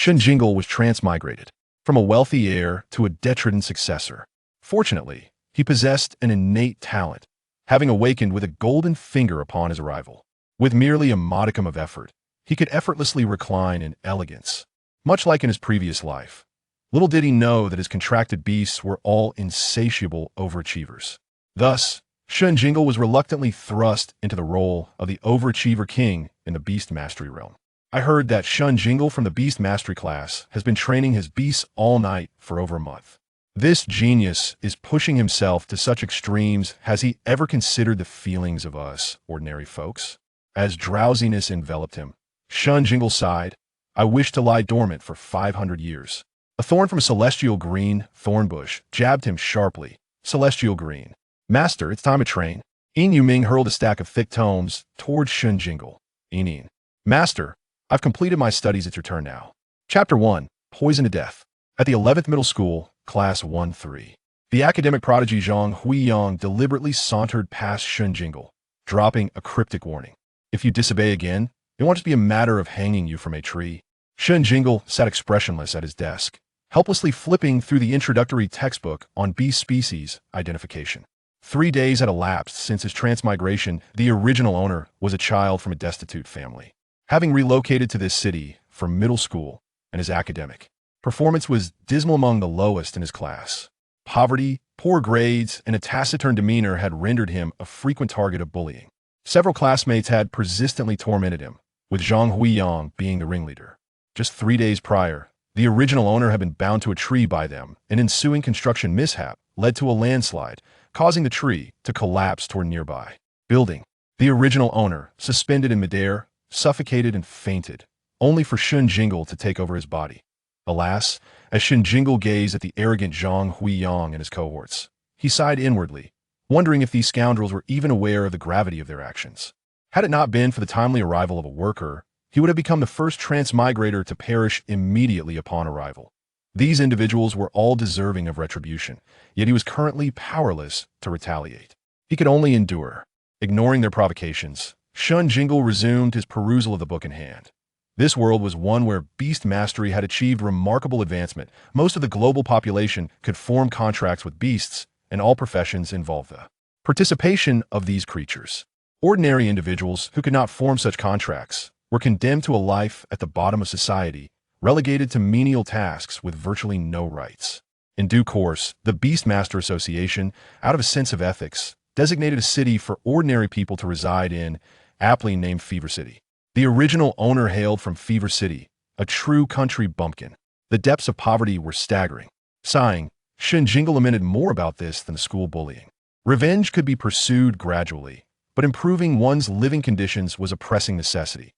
Shen Jingle was transmigrated from a wealthy heir to a detritus successor. Fortunately, he possessed an innate talent, having awakened with a golden finger upon his arrival. With merely a modicum of effort, he could effortlessly recline in elegance, much like in his previous life. Little did he know that his contracted beasts were all insatiable overachievers. Thus, Shen Jingle was reluctantly thrust into the role of the overachiever king in the Beast Mastery realm. I heard that Shen Jingle from the Beast Mastery class has been training his beasts all night for over a month. This genius is pushing himself to such extremes. Has he ever considered the feelings of us, ordinary folks? As drowsiness enveloped him, Shen Jingle sighed, "I wish to lie dormant for 500 years. A thorn from a celestial green thorn bush jabbed him sharply. Celestial green. "Master, it's time to train." Yin Ming hurled a stack of thick tomes towards Shen Jingle. "Yin. Master, I've completed my studies. It's your turn now." Chapter 1. Poison to Death. At the 11th Middle School, Class 1-3. The academic prodigy Zhang Huiyang deliberately sauntered past Shen Jingle, dropping a cryptic warning. "If you disobey again, it won't just be a matter of hanging you from a tree." Shen Jingle sat expressionless at his desk, helplessly flipping through the introductory textbook on beast species identification. 3 days had elapsed since his transmigration. The original owner was a child from a destitute family. Having relocated to this city for middle school, and his academic performance was dismal, among the lowest in his class. Poverty, poor grades, and a taciturn demeanor had rendered him a frequent target of bullying. Several classmates had persistently tormented him, with Zhang Huiyang being the ringleader. Just 3 days prior, the original owner had been bound to a tree by them. An ensuing construction mishap led to a landslide, causing the tree to collapse toward a nearby building. The original owner, suspended in midair, suffocated and fainted, only for Shen Jingle to take over his body. Alas, as Shen Jingle gazed at the arrogant Zhang Huiyang and his cohorts, he sighed inwardly, wondering if these scoundrels were even aware of the gravity of their actions. Had it not been for the timely arrival of a worker, he would have become the first transmigrator to perish immediately upon arrival. These individuals were all deserving of retribution, yet he was currently powerless to retaliate. He could only endure. Ignoring their provocations, Shen Jingle resumed his perusal of the book in hand. This world was one where beast mastery had achieved remarkable advancement. Most of the global population could form contracts with beasts, and all professions involved the participation of these creatures. Ordinary individuals who could not form such contracts were condemned to a life at the bottom of society, relegated to menial tasks with virtually no rights. In due course, the Beastmaster Association, out of a sense of ethics, designated a city for ordinary people to reside in, aptly named Fever City. The original owner hailed from Fever City, a true country bumpkin. The depths of poverty were staggering. Sighing, Shen Jingle lamented more about this than the school bullying. Revenge could be pursued gradually, but improving one's living conditions was a pressing necessity.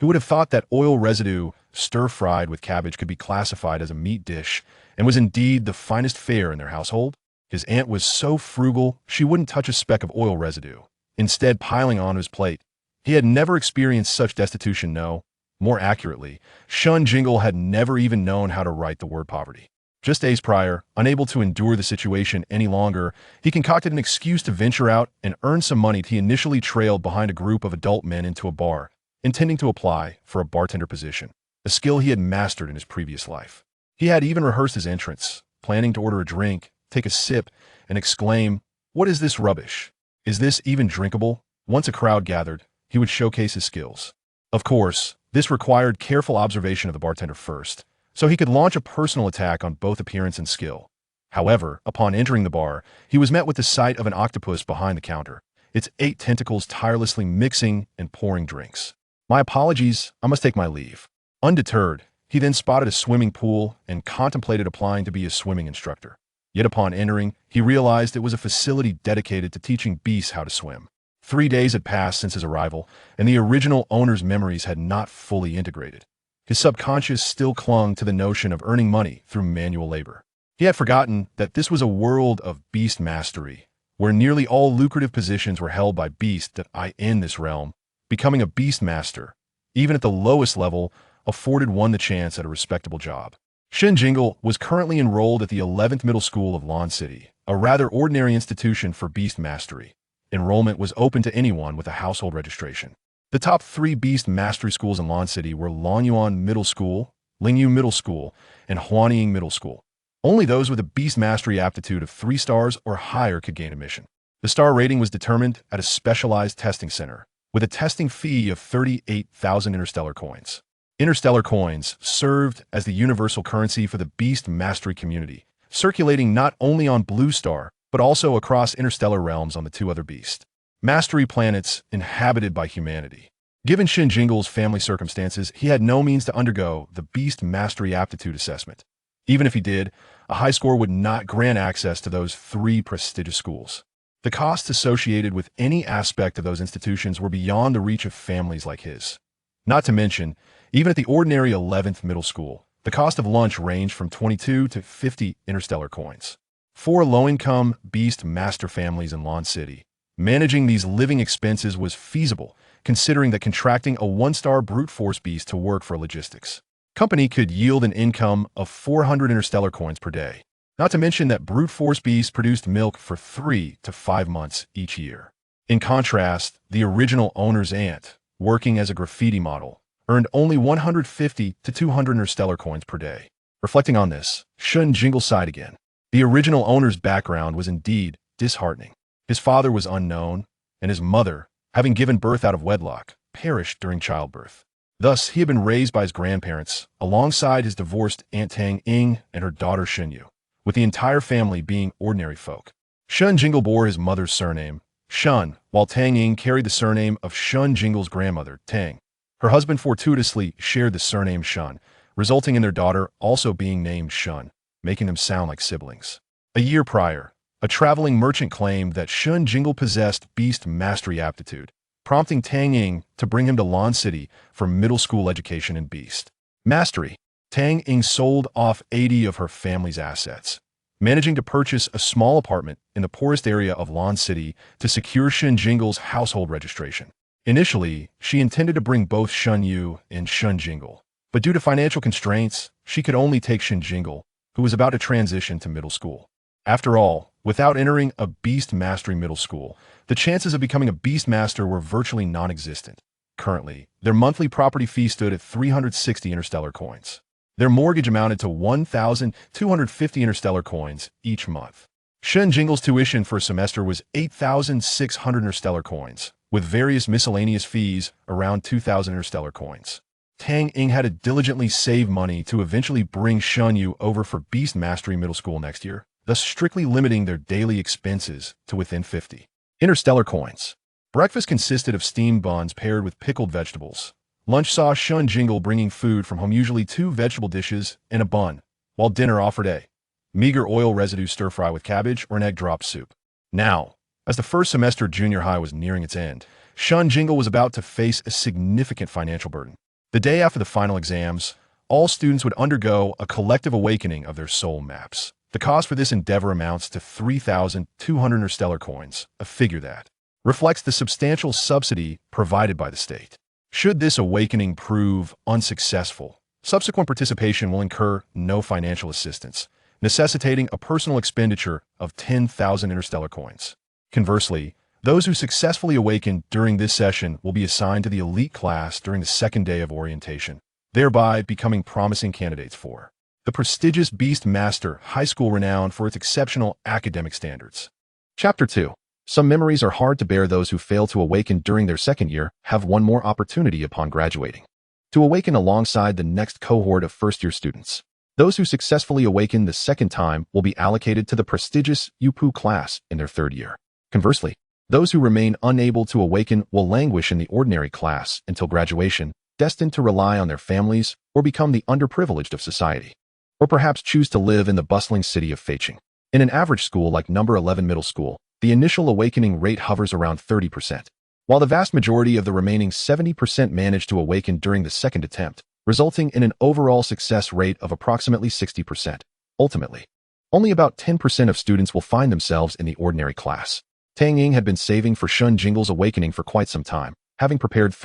Who would have thought that oil residue, stir-fried with cabbage, could be classified as a meat dish, and was indeed the finest fare in their household? His aunt was so frugal, she wouldn't touch a speck of oil residue, instead piling on his plate. He had never experienced such destitution, no. More accurately, Shen Jingle had never even known how to write the word poverty. Just days prior, unable to endure the situation any longer, he concocted an excuse to venture out and earn some money. He initially trailed behind a group of adult men into a bar, intending to apply for a bartender position, a skill he had mastered in his previous life. He had even rehearsed his entrance, planning to order a drink, take a sip, and exclaim, "What is this rubbish? Is this even drinkable?" Once a crowd gathered, he would showcase his skills. Of course, this required careful observation of the bartender first, so he could launch a personal attack on both appearance and skill. However, upon entering the bar, he was met with the sight of an octopus behind the counter, its 8 tentacles tirelessly mixing and pouring drinks. "My apologies, I must take my leave." Undeterred, he then spotted a swimming pool and contemplated applying to be a swimming instructor. Yet upon entering, he realized it was a facility dedicated to teaching beasts how to swim. 3 days had passed since his arrival, and the original owner's memories had not fully integrated. His subconscious still clung to the notion of earning money through manual labor. He had forgotten that this was a world of beast mastery, where nearly all lucrative positions were held by beasts. That in this realm, becoming a beast master, even at the lowest level, afforded one the chance at a respectable job. Shen Jingle was currently enrolled at the 11th Middle School of Lon City, a rather ordinary institution for beast mastery. Enrollment was open to anyone with a household registration. The top 3 beast mastery schools in Lon City were Lonyuan Middle School, Lingyu Middle School, and Huanying Middle School. Only those with a Beast Mastery aptitude of 3 stars or higher could gain admission. The star rating was determined at a specialized testing center, with a testing fee of 38,000 interstellar coins. Interstellar coins served as the universal currency for the Beast Mastery community, circulating not only on Blue Star, but also across interstellar realms on the 2 other Beast Mastery planets inhabited by humanity. Given Shen Jingle's family circumstances, he had no means to undergo the Beast Mastery Aptitude Assessment. Even if he did, a high score would not grant access to those 3 prestigious schools. The costs associated with any aspect of those institutions were beyond the reach of families like his. Not to mention, even at the ordinary 11th middle school, the cost of lunch ranged from 22 to 50 interstellar coins. For low-income Beast Master families in Lawn City, managing these living expenses was feasible, considering that contracting a 1-star brute force beast to work for logistics company could yield an income of 400 interstellar coins per day. Not to mention that brute force beasts produced milk for 3 to 5 months each year. In contrast, the original owner's aunt, working as a graffiti model, earned only 150 to 200 interstellar coins per day. Reflecting on this, Shen Jingle sighed again. The original owner's background was indeed disheartening. His father was unknown, and his mother, having given birth out of wedlock, perished during childbirth. Thus, he had been raised by his grandparents, alongside his divorced Aunt Tang Ying and her daughter Shenyu, with the entire family being ordinary folk. Shen Jingle bore his mother's surname, Shun, while Tang Ying carried the surname of Shen Jingle's grandmother, Tang. Her husband fortuitously shared the surname Shun, resulting in their daughter also being named Shun, making them sound like siblings. A year prior, a traveling merchant claimed that Shen Jingle possessed Beast Mastery aptitude, prompting Tang Ying to bring him to Lawn City for middle school education in Beast Mastery. Tang Ying sold off 80 of her family's assets, managing to purchase a small apartment in the poorest area of Lawn City to secure Shen Jingle's household registration. Initially, she intended to bring both Shen Yu and Shen Jingle, but due to financial constraints, she could only take Shen Jingle, who was about to transition to middle school. After all, without entering a Beast Mastery middle school, the chances of becoming a Beast Master were virtually non-existent. Currently, their monthly property fee stood at 360 interstellar coins. Their mortgage amounted to 1,250 interstellar coins each month. Shen Jingle's tuition for a semester was 8,600 interstellar coins, with various miscellaneous fees around 2,000 interstellar coins. Tang Ying had to diligently save money to eventually bring Shen Yu over for Beast Mastery Middle School next year, thus strictly limiting their daily expenses to within 50 interstellar coins. Breakfast consisted of steamed buns paired with pickled vegetables. Lunch saw Shen Jingle bringing food from home, usually 2 vegetable dishes and a bun, while dinner offered a meager oil residue stir-fry with cabbage or an egg drop soup. Now, as the first semester of junior high was nearing its end, Shen Jingle was about to face a significant financial burden. The day after the final exams, all students would undergo a collective awakening of their soul maps. The cost for this endeavor amounts to 3,200 interstellar coins, a figure that reflects the substantial subsidy provided by the state. Should this awakening prove unsuccessful, subsequent participation will incur no financial assistance, necessitating a personal expenditure of 10,000 interstellar coins. Conversely, those who successfully awaken during this session will be assigned to the elite class during the second day of orientation, thereby becoming promising candidates for the prestigious Beast Master High School renowned for its exceptional academic standards. Chapter 2. Some memories are hard to bear. Those who fail to awaken during their second year have one more opportunity upon graduating to awaken alongside the next cohort of first-year students. Those who successfully awaken the second time will be allocated to the prestigious Yupu class in their third year. Conversely, those who remain unable to awaken will languish in the ordinary class until graduation, destined to rely on their families or become the underprivileged of society, or perhaps choose to live in the bustling city of Feiqing. In an average school like number 11 middle school, the initial awakening rate hovers around 30%, while the vast majority of the remaining 70% manage to awaken during the second attempt, resulting in an overall success rate of approximately 60%. Ultimately, only about 10% of students will find themselves in the ordinary class. Tang Ying had been saving for Shen Jingle's awakening for quite some time, having prepared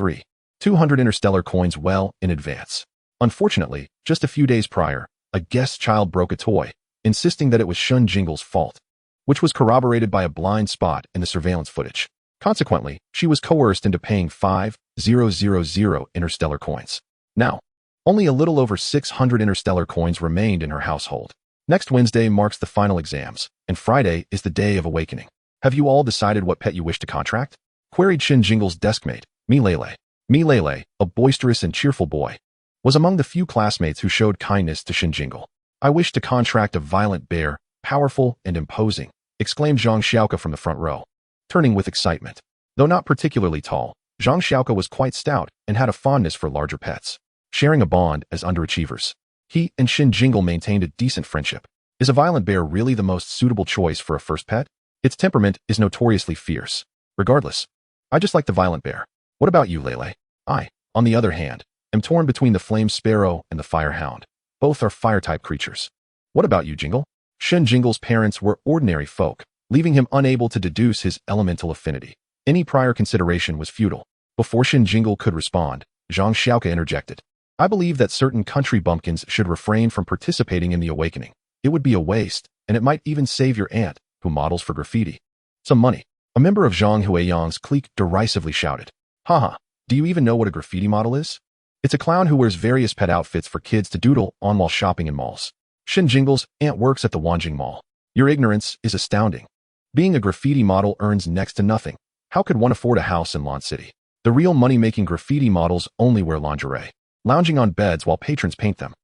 200 interstellar coins well in advance. Unfortunately, just a few days prior, a guest child broke a toy, insisting that it was Shen Jingle's fault, which was corroborated by a blind spot in the surveillance footage. Consequently, she was coerced into paying 5,000 interstellar coins. Now, Only a little over 600 interstellar coins remained in her household. Next Wednesday marks the final exams, and Friday is the day of awakening. Have you all decided what pet you wish to contract? Queried Shen Jingle's deskmate, Milele. Milele, a boisterous and cheerful boy, was among the few classmates who showed kindness to Shen Jingle. I wish to contract a violent bear, powerful and imposing, exclaimed Zhang Xiaoka from the front row, turning with excitement. Though not particularly tall, Zhang Xiaoka was quite stout and had a fondness for larger pets, sharing a bond as underachievers. He and Shen Jingle maintained a decent friendship. Is a violent bear really the most suitable choice for a first pet? Its temperament is notoriously fierce. Regardless, I just like the violent bear. What about you, Lele? I, on the other hand, am torn between the flame sparrow and the fire hound. Both are fire-type creatures. What about you, Jingle? Shen Jingle's parents were ordinary folk, leaving him unable to deduce his elemental affinity. Any prior consideration was futile. Before Shen Jingle could respond, Zhang Xiaoka interjected. I believe that certain country bumpkins should refrain from participating in the awakening. It would be a waste, and it might even save your aunt, who models for graffiti, some money. A member of Zhang Huiyang's clique derisively shouted. Haha, do you even know what a graffiti model is? It's a clown who wears various pet outfits for kids to doodle on while shopping in malls. Shen Jingle's aunt works at the Wanjing Mall. Your ignorance is astounding. Being a graffiti model earns next to nothing. How could one afford a house in Lawn City? The real money-making graffiti models only wear lingerie, lounging on beds while patrons paint them.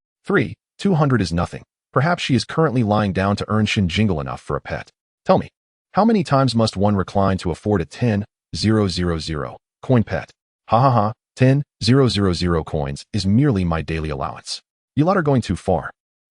200 is nothing. Perhaps she is currently lying down to earn Shen Jingle enough for a pet. Tell me, how many times must one recline to afford a 10,000 coin pet? Ha ha ha, 10,000 coins is merely my daily allowance. You lot are going too far.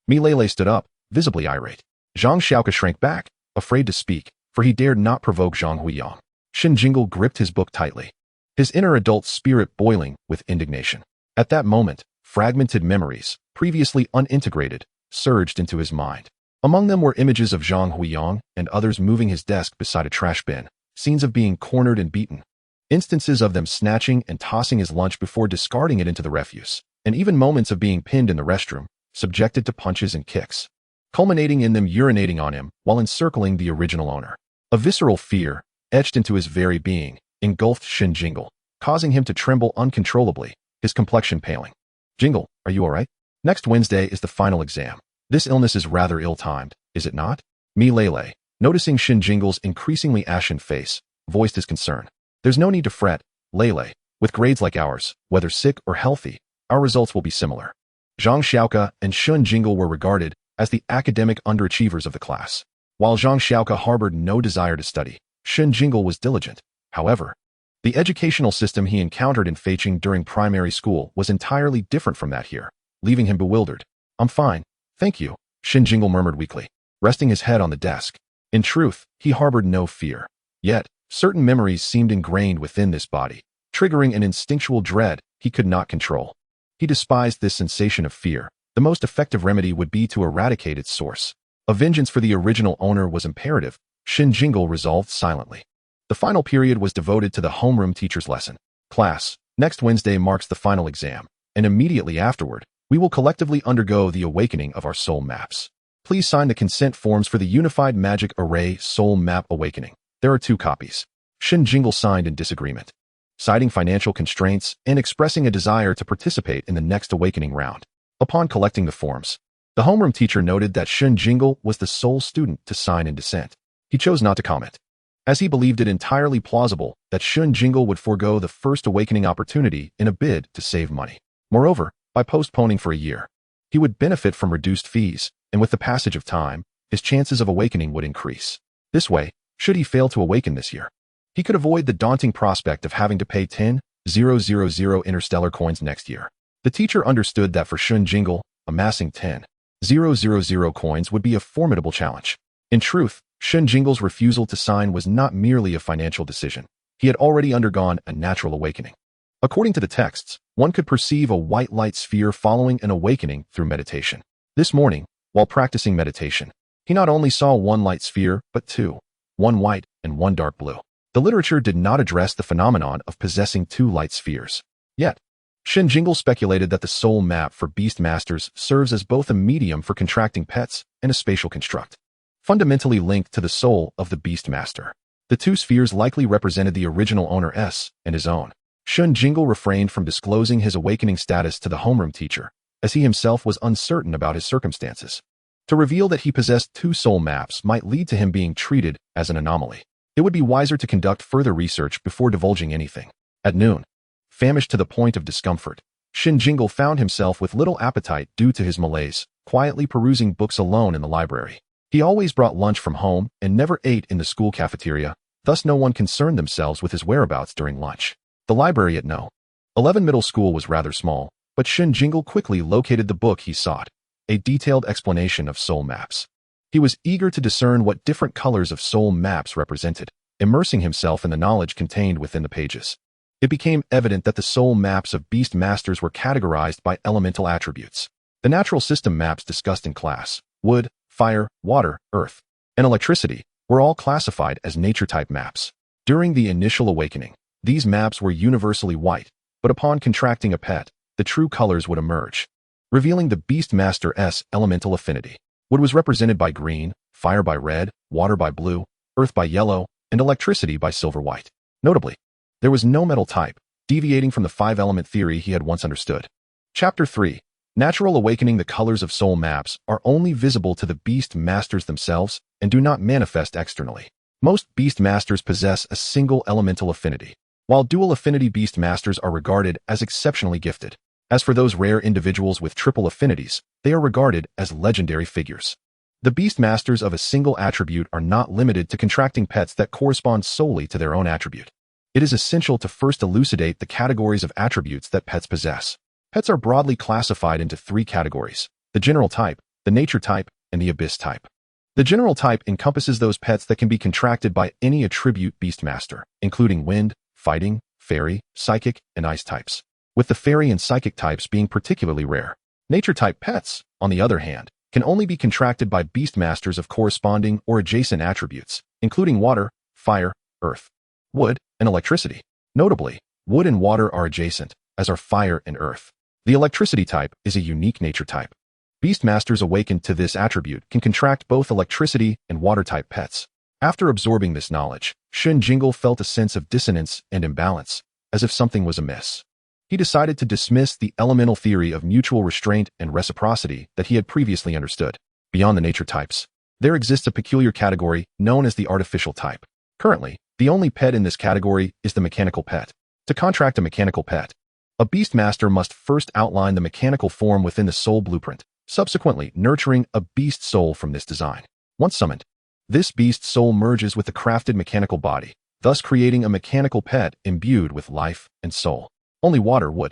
Milele stood up, visibly irate. Zhang Xiaoka shrank back, afraid to speak, for he dared not provoke Zhang Huiyang. Shen Jingle gripped his book tightly, his inner adult spirit boiling with indignation. At that moment, fragmented memories, previously unintegrated, surged into his mind. Among them were images of Zhang Huiyang and others moving his desk beside a trash bin, scenes of being cornered and beaten, instances of them snatching and tossing his lunch before discarding it into the refuse, and even moments of being pinned in the restroom, subjected to punches and kicks, culminating in them urinating on him while encircling the original owner. A visceral fear, etched into his very being, engulfed Shen Jingle, causing him to tremble uncontrollably, his complexion paling. Jingle, are you all right? Next Wednesday is the final exam. This illness is rather ill-timed, is it not? Milele, noticing Shen Jingle's increasingly ashen face, voiced his concern. There's no need to fret, Lele. With grades like ours, whether sick or healthy, our results will be similar. Zhang Xiaoka and Shen Jingle were regarded as the academic underachievers of the class. While Zhang Xiaoka harbored no desire to study, Shen Jingle was diligent. However, the educational system he encountered in Feiqing during primary school was entirely different from that here, leaving him bewildered. I'm fine, thank you, Shen Jingle murmured weakly, resting his head on the desk. In truth, he harbored no fear. Yet, certain memories seemed ingrained within this body, triggering an instinctual dread he could not control. He despised this sensation of fear. The most effective remedy would be to eradicate its source. A vengeance for the original owner was imperative. Shen Jingle resolved silently. The final period was devoted to the homeroom teacher's lesson. Class, next Wednesday marks the final exam, and immediately afterward, we will collectively undergo the awakening of our soul maps. Please sign the consent forms for the Unified Magic Array Soul Map Awakening. There are 2 copies. Shen Jingle signed in disagreement, citing financial constraints and expressing a desire to participate in the next awakening round. Upon collecting the forms, the homeroom teacher noted that Shen Jingle was the sole student to sign in dissent. He chose not to comment, as he believed it entirely plausible that Shen Jingle would forego the first awakening opportunity in a bid to save money. Moreover, by postponing for a year, he would benefit from reduced fees, and with the passage of time, his chances of awakening would increase. This way, should he fail to awaken this year, he could avoid the daunting prospect of having to pay 10,000 interstellar coins next year. The teacher understood that for Shen Jingle, amassing 10,000 coins would be a formidable challenge. In truth, Shen Jingle's refusal to sign was not merely a financial decision. He had already undergone a natural awakening. According to the texts, one could perceive a white light sphere following an awakening through meditation. This morning, while practicing meditation, he not only saw 1 light sphere, but 2, 1 white and 1 dark blue. The literature did not address the phenomenon of possessing 2 light spheres. Yet, Shen Jingle speculated that the soul map for beast masters serves as both a medium for contracting pets and a spatial construct, fundamentally linked to the soul of the beast master. The 2 spheres likely represented the original owner S and his own. Shen Jingle refrained from disclosing his awakening status to the homeroom teacher, as he himself was uncertain about his circumstances. To reveal that he possessed two soul maps might lead to him being treated as an anomaly. It would be wiser to conduct further research before divulging anything. At noon, famished to the point of discomfort, Shen Jingle found himself with little appetite due to his malaise, quietly perusing books alone in the library. He always brought lunch from home and never ate in the school cafeteria, thus no one concerned themselves with his whereabouts during lunch. The library at No. 11 Middle School was rather small, but Shen Jingle quickly located the book he sought, a detailed explanation of soul maps. He was eager to discern what different colors of soul maps represented, immersing himself in the knowledge contained within the pages. It became evident that the soul maps of beast masters were categorized by elemental attributes. The natural system maps discussed in class, wood, fire, water, earth, and electricity, were all classified as nature-type maps. During the initial awakening, these maps were universally white, but upon contracting a pet, the true colors would emerge, revealing the Beast Master's elemental affinity. Wood was represented by green, fire by red, water by blue, earth by yellow, and electricity by silver-white. Notably, there was no metal type, deviating from the five-element theory he had once understood. Chapter 3. Natural Awakening. The colors of soul maps are only visible to the Beast Masters themselves and do not manifest externally. Most Beast Masters possess a single elemental affinity, while dual affinity Beast Masters are regarded as exceptionally gifted. As for those rare individuals with triple affinities, they are regarded as legendary figures. The Beast Masters of a single attribute are not limited to contracting pets that correspond solely to their own attribute. It is essential to first elucidate the categories of attributes that pets possess. Pets are broadly classified into three categories: the general type, the nature type, and the abyss type. The general type encompasses those pets that can be contracted by any attribute Beastmaster, including wind, fighting, fairy, psychic, and ice types, with the fairy and psychic types being particularly rare. Nature-type pets, on the other hand, can only be contracted by Beastmasters of corresponding or adjacent attributes, including water, fire, earth, wood, and electricity. Notably, wood and water are adjacent, as are fire and earth. The electricity type is a unique nature type. Beastmasters awakened to this attribute can contract both electricity and water-type pets. After absorbing this knowledge, Shen Jingle felt a sense of dissonance and imbalance, as if something was amiss. He decided to dismiss the elemental theory of mutual restraint and reciprocity that he had previously understood. Beyond the nature types, there exists a peculiar category known as the artificial type. Currently, the only pet in this category is the mechanical pet. To contract a mechanical pet, a Beastmaster must first outline the mechanical form within the soul blueprint, subsequently nurturing a beast soul from this design. Once summoned, this beast soul merges with the crafted mechanical body, thus creating a mechanical pet imbued with life and soul. Only water, wood,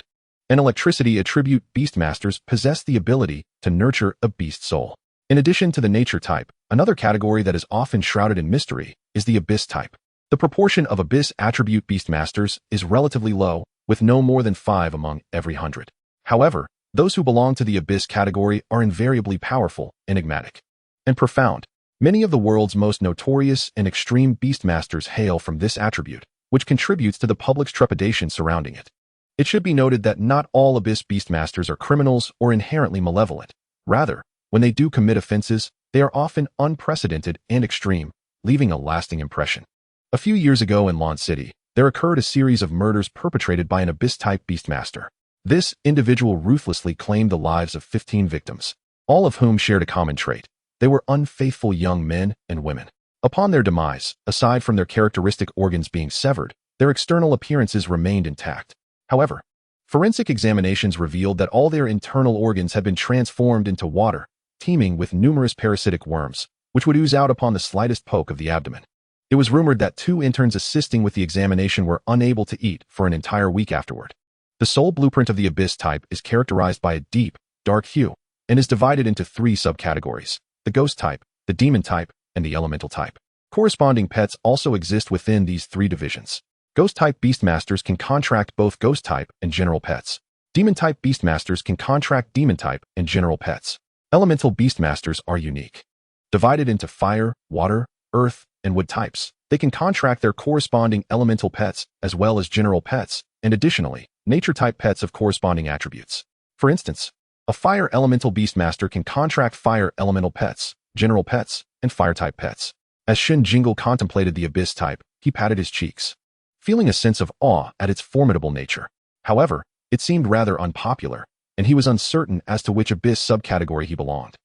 and electricity attribute Beastmasters possess the ability to nurture a beast soul. In addition to the nature type, another category that is often shrouded in mystery is the abyss type. The proportion of abyss attribute Beastmasters is relatively low, with no more than 5 among every 100. However, those who belong to the abyss category are invariably powerful, enigmatic, and profound. Many of the world's most notorious and extreme Beastmasters hail from this attribute, which contributes to the public's trepidation surrounding it. It should be noted that not all abyss Beastmasters are criminals or inherently malevolent. Rather, when they do commit offenses, they are often unprecedented and extreme, leaving a lasting impression. A few years ago in Lawn City, there occurred a series of murders perpetrated by an abyss-type Beastmaster. This individual ruthlessly claimed the lives of 15 victims, all of whom shared a common trait. They were unfaithful young men and women. Upon their demise, aside from their characteristic organs being severed, their external appearances remained intact. However, forensic examinations revealed that all their internal organs had been transformed into water, teeming with numerous parasitic worms, which would ooze out upon the slightest poke of the abdomen. It was rumored that 2 interns assisting with the examination were unable to eat for an entire week afterward. The soul blueprint of the abyss type is characterized by a deep, dark hue, and is divided into 3 subcategories: the ghost type, the demon type, and the elemental type. Corresponding pets also exist within these 3 divisions. Ghost-type Beastmasters can contract both ghost-type and general pets. Demon-type Beastmasters can contract demon-type and general pets. Elemental Beastmasters are unique. Divided into fire, water, earth, and wood types, they can contract their corresponding elemental pets as well as general pets, and additionally, nature-type pets of corresponding attributes. For instance, a fire elemental Beastmaster can contract fire elemental pets, general pets, and fire-type pets. As Shen Jingle contemplated the abyss type, he patted his cheeks, feeling a sense of awe at its formidable nature. However, it seemed rather unpopular, and he was uncertain as to which abyss subcategory he belonged.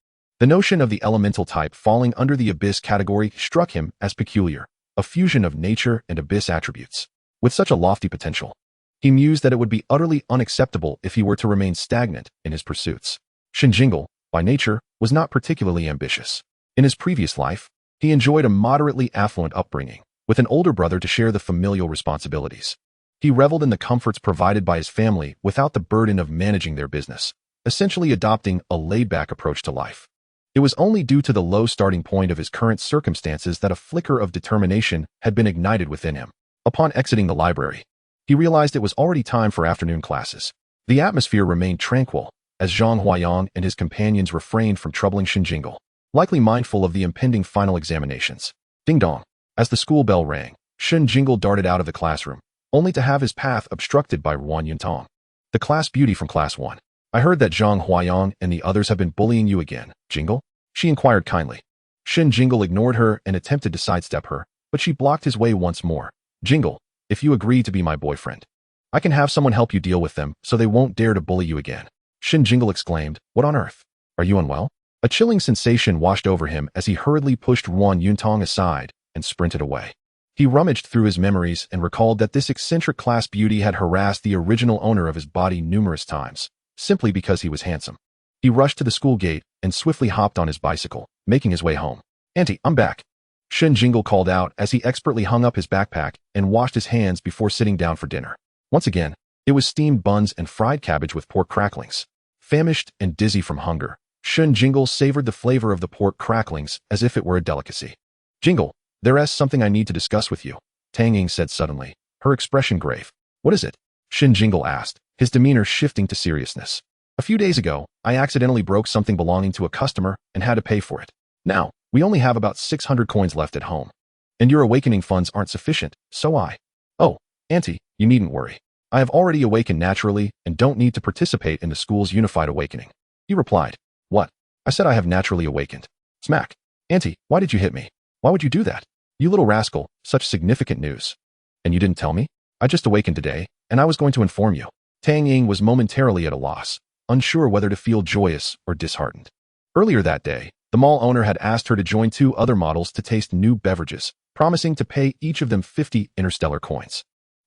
The notion of the elemental type falling under the abyss category struck him as peculiar, a fusion of nature and abyss attributes. With such a lofty potential, he mused that it would be utterly unacceptable if he were to remain stagnant in his pursuits. Shen Jingle, by nature, was not particularly ambitious. In his previous life, he enjoyed a moderately affluent upbringing, with an older brother to share the familial responsibilities. He reveled in the comforts provided by his family without the burden of managing their business, essentially adopting a laid-back approach to life. It was only due to the low starting point of his current circumstances that a flicker of determination had been ignited within him. Upon exiting the library, he realized it was already time for afternoon classes. The atmosphere remained tranquil, as Zhang Huayang and his companions refrained from troubling Shen Jingle, likely mindful of the impending final examinations. Ding-dong. As the school bell rang, Shen Jingle darted out of the classroom, only to have his path obstructed by Ruan Yuntong, the class beauty from Class 1. I heard that Zhang Huayang and the others have been bullying you again, Jingle? She inquired kindly. Shen Jingle ignored her and attempted to sidestep her, but she blocked his way once more. Jingle, if you agree to be my boyfriend, I can have someone help you deal with them so they won't dare to bully you again. Shen Jingle exclaimed, what on earth? Are you unwell? A chilling sensation washed over him as he hurriedly pushed Ruan Yuntong aside and sprinted away. He rummaged through his memories and recalled that this eccentric class beauty had harassed the original owner of his body numerous times, simply because he was handsome. He rushed to the school gate and swiftly hopped on his bicycle, making his way home. Auntie, I'm back. Shen Jingle called out as he expertly hung up his backpack and washed his hands before sitting down for dinner. Once again, it was steamed buns and fried cabbage with pork cracklings. Famished and dizzy from hunger, Shen Jingle savored the flavor of the pork cracklings as if it were a delicacy. Jingle, there's something I need to discuss with you, Tang Ying said suddenly, her expression grave. What is it? Shen Jingle asked, his demeanor shifting to seriousness. A few days ago, I accidentally broke something belonging to a customer and had to pay for it. Now, we only have about 600 coins left at home. And your awakening funds aren't sufficient, so Oh, Auntie, you needn't worry. I have already awakened naturally and don't need to participate in the school's unified awakening. He replied. What? I said I have naturally awakened. Smack. Auntie, why did you hit me? Why would you do that? You little rascal, such significant news. And you didn't tell me? I just awakened today, and I was going to inform you. Tang Ying was momentarily at a loss, unsure whether to feel joyous or disheartened. Earlier that day, the mall owner had asked her to join 2 other models to taste new beverages, promising to pay each of them 50 interstellar coins.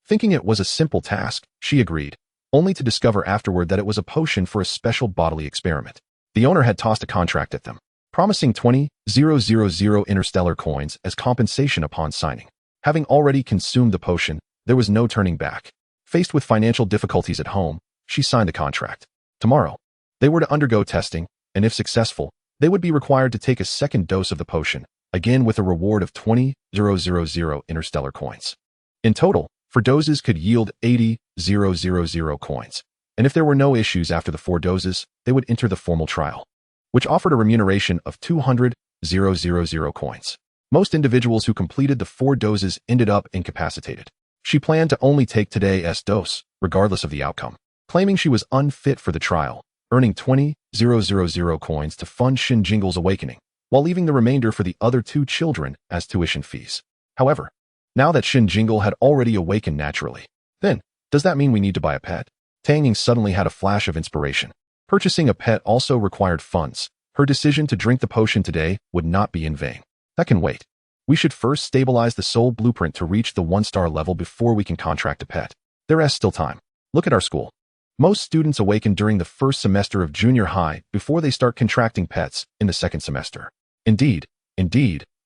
Thinking it was a simple task, she agreed, only to discover afterward that it was a potion for a special bodily experiment. The owner had tossed a contract at them, promising 20,000 interstellar coins as compensation upon signing. Having already consumed the potion, there was no turning back. Faced with financial difficulties at home, she signed the contract. Tomorrow, they were to undergo testing, and if successful, they would be required to take a second dose of the potion, again with a reward of 20,000 interstellar coins. In total, 4 doses could yield 80,000 coins, and if there were no issues after the 4 doses, they would enter the formal trial, which offered a remuneration of 200,000 coins. Most individuals who completed the 4 doses ended up incapacitated. She planned to only take today's dose, regardless of the outcome, claiming she was unfit for the trial, earning 20,000 coins to fund Shen Jingle's awakening, while leaving the remainder for the other 2 children as tuition fees. However, now that Shen Jingle had already awakened naturally, then, does that mean we need to buy a pet? Tang Ying suddenly had a flash of inspiration. Purchasing a pet also required funds. Her decision to drink the potion today would not be in vain. That can wait. We should first stabilize the soul blueprint to reach the 1-star level before we can contract a pet. There's still time. Look at our school. Most students awaken during the first semester of junior high before they start contracting pets in the second semester. Indeed,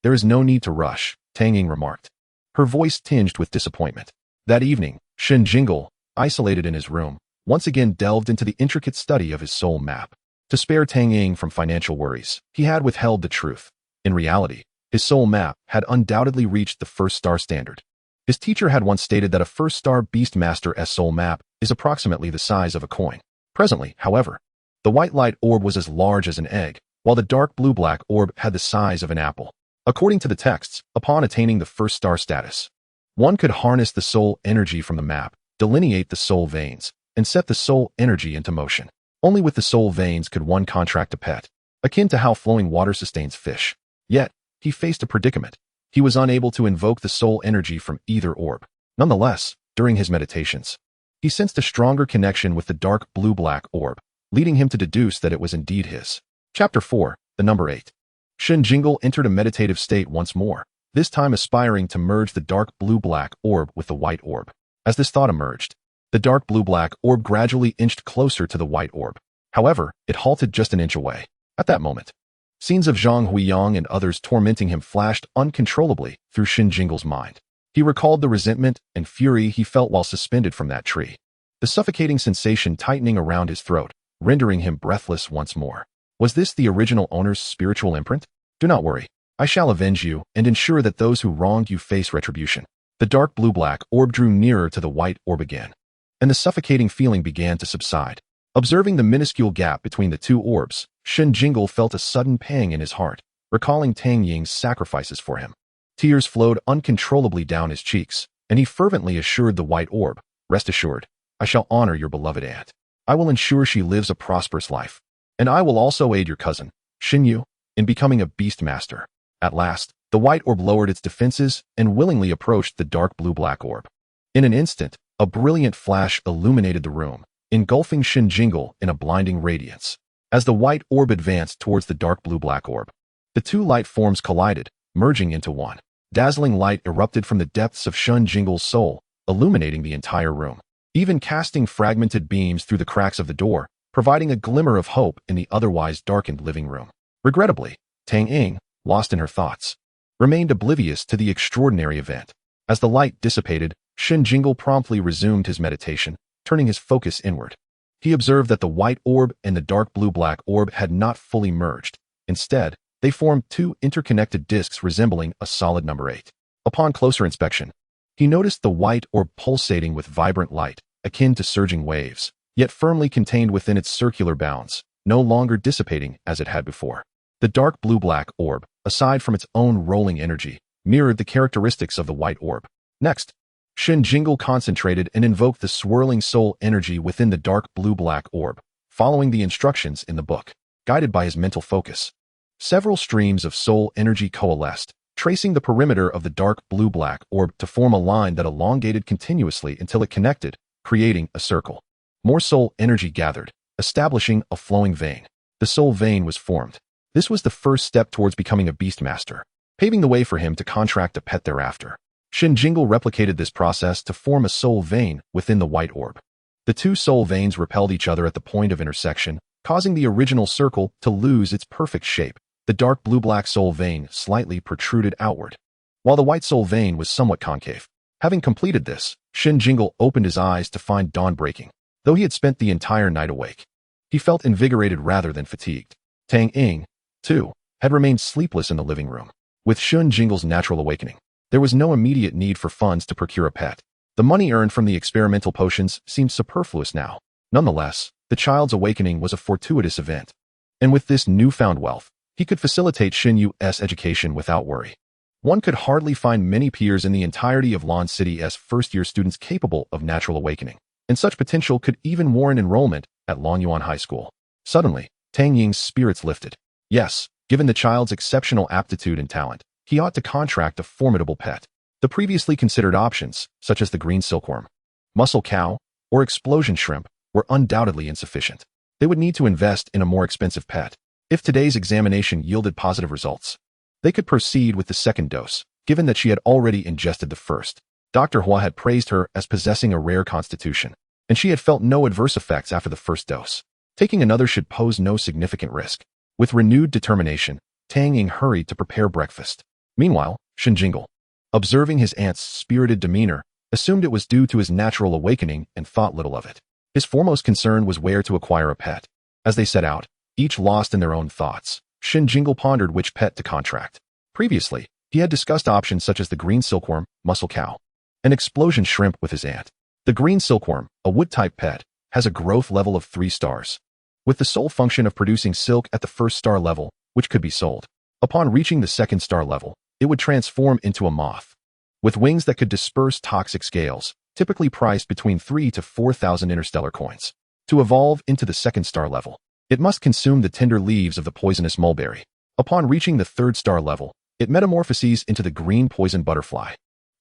there is no need to rush, Tang Ying remarked, her voice tinged with disappointment. That evening, Shen Jingle, isolated in his room, once again delved into the intricate study of his soul map. To spare Tang Ying from financial worries, he had withheld the truth. In reality, his soul map had undoubtedly reached the 1-star standard. His teacher had once stated that a 1-star Beastmaster's soul map is approximately the size of a coin. Presently, however, the white light orb was as large as an egg, while the dark blue-black orb had the size of an apple. According to the texts, upon attaining the 1-star status, one could harness the soul energy from the map, delineate the soul veins, and set the soul energy into motion. Only with the soul veins could one contract a pet, akin to how flowing water sustains fish. Yet, he faced a predicament. He was unable to invoke the soul energy from either orb. Nonetheless, during his meditations, he sensed a stronger connection with the dark blue-black orb, leading him to deduce that it was indeed his. Chapter 4, the number 8. Shen Jingle entered a meditative state once more, this time aspiring to merge the dark blue-black orb with the white orb. As this thought emerged, the dark blue-black orb gradually inched closer to the white orb. However, it halted just an inch away. At that moment, scenes of Zhang Huiyang and others tormenting him flashed uncontrollably through Shen Jingle's mind. He recalled the resentment and fury he felt while suspended from that tree, the suffocating sensation tightening around his throat, rendering him breathless once more. Was this the original owner's spiritual imprint? Do not worry. I shall avenge you and ensure that those who wronged you face retribution. The dark blue-black orb drew nearer to the white orb again, and the suffocating feeling began to subside. Observing the minuscule gap between the two orbs, Shen Jingle felt a sudden pang in his heart, recalling Tang Ying's sacrifices for him. Tears flowed uncontrollably down his cheeks, and he fervently assured the white orb, "Rest assured, I shall honor your beloved aunt. I will ensure she lives a prosperous life. And I will also aid your cousin, Shen Yu, in becoming a beast master." At last, the white orb lowered its defenses and willingly approached the dark blue-black orb. In an instant, a brilliant flash illuminated the room, engulfing Shen Jingle in a blinding radiance. As the white orb advanced towards the dark blue-black orb, the two light forms collided, merging into one. Dazzling light erupted from the depths of Shen Jingle's soul, illuminating the entire room, even casting fragmented beams through the cracks of the door, providing a glimmer of hope in the otherwise darkened living room. Regrettably, Tang Ying, lost in her thoughts, remained oblivious to the extraordinary event. As the light dissipated, Shen Jingle promptly resumed his meditation, turning his focus inward. He observed that the white orb and the dark blue-black orb had not fully merged. Instead, they formed two interconnected discs resembling a solid number 8. Upon closer inspection, he noticed the white orb pulsating with vibrant light, akin to surging waves, yet firmly contained within its circular bounds, no longer dissipating as it had before. The dark blue-black orb, aside from its own rolling energy, mirrored the characteristics of the white orb. Next, Shen Jingle concentrated and invoked the swirling soul energy within the dark blue-black orb, following the instructions in the book. Guided by his mental focus, several streams of soul energy coalesced, tracing the perimeter of the dark blue-black orb to form a line that elongated continuously until it connected, creating a circle. More soul energy gathered, establishing a flowing vein. The soul vein was formed. This was the first step towards becoming a beast master, paving the way for him to contract a pet thereafter. Shen Jingle replicated this process to form a soul vein within the white orb. The two soul veins repelled each other at the point of intersection, causing the original circle to lose its perfect shape. The dark blue-black soul vein slightly protruded outward, while the white soul vein was somewhat concave. Having completed this, Shen Jingle opened his eyes to find dawn breaking. Though he had spent the entire night awake, he felt invigorated rather than fatigued. Tang Ying, too, had remained sleepless in the living room. With Shen Jingle's natural awakening, there was no immediate need for funds to procure a pet. The money earned from the experimental potions seemed superfluous now. Nonetheless, the child's awakening was a fortuitous event, and with this newfound wealth, he could facilitate Shen Yu's education without worry. One could hardly find many peers in the entirety of Lan City's first-year students capable of natural awakening, and such potential could even warrant enrollment at Longyuan High School. Suddenly, Tang Ying's spirits lifted. Yes, given the child's exceptional aptitude and talent, he ought to contract a formidable pet. The previously considered options, such as the green silkworm, muscle cow, or explosion shrimp, were undoubtedly insufficient. They would need to invest in a more expensive pet. If today's examination yielded positive results, they could proceed with the second dose, given that she had already ingested the first. Dr. Hua had praised her as possessing a rare constitution, and she had felt no adverse effects after the first dose. Taking another should pose no significant risk. With renewed determination, Tang Ying hurried to prepare breakfast. Meanwhile, Shen Jingle, observing his aunt's spirited demeanor, assumed it was due to his natural awakening and thought little of it. His foremost concern was where to acquire a pet. As they set out, each lost in their own thoughts, Shen Jingle pondered which pet to contract. Previously, he had discussed options such as the green silkworm, muscle cow, and explosion shrimp with his aunt. The green silkworm, a wood-type pet, has a growth level of 3 stars, with the sole function of producing silk at the first star level, which could be sold. Upon reaching the second star level, it would transform into a moth, with wings that could disperse toxic scales, typically priced between 3,000 to 4,000 interstellar coins. To evolve into the second star level, it must consume the tender leaves of the poisonous mulberry. Upon reaching the 3rd star level, it metamorphoses into the green poison butterfly,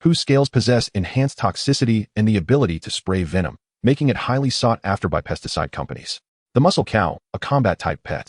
whose scales possess enhanced toxicity and the ability to spray venom, making it highly sought after by pesticide companies. The muscle cow, a combat-type pet,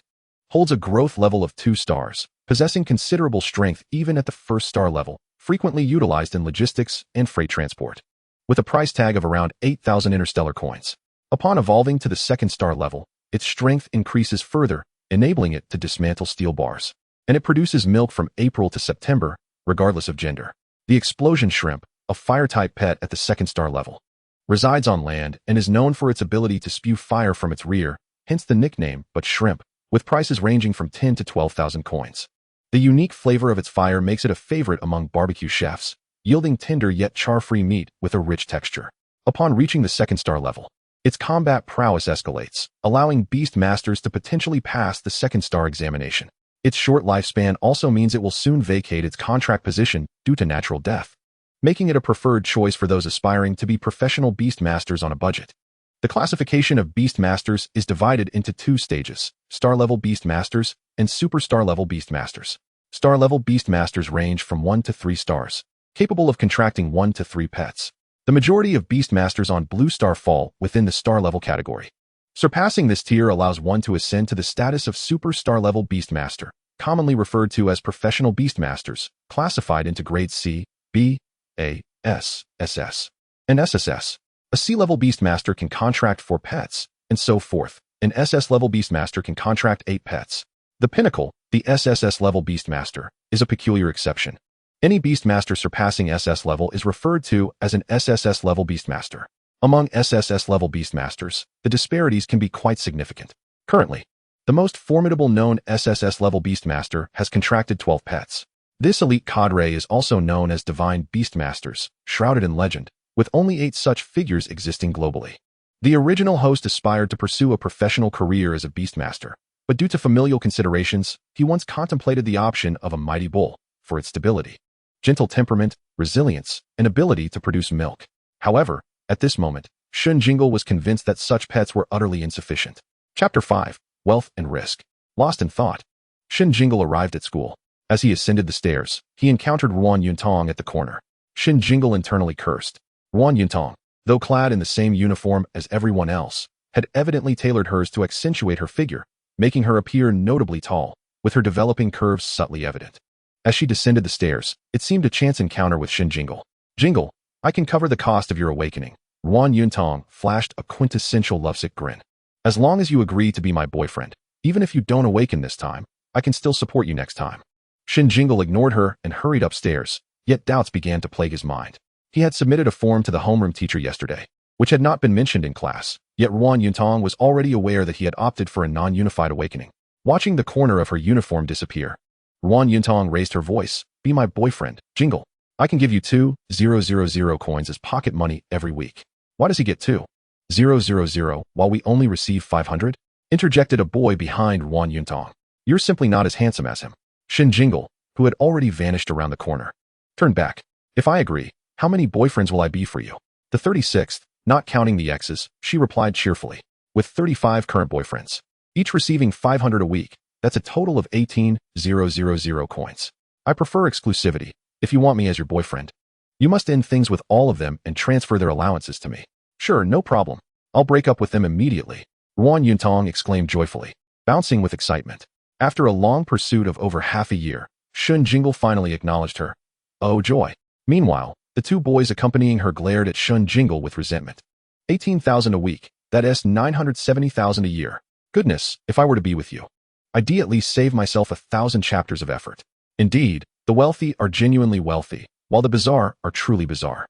holds a growth level of 2 stars, possessing considerable strength even at the 1st star level, frequently utilized in logistics and freight transport. With a price tag of around 8,000 interstellar coins. Upon evolving to the 2nd star level, its strength increases further, enabling it to dismantle steel bars. And it produces milk from April to September, regardless of gender. The explosion shrimp, a fire-type pet at the 2nd star level, resides on land and is known for its ability to spew fire from its rear, hence the nickname, but shrimp, with prices ranging from 10 to 12,000 coins. The unique flavor of its fire makes it a favorite among barbecue chefs, yielding tender yet char-free meat with a rich texture. Upon reaching the 2nd star level, its combat prowess escalates, allowing beast masters to potentially pass the 2nd star examination. Its short lifespan also means it will soon vacate its contract position due to natural death, making it a preferred choice for those aspiring to be professional beast masters on a budget. The classification of beast masters is divided into 2 stages: star-level beast masters and superstar-level beast masters. Star-level beast masters range from 1 to 3 stars, capable of contracting 1 to 3 pets. The majority of beast masters on Blue Star fall within the star-level category. Surpassing this tier allows one to ascend to the status of superstar-level beast master, commonly referred to as professional beast masters, classified into grades C, B, A, S, SS, and SSS. A C-level beast master can contract 4 pets, and so forth. An SS-level beast master can contract 8 pets. The pinnacle, the SSS-level beast master, is a peculiar exception. Any beast master surpassing SS level is referred to as an SSS-level beast master. Among SSS-level beast masters, the disparities can be quite significant. Currently, the most formidable known SSS-level beast master has contracted 12 pets. This elite cadre is also known as divine beast masters, shrouded in legend, with only 8 such figures existing globally. The original host aspired to pursue a professional career as a beast master, but due to familial considerations, he once contemplated the option of a mighty bull for its stability, gentle temperament, resilience, and ability to produce milk. However, at this moment, Shen Jingle was convinced that such pets were utterly insufficient. Chapter 5. Wealth and Risk. Lost in thought, Shen Jingle arrived at school. As he ascended the stairs, he encountered Ruan Yuntong at the corner. Shen Jingle internally cursed. Ruan Yuntong, though clad in the same uniform as everyone else, had evidently tailored hers to accentuate her figure, making her appear notably tall, with her developing curves subtly evident. As she descended the stairs, it seemed a chance encounter with Shen Jingle. Jingle, I can cover the cost of your awakening. Ruan Yuntong flashed a quintessential lovesick grin. As long as you agree to be my boyfriend, even if you don't awaken this time, I can still support you next time. Shen Jingle ignored her and hurried upstairs, yet doubts began to plague his mind. He had submitted a form to the homeroom teacher yesterday, which had not been mentioned in class, yet Ruan Yuntong was already aware that he had opted for a non-unified awakening. Watching the corner of her uniform disappear, Ruan Yuntong raised her voice. Be my boyfriend, Jingle. I can give you 2,000 coins as pocket money every week. Why does he get 2,000 while we only receive 500? Interjected a boy behind Ruan Yuntong. You're simply not as handsome as him. Shen Jingle, who had already vanished around the corner, turned back. If I agree, how many boyfriends will I be for you? The 36th, not counting the exes, she replied cheerfully. With 35 current boyfriends, each receiving 500 a week, that's a total of 18,000 coins. I prefer exclusivity. If you want me as your boyfriend, you must end things with all of them and transfer their allowances to me. Sure, no problem. I'll break up with them immediately, Ruan Yuntong exclaimed joyfully, bouncing with excitement. After a long pursuit of over half a year, Shen Jingle finally acknowledged her. Oh joy. Meanwhile, the 2 boys accompanying her glared at Shen Jingle with resentment. 18,000 a week, that's 970,000 a year. Goodness, if I were to be with you, I'd at least save myself 1,000 chapters of effort. Indeed, the wealthy are genuinely wealthy, while the bizarre are truly bizarre.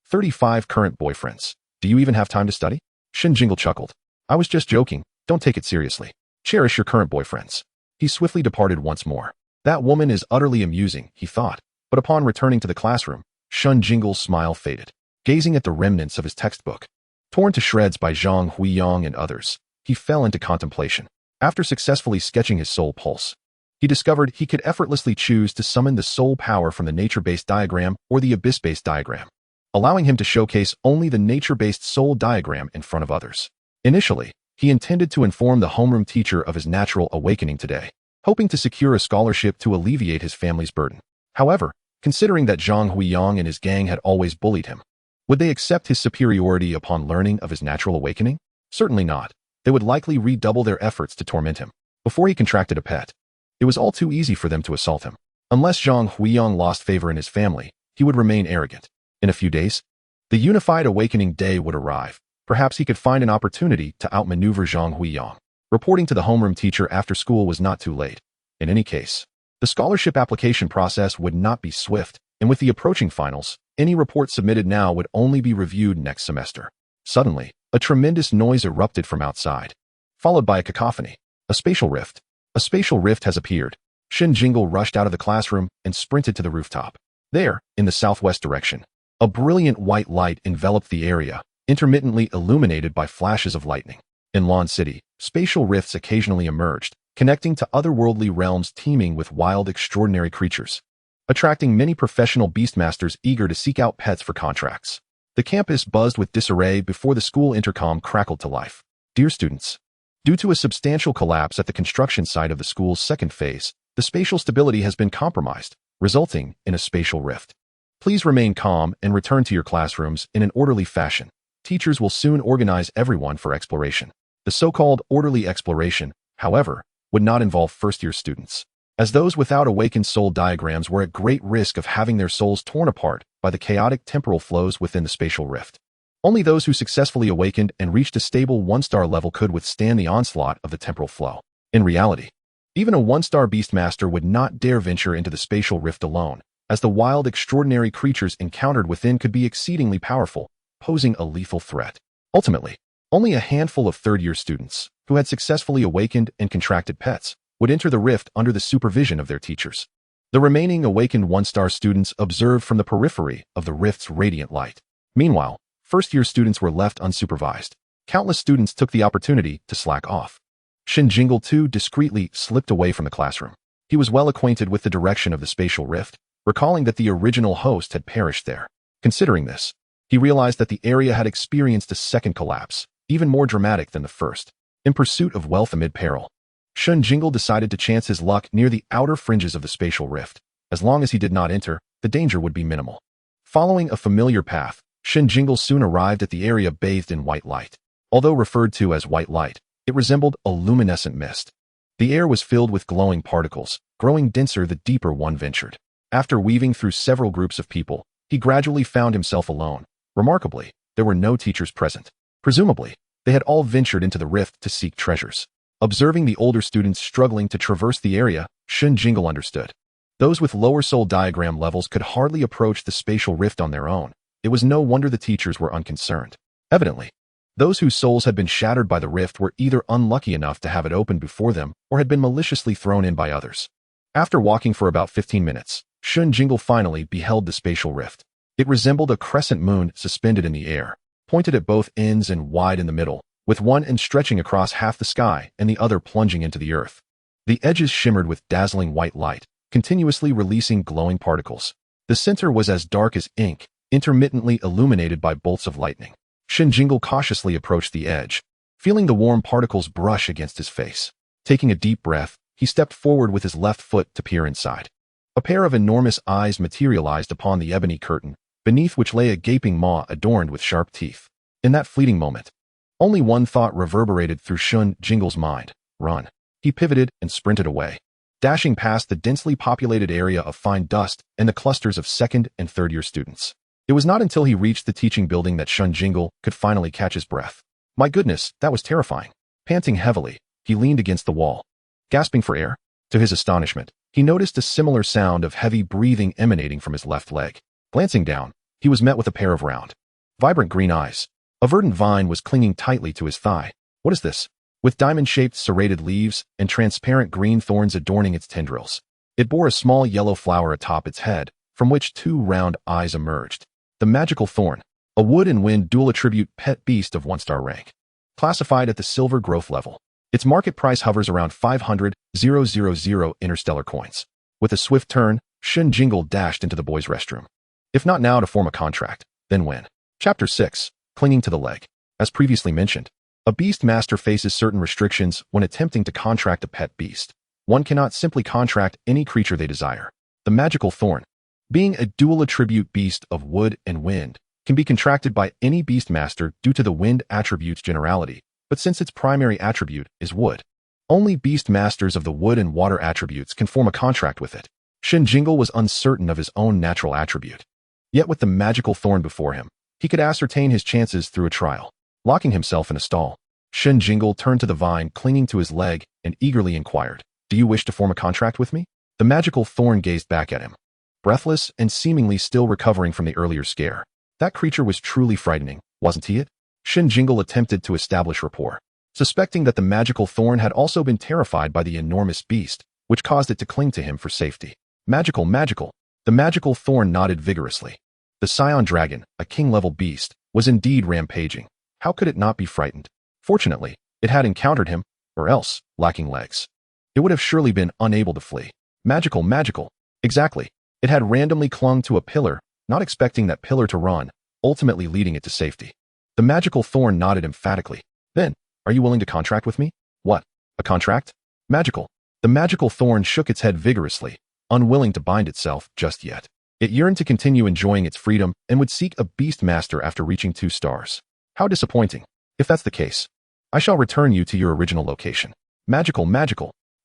35 current boyfriends. Do you even have time to study? Shen Jingle chuckled. I was just joking, don't take it seriously. Cherish your current boyfriends. He swiftly departed once more. That woman is utterly amusing, he thought, but upon returning to the classroom, Shen Jingle's smile faded. Gazing at the remnants of his textbook, torn to shreds by Zhang Huiyang and others, he fell into contemplation. After successfully sketching his soul pulse, he discovered he could effortlessly choose to summon the soul power from the nature-based diagram or the abyss-based diagram, allowing him to showcase only the nature-based soul diagram in front of others. Initially, he intended to inform the homeroom teacher of his natural awakening today, hoping to secure a scholarship to alleviate his family's burden. However, considering that Zhang Huiyang and his gang had always bullied him, would they accept his superiority upon learning of his natural awakening? Certainly not. they would likely redouble their efforts to torment him. Before he contracted a pet, it was all too easy for them to assault him. Unless Zhang Huiyang lost favor in his family, he would remain arrogant. In a few days, the unified awakening day would arrive. Perhaps he could find an opportunity to outmaneuver Zhang Huiyang. Reporting to the homeroom teacher after school was not too late. In any case, the scholarship application process would not be swift, and with the approaching finals, any report submitted now would only be reviewed next semester. Suddenly, a tremendous noise erupted from outside, followed by a cacophony. A spatial rift. A spatial rift has appeared. Shen Jingle rushed out of the classroom and sprinted to the rooftop. There, in the southwest direction, a brilliant white light enveloped the area, intermittently illuminated by flashes of lightning. In Lawn City, spatial rifts occasionally emerged, connecting to otherworldly realms teeming with wild, extraordinary creatures, attracting many professional beastmasters eager to seek out pets for contracts. The campus buzzed with disarray before the school intercom crackled to life. Dear students, due to a substantial collapse at the construction site of the school's second phase, the spatial stability has been compromised, resulting in a spatial rift. Please remain calm and return to your classrooms in an orderly fashion. Teachers will soon organize everyone for exploration. The so-called orderly exploration, however, would not involve first-year students, as those without awakened soul diagrams were at great risk of having their souls torn apart by the chaotic temporal flows within the spatial rift. Only those who successfully awakened and reached a stable 1-star level could withstand the onslaught of the temporal flow. In reality, even a 1-star beastmaster would not dare venture into the spatial rift alone, as the wild, extraordinary creatures encountered within could be exceedingly powerful, posing a lethal threat. Ultimately, only a handful of third-year students, who had successfully awakened and contracted pets, would enter the rift under the supervision of their teachers. The remaining awakened 1-star students observed from the periphery of the rift's radiant light. Meanwhile, first-year students were left unsupervised. Countless students took the opportunity to slack off. Shen Jingle too discreetly slipped away from the classroom. He was well acquainted with the direction of the spatial rift, recalling that the original host had perished there. Considering this, he realized that the area had experienced a second collapse, even more dramatic than the first. In pursuit of wealth amid peril, Shen Jingle decided to chance his luck near the outer fringes of the spatial rift. As long as he did not enter, the danger would be minimal. Following a familiar path, Shen Jingle soon arrived at the area bathed in white light. Although referred to as white light, it resembled a luminescent mist. The air was filled with glowing particles, growing denser the deeper one ventured. After weaving through several groups of people, he gradually found himself alone. Remarkably, there were no teachers present. Presumably, they had all ventured into the rift to seek treasures. Observing the older students struggling to traverse the area, Shen Jingle understood. Those with lower soul diagram levels could hardly approach the spatial rift on their own. It was no wonder the teachers were unconcerned. Evidently, those whose souls had been shattered by the rift were either unlucky enough to have it opened before them or had been maliciously thrown in by others. After walking for about 15 minutes, Shen Jingle finally beheld the spatial rift. It resembled a crescent moon suspended in the air, pointed at both ends and wide in the middle, with one end stretching across half the sky and the other plunging into the earth. The edges shimmered with dazzling white light, continuously releasing glowing particles. The center was as dark as ink, intermittently illuminated by bolts of lightning. Shen Jingle cautiously approached the edge, feeling the warm particles brush against his face. Taking a deep breath, he stepped forward with his left foot to peer inside. A pair of enormous eyes materialized upon the ebony curtain, beneath which lay a gaping maw adorned with sharp teeth. In that fleeting moment, only one thought reverberated through Shen Jingle's mind: run. He pivoted and sprinted away, dashing past the densely populated area of fine dust and the clusters of second and third-year students. It was not until he reached the teaching building that Shen Jingle could finally catch his breath. My goodness, that was terrifying. Panting heavily, he leaned against the wall, gasping for air. To his astonishment, he noticed a similar sound of heavy breathing emanating from his left leg. Glancing down, he was met with a pair of round, vibrant green eyes. A verdant vine was clinging tightly to his thigh. What is this? With diamond-shaped serrated leaves and transparent green thorns adorning its tendrils. It bore a small yellow flower atop its head, from which two round eyes emerged. The magical thorn, a wood and wind dual attribute pet beast of 1-star rank. Classified at the silver growth level. Its market price hovers around 500,000 interstellar coins. With a swift turn, Shen Jingle dashed into the boys' restroom. If not now to form a contract, then when? Chapter 6. Clinging to the leg. As previously mentioned, a beast master faces certain restrictions when attempting to contract a pet beast. One cannot simply contract any creature they desire. The magical thorn, being a dual attribute beast of wood and wind, can be contracted by any beast master due to the wind attribute's generality, but since its primary attribute is wood, only beast masters of the wood and water attributes can form a contract with it. Shen Jingle was uncertain of his own natural attribute. Yet with the magical thorn before him, he could ascertain his chances through a trial. Locking himself in a stall, Shen Jingle turned to the vine clinging to his leg and eagerly inquired, "Do you wish to form a contract with me?" The magical thorn gazed back at him, breathless and seemingly still recovering from the earlier scare. That creature was truly frightening, wasn't he it? Shen Jingle attempted to establish rapport, suspecting that the magical thorn had also been terrified by the enormous beast, which caused it to cling to him for safety. Magical. The magical thorn nodded vigorously. The Scion dragon, a king-level beast, was indeed rampaging. How could it not be frightened? Fortunately, it had encountered him, or else, lacking legs, it would have surely been unable to flee. Magical. Exactly. It had randomly clung to a pillar, not expecting that pillar to run, ultimately leading it to safety. The magical thorn nodded emphatically. "Then, are you willing to contract with me?" "What? A contract?" "Magical." The magical thorn shook its head vigorously, unwilling to bind itself just yet. It yearned to continue enjoying its freedom and would seek a beast master after reaching 2 stars. How disappointing. If that's the case, I shall return you to your original location. Magical.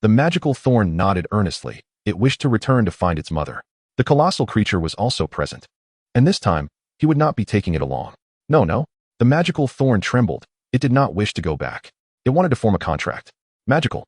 The magical thorn nodded earnestly. It wished to return to find its mother. The colossal creature was also present, and this time, he would not be taking it along. No. The magical thorn trembled. It did not wish to go back. It wanted to form a contract. Magical.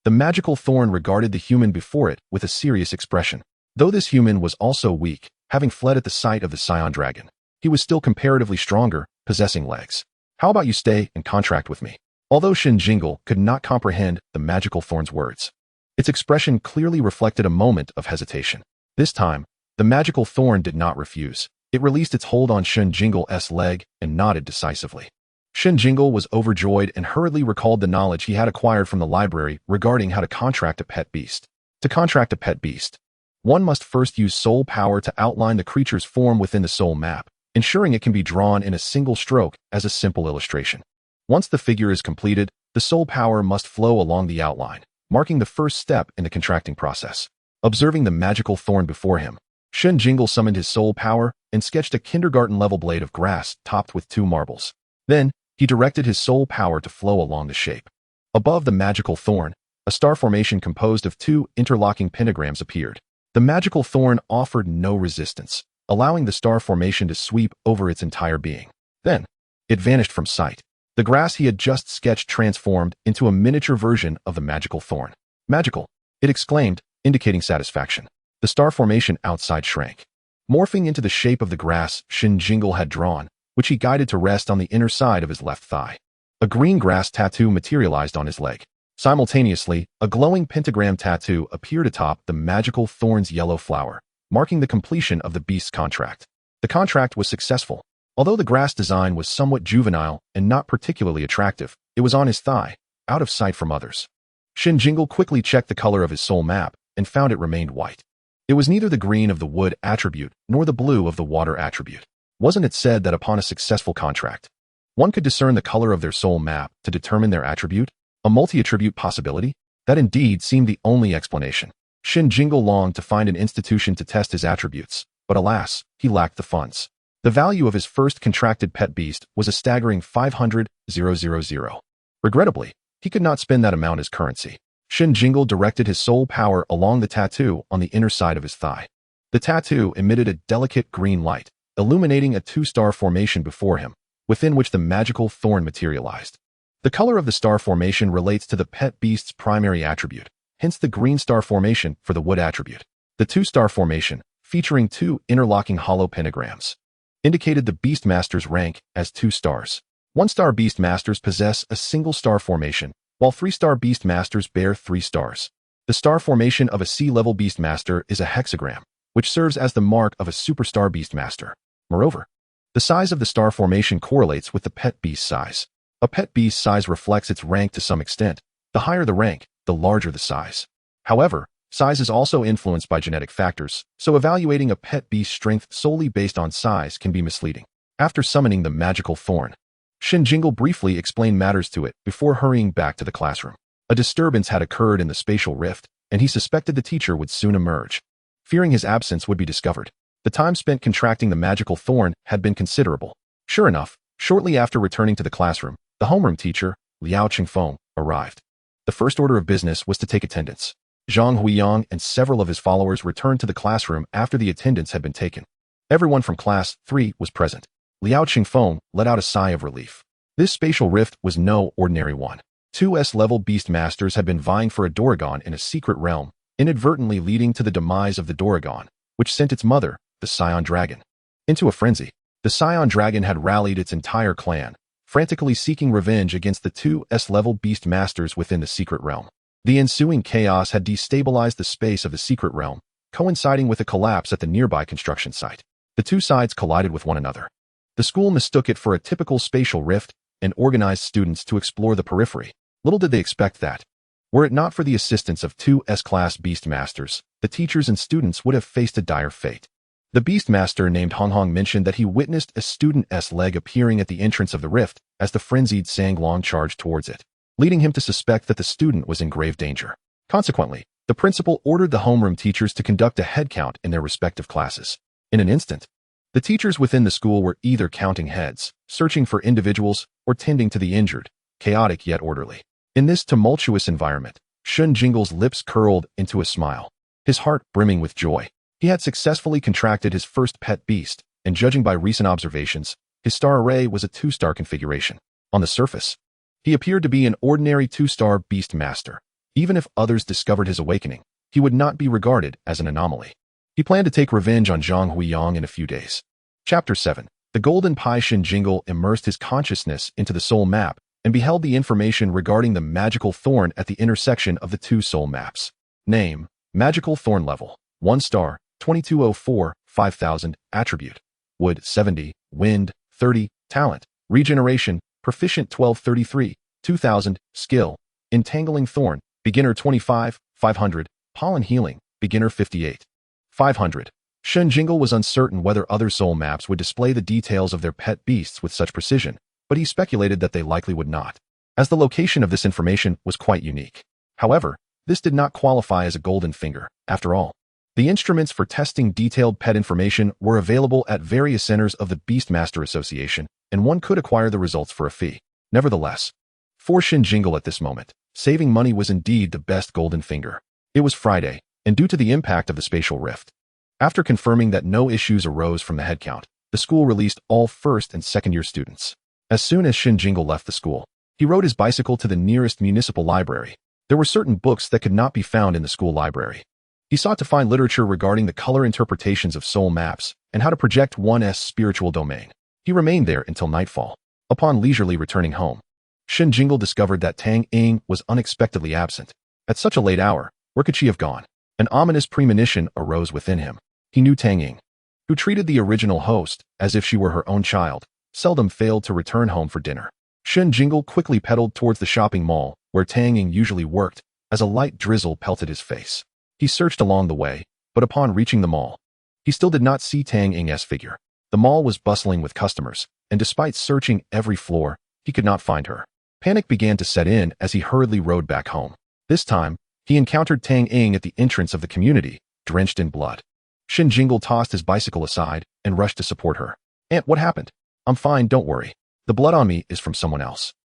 The magical thorn regarded the human before it with a serious expression. Though this human was also weak, having fled at the sight of the Scion dragon, he was still comparatively stronger, possessing legs. "How about you stay and contract with me?" Although Shen Jingle could not comprehend the magical thorn's words, its expression clearly reflected a moment of hesitation. This time, the magical thorn did not refuse. It released its hold on Shen Jingle's leg and nodded decisively. Shen Jingle was overjoyed and hurriedly recalled the knowledge he had acquired from the library regarding how to contract a pet beast. To contract a pet beast, one must first use soul power to outline the creature's form within the soul map, ensuring it can be drawn in a single stroke as a simple illustration. Once the figure is completed, the soul power must flow along the outline, marking the first step in the contracting process. Observing the magical thorn before him, Shen Jingle summoned his soul power and sketched a kindergarten-level blade of grass topped with 2 marbles. Then, he directed his soul power to flow along the shape. Above the magical thorn, a star formation composed of 2 interlocking pentagrams appeared. The magical thorn offered no resistance, allowing the star formation to sweep over its entire being. Then, it vanished from sight. The grass he had just sketched transformed into a miniature version of the magical thorn. "Magical!" it exclaimed, indicating satisfaction. The star formation outside shrank, morphing into the shape of the grass Shen Jingle had drawn, which he guided to rest on the inner side of his left thigh. A green grass tattoo materialized on his leg. Simultaneously, a glowing pentagram tattoo appeared atop the magical thorn's yellow flower, marking the completion of the beast's contract. The contract was successful. Although the grass design was somewhat juvenile and not particularly attractive, it was on his thigh, out of sight from others. Shen Jingle quickly checked the color of his soul map and found it remained white. It was neither the green of the wood attribute nor the blue of the water attribute. Wasn't it said that upon a successful contract, one could discern the color of their soul map to determine their attribute? A multi-attribute possibility? That indeed seemed the only explanation. Shen Jingle longed to find an institution to test his attributes, but alas, he lacked the funds. The value of his first contracted pet beast was a staggering 500,000. Regrettably, he could not spend that amount as currency. Shen Jingle directed his soul power along the tattoo on the inner side of his thigh. The tattoo emitted a delicate green light, illuminating a 2-star formation before him, within which the magical thorn materialized. The color of the star formation relates to the pet beast's primary attribute, hence the green star formation for the wood attribute. The 2-star formation, featuring 2 interlocking hollow pentagrams, indicated the Beastmaster's rank as 2 stars. 1-star Beastmasters possess a single star formation, while 3-star Beastmasters bear 3 stars. The star formation of a sea-level Beastmaster is a hexagram, which serves as the mark of a superstar Beastmaster. Moreover, the size of the star formation correlates with the pet beast's size. A pet beast's size reflects its rank to some extent. The higher the rank, the larger the size. However, size is also influenced by genetic factors, so evaluating a pet beast's strength solely based on size can be misleading. After summoning the magical thorn, Shen Jingle briefly explained matters to it before hurrying back to the classroom. A disturbance had occurred in the spatial rift, and he suspected the teacher would soon emerge. Fearing his absence would be discovered, the time spent contracting the magical thorn had been considerable. Sure enough, shortly after returning to the classroom, The homeroom teacher, Liao Qingfeng, arrived. The first order of business was to take attendance. Zhang Huiyang and several of his followers returned to the classroom after the attendance had been taken. Everyone from class 3 was present. Liao Qingfeng let out a sigh of relief. This spatial rift was no ordinary one. 2S-level beast masters had been vying for a Doragon in a secret realm, inadvertently leading to the demise of the Doragon, which sent its mother, the Scion Dragon, into a frenzy. The Scion Dragon had rallied its entire clan, frantically seeking revenge against the 2S-level beast masters within the secret realm. The ensuing chaos had destabilized the space of the secret realm, coinciding with a collapse at the nearby construction site. The two sides collided with one another. The school mistook it for a typical spatial rift and organized students to explore the periphery. Little did they expect that, were it not for the assistance of 2S-class beast masters, the teachers and students would have faced a dire fate. The beast master named Hong Hong mentioned that he witnessed a student's leg appearing at the entrance of the rift as the frenzied Sanglong charged towards it, leading him to suspect that the student was in grave danger. Consequently, the principal ordered the homeroom teachers to conduct a head count in their respective classes. In an instant, the teachers within the school were either counting heads, searching for individuals, or tending to the injured, chaotic yet orderly. In this tumultuous environment, Shen Jingle's lips curled into a smile, his heart brimming with joy. He had successfully contracted his first pet beast, and judging by recent observations, his star array was a 2-star configuration. On the surface, he appeared to be an ordinary 2-star beast master. Even if others discovered his awakening, he would not be regarded as an anomaly. He planned to take revenge on Zhang Huiyang in a few days. Chapter 7. The Golden Pie. Shen Jingle immersed his consciousness into the soul map and beheld the information regarding the magical thorn at the intersection of the two soul maps. Name: Magical Thorn Level 1 star, 2204, 5000. Attribute: Wood 70, Wind 30, Talent: Regeneration, Proficient 1233, 2000. Skill: Entangling Thorn, Beginner 25, 500. Pollen Healing, Beginner 58, 500. Shen Jingle was uncertain whether other soul maps would display the details of their pet beasts with such precision, but he speculated that they likely would not, as the location of this information was quite unique. However, this did not qualify as a golden finger, after all. The instruments for testing detailed pet information were available at various centers of the Beastmaster Association, and one could acquire the results for a fee. Nevertheless, for Shen Jingle at this moment, saving money was indeed the best golden finger. It was Friday, and due to the impact of the spatial rift, after confirming that no issues arose from the head count, the school released all first and second year students. As soon as Shen Jingle left the school, he rode his bicycle to the nearest municipal library. There were certain books that could not be found in the school library. He sought to find literature regarding the color interpretations of soul maps and how to project one's spiritual domain. He remained there until nightfall. Upon leisurely returning home, Shen Jingle discovered that Tang Ying was unexpectedly absent. At such a late hour, where could she have gone? An ominous premonition arose within him. He knew Tang Ying, who treated the original host as if she were her own child, seldom failed to return home for dinner. Shen Jingle quickly pedaled towards the shopping mall, where Tang Ying usually worked, as a light drizzle pelted his face. He searched along the way, but upon reaching the mall, he still did not see Tang Ying's figure. The mall was bustling with customers, and despite searching every floor, he could not find her. Panic began to set in as he hurriedly rode back home. This time, he encountered Tang Ying at the entrance of the community, drenched in blood. Shen Jingle tossed his bicycle aside and rushed to support her. "Aunt, what happened?" "I'm fine, don't worry. The blood on me is from someone else."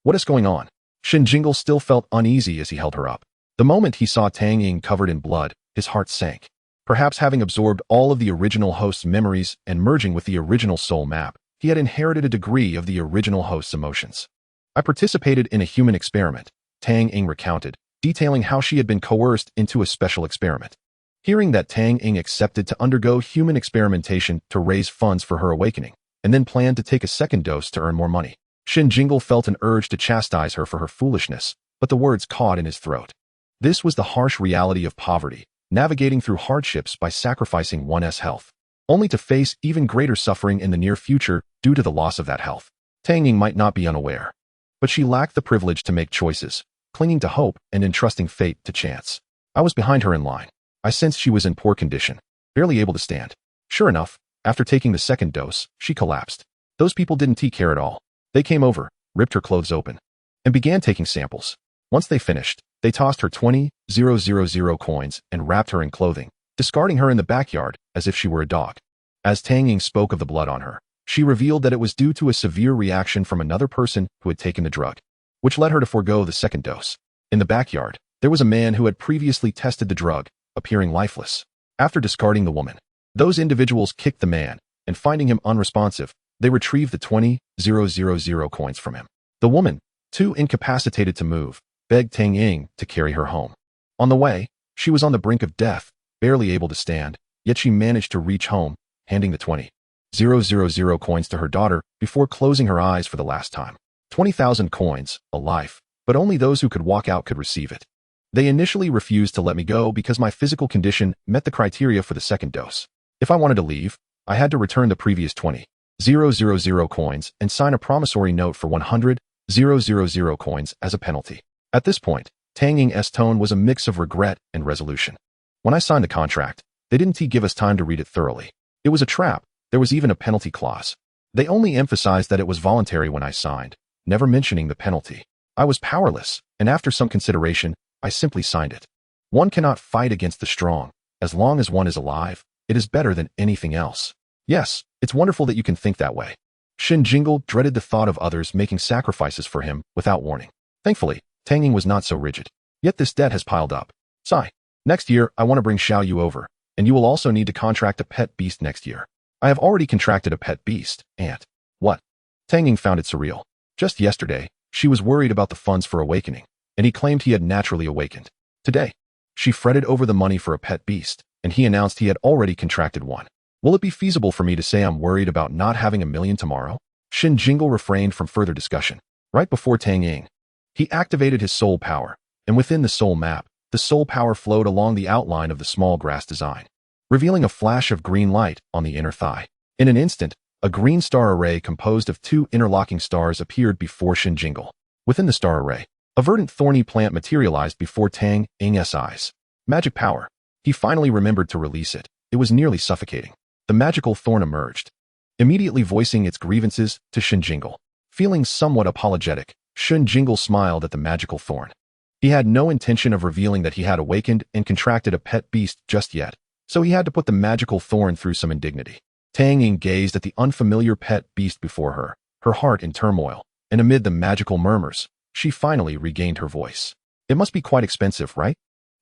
What is going on?" Shen Jingle still felt uneasy as he held her up. The moment he saw Tang Ying covered in blood, his heart sank. Perhaps having absorbed all of the original host's memories and merging with the original soul map, he had inherited a degree of the original host's emotions. "I participated in a human experiment," Tang Ying recounted, detailing how she had been coerced into a special experiment. Hearing that Tang Ying accepted to undergo human experimentation to raise funds for her awakening, and then planned to take a second dose to earn more money, Shen Jingle felt an urge to chastise her for her foolishness, but the words caught in his throat. This was the harsh reality of poverty, navigating through hardships by sacrificing one's health, only to face even greater suffering in the near future due to the loss of that health. Tang Ying might not be unaware, but she lacked the privilege to make choices, clinging to hope and entrusting fate to chance. I was behind her in line. I sensed she was in poor condition, barely able to stand. Sure enough, after taking the second dose, she collapsed. Those people didn't take care at all. They came over, ripped her clothes open, and began taking samples. Once they finished, they tossed her 20,000 coins and wrapped her in clothing, discarding her in the backyard as if she were a dog. As Tang Ying spoke of the blood on her, She revealed that it was due to a severe reaction from another person who had taken the drug, which led her to forego the second dose. In the backyard, there was a man who had previously tested the drug, appearing lifeless. After discarding the woman, those individuals kicked the man, and finding him unresponsive, they retrieved the 20,000 coins from him. The woman, too incapacitated to move, begged Tang Ying to carry her home. On the way, she was on the brink of death, barely able to stand, yet she managed to reach home, handing the 20,000 coins to her daughter before closing her eyes for the last time. 20,000 coins, a life, but only those who could walk out could receive it. They initially refused to let me go because my physical condition met the criteria for the second dose. If I wanted to leave, I had to return the previous 20,000 coins and sign a promissory note for 100,000 coins as a penalty. At this point, Tang Ying's tone was a mix of regret and resolution. When I signed the contract, they didn't give us time to read it thoroughly. It was a trap. There was even a penalty clause. They only emphasized that it was voluntary when I signed, never mentioning the penalty. I was powerless, and after some consideration, I simply signed it. One cannot fight against the strong. As long as one is alive, it is better than anything else. Yes, it's wonderful that you can think that way. Shen Jingle dreaded the thought of others making sacrifices for him without warning. Thankfully, Tang Ying was not so rigid. Yet this debt has piled up. Sigh. Next year, I want to bring Xiao Yu over, and you will also need to contract a pet beast next year. I have already contracted a pet beast, and what? Tang Ying found it surreal. Just yesterday, she was worried about the funds for awakening, and he claimed he had naturally awakened. Today, she fretted over the money for a pet beast, and he announced he had already contracted one. Will it be feasible for me to say I'm worried about not having 1,000,000 tomorrow? Shen Jingle refrained from further discussion. Right before Tang Ying, he activated his soul power, and within the soul map, the soul power flowed along the outline of the small grass design, revealing a flash of green light on the inner thigh. In an instant, a green star array composed of 2 interlocking stars appeared before Shen Jingle. Within the star array, a verdant thorny plant materialized before Tang Ying's eyes. Magic power. He finally remembered to release it. It was nearly suffocating. The magical thorn emerged, immediately voicing its grievances to Shen Jingle. Feeling somewhat apologetic, Shen Jingle smiled at the magical thorn. He had no intention of revealing that he had awakened and contracted a pet beast just yet, so he had to put the magical thorn through some indignity. Tang Ying gazed at the unfamiliar pet beast before her, her heart in turmoil, and amid the magical murmurs, she finally regained her voice. It must be quite expensive, right?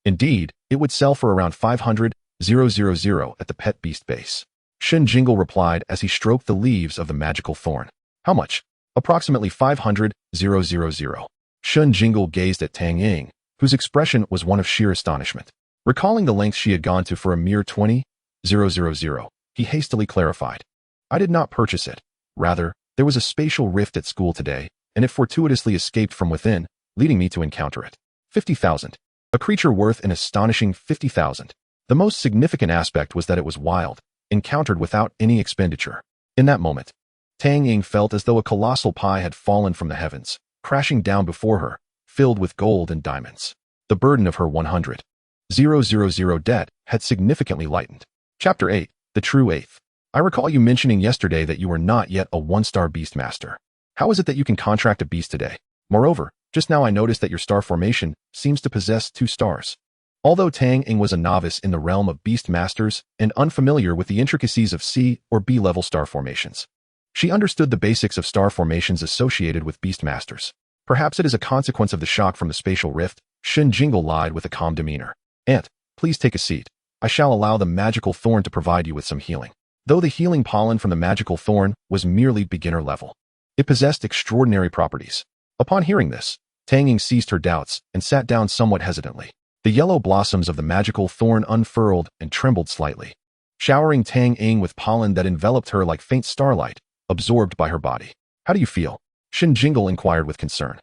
Indeed, it would sell for around 500,000 at the pet beast base. Shen Jingle replied as he stroked the leaves of the magical thorn. How much? Approximately 500,000. Shen Jingle gazed at Tang Ying, whose expression was one of sheer astonishment. Recalling the lengths she had gone to for a mere 20,000, he hastily clarified. I did not purchase it. Rather, there was a spatial rift at school today, and it fortuitously escaped from within, leading me to encounter it. 50,000. A creature worth an astonishing 50,000. The most significant aspect was that it was wild, encountered without any expenditure. In that moment, Tang Ying felt as though a colossal pie had fallen from the heavens, crashing down before her, filled with gold and diamonds. The burden of her 100,000 debt had significantly lightened. Chapter 8. The True Eighth. I recall you mentioning yesterday that you were not yet a 1-star beast master. How is it that you can contract a beast today? Moreover, just now I noticed that your star formation seems to possess 2 stars. Although Tang Ying was a novice in the realm of beast masters and unfamiliar with the intricacies of C or B level star formations, she understood the basics of star formations associated with beast masters. Perhaps it is a consequence of the shock from the spatial rift. Shen Jingle lied with a calm demeanor. Aunt, please take a seat. I shall allow the magical thorn to provide you with some healing. Though the healing pollen from the magical thorn was merely beginner level, it possessed extraordinary properties. Upon hearing this, Tang Ying ceased her doubts and sat down somewhat hesitantly. The yellow blossoms of the magical thorn unfurled and trembled slightly, showering Tang Ying with pollen that enveloped her like faint starlight, absorbed by her body. How do you feel? Shen Jingle inquired with concern.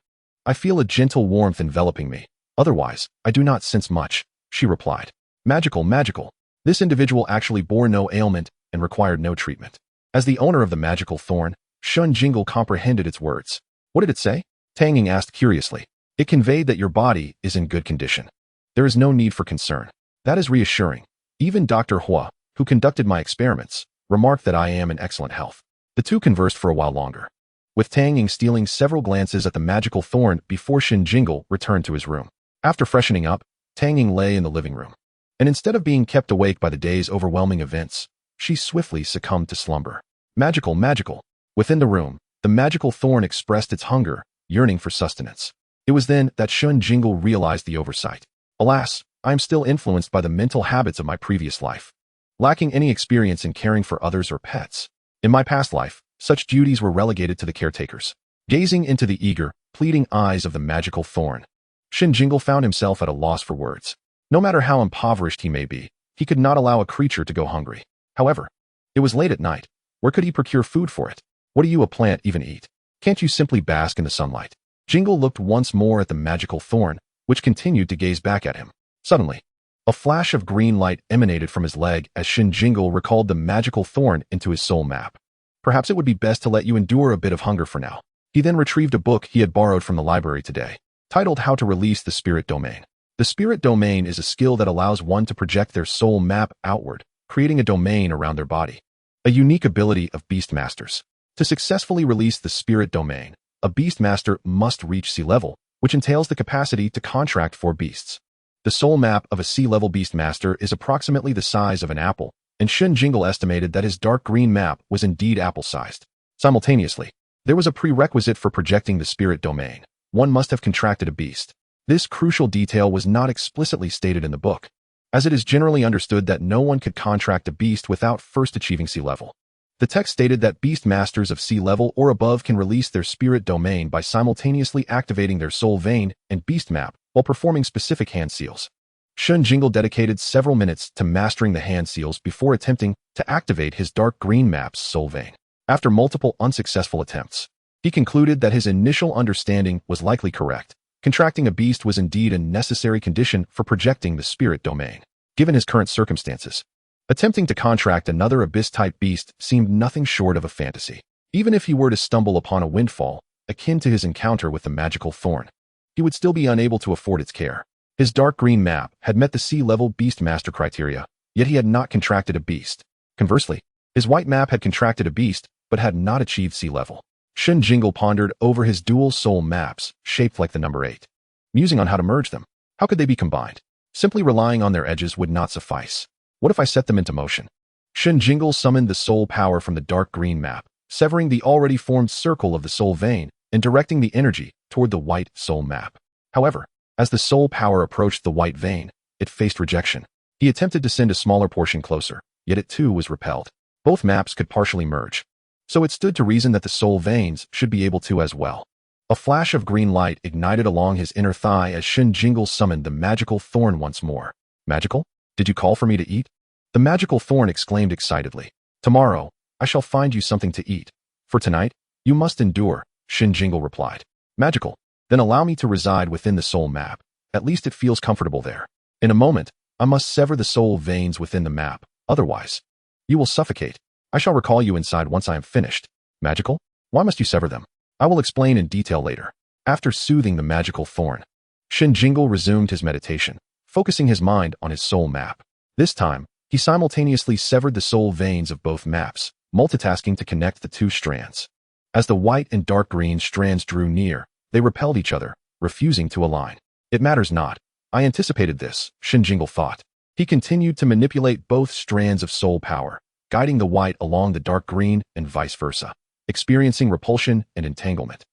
I feel a gentle warmth enveloping me. Otherwise, I do not sense much, she replied. Magical, magical. This individual actually bore no ailment and required no treatment. As the owner of the magical thorn, Shen Jingle comprehended its words. What did it say? Tang Ying asked curiously. It conveyed that your body is in good condition. There is no need for concern. That is reassuring. Even Dr. Hua, who conducted my experiments, remarked that I am in excellent health. The two conversed for a while longer, with Tang Ying stealing several glances at the magical thorn before Shen Jingle returned to his room. After freshening up, Tang Ying lay in the living room, and instead of being kept awake by the day's overwhelming events, she swiftly succumbed to slumber. Magical, magical. Within the room, the magical thorn expressed its hunger, yearning for sustenance. It was then that Shen Jingle realized the oversight. Alas, I am still influenced by the mental habits of my previous life, lacking any experience in caring for others or pets. In my past life, such duties were relegated to the caretakers. Gazing into the eager, pleading eyes of the magical thorn, Shen Jingle found himself at a loss for words. No matter how impoverished he may be, he could not allow a creature to go hungry. However, it was late at night. Where could he procure food for it? What do you, a plant, even eat? Can't you simply bask in the sunlight? Jingle looked once more at the magical thorn, which continued to gaze back at him. Suddenly, a flash of green light emanated from his leg as Shen Jingle recalled the magical thorn into his soul map. Perhaps it would be best to let you endure a bit of hunger for now. He then retrieved a book he had borrowed from the library today, titled How to Release the Spirit Domain. The Spirit Domain is a skill that allows one to project their soul map outward, creating a domain around their body. A unique ability of Beast Masters. To successfully release the Spirit Domain, a Beast Master must reach sea level, which entails the capacity to contract for beasts. The soul map of a sea-level Beast Master is approximately the size of an apple, and Shen Jingle estimated that his dark green map was indeed apple-sized. Simultaneously, there was a prerequisite for projecting the Spirit Domain. One must have contracted a beast. This crucial detail was not explicitly stated in the book, as it is generally understood that no one could contract a beast without first achieving sea level. The text stated that Beast Masters of sea level or above can release their Spirit Domain by simultaneously activating their soul vein and beast map while performing specific hand seals. Shen Jingle dedicated several minutes to mastering the hand seals before attempting to activate his dark green map's soul vein. After multiple unsuccessful attempts, he concluded that his initial understanding was likely correct. Contracting a beast was indeed a necessary condition for projecting the Spirit Domain. Given his current circumstances, attempting to contract another abyss-type beast seemed nothing short of a fantasy. Even if he were to stumble upon a windfall, akin to his encounter with the magical thorn, he would still be unable to afford its care. His dark green map had met the sea-level Beast Master criteria, yet he had not contracted a beast. Conversely, his white map had contracted a beast, but had not achieved sea level. Shen Jingle pondered over his dual soul maps, shaped like the number 8. Musing on how to merge them. How could they be combined? Simply relying on their edges would not suffice. What if I set them into motion? Shen Jingle summoned the soul power from the dark green map, severing the already formed circle of the soul vein and directing the energy toward the white soul map. However, as the soul power approached the white vein, it faced rejection. He attempted to send a smaller portion closer, yet it too was repelled. Both maps could partially merge, so it stood to reason that the soul veins should be able to as well. A flash of green light ignited along his inner thigh as Shen Jingle summoned the magical thorn once more. Magical? Did you call for me to eat? The magical thorn exclaimed excitedly. Tomorrow, I shall find you something to eat. For tonight, you must endure, Shen Jingle replied. Magical? Then allow me to reside within the soul map. At least it feels comfortable there. In a moment, I must sever the soul veins within the map. Otherwise, you will suffocate. I shall recall you inside once I am finished. Magical? Why must you sever them? I will explain in detail later. After soothing the magical thorn, Shen Jingle resumed his meditation, focusing his mind on his soul map. This time, he simultaneously severed the soul veins of both maps, multitasking to connect the two strands. As the white and dark green strands drew near, they repelled each other, refusing to align. It matters not. I anticipated this, Shen Jingle thought. He continued to manipulate both strands of soul power, guiding the white along the dark green and vice versa, experiencing repulsion and entanglement.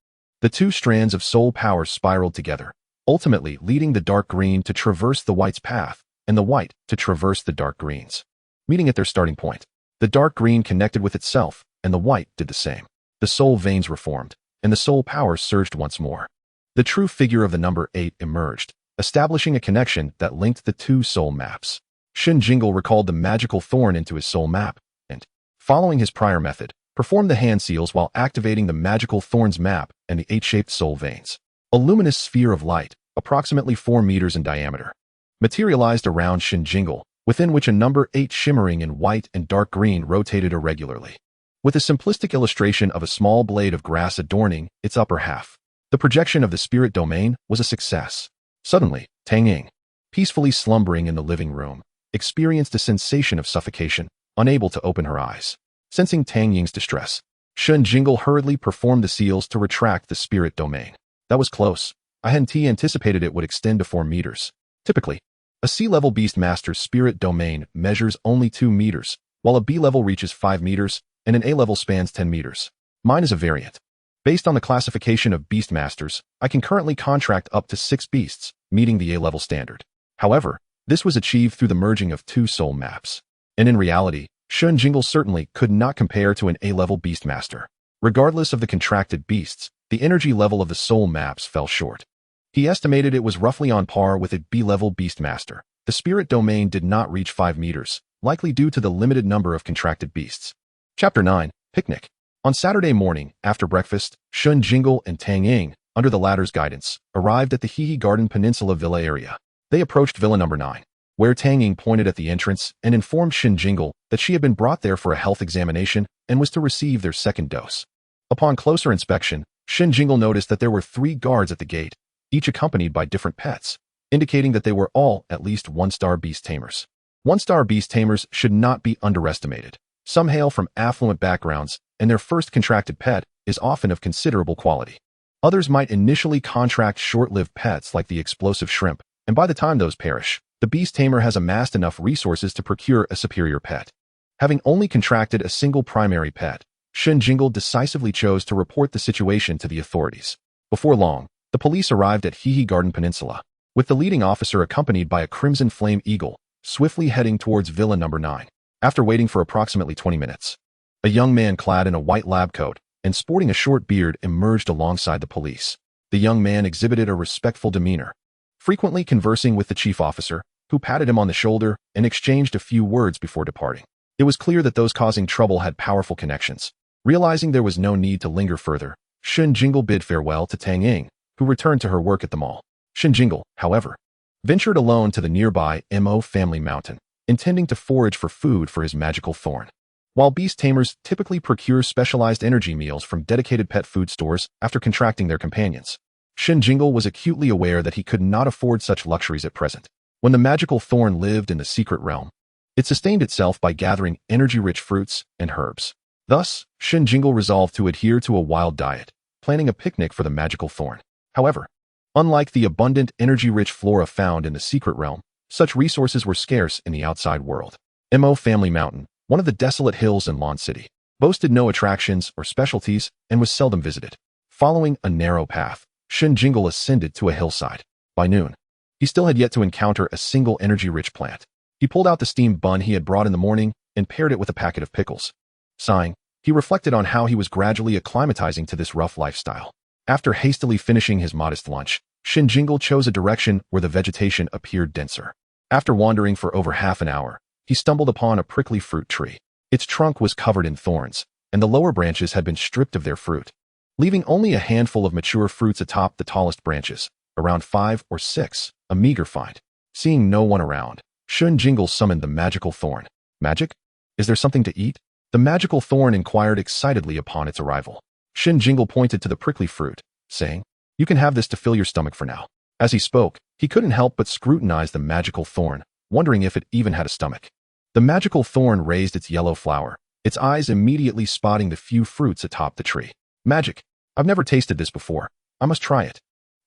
The two strands of soul power spiraled together, ultimately leading the dark green to traverse the white's path and the white to traverse the dark green's. Meeting at their starting point, the dark green connected with itself and the white did the same. The soul veins reformed, and the soul power surged once more. The true figure of the number 8 emerged, establishing a connection that linked the two soul maps. Shen Jingle recalled the magical thorn into his soul map, and, following his prior method, performed the hand seals while activating the magical thorn's map and the 8-shaped soul veins. A luminous sphere of light, approximately 4 meters in diameter, materialized around Shen Jingle, within which a number 8 shimmering in white and dark green rotated irregularly, with a simplistic illustration of a small blade of grass adorning its upper half. The projection of the spirit domain was a success. Suddenly, Tang Ying, peacefully slumbering in the living room, experienced a sensation of suffocation, unable to open her eyes. Sensing Tang Ying's distress, Shen Jingle hurriedly performed the seals to retract the spirit domain. That was close. I hadn't anticipated it would extend to 4 meters. Typically, a C-level Beast Master's spirit domain measures only 2 meters, while a B-level reaches 5 meters, and an A level spans 10 meters. Mine is a variant. Based on the classification of beast masters, I can currently contract up to 6 beasts, meeting the A level standard. However, this was achieved through the merging of 2 soul maps. And in reality, Shen Jingle certainly could not compare to an A-level beast master. Regardless of the contracted beasts, the energy level of the soul maps fell short. He estimated it was roughly on par with a B-level beast master. The spirit domain did not reach 5 meters, likely due to the limited number of contracted beasts. Chapter 9, Picnic. On Saturday morning, after breakfast, Shen Jingle and Tang Ying, under the latter's guidance, arrived at the Hehe Garden Peninsula Villa area. They approached Villa number 9, where Tang Ying pointed at the entrance and informed Shen Jingle that she had been brought there for a health examination and was to receive their second dose. Upon closer inspection, Shen Jingle noticed that there were 3 guards at the gate, each accompanied by different pets, indicating that they were all at least 1-star beast tamers. 1-star beast tamers should not be underestimated. Some hail from affluent backgrounds, and their first contracted pet is often of considerable quality. Others might initially contract short-lived pets like the explosive shrimp, and by the time those perish, the beast tamer has amassed enough resources to procure a superior pet. Having only contracted a single primary pet, Shen Jingle decisively chose to report the situation to the authorities. Before long, the police arrived at Hehe Garden Peninsula, with the leading officer accompanied by a crimson flame eagle, swiftly heading towards Villa number 9. After waiting for approximately 20 minutes, a young man clad in a white lab coat and sporting a short beard emerged alongside the police. The young man exhibited a respectful demeanor, frequently conversing with the chief officer, who patted him on the shoulder and exchanged a few words before departing. It was clear that those causing trouble had powerful connections. Realizing there was no need to linger further, Shen Jingle bid farewell to Tang Ying, who returned to her work at the mall. Shen Jingle, however, ventured alone to the nearby Mo family mountain, intending to forage for food for his magical thorn. While beast tamers typically procure specialized energy meals from dedicated pet food stores after contracting their companions, Shen Jingle was acutely aware that he could not afford such luxuries at present. When the magical thorn lived in the secret realm, it sustained itself by gathering energy-rich fruits and herbs. Thus, Shen Jingle resolved to adhere to a wild diet, planning a picnic for the magical thorn. However, unlike the abundant energy-rich flora found in the secret realm, such resources were scarce in the outside world. Mo Family Mountain, one of the desolate hills in Lawn City, boasted no attractions or specialties and was seldom visited. Following a narrow path, Shen Jingle ascended to a hillside. By noon, he still had yet to encounter a single energy-rich plant. He pulled out the steamed bun he had brought in the morning and paired it with a packet of pickles. Sighing, he reflected on how he was gradually acclimatizing to this rough lifestyle. After hastily finishing his modest lunch, Shen Jingle chose a direction where the vegetation appeared denser. After wandering for over half an hour, he stumbled upon a prickly fruit tree. Its trunk was covered in thorns, and the lower branches had been stripped of their fruit, leaving only a handful of mature fruits atop the tallest branches, around 5 or 6, a meager find. Seeing no one around, Shen Jingle summoned the magical thorn. Magic? Is there something to eat? The magical thorn inquired excitedly upon its arrival. Shen Jingle pointed to the prickly fruit, saying, "You can have this to fill your stomach for now." As he spoke, he couldn't help but scrutinize the magical thorn, wondering if it even had a stomach. The magical thorn raised its yellow flower, its eyes immediately spotting the few fruits atop the tree. Magic. I've never tasted this before. I must try it.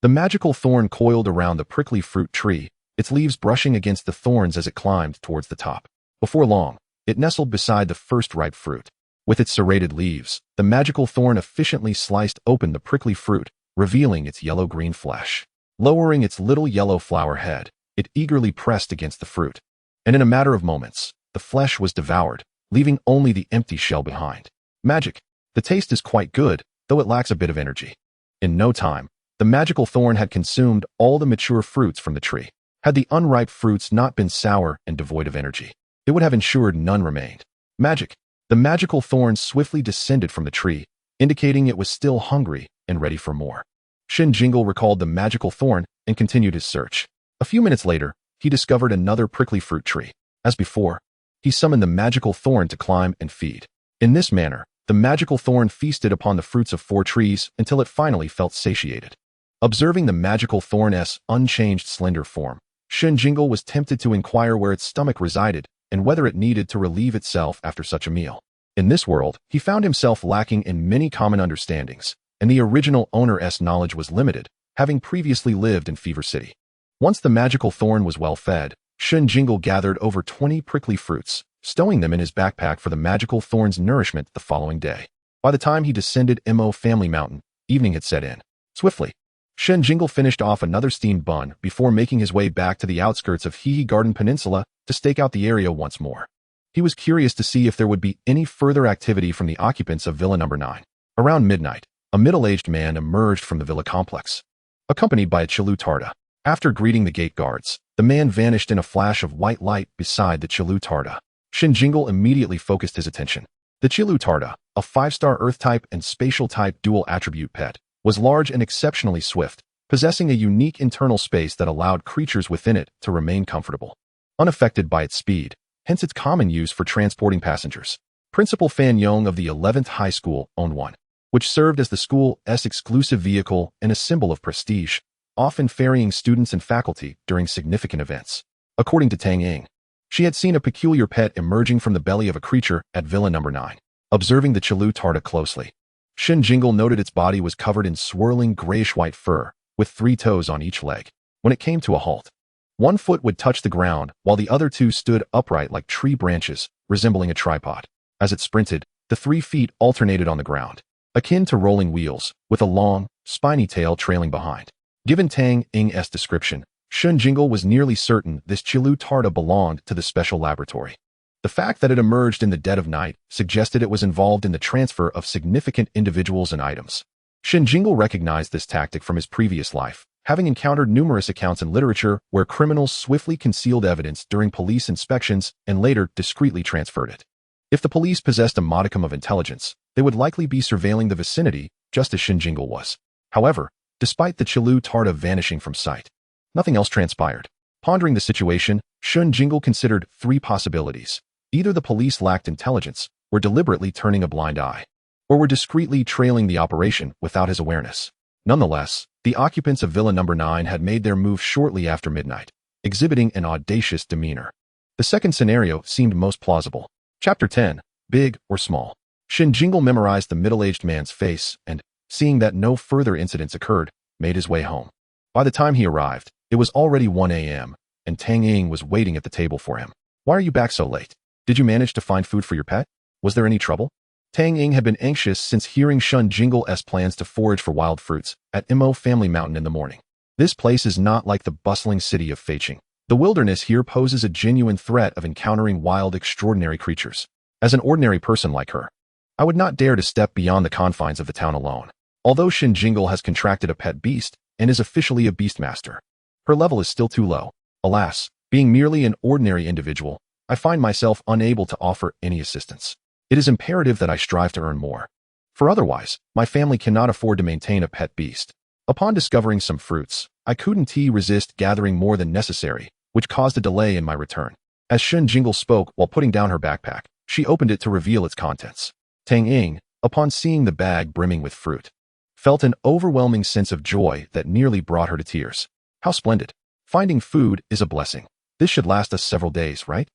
The magical thorn coiled around the prickly fruit tree, its leaves brushing against the thorns as it climbed towards the top. Before long, it nestled beside the first ripe fruit. With its serrated leaves, the magical thorn efficiently sliced open the prickly fruit, revealing its yellow-green flesh. Lowering its little yellow flower head, it eagerly pressed against the fruit. And in a matter of moments, the flesh was devoured, leaving only the empty shell behind. Magic. The taste is quite good, though it lacks a bit of energy. In no time, the magical thorn had consumed all the mature fruits from the tree. Had the unripe fruits not been sour and devoid of energy, it would have ensured none remained. Magic. The magical thorn swiftly descended from the tree, indicating it was still hungry and ready for more. Shen Jingle recalled the magical thorn and continued his search. A few minutes later, he discovered another prickly fruit tree. As before, he summoned the magical thorn to climb and feed. In this manner, the magical thorn feasted upon the fruits of 4 trees until it finally felt satiated. Observing the magical thorn's unchanged slender form, Shen Jingle was tempted to inquire where its stomach resided and whether it needed to relieve itself after such a meal. In this world, he found himself lacking in many common understandings, and the original owner's knowledge was limited, having previously lived in Fever City. Once the magical thorn was well fed, Shen Jingle gathered over 20 prickly fruits, stowing them in his backpack for the magical thorn's nourishment the following day. By the time he descended Mo Family Mountain, evening had set in. Swiftly, Shen Jingle finished off another steamed bun before making his way back to the outskirts of Hehe Garden Peninsula to stake out the area once more. He was curious to see if there would be any further activity from the occupants of Villa Number 9. Around midnight, a middle-aged man emerged from the villa complex, accompanied by a Chilu Tarda. After greeting the gate guards, the man vanished in a flash of white light beside the Chilu Tarda. Shen Jingle immediately focused his attention. The Chilu Tarda, a 5-star Earth-type and Spatial-type dual-attribute pet, was large and exceptionally swift, possessing a unique internal space that allowed creatures within it to remain comfortable, unaffected by its speed, hence its common use for transporting passengers. Principal Fan Yong of the 11th High School owned one, which served as the school's exclusive vehicle and a symbol of prestige, often ferrying students and faculty during significant events. According to Tang Ying, she had seen a peculiar pet emerging from the belly of a creature at Villa Number 9. Observing the Chilu Tarda closely, Shen Jingle noted its body was covered in swirling grayish-white fur, with 3 toes on each leg. When it came to a halt, one foot would touch the ground while the other 2 stood upright like tree branches, resembling a tripod. As it sprinted, the 3 feet alternated on the ground, akin to rolling wheels, with a long, spiny tail trailing behind. Given Tang Ying's description, Shen Jingle was nearly certain this Chilu Tarda belonged to the special laboratory. The fact that it emerged in the dead of night suggested it was involved in the transfer of significant individuals and items. Shen Jingle recognized this tactic from his previous life, having encountered numerous accounts in literature where criminals swiftly concealed evidence during police inspections and later discreetly transferred it. If the police possessed a modicum of intelligence, they would likely be surveilling the vicinity, just as Shen Jingle was. However, despite the Chilu Tarda vanishing from sight, nothing else transpired. Pondering the situation, Shen Jingle considered 3 possibilities. Either the police lacked intelligence, were deliberately turning a blind eye, or were discreetly trailing the operation without his awareness. Nonetheless, the occupants of Villa Number 9 had made their move shortly after midnight, exhibiting an audacious demeanor. The second scenario seemed most plausible. Chapter 10. Big or Small. Shen Jingle memorized the middle-aged man's face and, seeing that no further incidents occurred, made his way home. By the time he arrived, it was already 1 a.m., and Tang Ying was waiting at the table for him. "Why are you back so late? Did you manage to find food for your pet? Was there any trouble?" Tang Ying had been anxious since hearing Shen Jingle's plans to forage for wild fruits at Mo Family Mountain in the morning. This place is not like the bustling city of Feiqing. The wilderness here poses a genuine threat of encountering wild, extraordinary creatures. As an ordinary person like her, I would not dare to step beyond the confines of the town alone. Although Shen Jingle has contracted a pet beast and is officially a beastmaster, her level is still too low. Alas, being merely an ordinary individual, I find myself unable to offer any assistance. It is imperative that I strive to earn more, for otherwise, my family cannot afford to maintain a pet beast. Upon discovering some fruits, I couldn't resist gathering more than necessary, which caused a delay in my return. As Shen Jingle spoke while putting down her backpack, she opened it to reveal its contents. Tang Ying, upon seeing the bag brimming with fruit, felt an overwhelming sense of joy that nearly brought her to tears. How splendid. Finding food is a blessing. This should last us several days, right?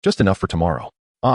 Just enough for tomorrow.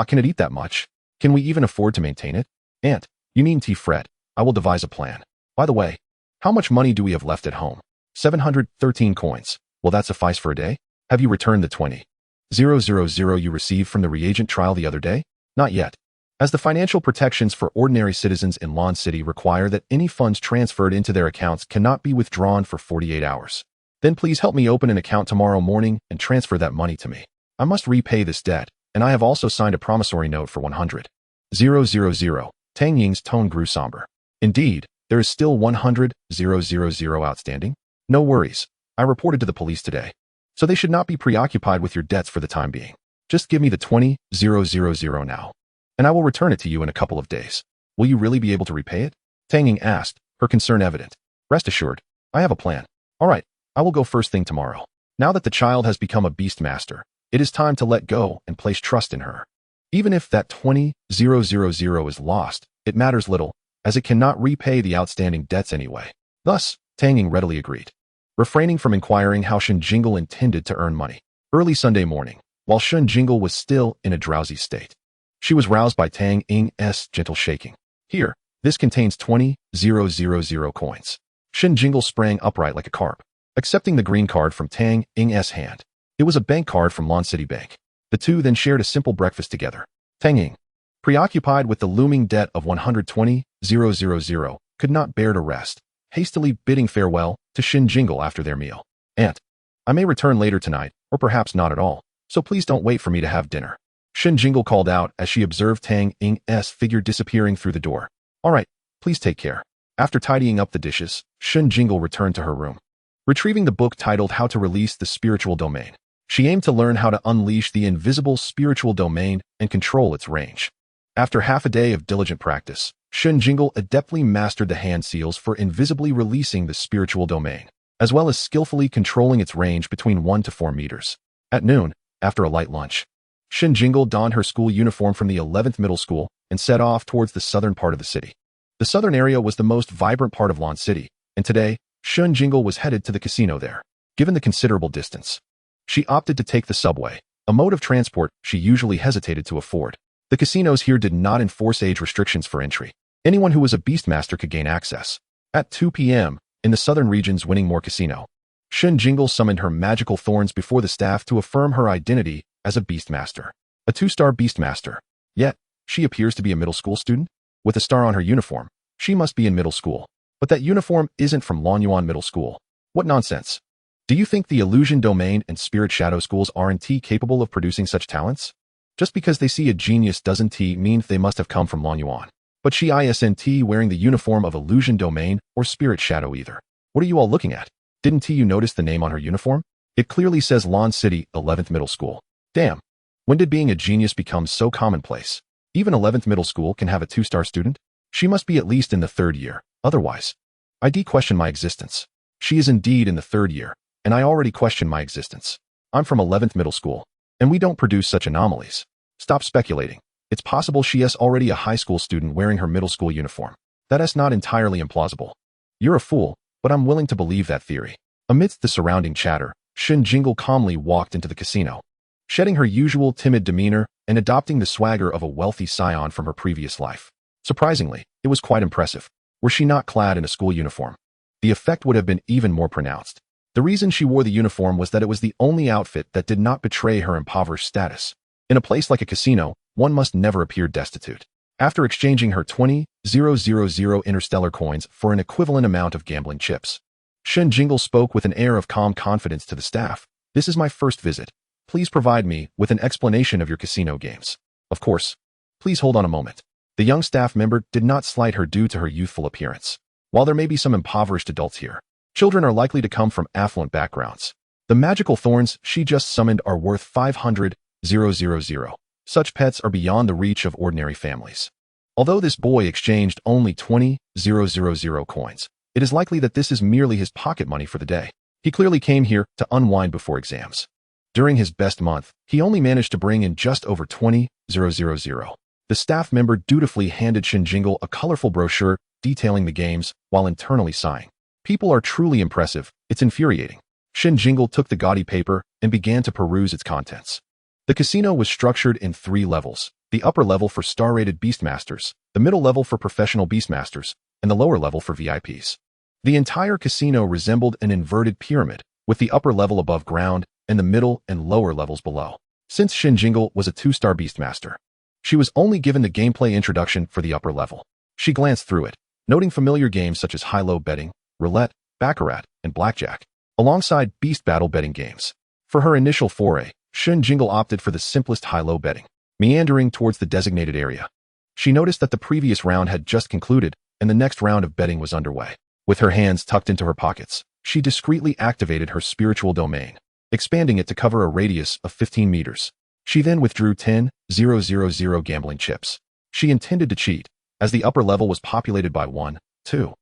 Can it eat that much? Can we even afford to maintain it? Aunt, you needn't fret. I will devise a plan. By the way, how much money do we have left at home? 713 coins. Will that suffice for a day? Have you returned the 20,000 you received from the reagent trial the other day? Not yet. As the financial protections for ordinary citizens in Lon City require that any funds transferred into their accounts cannot be withdrawn for 48 hours. Then please help me open an account tomorrow morning and transfer that money to me. I must repay this debt, and I have also signed a promissory note for 100,000. Tang Ying's tone grew somber. Indeed, there is still 100,000 outstanding? No worries. I reported to the police today, so they should not be preoccupied with your debts for the time being. Just give me the 20,000 now, and I will return it to you in a couple of days. Will you really be able to repay it? Tang Ying asked, her concern evident. Rest assured, I have a plan. All right, I will go first thing tomorrow. Now that the child has become a beast master, it is time to let go and place trust in her. Even if that 20,000 is lost, it matters little, as it cannot repay the outstanding debts anyway. Thus, Tang Ying readily agreed, refraining from inquiring how Shen Jingle intended to earn money. Early Sunday morning, while Shen Jingle was still in a drowsy state, she was roused by Tang Ying's gentle shaking. Here, this contains 20,000 coins. Shen Jingle sprang upright like a carp, accepting the green card from Tang Ying's hand. It was a bank card from Lon City Bank. The two then shared a simple breakfast together. Tang, preoccupied with the looming debt of 120,000, could not bear to rest, hastily bidding farewell to Shen Jingle after their meal. "Aunt, I may return later tonight, or perhaps not at all, so please don't wait for me to have dinner," Shen Jingle called out as she observed Tang Ying's figure disappearing through the door. "All right, please take care." After tidying up the dishes, Shen Jingle returned to her room. Retrieving the book titled How to Release the Spiritual Domain, she aimed to learn how to unleash the invisible spiritual domain and control its range. After half a day of diligent practice, Shen Jingle adeptly mastered the hand seals for invisibly releasing the spiritual domain, as well as skillfully controlling its range between 1 to 4 meters. At noon, after a light lunch, Shen Jingle donned her school uniform from the 11th Middle School and set off towards the southern part of the city. The southern area was the most vibrant part of Lawn City, and today, Shen Jingle was headed to the casino there. Given the considerable distance, she opted to take the subway, a mode of transport she usually hesitated to afford. The casinos here did not enforce age restrictions for entry. Anyone who was a Beastmaster could gain access. At 2 p.m., in the southern region's Winning More Casino, Shen Jingle summoned her magical thorns before the staff to affirm her identity as a Beastmaster. A 2-star Beastmaster. Yet, she appears to be a middle school student? With a star on her uniform, she must be in middle school. But that uniform isn't from Lonyuan Middle School. What nonsense. Do you think the Illusion Domain and Spirit Shadow schools aren't capable of producing such talents? Just because they see a genius doesn't mean they must have come from Lonyuan. But she isn't wearing the uniform of Illusion Domain or Spirit Shadow either. What are you all looking at? Didn't you notice the name on her uniform? It clearly says Lawn City 11th Middle School. Damn. When did being a genius become so commonplace? Even 11th Middle School can have a 2-star student? She must be at least in the 3rd year. Otherwise, I question my existence. She is indeed in the 3rd year, and I already question my existence. I'm from 11th Middle School, and we don't produce such anomalies. Stop speculating. It's possible she is already a high school student wearing her middle school uniform. That is not entirely implausible. You're a fool, but I'm willing to believe that theory. Amidst the surrounding chatter, Shen Jingle calmly walked into the casino. Shedding her usual timid demeanor and adopting the swagger of a wealthy scion from her previous life. Surprisingly, it was quite impressive. Were she not clad in a school uniform, the effect would have been even more pronounced. The reason she wore the uniform was that it was the only outfit that did not betray her impoverished status. In a place like a casino, one must never appear destitute. After exchanging her 20,000 interstellar coins for an equivalent amount of gambling chips, Shen Jingle spoke with an air of calm confidence to the staff. "This is my first visit. Please provide me with an explanation of your casino games." "Of course. Please hold on a moment." The young staff member did not slight her due to her youthful appearance. While there may be some impoverished adults here, children are likely to come from affluent backgrounds. The magical thorns she just summoned are worth 500,000. Such pets are beyond the reach of ordinary families. Although this boy exchanged only 20,000 coins, it is likely that this is merely his pocket money for the day. He clearly came here to unwind before exams. During his best month, he only managed to bring in just over 20,000. The staff member dutifully handed Shen Jingle a colorful brochure detailing the games while internally sighing. "People are truly impressive. It's infuriating." Shen Jingle took the gaudy paper and began to peruse its contents. The casino was structured in 3 levels: the upper level for star-rated Beastmasters, the middle level for professional Beastmasters, and the lower level for VIPs. The entire casino resembled an inverted pyramid, with the upper level above ground and the middle and lower levels below. Since Shen Jingle was a 2-star Beastmaster, she was only given the gameplay introduction for the upper level. She glanced through it, noting familiar games such as high-low betting, roulette, baccarat, and blackjack, alongside beast battle betting games. For her initial foray, Shen Jingle opted for the simplest high-low betting. Meandering towards the designated area, she noticed that the previous round had just concluded and the next round of betting was underway. With her hands tucked into her pockets, she discreetly activated her spiritual domain, expanding it to cover a radius of 15 meters. She then withdrew 10,000 gambling chips. She intended to cheat, as the upper level was populated by 1, 2,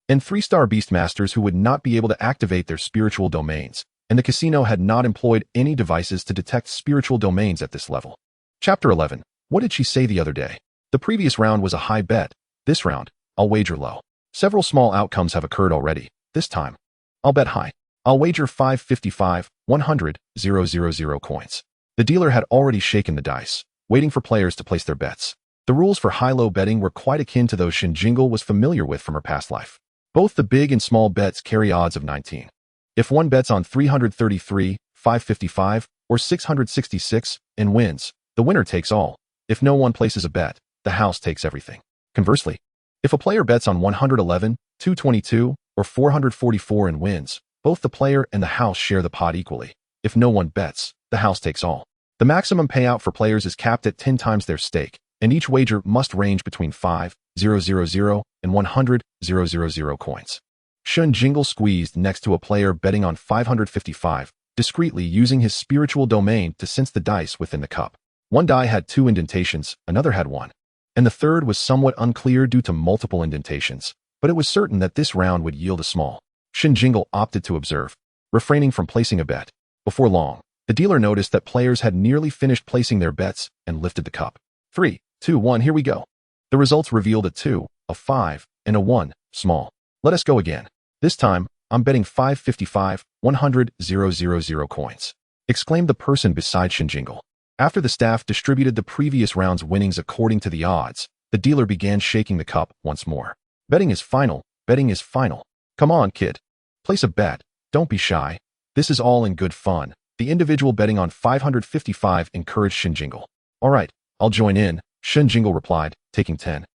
and 3-star Beastmasters who would not be able to activate their spiritual domains, and the casino had not employed any devices to detect spiritual domains at this level. Chapter 11. What did she say the other day? The previous round was a high bet. This round, I'll wager low. Several small outcomes have occurred already. This time, I'll bet high. I'll wager 555, 100,000 coins. The dealer had already shaken the dice, waiting for players to place their bets. The rules for high-low betting were quite akin to those Shen Jingle was familiar with from her past life. Both the big and small bets carry odds of 19. If one bets on 333, 555, or 666, and wins. The winner takes all. If no one places a bet, the house takes everything. Conversely, if a player bets on 111, 222, or 444 and wins, both the player and the house share the pot equally. If no one bets, the house takes all. The maximum payout for players is capped at 10 times their stake, and each wager must range between 5,000 and 100,000 coins. Shen Jingle squeezed next to a player betting on 555, discreetly using his spiritual domain to sense the dice within the cup. One die had 2 indentations, another had 1, and the third was somewhat unclear due to multiple indentations, but it was certain that this round would yield a small. Shen Jingle opted to observe, refraining from placing a bet. Before long, the dealer noticed that players had nearly finished placing their bets and lifted the cup. 3, 2, 1, here we go. The results revealed a 2, a 5, and a 1, small. Let us go again. This time, I'm betting 555, 100,000 coins, exclaimed the person beside Shen Jingle. After the staff distributed the previous round's winnings according to the odds, the dealer began shaking the cup once more. Betting is final. Betting is final. Come on, kid. Place a bet. Don't be shy. This is all in good fun. The individual betting on 555 encouraged Shen Jingle. All right, I'll join in, Shen Jingle replied, taking 10,000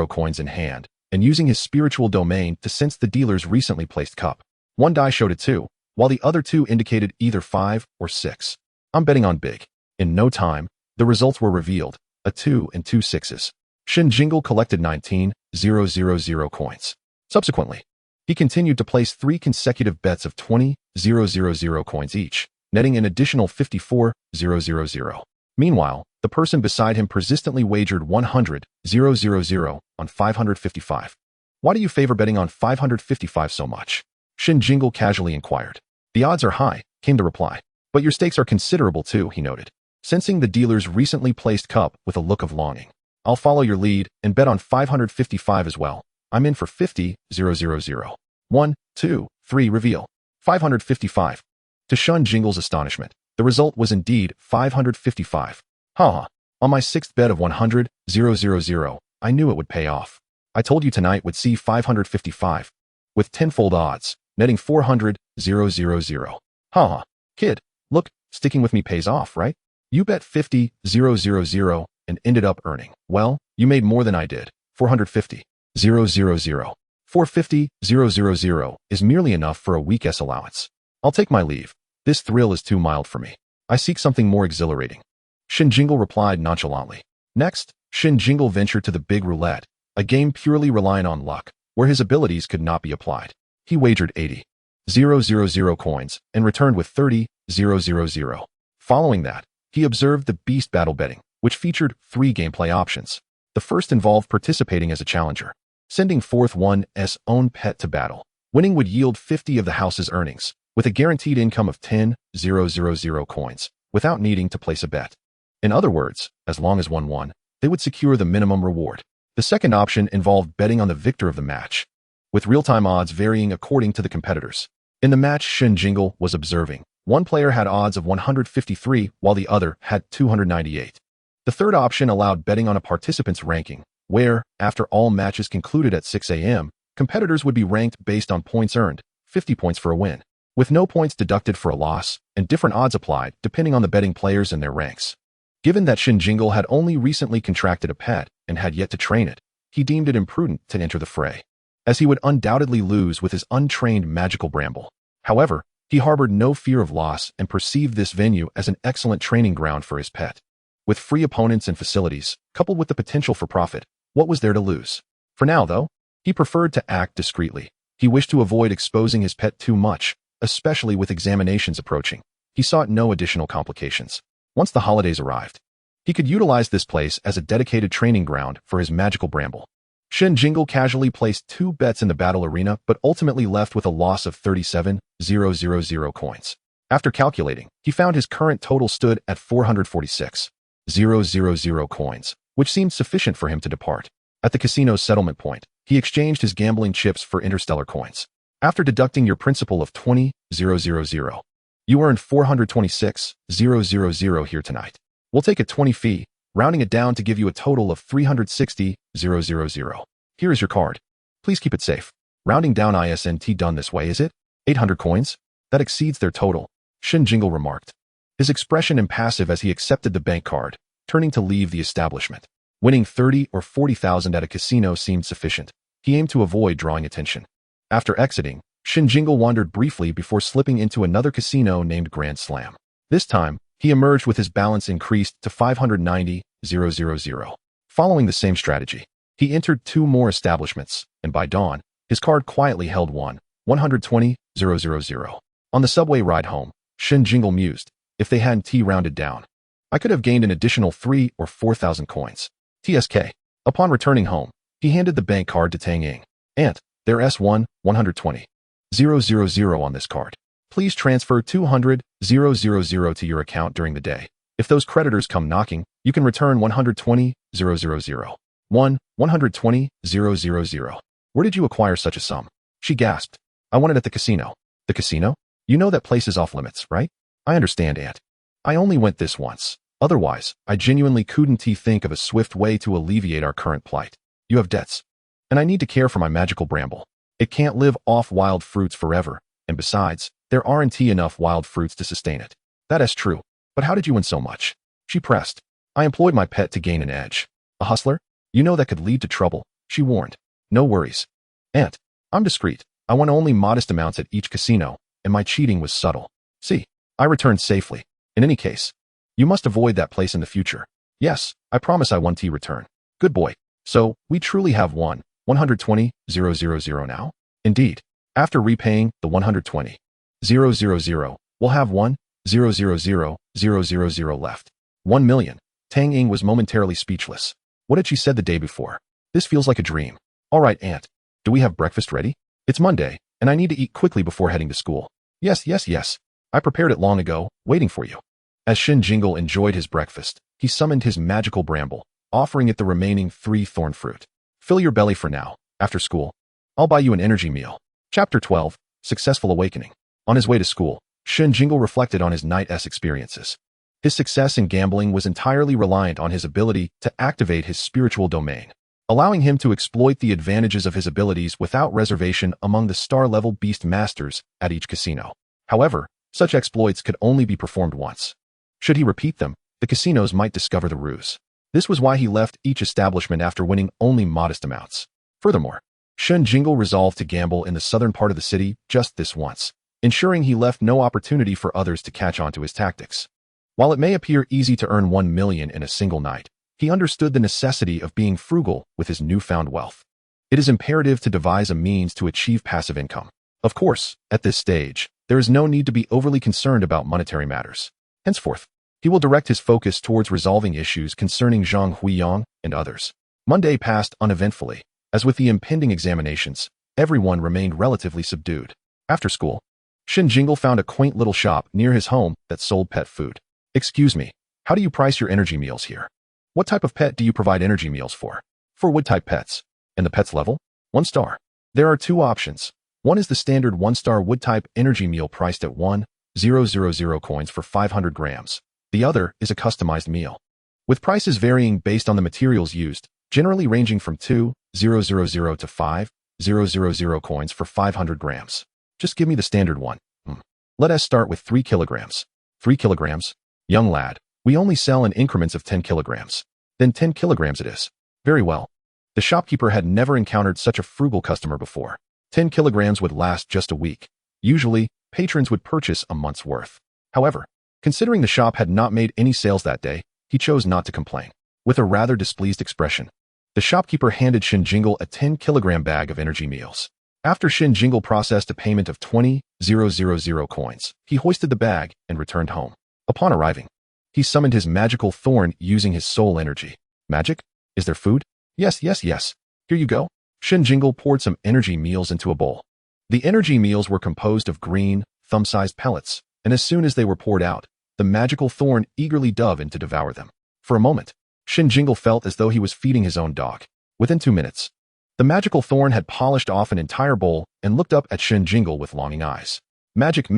coins in hand and using his spiritual domain to sense the dealer's recently placed cup. One die showed a 2, while the other 2 indicated either 5 or 6. I'm betting on big. In no time, the results were revealed, a 2 and 2 6s. Shen Jingle collected 19,000 coins. Subsequently, he continued to place 3 consecutive bets of 20,000 coins each, netting an additional 54,000. Meanwhile, the person beside him persistently wagered 100,000 on 555. Why do you favor betting on 555 so much? Shen Jingle casually inquired. The odds are high, came the reply. But your stakes are considerable too, he noted, sensing the dealer's recently placed cup with a look of longing. I'll follow your lead and bet on 555 as well. I'm in for 50,000. 1, 2, 3, reveal. 555. To Shen Jingle's astonishment, the result was indeed 555. Haha. On my 6th bet of 100,000, I knew it would pay off. I told you tonight would see 555. With tenfold odds, netting 400,000. Haha. Kid, look, sticking with me pays off, right? You bet 50,000 and ended up earning. Well, you made more than I did. 450,000. 450,000 is merely enough for a week's allowance. I'll take my leave. This thrill is too mild for me. I seek something more exhilarating. Shen Jingle replied nonchalantly. Next, Shen Jingle ventured to the big roulette, a game purely relying on luck, where his abilities could not be applied. He wagered 80,000 coins and returned with 30,000. Following that, he observed the Beast battle betting, which featured 3 gameplay options. The first involved participating as a challenger, sending forth one's own pet to battle. Winning would yield 50 of the house's earnings, with a guaranteed income of 10,000 coins, without needing to place a bet. In other words, as long as one won, they would secure the minimum reward. The second option involved betting on the victor of the match, with real-time odds varying according to the competitors. In the match Shen Jingle was observing, one player had odds of 153 while the other had 298. The third option allowed betting on a participant's ranking, where, after all matches concluded at 6 a.m., competitors would be ranked based on points earned, 50 points for a win, with no points deducted for a loss, and different odds applied depending on the betting players and their ranks. Given that Shen Jingle had only recently contracted a pet and had yet to train it, he deemed it imprudent to enter the fray, as he would undoubtedly lose with his untrained magical bramble. However, he harbored no fear of loss and perceived this venue as an excellent training ground for his pet. With free opponents and facilities, coupled with the potential for profit, what was there to lose? For now, though, he preferred to act discreetly. He wished to avoid exposing his pet too much, especially with examinations approaching. He sought no additional complications. Once the holidays arrived, he could utilize this place as a dedicated training ground for his magical bramble. Shen Jingle casually placed 2 bets in the battle arena but ultimately left with a loss of 37,000 coins. After calculating, he found his current total stood at 446,000 coins, which seemed sufficient for him to depart. At the casino's settlement point, he exchanged his gambling chips for interstellar coins. After deducting your principal of 20,000, you earned 426,000 here tonight. We'll take a 20 fee, rounding it down to give you a total of 360,000. Here is your card. Please keep it safe. Rounding down isn't done this way, is it? 800 coins? That exceeds their total, Shen Jingle remarked. his expression impassive as he accepted the bank card, turning to leave the establishment. Winning 30 or 40,000 at a casino seemed sufficient. He aimed to avoid drawing attention. After exiting, Shen Jingle wandered briefly before slipping into another casino named Grand Slam. This time, he emerged with his balance increased to 590,000. Following the same strategy, he entered 2 more establishments, and by dawn, his card quietly held 120,000. On the subway ride home, Shen Jingle mused, if they hadn't T-rounded down, I could have gained an additional 3 or 4,000 coins. TSK. Upon returning home, he handed the bank card to Tang Ying. Aunt, there S1, 120,000 on this card. Please transfer 200,000 to your account during the day. If those creditors come knocking, you can return 120,000. 120,000. Where did you acquire such a sum? She gasped. I won it at the casino. The casino? You know that place is off limits, right? I understand, Aunt. I only went this once. Otherwise, I genuinely couldn't think of a swift way to alleviate our current plight. You have debts. And I need to care for my magical bramble. It can't live off wild fruits forever, and besides, there aren't enough wild fruits to sustain it. That is true. But how did you win so much? She pressed. I employed my pet to gain an edge. A hustler? You know that could lead to trouble, she warned. No worries. Aunt, I'm discreet. I won only modest amounts at each casino, and my cheating was subtle. See, I returned safely. In any case, you must avoid that place in the future. Yes, I promise I won't return. Good boy. So, we truly have 120,000 now? Indeed. After repaying the 120,000, we'll have 1,000,000 left. 1 million. Tang Ying was momentarily speechless. What had she said the day before? This feels like a dream. All right, Aunt. Do we have breakfast ready? It's Monday, and I need to eat quickly before heading to school. Yes. I prepared it long ago, waiting for you. As Shen Jingle enjoyed his breakfast, he summoned his magical bramble, offering it the remaining 3 thorn fruit. Fill your belly for now. After school, I'll buy you an energy meal. Chapter 12, Successful Awakening. On his way to school, Shen Jingle reflected on his night-s experiences. His success in gambling was entirely reliant on his ability to activate his spiritual domain, allowing him to exploit the advantages of his abilities without reservation among the star-level beast masters at each casino. However, such exploits could only be performed once. Should he repeat them, the casinos might discover the ruse. This was why he left each establishment after winning only modest amounts. Furthermore, Shen Jingle resolved to gamble in the southern part of the city just this once, ensuring he left no opportunity for others to catch on to his tactics. While it may appear easy to earn 1 million in a single night, he understood the necessity of being frugal with his newfound wealth. It is imperative to devise a means to achieve passive income. Of course, at this stage, there is no need to be overly concerned about monetary matters. Henceforth, he will direct his focus towards resolving issues concerning Zhang Huiyang and others. Monday passed uneventfully. As with the impending examinations, everyone remained relatively subdued. After school, Shen Jingle found a quaint little shop near his home that sold pet food. Excuse me, how do you price your energy meals here? What type of pet do you provide energy meals for? For wood-type pets. And the pet's level? 1 star. There are 2 options. One is the standard 1-star wood-type energy meal priced at 1,000 coins for 500 grams. The other is a customized meal, with prices varying based on the materials used, generally ranging from 2,000 to 5,000 coins for 500 grams. Just give me the standard one. Let us start with 3 kilograms. 3 kilograms? Young lad, we only sell in increments of 10 kilograms. Then 10 kilograms it is. Very well. The shopkeeper had never encountered such a frugal customer before. 10 kilograms would last just a week. Usually, patrons would purchase a month's worth. However, considering the shop had not made any sales that day, he chose not to complain. With a rather displeased expression, the shopkeeper handed Shen Jingle a 10-kilogram bag of energy meals. After Shen Jingle processed a payment of 20,000 coins, he hoisted the bag and returned home. Upon arriving, he summoned his magical thorn using his soul energy. Magic? Is there food? Yes. Here you go. Shen Jingle poured some energy meals into a bowl. The energy meals were composed of green, thumb-sized pellets, and as soon as they were poured out, the magical thorn eagerly dove in to devour them. For a moment, Shen Jingle felt as though he was feeding his own dog. Within 2 minutes, the magical thorn had polished off an entire bowl and looked up at Shen Jingle with longing eyes. Magic.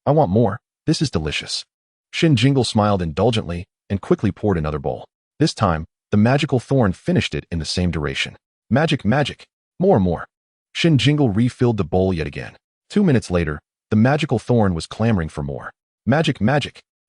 I want more. This is delicious. Shen Jingle smiled indulgently and quickly poured another bowl. This time, the magical thorn finished it in the same duration. Magic. More. Shen Jingle refilled the bowl yet again. 2 minutes later, the magical thorn was clamoring for more. Magic.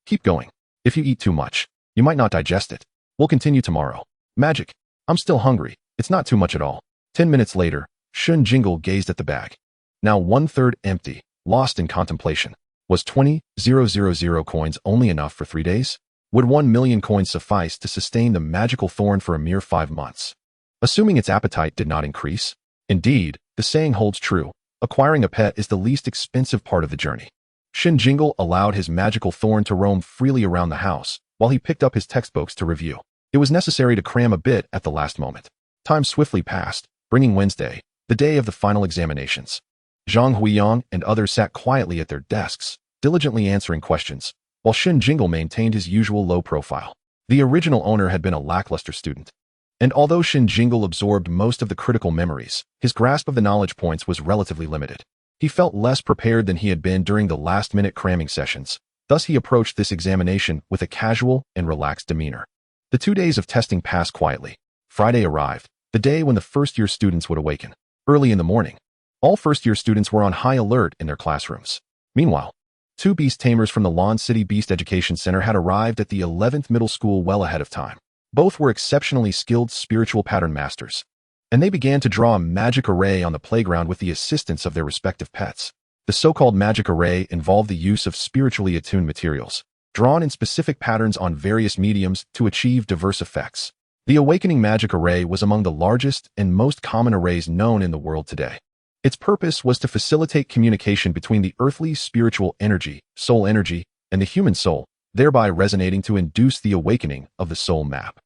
Keep going. If you eat too much, you might not digest it. We'll continue tomorrow. Magic. I'm still hungry. It's not too much at all. 10 minutes later, Shen Jingle gazed at the bag. Now 1/3 empty, lost in contemplation. Was 20,000 coins only enough for 3 days? Would 1 million coins suffice to sustain the magical thorn for a mere 5 months? Assuming its appetite did not increase? Indeed, the saying holds true. Acquiring a pet is the least expensive part of the journey. Shen Jingle allowed his magical thorn to roam freely around the house while he picked up his textbooks to review. It was necessary to cram a bit at the last moment. Time swiftly passed, bringing Wednesday, the day of the final examinations. Zhang Huiyang and others sat quietly at their desks, diligently answering questions, while Shen Jingle maintained his usual low profile. The original owner had been a lackluster student. And although Shen Jingle absorbed most of the critical memories, his grasp of the knowledge points was relatively limited. He felt less prepared than he had been during the last-minute cramming sessions. Thus he approached this examination with a casual and relaxed demeanor. The 2 days of testing passed quietly. Friday arrived, the day when the first-year students would awaken. Early in the morning, all first-year students were on high alert in their classrooms. Meanwhile, 2 Beast Tamers from the Lawn City Beast Education Center had arrived at the 11th middle school well ahead of time. Both were exceptionally skilled spiritual pattern masters, and they began to draw a magic array on the playground with the assistance of their respective pets. The so-called magic array involved the use of spiritually attuned materials, drawn in specific patterns on various mediums to achieve diverse effects. The Awakening magic array was among the largest and most common arrays known in the world today. Its purpose was to facilitate communication between the earthly spiritual energy, soul energy, and the human soul, thereby resonating to induce the awakening of the soul map.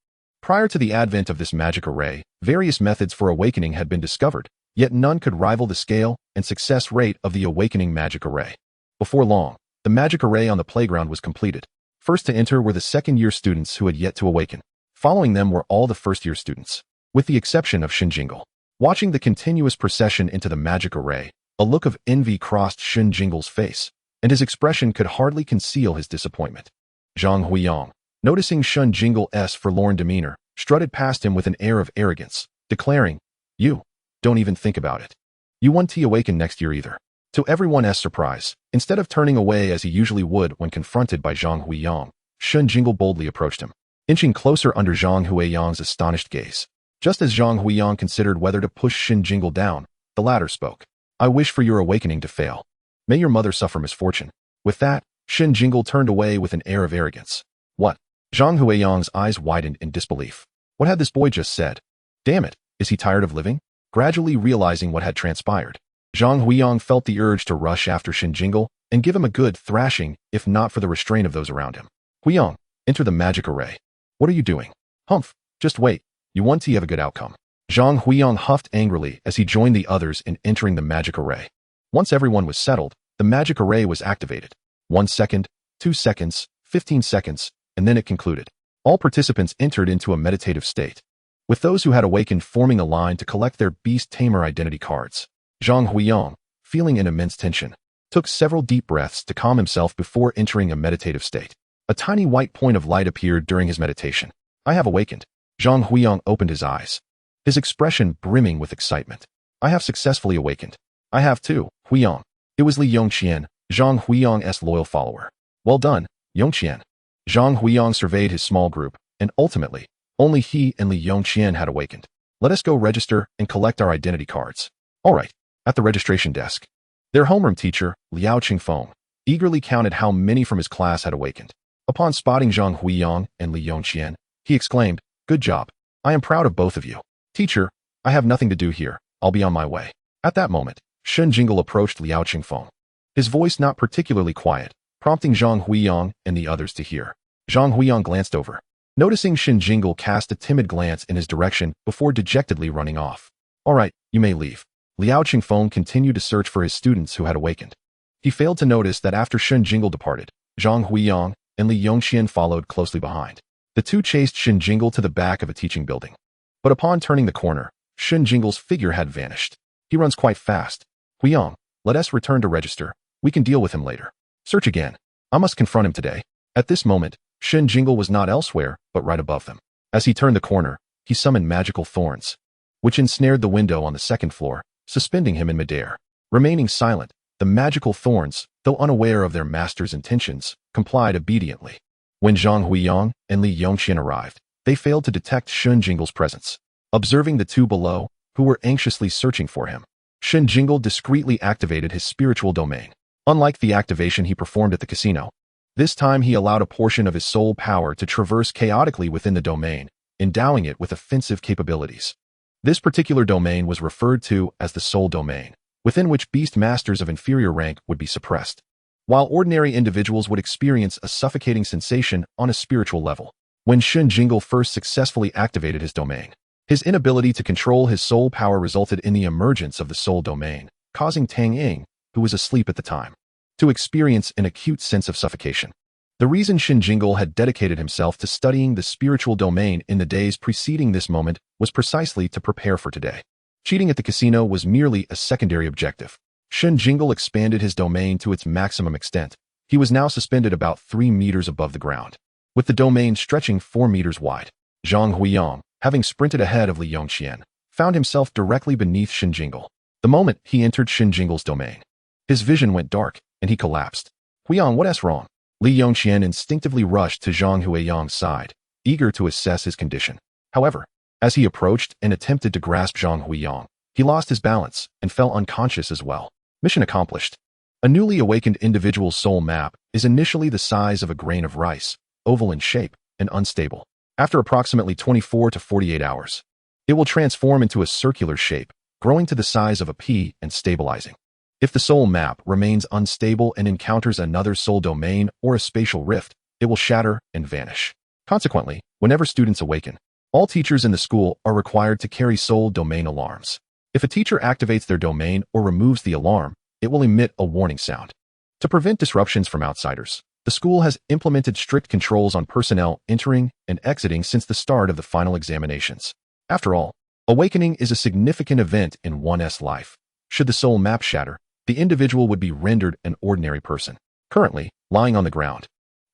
Prior to the advent of this magic array, various methods for awakening had been discovered, yet none could rival the scale and success rate of the Awakening magic array. Before long, the magic array on the playground was completed. First to enter were the second-year students who had yet to awaken. Following them were all the first-year students, with the exception of Shen Jingle. Watching the continuous procession into the magic array, a look of envy crossed Shen Jingle's face, and his expression could hardly conceal his disappointment. Zhang Huiyang, noticing Shen Jingle's forlorn demeanor, strutted past him with an air of arrogance, declaring, "You don't even think about it. You won't awaken next year either." To everyone's surprise, instead of turning away as he usually would when confronted by Zhang Huiyang, Shen Jingle boldly approached him, inching closer under Zhang Huiyang's astonished gaze. Just as Zhang Huiyang considered whether to push Shen Jingle down, the latter spoke. "I wish for your awakening to fail. May your mother suffer misfortune." With that, Shen Jingle turned away with an air of arrogance. What? Zhang Huiyang's eyes widened in disbelief. What had this boy just said? Damn it, is he tired of living? Gradually realizing what had transpired, Zhang Huiyang felt the urge to rush after Shen Jingle and give him a good thrashing, if not for the restraint of those around him. "Huiyang, enter the magic array." "What are you doing?" "Humph, just wait. You want to have a good outcome." Zhang Huiyang huffed angrily as he joined the others in entering the magic array. Once everyone was settled, the magic array was activated. 1 second, 2 seconds, 15 seconds, and then it concluded. All participants entered into a meditative state, with those who had awakened forming a line to collect their Beast Tamer identity cards. Zhang Huiyang, feeling an immense tension, took several deep breaths to calm himself before entering a meditative state. A tiny white point of light appeared during his meditation. "I have awakened." Zhang Huiyang opened his eyes, his expression brimming with excitement. "I have successfully awakened." "I have too, Huiyang." It was Li Yongqian, Zhang Huiyang's loyal follower. "Well done, Yongqian." Zhang Huiyang surveyed his small group, and ultimately, only he and Li Yongqian had awakened. "Let us go register and collect our identity cards." "All right." At the registration desk, their homeroom teacher, Liao Qingfeng, eagerly counted how many from his class had awakened. Upon spotting Zhang Huiyang and Li Yongqian, he exclaimed, "Good job. I am proud of both of you." "Teacher, I have nothing to do here. I'll be on my way." At that moment, Shen Jingle approached Liao Qingfeng, his voice not particularly quiet, prompting Zhang Huiyang and the others to hear. Zhang Huiyang glanced over, noticing Shen Jingle cast a timid glance in his direction before dejectedly running off. "All right, you may leave." Liao Qingfeng continued to search for his students who had awakened. He failed to notice that after Shen Jingle departed, Zhang Huiyang and Li Yongqian followed closely behind. The two chased Shen Jingle to the back of a teaching building. But upon turning the corner, Shen Jingle's figure had vanished. "He runs quite fast. Huiyang, let us return to register. We can deal with him later." "Search again. I must confront him today." At this moment, Shen Jingle was not elsewhere, but right above them. As he turned the corner, he summoned magical thorns, which ensnared the window on the second floor, suspending him in midair. Remaining silent, the magical thorns, though unaware of their master's intentions, complied obediently. When Zhang Huiyang and Li Yongqian arrived, they failed to detect Shen Jingle's presence. Observing the two below, who were anxiously searching for him, Shen Jingle discreetly activated his spiritual domain. Unlike the activation he performed at the casino, this time he allowed a portion of his soul power to traverse chaotically within the domain, endowing it with offensive capabilities. This particular domain was referred to as the soul domain, within which beast masters of inferior rank would be suppressed, while ordinary individuals would experience a suffocating sensation on a spiritual level. When Shen Jingle first successfully activated his domain, his inability to control his soul power resulted in the emergence of the soul domain, causing Tang Ying, who was asleep at the time, to experience an acute sense of suffocation. The reason Shen Jingle had dedicated himself to studying the spiritual domain in the days preceding this moment was precisely to prepare for today. Cheating at the casino was merely a secondary objective. Shen Jingle expanded his domain to its maximum extent. He was now suspended about 3 meters above the ground, with the domain stretching 4 meters wide. Zhang Huiyang, having sprinted ahead of Li Yongqian, found himself directly beneath Shen Jingle. The moment he entered Shen Jingle's domain, his vision went dark, and he collapsed. Huiyang, what's wrong? Li Yongqian instinctively rushed to Zhang Huiyang's side, eager to assess his condition. However, as he approached and attempted to grasp Zhang Huiyang, he lost his balance and fell unconscious as well. Mission accomplished. A newly awakened individual's soul map is initially the size of a grain of rice, oval in shape, and unstable. After approximately 24 to 48 hours, it will transform into a circular shape, growing to the size of a pea and stabilizing. If the soul map remains unstable and encounters another soul domain or a spatial rift, it will shatter and vanish. Consequently, whenever students awaken, all teachers in the school are required to carry soul domain alarms. If a teacher activates their domain or removes the alarm, it will emit a warning sound. To prevent disruptions from outsiders, the school has implemented strict controls on personnel entering and exiting since the start of the final examinations. After all, awakening is a significant event in one's life. Should the soul map shatter, the individual would be rendered an ordinary person. Currently, lying on the ground,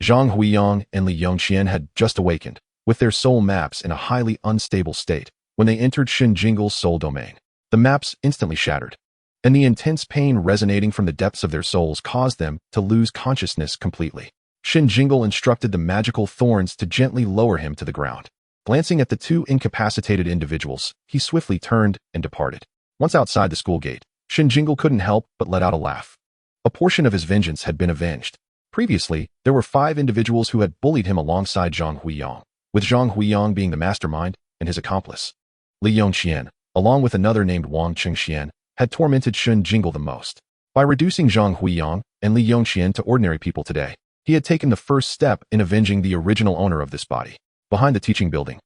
Zhang Huiyang and Li Yongqian had just awakened, with their soul maps in a highly unstable state. When they entered Shen Jingle's soul domain, the maps instantly shattered, and the intense pain resonating from the depths of their souls caused them to lose consciousness completely. Shen Jingle instructed the magical thorns to gently lower him to the ground. Glancing at the two incapacitated individuals, he swiftly turned and departed. Once outside the school gate, Shen Jingle couldn't help but let out a laugh. A portion of his vengeance had been avenged. Previously, there were 5 individuals who had bullied him alongside Zhang Huiyang, with Zhang Huiyang being the mastermind and his accomplice. Li Yongqian, along with another named Wang Chengxian, had tormented Shen Jingle the most. By reducing Zhang Huiyang and Li Yongqian to ordinary people today, he had taken the first step in avenging the original owner of this body. Behind the teaching building,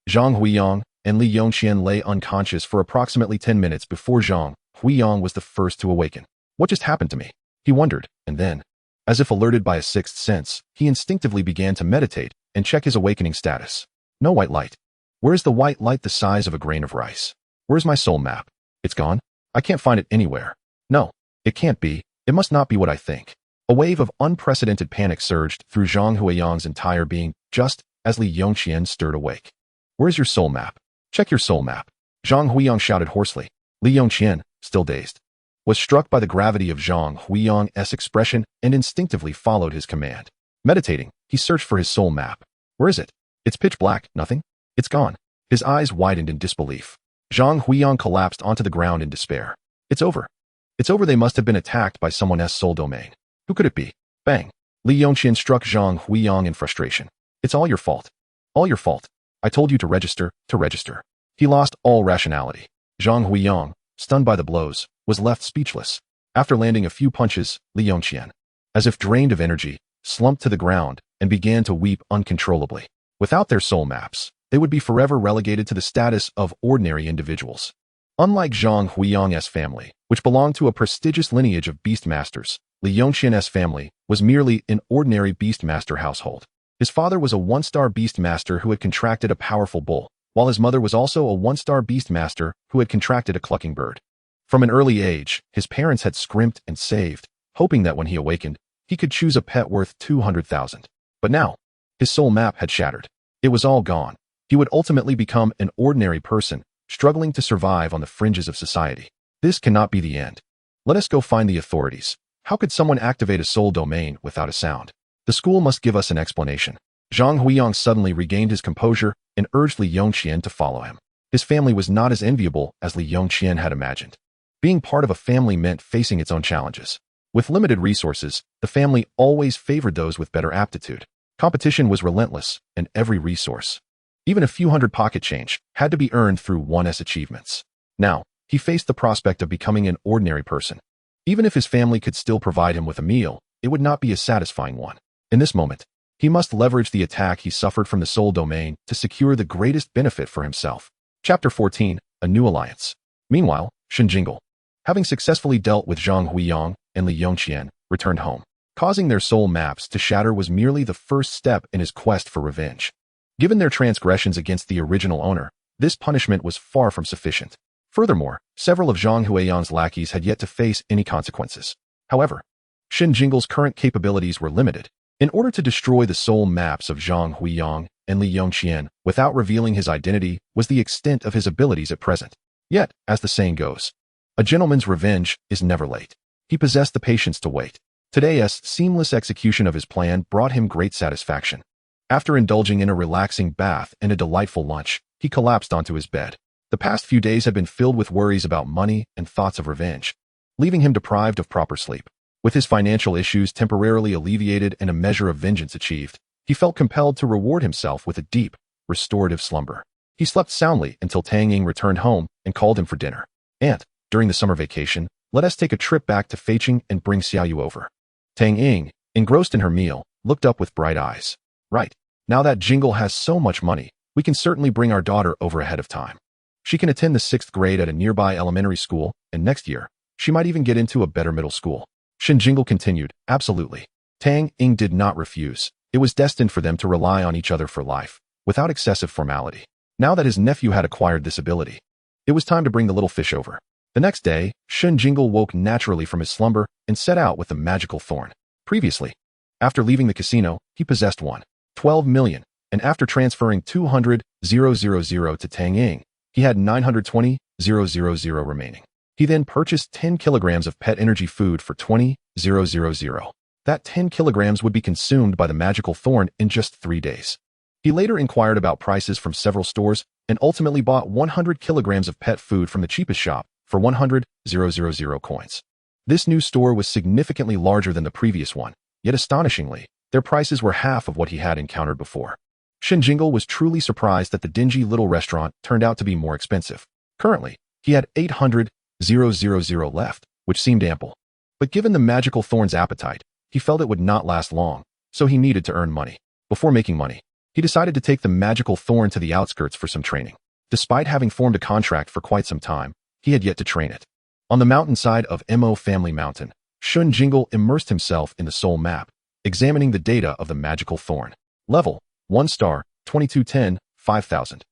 Zhang Huiyang and Li Yongqian lay unconscious for approximately 10 minutes before Zhang Huiyang was the first to awaken. What just happened to me? He wondered, and then, as if alerted by a sixth sense, he instinctively began to meditate and check his awakening status. No white light. Where's the white light the size of a grain of rice? Where's my soul map? It's gone? I can't find it anywhere. No, it can't be. It must not be what I think. A wave of unprecedented panic surged through Zhang Huiyang's entire being just as Li Yongqian stirred awake. Where's your soul map? Check your soul map. Zhang Huiyang shouted hoarsely. Li Yongqian, still dazed, was struck by the gravity of Zhang Huiyang's expression and instinctively followed his command. Meditating, he searched for his soul map. Where is it? It's pitch black. Nothing? It's gone. His eyes widened in disbelief. Zhang Huiyang collapsed onto the ground in despair. It's over. It's over. They must have been attacked by someone's soul domain. Who could it be? Bang. Li Yongqian struck Zhang Huiyang in frustration. It's all your fault. All your fault. I told you to register, to register. He lost all rationality. Zhang Huiyang, stunned by the blows, was left speechless. After landing a few punches, Li Yongqian, as if drained of energy, slumped to the ground and began to weep uncontrollably. Without their soul maps, they would be forever relegated to the status of ordinary individuals. Unlike Zhang Huiyang's family, which belonged to a prestigious lineage of beastmasters, Li Yongqian's family was merely an ordinary beastmaster household. His father was a 1-star beastmaster who had contracted a powerful bull, while his mother was also a 1-star beastmaster who had contracted a clucking bird. From an early age, his parents had scrimped and saved, hoping that when he awakened, he could choose a pet worth 200,000. But now, his soul map had shattered. It was all gone. He would ultimately become an ordinary person, struggling to survive on the fringes of society. This cannot be the end. Let us go find the authorities. How could someone activate a soul domain without a sound? The school must give us an explanation. Zhang Huiyang suddenly regained his composure and urged Li Yongqian to follow him. His family was not as enviable as Li Yongqian had imagined. Being part of a family meant facing its own challenges. With limited resources, the family always favored those with better aptitude. Competition was relentless, and every resource, even a few hundred pocket change, had to be earned through 1S achievements. Now, he faced the prospect of becoming an ordinary person. Even if his family could still provide him with a meal, it would not be a satisfying one. In this moment, he must leverage the attack he suffered from the soul domain to secure the greatest benefit for himself. Chapter 14, A New Alliance. Meanwhile, Shen Jingle, having successfully dealt with Zhang Huiyang and Li Yongqian, returned home. Causing their soul maps to shatter was merely the first step in his quest for revenge. Given their transgressions against the original owner, this punishment was far from sufficient. Furthermore, several of Zhang Huiyang's lackeys had yet to face any consequences. However, Shen Jingle's current capabilities were limited. In order to destroy the soul maps of Zhang Huiyang and Li Yongqian without revealing his identity was the extent of his abilities at present. Yet, as the saying goes, a gentleman's revenge is never late. He possessed the patience to wait. Today's seamless execution of his plan brought him great satisfaction. After indulging in a relaxing bath and a delightful lunch, he collapsed onto his bed. The past few days had been filled with worries about money and thoughts of revenge, leaving him deprived of proper sleep. With his financial issues temporarily alleviated and a measure of vengeance achieved, he felt compelled to reward himself with a deep, restorative slumber. He slept soundly until Tang Ying returned home and called him for dinner. "Aunt, during the summer vacation, let us take a trip back to Feiqing and bring Xiaoyu over." Tang Ying, engrossed in her meal, looked up with bright eyes. "Right. Now that Jingle has so much money, we can certainly bring our daughter over ahead of time. She can attend the 6th grade at a nearby elementary school, and next year, she might even get into a better middle school." Shen Jingle continued, "Absolutely." Tang Ying did not refuse. It was destined for them to rely on each other for life, without excessive formality. Now that his nephew had acquired this ability, it was time to bring the little fish over. The next day, Shen Jingle woke naturally from his slumber and set out with the magical thorn. Previously, after leaving the casino, he possessed 12 million, and after transferring 200,000 to Tang Ying, he had 920,000 remaining. He then purchased 10 kilograms of pet energy food for 20,000. That 10 kilograms would be consumed by the magical thorn in just 3 days. He later inquired about prices from several stores and ultimately bought 100 kilograms of pet food from the cheapest shop for 100,000 coins. This new store was significantly larger than the previous one, yet astonishingly, their prices were half of what he had encountered before. Shen Jingle was truly surprised that the dingy little restaurant turned out to be more expensive. Currently, he had 800,000 left, which seemed ample. But given the magical thorn's appetite, he felt it would not last long, so he needed to earn money. Before making money, he decided to take the magical thorn to the outskirts for some training. Despite having formed a contract for quite some time, he had yet to train it. On the mountainside of Mo Family Mountain, Shen Jingle immersed himself in the soul map, examining the data of the magical thorn. Level: 1 star, 2210, 5000.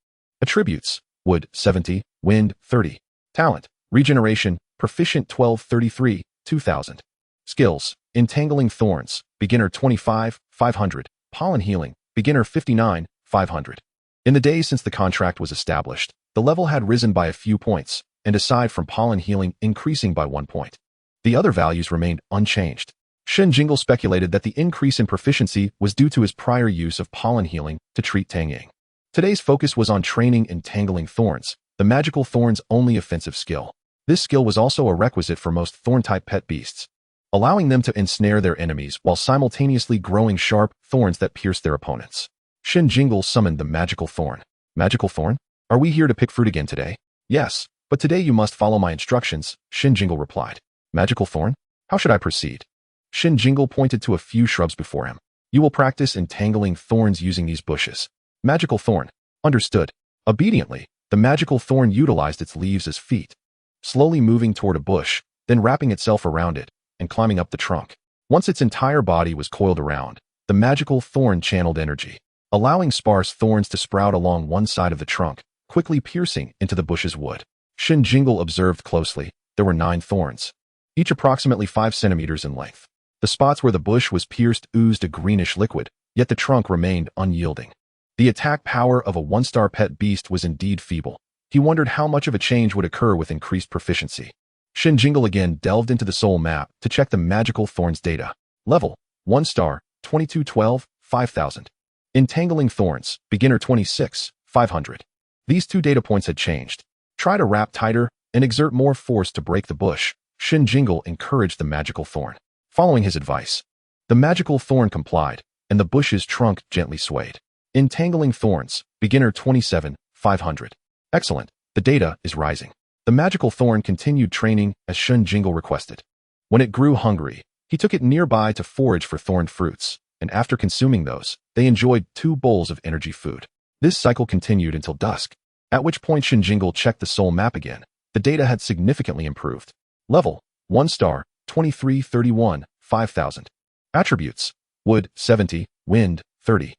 Attributes: Wood, 70, Wind, 30. Talent: Regeneration, Proficient 1233, 2000. Skills: Entangling Thorns, Beginner 25, 500. Pollen Healing, Beginner 59, 500. In the days since the contract was established, the level had risen by a few points, and aside from pollen healing increasing by 1 point, the other values remained unchanged. Shen Jingle speculated that the increase in proficiency was due to his prior use of pollen healing to treat Tang Ying. Today's focus was on training Entangling Thorns, the magical thorn's only offensive skill. This skill was also a requisite for most thorn-type pet beasts, allowing them to ensnare their enemies while simultaneously growing sharp thorns that pierce their opponents. Shen Jingle summoned the magical thorn. "Magical thorn? Are we here to pick fruit again today?" "Yes, but today you must follow my instructions," Shen Jingle replied. "Magical thorn? How should I proceed?" Shen Jingle pointed to a few shrubs before him. "You will practice entangling thorns using these bushes." Magical thorn. Understood. Obediently, the magical thorn utilized its leaves as feet, slowly moving toward a bush, then wrapping itself around it and climbing up the trunk. Once its entire body was coiled around, the magical thorn channeled energy, allowing sparse thorns to sprout along one side of the trunk, quickly piercing into the bush's wood. Shen Jingle observed closely. There were 9 thorns, each approximately 5 centimeters in length. The spots where the bush was pierced oozed a greenish liquid, yet the trunk remained unyielding. The attack power of a 1-star pet beast was indeed feeble. He wondered how much of a change would occur with increased proficiency. Shen Jingle again delved into the soul map to check the magical thorns data. Level 1 star, 2212, 5000. Entangling thorns, beginner 26, 500. These two data points had changed. Try to wrap tighter and exert more force to break the bush. Shen Jingle encouraged the magical thorn. Following his advice, the magical thorn complied, and the bush's trunk gently swayed. Entangling thorns, beginner 27, 500. Excellent, the data is rising. The magical thorn continued training as Shen Jingle requested. When it grew hungry, he took it nearby to forage for thorn fruits, and after consuming those, they enjoyed 2 bowls of energy food. This cycle continued until dusk, at which point Shen Jingle checked the soul map again. The data had significantly improved. Level 1 star, 2331, 5000. Attributes: Wood, 70, Wind, 30.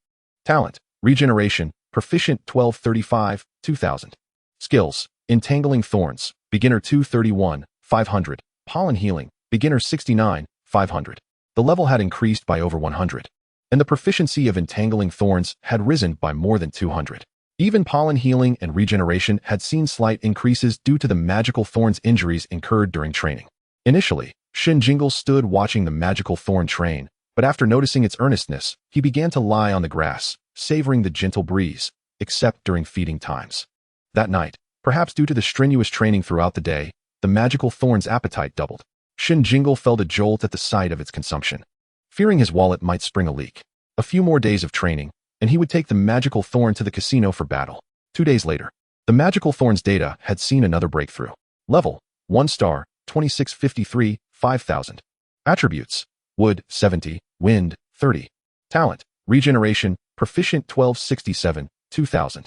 Talent: Regeneration, Proficient 1235, 2000. Skills: Entangling Thorns, Beginner 231, 500. Pollen Healing, Beginner 69, 500. The level had increased by over 100, and the proficiency of Entangling Thorns had risen by more than 200. Even Pollen Healing and Regeneration had seen slight increases due to the magical thorn's injuries incurred during training. Initially, Shen Jingle stood watching the magical thorn train, but after noticing its earnestness, he began to lie on the grass, savoring the gentle breeze, except during feeding times. That night, perhaps due to the strenuous training throughout the day, the magical thorn's appetite doubled. Shen Jingle felt a jolt at the sight of its consumption, fearing his wallet might spring a leak. A few more days of training, and he would take the magical thorn to the casino for battle. 2 days later, the magical thorn's data had seen another breakthrough. Level 1 star, 2653, 5000. Attributes: Wood, 70, Wind, 30. Talent: Regeneration, Proficient 1267, 2000.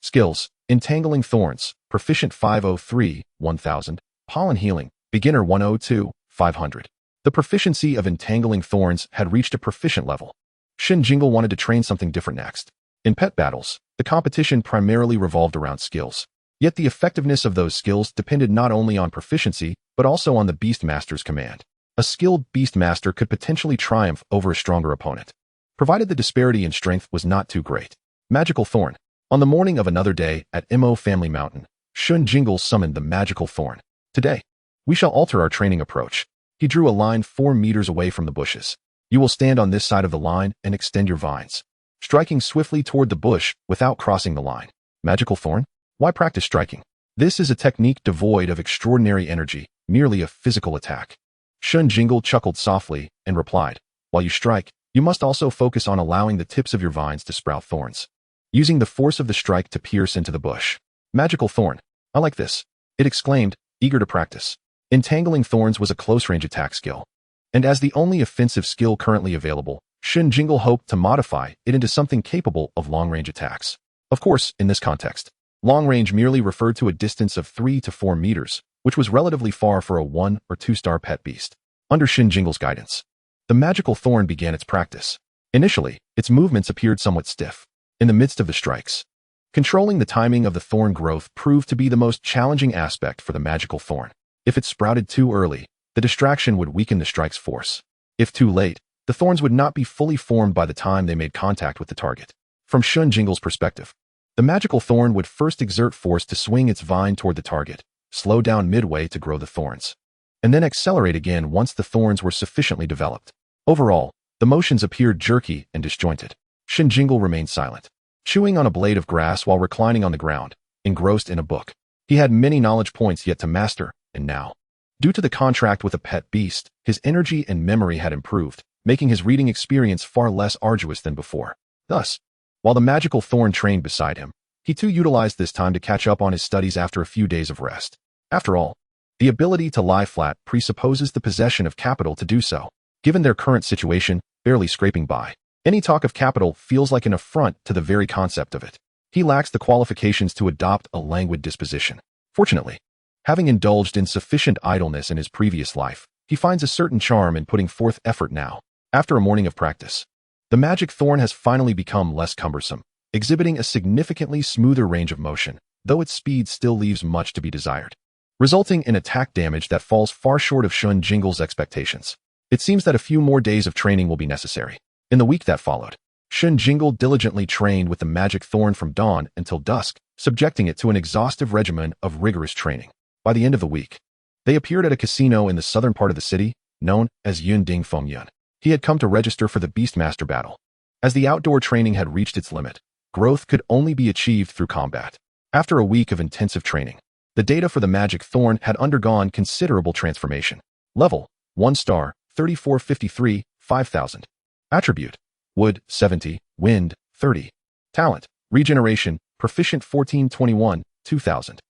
Skills: Entangling Thorns, Proficient 503, 1000. Pollen Healing, Beginner 102, 500. The proficiency of Entangling Thorns had reached a proficient level. Shen Jingle wanted to train something different next. In pet battles, the competition primarily revolved around skills. Yet the effectiveness of those skills depended not only on proficiency, but also on the Beastmaster's command. A skilled Beastmaster could potentially triumph over a stronger opponent, provided the disparity in strength was not too great. Magical Thorn. On the morning of another day at Mo Family Mountain, Shen Jingle summoned the Magical Thorn. Today, we shall alter our training approach. He drew a line 4 meters away from the bushes. You will stand on this side of the line and extend your vines, striking swiftly toward the bush without crossing the line. Magical Thorn? Why practice striking? This is a technique devoid of extraordinary energy, merely a physical attack. Shen Jingle chuckled softly and replied, while you strike, you must also focus on allowing the tips of your vines to sprout thorns, using the force of the strike to pierce into the bush. Magical Thorn. I like this, it exclaimed, eager to practice. Entangling Thorns was a close-range attack skill, and as the only offensive skill currently available, Shen Jingle hoped to modify it into something capable of long-range attacks. Of course, in this context, long-range merely referred to a distance of 3 to 4 meters, which was relatively far for a 1 or 2-star pet beast. Under Shen Jingle's guidance, the Magical Thorn began its practice. Initially, its movements appeared somewhat stiff. In the midst of the strikes, controlling the timing of the thorn growth proved to be the most challenging aspect for the Magical Thorn. If it sprouted too early, the distraction would weaken the strike's force. If too late, the thorns would not be fully formed by the time they made contact with the target. From Shen Jingle's perspective, the Magical Thorn would first exert force to swing its vine toward the target, slow down midway to grow the thorns, and then accelerate again once the thorns were sufficiently developed. Overall, the motions appeared jerky and disjointed. Shen Jingle remained silent, chewing on a blade of grass while reclining on the ground, engrossed in a book. He had many knowledge points yet to master, and now, due to the contract with a pet beast, his energy and memory had improved, making his reading experience far less arduous than before. Thus, while the Magical Thorn trained beside him, he too utilized this time to catch up on his studies after a few days of rest. After all, the ability to lie flat presupposes the possession of capital to do so. Given their current situation, barely scraping by, any talk of capital feels like an affront to the very concept of it. He lacks the qualifications to adopt a languid disposition. Fortunately, having indulged in sufficient idleness in his previous life, he finds a certain charm in putting forth effort now. After a morning of practice, the Magic Thorn has finally become less cumbersome, exhibiting a significantly smoother range of motion, though its speed still leaves much to be desired, resulting in attack damage that falls far short of Shen Jingle's expectations. It seems that a few more days of training will be necessary. In the week that followed, Shen Jingle diligently trained with the Magic Thorn from dawn until dusk, subjecting it to an exhaustive regimen of rigorous training. By the end of the week, They appeared at a casino in the southern part of the city, known as Yun Ding Feng Yun. He had come to register for the Beastmaster battle. As the outdoor training had reached its limit, growth could only be achieved through combat. After a week of intensive training, the data for the magic thorn had undergone considerable transformation. Level, 1 star, 3453, 5000. Attribute, wood, 70, wind, 30. Talent, regeneration, proficient 1421, 2000.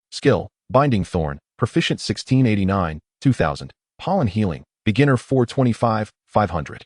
Skill, binding thorn, proficient 1689, 2000. Pollen healing, beginner 425, 500.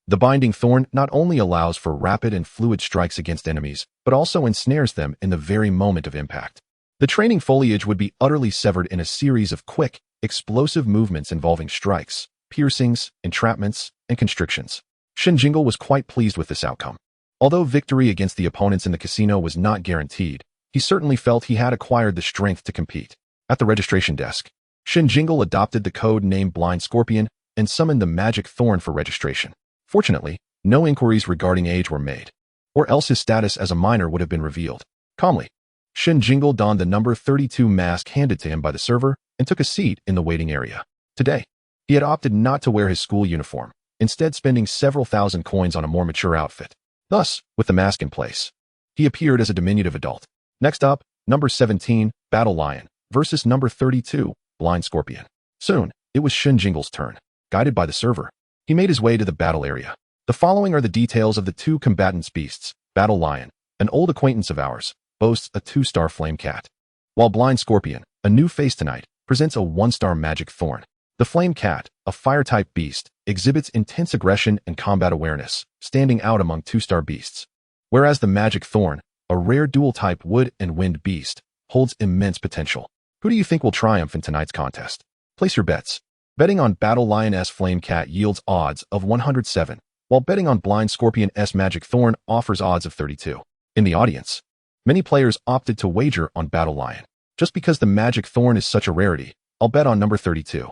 The binding thorn not only allows for rapid and fluid strikes against enemies, but also ensnares them in the very moment of impact. The training foliage would be utterly severed in a series of quick, explosive movements involving strikes, piercings, entrapments, and constrictions. Shen Jingle was quite pleased with this outcome. Although victory against the opponents in the casino was not guaranteed, he certainly felt he had acquired the strength to compete. At the registration desk, Shen Jingle adopted the code name Blind Scorpion and summoned the magic thorn for registration. Fortunately, no inquiries regarding age were made, or else his status as a minor would have been revealed. Calmly, Shen Jingle donned the number 32 mask handed to him by the server and took a seat in the waiting area. Today, he had opted not to wear his school uniform, instead spending several thousand coins on a more mature outfit. Thus, with the mask in place, he appeared as a diminutive adult. Next up, number 17, Battle Lion, versus number 32, Blind Scorpion. Soon, it was Shen Jingle's turn. Guided by the server, he made his way to the battle area. The following are the details of the two combatants' beasts. Battle Lion, an old acquaintance of ours, boasts a 2-star flame cat, while Blind Scorpion, a new face tonight, presents a 1-star magic thorn. The flame cat, a fire-type beast, exhibits intense aggression and combat awareness, standing out among 2-star beasts. Whereas the magic thorn, a rare dual-type wood and wind beast, holds immense potential. Who do you think will triumph in tonight's contest? Place your bets. Betting on Battle Lion's Flame Cat yields odds of 107, while betting on Blind Scorpion's Magic Thorn offers odds of 32. In the audience, many players opted to wager on Battle Lion. Just because the Magic Thorn is such a rarity, I'll bet on number 32.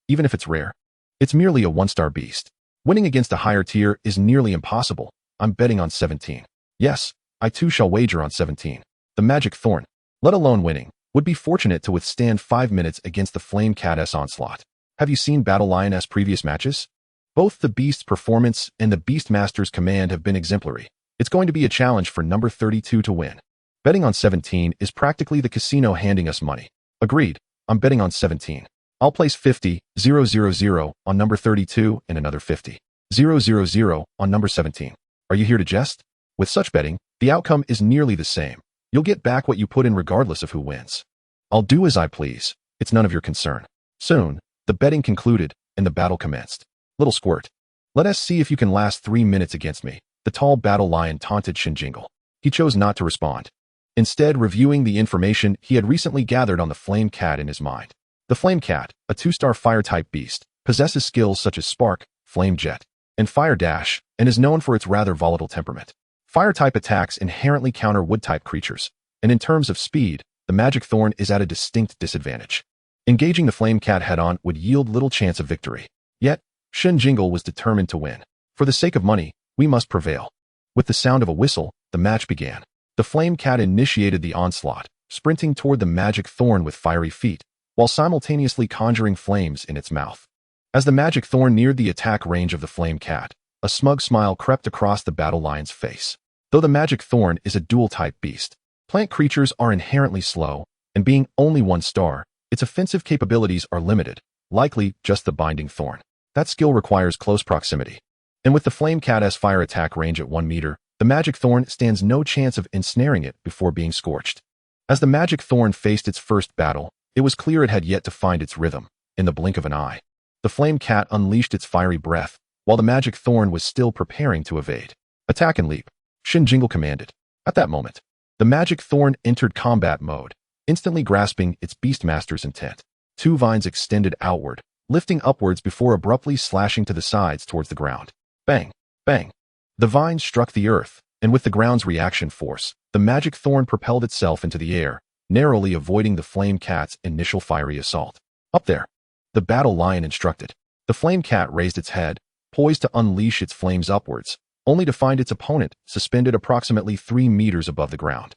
Even if it's rare, it's merely a 1-star beast. Winning against a higher tier is nearly impossible. I'm betting on 17. Yes, I too shall wager on 17. The Magic Thorn, let alone winning, would be fortunate to withstand 5 minutes against the Flame Cat's onslaught. Have you seen Battle Lion's previous matches? Both the Beast's performance and the Beastmaster's command have been exemplary. It's going to be a challenge for number 32 to win. Betting on 17 is practically the casino handing us money. Agreed, I'm betting on 17. I'll place 50,000 on number 32 and another 50,000 on number 17. Are you here to jest? With such betting, the outcome is nearly the same. You'll get back what you put in regardless of who wins. I'll do as I please. It's none of your concern. Soon, the betting concluded and the battle commenced. Little squirt. Let us see if you can last 3 minutes against me. The tall Battle Lion taunted Shen Jingle. He chose not to respond, instead reviewing the information he had recently gathered on the Flame Cat in his mind. The Flame Cat, a 2-star fire-type beast, possesses skills such as Spark, Flame Jet, and Fire Dash, and is known for its rather volatile temperament. Fire-type attacks inherently counter wood-type creatures, and in terms of speed, the Magic Thorn is at a distinct disadvantage. Engaging the Flame Cat head-on would yield little chance of victory. Yet, Shen Jingle was determined to win. For the sake of money, we must prevail. With the sound of a whistle, the match began. The Flame Cat initiated the onslaught, sprinting toward the Magic Thorn with fiery feet, while simultaneously conjuring flames in its mouth. As the Magic Thorn neared the attack range of the Flame Cat, a smug smile crept across the Battle Lion's face. Though the Magic Thorn is a dual-type beast, plant creatures are inherently slow, and being only 1 star, its offensive capabilities are limited, likely just the Binding Thorn. That skill requires close proximity. And with the Flame Cat's fire attack range at 1 meter, the Magic Thorn stands no chance of ensnaring it before being scorched. As the Magic Thorn faced its first battle, it was clear it had yet to find its rhythm. In the blink of an eye, the Flame Cat unleashed its fiery breath, while the Magic Thorn was still preparing to evade. Attack and leap, Shen Jingle commanded. At that moment, the Magic Thorn entered combat mode, instantly grasping its Beastmaster's intent. 2 vines extended outward, lifting upwards before abruptly slashing to the sides towards the ground. Bang! Bang! The vines struck the earth, and with the ground's reaction force, the Magic Thorn propelled itself into the air, narrowly avoiding the Flame Cat's initial fiery assault. Up there, the Battle Lion instructed. The Flame Cat raised its head, poised to unleash its flames upwards, only to find its opponent suspended approximately 3 meters above the ground,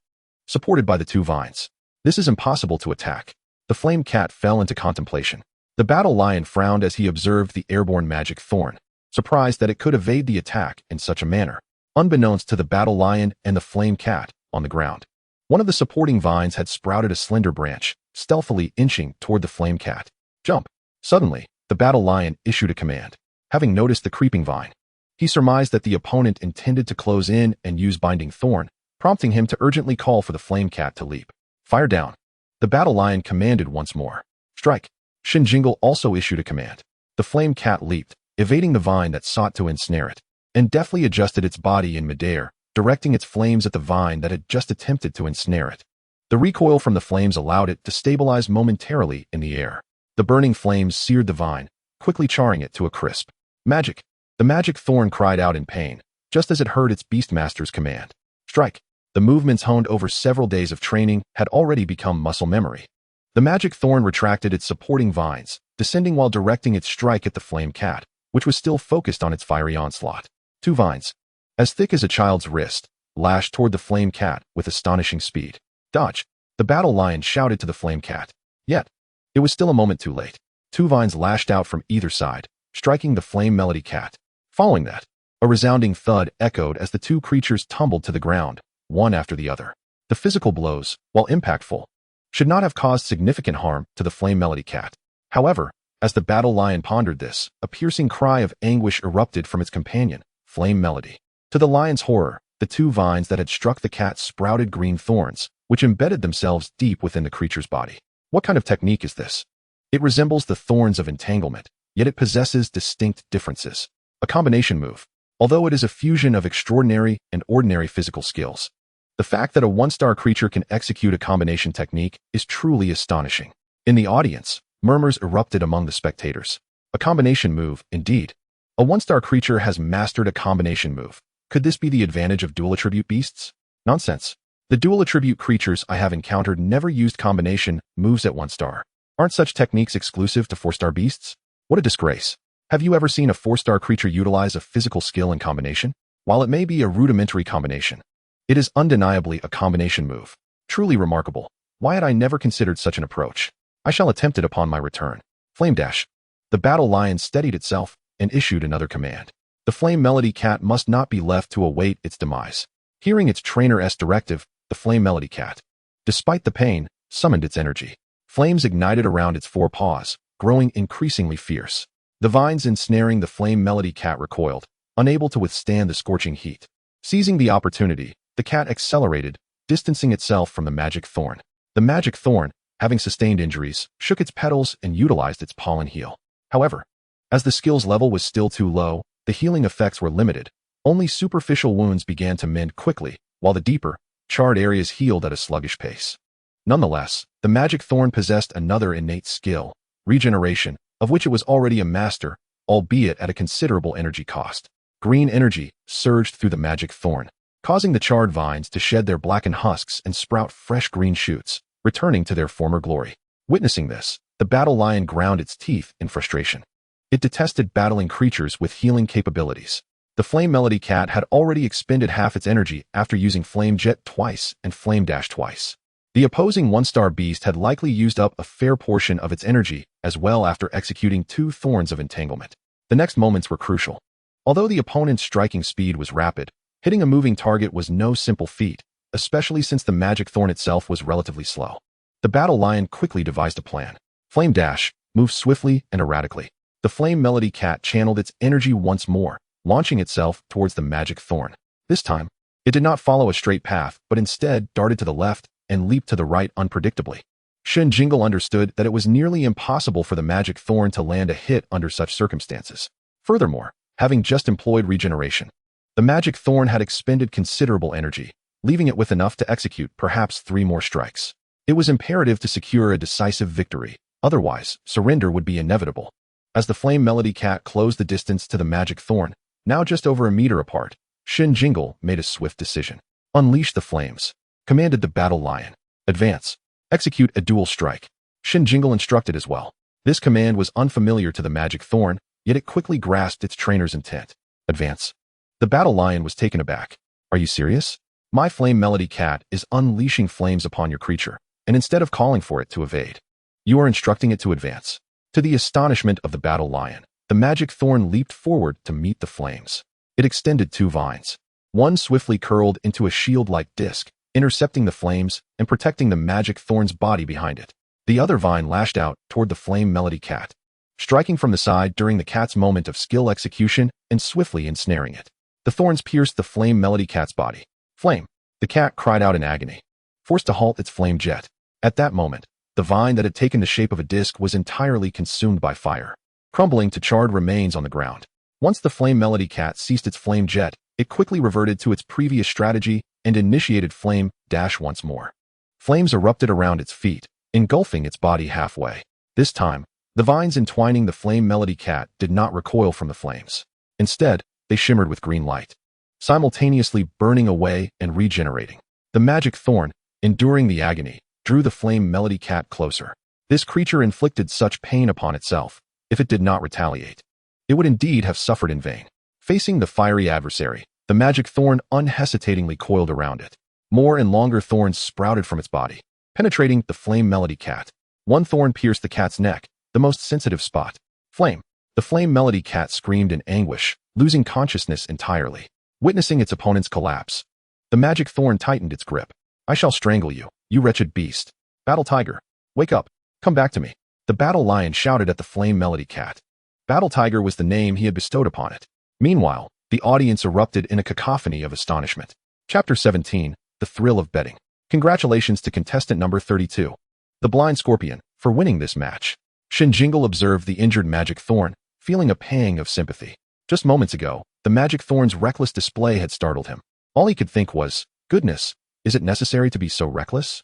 supported by the 2 vines. This is impossible to attack. The flame cat fell into contemplation. The battle lion frowned as he observed the airborne magic thorn, surprised that it could evade the attack in such a manner. Unbeknownst to the battle lion and the flame cat, on the ground, one of the supporting vines had sprouted a slender branch, stealthily inching toward the flame cat. Jump! Suddenly, the battle lion issued a command. Having noticed the creeping vine, he surmised that the opponent intended to close in and use binding thorn, prompting him to urgently call for the flame cat to leap. Fire down! The battle lion commanded once more. Strike! Shen Jingle also issued a command. The flame cat leaped, evading the vine that sought to ensnare it, and deftly adjusted its body in midair, directing its flames at the vine that had just attempted to ensnare it. The recoil from the flames allowed it to stabilize momentarily in the air. The burning flames seared the vine, quickly charring it to a crisp. Magic! The magic thorn cried out in pain, just as it heard its beastmaster's command. Strike! The movements honed over several days of training had already become muscle memory. The magic thorn retracted its supporting vines, descending while directing its strike at the flame cat, which was still focused on its fiery onslaught. Two vines, as thick as a child's wrist, lashed toward the flame cat with astonishing speed. Dodge! The battle lion shouted to the flame cat. Yet, it was still a moment too late. Two vines lashed out from either side, striking the flame melody cat. Following that, a resounding thud echoed as the two creatures tumbled to the ground, one after the other. The physical blows, while impactful, should not have caused significant harm to the flame melody cat. However, as the battle lion pondered this, a piercing cry of anguish erupted from its companion, Flame Melody. To the lion's horror, the two vines that had struck the cat sprouted green thorns, which embedded themselves deep within the creature's body. What kind of technique is this? It resembles the thorns of entanglement, yet it possesses distinct differences. A combination move, although it is a fusion of extraordinary and ordinary physical skills. The fact that a one-star creature can execute a combination technique is truly astonishing. In the audience, murmurs erupted among the spectators. A combination move, indeed. A one-star creature has mastered a combination move. Could this be the advantage of dual attribute beasts? Nonsense. The dual attribute creatures I have encountered never used combination moves at 1 star. Aren't such techniques exclusive to 4-star beasts? What a disgrace. Have you ever seen a 4-star creature utilize a physical skill in combination? While it may be a rudimentary combination, it is undeniably a combination move. Truly remarkable. Why had I never considered such an approach? I shall attempt it upon my return. Flame Dash. The battle lion steadied itself and issued another command. The flame melody cat must not be left to await its demise. Hearing its trainer's directive, the flame melody cat, despite the pain, summoned its energy. Flames ignited around its 4 paws, growing increasingly fierce. The vines ensnaring the flame melody cat recoiled, unable to withstand the scorching heat. Seizing the opportunity, the cat accelerated, distancing itself from the magic thorn. The magic thorn, having sustained injuries, shook its petals and utilized its pollen heal. However, as the skill's level was still too low, the healing effects were limited. Only superficial wounds began to mend quickly, while the deeper, charred areas healed at a sluggish pace. Nonetheless, the magic thorn possessed another innate skill, regeneration, of which it was already a master, albeit at a considerable energy cost. Green energy surged through the magic thorn, causing the charred vines to shed their blackened husks and sprout fresh green shoots, returning to their former glory. Witnessing this, the battle lion ground its teeth in frustration. It detested battling creatures with healing capabilities. The Flame Melody cat had already expended half its energy after using Flame Jet twice and Flame Dash twice. The opposing 1-star beast had likely used up a fair portion of its energy as well after executing 2 thorns of entanglement. The next moments were crucial. Although the opponent's striking speed was rapid, hitting a moving target was no simple feat, especially since the magic thorn itself was relatively slow. The battle lion quickly devised a plan. Flame Dash moved swiftly and erratically. The Flame Melody cat channeled its energy once more, launching itself towards the magic thorn. This time, it did not follow a straight path, but instead darted to the left and leaped to the right unpredictably. Shen Jingle understood that it was nearly impossible for the magic thorn to land a hit under such circumstances. Furthermore, having just employed regeneration, the magic thorn had expended considerable energy, leaving it with enough to execute perhaps 3 more strikes. It was imperative to secure a decisive victory, otherwise surrender would be inevitable. As the Flame Melody cat closed the distance to the magic thorn, now just over a meter apart, Shen Jingle made a swift decision. Unleash the flames, commanded the battle lion. Advance. Execute a dual strike. Shen Jingle instructed as well. This command was unfamiliar to the magic thorn, yet it quickly grasped its trainer's intent. Advance. The battle lion was taken aback. Are you serious? My Flame Melody cat is unleashing flames upon your creature, and instead of calling for it to evade, You are instructing it to advance. To the astonishment of the battle lion, the magic thorn leaped forward to meet the flames. It extended 2 vines. One swiftly curled into a shield-like disc, intercepting the flames and protecting the magic thorn's body behind it. The other vine lashed out toward the flame melody cat, striking from the side during the cat's moment of skill execution and swiftly ensnaring it. The thorns pierced the flame melody cat's body. Flame! The cat cried out in agony, forced to halt its flame jet. At that moment, the vine that had taken the shape of a disc was entirely consumed by fire, crumbling to charred remains on the ground. Once the flame melody cat ceased its flame jet, it quickly reverted to its previous strategy and initiated flame dash once more. Flames erupted around its feet, engulfing its body halfway. This time, the vines entwining the flame melody cat did not recoil from the flames. Instead, they shimmered with green light, simultaneously burning away and regenerating. The magic thorn, enduring the agony, drew the flame melody cat closer. This creature inflicted such pain upon itself. If it did not retaliate, it would indeed have suffered in vain. Facing the fiery adversary, the magic thorn unhesitatingly coiled around it. More and longer thorns sprouted from its body, penetrating the flame melody cat. One thorn pierced the cat's neck, the most sensitive spot. Flame! The flame melody cat screamed in anguish, losing consciousness entirely. Witnessing its opponent's collapse, the magic thorn tightened its grip. I shall strangle you, you wretched beast. Battle Tiger, wake up, come back to me. The battle lion shouted at the flame melody cat. Battle Tiger was the name he had bestowed upon it. Meanwhile, the audience erupted in a cacophony of astonishment. Chapter 17, The Thrill of Betting. Congratulations to contestant number 32, the Blind Scorpion, for winning this match. Shen Jingle observed the injured magic thorn, feeling a pang of sympathy. Just moments ago, the magic thorn's reckless display had startled him. All he could think was, goodness, is it necessary to be so reckless?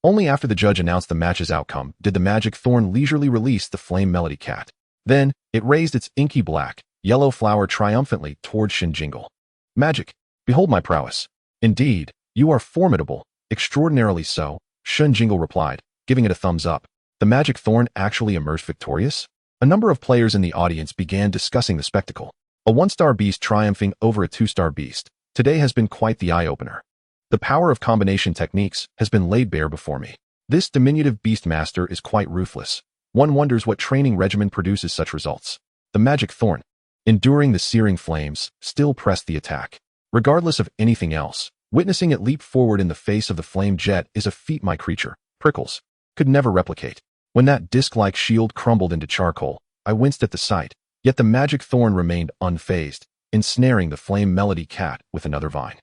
Only after the judge announced the match's outcome did the magic thorn leisurely release the flame melody cat. Then, it raised its inky black, yellow flower triumphantly toward Shen Jingle. Magic, behold my prowess. Indeed, you are formidable, extraordinarily so, Shen Jingle replied, giving it a thumbs up. The magic thorn actually emerged victorious? A number of players in the audience began discussing the spectacle. A 1-star beast triumphing over a 2-star beast. Today has been quite the eye-opener. The power of combination techniques has been laid bare before me. This diminutive beastmaster is quite ruthless. One wonders what training regimen produces such results. The magic thorn, enduring the searing flames, still pressed the attack. Regardless of anything else, witnessing it leap forward in the face of the flame jet is a feat my creature, Prickles, could never replicate. When that disc-like shield crumbled into charcoal, I winced at the sight, yet the magic thorn remained unfazed, ensnaring the flame melody cat with another vine.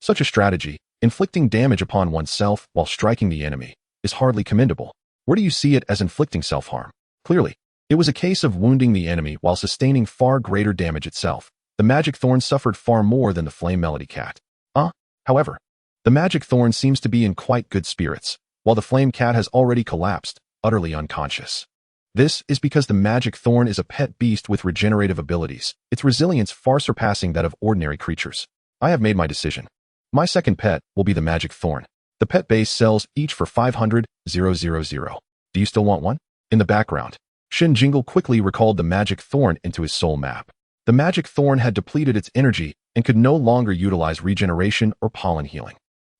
Such a strategy, inflicting damage upon oneself while striking the enemy, is hardly commendable. Where do you see it as inflicting self-harm? Clearly, it was a case of wounding the enemy while sustaining far greater damage itself. The magic thorn suffered far more than the flame melody cat. However, the magic thorn seems to be in quite good spirits, while the flame cat has already collapsed, utterly unconscious. This is because the magic thorn is a pet beast with regenerative abilities, its resilience far surpassing that of ordinary creatures. I have made my decision. My second pet will be the magic thorn. The pet base sells each for 500,000. Do you still want one? In the background, Shen Jingle quickly recalled the magic thorn into his soul map. The magic thorn had depleted its energy and could no longer utilize regeneration or pollen healing.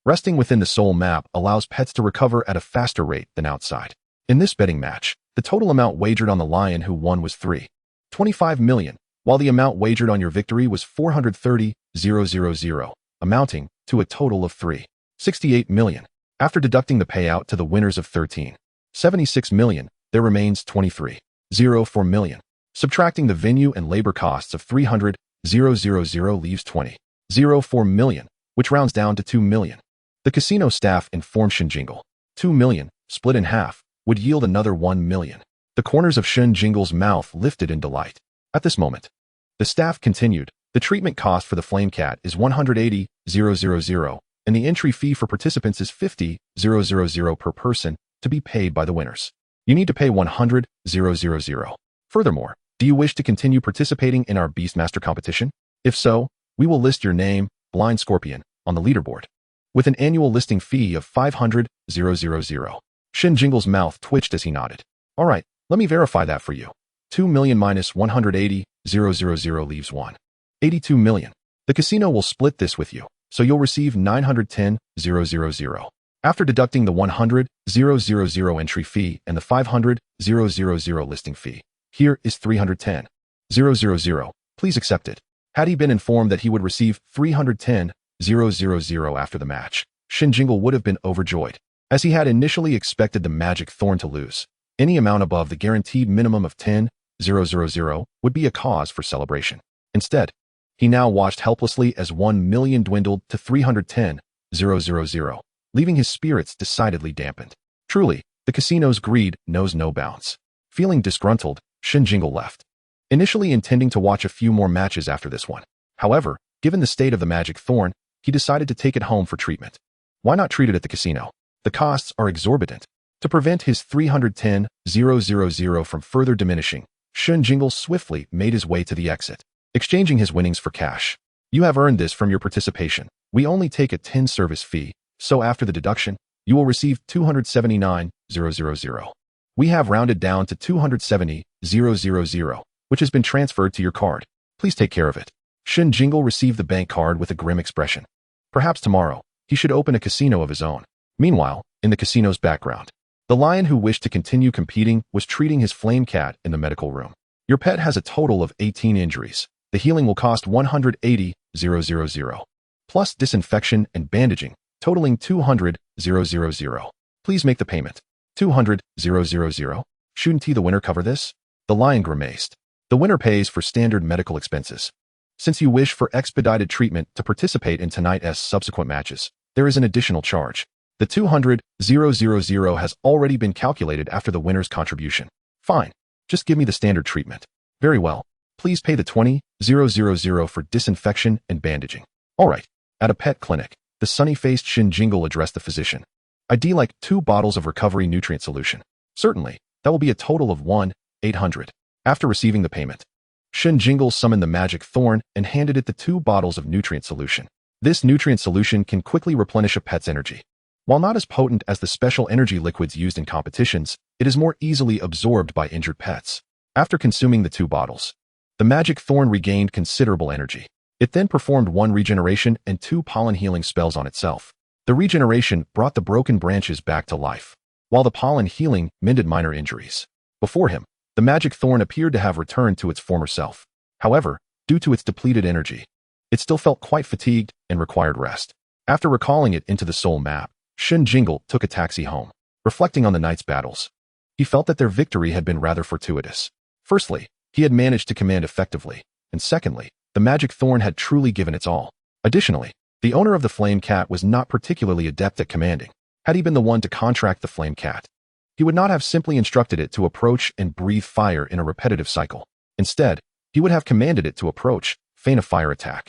Resting within the soul map allows pets to recover at a faster rate than outside. In this betting match, the total amount wagered on the lion who won was 3.25 million, while the amount wagered on your victory was 430,000, amounting to a total of 3.68 million. After deducting the payout to the winners of 13.76 million, there remains 23.04 million. Subtracting the venue and labor costs of 300,000 leaves 20.04 million, which rounds down to 2 million. The casino staff informed Shen Jingle 2 million, split in half, would yield another 1 million. The corners of Shen Jingle's mouth lifted in delight. At this moment, the staff continued, the treatment cost for the flame cat is 180,000, and the entry fee for participants is 50,000 per person, to be paid by the winners. You need to pay 100,000. Furthermore, do you wish to continue participating in our Beastmaster competition? If so, we will list your name, Blind Scorpion, on the leaderboard, with an annual listing fee of 500,000. Shen Jingle's mouth twitched as he nodded. All right, let me verify that for you. 2 million minus 180,000 leaves 1.82 million. The casino will split this with you, so you'll receive 910,000. After deducting the 100,000 entry fee and the 500,000 listing fee, here is 310,000. Please accept it. Had he been informed that he would receive 310,000 after the match, Shen Jingle would have been overjoyed, as he had initially expected the magic thorn to lose. Any amount above the guaranteed minimum of 10,000 would be a cause for celebration. Instead, he now watched helplessly as 1 million dwindled to 310,000, leaving his spirits decidedly dampened. Truly, the casino's greed knows no bounds. Feeling disgruntled, Shen Jingle left, initially intending to watch a few more matches after this one. However, given the state of the magic thorn, he decided to take it home for treatment. Why not treat it at the casino? The costs are exorbitant. To prevent his 310,000 from further diminishing, Shen Jingle swiftly made his way to the exit, exchanging his winnings for cash. You have earned this from your participation. We only take a 10 service fee, so after the deduction, you will receive 279,000. We have rounded down to 270,000, which has been transferred to your card. Please take care of it. Shen Jingle received the bank card with a grim expression. Perhaps tomorrow, he should open a casino of his own. Meanwhile, in the casino's background, the lion who wished to continue competing was treating his flame cat in the medical room. Your pet has a total of 18 injuries. The healing will cost 180,000, plus disinfection and bandaging, totaling 200,000. Please make the payment. 200,000. Shouldn't he, the winner, cover this? The lion grimaced. The winner pays for standard medical expenses. Since you wish for expedited treatment to participate in tonight's subsequent matches, there is an additional charge. The 200,000 has already been calculated after the winner's contribution. Fine. Just give me the standard treatment. Very well. Please pay the 20,000 for disinfection and bandaging. All right. At a pet clinic, the sunny-faced Shen Jingle addressed the physician. I'd like 2 bottles of recovery nutrient solution. Certainly. That will be a total of 1,800. After receiving the payment, Shen Jingle summoned the magic thorn and handed it the 2 bottles of nutrient solution. This nutrient solution can quickly replenish a pet's energy. While not as potent as the special energy liquids used in competitions, it is more easily absorbed by injured pets. After consuming the 2 bottles, the magic thorn regained considerable energy. It then performed 1 regeneration and 2 pollen healing spells on itself. The regeneration brought the broken branches back to life, while the pollen healing mended minor injuries. Before him, the magic thorn appeared to have returned to its former self. However, due to its depleted energy, it still felt quite fatigued and required rest. After recalling it into the soul map, Shen Jingle took a taxi home. Reflecting on the night's battles, he felt that their victory had been rather fortuitous. Firstly, he had managed to command effectively, and secondly, the magic thorn had truly given its all. Additionally, the owner of the flame cat was not particularly adept at commanding. Had he been the one to contract the flame cat, he would not have simply instructed it to approach and breathe fire in a repetitive cycle. Instead, he would have commanded it to approach, feign a fire attack,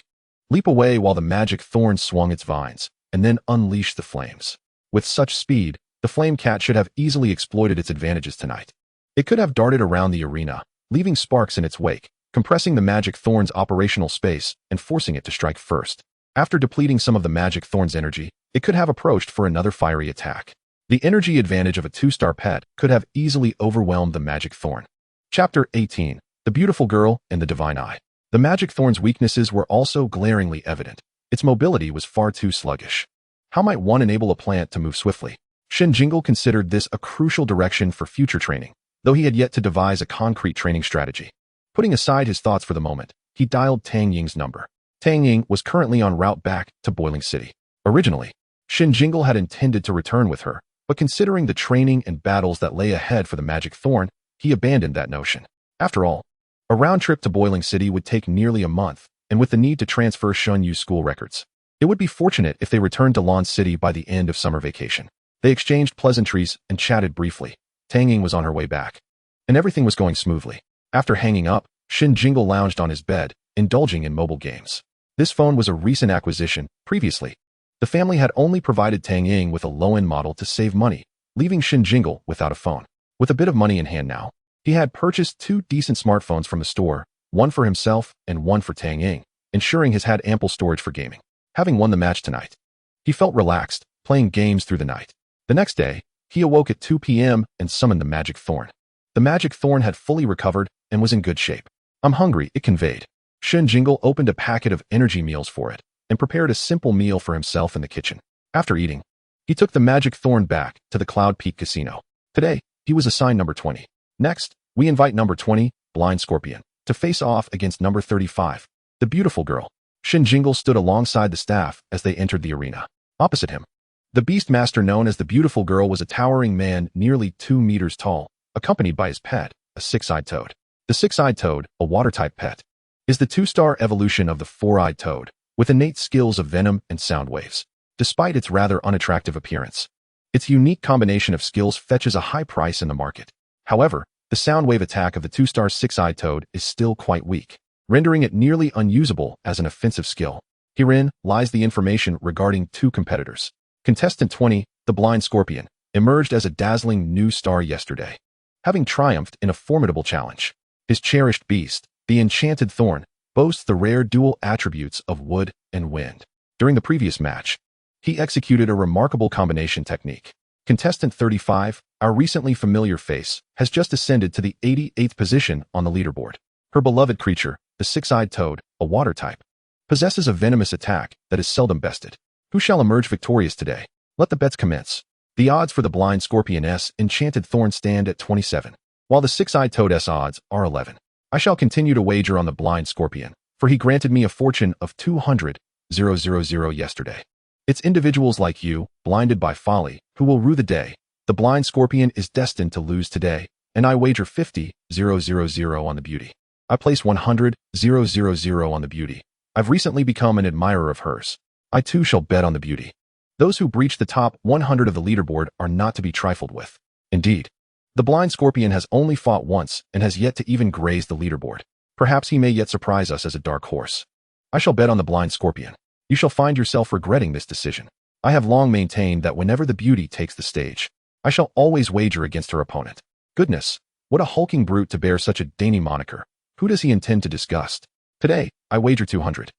leap away while the magic thorn swung its vines, and then unleash the flames. With such speed, the flame cat should have easily exploited its advantages tonight. It could have darted around the arena, leaving sparks in its wake, compressing the magic thorn's operational space and forcing it to strike first. After depleting some of the magic thorn's energy, it could have approached for another fiery attack. The energy advantage of a 2-star pet could have easily overwhelmed the magic thorn. Chapter 18. The Beautiful Girl and the Divine Eye. The magic thorn's weaknesses were also glaringly evident. Its mobility was far too sluggish. How might one enable a plant to move swiftly? Shen Jingle considered this a crucial direction for future training, though he had yet to devise a concrete training strategy. Putting aside his thoughts for the moment, he dialed Tang Ying's number. Tang Ying was currently en route back to Boiling City. Originally, Shen Jingle had intended to return with her, but considering the training and battles that lay ahead for the magic thorn, he abandoned that notion. After all, a round trip to Boiling City would take nearly a month, and with the need to transfer Shun Yu's school records, it would be fortunate if they returned to Lan City by the end of summer vacation. They exchanged pleasantries and chatted briefly. Tang Ying was on her way back, and everything was going smoothly. After hanging up, Shen Jingle lounged on his bed, indulging in mobile games. This phone was a recent acquisition. Previously, the family had only provided Tang Ying with a low-end model to save money, leaving Shen Jingle without a phone. With a bit of money in hand now, he had purchased 2 decent smartphones from the store, one for himself and one for Tang Ying, ensuring his had ample storage for gaming. Having won the match tonight, he felt relaxed, playing games through the night. The next day, he awoke at 2 p.m. and summoned the magic thorn. The magic thorn had fully recovered and was in good shape. I'm hungry, it conveyed. Shen Jingle opened a packet of energy meals for it and prepared a simple meal for himself in the kitchen. After eating, He took the magic thorn back to the Cloud Peak Casino. Today, he was assigned number 20. Next, we invite number 20, Blind Scorpion, to face off against number 35, the beautiful girl. Shen Jingle stood alongside the staff as they entered the arena. Opposite him, the beast master known as the beautiful girl was a towering man nearly 2 meters tall, accompanied by his pet, a six-eyed toad. The six-eyed toad, a water-type pet, is the 2-star evolution of the 4-eyed toad, with innate skills of venom and sound waves. Despite its rather unattractive appearance, its unique combination of skills fetches a high price in the market. However, the sound wave attack of the 2-star six-eyed toad is still quite weak, rendering it nearly unusable as an offensive skill. Herein lies the information regarding 2 competitors. Contestant 20, the Blind Scorpion, emerged as a dazzling new star yesterday, having triumphed in a formidable challenge. His cherished beast, the Enchanted Thorn, boasts the rare dual attributes of wood and wind. During the previous match, he executed a remarkable combination technique. Contestant 35, our recently familiar face, has just ascended to the 88th position on the leaderboard. Her beloved creature, the six-eyed toad, a water type, possesses a venomous attack that is seldom bested. Who shall emerge victorious today? Let the bets commence. The odds for the Blind Scorpion's Enchanted Thorn stand at 27, while the six-eyed toad's odds are 11. I shall continue to wager on the Blind Scorpion, for he granted me a fortune of 200,000 yesterday. It's individuals like you, blinded by folly, who will rue the day. The Blind Scorpion is destined to lose today, and I wager 50,000 on the beauty. I place 100,000 on the beauty. I've recently become an admirer of hers. I too shall bet on the beauty. Those who breach the top 100 of the leaderboard are not to be trifled with. Indeed, the Blind Scorpion has only fought once and has yet to even graze the leaderboard. Perhaps he may yet surprise us as a dark horse. I shall bet on the Blind Scorpion. You shall find yourself regretting this decision. I have long maintained that whenever the beauty takes the stage, I shall always wager against her opponent. Goodness, what a hulking brute to bear such a dainty moniker. Who does he intend to disgust? Today, I wager 200,000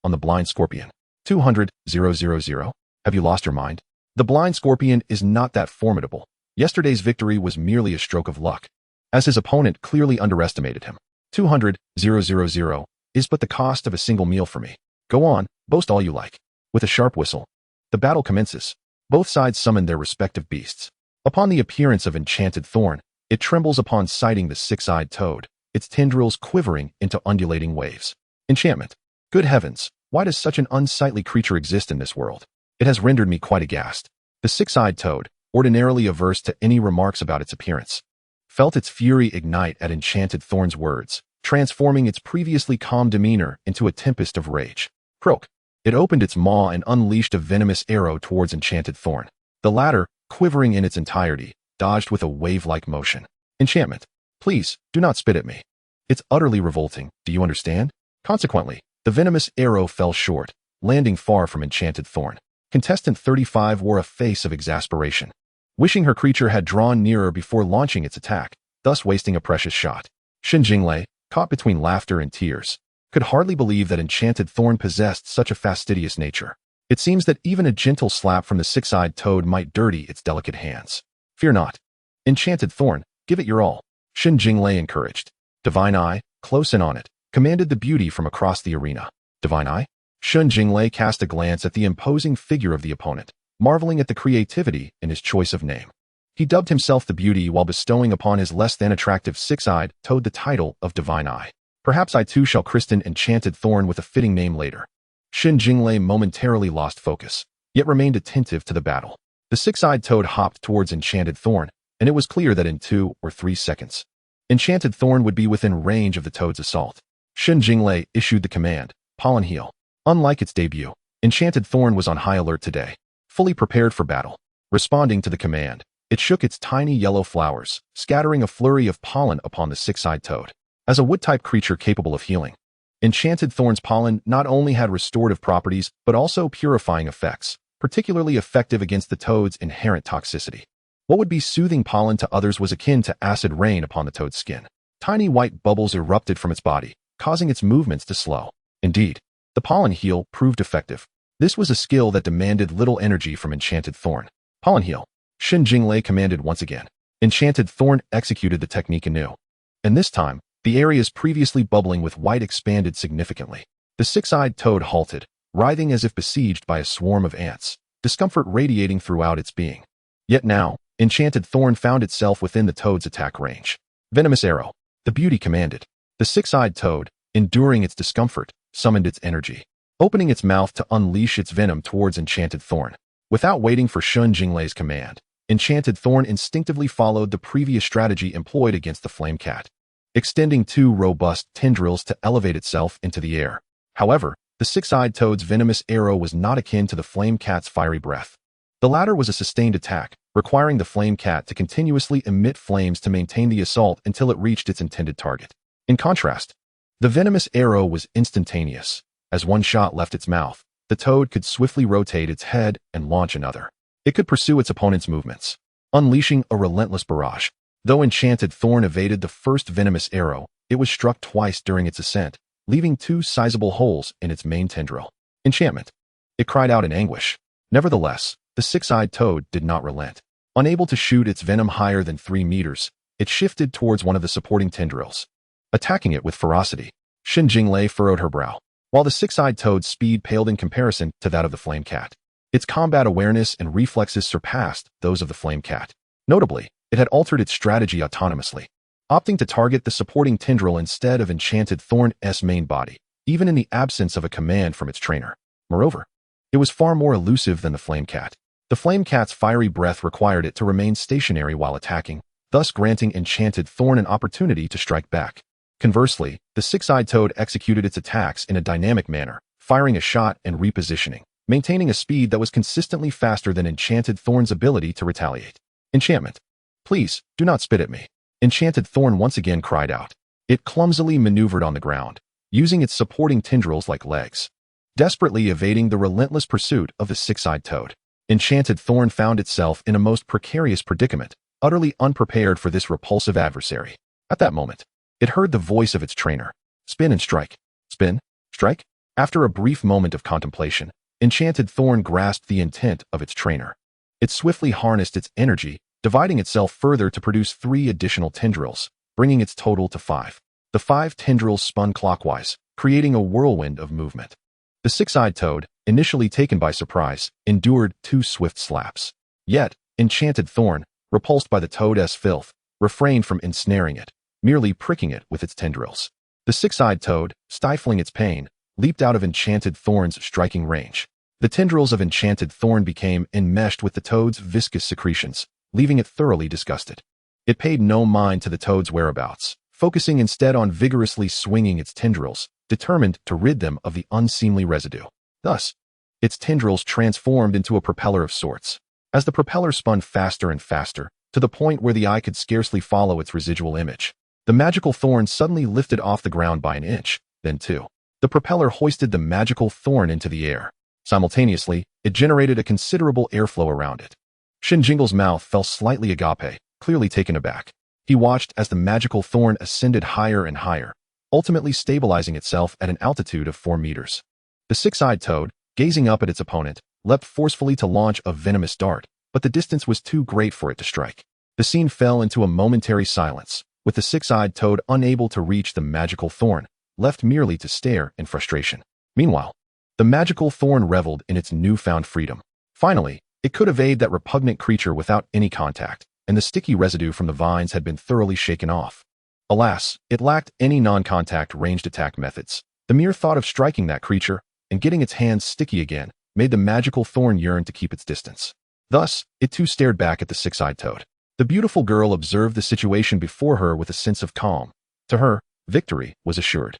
on the Blind Scorpion. 200,000? Have you lost your mind? The Blind Scorpion is not that formidable. Yesterday's victory was merely a stroke of luck, as his opponent clearly underestimated him. 200,000 is but the cost of a single meal for me. Go on, boast all you like. With a sharp whistle, the battle commences. Both sides summon their respective beasts. Upon the appearance of Enchanted Thorn, it trembles upon sighting the six-eyed toad, its tendrils quivering into undulating waves. Enchantment. Good heavens, why does such an unsightly creature exist in this world? It has rendered me quite aghast. The six-eyed toad, ordinarily averse to any remarks about its appearance, felt its fury ignite at Enchanted Thorn's words, transforming its previously calm demeanor into a tempest of rage. Croak. It opened its maw and unleashed a venomous arrow towards Enchanted Thorn. The latter, quivering in its entirety, dodged with a wave-like motion. Enchantment. Please, do not spit at me. It's utterly revolting, do you understand? Consequently, the venomous arrow fell short, landing far from Enchanted Thorn. Contestant 35 wore a face of exasperation, wishing her creature had drawn nearer before launching its attack, thus wasting a precious shot. Shen Jingle, caught between laughter and tears, could hardly believe that Enchanted Thorn possessed such a fastidious nature. It seems that even a gentle slap from the six-eyed toad might dirty its delicate hands. Fear not. Enchanted Thorn, give it your all. Shen Jingle encouraged. Divine Eye, close in on it, commanded the beauty from across the arena. Divine Eye? Shen Jingle cast a glance at the imposing figure of the opponent, marveling at the creativity in his choice of name. He dubbed himself the beauty while bestowing upon his less than attractive six-eyed toad the title of Divine Eye. Perhaps I too shall christen Enchanted Thorn with a fitting name later. Shen Jingle momentarily lost focus, yet remained attentive to the battle. The six-eyed toad hopped towards Enchanted Thorn, and it was clear that in 2 or 3 seconds, Enchanted Thorn would be within range of the toad's assault. Shen Jingle issued the command, Pollen Heal. Unlike its debut, Enchanted Thorn was on high alert today, fully prepared for battle. Responding to the command, it shook its tiny yellow flowers, scattering a flurry of pollen upon the six-eyed toad. As a wood-type creature capable of healing, Enchanted Thorn's pollen not only had restorative properties, but also purifying effects, particularly effective against the toad's inherent toxicity. What would be soothing pollen to others was akin to acid rain upon the toad's skin. Tiny white bubbles erupted from its body, causing its movements to slow. Indeed, the pollen heal proved effective. This was a skill that demanded little energy from Enchanted Thorn. Pollen Heal. Shen Jingle commanded once again. Enchanted Thorn executed the technique anew. And this time, the areas previously bubbling with white expanded significantly. The six-eyed toad halted, writhing as if besieged by a swarm of ants. discomfort radiating throughout its being. Yet now, Enchanted Thorn found itself within the toad's attack range. Venomous arrow. The beauty commanded. The six-eyed toad, enduring its discomfort, summoned its energy, opening its mouth to unleash its venom towards Enchanted Thorn. Without waiting for Shen Jingle's command, Enchanted Thorn instinctively followed the previous strategy employed against the flame cat, extending two robust tendrils to elevate itself into the air. However, the six-eyed toad's venomous arrow was not akin to the flame cat's fiery breath. The latter was a sustained attack, requiring the flame cat to continuously emit flames to maintain the assault until it reached its intended target. In contrast, the venomous arrow was instantaneous. As one shot left its mouth, the toad could swiftly rotate its head and launch another. It could pursue its opponent's movements, unleashing a relentless barrage. Though Enchanted Thorn evaded the first venomous arrow, it was struck twice during its ascent, leaving two sizable holes in its main tendril. Enchantment. It cried out in anguish. Nevertheless, the six-eyed toad did not relent. Unable to shoot its venom higher than 3 meters, it shifted towards one of the supporting tendrils, attacking it with ferocity. Shen Jingle furrowed her brow, while the six-eyed toad's speed paled in comparison to that of the flame cat. Its combat awareness and reflexes surpassed those of the flame cat. Notably, it had altered its strategy autonomously, opting to target the supporting tendril instead of Enchanted Thorn's main body, even in the absence of a command from its trainer. Moreover, it was far more elusive than the flame cat. The flame cat's fiery breath required it to remain stationary while attacking, thus granting Enchanted Thorn an opportunity to strike back. Conversely, the six-eyed toad executed its attacks in a dynamic manner, firing a shot and repositioning, maintaining a speed that was consistently faster than Enchanted Thorn's ability to retaliate. Enchantment. Please, do not spit at me. Enchanted Thorn once again cried out. It clumsily maneuvered on the ground, using its supporting tendrils like legs, desperately evading the relentless pursuit of the six-eyed toad. Enchanted Thorn found itself in a most precarious predicament, utterly unprepared for this repulsive adversary. At that moment, it heard the voice of its trainer. Spin and strike. Spin, strike. After a brief moment of contemplation, Enchanted Thorn grasped the intent of its trainer. It swiftly harnessed its energy, dividing itself further to produce 3 additional tendrils, bringing its total to 5. The 5 tendrils spun clockwise, creating a whirlwind of movement. The six-eyed toad, initially taken by surprise, endured 2 swift slaps. Yet, Enchanted Thorn, repulsed by the toad's filth, refrained from ensnaring it, merely pricking it with its tendrils. The six-eyed toad, stifling its pain, leaped out of Enchanted Thorn's striking range. The tendrils of Enchanted Thorn became enmeshed with the toad's viscous secretions, leaving it thoroughly disgusted. It paid no mind to the toad's whereabouts, focusing instead on vigorously swinging its tendrils, determined to rid them of the unseemly residue. Thus, its tendrils transformed into a propeller of sorts. As the propeller spun faster and faster, to the point where the eye could scarcely follow its residual image, the magical thorn suddenly lifted off the ground by an inch, then 2. The propeller hoisted the magical thorn into the air. Simultaneously, it generated a considerable airflow around it. Shen Jingle's mouth fell slightly agape, clearly taken aback. He watched as the magical thorn ascended higher and higher, ultimately stabilizing itself at an altitude of 4 meters. The six-eyed toad, gazing up at its opponent, leapt forcefully to launch a venomous dart, but the distance was too great for it to strike. The scene fell into a momentary silence, with the six-eyed toad unable to reach the magical thorn, left merely to stare in frustration. Meanwhile, the magical thorn reveled in its newfound freedom. Finally, it could evade that repugnant creature without any contact, and the sticky residue from the vines had been thoroughly shaken off. Alas, it lacked any non-contact ranged attack methods. The mere thought of striking that creature and getting its hands sticky again made the magical thorn yearn to keep its distance. Thus, it too stared back at the six-eyed toad. The beautiful girl observed the situation before her with a sense of calm. To her, victory was assured.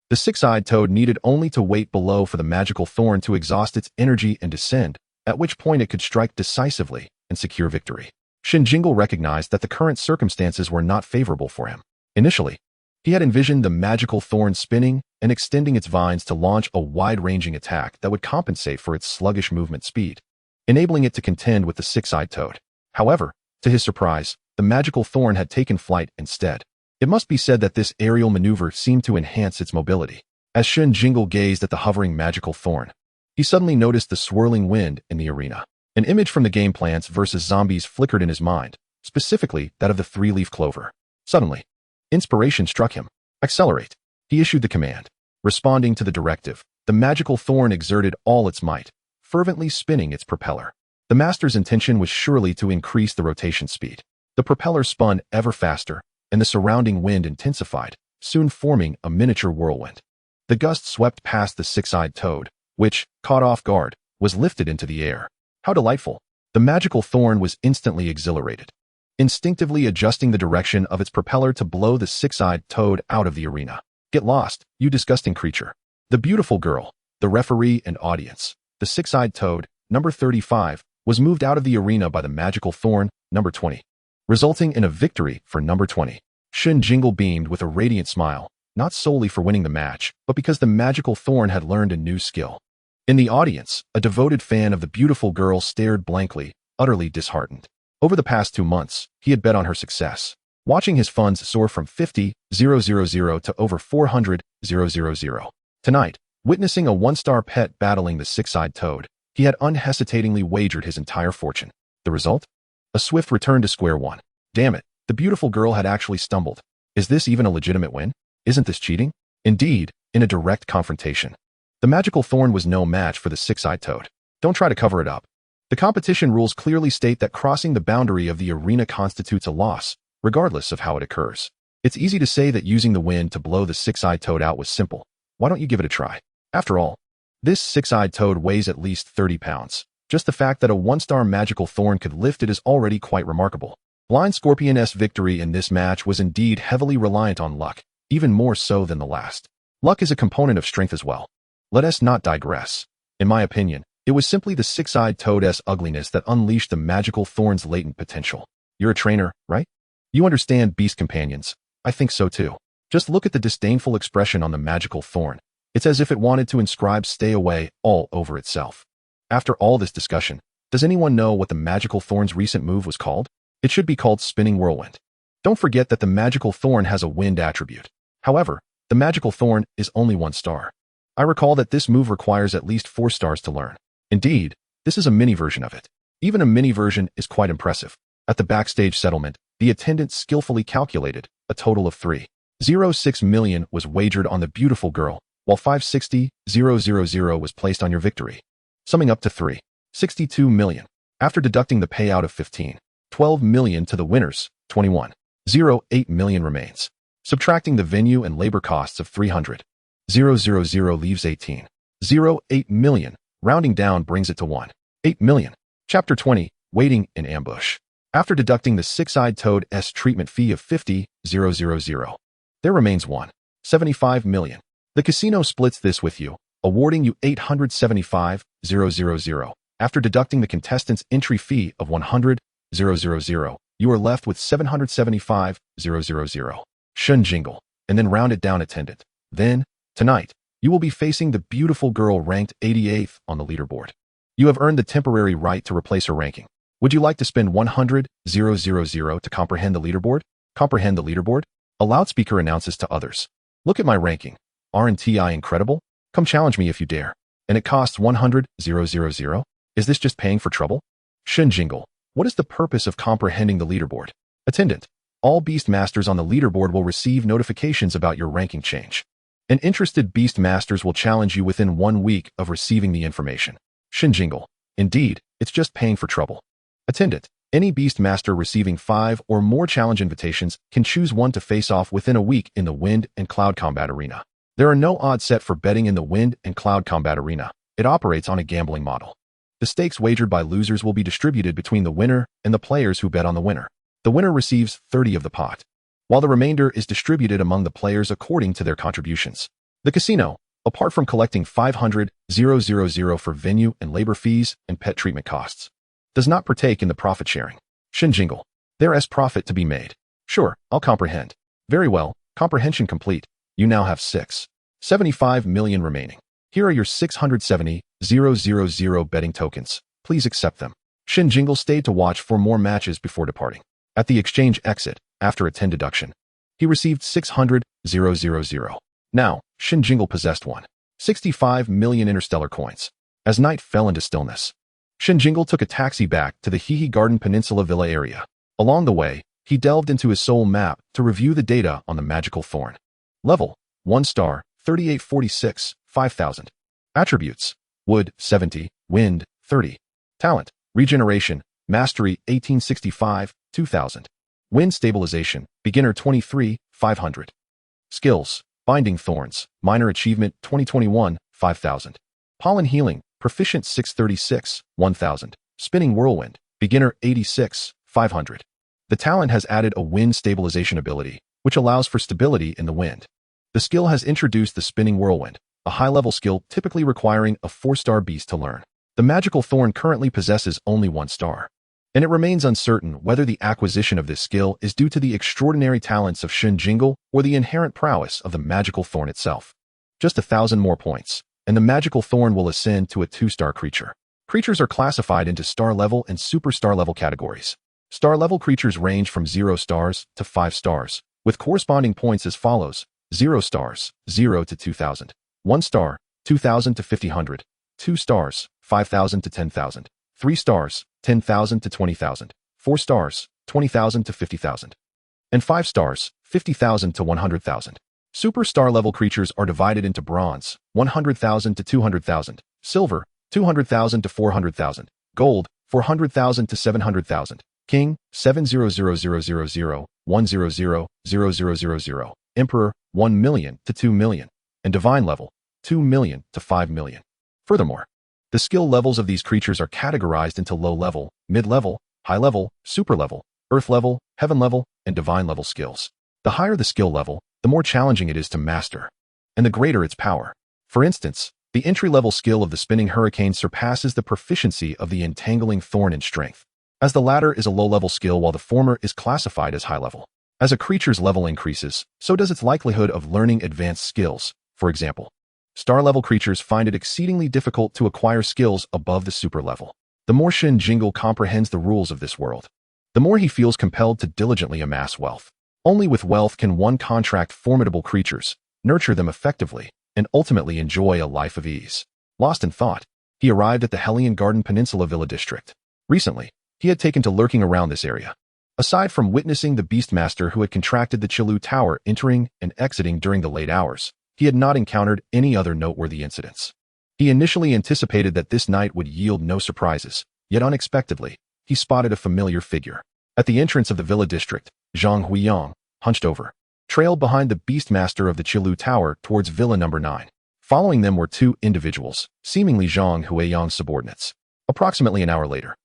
The six-eyed toad needed only to wait below for the magical thorn to exhaust its energy and descend, at which point it could strike decisively and secure victory. Shen Jingle recognized that the current circumstances were not favorable for him. Initially, he had envisioned the magical thorn spinning and extending its vines to launch a wide-ranging attack that would compensate for its sluggish movement speed, enabling it to contend with the six-eyed toad. However, to his surprise, the magical thorn had taken flight instead. It must be said that this aerial maneuver seemed to enhance its mobility. As Shen Jingle gazed at the hovering magical thorn, he suddenly noticed the swirling wind in the arena. An image from the game Plants vs. Zombies flickered in his mind, specifically that of the 3-leaf clover. Suddenly, inspiration struck him. Accelerate. He issued the command. Responding to the directive, the magical thorn exerted all its might, fervently spinning its propeller. The master's intention was surely to increase the rotation speed. The propeller spun ever faster, and the surrounding wind intensified, soon forming a miniature whirlwind. The gust swept past the six-eyed toad, which, caught off guard, was lifted into the air. How delightful! The magical thorn was instantly exhilarated, instinctively adjusting the direction of its propeller to blow the six-eyed toad out of the arena. Get lost, you disgusting creature. The beautiful girl, the referee and audience, the six-eyed toad, number 35, was moved out of the arena by the magical thorn, number 20, resulting in a victory for number 20. Shen Jingle beamed with a radiant smile, not solely for winning the match, but because the magical thorn had learned a new skill. In the audience, a devoted fan of the beautiful girl stared blankly, utterly disheartened. Over the past 2 months, he had bet on her success, watching his funds soar from 50,000 to over 400,000. Tonight, witnessing a one-star pet battling the six-eyed toad, he had unhesitatingly wagered his entire fortune. The result? A swift return to square one. Damn it, the beautiful girl had actually stumbled. Is this even a legitimate win? Isn't this cheating? Indeed, in a direct confrontation, the magical thorn was no match for the six-eyed toad. Don't try to cover it up. The competition rules clearly state that crossing the boundary of the arena constitutes a loss, regardless of how it occurs. It's easy to say that using the wind to blow the six-eyed toad out was simple. Why don't you give it a try? After all, this six-eyed toad weighs at least 30 pounds. Just the fact that a one-star magical thorn could lift it is already quite remarkable. Blind Scorpion's victory in this match was indeed heavily reliant on luck, even more so than the last. Luck is a component of strength as well. Let us not digress. In my opinion, it was simply the six-eyed toad's ugliness that unleashed the magical thorn's latent potential. You're a trainer, right? You understand beast companions. I think so too. Just look at the disdainful expression on the magical thorn. It's as if it wanted to inscribe "stay away" all over itself. After all this discussion, does anyone know what the magical thorn's recent move was called? It should be called Spinning Whirlwind. Don't forget that the magical thorn has a wind attribute. However, the magical thorn is only 1 star. I recall that this move requires at least 4 stars to learn. Indeed, this is a mini version of it. Even a mini version is quite impressive. At the backstage settlement, the attendant skillfully calculated a total of 3.06 million was wagered on the beautiful girl, while 560,000 was placed on your victory, summing up to 3.62 million. After deducting the payout of 15.12 million to the winners, 21.08 million remains. Subtracting the venue and labor costs of 300,000 leaves 18.08 million. Rounding down brings it to 1.8 million. Chapter 20, Waiting in Ambush. After deducting the six-eyed toad's treatment fee of 50,000, there remains 1.75 million. The casino splits this with you, awarding you 875,000. After deducting the contestant's entry fee of 100,000, you are left with 775,000. Shen Jingle, and then round it down attendant. Then, tonight, you will be facing the beautiful girl ranked 88th on the leaderboard. You have earned the temporary right to replace her ranking. Would you like to spend 100,000 to comprehend the leaderboard? Comprehend the leaderboard? A loudspeaker announces to others. Look at my ranking. Aren't I incredible? Come challenge me if you dare. And it costs 100,000? Is this just paying for trouble? Shen Jingle, what is the purpose of comprehending the leaderboard? Attendant, all beast masters on the leaderboard will receive notifications about your ranking change. And interested beast masters will challenge you within 1 week of receiving the information. Shen Jingle, indeed, it's just paying for trouble. Attendant, any beast master receiving 5 or more challenge invitations can choose one to face off within a week in the Wind and Cloud Combat Arena. There are no odds set for betting in the Wind and Cloud Combat Arena. It operates on a gambling model. The stakes wagered by losers will be distributed between the winner and the players who bet on the winner. The winner receives 30 of the pot, while the remainder is distributed among the players according to their contributions. The casino, apart from collecting 500,000 for venue and labor fees and pet treatment costs, does not partake in the profit sharing. Shen Jingle, there is profit to be made. Sure, I'll comprehend. Very well, comprehension complete. You now have 6.75 million remaining. Here are your 670,000 betting tokens. Please accept them. Shen Jingle stayed to watch for more matches before departing. At the exchange exit, after a 10 deduction, he received 600,000. Now, Shen Jingle possessed 1.65 million interstellar coins. As night fell into stillness, Shen Jingle took a taxi back to the Hehe Garden Peninsula Villa area. Along the way, he delved into his soul map to review the data on the magical thorn. Level, 1 star, 3846, 5000. Attributes, Wood, 70. Wind, 30. Talent, regeneration, mastery, 1865, 2000. Wind stabilization, beginner 23, 500. Skills, binding thorns, minor achievement, 2021, 5000. Pollen healing, proficient 636, 1000. Spinning whirlwind, beginner 86, 500. The talent has added a wind stabilization ability, which allows for stability in the wind. The skill has introduced the spinning whirlwind, a high-level skill typically requiring a 4-star beast to learn. The magical thorn currently possesses only 1 star, and it remains uncertain whether the acquisition of this skill is due to the extraordinary talents of Shen Jingle or the inherent prowess of the magical thorn itself. Just 1,000 more points, and the magical thorn will ascend to a 2-star creature. Creatures are classified into star level and superstar level categories. Star level creatures range from 0 stars to 5 stars, with corresponding points as follows: 0 stars, 0 to 2,000. 1 star, 2,000 to 5,000. 2 stars, 5,000 to 10,000. 3 stars, 10,000 to 20,000. 4 stars, 20,000 to 50,000. And 5 stars, 50,000 to 100,000. Superstar level creatures are divided into bronze, 100,000 to 200,000, silver, 200,000 to 400,000, gold, 400,000 to 700,000, king, 700,000, 100,000, emperor, 1 million to 2 million, and divine level, 2 million to 5 million. Furthermore, the skill levels of these creatures are categorized into low level, mid level, high level, super level, earth level, heaven level, and divine level skills. The higher the skill level, the more challenging it is to master, and the greater its power. For instance, the entry-level skill of the spinning hurricane surpasses the proficiency of the entangling thorn in strength, as the latter is a low-level skill while the former is classified as high-level. As a creature's level increases, so does its likelihood of learning advanced skills. For example, star-level creatures find it exceedingly difficult to acquire skills above the super level. The more Shen Jingle comprehends the rules of this world, the more he feels compelled to diligently amass wealth. Only with wealth can one contract formidable creatures, nurture them effectively, and ultimately enjoy a life of ease. Lost in thought, he arrived at the Hellion Garden Peninsula Villa District. Recently, he had taken to lurking around this area. Aside from witnessing the Beastmaster who had contracted the Chilu Tower entering and exiting during the late hours, he had not encountered any other noteworthy incidents. He initially anticipated that this night would yield no surprises, yet unexpectedly, he spotted a familiar figure. At the entrance of the Villa District, Zhang Huiyang, hunched over, trailed behind the Beastmaster of the Chilu Tower towards Villa Number 9. Following them were 2 individuals, seemingly Zhang Huiyang's subordinates. Approximately an hour later,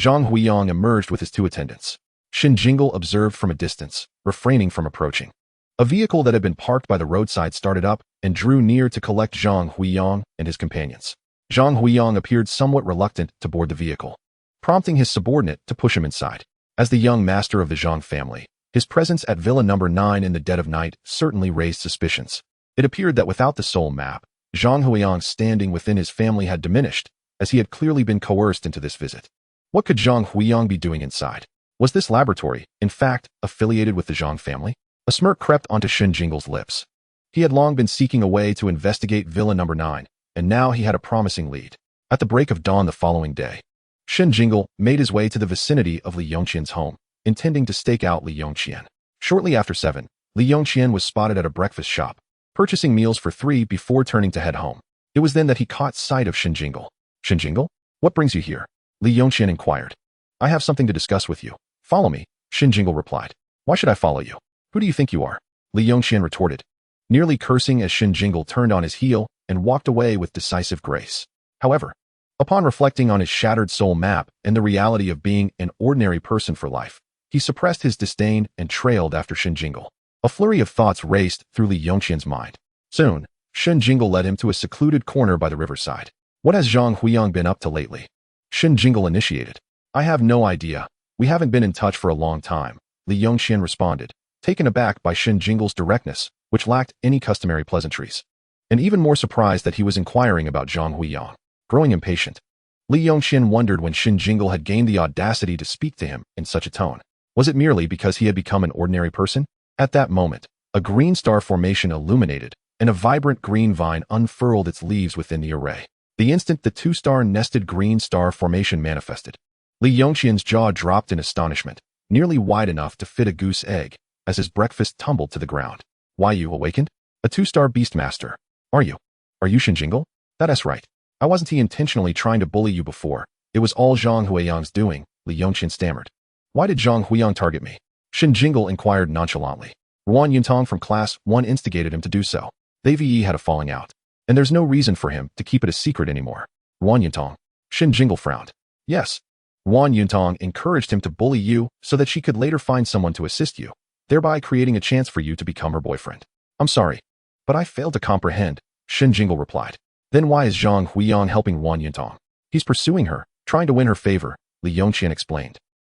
Zhang Huiyang emerged with his 2 attendants. Shen Jingle observed from a distance, refraining from approaching. A vehicle that had been parked by the roadside started up and drew near to collect Zhang Huiyang and his companions. Zhang Huiyang appeared somewhat reluctant to board the vehicle, prompting his subordinate to push him inside. As the young master of the Zhang family, his presence at Villa Number 9 in the dead of night certainly raised suspicions. It appeared that without the soul map, Zhang Huiyang's standing within his family had diminished, as he had clearly been coerced into this visit. What could Zhang Huiyang be doing inside? Was this laboratory, in fact, affiliated with the Zhang family? A smirk crept onto Shen Jingle's lips. He had long been seeking a way to investigate Villa Number 9, and now he had a promising lead. At the break of dawn the following day, Shen Jingle made his way to the vicinity of Li Yongqian's home, intending to stake out Li Yongqian. Shortly after 7, Li Yongqian was spotted at a breakfast shop, purchasing meals for 3 before turning to head home. It was then that he caught sight of Shen Jingle. Shen Jingle? What brings you here? Li Yongqian inquired. I have something to discuss with you. Follow me, Shen Jingle replied. Why should I follow you? Who do you think you are? Li Yongqian retorted, nearly cursing as Shen Jingle turned on his heel and walked away with decisive grace. However, upon reflecting on his shattered soul map and the reality of being an ordinary person for life, he suppressed his disdain and trailed after Shen Jingle. A flurry of thoughts raced through Li Yongqian's mind. Soon, Shen Jingle led him to a secluded corner by the riverside. What has Zhang Huiyang been up to lately? Shen Jingle initiated. I have no idea. We haven't been in touch for a long time, Li Yongqian responded, taken aback by Shen Jingle's directness, which lacked any customary pleasantries, and even more surprised that he was inquiring about Zhang Huiyang. Growing impatient, Li Yongqian wondered when Shen Jingle had gained the audacity to speak to him in such a tone. Was it merely because he had become an ordinary person? At that moment, a green star formation illuminated, and a vibrant green vine unfurled its leaves within the array. The instant the 2-star nested green star formation manifested, Li Yongqian's jaw dropped in astonishment, nearly wide enough to fit a goose egg, as his breakfast tumbled to the ground. Why, you awakened? A 2-star Beastmaster. Are you? Are you Shen Jingle? That's right. I wasn't intentionally trying to bully you before. It was all Zhang Huiyang's doing, Li Yongqian stammered. Why did Zhang Huiyang target me? Shen Jingle inquired nonchalantly. Ruan Yuntong from Class 1 instigated him to do so. They had a falling out. And there's no reason for him to keep it a secret anymore. Ruan Yuntong. Shen Jingle frowned. Yes. Ruan Yuntong encouraged him to bully you so that she could later find someone to assist you, thereby creating a chance for you to become her boyfriend. I'm sorry, but I failed to comprehend, Shen Jingle replied. Then why is Zhang Huiyang helping Ruan Yuntong? He's pursuing her, trying to win her favor, Li Yongqian explained.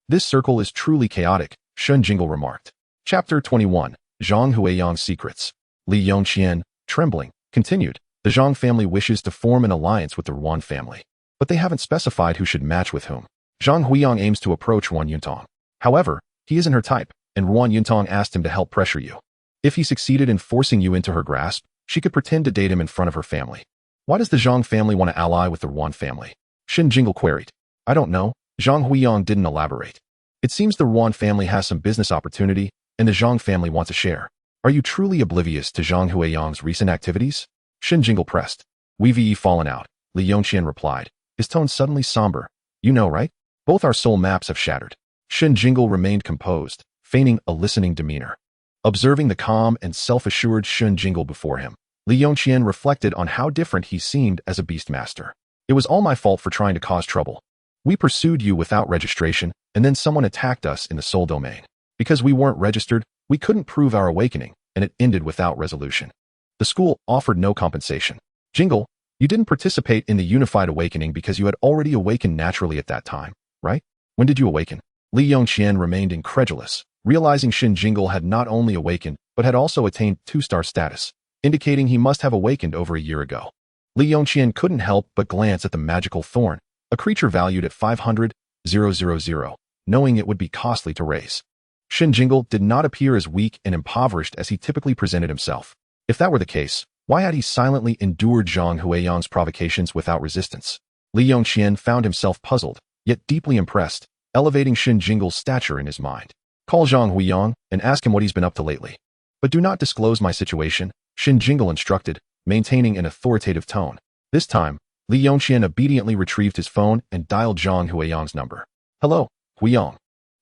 This circle is truly chaotic, Shen Jingle remarked. Chapter 21, Zhang Huiyang's Secrets. Li Yongqian, trembling, continued. The Zhang family wishes to form an alliance with the Ruan family, but they haven't specified who should match with whom. Zhang Huiyang aims to approach Ruan Yuntong. However, he isn't her type, and Ruan Yuntong asked him to help pressure you. If he succeeded in forcing you into her grasp, she could pretend to date him in front of her family. Why does the Zhang family want to ally with the Ruan family? Shen Jingle queried. I don't know. Zhang Huiyang didn't elaborate. It seems the Ruan family has some business opportunity, and the Zhang family wants a share. Are you truly oblivious to Zhang Huiyang's recent activities? Shen Jingle pressed. We've fallen out, Li Yongqian replied, his tone suddenly somber. You know, right? Both our soul maps have shattered. Shen Jingle remained composed, feigning a listening demeanor. Observing the calm and self-assured Shen Jingle before him, Li Yongqian reflected on how different he seemed as a beastmaster. It was all my fault for trying to cause trouble. We pursued you without registration, and then someone attacked us in the soul domain. Because we weren't registered, we couldn't prove our awakening, and it ended without resolution. The school offered no compensation. Jingle, you didn't participate in the unified awakening because you had already awakened naturally at that time, right? When did you awaken? Li Yongqian remained incredulous, realizing Shen Jingle had not only awakened, but had also attained 2-star status, indicating he must have awakened over a year ago. Li Yongqian couldn't help but glance at the magical thorn, a creature valued at 500,000, knowing it would be costly to raise. Shen Jingle did not appear as weak and impoverished as he typically presented himself. If that were the case, why had he silently endured Zhang Huiyang's provocations without resistance? Li Yongqian found himself puzzled, yet deeply impressed, elevating Shen Jingle's stature in his mind. Call Zhang Huiyang and ask him what he's been up to lately. But do not disclose my situation, Shen Jingle instructed, maintaining an authoritative tone. This time, Li Yongqian obediently retrieved his phone and dialed Zhang Huiyang's number. Hello, Huiyang.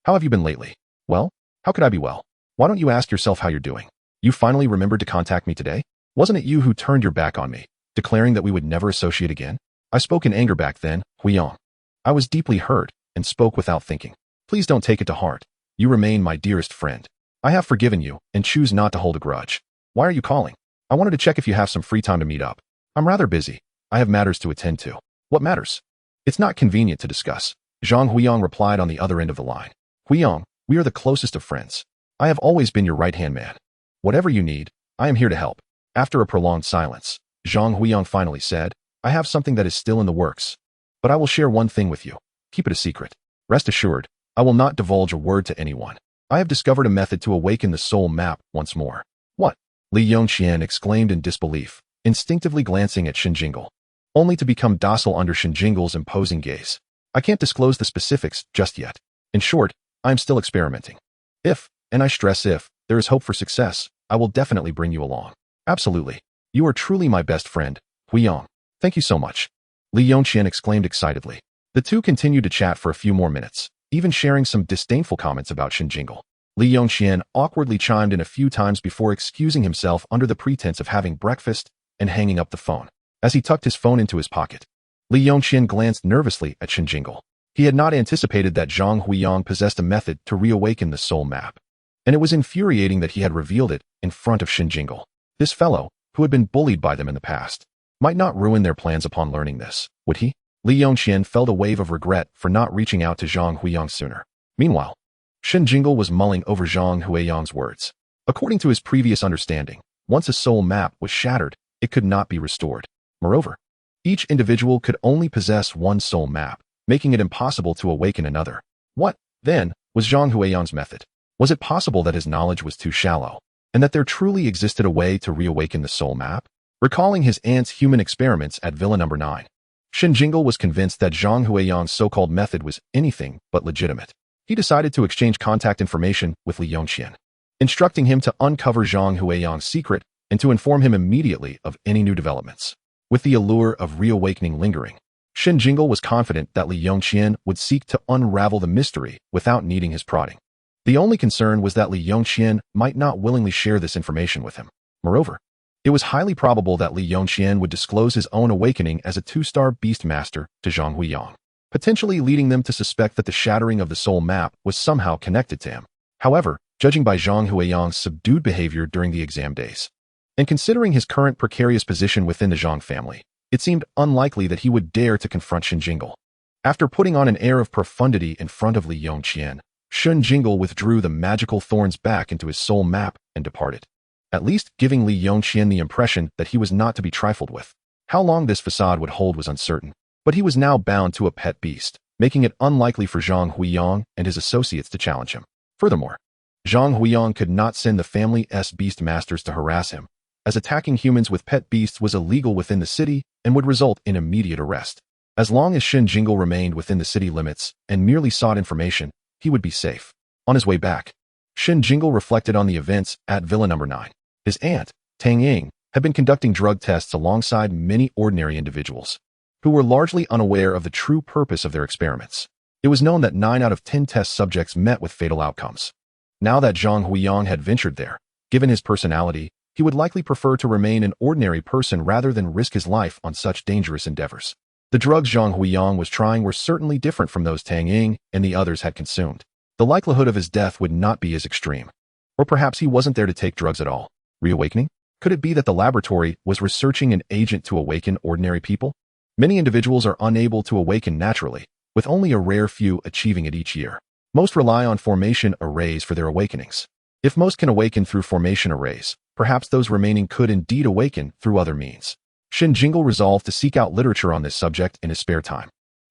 How have you been lately? Well, how could I be well? Why don't you ask yourself how you're doing? You finally remembered to contact me today? Wasn't it you who turned your back on me, declaring that we would never associate again? I spoke in anger back then, Huiyang. I was deeply hurt and spoke without thinking. Please don't take it to heart. You remain my dearest friend. I have forgiven you and choose not to hold a grudge. Why are you calling? I wanted to check if you have some free time to meet up. I'm rather busy. I have matters to attend to. What matters? It's not convenient to discuss. Zhang Huiyang replied on the other end of the line. Huiyang, we are the closest of friends. I have always been your right-hand man. Whatever you need, I am here to help. After a prolonged silence, Zhang Huiyang finally said, I have something that is still in the works. But I will share one thing with you. Keep it a secret. Rest assured, I will not divulge a word to anyone. I have discovered a method to awaken the soul map once more. What? Li Yongqian exclaimed in disbelief, instinctively glancing at Shen Jingle, only to become docile under Shen Jingle's imposing gaze. I can't disclose the specifics just yet. In short, I am still experimenting. If, and I stress if, there is hope for success, I will definitely bring you along. Absolutely. You are truly my best friend, Huiyang. Thank you so much. Li Yongqian exclaimed excitedly. The two continued to chat for a few more minutes, even sharing some disdainful comments about Shen Jingle. Li Yongqian awkwardly chimed in a few times before excusing himself under the pretense of having breakfast and hanging up the phone. As he tucked his phone into his pocket, Li Yongqian glanced nervously at Shen Jingle. He had not anticipated that Zhang Huiyang possessed a method to reawaken the soul map, and it was infuriating that he had revealed it in front of Shen Jingle. This fellow, who had been bullied by them in the past, might not ruin their plans upon learning this, would he? Li Yongqian felt a wave of regret for not reaching out to Zhang Huiyang sooner. Meanwhile, Shen Jingle was mulling over Zhang Huiyang's words. According to his previous understanding, once a soul map was shattered, it could not be restored. Moreover, each individual could only possess one soul map, making it impossible to awaken another. What, then, was Zhang Huiyang's method? Was it possible that his knowledge was too shallow, and that there truly existed a way to reawaken the soul map? Recalling his aunt's human experiments at Villa No. 9, Shen Jingle was convinced that Zhang Huiyang's so-called method was anything but legitimate. He decided to exchange contact information with Li Yongqian, instructing him to uncover Zhang Huiyang's secret and to inform him immediately of any new developments. With the allure of reawakening lingering, Shen Jingle was confident that Li Yongqian would seek to unravel the mystery without needing his prodding. The only concern was that Li Yongqian might not willingly share this information with him. Moreover, it was highly probable that Li Yongqian would disclose his own awakening as a 2-star beast master to Zhang Huiyang, potentially leading them to suspect that the shattering of the soul map was somehow connected to him. However, judging by Zhang Huiyang's subdued behavior during the exam days, and considering his current precarious position within the Zhang family, it seemed unlikely that he would dare to confront Shen Jingle. After putting on an air of profundity in front of Li Yongqian, Shen Jingle withdrew the magical thorns back into his soul map and departed, at least giving Li Yongqian the impression that he was not to be trifled with. How long this facade would hold was uncertain, but he was now bound to a pet beast, making it unlikely for Zhang Huiyang and his associates to challenge him. Furthermore, Zhang Huiyang could not send the family's beast masters to harass him, as attacking humans with pet beasts was illegal within the city and would result in immediate arrest. As long as Shen Jingle remained within the city limits and merely sought information, he would be safe. On his way back, Shen Jingle reflected on the events at Villa Number 9. His aunt, Tang Ying, had been conducting drug tests alongside many ordinary individuals, who were largely unaware of the true purpose of their experiments. It was known that 9 out of 10 test subjects met with fatal outcomes. Now that Zhang Huiyang had ventured there, given his personality, he would likely prefer to remain an ordinary person rather than risk his life on such dangerous endeavors. The drugs Zhang Huiyang was trying were certainly different from those Tang Ying and the others had consumed. The likelihood of his death would not be as extreme. Or perhaps he wasn't there to take drugs at all. Reawakening? Could it be that the laboratory was researching an agent to awaken ordinary people? Many individuals are unable to awaken naturally, with only a rare few achieving it each year. Most rely on formation arrays for their awakenings. If most can awaken through formation arrays, perhaps those remaining could indeed awaken through other means. Shen Jingle resolved to seek out literature on this subject in his spare time.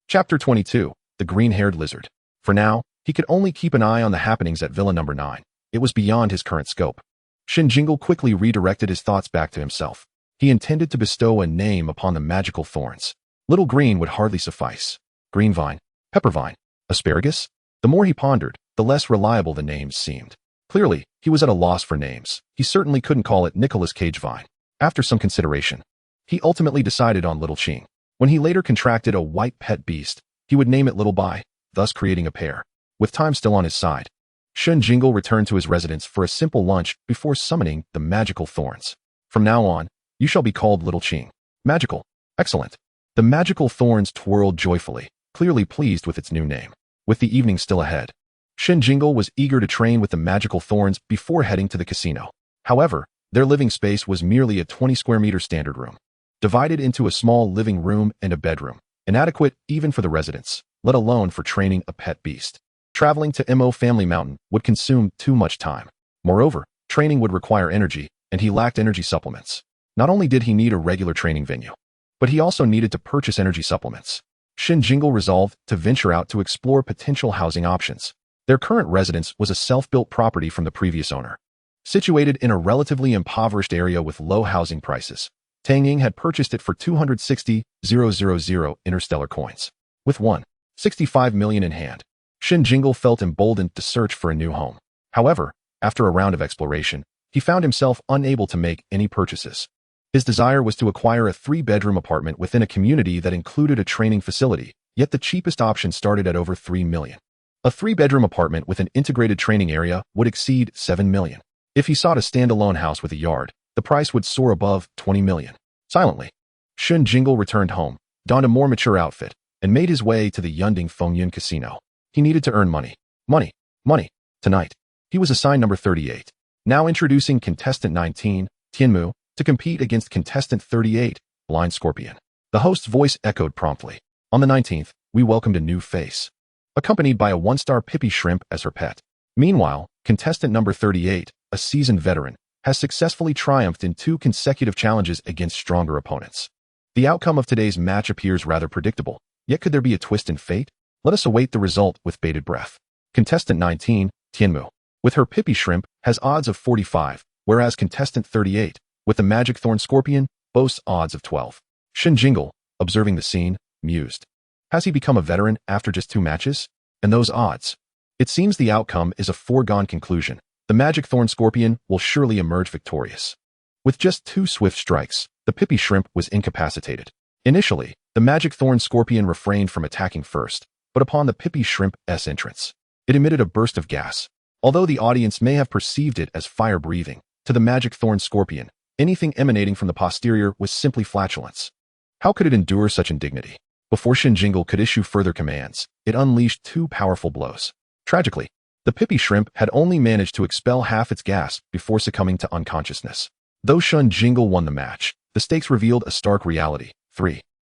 Chapter 22. The Green-Haired Lizard. For now, he could only keep an eye on the happenings at Villa Number 9. It was beyond his current scope. Shen Jingle quickly redirected his thoughts back to himself. He intended to bestow a name upon the magical thorns. Little green would hardly suffice. Green vine, pepper vine, asparagus? The more he pondered, the less reliable the names seemed. Clearly, he was at a loss for names. He certainly couldn't call it Nicolas Cage vine. After some consideration, he ultimately decided on Little Qing. When he later contracted a white pet beast, he would name it Little Bai, thus creating a pair. With time still on his side, Shen Jingle returned to his residence for a simple lunch before summoning the magical thorns. From now on, you shall be called Little Qing. Magical. Excellent. The magical thorns twirled joyfully, clearly pleased with its new name. With the evening still ahead, Shen Jingle was eager to train with the magical thorns before heading to the casino. However, their living space was merely a 20-square-meter standard room, divided into a small living room and a bedroom, inadequate even for the residents, let alone for training a pet beast. Traveling to Mo Family Mountain would consume too much time. Moreover, training would require energy, and he lacked energy supplements. Not only did he need a regular training venue, but he also needed to purchase energy supplements. Shen Jingle resolved to venture out to explore potential housing options. Their current residence was a self-built property from the previous owner. Situated in a relatively impoverished area with low housing prices, Tang Ying had purchased it for 260,000 interstellar coins. With 1.65 million in hand, Shen Jingle felt emboldened to search for a new home. However, after a round of exploration, he found himself unable to make any purchases. His desire was to acquire a 3-bedroom apartment within a community that included a training facility, yet the cheapest option started at over 3 million. A 3-bedroom apartment with an integrated training area would exceed 7 million. If he sought a standalone house with a yard, the price would soar above 20 million. Silently, Shen Jingle returned home, donned a more mature outfit, and made his way to the Yunding Fengyun Casino. He needed to earn money. Money. Money. Tonight, he was assigned number 38. Now introducing contestant 19, Tianmu, to compete against contestant 38, Blind Scorpion. The host's voice echoed promptly. On the 19th, we welcomed a new face, accompanied by a 1-star Pippy Shrimp as her pet. Meanwhile, contestant number 38, a seasoned veteran, has successfully triumphed in 2 consecutive challenges against stronger opponents. The outcome of today's match appears rather predictable, yet could there be a twist in fate? Let us await the result with bated breath. Contestant 19, Tianmu, with her Pippy Shrimp, has odds of 45, whereas contestant 38, with the Magic Thorn Scorpion, boasts odds of 12. Shen Jingle, observing the scene, mused. Has he become a veteran after just 2 matches? And those odds? It seems the outcome is a foregone conclusion. The Magic Thorn Scorpion will surely emerge victorious. With just 2 swift strikes, the Pippy Shrimp was incapacitated. Initially, the Magic Thorn Scorpion refrained from attacking first, but upon the Pippy Shrimp's entrance, it emitted a burst of gas. Although the audience may have perceived it as fire-breathing, to the Magic Thorn Scorpion, anything emanating from the posterior was simply flatulence. How could it endure such indignity? Before Shen Jingle could issue further commands, it unleashed 2 powerful blows. Tragically, the Pippy Shrimp had only managed to expel half its gas before succumbing to unconsciousness. Though Shen Jingle won the match, the stakes revealed a stark reality.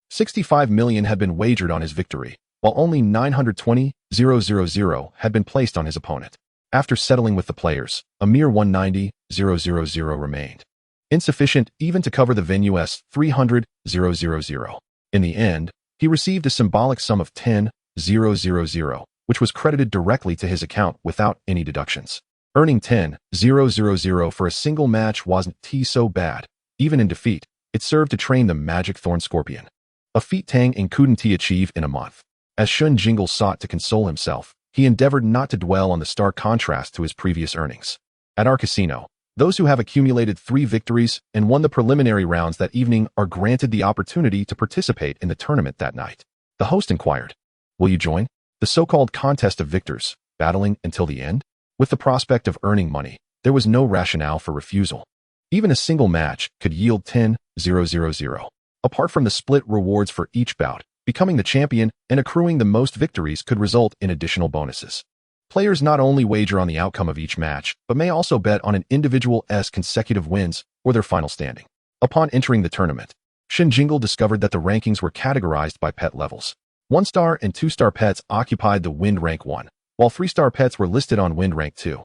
65 million had been wagered on his victory, while only 920,000 had been placed on his opponent. After settling with the players, a mere 190,000 remained. Insufficient even to cover the venue's 300,000. In the end, he received a symbolic sum of 10,000, which was credited directly to his account without any deductions. Earning 10,000 for a single match wasn't so bad. Even in defeat, it served to train the Magic Thorn Scorpion. A feat Tang and couldn't achieve in a month. As Shen Jingle sought to console himself, he endeavored not to dwell on the stark contrast to his previous earnings. At our casino, those who have accumulated 3 victories and won the preliminary rounds that evening are granted the opportunity to participate in the tournament that night. The host inquired, "Will you join the so-called contest of victors, battling until the end?" With the prospect of earning money, there was no rationale for refusal. Even a single match could yield 10,000. Apart from the split rewards for each bout, becoming the champion and accruing the most victories could result in additional bonuses. Players not only wager on the outcome of each match, but may also bet on an individual's consecutive wins or their final standing. Upon entering the tournament, Shen Jingle discovered that the rankings were categorized by pet levels. 1-star and 2-star pets occupied the Wind Rank 1, while 3-star pets were listed on Wind Rank 2.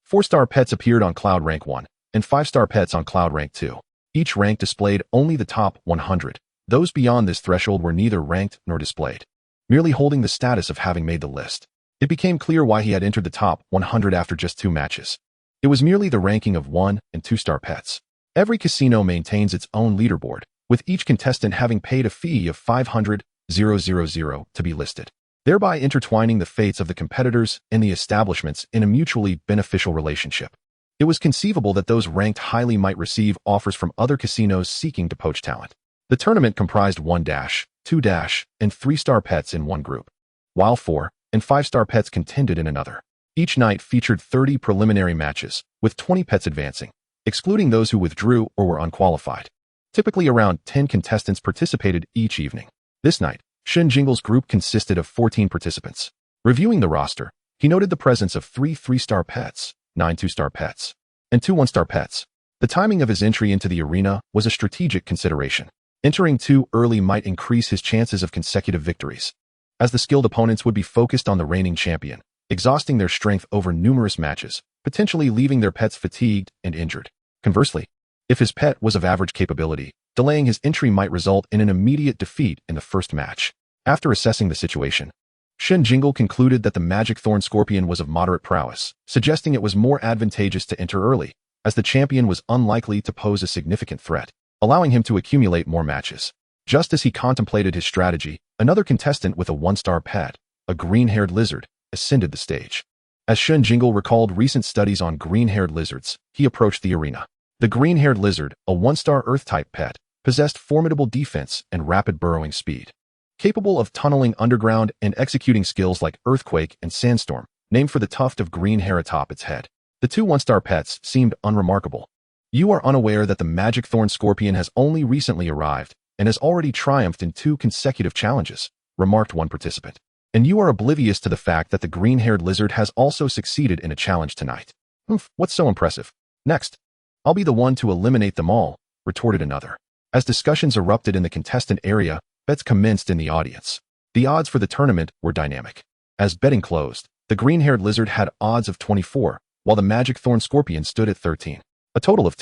4-star pets appeared on Cloud Rank 1, and 5-star pets on Cloud Rank 2. Each rank displayed only the top 100. Those beyond this threshold were neither ranked nor displayed, merely holding the status of having made the list. It became clear why he had entered the top 100 after just 2 matches. It was merely the ranking of 1- and 2-star pets. Every casino maintains its own leaderboard, with each contestant having paid a fee of 500,000 to be listed, thereby intertwining the fates of the competitors and the establishments in a mutually beneficial relationship. It was conceivable that those ranked highly might receive offers from other casinos seeking to poach talent. The tournament comprised 1-, 2-, and 3-star pets in one group, while 4- and 5-star pets contended in another. Each night featured 30 preliminary matches, with 20 pets advancing, excluding those who withdrew or were unqualified. Typically around 10 contestants participated each evening. This night, Shen Jingle's group consisted of 14 participants. Reviewing the roster, he noted the presence of 3 3-star pets, 9 2-star pets, and 2 1-star pets. The timing of his entry into the arena was a strategic consideration. Entering too early might increase his chances of consecutive victories, as the skilled opponents would be focused on the reigning champion, exhausting their strength over numerous matches, potentially leaving their pets fatigued and injured. Conversely, if his pet was of average capability, delaying his entry might result in an immediate defeat in the first match. After assessing the situation, Shen Jingle concluded that the Magic Thorn Scorpion was of moderate prowess, suggesting it was more advantageous to enter early, as the champion was unlikely to pose a significant threat, allowing him to accumulate more matches. Just as he contemplated his strategy, another contestant with a 1-star pet, a green-haired lizard, ascended the stage. As Shen Jingle recalled recent studies on green-haired lizards, he approached the arena. The green-haired lizard, a 1-star Earth-type pet, possessed formidable defense and rapid burrowing speed. Capable of tunneling underground and executing skills like Earthquake and Sandstorm, named for the tuft of green hair atop its head. The 2 1-star pets seemed unremarkable. You are unaware that the Magic Thorn Scorpion has only recently arrived and has already triumphed in 2 consecutive challenges, remarked one participant. And you are oblivious to the fact that the green-haired lizard has also succeeded in a challenge tonight. What's so impressive? Next, I'll be the one to eliminate them all, retorted another. As discussions erupted in the contestant area, bets commenced in the audience. The odds for the tournament were dynamic. As betting closed, the green-haired lizard had odds of 24, while the Magic Thorn Scorpion stood at 13. A total of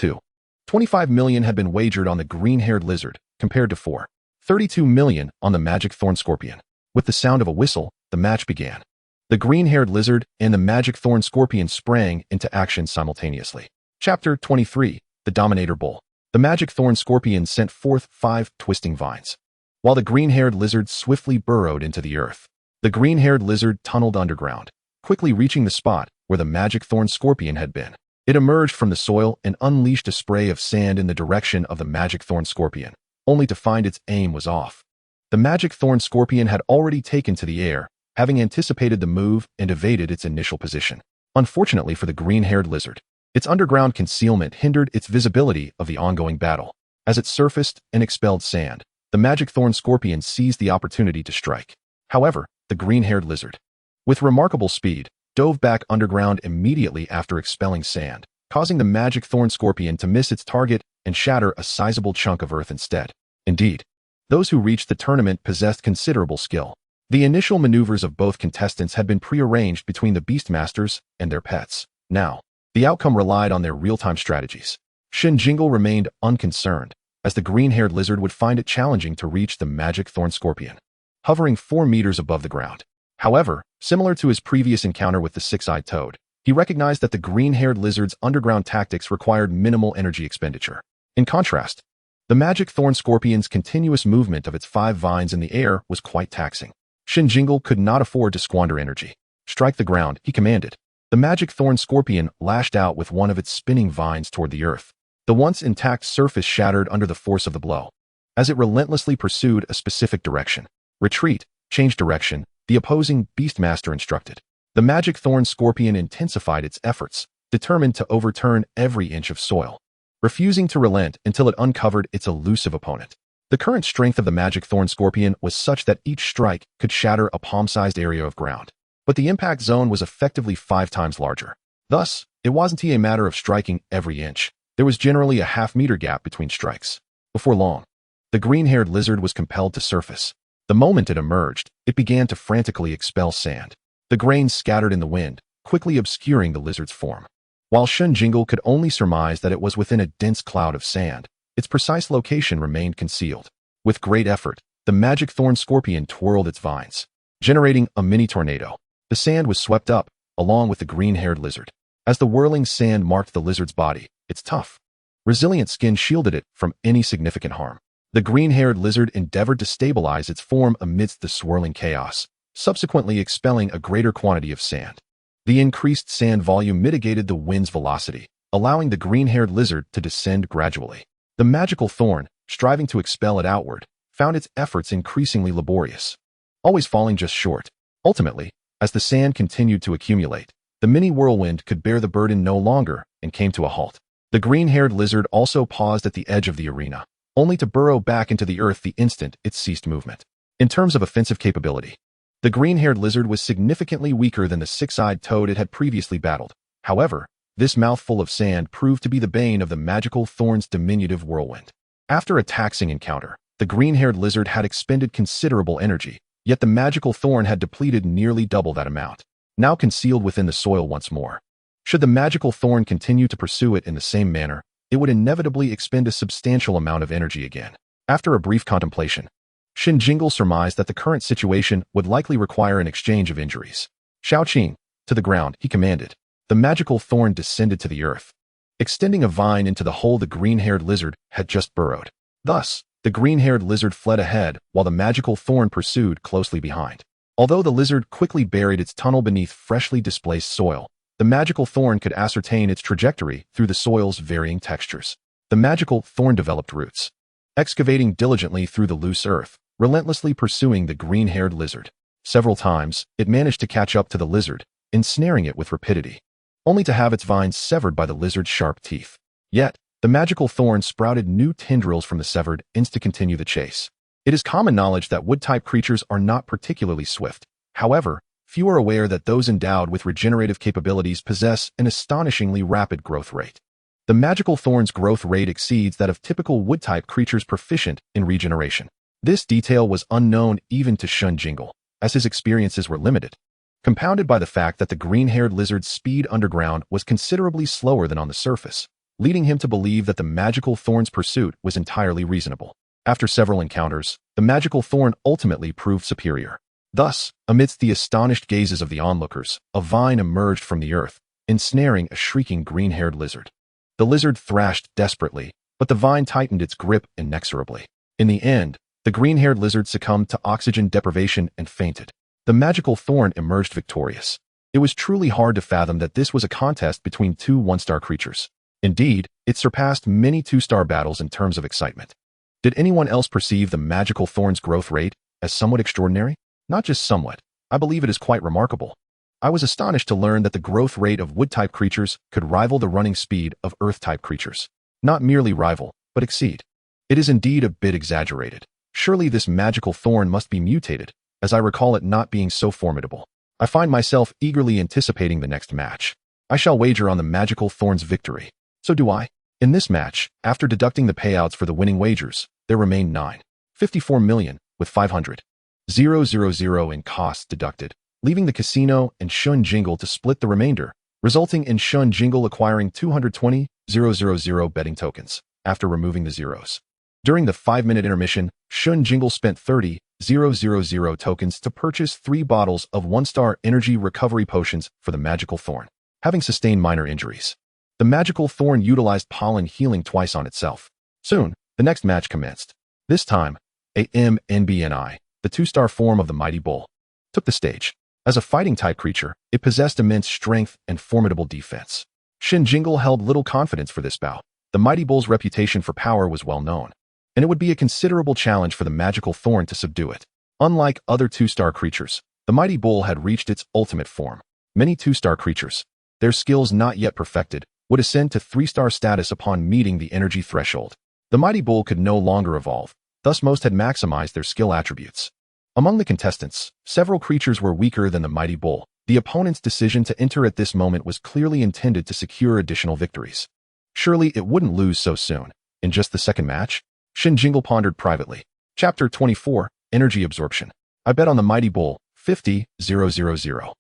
25 million had been wagered on the green-haired lizard, compared to 32 million on the Magic Thorn Scorpion. With the sound of a whistle, the match began. The green-haired lizard and the Magic Thorn Scorpion sprang into action simultaneously. Chapter 23, The Dominator Bull. The Magic Thorn Scorpion sent forth 5 twisting vines, while the green-haired lizard swiftly burrowed into the earth. The green-haired lizard tunneled underground, quickly reaching the spot where the Magic Thorn Scorpion had been. It emerged from the soil and unleashed a spray of sand in the direction of the magic thorn scorpion, only to find its aim was off. The magic thorn scorpion had already taken to the air, having anticipated the move and evaded its initial position. Unfortunately for the green-haired lizard, its underground concealment hindered its visibility of the ongoing battle. As it surfaced and expelled sand, the magic thorn scorpion seized the opportunity to strike. However, the green-haired lizard, with remarkable speed, dove back underground immediately after expelling sand, causing the magic thorn scorpion to miss its target and shatter a sizable chunk of earth instead. Indeed, those who reached the tournament possessed considerable skill. The initial maneuvers of both contestants had been prearranged between the Beastmasters and their pets. Now, the outcome relied on their real-time strategies. Shen Jingle remained unconcerned, as the green-haired lizard would find it challenging to reach the magic thorn scorpion, hovering 4 meters above the ground. However, similar to his previous encounter with the six-eyed toad, he recognized that the green-haired lizard's underground tactics required minimal energy expenditure. In contrast, the magic thorn scorpion's continuous movement of its 5 vines in the air was quite taxing. Shen Jingle could not afford to squander energy. Strike the ground, he commanded. The magic thorn scorpion lashed out with one of its spinning vines toward the earth. The once intact surface shattered under the force of the blow. As it relentlessly pursued a specific direction. Retreat, change direction, the opposing Beastmaster instructed. The magic thorn scorpion intensified its efforts, determined to overturn every inch of soil, refusing to relent until it uncovered its elusive opponent. The current strength of the magic thorn scorpion was such that each strike could shatter a palm-sized area of ground. But the impact zone was effectively 5 times larger. Thus, it wasn't a matter of striking every inch. There was generally a half-meter gap between strikes. Before long, the green-haired lizard was compelled to surface. The moment it emerged, it began to frantically expel sand. The grains scattered in the wind, quickly obscuring the lizard's form. While Shen Jingle could only surmise that it was within a dense cloud of sand, its precise location remained concealed. With great effort, the magic thorn scorpion twirled its vines, generating a mini tornado. The sand was swept up, along with the green-haired lizard. As the whirling sand marked the lizard's body, its tough, resilient skin shielded it from any significant harm. The green-haired lizard endeavored to stabilize its form amidst the swirling chaos, subsequently expelling a greater quantity of sand. The increased sand volume mitigated the wind's velocity, allowing the green-haired lizard to descend gradually. The magical thorn, striving to expel it outward, found its efforts increasingly laborious, always falling just short. Ultimately, as the sand continued to accumulate, the mini whirlwind could bear the burden no longer and came to a halt. The green-haired lizard also paused at the edge of the arena, only to burrow back into the earth the instant it ceased movement. In terms of offensive capability, the green-haired lizard was significantly weaker than the six-eyed toad it had previously battled. However, this mouthful of sand proved to be the bane of the magical thorn's diminutive whirlwind. After a taxing encounter, the green-haired lizard had expended considerable energy, yet the magical thorn had depleted nearly double that amount, now concealed within the soil once more. Should the magical thorn continue to pursue it in the same manner, it would inevitably expend a substantial amount of energy again. After a brief contemplation, Shen Jingle surmised that the current situation would likely require an exchange of injuries. Xiaoqing, to the ground, he commanded. The magical thorn descended to the earth, extending a vine into the hole the green-haired lizard had just burrowed. Thus, the green-haired lizard fled ahead while the magical thorn pursued closely behind. Although the lizard quickly buried its tunnel beneath freshly displaced soil, the magical thorn could ascertain its trajectory through the soil's varying textures. The magical thorn developed roots, excavating diligently through the loose earth, relentlessly pursuing the green-haired lizard. Several times, it managed to catch up to the lizard, ensnaring it with rapidity, only to have its vines severed by the lizard's sharp teeth. Yet, the magical thorn sprouted new tendrils from the severed ends to continue the chase. It is common knowledge that wood-type creatures are not particularly swift. However, few are aware that those endowed with regenerative capabilities possess an astonishingly rapid growth rate. The magical thorn's growth rate exceeds that of typical wood-type creatures proficient in regeneration. This detail was unknown even to Shen Jingle, as his experiences were limited, compounded by the fact that the green-haired lizard's speed underground was considerably slower than on the surface, leading him to believe that the magical thorn's pursuit was entirely reasonable. After several encounters, the magical thorn ultimately proved superior. Thus, amidst the astonished gazes of the onlookers, a vine emerged from the earth, ensnaring a shrieking green-haired lizard. The lizard thrashed desperately, but the vine tightened its grip inexorably. In the end, the green-haired lizard succumbed to oxygen deprivation and fainted. The magical thorn emerged victorious, It was truly hard to fathom that this was a contest between two one-star creatures. Indeed, it surpassed many two-star battles in terms of excitement. Did anyone else perceive the magical thorn's growth rate as somewhat extraordinary? Not just somewhat. I believe it is quite remarkable. I was astonished to learn that the growth rate of wood-type creatures could rival the running speed of earth-type creatures. Not merely rival, but exceed. It is indeed a bit exaggerated. Surely this magical thorn must be mutated, as I recall it not being so formidable. I find myself eagerly anticipating the next match. I shall wager on the magical thorn's victory. So do I. In this match, after deducting the payouts for the winning wagers, there remained 54 million, with 500,000 in costs deducted, leaving the casino and Shen Jingle to split the remainder, resulting in Shen Jingle acquiring 220,000 betting tokens, after removing the zeros. During the 5-minute intermission, Shen Jingle spent 30,000 tokens to purchase 3 bottles of 1-star energy recovery potions for the magical thorn, having sustained minor injuries. The magical thorn utilized pollen healing twice on itself. Soon, the next match commenced. This time, AMNBNI, the 2-star form of the mighty bull, took the stage. As a fighting-type creature, it possessed immense strength and formidable defense. Shen Jingle held little confidence for this bout. The mighty bull's reputation for power was well known, and it would be a considerable challenge for the magical thorn to subdue it. Unlike other 2-star creatures, the mighty bull had reached its ultimate form. Many 2-star creatures, their skills not yet perfected, would ascend to 3-star status upon meeting the energy threshold. The mighty bull could no longer evolve, thus most had maximized their skill attributes. Among the contestants, several creatures were weaker than the mighty bull. The opponent's decision to enter at this moment was clearly intended to secure additional victories. Surely it wouldn't lose so soon. In just the second match, Shen Jingle pondered privately. Chapter 24, Energy Absorption. I bet on the mighty bull, 50,000.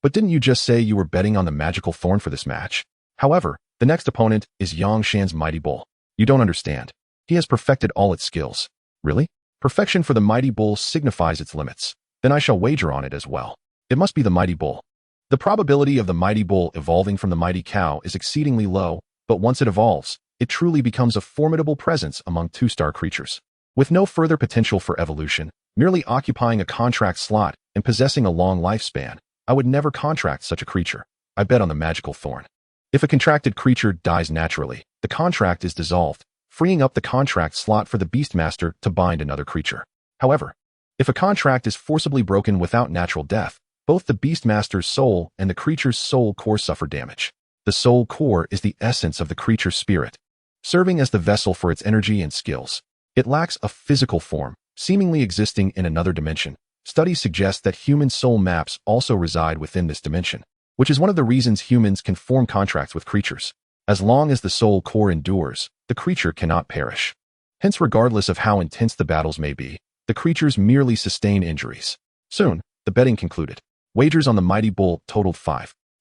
But didn't you just say you were betting on the magical thorn for this match? However, the next opponent is Yangshan's mighty bull. You don't understand. He has perfected all its skills. Really? Perfection for the mighty bull signifies its limits. Then I shall wager on it as well. It must be the mighty bull. The probability of the mighty bull evolving from the mighty cow is exceedingly low, but once it evolves, it truly becomes a formidable presence among 2-star creatures. With no further potential for evolution, merely occupying a contract slot and possessing a long lifespan, I would never contract such a creature. I bet on the magical thorn. If a contracted creature dies naturally, the contract is dissolved, freeing up the contract slot for the Beastmaster to bind another creature. However, if a contract is forcibly broken without natural death, both the Beastmaster's soul and the creature's soul core suffer damage. The soul core is the essence of the creature's spirit, serving as the vessel for its energy and skills. It lacks a physical form, seemingly existing in another dimension. Studies suggest that human soul maps also reside within this dimension, which is one of the reasons humans can form contracts with creatures. As long as the soul core endures, the creature cannot perish. Hence, regardless of how intense the battles may be, the creatures merely sustain injuries. Soon, the betting concluded. Wagers on the mighty bull totaled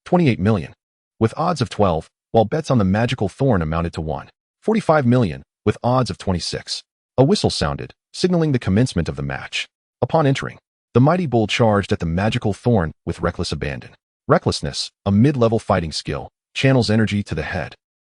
28 million, with odds of 12, while bets on the magical thorn amounted to 45 million, with odds of 26. A whistle sounded, signaling the commencement of the match. Upon entering, the mighty bull charged at the magical thorn with reckless abandon. Recklessness, a mid-level fighting skill, channels energy to the head,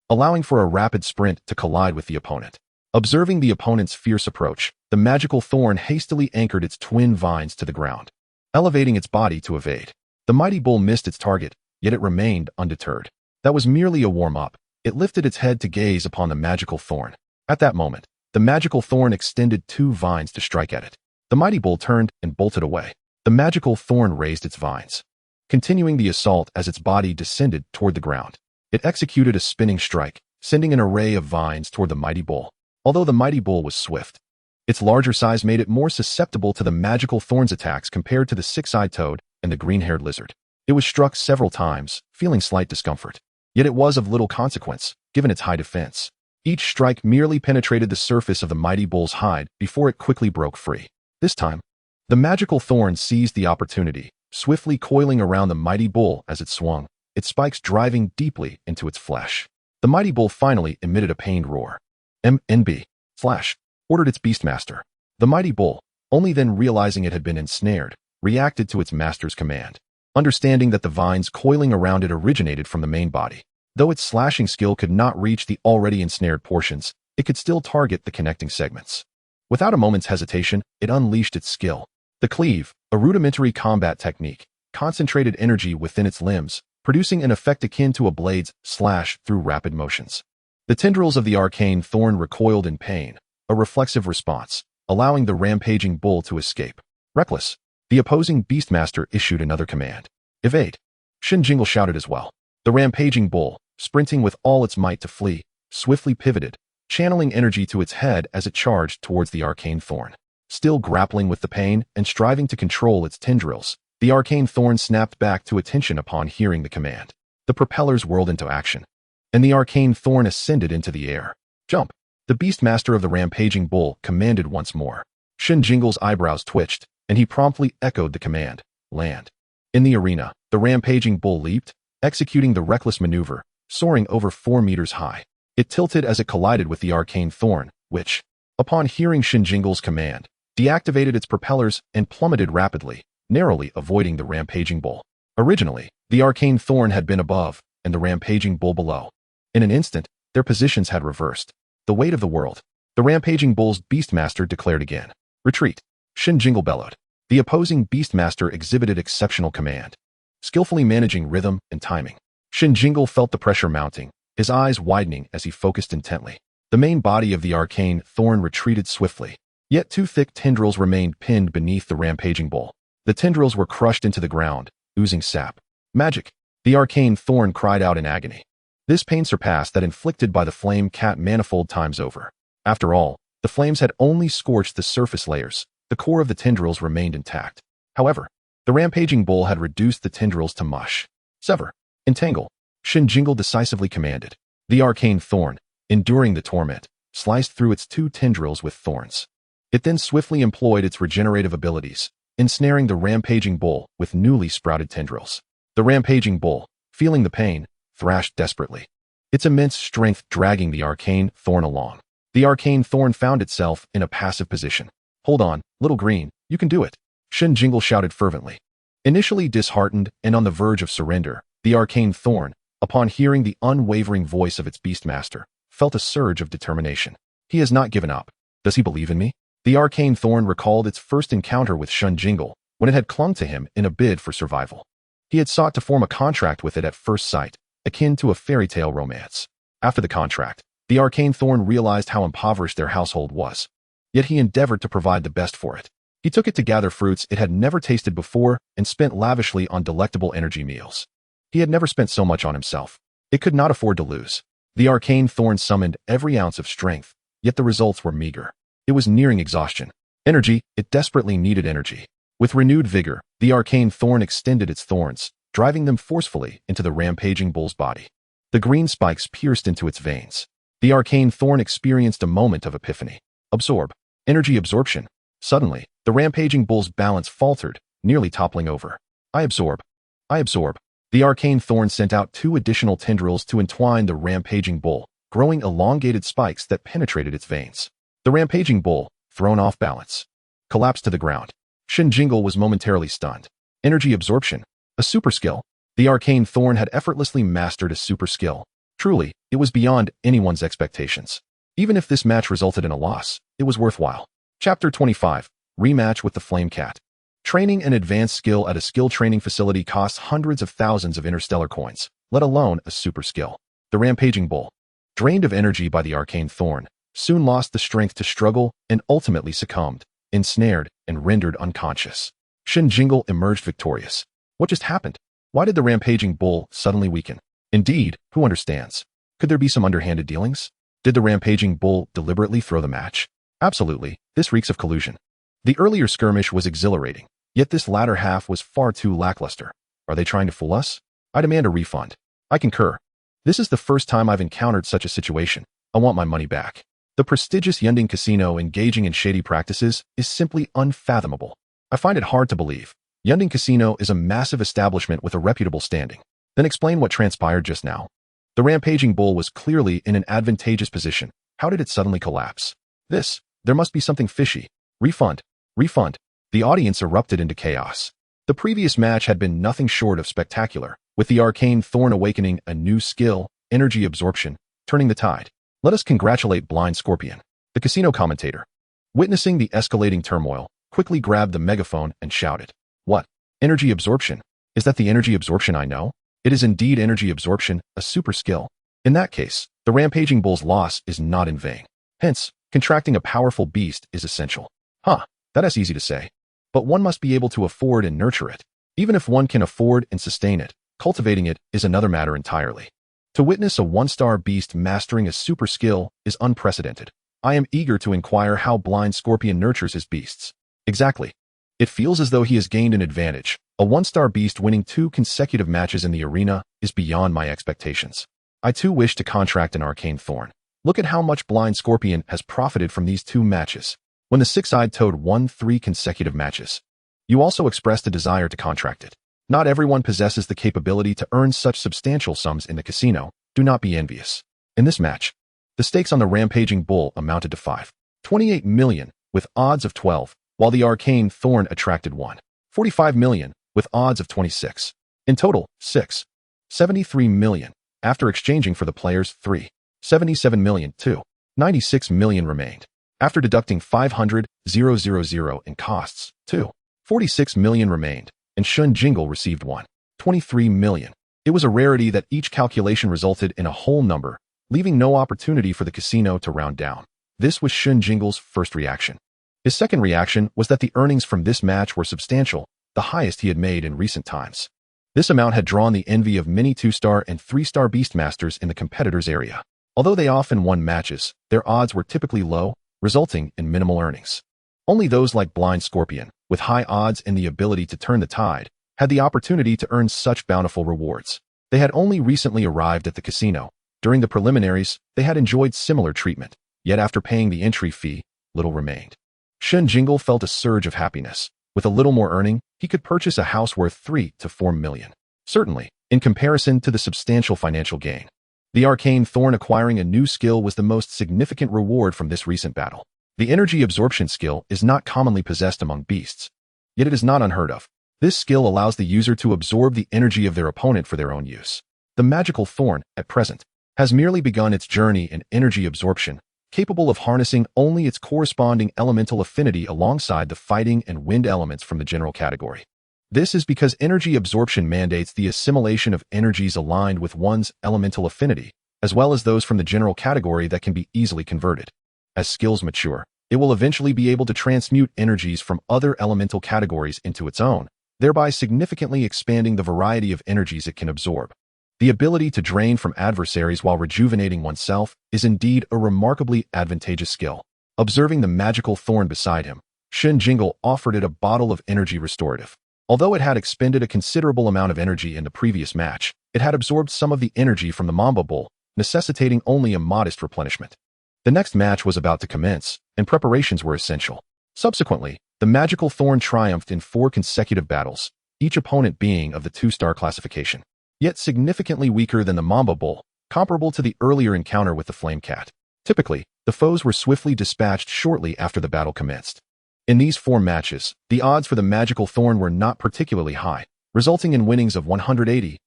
allowing for a rapid sprint to collide with the opponent. Observing the opponent's fierce approach, the magical thorn hastily anchored its twin vines to the ground, elevating its body to evade. The mighty bull missed its target, yet it remained undeterred. That was merely a warm-up. It lifted its head to gaze upon the magical thorn. At that moment, the magical thorn extended 2 vines to strike at it. The mighty bull turned and bolted away. The magical thorn raised its vines, continuing the assault as its body descended toward the ground. It executed a spinning strike, sending an array of vines toward the mighty bull. Although the mighty bull was swift, its larger size made it more susceptible to the magical thorn's attacks compared to the 6-eyed toad and the green-haired lizard. It was struck several times, feeling slight discomfort. Yet it was of little consequence, given its high defense. Each strike merely penetrated the surface of the mighty bull's hide before it quickly broke free. This time, the magical thorn seized the opportunity, swiftly coiling around the mighty bull as it swung, its spikes driving deeply into its flesh. The mighty bull finally emitted a pained roar. MNB / ordered its beastmaster. The mighty bull, only then realizing it had been ensnared, reacted to its master's command, understanding that the vines coiling around it originated from the main body. Though its slashing skill could not reach the already ensnared portions, it could still target the connecting segments. Without a moment's hesitation, it unleashed its skill. The cleave, a rudimentary combat technique, concentrated energy within its limbs, producing an effect akin to a blade's slash through rapid motions. The tendrils of the arcane thorn recoiled in pain, a reflexive response, allowing the rampaging bull to escape. Reckless, the opposing Beastmaster issued another command. Evade. Shen Jingle shouted as well. The rampaging bull, sprinting with all its might to flee, swiftly pivoted, channeling energy to its head as it charged towards the arcane thorn. Still grappling with the pain and striving to control its tendrils, the arcane thorn snapped back to attention upon hearing the command. The propellers whirled into action, and the arcane thorn ascended into the air. Jump! The Beastmaster of the rampaging bull commanded once more. Shen Jingle's eyebrows twitched, and he promptly echoed the command. Land. In the arena, the rampaging bull leaped, executing the reckless maneuver, soaring over 4 meters high. It tilted as it collided with the arcane thorn, which, upon hearing Shen Jingle's command, deactivated its propellers and plummeted rapidly, narrowly avoiding the rampaging bull. Originally, the arcane thorn had been above, and the rampaging bull below. In an instant, their positions had reversed. The weight of the world. The rampaging bull's Beastmaster declared again. Retreat. Shen Jingle bellowed. The opposing Beastmaster exhibited exceptional command, skillfully managing rhythm and timing. Shen Jingle felt the pressure mounting, his eyes widening as he focused intently. The main body of the arcane thorn retreated swiftly, yet 2 thick tendrils remained pinned beneath the rampaging bull. The tendrils were crushed into the ground, oozing sap. Magic! The arcane thorn cried out in agony. This pain surpassed that inflicted by the flame cat manifold times over. After all, the flames had only scorched the surface layers. The core of the tendrils remained intact. However, the rampaging bull had reduced the tendrils to mush. Sever. Entangle. Shen Jingle decisively commanded. The arcane thorn, enduring the torment, sliced through its 2 tendrils with thorns. It then swiftly employed its regenerative abilities, ensnaring the rampaging bull with newly sprouted tendrils. The rampaging bull, feeling the pain, thrashed desperately, its immense strength dragging the arcane thorn along. The arcane thorn found itself in a passive position. Hold on, little green, you can do it, Shen Jingle shouted fervently. Initially disheartened and on the verge of surrender, the arcane thorn, upon hearing the unwavering voice of its Beastmaster, felt a surge of determination. He has not given up. Does he believe in me? The arcane thorn recalled its first encounter with Shen Jingle, when it had clung to him in a bid for survival. He had sought to form a contract with it at first sight, akin to a fairy tale romance. After the contract, the arcane thorn realized how impoverished their household was. Yet he endeavored to provide the best for it. He took it to gather fruits it had never tasted before and spent lavishly on delectable energy meals. He had never spent so much on himself. It could not afford to lose. The arcane thorn summoned every ounce of strength, yet the results were meager. It was nearing exhaustion. Energy, it desperately needed energy. With renewed vigor, the arcane thorn extended its thorns, driving them forcefully into the rampaging bull's body. The green spikes pierced into its veins. The arcane thorn experienced a moment of epiphany. Absorb. Energy absorption. Suddenly, the rampaging bull's balance faltered, nearly toppling over. I absorb. I absorb. The arcane thorn sent out 2 additional tendrils to entwine the rampaging bull, growing elongated spikes that penetrated its veins. The rampaging bull, thrown off balance, collapsed to the ground. Shen Jingle was momentarily stunned. Energy absorption. A super skill. The arcane thorn had effortlessly mastered a super skill. Truly, it was beyond anyone's expectations. Even if this match resulted in a loss, it was worthwhile. Chapter 25. Rematch with the Flame Cat. Training an advanced skill at a skill training facility costs hundreds of thousands of interstellar coins, let alone a super skill. The rampaging bull, drained of energy by the arcane thorn, soon lost the strength to struggle and ultimately succumbed, ensnared and rendered unconscious. Shen Jingle emerged victorious. What just happened? Why did the rampaging bull suddenly weaken? Indeed, who understands? Could there be some underhanded dealings? Did the rampaging bull deliberately throw the match? Absolutely, this reeks of collusion. The earlier skirmish was exhilarating, yet this latter half was far too lackluster. Are they trying to fool us? I demand a refund. I concur. This is the first time I've encountered such a situation. I want my money back. The prestigious Yunding Casino engaging in shady practices is simply unfathomable. I find it hard to believe. Yunding Casino is a massive establishment with a reputable standing. Then explain what transpired just now. The rampaging bull was clearly in an advantageous position. How did it suddenly collapse? There must be something fishy. Refund. Refund. The audience erupted into chaos. The previous match had been nothing short of spectacular, with the arcane thorn awakening a new skill, energy absorption, turning the tide. Let us congratulate Blind Scorpion. The casino commentator, witnessing the escalating turmoil, quickly grabbed the megaphone and shouted. What? Energy absorption. Is that the energy absorption I know? It is indeed energy absorption, a super skill. In that case, the rampaging bull's loss is not in vain. Hence, contracting a powerful beast is essential. That is easy to say. But one must be able to afford and nurture it. Even if one can afford and sustain it, cultivating it is another matter entirely. To witness a one-star beast mastering a super skill is unprecedented. I am eager to inquire how Blind Scorpion nurtures his beasts. Exactly. It feels as though he has gained an advantage. A one-star beast winning 2 consecutive matches in the arena is beyond my expectations. I too wish to contract an arcane thorn. Look at how much Blind Scorpion has profited from these 2 matches. When the six-eyed toad won 3 consecutive matches, you also expressed a desire to contract it. Not everyone possesses the capability to earn such substantial sums in the casino. Do not be envious. In this match, the stakes on the rampaging bull amounted to 5.28 million, with odds of 12, while the arcane thorn attracted 1.45 million, with odds of 26. In total, 6.73 million, after exchanging for the players 3.77 million, 2.96 million remained. After deducting 500,000 in costs, 2.46 million remained, and Shen Jingle received 1.23 million. It was a rarity that each calculation resulted in a whole number, leaving no opportunity for the casino to round down. This was Shen Jingle's first reaction. His second reaction was that the earnings from this match were substantial, the highest he had made in recent times. This amount had drawn the envy of many 2-star and 3-star beastmasters in the competitors' area. Although they often won matches, their odds were typically low, resulting in minimal earnings. Only those like Blind Scorpion, with high odds and the ability to turn the tide, had the opportunity to earn such bountiful rewards. They had only recently arrived at the casino. During the preliminaries, they had enjoyed similar treatment, yet after paying the entry fee, little remained. Shen Jingle felt a surge of happiness. With a little more earning, he could purchase a house worth 3 to 4 million. Certainly, in comparison to the substantial financial gain. The arcane thorn acquiring a new skill was the most significant reward from this recent battle. The energy absorption skill is not commonly possessed among beasts, yet it is not unheard of. This skill allows the user to absorb the energy of their opponent for their own use. The magical thorn, at present, has merely begun its journey in energy absorption, capable of harnessing only its corresponding elemental affinity alongside the fighting and wind elements from the general category. This is because energy absorption mandates the assimilation of energies aligned with one's elemental affinity, as well as those from the general category that can be easily converted. As skills mature, it will eventually be able to transmute energies from other elemental categories into its own, thereby significantly expanding the variety of energies it can absorb. The ability to drain from adversaries while rejuvenating oneself is indeed a remarkably advantageous skill. Observing the magical thorn beside him, Shen Jingle offered it a bottle of energy restorative. Although it had expended a considerable amount of energy in the previous match, it had absorbed some of the energy from the Mamba Bull, necessitating only a modest replenishment. The next match was about to commence, and preparations were essential. Subsequently, the magical thorn triumphed in 4 consecutive battles, each opponent being of the 2-star classification, yet significantly weaker than the Mamba Bull, comparable to the earlier encounter with the Flame Cat. Typically, the foes were swiftly dispatched shortly after the battle commenced. In these 4 matches, the odds for the magical thorn were not particularly high, resulting in winnings of 180,000,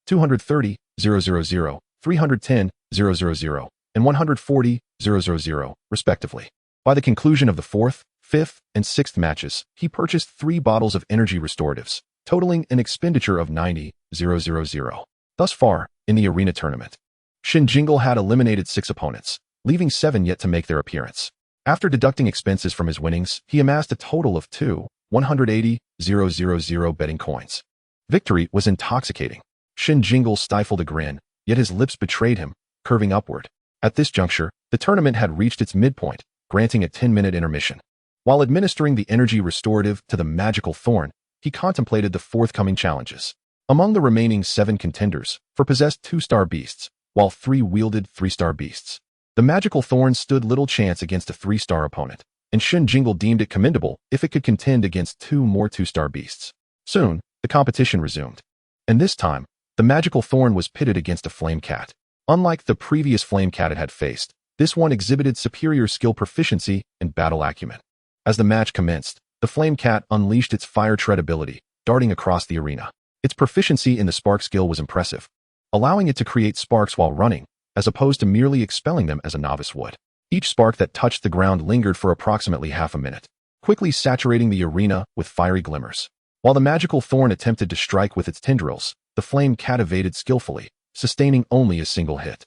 230,000, 310,000, and 140,000, respectively. By the conclusion of the 4th, 5th, and 6th matches, he purchased 3 bottles of energy restoratives, totaling an expenditure of 90,000. Thus far, in the arena tournament, Shen Jingle had eliminated 6 opponents, leaving 7 yet to make their appearance. After deducting expenses from his winnings, he amassed a total of 180,000 betting coins. Victory was intoxicating. Shen Jingle stifled a grin, yet his lips betrayed him, curving upward. At this juncture, the tournament had reached its midpoint, granting a 10-minute intermission. While administering the energy restorative to the magical thorn, he contemplated the forthcoming challenges. Among the remaining 7 contenders, 4 possessed 2-star beasts, while 3 wielded 3-star beasts. The magical thorn stood little chance against a 3-star opponent, and Shen Jingle deemed it commendable if it could contend against 2 more 2-star beasts. Soon, the competition resumed. And this time, the magical thorn was pitted against a flame cat. Unlike the previous flame cat it had faced, this one exhibited superior skill proficiency and battle acumen. As the match commenced, the flame cat unleashed its fire tread ability, darting across the arena. Its proficiency in the spark skill was impressive, allowing it to create sparks while running, as opposed to merely expelling them as a novice would. Each spark that touched the ground lingered for approximately half a minute, quickly saturating the arena with fiery glimmers. While the magical thorn attempted to strike with its tendrils, the flame cat evaded skillfully, sustaining only a single hit.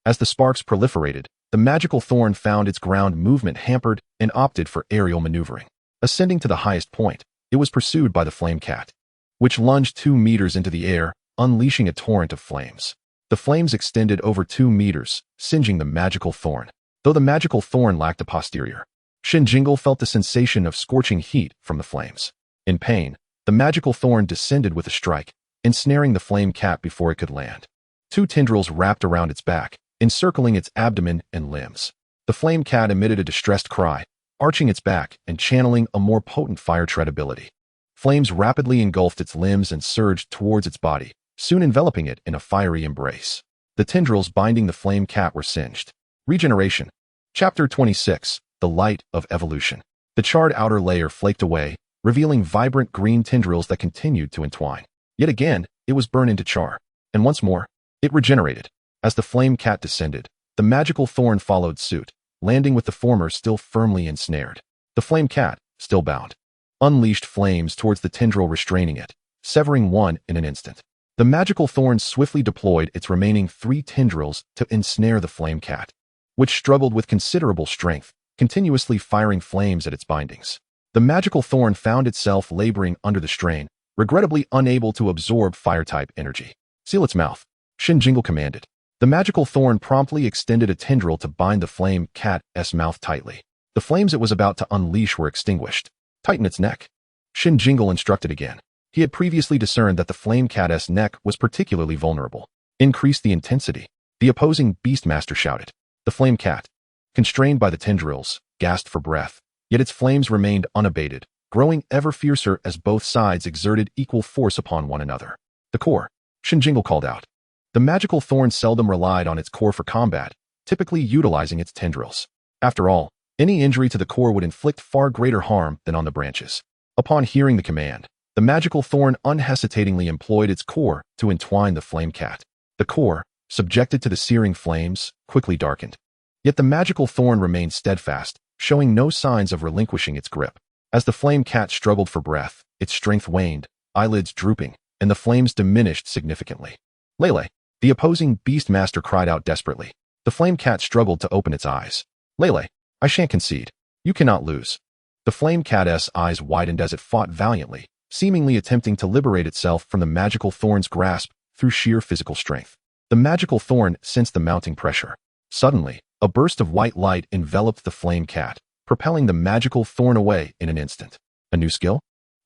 As the sparks proliferated, the magical thorn found its ground movement hampered and opted for aerial maneuvering. Ascending to the highest point, it was pursued by the flame cat, which lunged 2 meters into the air, unleashing a torrent of flames. The flames extended over 2 meters, singeing the magical thorn, though the magical thorn lacked a posterior. Shen Jingle felt the sensation of scorching heat from the flames. In pain, the magical thorn descended with a strike, ensnaring the flame cat before it could land. 2 tendrils wrapped around its back, encircling its abdomen and limbs. The flame cat emitted a distressed cry, arching its back and channeling a more potent fire tread ability. Flames rapidly engulfed its limbs and surged towards its body, soon enveloping it in a fiery embrace. The tendrils binding the flame cat were singed. Regeneration. Chapter 26. The Light of Evolution. The charred outer layer flaked away, revealing vibrant green tendrils that continued to entwine. Yet again, it was burned into char. And once more, it regenerated. As the flame cat descended, the magical thorn followed suit, landing with the former still firmly ensnared. The flame cat, still bound, unleashed flames towards the tendril restraining it, severing one in an instant. The magical thorn swiftly deployed its remaining 3 tendrils to ensnare the flame cat, which struggled with considerable strength, continuously firing flames at its bindings. The magical thorn found itself laboring under the strain, regrettably unable to absorb fire-type energy. Seal its mouth, Shen Jingle commanded. The magical thorn promptly extended a tendril to bind the flame cat's mouth tightly. The flames it was about to unleash were extinguished. Tighten its neck, Shen Jingle instructed again. He had previously discerned that the flame cat's neck was particularly vulnerable. Increase the intensity, the opposing beastmaster shouted. The flame cat, constrained by the tendrils, gasped for breath, yet its flames remained unabated, growing ever fiercer as both sides exerted equal force upon one another. The core, Shen Jingle called out. The magical thorn seldom relied on its core for combat, typically utilizing its tendrils. After all, any injury to the core would inflict far greater harm than on the branches. Upon hearing the command, the magical thorn unhesitatingly employed its core to entwine the flame cat. The core, subjected to the searing flames, quickly darkened. Yet the magical thorn remained steadfast, showing no signs of relinquishing its grip. As the flame cat struggled for breath, its strength waned, eyelids drooping, and the flames diminished significantly. Lele, the opposing beastmaster cried out desperately. The flame cat struggled to open its eyes. Lele, I shan't concede. You cannot lose. The flame cat's eyes widened as it fought valiantly, seemingly attempting to liberate itself from the magical thorn's grasp through sheer physical strength. The magical thorn sensed the mounting pressure. Suddenly, a burst of white light enveloped the flame cat, propelling the magical thorn away in an instant. A new skill?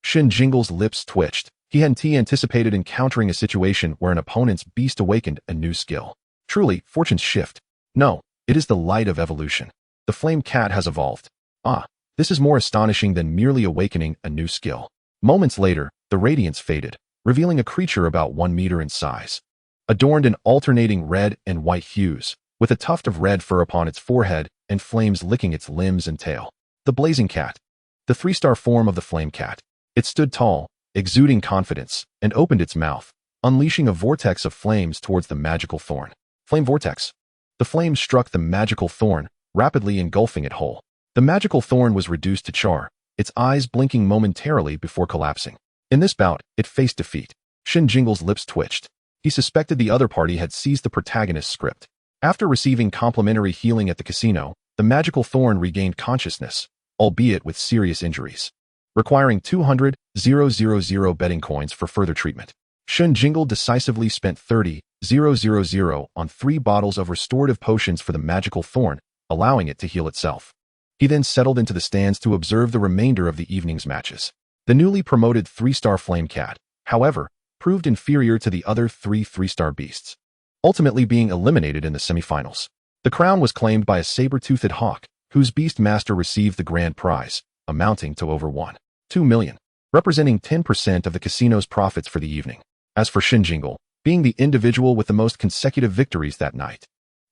Shen Jingle's lips twitched. He hadn't anticipated encountering a situation where an opponent's beast awakened a new skill. Truly, fortune's shift. No, it is the light of evolution. The flame cat has evolved. Ah, this is more astonishing than merely awakening a new skill. Moments later, the radiance faded, revealing a creature about 1 meter in size. Adorned in alternating red and white hues, with a tuft of red fur upon its forehead and flames licking its limbs and tail. The blazing cat. The 3-star form of the flame cat. It stood tall, exuding confidence, and opened its mouth, unleashing a vortex of flames towards the magical thorn. Flame vortex. The flames struck the magical thorn, rapidly engulfing it whole. The magical thorn was reduced to char, its eyes blinking momentarily before collapsing. In this bout, it faced defeat. Shen Jingle's lips twitched. He suspected the other party had seized the protagonist's script. After receiving complimentary healing at the casino, the magical thorn regained consciousness, albeit with serious injuries, requiring 200,000 betting coins for further treatment. Shen Jingle decisively spent 30,000 on 3 bottles of restorative potions for the magical thorn, allowing it to heal itself. He then settled into the stands to observe the remainder of the evening's matches. The newly promoted 3-star flame cat, however, proved inferior to the other 3 3-star beasts, ultimately being eliminated in the semifinals. The crown was claimed by a saber-toothed hawk, whose beast master received the grand prize, amounting to over 1.2 million, representing 10% of the casino's profits for the evening. As for Shen Jingle, being the individual with the most consecutive victories that night,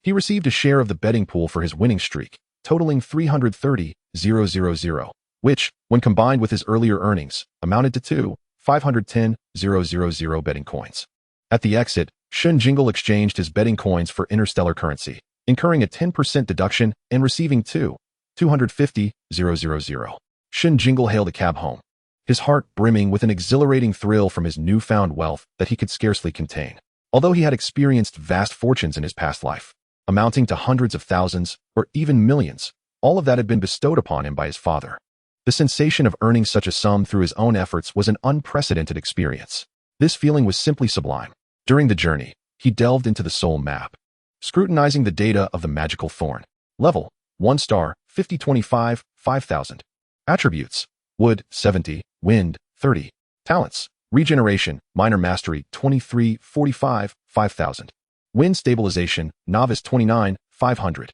he received a share of the betting pool for his winning streak, totaling 330,000, which, when combined with his earlier earnings, amounted to 510,000 betting coins. At the exit, Shen Jingle exchanged his betting coins for interstellar currency, incurring a 10% deduction and receiving 250,000. Shen Jingle hailed a cab home. his heart brimming with an exhilarating thrill from his newfound wealth that he could scarcely contain. Although he had experienced vast fortunes in his past life, amounting to hundreds of thousands or even millions, all of that had been bestowed upon him by his father. The sensation of earning such a sum through his own efforts was an unprecedented experience. This feeling was simply sublime. During the journey, he delved into the soul map, scrutinizing the data of the magical thorn. Level, 1 star, 5025, 5000. Attributes, wood, 70, wind, 30. Talents, regeneration, minor mastery, 23, 45, 5000. Wind stabilization, novice 29, 500.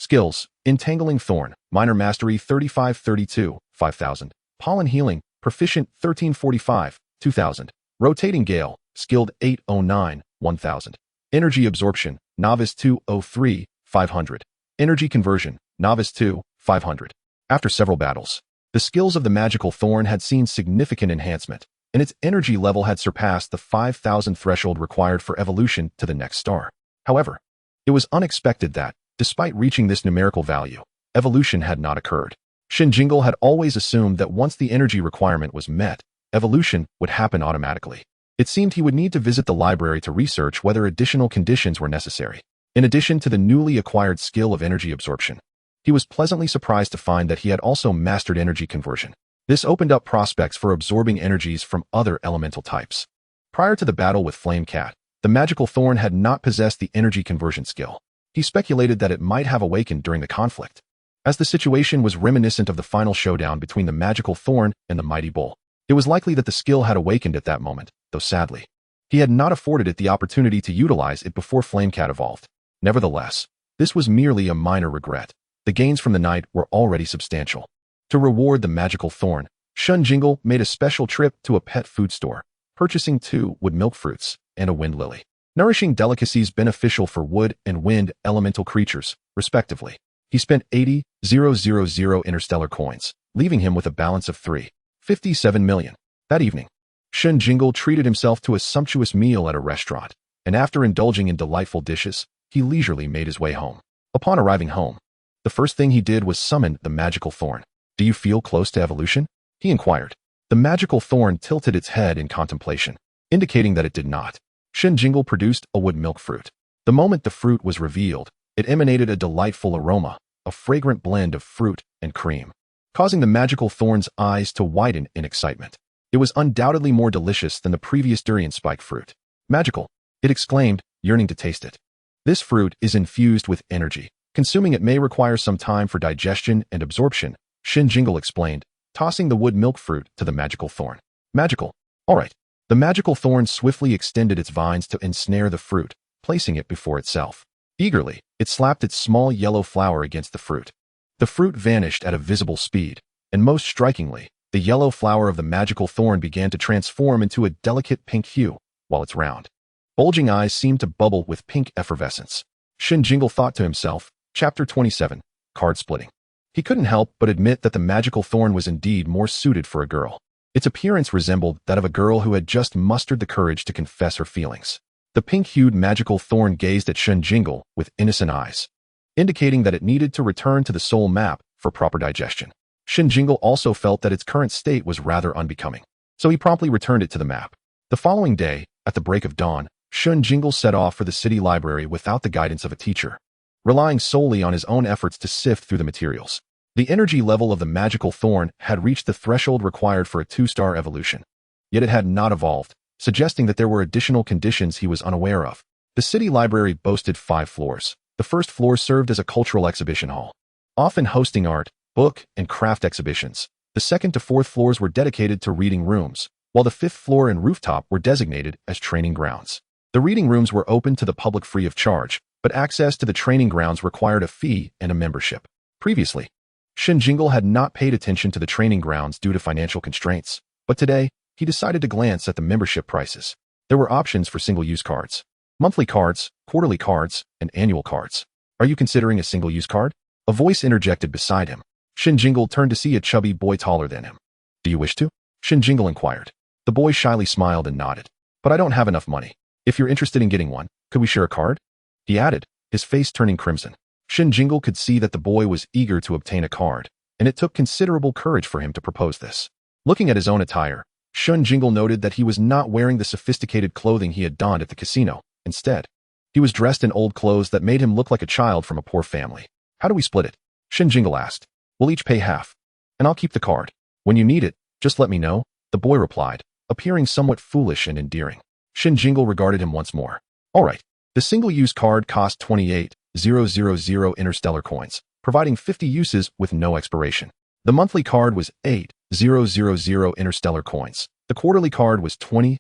Skills, entangling thorn, minor mastery 35, 32, 5000. Pollen healing, proficient 1345, 2000. Rotating gale, skilled 809, 1000. Energy absorption, novice 203, 500. Energy conversion, novice 2, 500. After several battles, the skills of the magical thorn had seen significant enhancement, and its energy level had surpassed the 5,000 threshold required for evolution to the next star. However, it was unexpected that, despite reaching this numerical value, evolution had not occurred. Shen Jingle had always assumed that once the energy requirement was met, evolution would happen automatically. It seemed he would need to visit the library to research whether additional conditions were necessary. In addition to the newly acquired skill of energy absorption, he was pleasantly surprised to find that he had also mastered energy conversion. This opened up prospects for absorbing energies from other elemental types. Prior to the battle with Flame Cat, the magical thorn had not possessed the energy conversion skill. He speculated that it might have awakened during the conflict, as the situation was reminiscent of the final showdown between the magical thorn and the mighty bull. It was likely that the skill had awakened at that moment, though sadly, he had not afforded it the opportunity to utilize it before Flame Cat evolved. Nevertheless, this was merely a minor regret. The gains from the night were already substantial. To reward the magical thorn, Shen Jingle made a special trip to a pet food store, purchasing 2 wood milk fruits and a wind lily, nourishing delicacies beneficial for wood and wind elemental creatures, respectively. He spent 80,000 interstellar coins, leaving him with a balance of 3.57 million. That evening, Shen Jingle treated himself to a sumptuous meal at a restaurant, and after indulging in delightful dishes, he leisurely made his way home. Upon arriving home, the first thing he did was summon the magical thorn. "Do you feel close to evolution?" he inquired. The magical thorn tilted its head in contemplation, indicating that it did not. Shen Jingle produced a wood milk fruit. The moment the fruit was revealed, it emanated a delightful aroma, a fragrant blend of fruit and cream, causing the magical thorn's eyes to widen in excitement. It was undoubtedly more delicious than the previous durian spike fruit. "Magical," it exclaimed, yearning to taste it. "This fruit is infused with energy. Consuming it may require some time for digestion and absorption," Shen Jingle explained, tossing the wood milk fruit to the magical thorn. "Magical. All right." The magical thorn swiftly extended its vines to ensnare the fruit, placing it before itself. Eagerly, it slapped its small yellow flower against the fruit. The fruit vanished at a visible speed, and most strikingly, the yellow flower of the magical thorn began to transform into a delicate pink hue, while its round, bulging eyes seemed to bubble with pink effervescence. Shen Jingle thought to himself, Chapter 27, Card Splitting. He couldn't help but admit that the magical thorn was indeed more suited for a girl. Its appearance resembled that of a girl who had just mustered the courage to confess her feelings. The pink-hued magical thorn gazed at Shen Jingle with innocent eyes, indicating that it needed to return to the soul map for proper digestion. Shen Jingle also felt that its current state was rather unbecoming, so he promptly returned it to the map. The following day, at the break of dawn, Shen Jingle set off for the city library without the guidance of a teacher, relying solely on his own efforts to sift through the materials. The energy level of the magical thorn had reached the threshold required for a 2-star evolution, yet it had not evolved, suggesting that there were additional conditions he was unaware of. The city library boasted 5 floors. The first floor served as a cultural exhibition hall, often hosting art, book, and craft exhibitions. The second to fourth floors were dedicated to reading rooms, while the 5th floor and rooftop were designated as training grounds. The reading rooms were open to the public free of charge, but access to the training grounds required a fee and a membership. Previously, Shen Jingle had not paid attention to the training grounds due to financial constraints, but today, he decided to glance at the membership prices. There were options for single-use cards, monthly cards, quarterly cards, and annual cards. "Are you considering a single-use card?" A voice interjected beside him. Shen Jingle turned to see a chubby boy taller than him. "Do you wish to?" Shen Jingle inquired. The boy shyly smiled and nodded. "But I don't have enough money. If you're interested in getting one, could we share a card?" he added, his face turning crimson. Shen Jingle could see that the boy was eager to obtain a card, and it took considerable courage for him to propose this. Looking at his own attire, Shen Jingle noted that he was not wearing the sophisticated clothing he had donned at the casino. Instead, he was dressed in old clothes that made him look like a child from a poor family. How do we split it? Shen Jingle asked. We'll each pay half, and I'll keep the card. When you need it, just let me know, the boy replied, appearing somewhat foolish and endearing. Shen Jingle regarded him once more. All right. The single-use card cost 28,000 interstellar coins, providing 50 uses with no expiration. The monthly card was 8,000 interstellar coins. The quarterly card was 20,000.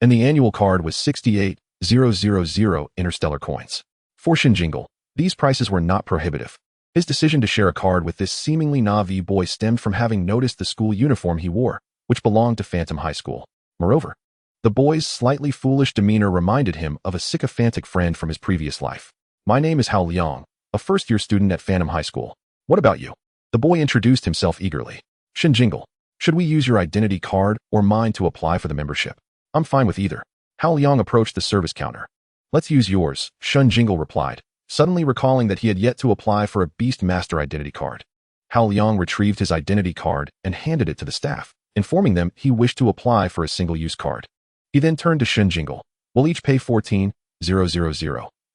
And the annual card was 68,000 interstellar coins. For Shen Jingle, these prices were not prohibitive. His decision to share a card with this seemingly naive boy stemmed from having noticed the school uniform he wore, which belonged to Phantom High School. Moreover, the boy's slightly foolish demeanor reminded him of a sycophantic friend from his previous life. My name is Hao Liang, a first-year student at Phantom High School. What about you? The boy introduced himself eagerly. Shen Jingle, should we use your identity card or mine to apply for the membership? I'm fine with either. Hao Liang approached the service counter. Let's use yours, Shen Jingle replied, suddenly recalling that he had yet to apply for a Beast Master identity card. Hao Liang retrieved his identity card and handed it to the staff, informing them he wished to apply for a single-use card. He then turned to Shen Jingle. We'll each pay 14,000.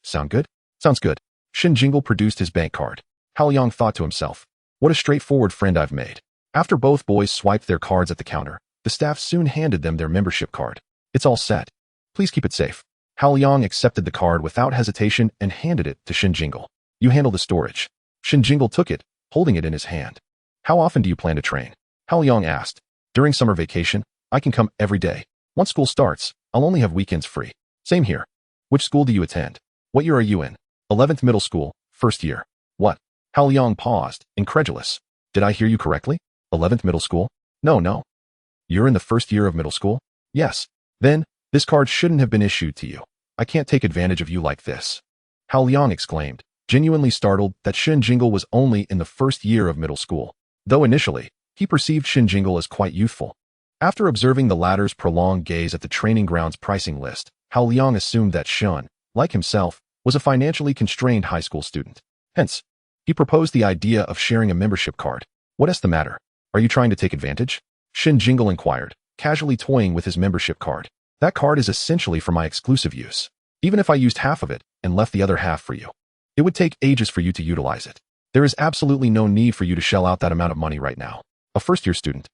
Sound good? Sounds good. Shen Jingle produced his bank card. Hao Liang thought to himself, what a straightforward friend I've made. After both boys swiped their cards at the counter, the staff soon handed them their membership card. It's all set. Please keep it safe. Hao Liang accepted the card without hesitation and handed it to Shen Jingle. You handle the storage. Shen Jingle took it, holding it in his hand. How often do you plan to train? Hao Liang asked. During summer vacation, I can come every day. Once school starts, I'll only have weekends free. Same here. Which school do you attend? What year are you in? 11th middle school, first year. What? Hao Liang paused, incredulous. Did I hear you correctly? 11th middle school? No. You're in the first year of middle school? Yes. Then, this card shouldn't have been issued to you. I can't take advantage of you like this. Hao Liang exclaimed, genuinely startled that Shen Jingle was only in the first year of middle school. Though initially, he perceived Shen Jingle as quite youthful. After observing the latter's prolonged gaze at the training ground's pricing list, Hao Liang assumed that Shen, like himself, was a financially constrained high school student. Hence, he proposed the idea of sharing a membership card. What is the matter? Are you trying to take advantage? Shen Jingle inquired, casually toying with his membership card. That card is essentially for my exclusive use. Even if I used half of it and left the other half for you, it would take ages for you to utilize it. There is absolutely no need for you to shell out that amount of money right now. A first-year student,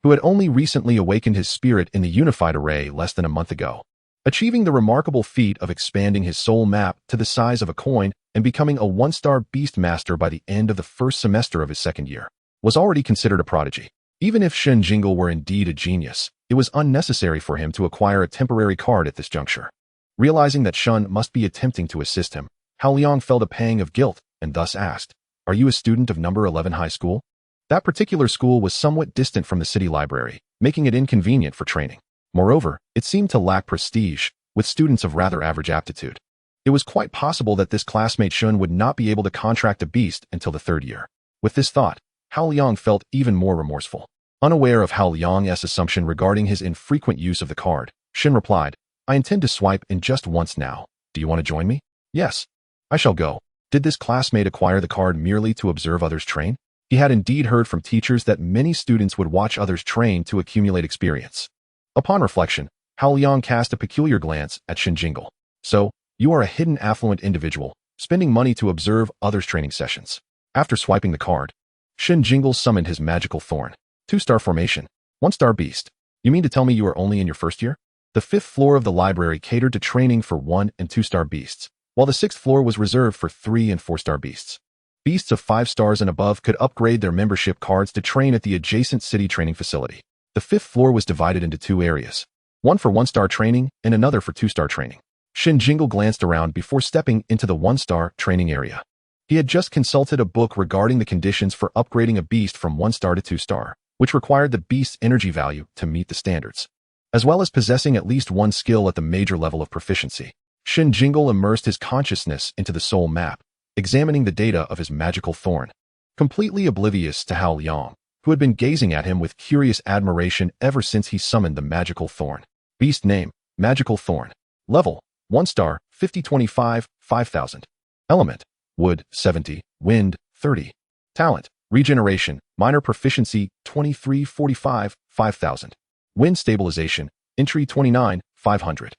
who had only recently awakened his spirit in the unified array less than a month ago, achieving the remarkable feat of expanding his soul map to the size of a coin and becoming a one-star beast master by the end of the first semester of his second year, was already considered a prodigy. Even if Shen Jingle were indeed a genius, it was unnecessary for him to acquire a temporary card at this juncture. Realizing that Shen must be attempting to assist him, Hao Liang felt a pang of guilt and thus asked, Are you a student of number 11 high school? That particular school was somewhat distant from the city library, making it inconvenient for training. Moreover, it seemed to lack prestige, with students of rather average aptitude. It was quite possible that this classmate Shen would not be able to contract a beast until the third year. With this thought, Hao Liang felt even more remorseful. Unaware of Hao Liang's assumption regarding his infrequent use of the card, Shen replied, I intend to swipe in just once now. Do you want to join me? Yes. I shall go. Did this classmate acquire the card merely to observe others train? He had indeed heard from teachers that many students would watch others train to accumulate experience. Upon reflection, Hao Liang cast a peculiar glance at Shen Jingle. So, you are a hidden affluent individual, spending money to observe others' training sessions. After swiping the card, Shen Jingle summoned his magical thorn. 2-star formation. 1-star beast. You mean to tell me you are only in your first year? The 5th floor of the library catered to training for 1- and 2-star beasts, while the 6th floor was reserved for 3- and 4-star beasts. Beasts of 5 stars and above could upgrade their membership cards to train at the adjacent city training facility. The 5th floor was divided into 2 areas, one for 1-star training and another for 2-star training. Shen Jingle glanced around before stepping into the 1-star training area. He had just consulted a book regarding the conditions for upgrading a beast from 1-star to 2-star, which required the beast's energy value to meet the standards, as well as possessing at least one skill at the major level of proficiency. Shen Jingle immersed his consciousness into the soul map, examining the data of his magical thorn, completely oblivious to Hao Liang, who had been gazing at him with curious admiration ever since he summoned the magical thorn. Beast name, Magical Thorn. Level, 1-star, 5025, 5000. Element, Wood, 70, Wind, 30. Talent, Regeneration, minor proficiency 2345, 5000. Wind stabilization, entry 29, 500.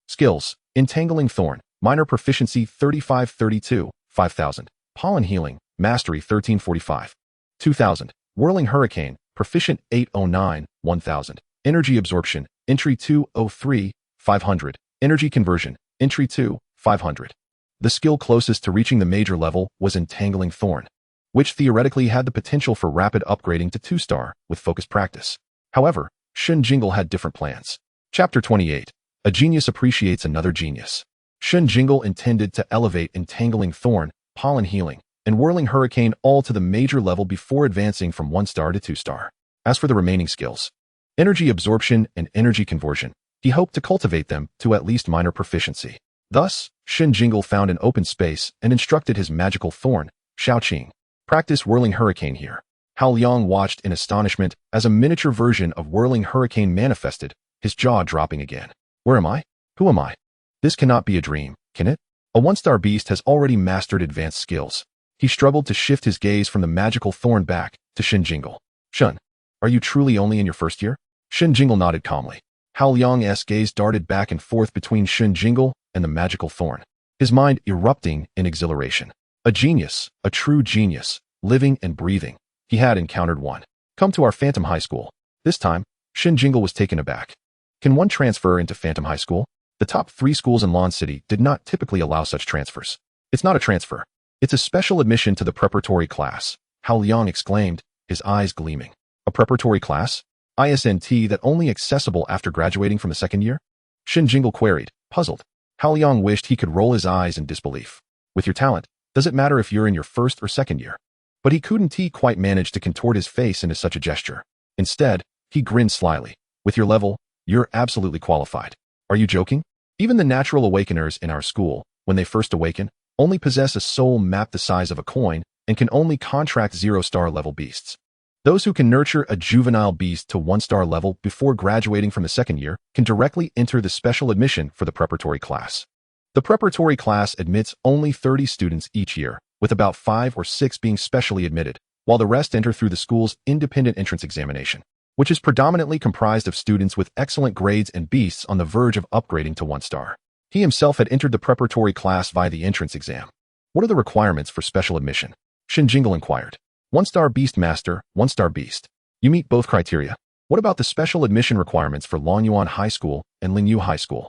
Skills, entangling thorn, minor proficiency 3532, 5000. Pollen healing, mastery 1345, 2000. Whirling hurricane, proficient 809, 1000. Energy absorption, entry 203, 500. Energy conversion, entry 2, 500. The skill closest to reaching the major level was entangling thorn, which theoretically had the potential for rapid upgrading to 2-star with focused practice. However, Shen Jingle had different plans. Chapter 28. A genius appreciates another genius. Shen Jingle intended to elevate entangling thorn, pollen healing, and whirling hurricane all to the major level before advancing from 1-star to 2-star. As for the remaining skills, energy absorption and energy conversion, he hoped to cultivate them to at least minor proficiency. Thus, Shen Jingle found an open space and instructed his magical thorn, Xiaoqing, practice whirling hurricane here. Hao Liang watched in astonishment as a miniature version of whirling hurricane manifested, his jaw dropping again. Where am I? Who am I? This cannot be a dream, can it? A 1-star beast has already mastered advanced skills. He struggled to shift his gaze from the magical thorn back to Shen Jingle. Shen, are you truly only in your first year? Shen Jingle nodded calmly. Hao Liang's gaze darted back and forth between Shen Jingle and the magical thorn, his mind erupting in exhilaration. A genius, a true genius, living and breathing. He had encountered one. Come to our Phantom High School. This time, Shen Jingle was taken aback. Can one transfer into Phantom High School? The top 3 schools in Lon City did not typically allow such transfers. It's not a transfer. It's a special admission to the preparatory class, Hao Liang exclaimed, his eyes gleaming. A preparatory class? ISNT that only accessible after graduating from the second year? Shen Jingle queried, puzzled. Hao Liang wished he could roll his eyes in disbelief. With your talent, does it matter if you're in your first or second year? But he couldn't quite manage to contort his face into such a gesture. Instead, he grinned slyly. With your level, you're absolutely qualified. Are you joking? Even the natural awakeners in our school, when they first awaken, only possess a soul map the size of a coin and can only contract 0-star level beasts. Those who can nurture a juvenile beast to 1-star level before graduating from the second year can directly enter the special admission for the preparatory class. The preparatory class admits only 30 students each year, with about 5 or 6 being specially admitted, while the rest enter through the school's independent entrance examination, which is predominantly comprised of students with excellent grades and beasts on the verge of upgrading to 1-star. He himself had entered the preparatory class via the entrance exam. What are the requirements for special admission? Shen Jingle inquired. 1-star beast master, 1-star beast. You meet both criteria. What about the special admission requirements for Longyuan High School and Lingyu High School?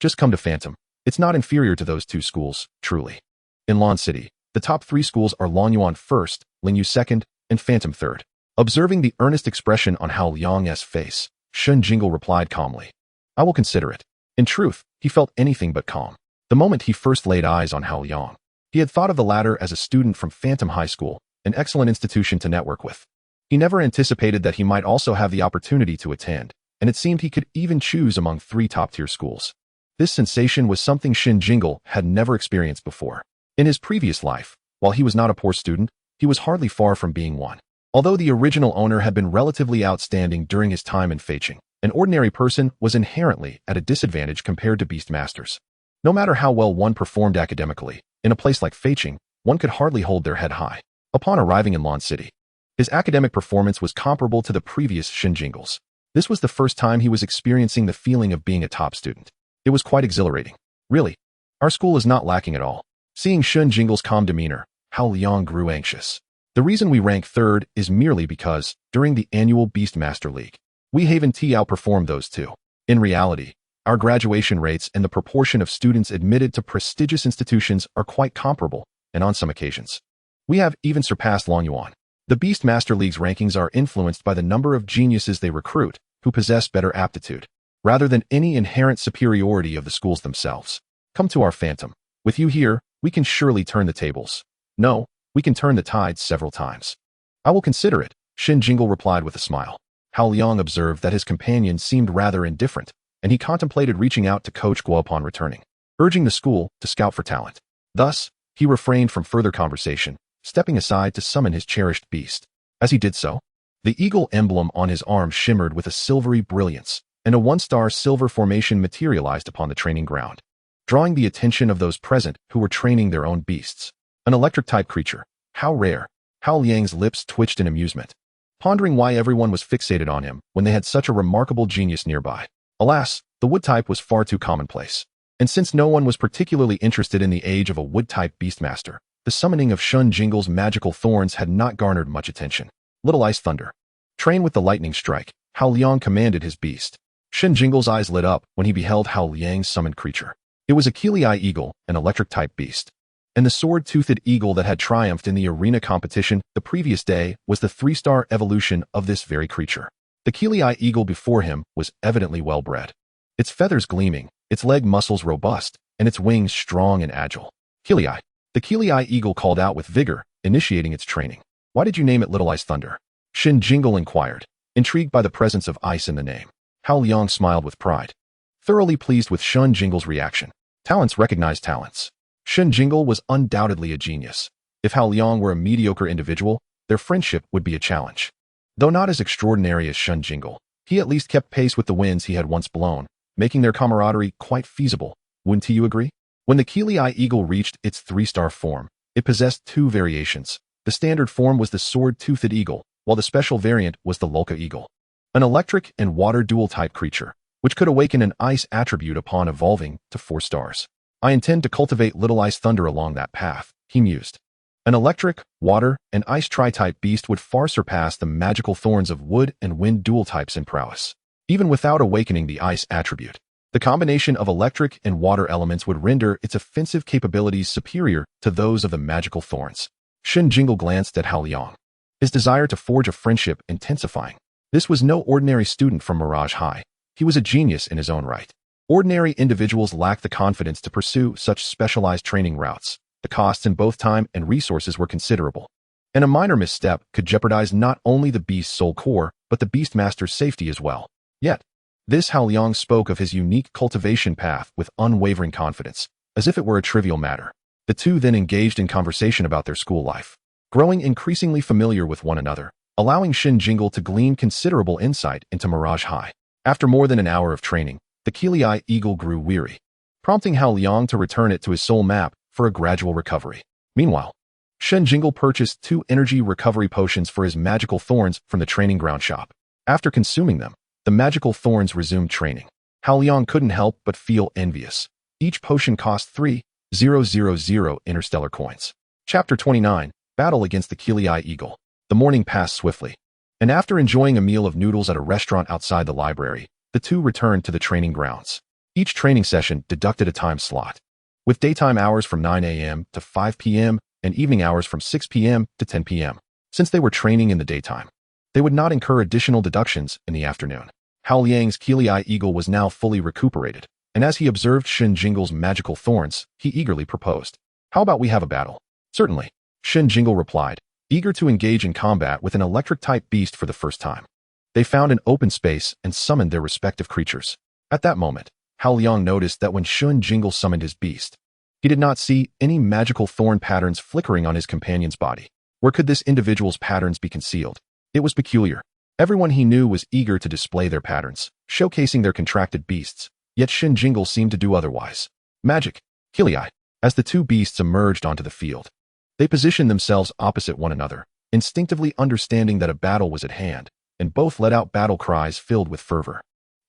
Just come to Phantom. It's not inferior to those 2 schools, truly. In Lon City, the top 3 schools are Longyuan first, Lingyu second, and Phantom third. Observing the earnest expression on Hao Liang's face, Shen Jingle replied calmly. I will consider it. In truth, he felt anything but calm. The moment he first laid eyes on Hao Liang, he had thought of the latter as a student from Phantom High School, an excellent institution to network with. He never anticipated that he might also have the opportunity to attend, and it seemed he could even choose among 3 top-tier schools. This sensation was something Shen Jingle had never experienced before. In his previous life, while he was not a poor student, he was hardly far from being one. Although the original owner had been relatively outstanding during his time in Feiqing, an ordinary person was inherently at a disadvantage compared to beast masters. No matter how well one performed academically, in a place like Feiqing, one could hardly hold their head high. Upon arriving in Lon City, his academic performance was comparable to the previous Shen Jingles. This was the first time he was experiencing the feeling of being a top student. It was quite exhilarating. Really, our school is not lacking at all. Seeing Shen Jingle's calm demeanor, Hao Liang grew anxious. The reason we rank third is merely because, during the annual Beastmaster League, we Haven T outperformed those 2. In reality, our graduation rates and the proportion of students admitted to prestigious institutions are quite comparable, and on some occasions, we have even surpassed Longyuan. The Beastmaster League's rankings are influenced by the number of geniuses they recruit, who possess better aptitude, rather than any inherent superiority of the schools themselves. Come to our Phantom. With you here, we can surely turn the tables. No, we can turn the tides several times. I will consider it, Shen Jingle replied with a smile. Hao Liang observed that his companion seemed rather indifferent, and he contemplated reaching out to Coach Guo upon returning, urging the school to scout for talent. Thus, he refrained from further conversation, stepping aside to summon his cherished beast. As he did so, the eagle emblem on his arm shimmered with a silvery brilliance, and a 1-star silver formation materialized upon the training ground, drawing the attention of those present who were training their own beasts. An electric-type creature. How rare. Hao Liang's lips twitched in amusement, pondering why everyone was fixated on him when they had such a remarkable genius nearby. Alas, the wood type was far too commonplace. And since no one was particularly interested in the age of a wood-type beastmaster, the summoning of Shen Jingle's magical thorns had not garnered much attention. Little Ice Thunder. Train with the lightning strike, Hao Liang commanded his beast. Shen Jingle's eyes lit up when he beheld Hao Liang's summoned creature. It was a Keelii eagle, an electric-type beast. And the sword-toothed eagle that had triumphed in the arena competition the previous day was the 3-star evolution of this very creature. The Keelii eagle before him was evidently well-bred. Its feathers gleaming, its leg muscles robust, and its wings strong and agile. Keelii. The Keelii eagle called out with vigor, initiating its training. Why did you name it Little Ice Thunder? Shen Jingle inquired, intrigued by the presence of ice in the name. Hao Liang smiled with pride, thoroughly pleased with Shen Jingle's reaction. Talents recognize talents. Shen Jingle was undoubtedly a genius. If Hao Liang were a mediocre individual, their friendship would be a challenge. Though not as extraordinary as Shen Jingle, he at least kept pace with the winds he had once blown, making their camaraderie quite feasible. Wouldn't you agree? When the Keelii eagle reached its 3-star form, it possessed 2 variations. The standard form was the sword-toothed eagle, while the special variant was the Lolka eagle, an electric and water dual-type creature, which could awaken an ice attribute upon evolving to 4 stars. I intend to cultivate Little Ice Thunder along that path, he mused. An electric, water, and ice tri-type beast would far surpass the magical thorns of wood and wind dual types in prowess. Even without awakening the ice attribute, the combination of electric and water elements would render its offensive capabilities superior to those of the magical thorns. Shen Jingle glanced at Hao Liang, his desire to forge a friendship intensifying. This was no ordinary student from Mirage High. He was a genius in his own right. Ordinary individuals lack the confidence to pursue such specialized training routes. The costs in both time and resources were considerable, and a minor misstep could jeopardize not only the beast's soul core, but the beastmaster's safety as well. Yet, this Hao Liang spoke of his unique cultivation path with unwavering confidence, as if it were a trivial matter. The two then engaged in conversation about their school life, growing increasingly familiar with one another, allowing Shen Jingle to glean considerable insight into Mirage High. After more than an hour of training, the Keelii eagle grew weary, prompting Hao Liang to return it to his soul map for a gradual recovery. Meanwhile, Shen Jingle purchased 2 energy recovery potions for his magical thorns from the training ground shop. After consuming them, the magical thorns resumed training. Hao Liang couldn't help but feel envious. Each potion cost 3,000 interstellar coins. Chapter 29, Battle Against the Keelii Eagle. The morning passed swiftly, and after enjoying a meal of noodles at a restaurant outside the library, the two returned to the training grounds. Each training session deducted a time slot, with daytime hours from 9 a.m. to 5 p.m. and evening hours from 6 p.m. to 10 p.m. Since they were training in the daytime, they would not incur additional deductions in the afternoon. Hao Liang's Keelii eagle was now fully recuperated, and as he observed Shen Jingle's magical thorns, he eagerly proposed, "How about we have a battle?" "Certainly," Shen Jingle replied, eager to engage in combat with an electric-type beast for the first time. They found an open space and summoned their respective creatures. At that moment, Hao Liang noticed that when Shen Jingle summoned his beast, he did not see any magical thorn patterns flickering on his companion's body. Where could this individual's patterns be concealed? It was peculiar. Everyone he knew was eager to display their patterns, showcasing their contracted beasts, yet Shen Jingle seemed to do otherwise. Magic, Keelii. As the two beasts emerged onto the field, they positioned themselves opposite one another, instinctively understanding that a battle was at hand, and both let out battle cries filled with fervor.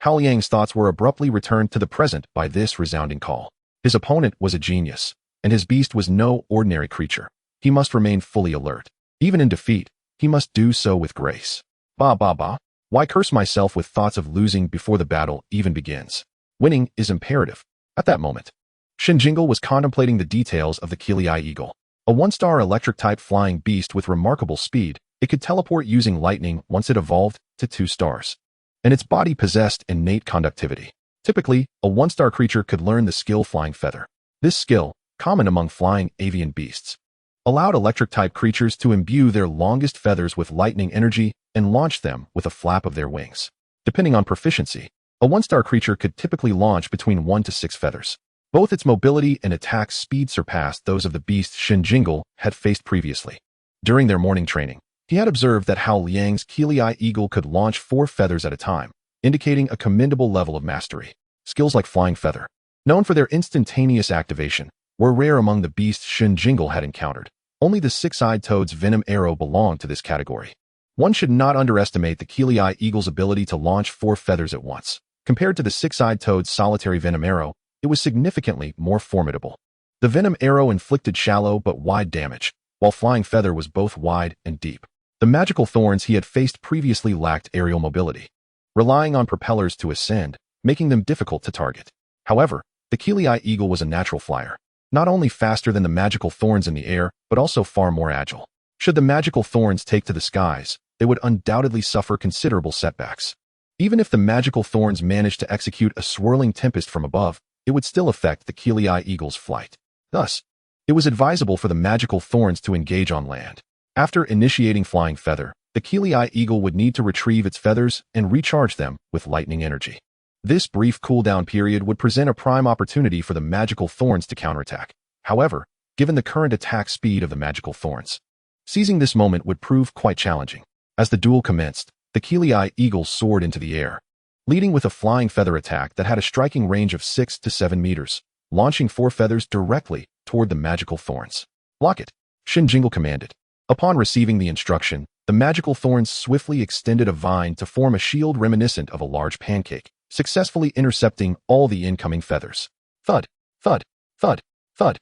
Hao Liang's thoughts were abruptly returned to the present by this resounding call. His opponent was a genius, and his beast was no ordinary creature. He must remain fully alert. Even in defeat, he must do so with grace. Bah. Why curse myself with thoughts of losing before the battle even begins? Winning is imperative. At that moment, Shen Jingle was contemplating the details of the Keelii eagle. A 1-star electric-type flying beast with remarkable speed, it could teleport using lightning once it evolved to 2 stars. And its body possessed innate conductivity. Typically, a 1-star creature could learn the skill Flying Feather. This skill, common among flying avian beasts, allowed electric-type creatures to imbue their longest feathers with lightning energy and launch them with a flap of their wings. Depending on proficiency, a 1-star creature could typically launch between 1 to 6 feathers. Both its mobility and attack speed surpassed those of the beast Shen Jingle had faced previously. During their morning training, he had observed that Hao Liang's Keelii eagle could launch 4 feathers at a time, indicating a commendable level of mastery. Skills like Flying Feather, known for their instantaneous activation, were rare among the beasts Shen Jingle had encountered. Only the six-eyed toad's venom arrow belonged to this category. One should not underestimate the Keeley-Eye Eagle's ability to launch 4 feathers at once. Compared to the six-eyed toad's solitary venom arrow, it was significantly more formidable. The venom arrow inflicted shallow but wide damage, while Flying Feather was both wide and deep. The magical thorns he had faced previously lacked aerial mobility, relying on propellers to ascend, making them difficult to target. However, the Keeley-Eye Eagle was a natural flyer, not only faster than the magical thorns in the air, but also far more agile. Should the magical thorns take to the skies, they would undoubtedly suffer considerable setbacks. Even if the magical thorns managed to execute a swirling tempest from above, it would still affect the Keeley-Eye Eagle's flight. Thus, it was advisable for the magical thorns to engage on land. After initiating Flying Feather, the Keeley-Eye Eagle would need to retrieve its feathers and recharge them with lightning energy. This brief cooldown period would present a prime opportunity for the magical thorns to counterattack. However, given the current attack speed of the magical thorns, seizing this moment would prove quite challenging. As the duel commenced, the Keeley-Eye Eagle soared into the air, leading with a Flying Feather attack that had a striking range of 6 to 7 meters, launching 4 feathers directly toward the magical thorns. "Block it," Shen Jingle commanded. Upon receiving the instruction, the magical thorns swiftly extended a vine to form a shield reminiscent of a large pancake, successfully intercepting all the incoming feathers. Thud, thud, thud, thud.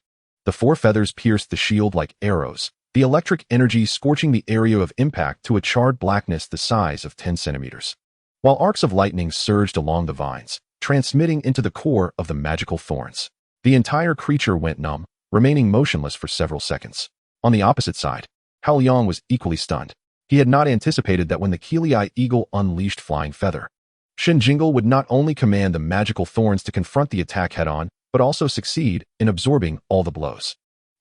The 4 feathers pierced the shield like arrows, the electric energy scorching the area of impact to a charred blackness the size of 10 centimeters. While arcs of lightning surged along the vines, transmitting into the core of the magical thorns. The entire creature went numb, remaining motionless for several seconds. On the opposite side, Hao Liang was equally stunned. He had not anticipated that when the Keeley-Eye Eagle unleashed Flying Feather, Shen Jingle would not only command the magical thorns to confront the attack head-on, but also succeed in absorbing all the blows.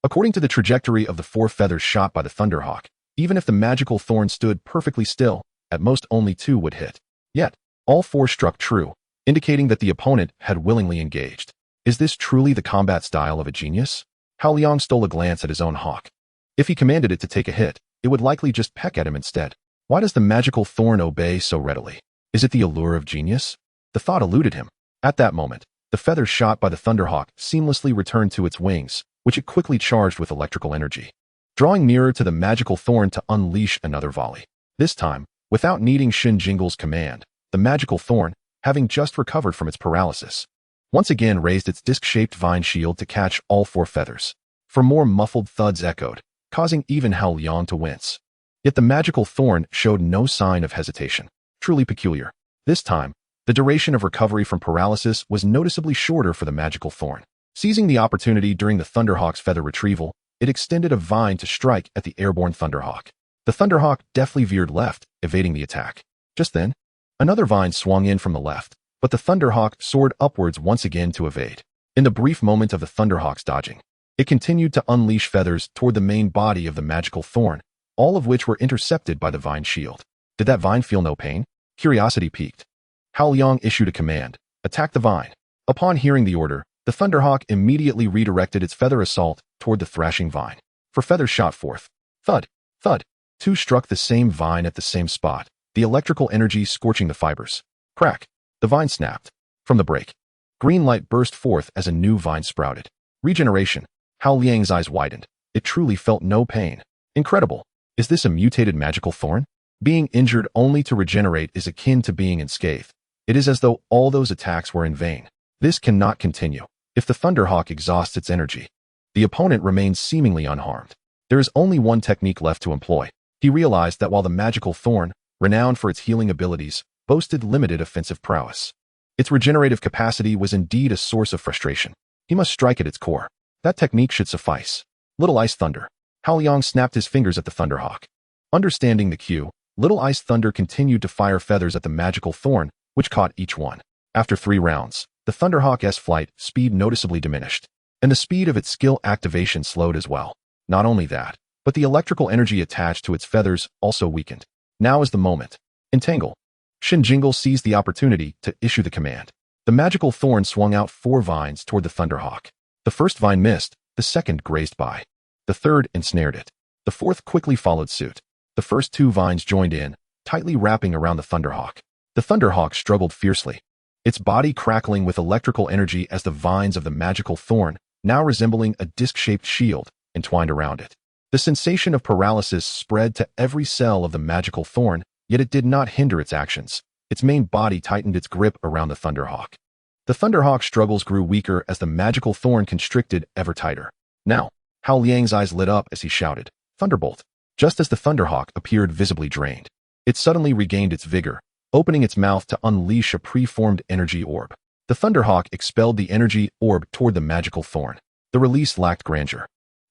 According to the trajectory of the 4 feathers shot by the Thunderhawk, even if the magical thorn stood perfectly still, at most only 2 would hit. Yet, all 4 struck true, indicating that the opponent had willingly engaged. Is this truly the combat style of a genius? Hao Liang stole a glance at his own hawk. If he commanded it to take a hit, it would likely just peck at him instead. Why does the magical thorn obey so readily? Is it the allure of genius? The thought eluded him. At that moment, the feathers shot by the Thunderhawk seamlessly returned to its wings, which it quickly charged with electrical energy, drawing nearer to the magical thorn to unleash another volley. This time, without needing Shen Jingle's command, the magical thorn, having just recovered from its paralysis, once again raised its disc-shaped vine shield to catch all 4 feathers. For more muffled thuds echoed, causing even Hao Liang to wince. Yet the magical thorn showed no sign of hesitation. Truly peculiar. This time, the duration of recovery from paralysis was noticeably shorter for the magical thorn. Seizing the opportunity during the Thunderhawk's feather retrieval, it extended a vine to strike at the airborne Thunderhawk. The Thunderhawk deftly veered left, evading the attack. Just then, another vine swung in from the left, but the Thunderhawk soared upwards once again to evade. In the brief moment of the Thunderhawk's dodging, it continued to unleash feathers toward the main body of the magical thorn, all of which were intercepted by the vine shield. Did that vine feel no pain? Curiosity piqued. Hao Liang issued a command, "Attack the vine." Upon hearing the order, the Thunderhawk immediately redirected its feather assault toward the thrashing vine. 4 feathers shot forth. Thud, thud. 2 struck the same vine at the same spot, the electrical energy scorching the fibers. Crack. The vine snapped. From the break, green light burst forth as a new vine sprouted. Regeneration. Hao Liang's eyes widened. It truly felt no pain. Incredible. Is this a mutated magical thorn? Being injured only to regenerate is akin to being unscathed. It is as though all those attacks were in vain. This cannot continue. If the Thunderhawk exhausts its energy, the opponent remains seemingly unharmed. There is only one technique left to employ. He realized that while the magical thorn, renowned for its healing abilities, boasted limited offensive prowess, its regenerative capacity was indeed a source of frustration. He must strike at its core. That technique should suffice. Little Ice Thunder. Hao Liang snapped his fingers at the Thunderhawk. Understanding the cue, Little Ice Thunder continued to fire feathers at the magical thorn, which caught each one. After 3 rounds, the Thunderhawk's flight speed noticeably diminished, and the speed of its skill activation slowed as well. Not only that, but the electrical energy attached to its feathers also weakened. Now is the moment. Entangle. Shen Jingle seized the opportunity to issue the command. The magical thorn swung out 4 vines toward the Thunderhawk. The first vine missed, the second grazed by. The third ensnared it. The fourth quickly followed suit. The first 2 vines joined in, tightly wrapping around the Thunderhawk. The Thunderhawk struggled fiercely, its body crackling with electrical energy as the vines of the magical thorn, now resembling a disc-shaped shield, entwined around it. The sensation of paralysis spread to every cell of the magical thorn, yet it did not hinder its actions. Its main body tightened its grip around the Thunderhawk. The Thunderhawk's struggles grew weaker as the magical thorn constricted ever tighter. Now, Hao Liang's eyes lit up as he shouted, "Thunderbolt!" Just as the Thunderhawk appeared visibly drained, it suddenly regained its vigor, opening its mouth to unleash a preformed energy orb. The Thunderhawk expelled the energy orb toward the magical thorn. The release lacked grandeur.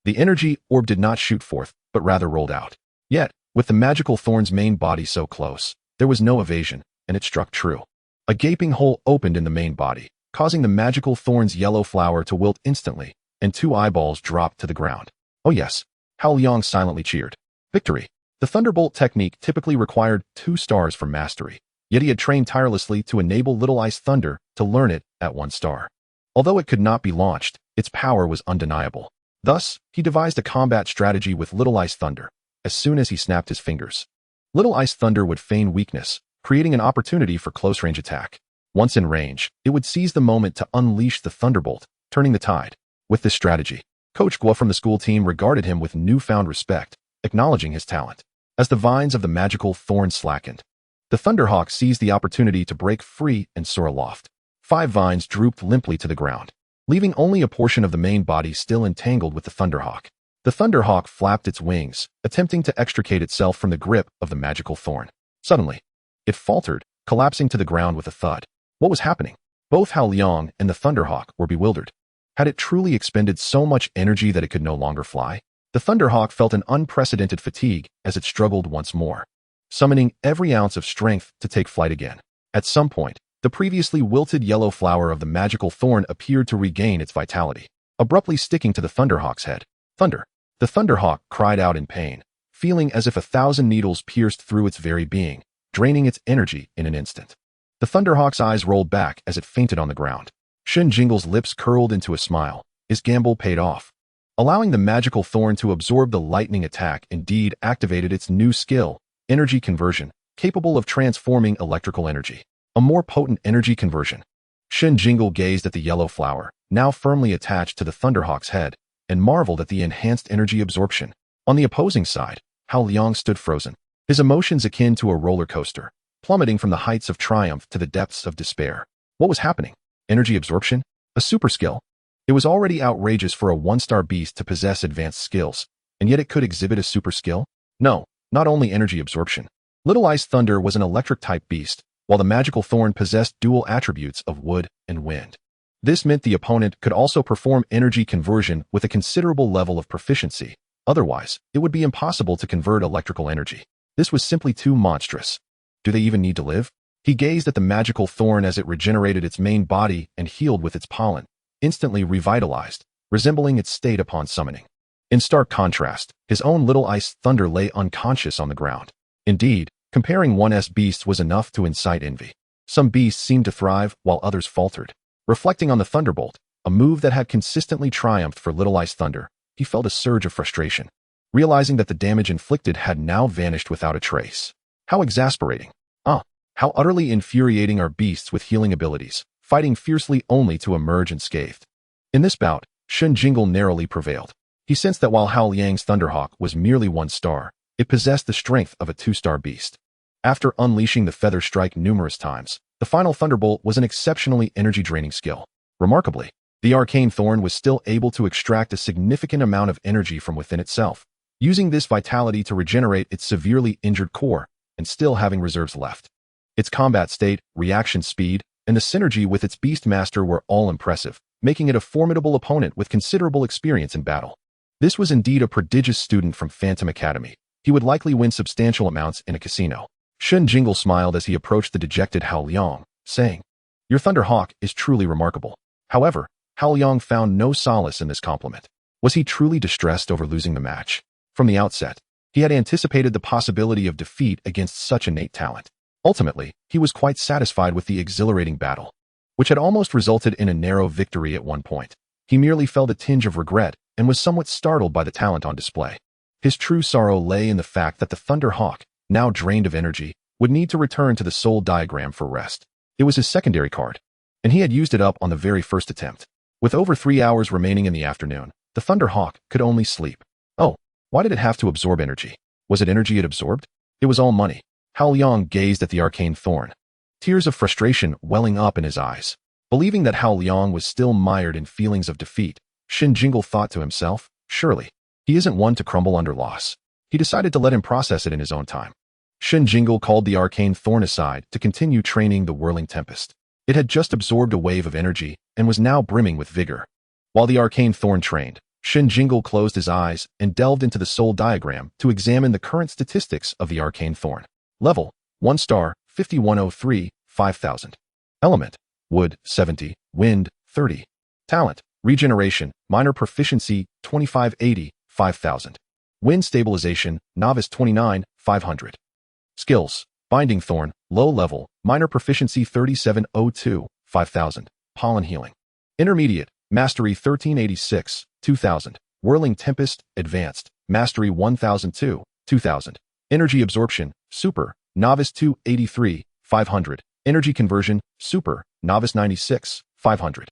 The energy orb did not shoot forth, but rather rolled out. Yet, with the magical thorn's main body so close, there was no evasion, and it struck true. A gaping hole opened in the main body, causing the magical thorn's yellow flower to wilt instantly, and 2 eyeballs dropped to the ground. Oh yes, Hao Liang silently cheered. Victory! The Thunderbolt technique typically required 2 stars for mastery, yet he had trained tirelessly to enable Little Ice Thunder to learn it at 1 star. Although it could not be launched, its power was undeniable. Thus, he devised a combat strategy with Little Ice Thunder. As soon as he snapped his fingers, Little Ice Thunder would feign weakness, creating an opportunity for close-range attack. Once in range, it would seize the moment to unleash the Thunderbolt, turning the tide. With this strategy, Coach Guo from the school team regarded him with newfound respect, acknowledging his talent. As the vines of the magical thorn slackened, the Thunderhawk seized the opportunity to break free and soar aloft. 5 vines drooped limply to the ground, leaving only a portion of the main body still entangled with the Thunderhawk. The Thunderhawk flapped its wings, attempting to extricate itself from the grip of the magical thorn. Suddenly, it faltered, collapsing to the ground with a thud. What was happening? Both Hao Liang and the Thunderhawk were bewildered. Had it truly expended so much energy that it could no longer fly? The Thunderhawk felt an unprecedented fatigue as it struggled once more, summoning every ounce of strength to take flight again. At some point, the previously wilted yellow flower of the magical thorn appeared to regain its vitality, abruptly sticking to the Thunderhawk's head. Thunder! The Thunderhawk cried out in pain, feeling as if 1,000 needles pierced through its very being, draining its energy in an instant. The Thunderhawk's eyes rolled back as it fainted on the ground. Shen Jingle's lips curled into a smile. His gamble paid off. Allowing the magical thorn to absorb the lightning attack indeed activated its new skill, energy conversion, capable of transforming electrical energy. A more potent energy conversion. Shen Jingle gazed at the yellow flower, now firmly attached to the Thunderhawk's head, and marveled at the enhanced energy absorption. On the opposing side, Hao Liang stood frozen, his emotions akin to a roller coaster, plummeting from the heights of triumph to the depths of despair. What was happening? Energy absorption? A super skill? It was already outrageous for a 1-star beast to possess advanced skills, and yet it could exhibit a super skill? No, not only energy absorption. Little Ice Thunder was an electric-type beast, while the magical thorn possessed dual attributes of wood and wind. This meant the opponent could also perform energy conversion with a considerable level of proficiency. Otherwise, it would be impossible to convert electrical energy. This was simply too monstrous. Do they even need to live? He gazed at the magical thorn as it regenerated its main body and healed with its pollen, instantly revitalized, resembling its state upon summoning. In stark contrast, his own Little Ice Thunder lay unconscious on the ground. Indeed, comparing 1's beasts was enough to incite envy. Some beasts seemed to thrive while others faltered. Reflecting on the Thunderbolt, a move that had consistently triumphed for Little Ice Thunder, he felt a surge of frustration, realizing that the damage inflicted had now vanished without a trace. How exasperating. How utterly infuriating are beasts with healing abilities, fighting fiercely only to emerge unscathed. In this bout, Shen Jingle narrowly prevailed. He sensed that while Hao Liang's Thunderhawk was merely 1 star, it possessed the strength of a 2-star beast. After unleashing the Feather Strike numerous times, the final Thunderbolt was an exceptionally energy-draining skill. Remarkably, the Arcane Thorn was still able to extract a significant amount of energy from within itself, using this vitality to regenerate its severely injured core, and still having reserves left. Its combat state, reaction speed, and the synergy with its Beastmaster were all impressive, making it a formidable opponent with considerable experience in battle. This was indeed a prodigious student from Phantom Academy. He would likely win substantial amounts in a casino. Shen Jingle smiled as he approached the dejected Hao Liang, saying, "Your Thunderhawk is truly remarkable." However, Hao Liang found no solace in this compliment. Was he truly distressed over losing the match? From the outset, he had anticipated the possibility of defeat against such innate talent. Ultimately, he was quite satisfied with the exhilarating battle, which had almost resulted in a narrow victory at one point. He merely felt a tinge of regret and was somewhat startled by the talent on display. His true sorrow lay in the fact that the Thunderhawk, now drained of energy, would need to return to the soul diagram for rest. It was his secondary card, and he had used it up on the very first attempt. With over 3 hours remaining in the afternoon, the Thunderhawk could only sleep. Oh, Why did it have to absorb energy? Was it energy it absorbed? It was all money. Hao Liang gazed at the arcane thorn, tears of frustration welling up in his eyes. Believing that Hao Liang was still mired in feelings of defeat, Shen Jingle thought to himself, surely, he isn't one to crumble under loss. He decided to let him process it in his own time. Shen Jingle called the arcane thorn aside to continue training the whirling tempest. It had just absorbed a wave of energy and was now brimming with vigor. While the arcane thorn trained, Shen Jingle closed his eyes and delved into the soul diagram to examine the current statistics of the arcane thorn. Level, 1 star, 5103, 5000. Element, wood, 70, wind, 30. Talent, regeneration, minor proficiency, 2580, 5000. Wind stabilization, novice 29, 500. Skills, binding thorn, low level, minor proficiency 3702, 5000. Pollen healing. Intermediate, mastery 1386, 2000. Whirling tempest, advanced, mastery 1002, 2000. Energy absorption, super, novice 283, 500. Energy conversion, super, novice 96, 500.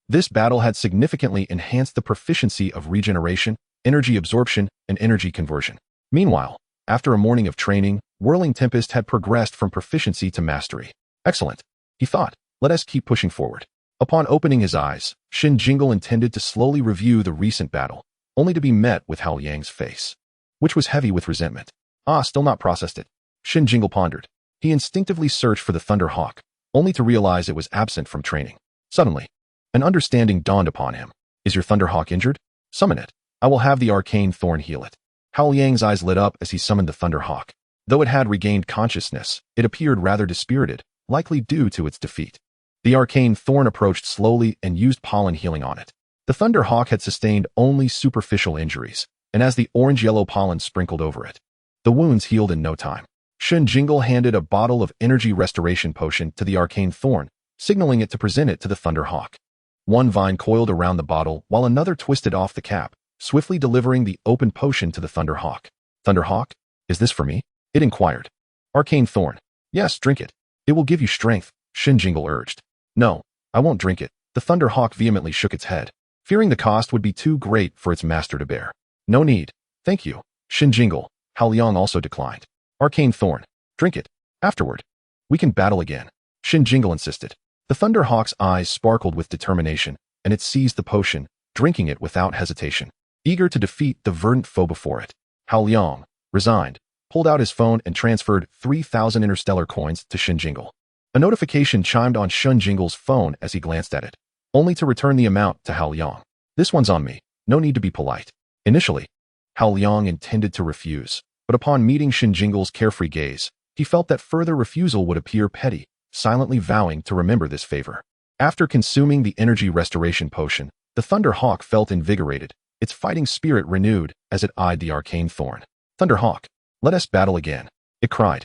This battle had significantly enhanced the proficiency of regeneration, energy absorption, and energy conversion. Meanwhile, after a morning of training, Whirling Tempest had progressed from proficiency to mastery. Excellent, he thought. Let us keep pushing forward. Upon opening his eyes, Shen Jingle intended to slowly review the recent battle, only to be met with Hao Liang's face, which was heavy with resentment. Still not processed it. Shen Jingle pondered. He instinctively searched for the Thunder Hawk, only to realize it was absent from training. Suddenly, an understanding dawned upon him. Is your Thunder Hawk injured? Summon it. I will have the arcane thorn heal it. Hao Liang's eyes lit up as he summoned the Thunder Hawk. Though it had regained consciousness, it appeared rather dispirited, likely due to its defeat. The arcane thorn approached slowly and used pollen healing on it. The Thunder Hawk had sustained only superficial injuries, and as the orange-yellow pollen sprinkled over it, the wounds healed in no time. Shen Jingle handed a bottle of energy restoration potion to the arcane thorn, signaling it to present it to the Thunder Hawk. One vine coiled around the bottle while another twisted off the cap, swiftly delivering the open potion to the Thunder Hawk. Thunder Hawk, is this for me? It inquired. Arcane thorn. Yes, drink it. It will give you strength, Shen Jingle urged. No, I won't drink it. The Thunder Hawk vehemently shook its head, fearing the cost would be too great for its master to bear. No need. Thank you, Shen Jingle. Hao Liang also declined. Arcane thorn. Drink it. Afterward, we can battle again, Shen Jingle insisted. The Thunder Hawk's eyes sparkled with determination, and it seized the potion, drinking it without hesitation, eager to defeat the verdant foe before it. Hao Liang, resigned, pulled out his phone and transferred 3,000 interstellar coins to Shen Jingle. A notification chimed on Shen Jingle's phone as he glanced at it, only to return the amount to Hao Liang. This one's on me. No need to be polite. Initially, Hao Liang intended to refuse, but upon meeting Shen Jingle's carefree gaze, he felt that further refusal would appear petty, silently vowing to remember this favor. After consuming the energy restoration potion, the Thunder Hawk felt invigorated, its fighting spirit renewed as it eyed the arcane thorn. Thunder Hawk, let us battle again, it cried.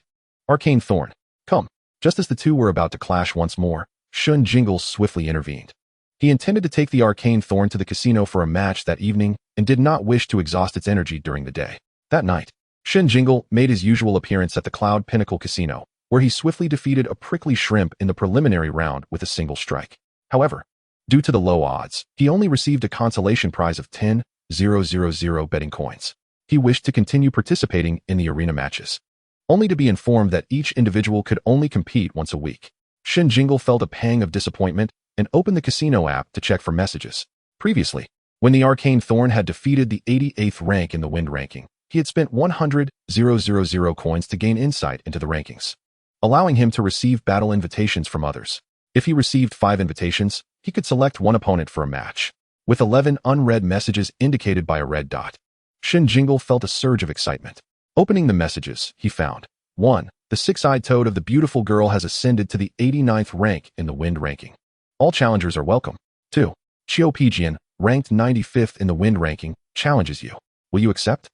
Arcane thorn, come. Just as the two were about to clash once more, Shen Jingle swiftly intervened. He intended to take the arcane thorn to the casino for a match that evening and did not wish to exhaust its energy during the day. That night, Shen Jingle made his usual appearance at the Cloud Pinnacle Casino, where he swiftly defeated a prickly shrimp in the preliminary round with a single strike. However, due to the low odds, he only received a consolation prize of 10,000 betting coins. He wished to continue participating in the arena matches, only to be informed that each individual could only compete once a week. Shen Jingle felt a pang of disappointment and opened the casino app to check for messages. Previously, when the arcane thorn had defeated the 88th rank in the wind ranking, he had spent 100,000 coins to gain insight into the rankings, allowing him to receive battle invitations from others. If he received 5 invitations, he could select one opponent for a match, with 11 unread messages indicated by a red dot. Shen Jingle felt a surge of excitement. Opening the messages, he found 1. The six-eyed toad of the beautiful girl has ascended to the 89th rank in the wind ranking. All challengers are welcome. 2. Chio Pijian, ranked 95th in the wind ranking, challenges you. Will you accept?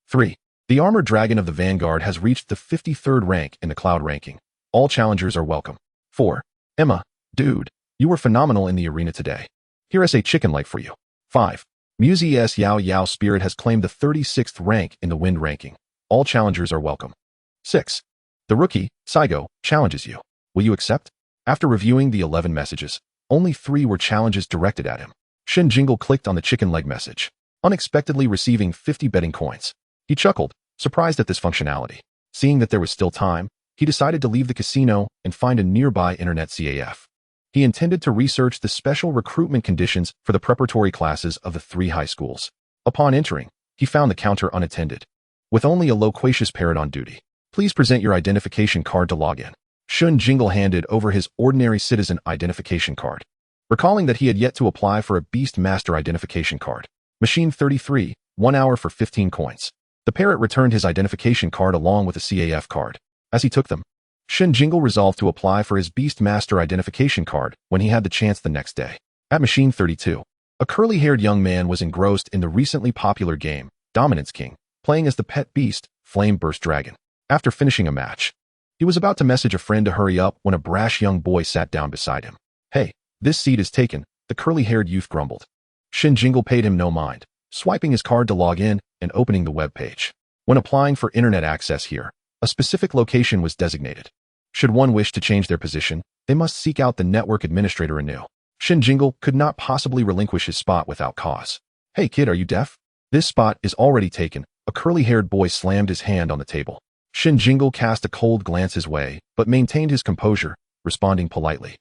3. The armored dragon of the Vanguard has reached the 53rd rank in the cloud ranking. All challengers are welcome. 4. Emma, dude, you were phenomenal in the arena today. Here is a chicken leg for you. 5. Muzi's Yao Yao Spirit has claimed the 36th rank in the wind ranking. All challengers are welcome. 6. The rookie, Saga, challenges you. Will you accept? After reviewing the 11 messages, only 3 were challenges directed at him. Shen Jingle clicked on the chicken leg message, unexpectedly receiving 50 betting coins. He chuckled, surprised at this functionality. Seeing that there was still time, he decided to leave the casino and find a nearby internet CAF. He intended to research the special recruitment conditions for the preparatory classes of the 3 high schools. Upon entering, he found the counter unattended, with only a loquacious parrot on duty. Please present your identification card to log in. Shen Jingle handed over his ordinary citizen identification card, recalling that he had yet to apply for a Beast Master identification card. Machine 33, 1 hour for 15 coins. The parrot returned his identification card along with a CAF card. As he took them, Shen Jingle resolved to apply for his Beast Master identification card when he had the chance the next day. At Machine 32, a curly-haired young man was engrossed in the recently popular game, Dominance King, playing as the pet beast, Flame Burst Dragon. After finishing a match, he was about to message a friend to hurry up when a brash young boy sat down beside him. "Hey, this seat is taken," the curly-haired youth grumbled. Shen Jingle paid him no mind, swiping his card to log in and opening the web page. When applying for internet access here, a specific location was designated. Should one wish to change their position, they must seek out the network administrator anew. Shen Jingle could not possibly relinquish his spot without cause. "Hey kid, are you deaf? This spot is already taken." A curly-haired boy slammed his hand on the table. Shen Jingle cast a cold glance his way, but maintained his composure, responding politely.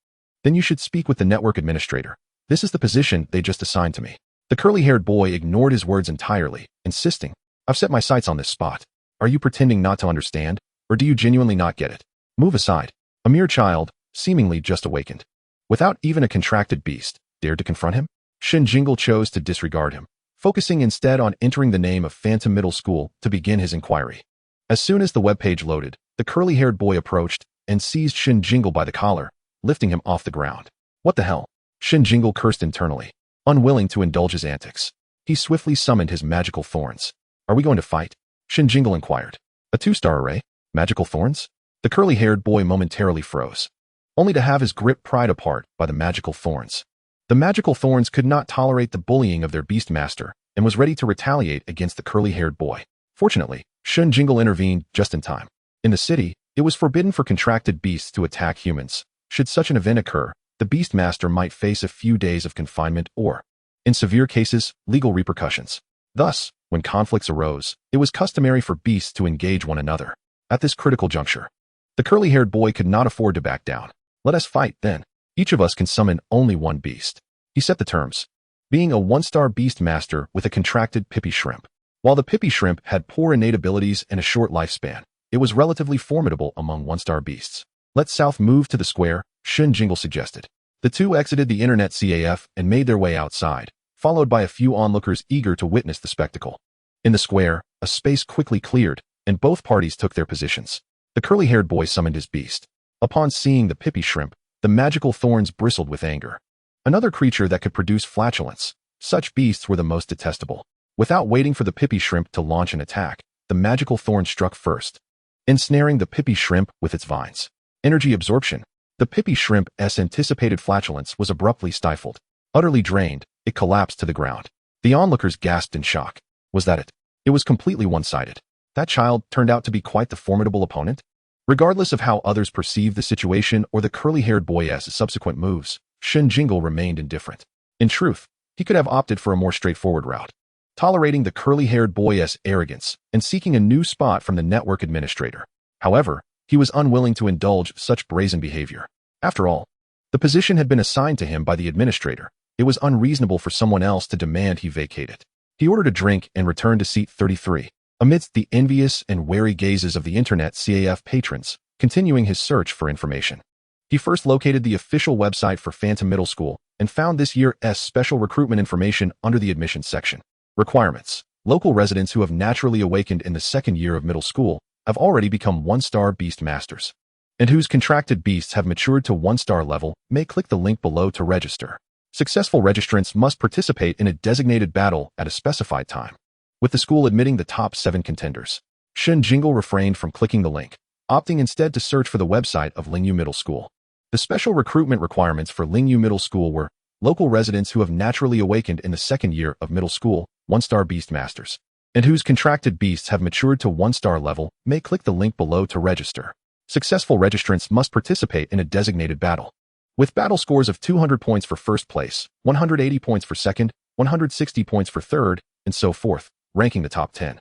"Then you should speak with the network administrator. This is the position they just assigned to me." The curly-haired boy ignored his words entirely, insisting, "I've set my sights on this spot. Are you pretending not to understand, or do you genuinely not get it? Move aside." A mere child, seemingly just awakened, without even a contracted beast, dared to confront him? Shen Jingle chose to disregard him, focusing instead on entering the name of Phantom Middle School to begin his inquiry. As soon as the webpage loaded, the curly-haired boy approached and seized Shen Jingle by the collar, lifting him off the ground. "What the hell?" Shen Jingle cursed internally, unwilling to indulge his antics. He swiftly summoned his magical thorns. "Are we going to fight?" Shen Jingle inquired. "A 2-star array? Magical thorns?" The curly-haired boy momentarily froze, only to have his grip pried apart by the magical thorns. The magical thorns could not tolerate the bullying of their beast master and was ready to retaliate against the curly-haired boy. Fortunately, Shen Jingle intervened just in time. In the city, it was forbidden for contracted beasts to attack humans. Should such an event occur, the beast master might face a few days of confinement or, in severe cases, legal repercussions. Thus, when conflicts arose, it was customary for beasts to engage one another. At this critical juncture, the curly-haired boy could not afford to back down. "Let us fight, then. Each of us can summon only one beast." He set the terms, being a 1-star beast master with a contracted Pippy Shrimp. While the Pippy Shrimp had poor innate abilities and a short lifespan, it was relatively formidable among 1-star beasts. "Let South move to the square," Shen Jingle suggested. The two exited the internet CAF and made their way outside, followed by a few onlookers eager to witness the spectacle. In the square, a space quickly cleared, and both parties took their positions. The curly-haired boy summoned his beast. Upon seeing the Pippy Shrimp, the magical thorns bristled with anger. Another creature that could produce flatulence. Such beasts were the most detestable. Without waiting for the Pippy Shrimp to launch an attack, the magical thorn struck first, ensnaring the Pippy Shrimp with its vines. Energy absorption. The Pippy Shrimp's anticipated flatulence was abruptly stifled. Utterly drained, it collapsed to the ground. The onlookers gasped in shock. Was that it? It was completely one-sided. That child turned out to be quite the formidable opponent. Regardless of how others perceived the situation or the curly-haired boy's subsequent moves, Shen Jingle remained indifferent. In truth, he could have opted for a more straightforward route, tolerating the curly-haired boy's arrogance and seeking a new spot from the network administrator. However, he was unwilling to indulge such brazen behavior. After all, the position had been assigned to him by the administrator. It was unreasonable for someone else to demand he vacate it. He ordered a drink and returned to seat 33. Amidst the envious and wary gazes of the internet CAF patrons, continuing his search for information. He first located the official website for Phantom Middle School and found this year's special recruitment information under the admissions section. Requirements. Local residents who have naturally awakened in the 2nd year of middle school have already become 1-star beast masters, and whose contracted beasts have matured to 1-star level may click the link below to register. Successful registrants must participate in a designated battle at a specified time, with the school admitting the top 7 contenders. Shen Jingle refrained from clicking the link, opting instead to search for the website of Lingyu Middle School. The special recruitment requirements for Lingyu Middle School were local residents who have naturally awakened in the 2nd year of middle school, 1-star beast masters, and whose contracted beasts have matured to 1-star level may click the link below to register. Successful registrants must participate in a designated battle, with battle scores of 200 points for first place, 180 points for second, 160 points for third, and so forth, ranking the top 10.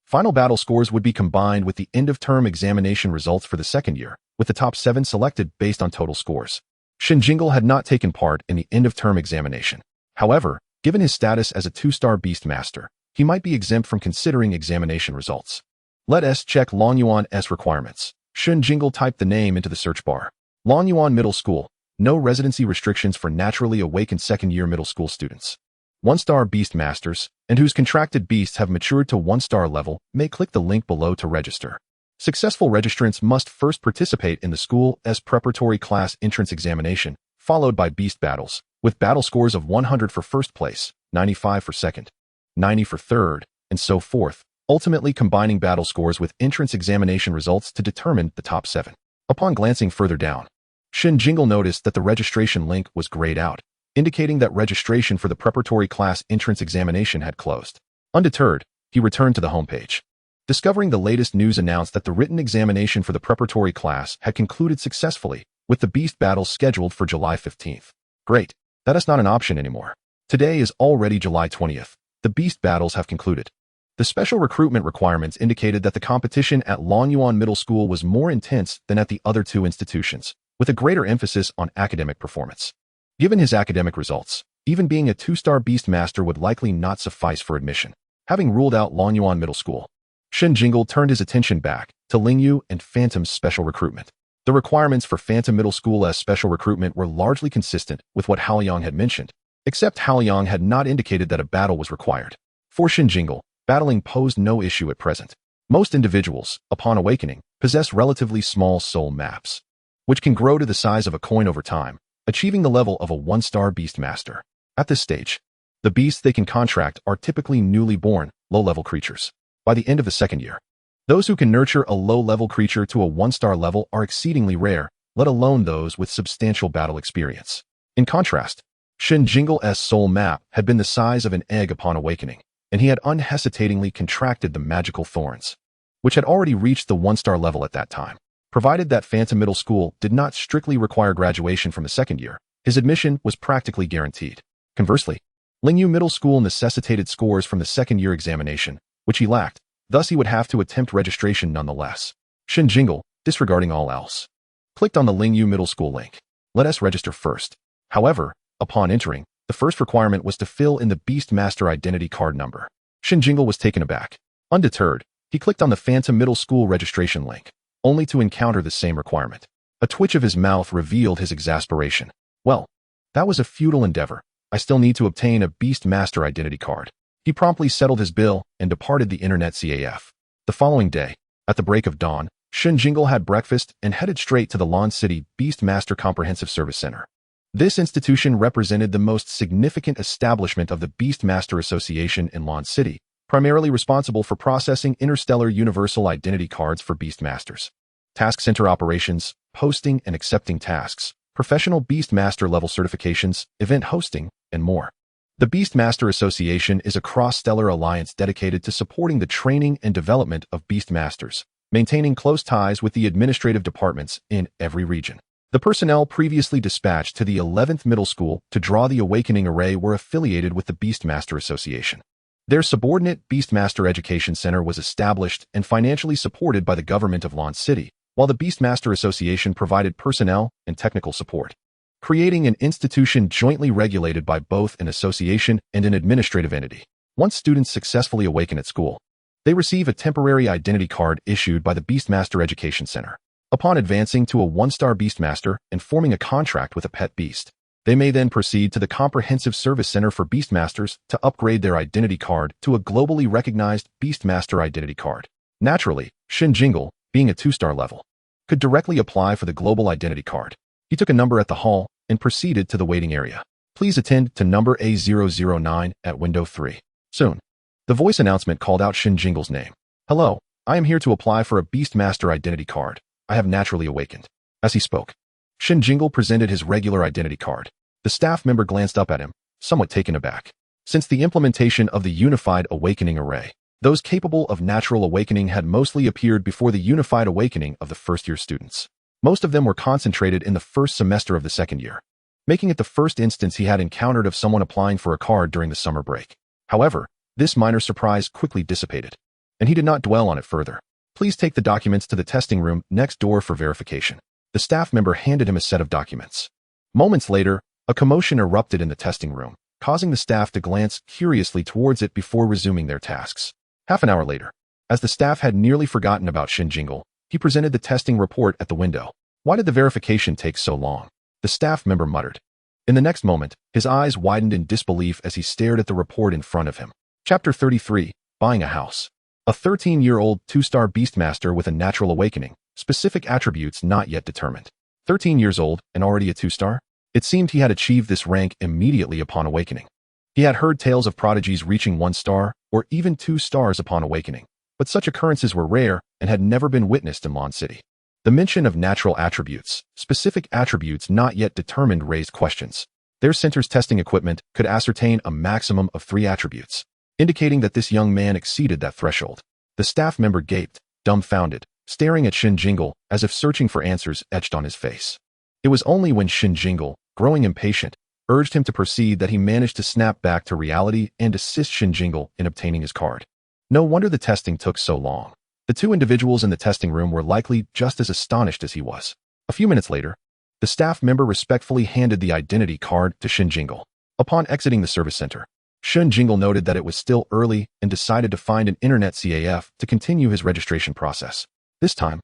Final battle scores would be combined with the end-of-term examination results for the second year, with the top 7 selected based on total scores. Shen Jingle had not taken part in the end-of-term examination. However, given his status as a 2-star Beast Master, he might be exempt from considering examination results. Let us check Longyuan's requirements. Shen Jingle typed the name into the search bar. Longyuan Middle School. No residency restrictions for naturally awakened second-year middle school students. 1-star Beast Masters, and whose contracted beasts have matured to 1-star level, may click the link below to register. Successful registrants must first participate in the school's preparatory class entrance examination, followed by beast battles, with battle scores of 100 for first place, 95 for second, 90 for third, and so forth, ultimately combining battle scores with entrance examination results to determine the top 7. Upon glancing further down, Shen Jingle noticed that the registration link was grayed out, indicating that registration for the preparatory class entrance examination had closed. Undeterred, he returned to the homepage. Discovering the latest news announced that the written examination for the preparatory class had concluded successfully, with the beast battles scheduled for July 15th. Great, that is not an option anymore. Today is already July 20th. The beast battles have concluded. The special recruitment requirements indicated that the competition at Longyuan Middle School was more intense than at the other 2 institutions, with a greater emphasis on academic performance. Given his academic results, even being a 2-star Beast Master would likely not suffice for admission. Having ruled out Longyuan Middle School, Shen Jingle turned his attention back to Lingyu and Phantom's special recruitment. The requirements for Phantom Middle School as special recruitment were largely consistent with what Haoyang had mentioned, except Haoyang had not indicated that a battle was required. For Shen Jingle, battling posed no issue at present. Most individuals, upon awakening, possess relatively small soul maps, which can grow to the size of a coin over time, achieving the level of a 1-star Beast Master. At this stage, the beasts they can contract are typically newly born, low-level creatures. By the end of the second year, those who can nurture a low-level creature to a 1-star level are exceedingly rare, let alone those with substantial battle experience. In contrast, Shen Jingle's soul map had been the size of an egg upon awakening, and he had unhesitatingly contracted the magical thorns, which had already reached the 1-star level at that time. Provided that Phantom Middle School did not strictly require graduation from the second year, his admission was practically guaranteed. Conversely, Lingyu Middle School necessitated scores from the second-year examination, which he lacked, thus he would have to attempt registration nonetheless. Shen Jingle, disregarding all else, clicked on the Lingyu Middle School link. Let us register first. However, upon entering, the first requirement was to fill in the Beast Master identity card number. Shen Jingle was taken aback. Undeterred, he clicked on the Phantom Middle School registration link, only to encounter the same requirement. A twitch of his mouth revealed his exasperation. Well, that was a futile endeavor. I still need to obtain a Beast Master identity card. He promptly settled his bill and departed the internet CAF. The following day, at the break of dawn, Shen Jingle had breakfast and headed straight to the Lon City Beast Master Comprehensive Service Center. This institution represented the most significant establishment of the Beast Master Association in Lon City, primarily responsible for processing interstellar universal identity cards for Beast Masters. Task center operations, posting and accepting tasks, professional Beast Master level certifications, event hosting, and more. The Beast Master Association is a cross-stellar alliance dedicated to supporting the training and development of Beast Masters, maintaining close ties with the administrative departments in every region. The personnel previously dispatched to the 11th Middle School to draw the Awakening Array were affiliated with the Beast Master Association. Their subordinate Beast Master Education Center was established and financially supported by the government of Lon City, while the Beast Master Association provided personnel and technical support, creating an institution jointly regulated by both an association and an administrative entity. Once students successfully awaken at school, they receive a temporary identity card issued by the Beast Master Education Center. Upon advancing to a 1-star Beast Master and forming a contract with a pet beast, they may then proceed to the Comprehensive Service Center for Beast Masters to upgrade their identity card to a globally recognized Beast Master identity card. Naturally, Shen Jingle, being a 2-star level, could directly apply for the global identity card. He took a number at the hall and proceeded to the waiting area. Please attend to number A009 at window 3. Soon, the voice announcement called out Shen Jingle's name. Hello, I am here to apply for a Beast Master identity card. I have naturally awakened. As he spoke, Shen Jingle presented his regular identity card. The staff member glanced up at him, somewhat taken aback. Since the implementation of the Unified Awakening Array, those capable of natural awakening had mostly appeared before the Unified Awakening of the first-year students. Most of them were concentrated in the first semester of the second year, making it the first instance he had encountered of someone applying for a card during the summer break. However, this minor surprise quickly dissipated. and he did not dwell on it further. Please take the documents to the testing room next door for verification. The staff member handed him a set of documents. Moments later, a commotion erupted in the testing room, causing the staff to glance curiously towards it before resuming their tasks. Half an hour later, as the staff had nearly forgotten about Shen Jingle, he presented the testing report at the window. Why did the verification take so long? The staff member muttered. In the next moment, his eyes widened in disbelief as he stared at the report in front of him. Chapter 33, Buying a House. A 13-year-old 2-star beastmaster with a natural awakening, specific attributes not yet determined. 13 years old and already a 2-star? It seemed he had achieved this rank immediately upon awakening. He had heard tales of prodigies reaching 1 star or even 2 stars upon awakening, but such occurrences were rare and had never been witnessed in Lon City. The mention of natural attributes, specific attributes not yet determined, raised questions. Their center's testing equipment could ascertain a maximum of 3 attributes, indicating that this young man exceeded that threshold. The staff member gaped, dumbfounded, staring at Shen Jingle as if searching for answers etched on his face. It was only when Shen Jingle, growing impatient, urged him to proceed that he managed to snap back to reality and assist Shen Jingle in obtaining his card. No wonder the testing took so long. The 2 individuals in the testing room were likely just as astonished as he was. A few minutes later, the staff member respectfully handed the identity card to Shen Jingle. Upon exiting the service center, Shen Jingle noted that it was still early and decided to find an internet CAF to continue his registration process. This time,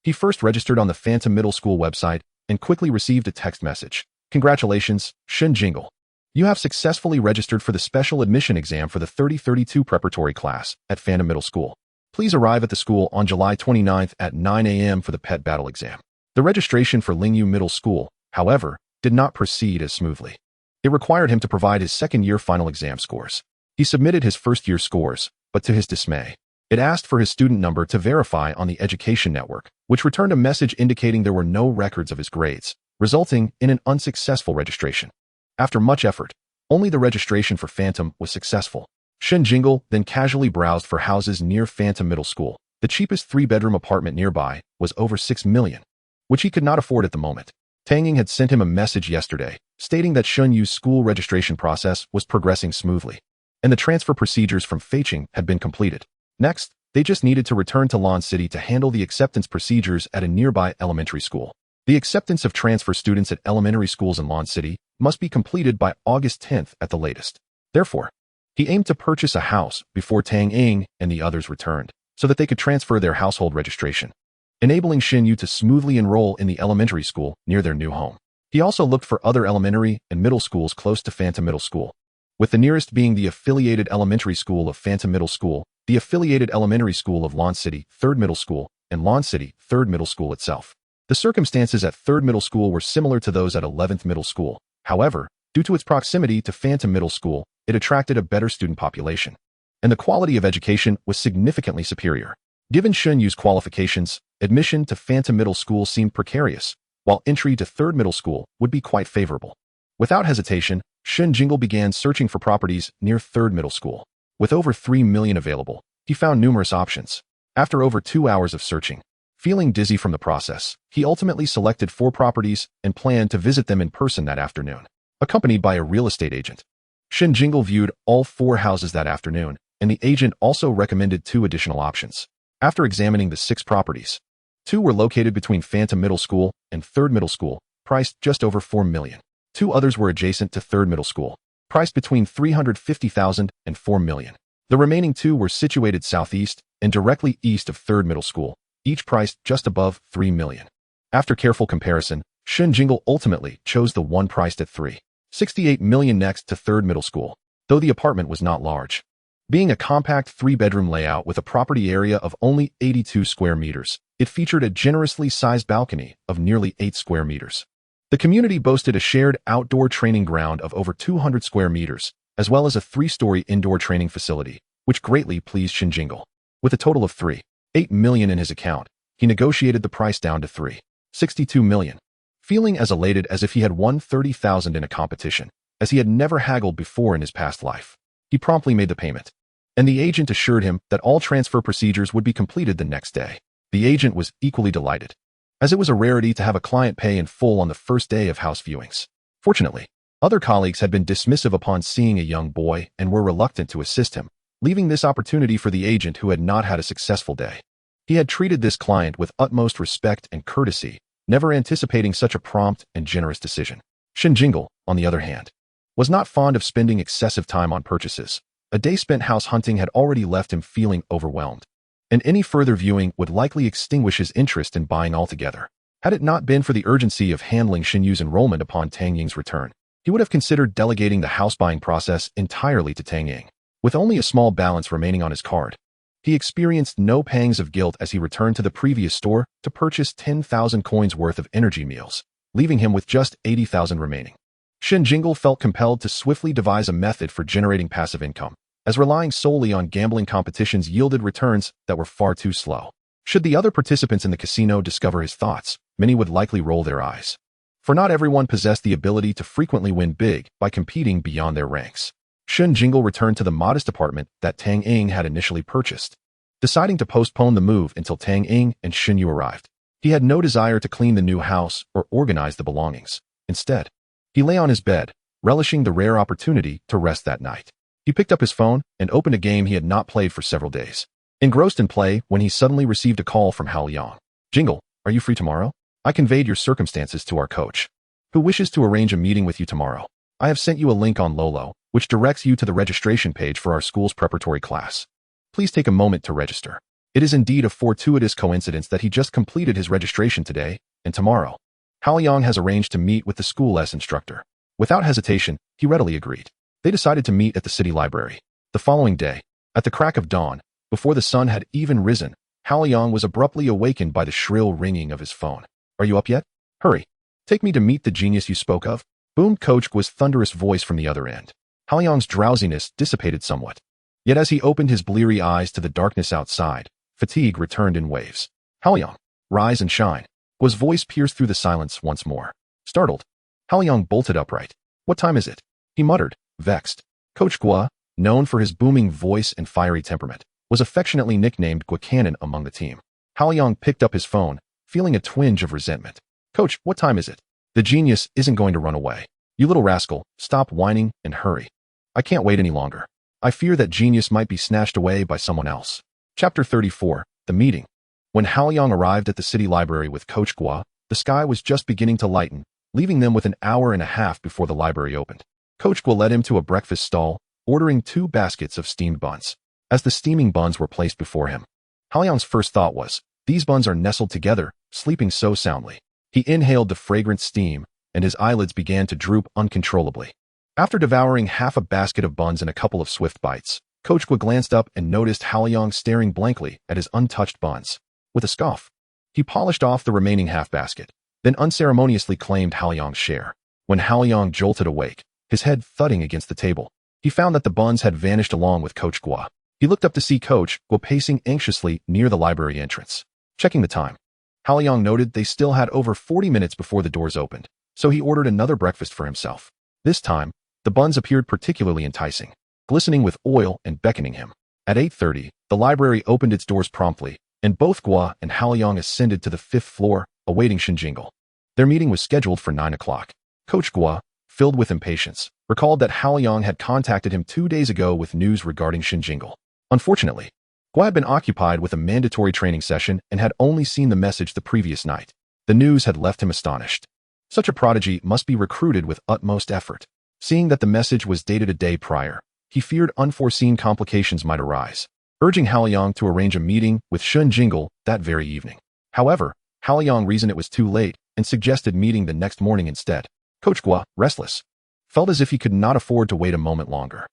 he first registered on the Phantom Middle School website and quickly received a text message. Congratulations, Shen Jingle. You have successfully registered for the special admission exam for the 3032 preparatory class at Phantom Middle School. Please arrive at the school on July 29th at 9 a.m. for the pet battle exam. The registration for Lingyu Middle School, however, did not proceed as smoothly. It required him to provide his second-year final exam scores. He submitted his first-year scores, but to his dismay, it asked for his student number to verify on the education network, which returned a message indicating there were no records of his grades, resulting in an unsuccessful registration. After much effort, only the registration for Phantom was successful. Shen Jingle then casually browsed for houses near Phantom Middle School. The cheapest 3-bedroom apartment nearby was over 6 million, which he could not afford at the moment. Tanging had sent him a message yesterday, stating that Shen Yu's school registration process was progressing smoothly, and the transfer procedures from Feiqing had been completed. Next, they just needed to return to Lon City to handle the acceptance procedures at a nearby elementary school. The acceptance of transfer students at elementary schools in Lon City must be completed by August 10th at the latest. Therefore, he aimed to purchase a house before Tang Ying and the others returned, so that they could transfer their household registration, enabling Shen Yu to smoothly enroll in the elementary school near their new home. He also looked for other elementary and middle schools close to Phantom Middle School, with the nearest being the affiliated elementary school of Phantom Middle School, the affiliated elementary school of Lon City 3rd Middle School, and Lon City 3rd Middle School itself. The circumstances at 3rd Middle School were similar to those at 11th Middle School. However, due to its proximity to Phantom Middle School, it attracted a better student population, and the quality of education was significantly superior. Given Shen Yu's qualifications, admission to Phantom Middle School seemed precarious, while entry to 3rd Middle School would be quite favorable. Without hesitation, Shen Jingle began searching for properties near 3rd Middle School. With over 3 million available, he found numerous options. After over 2 hours of searching, feeling dizzy from the process, he ultimately selected 4 properties and planned to visit them in person that afternoon, accompanied by a real estate agent. Shen Jingle viewed all 4 houses that afternoon, and the agent also recommended 2 additional options. After examining the 6 properties, 2 were located between Phantom Middle School and 3rd Middle School, priced just over 4 million. 2 others were adjacent to 3rd Middle School, priced between 350,000 and 4 million. The remaining 2 were situated southeast and directly east of 3rd Middle School, each priced just above 3 million. After careful comparison, Shen Jingle ultimately chose the one priced at 3.68 million next to 3rd Middle School, though the apartment was not large. Being a compact 3-bedroom layout with a property area of only 82 square meters, it featured a generously sized balcony of nearly 8 square meters. The community boasted a shared outdoor training ground of over 200 square meters, as well as a 3-story indoor training facility, which greatly pleased Shen Jingle. With a total of 3.8 million in his account, he negotiated the price down to 3.62 million. Feeling as elated as if he had won 30,000 in a competition, as he had never haggled before in his past life, he promptly made the payment, and the agent assured him that all transfer procedures would be completed the next day. The agent was equally delighted, as it was a rarity to have a client pay in full on the first day of house viewings. Fortunately, other colleagues had been dismissive upon seeing a young boy and were reluctant to assist him, leaving this opportunity for the agent who had not had a successful day. He had treated this client with utmost respect and courtesy, never anticipating such a prompt and generous decision. Shen Jingle, on the other hand, was not fond of spending excessive time on purchases. A day spent house hunting had already left him feeling overwhelmed, and any further viewing would likely extinguish his interest in buying altogether. Had it not been for the urgency of handling Shen Yu's enrollment upon Tang Ying's return, he would have considered delegating the house-buying process entirely to Tang Ying. With only a small balance remaining on his card, he experienced no pangs of guilt as he returned to the previous store to purchase 10,000 coins worth of energy meals, leaving him with just 80,000 remaining. Shen Jingle felt compelled to swiftly devise a method for generating passive income, as relying solely on gambling competitions yielded returns that were far too slow. Should the other participants in the casino discover his thoughts, many would likely roll their eyes. For not everyone possessed the ability to frequently win big by competing beyond their ranks. Shen Jingle returned to the modest apartment that Tang Ying had initially purchased, deciding to postpone the move until Tang Ying and Shen Yu arrived. He had no desire to clean the new house or organize the belongings. Instead, he lay on his bed, relishing the rare opportunity to rest that night. He picked up his phone and opened a game he had not played for several days. Engrossed in play when he suddenly received a call from Hao Yang. Jingle, are you free tomorrow? I conveyed your circumstances to our coach, who wishes to arrange a meeting with you tomorrow. I have sent you a link on Lolo, which directs you to the registration page for our school's preparatory class. Please take a moment to register. It is indeed a fortuitous coincidence that he just completed his registration today and tomorrow. Hao Yang has arranged to meet with the school's instructor. Without hesitation, he readily agreed. They decided to meet at the city library. The following day, at the crack of dawn, before the sun had even risen, Hao Yang was abruptly awakened by the shrill ringing of his phone. Are you up yet? Hurry. Take me to meet the genius you spoke of. Boomed Coach Gua's thunderous voice from the other end. Hao Yang's drowsiness dissipated somewhat. Yet as he opened his bleary eyes to the darkness outside, fatigue returned in waves. Hao Yang, rise and shine. Gua's voice pierced through the silence once more. Startled, Hao Yang bolted upright. What time is it? He muttered, vexed. Coach Gua, known for his booming voice and fiery temperament, was affectionately nicknamed Gua Cannon among the team. Hao Yang picked up his phone, feeling a twinge of resentment. Coach, what time is it? The genius isn't going to run away. You little rascal, stop whining and hurry. I can't wait any longer. I fear that genius might be snatched away by someone else. Chapter 34, The Meeting. When Hao Yang arrived at the city library with Coach Gua, the sky was just beginning to lighten, leaving them with an hour and a half before the library opened. Coach Gua led him to a breakfast stall, ordering 2 baskets of steamed buns. As the steaming buns were placed before him, Hao Yang's first thought was, these buns are nestled together, sleeping so soundly. He inhaled the fragrant steam, and his eyelids began to droop uncontrollably. After devouring half a basket of buns in a couple of swift bites, Coach Gua glanced up and noticed Hao Yang staring blankly at his untouched buns. With a scoff, he polished off the remaining half basket, then unceremoniously claimed Hao Yang's share. When Hao Yang jolted awake, his head thudding against the table, he found that the buns had vanished along with Coach Gua. He looked up to see Coach Gua pacing anxiously near the library entrance. Checking the time, Hao Yang noted they still had over 40 minutes before the doors opened, so he ordered another breakfast for himself. This time, the buns appeared particularly enticing, glistening with oil and beckoning him. At 8:30, the library opened its doors promptly, and both Gua and Hao Yang ascended to the 5th floor, awaiting Shen Jingle. Their meeting was scheduled for 9 o'clock. Coach Gua, filled with impatience, recalled that Hao Yang had contacted him 2 days ago with news regarding Shen Jingle. Unfortunately, Gua had been occupied with a mandatory training session and had only seen the message the previous night. The news had left him astonished. Such a prodigy must be recruited with utmost effort. Seeing that the message was dated a day prior, he feared unforeseen complications might arise, urging Hao Yang to arrange a meeting with Shen Jingle that very evening. However, Hao Yang reasoned it was too late and suggested meeting the next morning instead. Coach Gua, restless, felt as if he could not afford to wait a moment longer.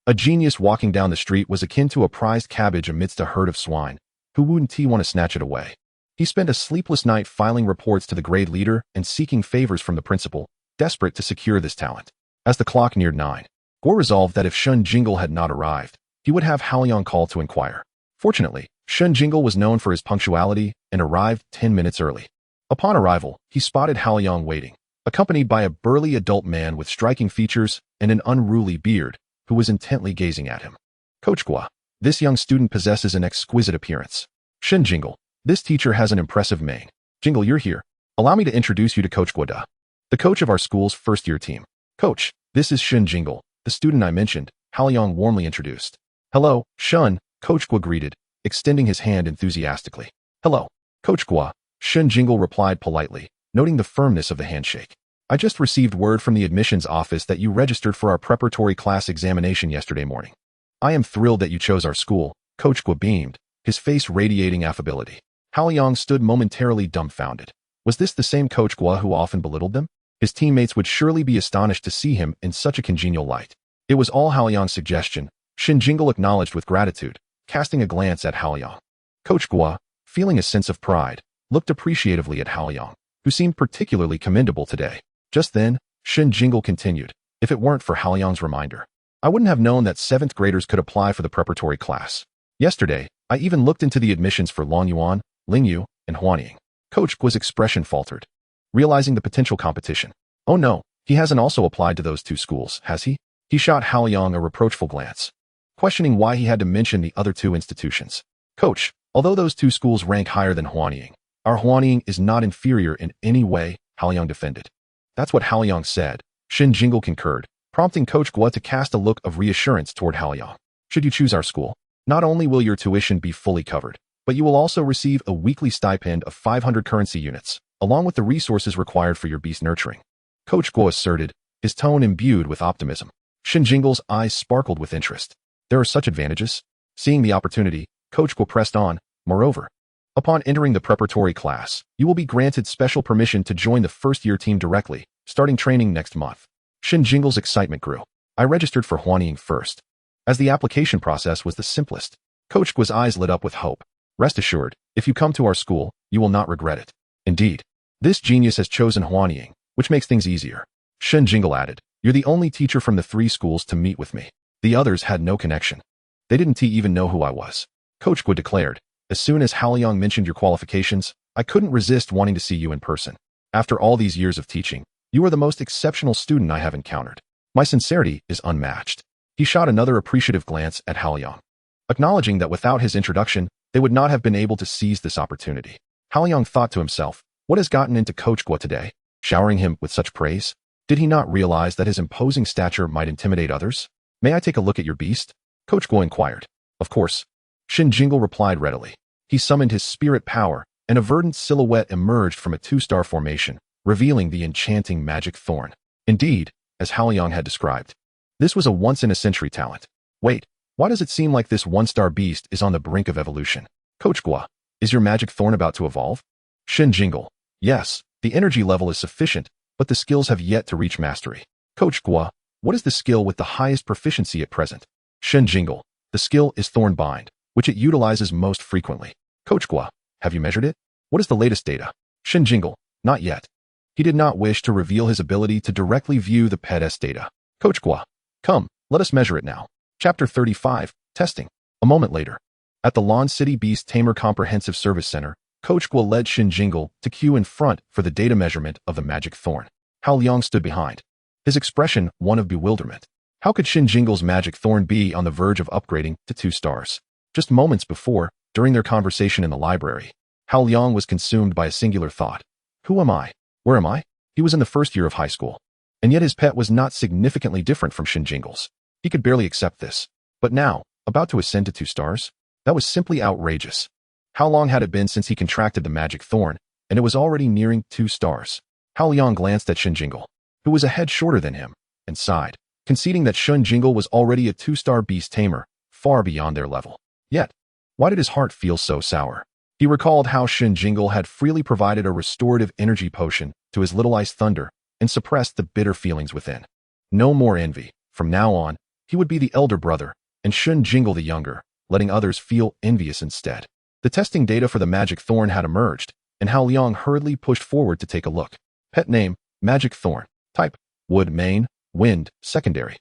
A genius walking down the street was akin to a prized cabbage amidst a herd of swine, who wouldn't he want to snatch it away. He spent a sleepless night filing reports to the grade leader and seeking favors from the principal, desperate to secure this talent. As the clock neared 9, Gua resolved that if Shen Jingle had not arrived, he would have Hao Yang call to inquire. Fortunately, Shen Jingle was known for his punctuality and arrived 10 minutes early. Upon arrival, he spotted Hao Yang waiting, accompanied by a burly adult man with striking features and an unruly beard, who was intently gazing at him. Coach Gua, this young student possesses an exquisite appearance. Shen Jingle, this teacher has an impressive mane. Jingle, you're here. Allow me to introduce you to Coach Gua, the coach of our school's first-year team. Coach, this is Shen Jingle, the student I mentioned, Hao Yang warmly introduced. Hello, Shun, Coach Gua greeted, extending his hand enthusiastically. Hello, Coach Gua, Shen Jingle replied politely, noting the firmness of the handshake. I just received word from the admissions office that you registered for our preparatory class examination yesterday morning. I am thrilled that you chose our school, Coach Gua beamed, his face radiating affability. Haoyang stood momentarily dumbfounded. Was this the same Coach Gua who often belittled them? His teammates would surely be astonished to see him in such a congenial light. It was all Haoyang's suggestion, Shen Jingle acknowledged with gratitude, casting a glance at Haoyang. Coach Gua, feeling a sense of pride, looked appreciatively at Haoyang, who seemed particularly commendable today. Just then, Shen Jingle continued, if it weren't for Haoyang's reminder, I wouldn't have known that 7th graders could apply for the preparatory class. Yesterday, I even looked into the admissions for Longyuan, Lingyu, and Huanying. Coach Gua's expression faltered, realizing the potential competition. Oh no, he hasn't also applied to those 2 schools, has he? He shot Haoyang a reproachful glance, questioning why he had to mention the other 2 institutions. Coach, although those 2 schools rank higher than Huanying, our Huanying is not inferior in any way, Haoyang defended. That's what Haoyang said, Shen Jingle concurred, prompting Coach Gua to cast a look of reassurance toward Haoyang. Should you choose our school, not only will your tuition be fully covered, but you will also receive a weekly stipend of 500 currency units, along with the resources required for your beast nurturing. Coach Gua asserted, his tone imbued with optimism. Shen Jingle's eyes sparkled with interest. There are such advantages. Seeing the opportunity, Coach Gua pressed on, moreover. Upon entering the preparatory class, you will be granted special permission to join the first-year team directly, starting training next month. Shen Jingle's excitement grew. I registered for Huanying first, as the application process was the simplest. Coach Gua's eyes lit up with hope. Rest assured, if you come to our school, you will not regret it. Indeed, this genius has chosen Huanying, which makes things easier. Shen Jingle added, you're the only teacher from the 3 schools to meet with me. The others had no connection. They didn't even know who I was. Coach Gua declared, as soon as Haoyang mentioned your qualifications, I couldn't resist wanting to see you in person. After all these years of teaching, you are the most exceptional student I have encountered. My sincerity is unmatched. He shot another appreciative glance at Haoyang, acknowledging that without his introduction, they would not have been able to seize this opportunity. Haoyang thought to himself, what has gotten into Coach Gua today, showering him with such praise? Did he not realize that his imposing stature might intimidate others? May I take a look at your beast? Coach Gua inquired. Of course. Shen Jingle replied readily. He summoned his spirit power, and a verdant silhouette emerged from a 2-star formation, revealing the enchanting magic thorn. Indeed, as Haoyang had described, this was a once-in-a-century talent. Wait, why does it seem like this 1-star beast is on the brink of evolution? Coach Gua, is your magic thorn about to evolve? Shen Jingle, yes, the energy level is sufficient, but the skills have yet to reach mastery. Coach Gua, what is the skill with the highest proficiency at present? Shen Jingle, the skill is Thorn Bind, which it utilizes most frequently. Coach Gua, have you measured it? What is the latest data? Shen Jingle, not yet. He did not wish to reveal his ability to directly view the PEDS data. Coach Gua, come, let us measure it now. Chapter 35, Testing. A moment later, at the Lon City Beast Tamer Comprehensive Service Center, Coach Gua led Shen Jingle to queue in front for the data measurement of the magic thorn. Haoyang stood behind, his expression one of bewilderment. How could Shen Jingle's magic thorn be on the verge of upgrading to 2 stars? Just moments before, during their conversation in the library, Haoyang was consumed by a singular thought. Who am I? Where am I? He was in the first year of high school, and yet his pet was not significantly different from Shen Jingle's. He could barely accept this. But now, about to ascend to 2 stars? That was simply outrageous. How long had it been since he contracted the magic thorn, and it was already nearing 2 stars? Haoyang glanced at Shen Jingle, who was a head shorter than him, and sighed, conceding that Shen Jingle was already a 2-star beast tamer, far beyond their level. Yet, why did his heart feel so sour? He recalled how Shen Jingle had freely provided a restorative energy potion to his little ice thunder and suppressed the bitter feelings within. No more envy. From now on, he would be the elder brother, and Shen Jingle the younger, letting others feel envious instead. The testing data for the magic thorn had emerged, and Haoyang hurriedly pushed forward to take a look. Pet name, Magic Thorn. Type, Wood Main, Wind, Secondary.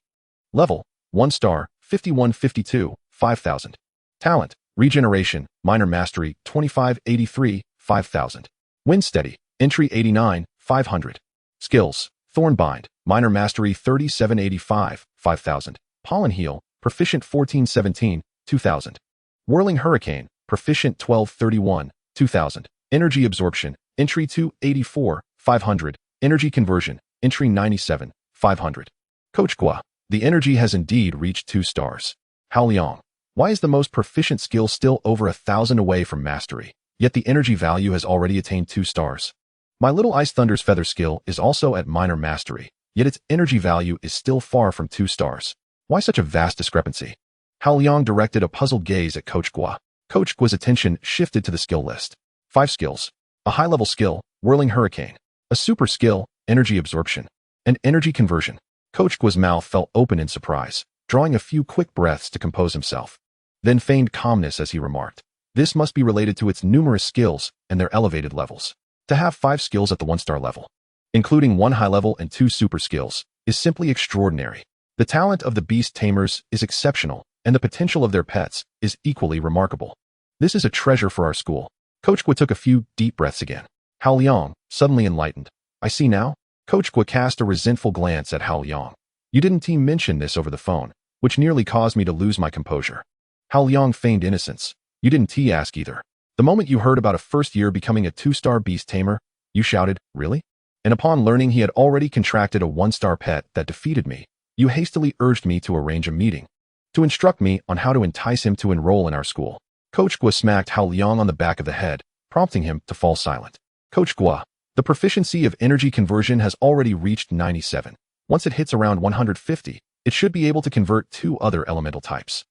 Level, 1 star, 5152, 5000. Talent, Regeneration, Minor Mastery, 2583, 5000. Wind Steady, Entry 89, 500. Skills, Thorn Bind, Minor Mastery 3785, 5000. Pollen Heal, Proficient 1417, 2000. Whirling Hurricane, Proficient 1231, 2000. Energy Absorption, Entry 284, 500. Energy Conversion, Entry 97, 500. Coach Gua, the energy has indeed reached 2 stars. Haoyang, Why is the most proficient skill still over 1,000 away from mastery, yet the energy value has already attained 2 stars? My little Ice Thunder's feather skill is also at minor mastery, yet its energy value is still far from 2 stars. Why such a vast discrepancy? Hao Liang directed a puzzled gaze at Coach Gua. Coach Gua's attention shifted to the skill list. 5 skills. A high-level skill, Whirling Hurricane. A super skill, Energy Absorption. And Energy Conversion. Coach Gua's mouth fell open in surprise, drawing a few quick breaths to compose himself. Then feigned calmness as he remarked, "This must be related to its numerous skills and their elevated levels. To have 5 skills at the 1-star level, including 1 high-level and 2 super skills, is simply extraordinary. The talent of the Beast Tamers is exceptional, and the potential of their pets is equally remarkable. This is a treasure for our school." Coach Gua took a few deep breaths again. Hao Liang, suddenly enlightened. "I see now?" Coach Gua cast a resentful glance at Hao Liang. "You didn't mention this over the phone, which nearly caused me to lose my composure." Hao Liang feigned innocence. "You didn't ask either. The moment you heard about a first year becoming a 2-star Beast Tamer, you shouted, 'Really?' And upon learning he had already contracted a 1-star pet that defeated me, you hastily urged me to arrange a meeting to instruct me on how to entice him to enroll in our school." Coach Gua smacked Hao Liang on the back of the head, prompting him to fall silent. "Coach Gua, the proficiency of energy conversion has already reached 97. Once it hits around 150, it should be able to convert 2 other elemental types."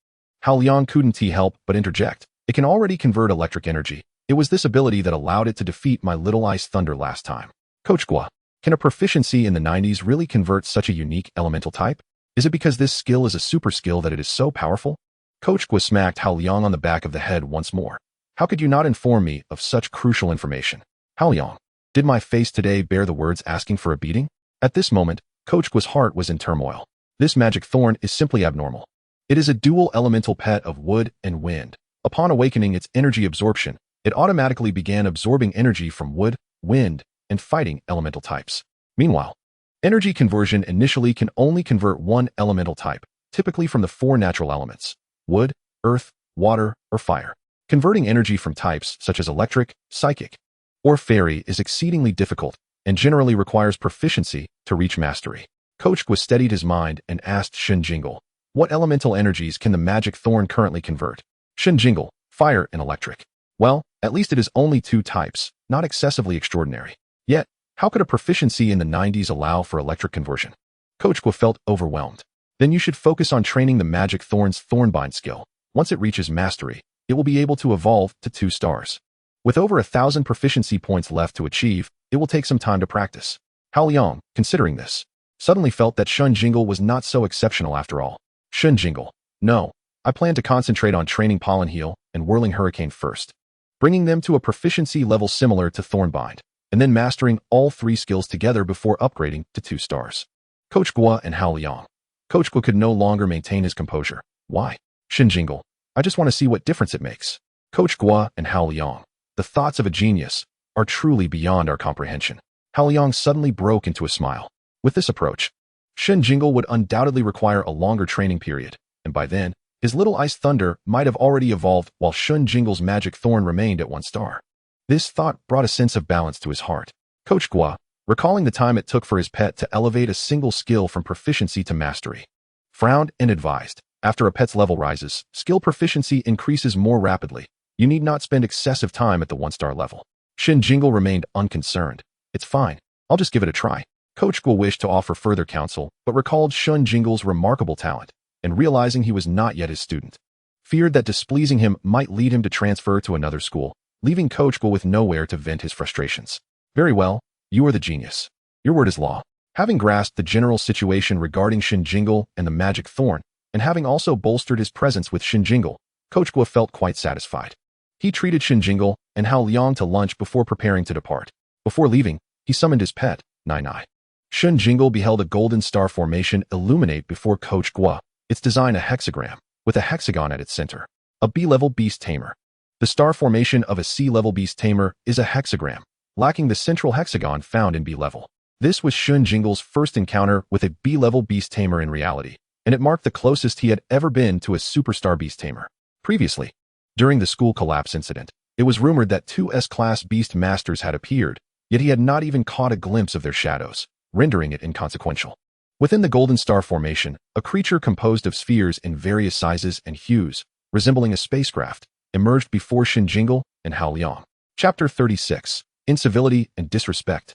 Hao Liang couldn't help but interject. "It can already convert electric energy. It was this ability that allowed it to defeat my little Ice Thunder last time." "Coach Gua, can a proficiency in the 90s really convert such a unique elemental type? Is it because this skill is a super skill that it is so powerful?" Coach Gua smacked Hao Liang on the back of the head once more. "How could you not inform me of such crucial information? Hao Liang, did my face today bear the words asking for a beating?" At this moment, Coach Gua's heart was in turmoil. This magic thorn is simply abnormal. It is a dual elemental pet of wood and wind. Upon awakening its energy absorption, it automatically began absorbing energy from wood, wind, and fighting elemental types. Meanwhile, energy conversion initially can only convert 1 elemental type, typically from the 4 natural elements: wood, earth, water, or fire. Converting energy from types such as electric, psychic, or fairy is exceedingly difficult and generally requires proficiency to reach mastery. Coach Gua steadied his mind and asked Shen Jingle, "What elemental energies can the magic thorn currently convert?" Shen Jingle, "Fire and electric." "Well, at least it is only 2 types, not excessively extraordinary. Yet, how could a proficiency in the 90s allow for electric conversion?" Coach Gua felt overwhelmed. "Then you should focus on training the magic thorn's Thornbind skill. Once it reaches mastery, it will be able to evolve to 2 stars. With over 1,000 proficiency points left to achieve, it will take some time to practice." Hao Liang, considering this, suddenly felt that Shen Jingle was not so exceptional after all. Shen Jingle, "No, I plan to concentrate on training Pollen Heal and Whirling Hurricane first, bringing them to a proficiency level similar to Thornbind, and then mastering all 3 skills together before upgrading to 2 stars. Coach Gua and Hao Liang. Coach Gua could no longer maintain his composure. "Why? Shen Jingle, I just want to see what difference it makes." Coach Gua and Hao Liang. The thoughts of a genius are truly beyond our comprehension. Hao Liang suddenly broke into a smile. With this approach, Shen Jingle would undoubtedly require a longer training period, and by then, his little Ice Thunder might have already evolved while Shen Jingle's magic thorn remained at 1 star. This thought brought a sense of balance to his heart. Coach Gua, recalling the time it took for his pet to elevate a single skill from proficiency to mastery, frowned and advised, "After a pet's level rises, skill proficiency increases more rapidly. You need not spend excessive time at the 1-star level." Shen Jingle remained unconcerned. "It's fine. I'll just give it a try." Coach Gua wished to offer further counsel, but recalled Shen Jingle's remarkable talent, and realizing he was not yet his student, feared that displeasing him might lead him to transfer to another school, leaving Coach Gua with nowhere to vent his frustrations. "Very well, you are the genius. Your word is law." Having grasped the general situation regarding Shen Jingle and the magic thorn, and having also bolstered his presence with Shen Jingle, Coach Gua felt quite satisfied. He treated Shen Jingle and Hao Liang to lunch before preparing to depart. Before leaving, he summoned his pet, Nai Nai. Shen Jingle beheld a golden star formation illuminate before Coach Gua, its design a hexagram, with a hexagon at its center. A B-level Beast Tamer. The star formation of a C-level Beast Tamer is a hexagram, lacking the central hexagon found in B-level. This was Shen Jingle's first encounter with a B-level Beast Tamer in reality, and it marked the closest he had ever been to a superstar Beast Tamer. Previously, during the school collapse incident, it was rumored that 2 S-class Beast Masters had appeared, yet he had not even caught a glimpse of their shadows, rendering it inconsequential. Within the Golden Star Formation, a creature composed of spheres in various sizes and hues resembling a spacecraft, emerged before Shen Jingle and Hao Liang. Chapter 36. Incivility and Disrespect.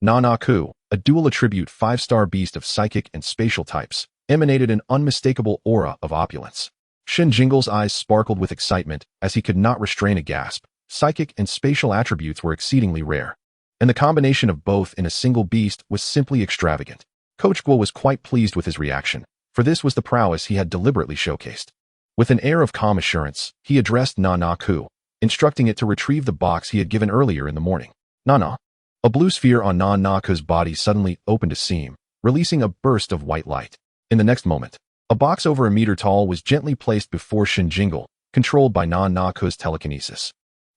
Na-Na-Ku, a dual attribute 5-star beast of psychic and spatial types, emanated an unmistakable aura of opulence. Shen Jingle's eyes sparkled with excitement as he could not restrain a gasp. Psychic and spatial attributes were exceedingly rare, and the combination of both in a single beast was simply extravagant. Coach Guo was quite pleased with his reaction, for this was the prowess he had deliberately showcased. With an air of calm assurance, he addressed Na-Na-Ku, instructing it to retrieve the box he had given earlier in the morning. Na-Na. A blue sphere on Na-Na-Ku's body suddenly opened a seam, releasing a burst of white light. In the next moment, a box over a meter tall was gently placed before Shen Jingle, controlled by Na-Na-Ku's telekinesis.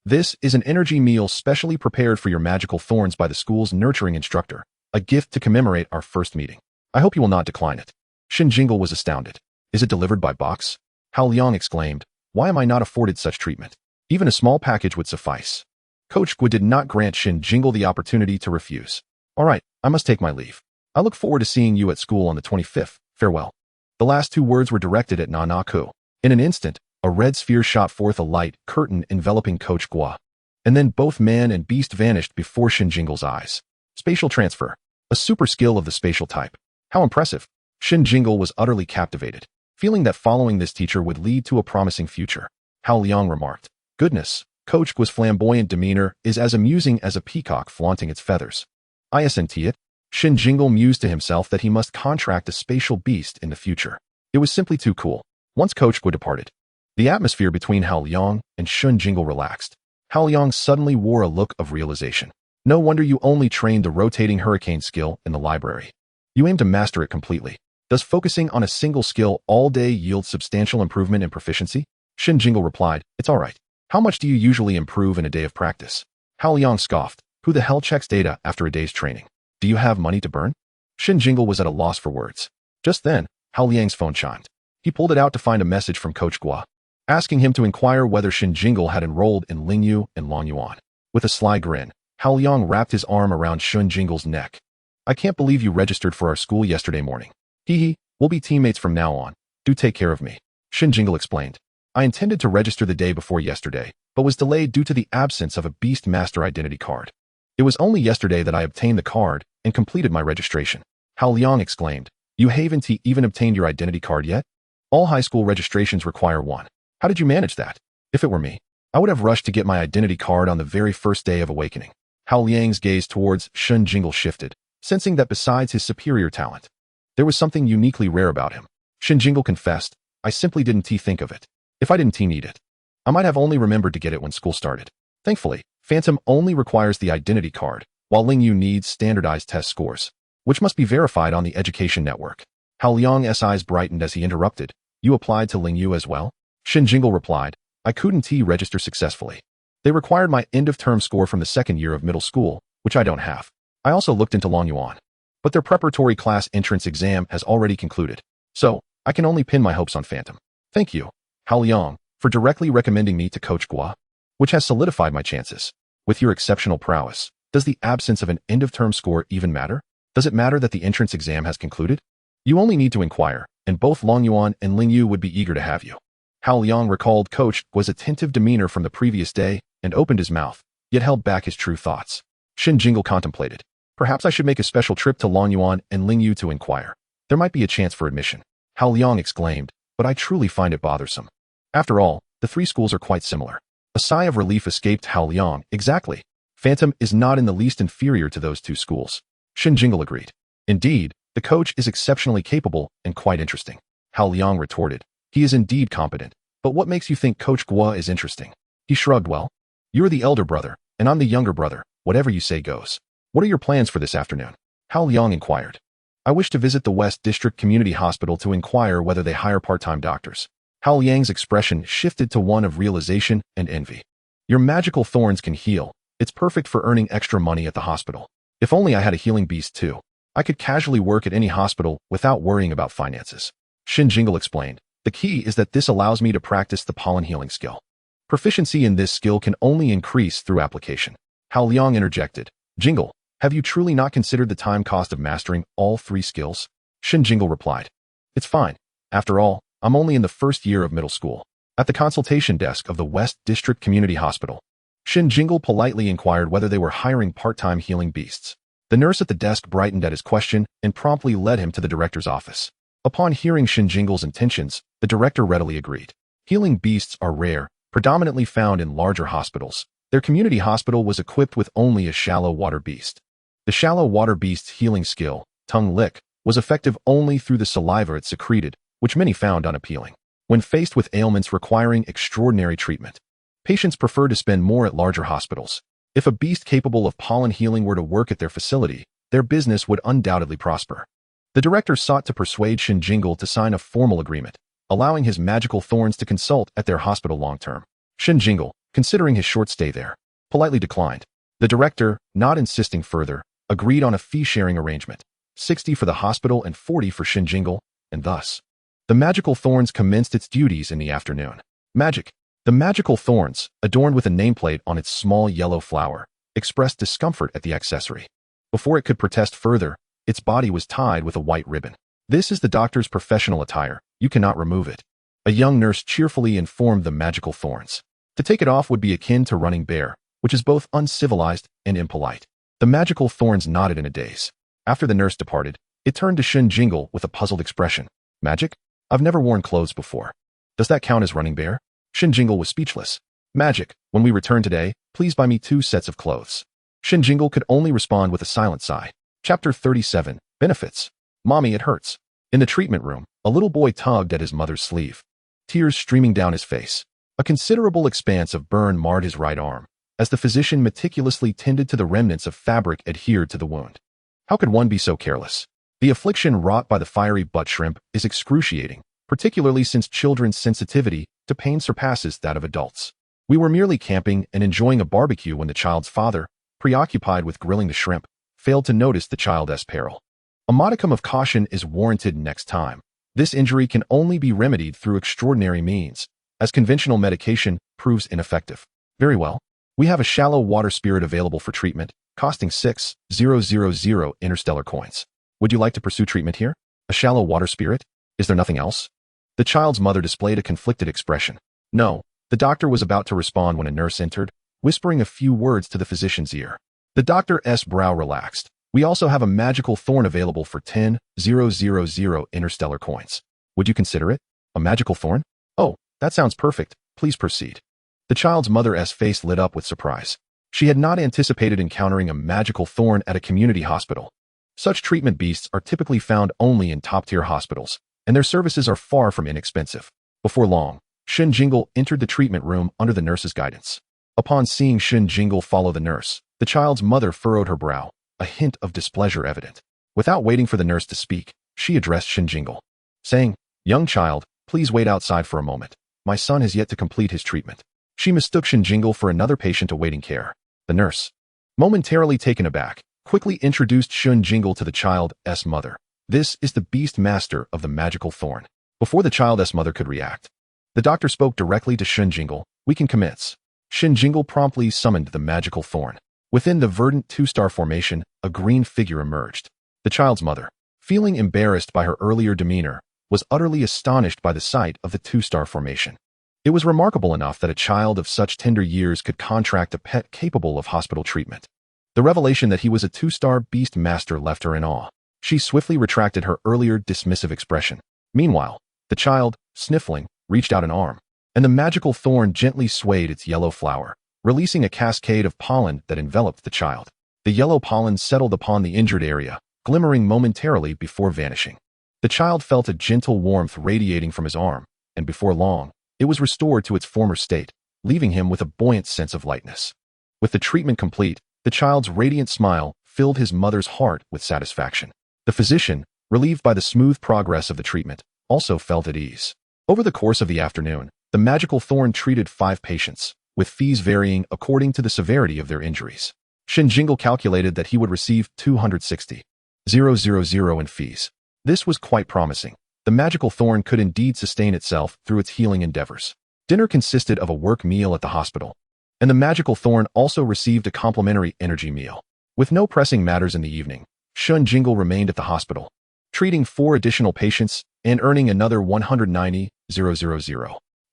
This is an energy meal specially prepared for your magical thorns by the school's nurturing instructor, a gift to commemorate our first meeting. I hope you will not decline it. Shen Jingle was astounded. Is it delivered by box? Hao Liang exclaimed. Why am I not afforded such treatment? Even a small package would suffice. Coach Guo did not grant Shen Jingle the opportunity to refuse. All right, I must take my leave. I look forward to seeing you at school on the 25th. Farewell. The last two words were directed at Na-Na-Ku. In an instant, a red sphere shot forth a light curtain enveloping Coach Guo, and then both man and beast vanished before Shen Jingle's eyes. Spatial transfer, a super skill of the spatial type. How impressive! Shen Jingle was utterly captivated, feeling that following this teacher would lead to a promising future. Hao Liang remarked, "Goodness, Coach Guo's flamboyant demeanor is as amusing as a peacock flaunting its feathers." Isn't it? Shen Jingle mused to himself that he must contract a spatial beast in the future. It was simply too cool. Once Coach Guo departed, the atmosphere between Hao Liang and Shen Jingle relaxed. Hao Liang suddenly wore a look of realization. No wonder you only trained the rotating hurricane skill in the library. You aim to master it completely. Does focusing on a single skill all day yield substantial improvement in proficiency? Shen Jingle replied, It's all right. How much do you usually improve in a day of practice? Hao Liang scoffed. Who the hell checks data after a day's training? Do you have money to burn? Shen Jingle was at a loss for words. Just then, Hao Liang's phone chimed. He pulled it out to find a message from Coach Guo, asking him to inquire whether Shen Jingle had enrolled in Lingyu and Longyuan. With a sly grin, Hao Liang wrapped his arm around Shen Jingle's neck. I can't believe you registered for our school yesterday morning. Hee, we'll be teammates from now on. Do take care of me. Shen Jingle explained. I intended to register the day before yesterday, but was delayed due to the absence of a Beast Master identity card. It was only yesterday that I obtained the card and completed my registration. Hao Liang exclaimed. You haven't even obtained your identity card yet? All high school registrations require one. How did you manage that? If it were me, I would have rushed to get my identity card on the very first day of awakening. Hao Liang's gaze towards Shen Jingle shifted, sensing that besides his superior talent, there was something uniquely rare about him. Shen Jingle confessed, I simply didn't think of it. If I didn't need it, I might have only remembered to get it when school started. Thankfully, Phantom only requires the identity card, while Lingyu needs standardized test scores, which must be verified on the education network. Hao Liang's eyes brightened as he interrupted. You applied to Lingyu as well? Shen Jingle replied, I couldn't register successfully. They required my end-of-term score from the second year of middle school, which I don't have. I also looked into Longyuan, but their preparatory class entrance exam has already concluded, so I can only pin my hopes on Phantom. Thank you, Hao Liang, for directly recommending me to Coach Guo, which has solidified my chances. With your exceptional prowess, does the absence of an end-of-term score even matter? Does it matter that the entrance exam has concluded? You only need to inquire, and both Longyuan and Lingyu would be eager to have you. Hao Liang recalled Coach Guo's attentive demeanor from the previous day and opened his mouth, yet held back his true thoughts. Shen Jingle contemplated. Perhaps I should make a special trip to Longyuan and Lingyu to inquire. There might be a chance for admission. Hao Liang exclaimed, but I truly find it bothersome. After all, the three schools are quite similar. A sigh of relief escaped Hao Liang. Exactly. Phantom is not in the least inferior to those two schools. Shen Jingle agreed. Indeed, the coach is exceptionally capable and quite interesting. Hao Liang retorted. He is indeed competent, but what makes you think Coach Guo is interesting? He shrugged. Well, you're the elder brother, and I'm the younger brother. Whatever you say goes. What are your plans for this afternoon? Hao Liang inquired. I wish to visit the West District Community Hospital to inquire whether they hire part-time doctors. Hao Liang's expression shifted to one of realization and envy. Your magical thorns can heal. It's perfect for earning extra money at the hospital. If only I had a healing beast too. I could casually work at any hospital without worrying about finances. Shen Jingle explained. The key is that this allows me to practice the pollen healing skill. Proficiency in this skill can only increase through application. Hao Liang interjected. Jingle, have you truly not considered the time cost of mastering all three skills? Shen Jingle replied. It's fine. After all, I'm only in the first year of middle school. At the consultation desk of the West District Community Hospital, Shen Jingle politely inquired whether they were hiring part-time healing beasts. The nurse at the desk brightened at his question and promptly led him to the director's office. Upon hearing Shen Jingle's intentions, the director readily agreed. Healing beasts are rare, predominantly found in larger hospitals. Their community hospital was equipped with only a shallow water beast. The shallow water beast's healing skill, tongue lick, was effective only through the saliva it secreted, which many found unappealing. When faced with ailments requiring extraordinary treatment, patients prefer to spend more at larger hospitals. If a beast capable of pollen healing were to work at their facility, their business would undoubtedly prosper. The director sought to persuade Shen Jingle to sign a formal agreement, allowing his magical thorns to consult at their hospital long-term. Shen Jingle, considering his short stay there, politely declined. The director, not insisting further, agreed on a fee-sharing arrangement, 60 for the hospital and 40 for Shen Jingle, and thus, the magical thorns commenced its duties in the afternoon. Magic. The magical thorns, adorned with a nameplate on its small yellow flower, expressed discomfort at the accessory. Before it could protest further, its body was tied with a white ribbon. This is the doctor's professional attire. You cannot remove it. A young nurse cheerfully informed the magical thorns. To take it off would be akin to running bare, which is both uncivilized and impolite. The magical thorns nodded in a daze. After the nurse departed, it turned to Shen Jingle with a puzzled expression. Magic? I've never worn clothes before. Does that count as running bare? Shen Jingle was speechless. Magic, when we return today, please buy me 2 sets of clothes. Shen Jingle could only respond with a silent sigh. Chapter 37, Benefits. Mommy, it hurts. In the treatment room, a little boy tugged at his mother's sleeve, tears streaming down his face. A considerable expanse of burn marred his right arm, as the physician meticulously tended to the remnants of fabric adhered to the wound. How could one be so careless? The affliction wrought by the fiery butt shrimp is excruciating, particularly since children's sensitivity to pain surpasses that of adults. We were merely camping and enjoying a barbecue when the child's father, preoccupied with grilling the shrimp, failed to notice the child's peril. A modicum of caution is warranted next time. This injury can only be remedied through extraordinary means, as conventional medication proves ineffective. Very well. We have a shallow water spirit available for treatment, costing 6,000 interstellar coins. Would you like to pursue treatment here? A shallow water spirit? Is there nothing else? The child's mother displayed a conflicted expression. No, the doctor was about to respond when a nurse entered, whispering a few words to the physician's ear. The doctor's brow relaxed. We also have a magical thorn available for 10,000 interstellar coins. Would you consider it? A magical thorn? Oh, that sounds perfect. Please proceed. The child's mother's face lit up with surprise. She had not anticipated encountering a magical thorn at a community hospital. Such treatment beasts are typically found only in top-tier hospitals, and their services are far from inexpensive. Before long, Shen Jingle entered the treatment room under the nurse's guidance. Upon seeing Shen Jingle follow the nurse, the child's mother furrowed her brow, a hint of displeasure evident. Without waiting for the nurse to speak, she addressed Shen Jingle, saying, "Young child, please wait outside for a moment. My son has yet to complete his treatment." She mistook Shen Jingle for another patient awaiting care. The nurse, momentarily taken aback, quickly introduced Shen Jingle to the child's mother. This is the beast master of the magical thorn. Before the child's mother could react, the doctor spoke directly to Shen Jingle. We can commence. Shen Jingle promptly summoned the magical thorn. Within the verdant 2-star formation, a green figure emerged. The child's mother, feeling embarrassed by her earlier demeanor, was utterly astonished by the sight of the 2-star formation. It was remarkable enough that a child of such tender years could contract a pet capable of hospital treatment. The revelation that he was a 2-star beast master left her in awe. She swiftly retracted her earlier dismissive expression. Meanwhile, the child, sniffling, reached out an arm, and the magical thorn gently swayed its yellow flower, releasing a cascade of pollen that enveloped the child. The yellow pollen settled upon the injured area, glimmering momentarily before vanishing. The child felt a gentle warmth radiating from his arm, and before long, it was restored to its former state, leaving him with a buoyant sense of lightness. With the treatment complete, the child's radiant smile filled his mother's heart with satisfaction. The physician, relieved by the smooth progress of the treatment, also felt at ease. Over the course of the afternoon, the magical thorn treated 5 patients, with fees varying according to the severity of their injuries. Shen Jingle calculated that he would receive 260,000 in fees. This was quite promising. The magical thorn could indeed sustain itself through its healing endeavors. Dinner consisted of a work meal at the hospital, and the magical thorn also received a complimentary energy meal. With no pressing matters in the evening, Shen Jingle remained at the hospital, treating 4 additional patients and earning another 190,000.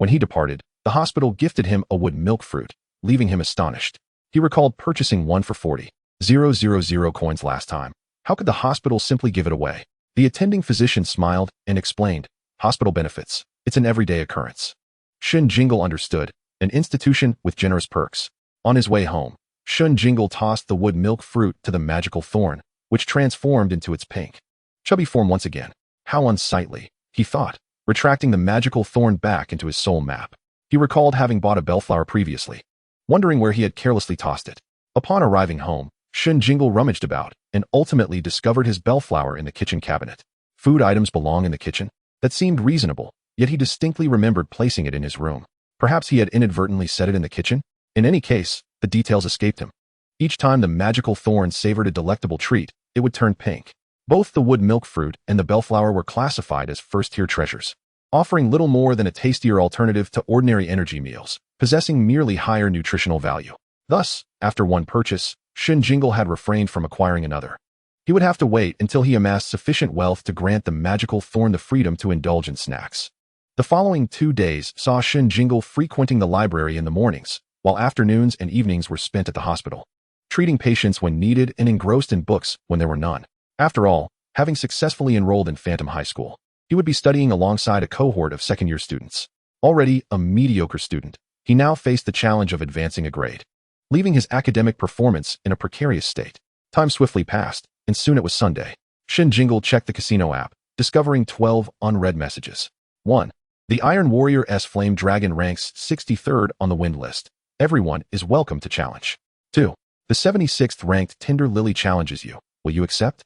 When he departed, the hospital gifted him a wood milk fruit, leaving him astonished. He recalled purchasing one for 40,000 coins last time. How could the hospital simply give it away? The attending physician smiled and explained, hospital benefits. It's an everyday occurrence. Shen Jingle understood, an institution with generous perks. On his way home, Shen Jingle tossed the wood milk fruit to the magical thorn, which transformed into its pink, chubby form once again. How unsightly, he thought, retracting the magical thorn back into his soul map. He recalled having bought a bellflower previously, wondering where he had carelessly tossed it. Upon arriving home, Shen Jingle rummaged about and ultimately discovered his bellflower in the kitchen cabinet. Food items belong in the kitchen? That seemed reasonable, yet he distinctly remembered placing it in his room. Perhaps he had inadvertently set it in the kitchen? In any case, the details escaped him. Each time the magical thorn savored a delectable treat, it would turn pink. Both the wood milk fruit and the bellflower were classified as first-tier treasures, offering little more than a tastier alternative to ordinary energy meals, possessing merely higher nutritional value. Thus, after one purchase, Shen Jingle had refrained from acquiring another. He would have to wait until he amassed sufficient wealth to grant the magical thorn the freedom to indulge in snacks. The following 2 days saw Shen Jingle frequenting the library in the mornings, while afternoons and evenings were spent at the hospital, treating patients when needed and engrossed in books when there were none. After all, having successfully enrolled in Phantom High School, he would be studying alongside a cohort of second-year students. Already a mediocre student, he now faced the challenge of advancing a grade, leaving his academic performance in a precarious state. Time swiftly passed, and soon it was Sunday. Shen Jingle checked the casino app, discovering 12 unread messages. 1. The Iron Warrior Flame Dragon ranks 63rd on the win list. Everyone is welcome to challenge. 2. The 76th ranked Tinder Lily challenges you. Will you accept?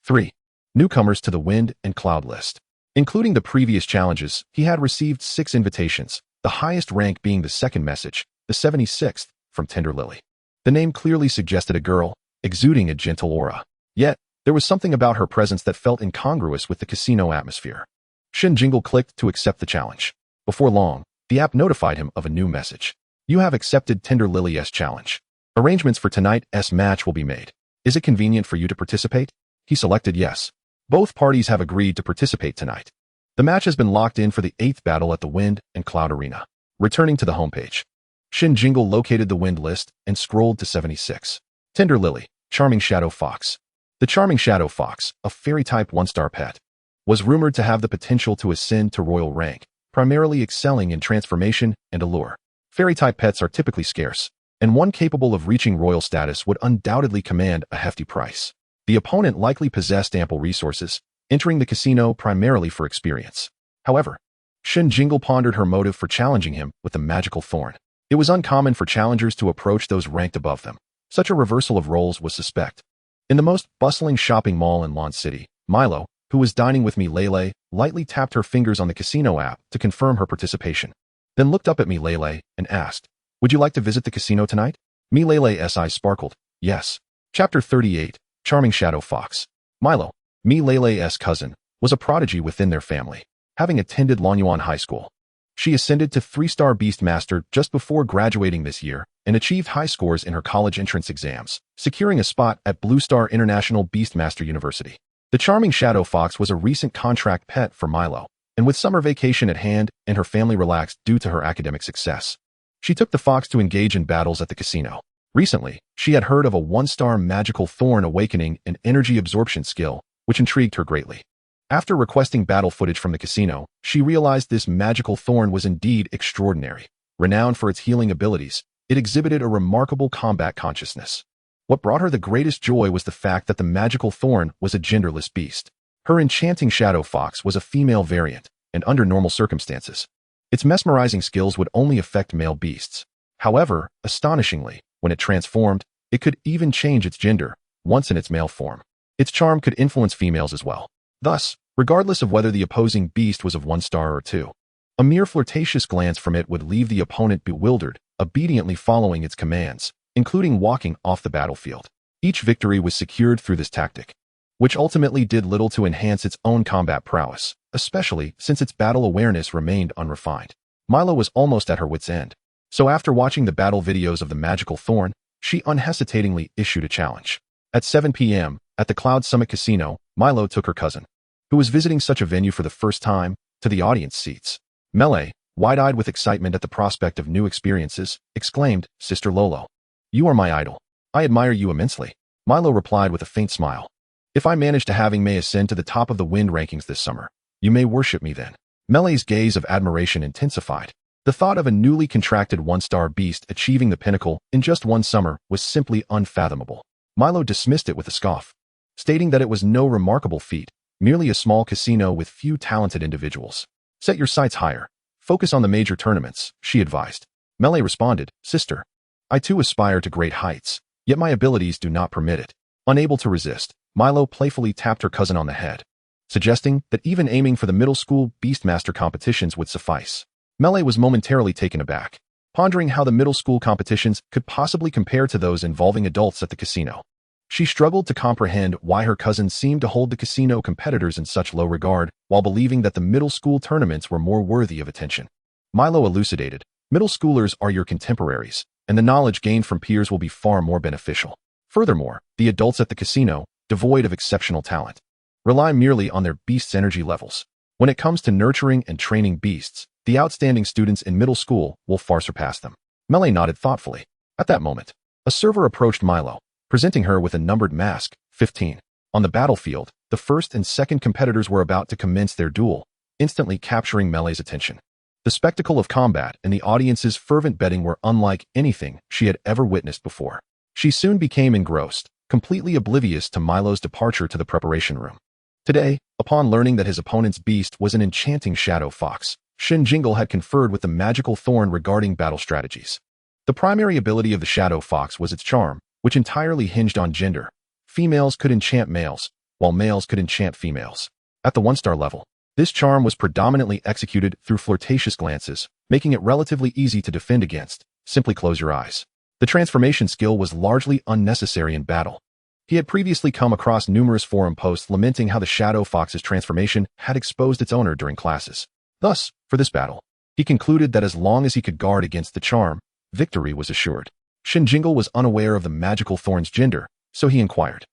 3. Newcomers to the Wind and Cloud list. Including the previous challenges, he had received 6 invitations, the highest rank being the second message, the 76th, from Tinder Lily. The name clearly suggested a girl, exuding a gentle aura. Yet, there was something about her presence that felt incongruous with the casino atmosphere. Shen Jingle clicked to accept the challenge. Before long, the app notified him of a new message. You have accepted Tinder Lily's challenge. Arrangements for tonight's match will be made. Is it convenient for you to participate? He selected yes. Both parties have agreed to participate tonight. The match has been locked in for the 8th battle at the Wind and Cloud Arena. Returning to the homepage, Shen Jingle located the Wind list and scrolled to 76. Tinder Lily, Charming Shadow Fox. The Charming Shadow Fox, a fairy-type 1-star pet, was rumored to have the potential to ascend to royal rank, primarily excelling in transformation and allure. Fairy-type pets are typically scarce, and one capable of reaching royal status would undoubtedly command a hefty price. The opponent likely possessed ample resources, entering the casino primarily for experience. However, Shen Jingle pondered her motive for challenging him with the magical thorn. It was uncommon for challengers to approach those ranked above them. Such a reversal of roles was suspect. In the most bustling shopping mall in Lawn City, Milo, who was dining with Lele, lightly tapped her fingers on the casino app to confirm her participation. Then looked up at Lele and asked, "Would you like to visit the casino tonight?" Lele's eyes sparkled. Yes. Chapter 38, Charming Shadow Fox. Milo, Lele's cousin, was a prodigy within their family, having attended Lanyuan High School. She ascended to 3-star Beastmaster just before graduating this year and achieved high scores in her college entrance exams, securing a spot at Blue Star International Beastmaster University. The Charming Shadow Fox was a recent contract pet for Milo, and with summer vacation at hand and her family relaxed due to her academic success, she took the fox to engage in battles at the casino. Recently, she had heard of a 1-star magical thorn awakening and energy absorption skill, which intrigued her greatly. After requesting battle footage from the casino, she realized this magical thorn was indeed extraordinary. Renowned for its healing abilities, it exhibited a remarkable combat consciousness. What brought her the greatest joy was the fact that the magical thorn was a genderless beast. Her enchanting shadow fox was a female variant, and under normal circumstances, its mesmerizing skills would only affect male beasts. However, astonishingly, when it transformed, it could even change its gender, once in its male form. Its charm could influence females as well. Thus, regardless of whether the opposing beast was of 1 star or 2, a mere flirtatious glance from it would leave the opponent bewildered, obediently following its commands, including walking off the battlefield. Each victory was secured through this tactic, which ultimately did little to enhance its own combat prowess, especially since its battle awareness remained unrefined. Milo was almost at her wit's end, so after watching the battle videos of the magical thorn, she unhesitatingly issued a challenge. At 7 p.m., at the Cloud Summit Casino, Milo took her cousin, who was visiting such a venue for the first time, to the audience seats. Melee, wide-eyed with excitement at the prospect of new experiences, exclaimed, "Sister Lolo, you are my idol. I admire you immensely." Milo replied with a faint smile. "If I manage to having May ascend to the top of the wind rankings this summer, you may worship me then." Melee's gaze of admiration intensified. The thought of a newly contracted one-star beast achieving the pinnacle in just one summer was simply unfathomable. Milo dismissed it with a scoff, stating that it was no remarkable feat, merely a small casino with few talented individuals. "Set your sights higher. Focus on the major tournaments," she advised. Melee responded, "Sister, I too aspire to great heights, yet my abilities do not permit it." Unable to resist, Milo playfully tapped her cousin on the head, suggesting that even aiming for the middle school Beastmaster competitions would suffice. Melee was momentarily taken aback, pondering how the middle school competitions could possibly compare to those involving adults at the casino. She struggled to comprehend why her cousin seemed to hold the casino competitors in such low regard, while believing that the middle school tournaments were more worthy of attention. Milo elucidated, "Middle schoolers are your contemporaries, and the knowledge gained from peers will be far more beneficial. Furthermore, the adults at the casino, devoid of exceptional talent, rely merely on their beast's energy levels. When it comes to nurturing and training beasts, the outstanding students in middle school will far surpass them." Melee nodded thoughtfully. At that moment, a server approached Milo, presenting her with a numbered mask, 15. On the battlefield, the first and second competitors were about to commence their duel, instantly capturing Melee's attention. The spectacle of combat and the audience's fervent betting were unlike anything she had ever witnessed before. She soon became engrossed, completely oblivious to Milo's departure to the preparation room. Today, upon learning that his opponent's beast was an enchanting shadow fox, Shen Jingle had conferred with the magical thorn regarding battle strategies. The primary ability of the shadow fox was its charm, which entirely hinged on gender. Females could enchant males, while males could enchant females. At the one-star level, this charm was predominantly executed through flirtatious glances, making it relatively easy to defend against. Simply close your eyes. The transformation skill was largely unnecessary in battle. He had previously come across numerous forum posts lamenting how the shadow fox's transformation had exposed its owner during classes. Thus, for this battle, he concluded that as long as he could guard against the charm, victory was assured. Shen Jingle was unaware of the magical thorn's gender, so he inquired.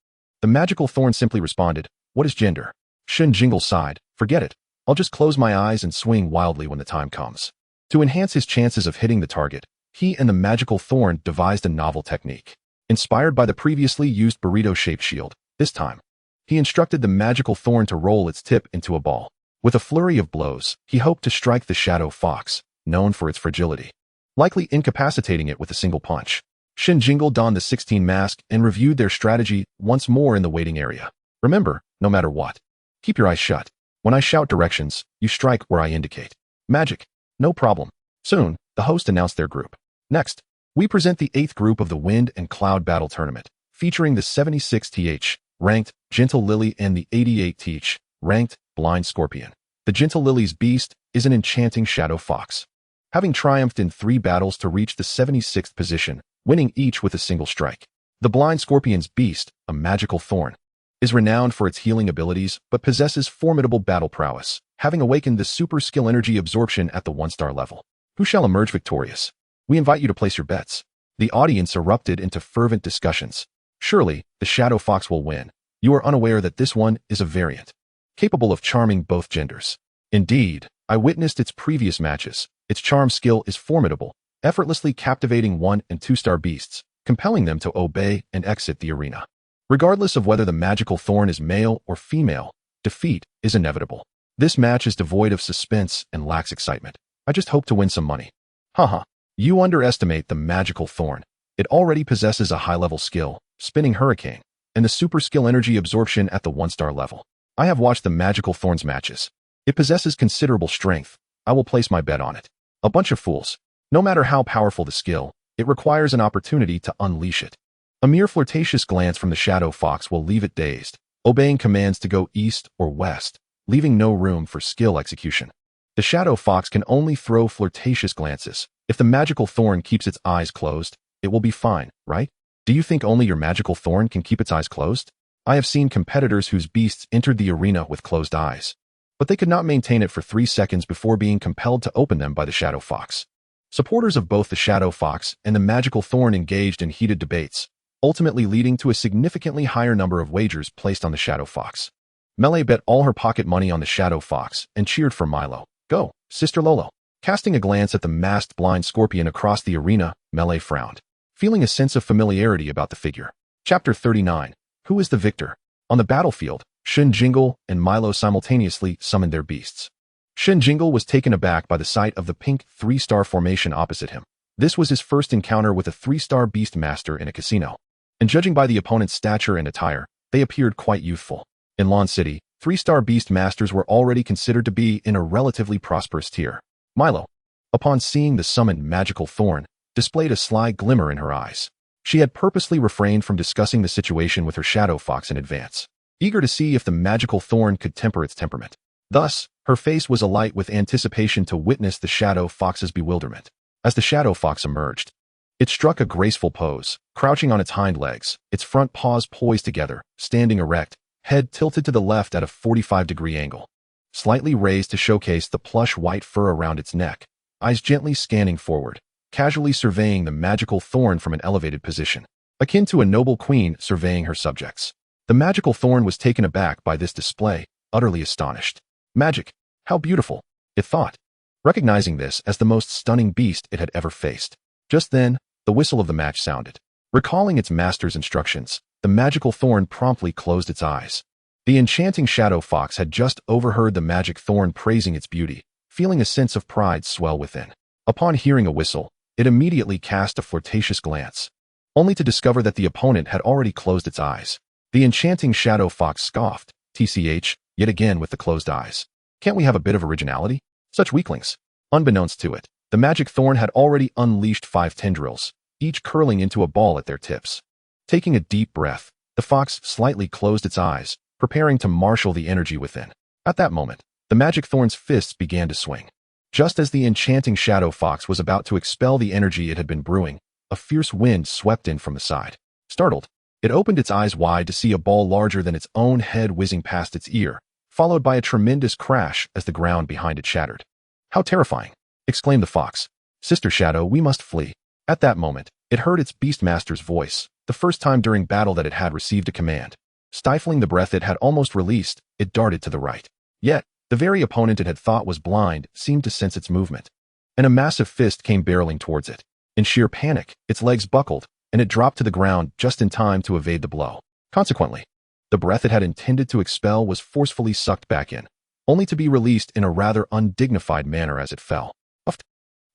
The magical thorn simply responded, "What is gender?" Shen Jingle sighed, "Forget it. I'll just close my eyes and swing wildly when the time comes." To enhance his chances of hitting the target, he and the magical thorn devised a novel technique. Inspired by the previously used burrito-shaped shield, this time, he instructed the magical thorn to roll its tip into a ball. With a flurry of blows, he hoped to strike the shadow fox, known for its fragility, likely incapacitating it with a single punch. Shen Jingle donned the 16 mask and reviewed their strategy once more in the waiting area. "Remember, no matter what, keep your eyes shut. When I shout directions, you strike where I indicate." "Magic. No problem." Soon, the host announced their group. "Next, we present the 8th group of the Wind and Cloud Battle Tournament, featuring the 76th ranked Gentle Lily and the 88th ranked Blind Scorpion. The Gentle Lily's beast is an enchanting shadow fox, having triumphed in 3 battles to reach the 76th position, winning each with a single strike. The Blind Scorpion's beast, a magical thorn, is renowned for its healing abilities but possesses formidable battle prowess, having awakened the super skill energy absorption at the 1-star level. Who shall emerge victorious? We invite you to place your bets." The audience erupted into fervent discussions. "Surely, the shadow fox will win. You are unaware that this one is a variant, capable of charming both genders." "Indeed, I witnessed its previous matches. Its charm skill is formidable, effortlessly captivating 1- and 2-star beasts, compelling them to obey and exit the arena. Regardless of whether the magical thorn is male or female, defeat is inevitable. This match is devoid of suspense and lacks excitement. I just hope to win some money." "Haha, you underestimate the magical thorn. It already possesses a high-level skill, Spinning Hurricane, and the super skill energy absorption at the 1-star level. I have watched the magical thorn's matches. It possesses considerable strength. I will place my bet on it." "A bunch of fools. No matter how powerful the skill, it requires an opportunity to unleash it. A mere flirtatious glance from the shadow fox will leave it dazed, obeying commands to go east or west, leaving no room for skill execution. The shadow fox can only throw flirtatious glances. If the magical thorn keeps its eyes closed, it will be fine, right? Do you think only your magical thorn can keep its eyes closed? I have seen competitors whose beasts entered the arena with closed eyes, but they could not maintain it for 3 seconds before being compelled to open them by the shadow fox." Supporters of both the shadow fox and the magical thorn engaged in heated debates, ultimately leading to a significantly higher number of wagers placed on the shadow fox. Melee bet all her pocket money on the shadow fox and cheered for Milo. "Go, Sister Lolo. Casting a glance at the masked blind scorpion across the arena, Melee frowned, feeling a sense of familiarity about the figure. Chapter 39. Who is the victor? On the battlefield, Shen Jingle and Milo simultaneously summoned their beasts. Shen Jingle was taken aback by the sight of the pink 3-star formation opposite him. This was his first encounter with a 3-star beast master in a casino. And judging by the opponent's stature and attire, they appeared quite youthful. In Lawn City, 3-star beast masters were already considered to be in a relatively prosperous tier. Milo, upon seeing the summoned magical thorn, displayed a sly glimmer in her eyes. She had purposely refrained from discussing the situation with her shadow fox in advance, eager to see if the magical thorn could temper its temperament. Thus, her face was alight with anticipation to witness the shadow fox's bewilderment. As the shadow fox emerged, it struck a graceful pose, crouching on its hind legs, its front paws poised together, standing erect, head tilted to the left at a 45-degree angle, slightly raised to showcase the plush white fur around its neck, eyes gently scanning forward, casually surveying the magical thorn from an elevated position, akin to a noble queen surveying her subjects. The magical thorn was taken aback by this display, utterly astonished. Magic! How beautiful! It thought, recognizing this as the most stunning beast it had ever faced. Just then, the whistle of the match sounded. Recalling its master's instructions, the magical thorn promptly closed its eyes. The enchanting shadow fox had just overheard the magic thorn praising its beauty, feeling a sense of pride swell within. Upon hearing a whistle, it immediately cast a flirtatious glance, only to discover that the opponent had already closed its eyes. The enchanting shadow fox scoffed, TCH, yet again with the closed eyes. Can't we have a bit of originality? Such weaklings. Unbeknownst to it, the magic thorn had already unleashed 5 tendrils, each curling into a ball at their tips. Taking a deep breath, the fox slightly closed its eyes, preparing to marshal the energy within. At that moment, the magic thorn's fists began to swing. Just as the enchanting shadow fox was about to expel the energy it had been brewing, a fierce wind swept in from the side. Startled, it opened its eyes wide to see a ball larger than its own head whizzing past its ear, followed by a tremendous crash as the ground behind it shattered. How terrifying! Exclaimed the fox. Sister Shadow, we must flee. At that moment, it heard its beastmaster's voice, the first time during battle that it had received a command. Stifling the breath it had almost released, it darted to the right. Yet, the very opponent it had thought was blind seemed to sense its movement, and a massive fist came barreling towards it. In sheer panic, its legs buckled, and it dropped to the ground just in time to evade the blow. Consequently, the breath it had intended to expel was forcefully sucked back in, only to be released in a rather undignified manner as it fell. Puffed.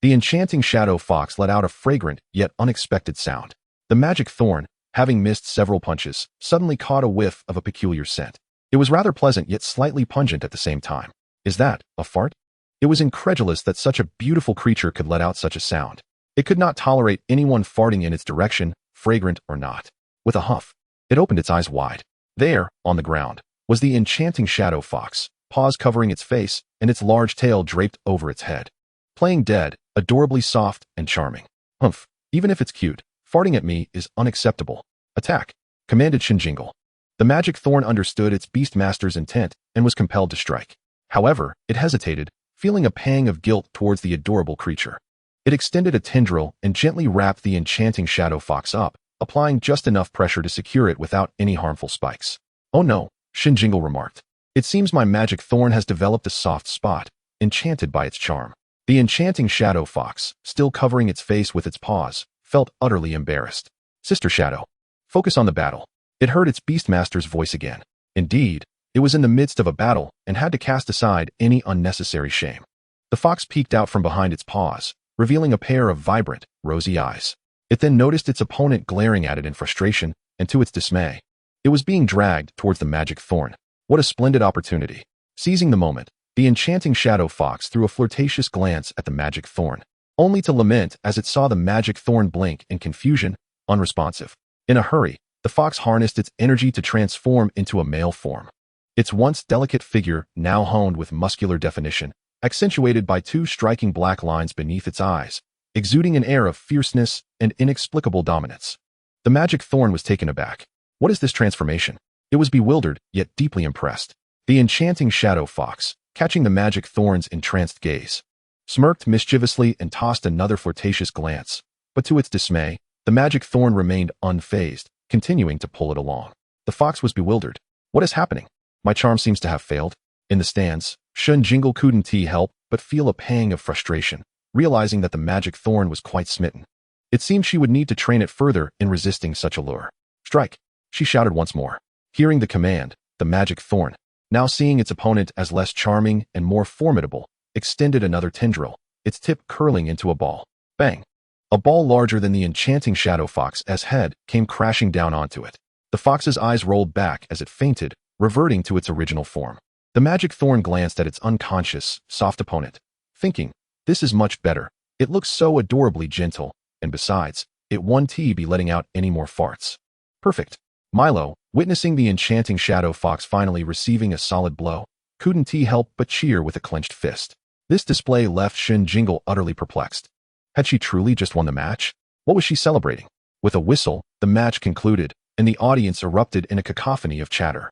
The enchanting shadow fox let out a fragrant yet unexpected sound. The magic thorn, having missed several punches, suddenly caught a whiff of a peculiar scent. It was rather pleasant yet slightly pungent at the same time. Is that a fart? It was incredulous that such a beautiful creature could let out such a sound. It could not tolerate anyone farting in its direction, fragrant or not. With a huff, it opened its eyes wide. There, on the ground, was the enchanting shadow fox, paws covering its face and its large tail draped over its head. Playing dead, adorably soft and charming. Humph, even if it's cute, farting at me is unacceptable. Attack, commanded Shen Jingle. The magic thorn understood its beastmaster's intent and was compelled to strike. However, it hesitated, feeling a pang of guilt towards the adorable creature. It extended a tendril and gently wrapped the enchanting shadow fox up, applying just enough pressure to secure it without any harmful spikes. Oh no, Shen Jingle remarked. It seems my magic thorn has developed a soft spot, enchanted by its charm. The enchanting shadow fox, still covering its face with its paws, felt utterly embarrassed. Sister Shadow, focus on the battle. It heard its beastmaster's voice again. Indeed, it was in the midst of a battle and had to cast aside any unnecessary shame. The fox peeked out from behind its paws, revealing a pair of vibrant, rosy eyes. It then noticed its opponent glaring at it in frustration, and to its dismay, it was being dragged towards the magic thorn. What a splendid opportunity. Seizing the moment, the enchanting shadow fox threw a flirtatious glance at the magic thorn, only to lament as it saw the magic thorn blink in confusion, unresponsive. In a hurry, the fox harnessed its energy to transform into a male form. Its once delicate figure, now honed with muscular definition, accentuated by 2 striking black lines beneath its eyes, exuding an air of fierceness and inexplicable dominance. The magic thorn was taken aback. What is this transformation? It was bewildered, yet deeply impressed. The enchanting shadow fox, catching the magic thorn's entranced gaze, smirked mischievously and tossed another flirtatious glance, but to its dismay, the magic thorn remained unfazed, continuing to pull it along. The fox was bewildered. What is happening? My charm seems to have failed. In the stands, Shen Jingle couldn't help but feel a pang of frustration, realizing that the magic thorn was quite smitten. It seemed she would need to train it further in resisting such a lure. Strike! She shouted once more. Hearing the command, the magic thorn, now seeing its opponent as less charming and more formidable, extended another tendril, its tip curling into a ball. Bang! A ball larger than the enchanting shadow fox's head came crashing down onto it. The fox's eyes rolled back as it fainted, reverting to its original form. The magic thorn glanced at its unconscious, soft opponent, thinking, this is much better. It looks so adorably gentle, and besides, it won't be letting out any more farts. Perfect. Milo, witnessing the enchanting shadow fox finally receiving a solid blow, couldn't help but cheer with a clenched fist. This display left Shen Jingle utterly perplexed. Had she truly just won the match? What was she celebrating? With a whistle, the match concluded, and the audience erupted in a cacophony of chatter.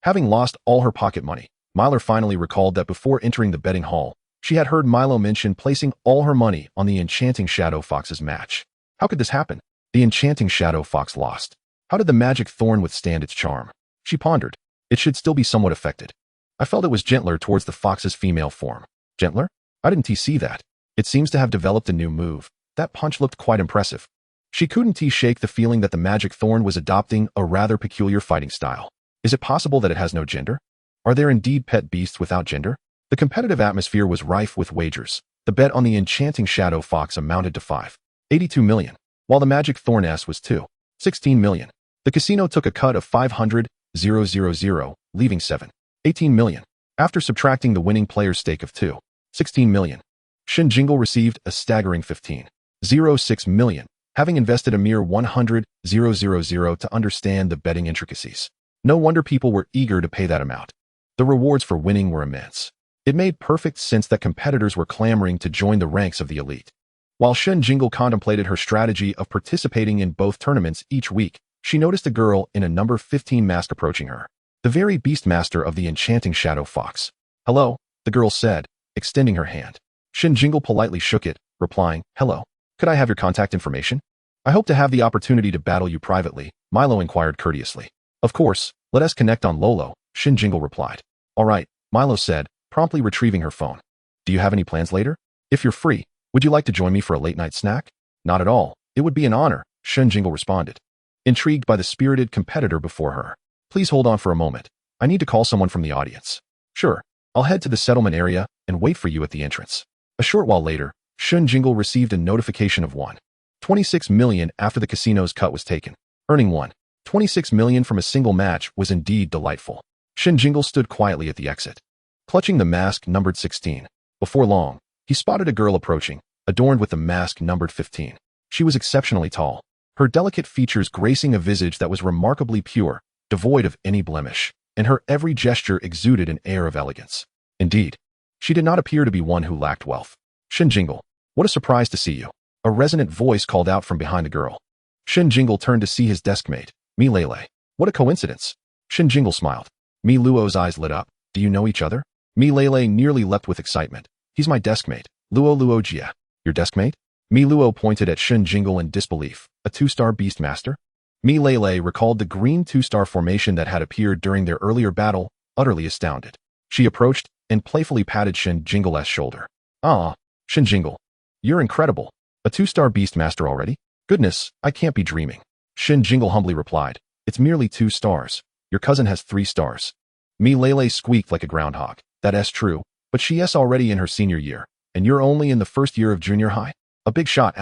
Having lost all her pocket money, Milo finally recalled that before entering the betting hall, she had heard Milo mention placing all her money on the enchanting shadow fox's match. How could this happen? The enchanting shadow fox lost. How did the magic thorn withstand its charm? She pondered. It should still be somewhat affected. I felt it was gentler towards the fox's female form. Gentler? I didn't see that. It seems to have developed a new move. That punch looked quite impressive. She couldn't shake the feeling that the magic thorn was adopting a rather peculiar fighting style. Is it possible that it has no gender? Are there indeed pet beasts without gender? The competitive atmosphere was rife with wagers. The bet on the enchanting shadow fox amounted to 5.82 million, while the magic thorn was 2.16 million. The casino took a cut of 500,000, leaving 7.18 million. After subtracting the winning player's stake of 2.16 million, Shen Jingle received a staggering 15.06 million, having invested a mere 100,000 to understand the betting intricacies. No wonder people were eager to pay that amount. The rewards for winning were immense. It made perfect sense that competitors were clamoring to join the ranks of the elite. While Shen Jingle contemplated her strategy of participating in both tournaments each week, she noticed a girl in a number 15 mask approaching her. The very beast master of the enchanting shadow fox. Hello, the girl said, extending her hand. Shen Jingle politely shook it, replying, hello. Could I have your contact information? I hope to have the opportunity to battle you privately, Milo inquired courteously. Of course, let us connect on Lolo, Shen Jingle replied. All right, Milo said, promptly retrieving her phone. Do you have any plans later? If you're free, would you like to join me for a late-night snack? Not at all. It would be an honor, Shen Jingle responded, intrigued by the spirited competitor before her. Please hold on for a moment. I need to call someone from the audience. Sure, I'll head to the settlement area and wait for you at the entrance. A short while later, Shen Jingle received a notification of 1.26 million after the casino's cut was taken. Earning 1.26 million from a single match was indeed delightful. Shen Jingle stood quietly at the exit, clutching the mask numbered 16. Before long, he spotted a girl approaching, adorned with the mask numbered 15. She was exceptionally tall, her delicate features gracing a visage that was remarkably pure, devoid of any blemish, and her every gesture exuded an air of elegance. Indeed, she did not appear to be one who lacked wealth. Shen Jingle, what a surprise to see you. A resonant voice called out from behind the girl. Shen Jingle turned to see his deskmate, Mi Lele. What a coincidence. Shen Jingle smiled. Mi Luo's eyes lit up. Do you know each other? Mi Lele nearly leapt with excitement. He's my deskmate, Luo Jia. Your deskmate? Mi Luo pointed at Shen Jingle in disbelief. A 2-star beast master? Mi Lele recalled the green 2-star formation that had appeared during their earlier battle, utterly astounded. She approached and playfully patted Shen Jingle's shoulder. Ah, Shen Jingle. You're incredible. A 2-star beast master already? Goodness, I can't be dreaming. Shen Jingle humbly replied. It's merely 2 stars. Your cousin has 3 stars. Mi Lele squeaked like a groundhog. That's true, but she's already in her senior year, and you're only in the first year of junior high? A big shot,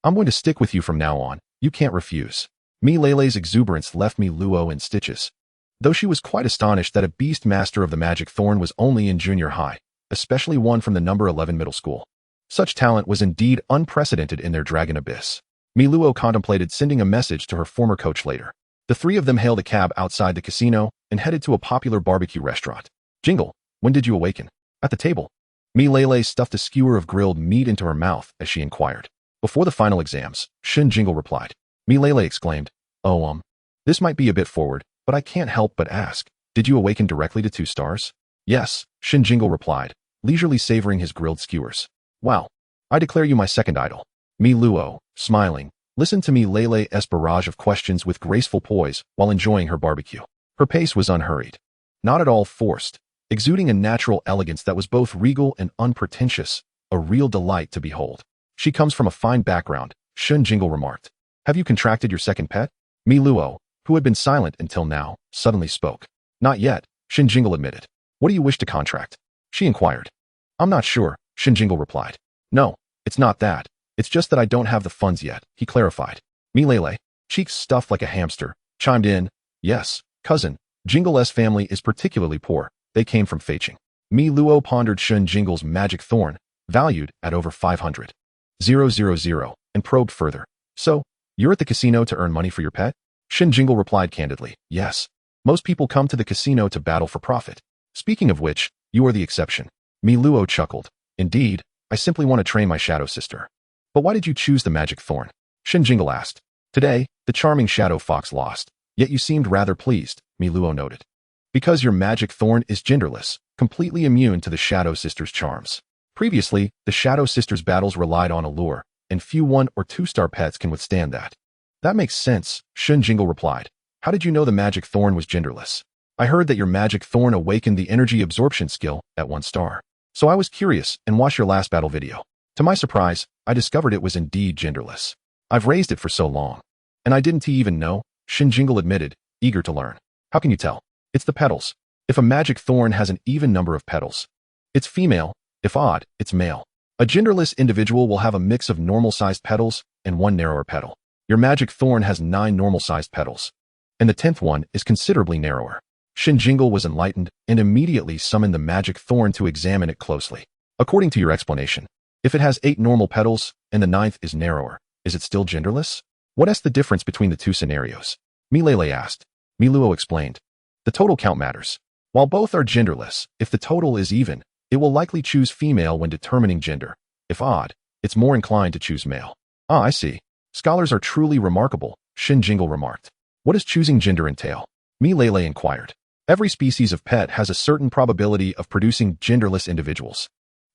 I'm going to stick with you from now on. You can't refuse. Mi Lele's exuberance left Mi Luo in stitches. Though she was quite astonished that a beast master of the magic thorn was only in junior high, especially one from the number 11 middle school. Such talent was indeed unprecedented in their dragon abyss. Mi Luo contemplated sending a message to her former coach later. The three of them hailed a cab outside the casino and headed to a popular barbecue restaurant. Jingle, when did you awaken? At the table. Mi Lele stuffed a skewer of grilled meat into her mouth as she inquired. Before the final exams, Shen Jingle replied. Mi Lele exclaimed, Oh, this might be a bit forward, but I can't help but ask. Did you awaken directly to 2 stars? Yes, Shen Jingle replied, leisurely savoring his grilled skewers. Wow. I declare you my second idol. Mi Luo, smiling, listened to Mi Lele's barrage of questions with graceful poise while enjoying her barbecue. Her pace was unhurried, not at all forced. exuding a natural elegance that was both regal and unpretentious, a real delight to behold. She comes from a fine background, Shen Jingle remarked. Have you contracted your second pet? Mi Luo, who had been silent until now, suddenly spoke. Not yet, Shen Jingle admitted. What do you wish to contract? She inquired. I'm not sure, Shen Jingle replied. No, it's not that. It's just that I don't have the funds yet, he clarified. Mi Lele, cheeks stuffed like a hamster, chimed in. Yes, cousin, Jingle's family is particularly poor. They came from Feiching. Mi Luo pondered Shen Jingle's magic thorn, valued at over 500,000, and probed further. So, you're at the casino to earn money for your pet? Shen Jingle replied candidly. Yes. Most people come to the casino to battle for profit. Speaking of which, you are the exception. Mi Luo chuckled. Indeed, I simply want to train my shadow sister. But why did you choose the magic thorn? Shen Jingle asked. Today, the charming shadow fox lost, yet you seemed rather pleased, Mi Luo noted. Because your magic thorn is genderless, completely immune to the shadow sister's charms. Previously, the shadow sister's battles relied on allure, and few 1- or 2-star pets can withstand that. That makes sense, Shen Jingle replied. How did you know the magic thorn was genderless? I heard that your magic thorn awakened the energy absorption skill at 1 star. So I was curious and watched your last battle video. To my surprise, I discovered it was indeed genderless. I've raised it for so long. And I didn't even know, Shen Jingle admitted, eager to learn. How can you tell? It's the petals. If a magic thorn has an even number of petals, it's female. If odd, it's male. A genderless individual will have a mix of normal-sized petals and 1 narrower petal. Your magic thorn has 9 normal-sized petals, and the 10th one is considerably narrower. Shen Jingle was enlightened and immediately summoned the magic thorn to examine it closely. According to your explanation, if it has 8 normal petals and the 9th is narrower, is it still genderless? What is the difference between the 2 scenarios? Mi Lele asked. Mi Luo explained. The total count matters. While both are genderless, if the total is even, it will likely choose female when determining gender. If odd, it's more inclined to choose male. Ah, I see. Scholars are truly remarkable, Shen Jingle remarked. What does choosing gender entail? Mi Lele inquired. Every species of pet has a certain probability of producing genderless individuals.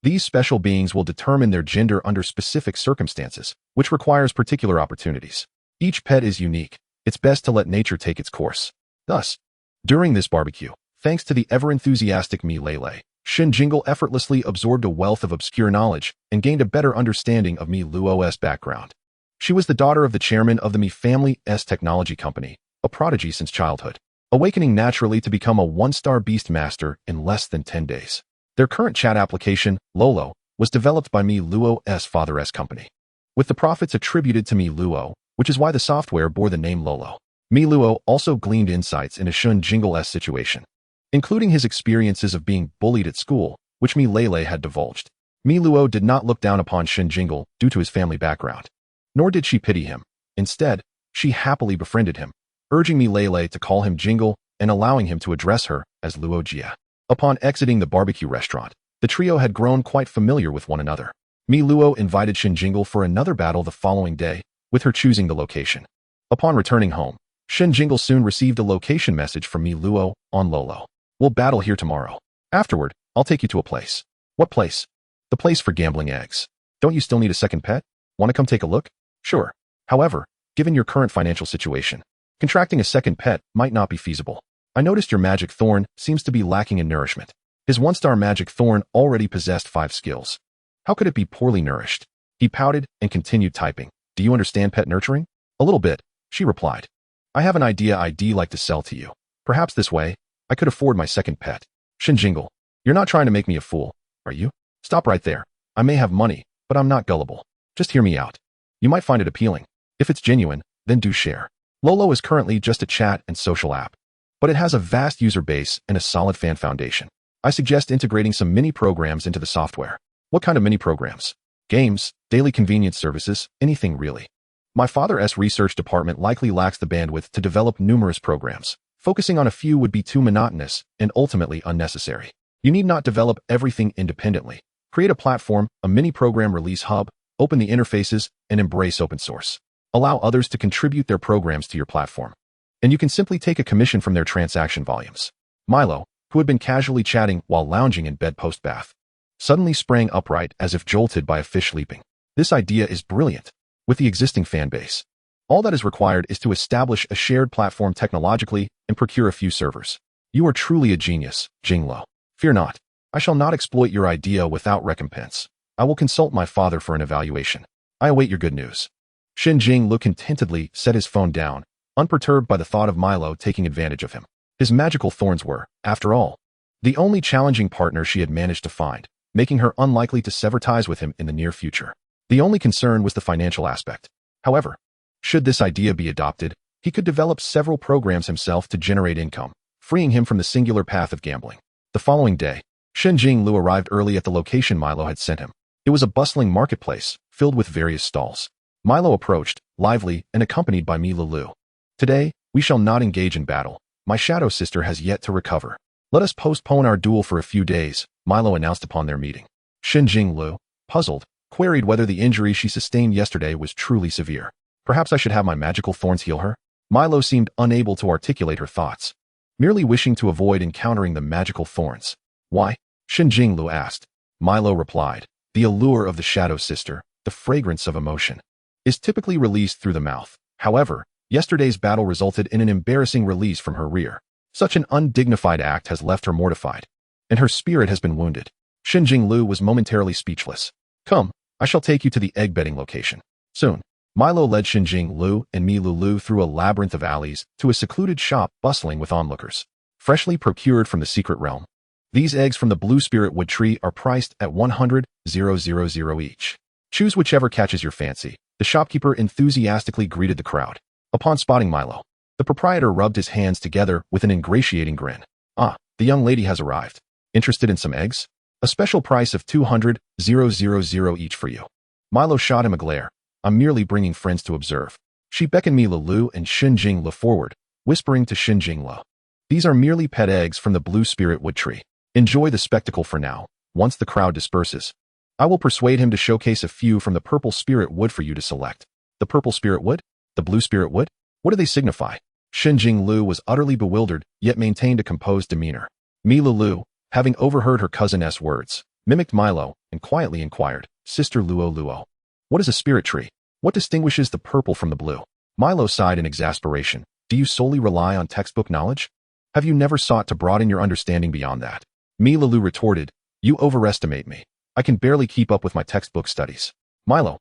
These special beings will determine their gender under specific circumstances, which requires particular opportunities. Each pet is unique. It's best to let nature take its course. Thus, during this barbecue, thanks to the ever-enthusiastic Mi Lele, Shen Jingle effortlessly absorbed a wealth of obscure knowledge and gained a better understanding of Mi Luo's background. She was the daughter of the chairman of the Mi family's technology company, a prodigy since childhood, awakening naturally to become a 1-star beast master in less than 10 days. Their current chat application, Lolo, was developed by Mi Luo's father's company, with the profits attributed to Mi Luo, which is why the software bore the name Lolo. Mi Luo also gleaned insights into Shen Jingle's situation, including his experiences of being bullied at school, which Mi Lele had divulged. Mi Luo did not look down upon Shen Jingle due to his family background, nor did she pity him. Instead, she happily befriended him, urging Mi Lele to call him Jingle and allowing him to address her as Luo Jia. Upon exiting the barbecue restaurant, the trio had grown quite familiar with one another. Mi Luo invited Shen Jingle for another battle the following day, with her choosing the location. Upon returning home, Shen Jingle soon received a location message from Mi Luo on Lolo. We'll battle here tomorrow. Afterward, I'll take you to a place. What place? The place for gambling eggs. Don't you still need a second pet? Want to come take a look? Sure. However, given your current financial situation, contracting a second pet might not be feasible. I noticed your magic thorn seems to be lacking in nourishment. His 1-star magic thorn already possessed 5 skills. How could it be poorly nourished? He pouted and continued typing. Do you understand pet nurturing? A little bit, she replied. I have an idea I'd like to sell to you. Perhaps this way, I could afford my second pet. Shen Jingle, you're not trying to make me a fool, are you? Stop right there. I may have money, but I'm not gullible. Just hear me out. You might find it appealing. If it's genuine, then do share. Lolo is currently just a chat and social app, but it has a vast user base and a solid fan foundation. I suggest integrating some mini programs into the software. What kind of mini programs? Games, daily convenience services, anything really. My father's research department likely lacks the bandwidth to develop numerous programs. Focusing on a few would be too monotonous and ultimately unnecessary. You need not develop everything independently. Create a platform, a mini program release hub, open the interfaces, and embrace open source. Allow others to contribute their programs to your platform, and you can simply take a commission from their transaction volumes. Milo, who had been casually chatting while lounging in bed post-bath, suddenly sprang upright as if jolted by a fish leaping. This idea is brilliant. With the existing fan base, all that is required is to establish a shared platform technologically and procure a few servers. You are truly a genius, Jinglo. Fear not. I shall not exploit your idea without recompense. I will consult my father for an evaluation. I await your good news. Shen Jingle contentedly set his phone down, unperturbed by the thought of Milo taking advantage of him. His magical thorns were, after all, the only challenging partner she had managed to find, making her unlikely to sever ties with him in the near future. The only concern was the financial aspect. However, should this idea be adopted, he could develop several programs himself to generate income, freeing him from the singular path of gambling. The following day, Shen Jingle arrived early at the location Milo had sent him. It was a bustling marketplace, filled with various stalls. Milo approached, lively and accompanied by Mi Lulu. Today, we shall not engage in battle. My shadow sister has yet to recover. Let us postpone our duel for a few days, Milo announced upon their meeting. Shen Jingle, puzzled, queried whether the injury she sustained yesterday was truly severe. Perhaps I should have my magical thorns heal her? Milo seemed unable to articulate her thoughts, merely wishing to avoid encountering the magical thorns. Why? Shen Jingle asked. Milo replied, the allure of the shadow sister, the fragrance of emotion, is typically released through the mouth. However, yesterday's battle resulted in an embarrassing release from her rear. Such an undignified act has left her mortified, and her spirit has been wounded. Shen Jingle was momentarily speechless. Come, I shall take you to the egg-bedding location. Soon, Milo led Shen Jingle and Mi Lulu through a labyrinth of alleys to a secluded shop bustling with onlookers, freshly procured from the secret realm. These eggs from the blue spirit wood tree are priced at 100,000 each. Choose whichever catches your fancy. The shopkeeper enthusiastically greeted the crowd. Upon spotting Milo, the proprietor rubbed his hands together with an ingratiating grin. Ah, the young lady has arrived. Interested in some eggs? A special price of 200,000 each for you. Milo shot him a glare. I'm merely bringing friends to observe. She beckoned Mi Lulu and Shen Jingle forward, whispering to Shen Jingle. These are merely pet eggs from the blue spirit wood tree. Enjoy the spectacle for now. Once the crowd disperses, I will persuade him to showcase a few from the purple spirit wood for you to select. The purple spirit wood? The blue spirit wood? What do they signify? Shen Jingle was utterly bewildered, yet maintained a composed demeanor. Mi Lulu, having overheard her cousin's words, mimicked Milo and quietly inquired, Sister Luo, what is a spirit tree? What distinguishes the purple from the blue? Milo sighed in exasperation. Do you solely rely on textbook knowledge? Have you never sought to broaden your understanding beyond that? Mi Lulu retorted, you overestimate me. I can barely keep up with my textbook studies. Milo.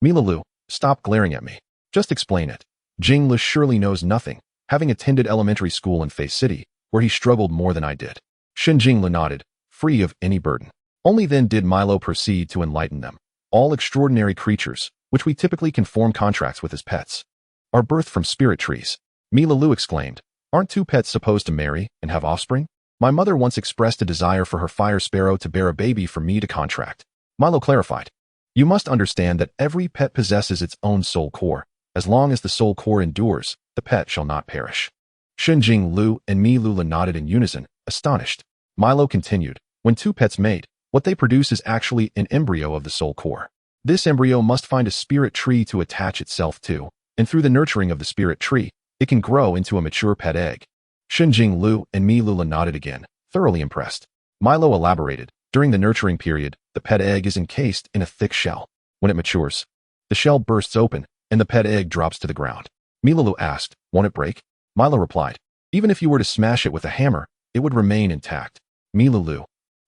Mi Lulu, stop glaring at me. Just explain it. Jingle surely knows nothing, having attended elementary school in Face City, where he struggled more than I did. Shen Jingle nodded, free of any burden. Only then did Milo proceed to enlighten them. All extraordinary creatures, which we typically can form contracts with as pets, are birthed from spirit trees. Mi Lulu exclaimed, aren't two pets supposed to marry and have offspring? My mother once expressed a desire for her fire sparrow to bear a baby for me to contract. Milo clarified, you must understand that every pet possesses its own soul core. As long as the soul core endures, the pet shall not perish. Shen Jingle and Mi Lulu nodded in unison, astonished. Milo continued, when two pets mate, what they produce is actually an embryo of the soul core. This embryo must find a spirit tree to attach itself to, and through the nurturing of the spirit tree, it can grow into a mature pet egg. Shen Jingle and Mi Lulu nodded again, thoroughly impressed. Milo elaborated, during the nurturing period, the pet egg is encased in a thick shell. When it matures, the shell bursts open, and the pet egg drops to the ground. Mi Lulu asked, won't it break? Milo replied, even if you were to smash it with a hammer, it would remain intact. Mi Lulu.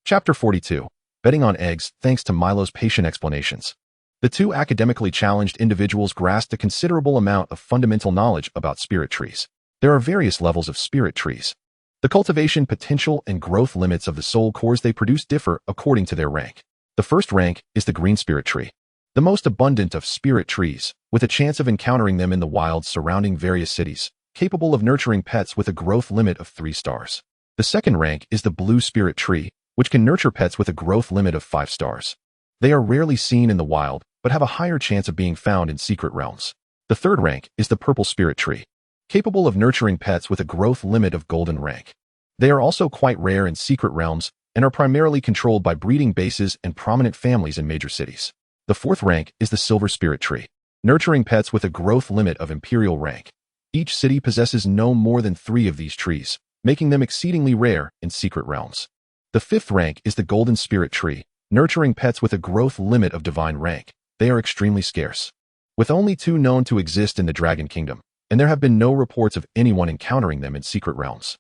Chapter 42. Betting on eggs, thanks to Milo's patient explanations. The two academically challenged individuals grasped a considerable amount of fundamental knowledge about spirit trees. There are various levels of spirit trees. The cultivation potential and growth limits of the soul cores they produce differ according to their rank. The first rank is the green spirit tree, the most abundant of spirit trees, with a chance of encountering them in the wild surrounding various cities, capable of nurturing pets with a growth limit of 3 stars. The second rank is the blue spirit tree, which can nurture pets with a growth limit of 5 stars. They are rarely seen in the wild, but have a higher chance of being found in secret realms. The third rank is the purple spirit tree, capable of nurturing pets with a growth limit of golden rank. They are also quite rare in secret realms and are primarily controlled by breeding bases and prominent families in major cities. The fourth rank is the silver spirit tree, nurturing pets with a growth limit of imperial rank. Each city possesses no more than 3 of these trees, making them exceedingly rare in secret realms. The fifth rank is the golden spirit tree, nurturing pets with a growth limit of divine rank. They are extremely scarce, with only 2 known to exist in the Dragon Kingdom, and there have been no reports of anyone encountering them in secret realms.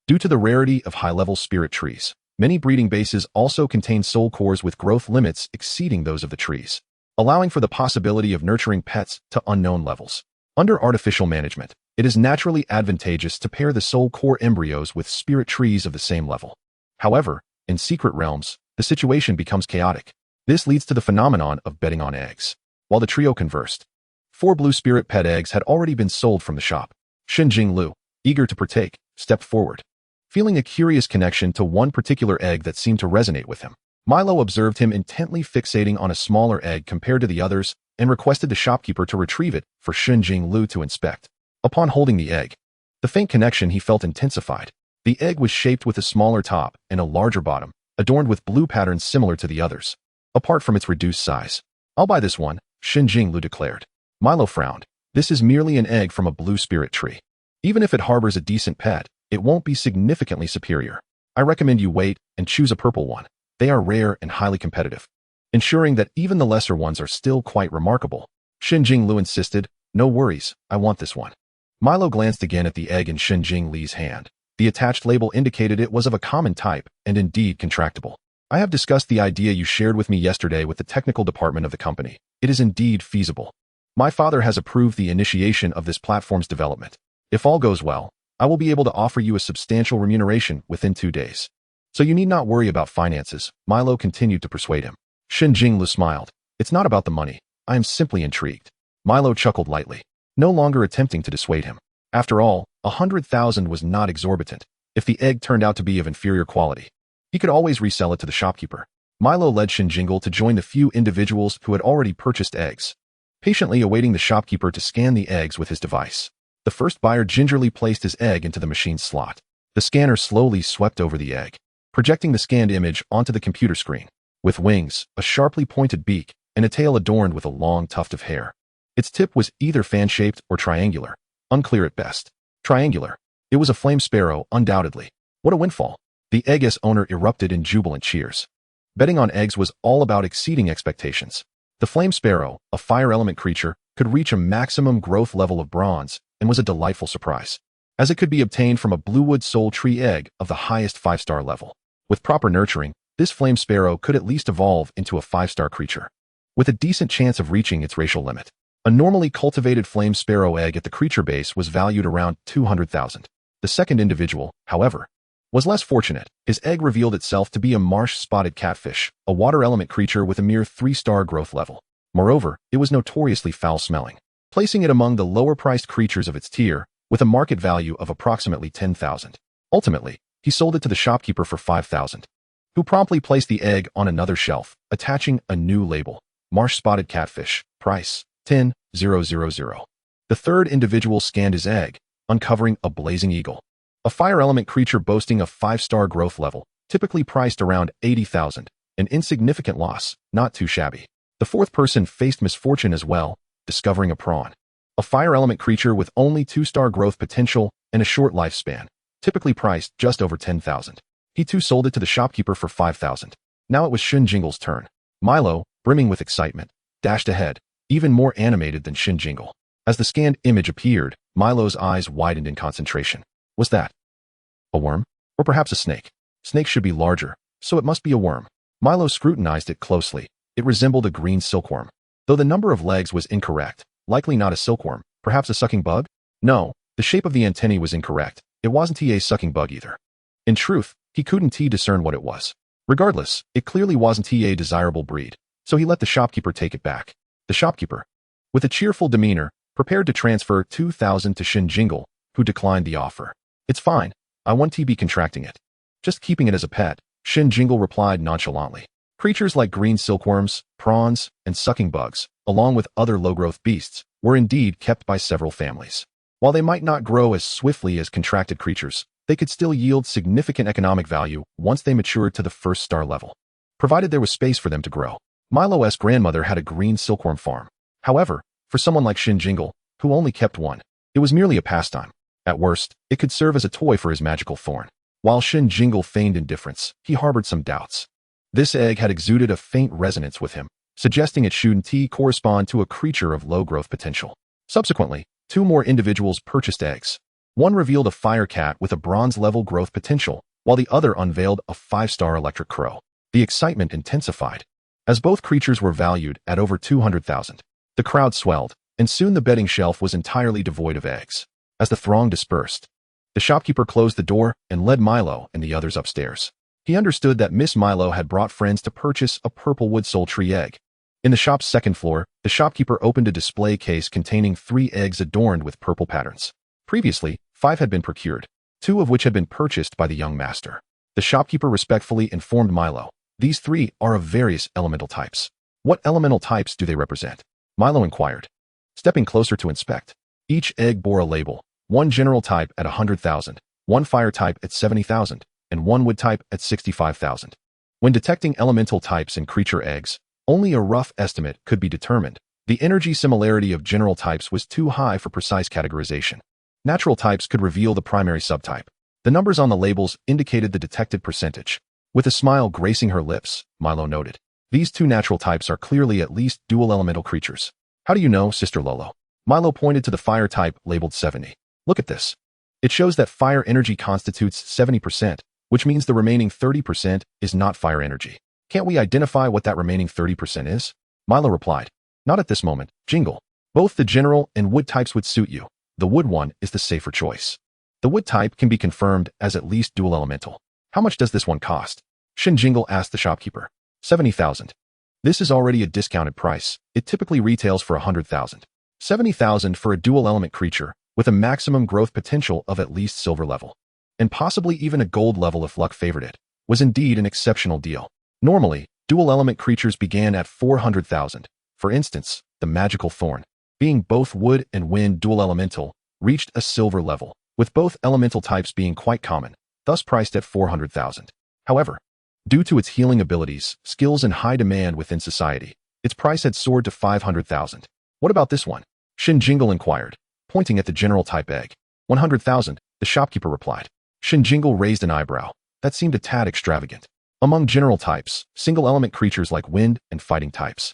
Due to the rarity of high-level spirit trees, Many breeding bases also contain soul cores with growth limits exceeding those of the trees, allowing for the possibility of nurturing pets to unknown levels. Under artificial management, it is naturally advantageous to pair the soul core embryos with spirit trees of the same level. However, in secret realms, the situation becomes chaotic. This leads to the phenomenon of betting on eggs. While the trio conversed, 4 blue spirit pet eggs had already been sold from the shop. Shen Jingle, eager to partake, stepped forward, feeling a curious connection to one particular egg that seemed to resonate with him. Milo observed him intently fixating on a smaller egg compared to the others and requested the shopkeeper to retrieve it for Shen Jingle to inspect. Upon holding the egg, the faint connection he felt intensified. The egg was shaped with a smaller top and a larger bottom, adorned with blue patterns similar to the others, apart from its reduced size. "I'll buy this one," Shen Jingle declared. Milo frowned. "This is merely an egg from a blue spirit tree. Even if it harbors a decent pet, it won't be significantly superior. I recommend you wait and choose a purple one. They are rare and highly competitive, ensuring that even the lesser ones are still quite remarkable." Shen Jingle insisted, "No worries, I want this one." Milo glanced again at the egg in Shen Jingle's hand. The attached label indicated it was of a common type and indeed contractable. "I have discussed the idea you shared with me yesterday with the technical department of the company. It is indeed feasible. My father has approved the initiation of this platform's development. If all goes well, I will be able to offer you a substantial remuneration within 2 days. So you need not worry about finances," Milo continued to persuade him. Shen Jingle smiled. "It's not about the money. I am simply intrigued." Milo chuckled lightly, no longer attempting to dissuade him. After all, 100,000 was not exorbitant. If the egg turned out to be of inferior quality, he could always resell it to the shopkeeper. Milo led Shen Jingle to join the few individuals who had already purchased eggs, patiently awaiting the shopkeeper to scan the eggs with his device. The first buyer gingerly placed his egg into the machine's slot. The scanner slowly swept over the egg, projecting the scanned image onto the computer screen. With wings, a sharply pointed beak, and a tail adorned with a long tuft of hair. Its tip was either fan-shaped or triangular, unclear at best. Triangular. It was a flame sparrow, undoubtedly. What a windfall. The egg's owner erupted in jubilant cheers. Betting on eggs was all about exceeding expectations. The flame sparrow, a fire element creature, could reach a maximum growth level of bronze and was a delightful surprise, as it could be obtained from a bluewood soul tree egg of the highest 5-star level. With proper nurturing, this flame sparrow could at least evolve into a 5-star creature, with a decent chance of reaching its racial limit. A normally cultivated flame sparrow egg at the creature base was valued around 200,000. The second individual, however, was less fortunate. His egg revealed itself to be a marsh-spotted catfish, a water element creature with a mere 3-star growth level. Moreover, it was notoriously foul-smelling, placing it among the lower-priced creatures of its tier, with a market value of approximately 10,000. Ultimately, he sold it to the shopkeeper for 5,000, who promptly placed the egg on another shelf, attaching a new label: marsh-spotted catfish, price 10,000. The third individual scanned his egg, uncovering a blazing eagle, a fire element creature boasting a 5-star growth level, typically priced around 80,000, an insignificant loss, not too shabby. The fourth person faced misfortune as well, discovering a prawn, a fire element creature with only 2-star growth potential and a short lifespan, typically priced just over 10,000. He too sold it to the shopkeeper for 5,000. Now it was Shen Jingle's turn. Milo, brimming with excitement, dashed ahead, even more animated than Shen Jingle. As the scanned image appeared, Milo's eyes widened in concentration. Was that a worm? Or perhaps a snake? Snakes should be larger, so it must be a worm. Milo scrutinized it closely. It resembled a green silkworm, though the number of legs was incorrect. Likely not a silkworm, perhaps a sucking bug? No, the shape of the antennae was incorrect. It wasn't a sucking bug either. In truth, he couldn't discern what it was. Regardless, it clearly wasn't a desirable breed, so he let the shopkeeper take it back. The shopkeeper, with a cheerful demeanor, prepared to transfer 2,000 to Shen Jingle, who declined the offer. "It's fine. I want to be contracting it. Just keeping it as a pet," Shen Jingle replied nonchalantly. Creatures like green silkworms, prawns, and sucking bugs, along with other low-growth beasts, were indeed kept by several families. While they might not grow as swiftly as contracted creatures, they could still yield significant economic value once they matured to the 1-star level, provided there was space for them to grow. Milo's grandmother had a green silkworm farm. However, for someone like Shen Jingle, who only kept one, it was merely a pastime. At worst, it could serve as a toy for his magical thorn. While Shen Jingle feigned indifference, he harbored some doubts. This egg had exuded a faint resonance with him, suggesting it shouldn't correspond to a creature of low growth potential. Subsequently, 2 more individuals purchased eggs. One revealed a fire cat with a bronze-level growth potential, while the other unveiled a 5-star electric crow. The excitement intensified. As both creatures were valued at over 200,000, the crowd swelled, and soon the betting shelf was entirely devoid of eggs. As the throng dispersed, the shopkeeper closed the door and led Milo and the others upstairs. He understood that Miss Milo had brought friends to purchase a purple wood soul tree egg. In the shop's second floor, the shopkeeper opened a display case containing 3 eggs adorned with purple patterns. Previously, 5 had been procured, 2 of which had been purchased by the young master. The shopkeeper respectfully informed Milo, "These 3 are of various elemental types." "What elemental types do they represent?" Milo inquired, stepping closer to inspect. Each egg bore a label: 1 general type at 100,000, 1 fire type at 70,000, and 1 wood type at 65,000. When detecting elemental types in creature eggs, only a rough estimate could be determined. The energy similarity of general types was too high for precise categorization. Natural types could reveal the primary subtype. The numbers on the labels indicated the detected percentage. With a smile gracing her lips, Milo noted, "These 2 natural types are clearly at least dual elemental creatures." "How do you know, Sister Lolo?" Milo pointed to the fire type labeled 70. "Look at this. It shows that fire energy constitutes 70%, which means the remaining 30% is not fire energy. Can't we identify what that remaining 30% is?" Milo replied, "Not at this moment, Jingle. Both the general and wood types would suit you. The wood one is the safer choice. The wood type can be confirmed as at least dual elemental." "How much does this one cost?" Shen Jingle asked the shopkeeper. 70,000. "This is already a discounted price. It typically retails for 100,000. 70,000 for a dual element creature, with a maximum growth potential of at least silver level, and possibly even a gold level if luck favored it, was indeed an exceptional deal. Normally, dual element creatures began at 400,000. For instance, the magical thorn, being both wood and wind dual elemental, reached a silver level, with both elemental types being quite common, thus priced at 400,000. However, due to its healing abilities, skills, and high demand within society, its price had soared to 500,000. "What about this one?" Shen Jingle inquired, pointing at the general type egg. 100,000, the shopkeeper replied. Shen Jingle raised an eyebrow. That seemed a tad extravagant. Among general types, single-element creatures like wind and fighting types,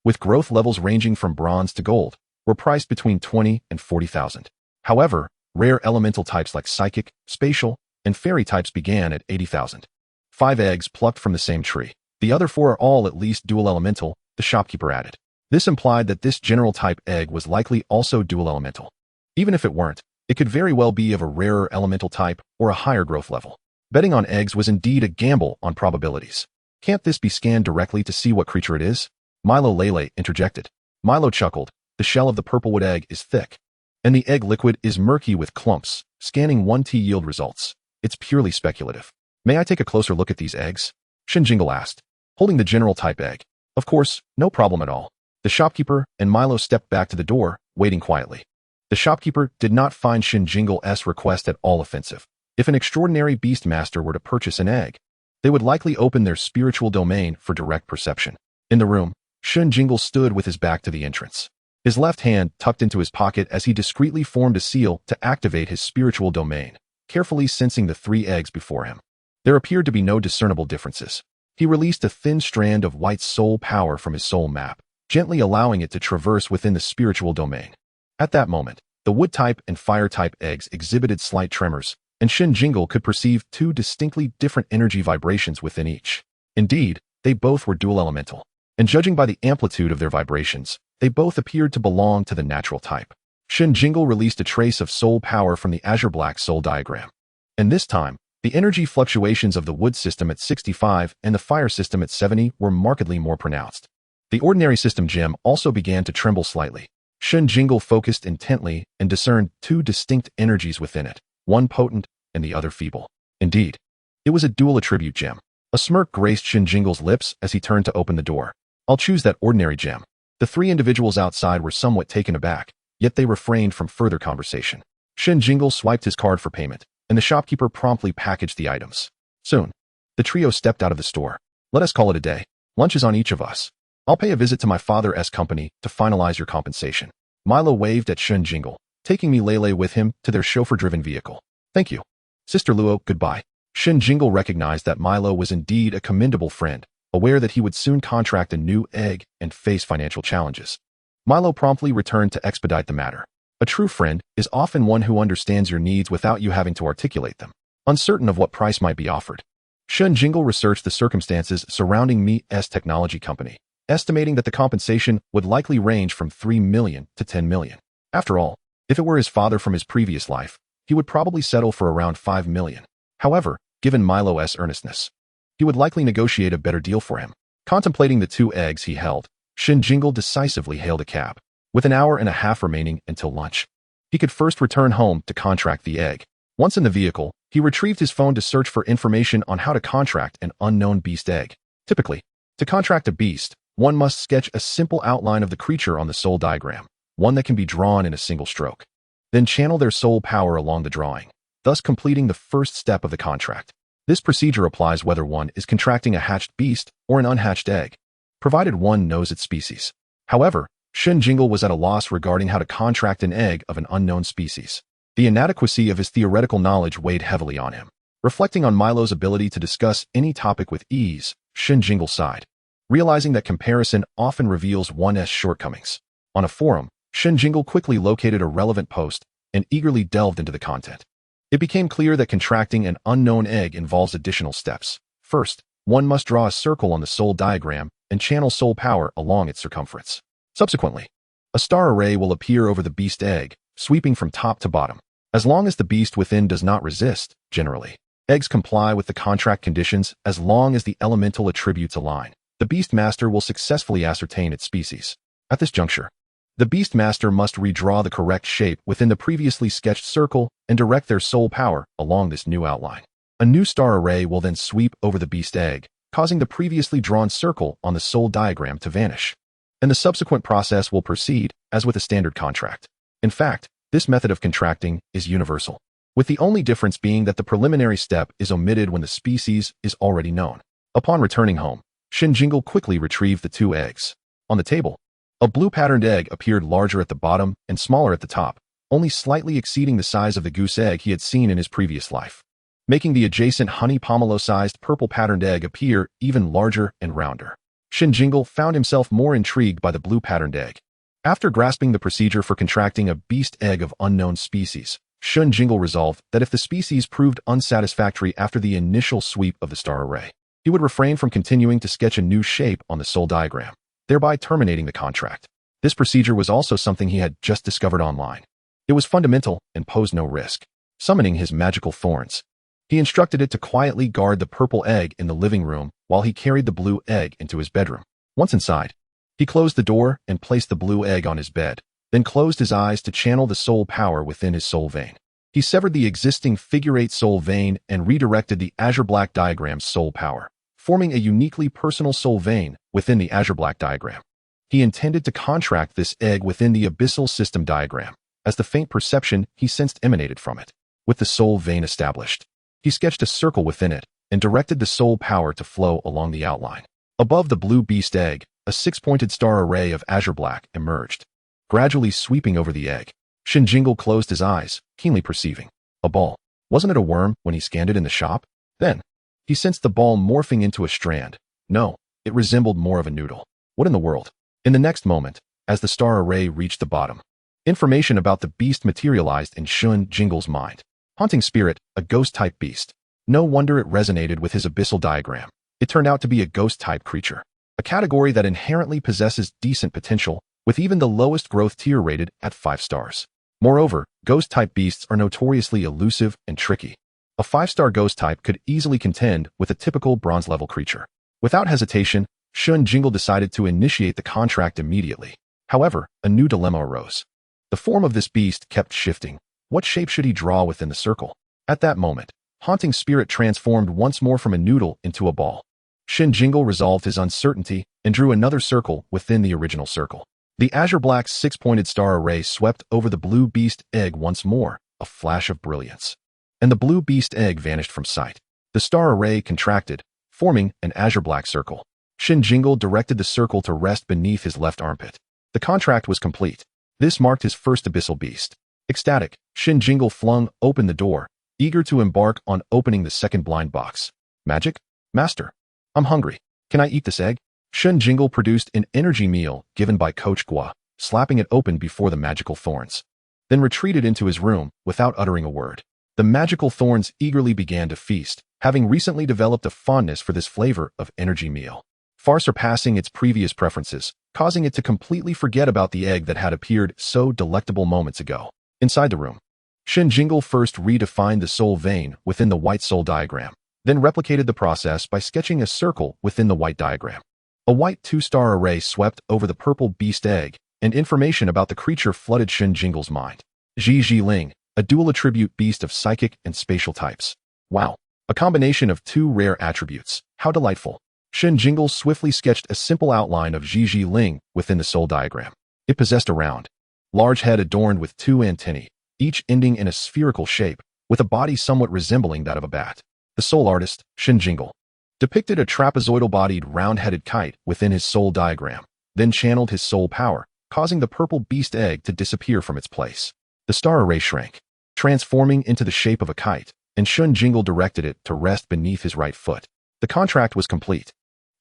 with growth levels ranging from bronze to gold, were priced between 20 and 40,000. However, rare elemental types like psychic, spatial, and fairy types began at 80,000. 5 eggs plucked from the same tree. The other 4 are all at least dual elemental, the shopkeeper added. This implied that this general type egg was likely also dual elemental. Even if it weren't, it could very well be of a rarer elemental type or a higher growth level. Betting on eggs was indeed a gamble on probabilities. "Can't this be scanned directly to see what creature it is?" Milo Lele interjected. Milo chuckled. "The shell of the purplewood egg is thick, and the egg liquid is murky with clumps. Scanning 1T yield results. It's purely speculative." "May I take a closer look at these eggs?" Shen Jingle asked, holding the general type egg. "Of course, no problem at all." The shopkeeper and Milo stepped back to the door, waiting quietly. The shopkeeper did not find Shen Jingle's request at all offensive. If an extraordinary beast master were to purchase an egg, they would likely open their spiritual domain for direct perception. In the room, Shen Jingle stood with his back to the entrance, his left hand tucked into his pocket as he discreetly formed a seal to activate his spiritual domain, carefully sensing the 3 eggs before him. There appeared to be no discernible differences. He released a thin strand of white soul power from his soul map, gently allowing it to traverse within the spiritual domain. At that moment, the wood type and fire type eggs exhibited slight tremors, and Shen Jingle could perceive 2 distinctly different energy vibrations within each. Indeed, they both were dual elemental, and judging by the amplitude of their vibrations, they both appeared to belong to the natural type. Shen Jingle released a trace of soul power from the azure black soul diagram, and this time, the energy fluctuations of the wood system at 65 and the fire system at 70 were markedly more pronounced. The ordinary system gem also began to tremble slightly. Shen Jingle focused intently and discerned 2 distinct energies within it, one potent and the other feeble. Indeed, it was a dual attribute gem. A smirk graced Shen Jingle's lips as he turned to open the door. "I'll choose that ordinary gem." The 3 individuals outside were somewhat taken aback, yet they refrained from further conversation. Shen Jingle swiped his card for payment, and the shopkeeper promptly packaged the items. Soon, the trio stepped out of the store. "Let us call it a day. Lunch is on each of us. I'll pay a visit to my father's company to finalize your compensation." Milo waved at Shen Jingle, taking Lele with him to their chauffeur-driven vehicle. "Thank you. Sister Luo, goodbye." Shen Jingle recognized that Milo was indeed a commendable friend, aware that he would soon contract a new egg and face financial challenges. Milo promptly returned to expedite the matter. A true friend is often one who understands your needs without you having to articulate them. uncertain of what price might be offered. Shen Jingle researched the circumstances surrounding Me's technology company, estimating that the compensation would likely range from 3 million to 10 million. After all, if it were his father from his previous life, he would probably settle for around 5 million. However, given Milo's earnestness, he would likely negotiate a better deal for him. Contemplating the 2 eggs he held, Shen Jingle decisively hailed a cab. With an hour and a half remaining until lunch, he could first return home to contract the egg. Once in the vehicle, he retrieved his phone to search for information on how to contract an unknown beast egg. Typically, to contract a beast, one must sketch a simple outline of the creature on the soul diagram, one that can be drawn in a single stroke. Then channel their soul power along the drawing, thus completing the first step of the contract. This procedure applies whether one is contracting a hatched beast or an unhatched egg, provided one knows its species. However, Shen Jingle was at a loss regarding how to contract an egg of an unknown species. The inadequacy of his theoretical knowledge weighed heavily on him. Reflecting on Milo's ability to discuss any topic with ease, Shen Jingle sighed, realizing that comparison often reveals one's shortcomings. On a forum, Shen Jingle quickly located a relevant post and eagerly delved into the content. It became clear that contracting an unknown egg involves additional steps. First, one must draw a circle on the soul diagram and channel soul power along its circumference. Subsequently, a star array will appear over the beast egg, sweeping from top to bottom. As long as the beast within does not resist, generally, eggs comply with the contract conditions as long as the elemental attributes align. The beast master will successfully ascertain its species. At this juncture, the beast master must redraw the correct shape within the previously sketched circle and direct their soul power along this new outline. A new star array will then sweep over the beast egg, causing the previously drawn circle on the soul diagram to vanish. And the subsequent process will proceed as with a standard contract. In fact, this method of contracting is universal, with the only difference being that the preliminary step is omitted when the species is already known. Upon returning home, Shen Jingle quickly retrieved the 2 eggs. On the table, a blue patterned egg appeared larger at the bottom and smaller at the top, only slightly exceeding the size of the goose egg he had seen in his previous life, making the adjacent honey pomelo-sized purple patterned egg appear even larger and rounder. Shen Jingle found himself more intrigued by the blue patterned egg. After grasping the procedure for contracting a beast egg of unknown species, Shen Jingle resolved that if the species proved unsatisfactory after the initial sweep of the star array, he would refrain from continuing to sketch a new shape on the soul diagram, thereby terminating the contract. This procedure was also something he had just discovered online. It was fundamental and posed no risk. Summoning his magical thorns, he instructed it to quietly guard the purple egg in the living room while he carried the blue egg into his bedroom. Once inside, he closed the door and placed the blue egg on his bed, then closed his eyes to channel the soul power within his soul vein. He severed the existing figure-8 soul vein and redirected the Azure Black diagram's soul power, forming a uniquely personal soul vein within the Azure Black diagram. He intended to contract this egg within the abyssal system diagram, as the faint perception he sensed emanated from it. With the soul vein established, he sketched a circle within it and directed the soul power to flow along the outline. Above the blue beast egg, a 6-pointed star array of Azure Black emerged, gradually sweeping over the egg. Shen Jingle closed his eyes, keenly perceiving a ball. Wasn't it a worm when he scanned it in the shop? Then, he sensed the ball morphing into a strand. No, it resembled more of a noodle. What in the world? In the next moment, as the star array reached the bottom, information about the beast materialized in Shen Jingle's mind. Haunting spirit, a ghost-type beast. No wonder it resonated with his abyssal diagram. It turned out to be a ghost-type creature, a category that inherently possesses decent potential, with even the lowest growth tier rated at 5 stars. Moreover, ghost-type beasts are notoriously elusive and tricky. A 5-star ghost type could easily contend with a typical bronze-level creature. Without hesitation, Shen Jingle decided to initiate the contract immediately. However, a new dilemma arose. The form of this beast kept shifting. What shape should he draw within the circle? At that moment, Haunting Spirit transformed once more from a noodle into a ball. Shen Jingle resolved his uncertainty and drew another circle within the original circle. The Azure Black 6-pointed star array swept over the blue beast egg once more, a flash of brilliance, and the blue beast egg vanished from sight. The star array contracted, forming an Azure Black circle. Shen Jingle directed the circle to rest beneath his left armpit. The contract was complete. This marked his first abyssal beast. Ecstatic, Shen Jingle flung open the door, eager to embark on opening the second blind box. Magic? Master, I'm hungry. Can I eat this egg? Shen Jingle produced an energy meal given by Coach Gua, slapping it open before the magical thorns, then retreated into his room without uttering a word. The magical thorns eagerly began to feast, having recently developed a fondness for this flavor of energy meal, far surpassing its previous preferences, causing it to completely forget about the egg that had appeared so delectable moments ago. Inside the room, Shen Jingle first redefined the soul vein within the white soul diagram, then replicated the process by sketching a circle within the white diagram. A white 2-star array swept over the purple beast egg, and information about the creature flooded Shen Jingle's mind. Zhi Ling, a dual attribute beast of psychic and spatial types. Wow, a combination of 2 rare attributes. How delightful. Shen Jingle swiftly sketched a simple outline of Zhi Ling within the soul diagram. It possessed a round, large head adorned with 2 antennae, each ending in a spherical shape, with a body somewhat resembling that of a bat. The soul artist, Shen Jingle, depicted a trapezoidal-bodied round-headed kite within his soul diagram, then channeled his soul power, causing the purple beast egg to disappear from its place. The star array shrank, transforming into the shape of a kite, and Shen Jingle directed it to rest beneath his right foot. The contract was complete.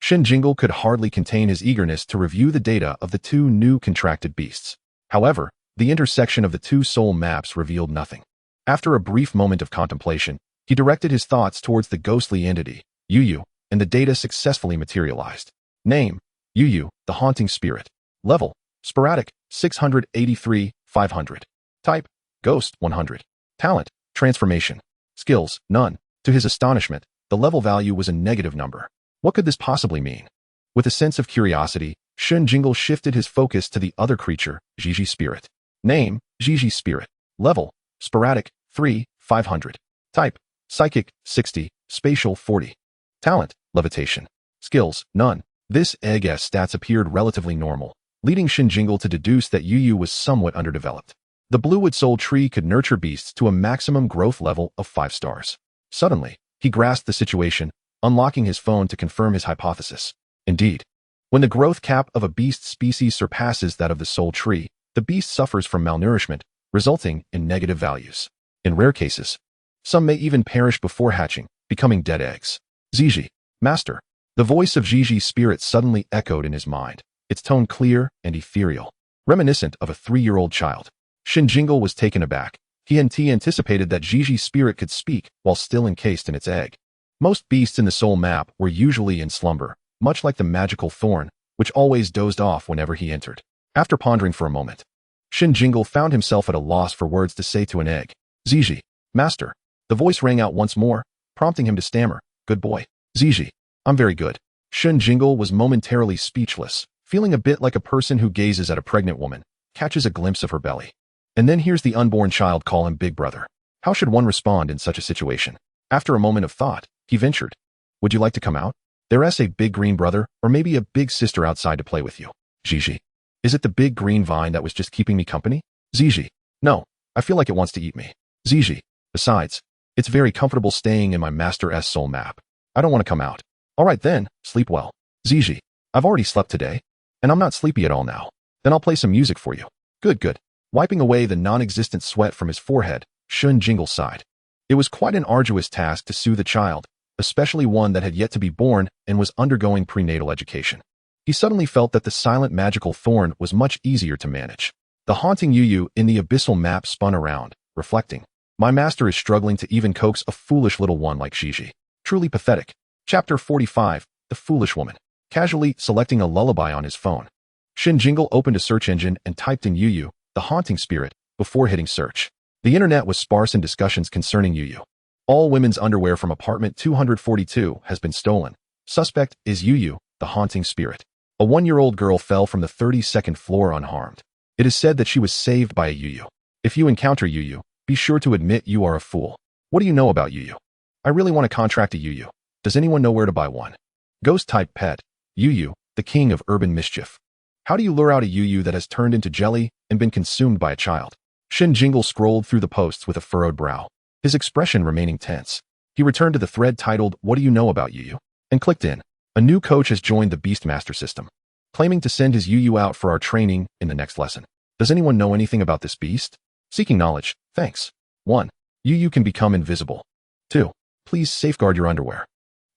Shen Jingle could hardly contain his eagerness to review the data of the 2 new contracted beasts. However, the intersection of the 2 soul maps revealed nothing. After a brief moment of contemplation, he directed his thoughts towards the ghostly entity, Yu, and the data successfully materialized. Name, Yu, the haunting spirit. Level, sporadic, 683, 500. Type, ghost, 100. Talent, transformation. Skills, none. To his astonishment, the level value was a negative number. What could this possibly mean? With a sense of curiosity, Shen Jingle shifted his focus to the other creature, Zhi Spirit. Name, Zhi Spirit. Level, sporadic, 3, 500. Type, psychic, 60, spatial, 40. Talent, levitation. Skills, none. This egg's stats appeared relatively normal, leading Shen Jingle to deduce that Yu was somewhat underdeveloped. The Bluewood Soul Tree could nurture beasts to a maximum growth level of 5 stars. Suddenly, he grasped the situation, unlocking his phone to confirm his hypothesis. Indeed, when the growth cap of a beast species surpasses that of the soul tree, the beast suffers from malnourishment, resulting in negative values. In rare cases, some may even perish before hatching, becoming dead eggs. Zhi, master. The voice of Zhi's spirit suddenly echoed in his mind, its tone clear and ethereal, reminiscent of a 3-year-old child. Shen Jingle was taken aback. He anticipated that Zhi's spirit could speak while still encased in its egg. Most beasts in the soul map were usually in slumber, much like the magical thorn, which always dozed off whenever he entered. After pondering for a moment, Shen Jingle found himself at a loss for words to say to an egg. Zhi, master. The voice rang out once more, prompting him to stammer, good boy. Zhi, I'm very good. Shen Jingle was momentarily speechless, feeling a bit like a person who gazes at a pregnant woman, catches a glimpse of her belly, and then hears the unborn child call him big brother. How should one respond in such a situation? After a moment of thought, he ventured. Would you like to come out? There's a big green brother, or maybe a big sister outside to play with you. Zhi. Is it the big green vine that was just keeping me company? Zhi. No, I feel like it wants to eat me. Zhi. Besides, it's very comfortable staying in my master's soul map. I don't want to come out. All right then, sleep well. Zhi. I've already slept today, and I'm not sleepy at all now. Then I'll play some music for you. Good. Wiping away the non-existent sweat from his forehead, Shen Jingle sighed. It was quite an arduous task to soothe a child, especially one that had yet to be born and was undergoing prenatal education. He suddenly felt that the silent magical thorn was much easier to manage. The haunting Yu in the abyssal map spun around, reflecting, my master is struggling to even coax a foolish little one like Zhi. Truly pathetic. Chapter 45, The Foolish Woman. Casually selecting a lullaby on his phone, Shen Jingle opened a search engine and typed in Yu, the haunting spirit, before hitting search. The internet was sparse in discussions concerning Yu. All women's underwear from apartment 242 has been stolen. Suspect is Yu, the haunting spirit. A 1-year-old girl fell from the 32nd floor unharmed. It is said that she was saved by a Yu. If you encounter Yu, be sure to admit you are a fool. What do you know about Yu? I really want to contract a Yu. Does anyone know where to buy one? Ghost-type pet. Yu, the king of urban mischief. How do you lure out a Yu that has turned into jelly and been consumed by a child? Shen Jingle scrolled through the posts with a furrowed brow, his expression remaining tense. He returned to the thread titled, What do you know about Yu? And clicked in. A new coach has joined the Beastmaster system, claiming to send his Yu out for our training in the next lesson. Does anyone know anything about this beast? Seeking knowledge, thanks. 1. Yu can become invisible. 2. Please safeguard your underwear.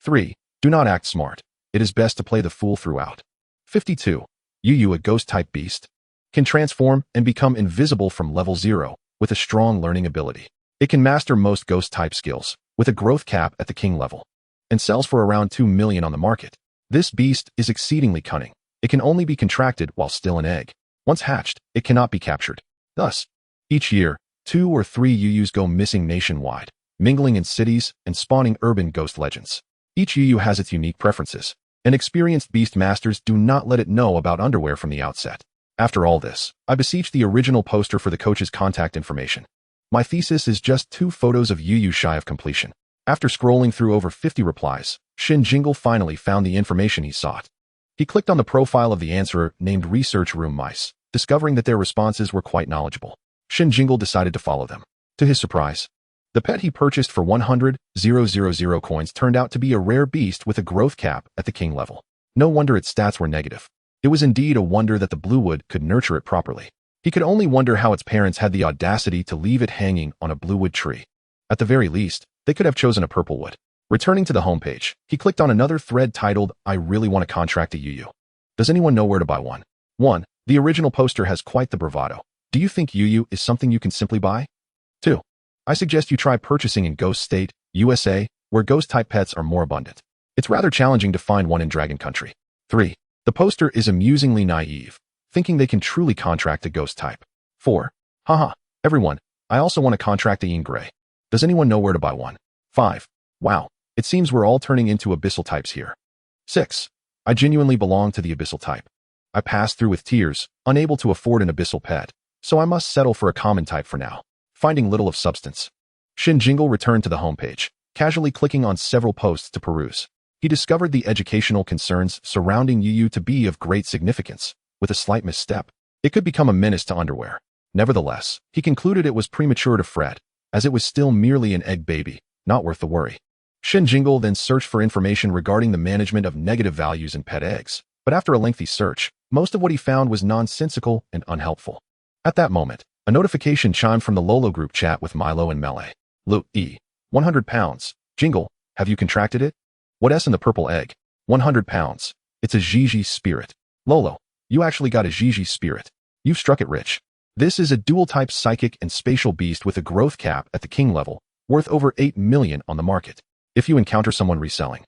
3. Do not act smart. It is best to play the fool throughout. 52. Yu, a ghost-type beast, can transform and become invisible from level 0 with a strong learning ability. It can master most ghost-type skills, with a growth cap at the king level, and sells for around 2 million on the market. This beast is exceedingly cunning. It can only be contracted while still an egg. Once hatched, it cannot be captured. Thus, each year, 2 or 3 UUs go missing nationwide, mingling in cities and spawning urban ghost legends. Each UU has its unique preferences, and experienced beast masters do not let it know about underwear from the outset. After all this, I beseech the original poster for the coach's contact information. My thesis is just 2 photos of UU shy of completion. After scrolling through over 50 replies, Shen Jingle finally found the information he sought. He clicked on the profile of the answerer named Research Room Mice, discovering that their responses were quite knowledgeable. Shen Jingle decided to follow them. To his surprise, the pet he purchased for 100,000 coins turned out to be a rare beast with a growth cap at the king level. No wonder its stats were negative. It was indeed a wonder that the Bluewood could nurture it properly. He could only wonder how its parents had the audacity to leave it hanging on a Bluewood tree. At the very least, they could have chosen a Purplewood. Returning to the homepage, he clicked on another thread titled, I really want to contract a UU. Does anyone know where to buy one? 1. The original poster has quite the bravado. Do you think UU is something you can simply buy? 2. I suggest you try purchasing in Ghost State, USA, where ghost-type pets are more abundant. It's rather challenging to find one in Dragon Country. 3. The poster is amusingly naive, thinking they can truly contract a ghost type. 4. Haha, everyone, I also want to contract a Yin Gray. Does anyone know where to buy one? 5. Wow, it seems we're all turning into abyssal types here. 6. I genuinely belong to the abyssal type. I passed through with tears, unable to afford an abyssal pet, so I must settle for a common type for now. Finding little of substance, Shen Jingle returned to the homepage, casually clicking on several posts to peruse. He discovered the educational concerns surrounding UU to be of great significance. With a slight misstep, it could become a menace to underwear. Nevertheless, he concluded it was premature to fret, as it was still merely an egg baby, not worth the worry. Shen Jingle then searched for information regarding the management of negative values in pet eggs, but after a lengthy search, most of what he found was nonsensical and unhelpful. At that moment, a notification chimed from the Lolo group chat with Milo and Melee. Lu E. 100 pounds. Jingle, have you contracted it? What S in the purple egg? 100 pounds. It's a Gigi spirit. Lolo, you actually got a Gigi spirit. You've struck it rich. This is a dual-type psychic and spatial beast with a growth cap at the king level, worth over 8 million on the market. If you encounter someone reselling,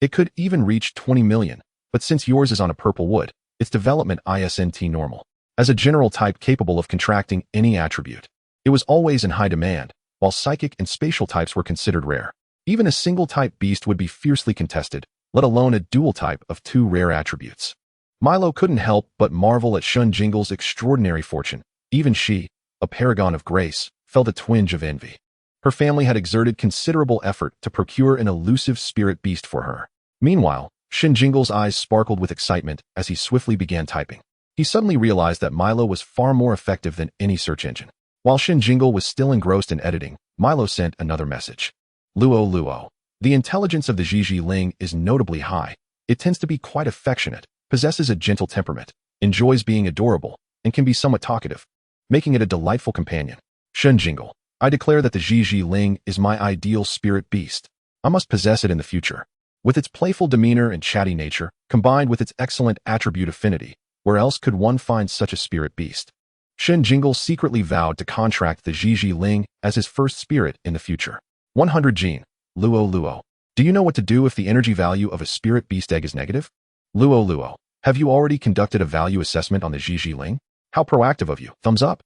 it could even reach 20 million, but since yours is on a purple wood, its development isn't normal. As a general type capable of contracting any attribute, it was always in high demand, while psychic and spatial types were considered rare. Even a single-type beast would be fiercely contested, let alone a dual type of 2 rare attributes. Milo couldn't help but marvel at Shen Jingle's extraordinary fortune. Even she, a paragon of grace, felt a twinge of envy. Her family had exerted considerable effort to procure an elusive spirit beast for her. Meanwhile, Shen Jingle's eyes sparkled with excitement as he swiftly began typing. He suddenly realized that Milo was far more effective than any search engine. While Shen Jingle was still engrossed in editing, Milo sent another message. Luo. The intelligence of the Gigi Ling is notably high. It tends to be quite affectionate, possesses a gentle temperament, enjoys being adorable, and can be somewhat talkative, making it a delightful companion. Shen Jingle, I declare that the Gigi Ling is my ideal spirit beast. I must possess it in the future. With its playful demeanor and chatty nature, combined with its excellent attribute affinity, where else could one find such a spirit beast? Shen Jingle secretly vowed to contract the Gigi Ling as his first spirit in the future. 100 Gene. Luo. Do you know what to do if the energy value of a spirit beast egg is negative? Luo. Have you already conducted a value assessment on the Gigi Ling? How proactive of you. Thumbs up.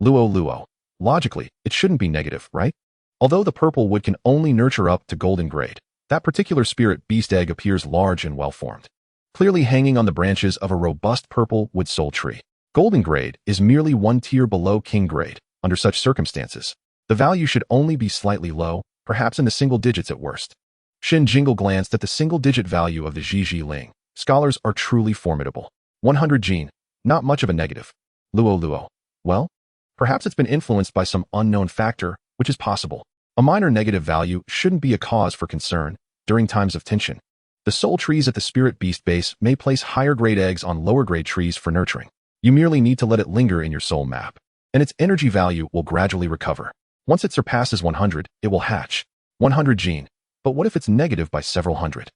Luo. Logically, it shouldn't be negative, right? Although the purple wood can only nurture up to golden grade, that particular spirit beast egg appears large and well-formed, clearly hanging on the branches of a robust purple wood soul tree. Golden grade is merely 1 tier below king grade. Under such circumstances, the value should only be slightly low, perhaps in the single digits at worst. Shen Jingle glanced at the single-digit value of the Gigi Ling. Scholars are truly formidable. 100 Gene. Not much of a negative. Luo. Well, perhaps it's been influenced by some unknown factor, which is possible. A minor negative value shouldn't be a cause for concern during times of tension. The soul trees at the spirit beast base may place higher-grade eggs on lower-grade trees for nurturing. You merely need to let it linger in your soul map, and its energy value will gradually recover. Once it surpasses 100, it will hatch. 100 Gene. But what if it's negative by several hundred?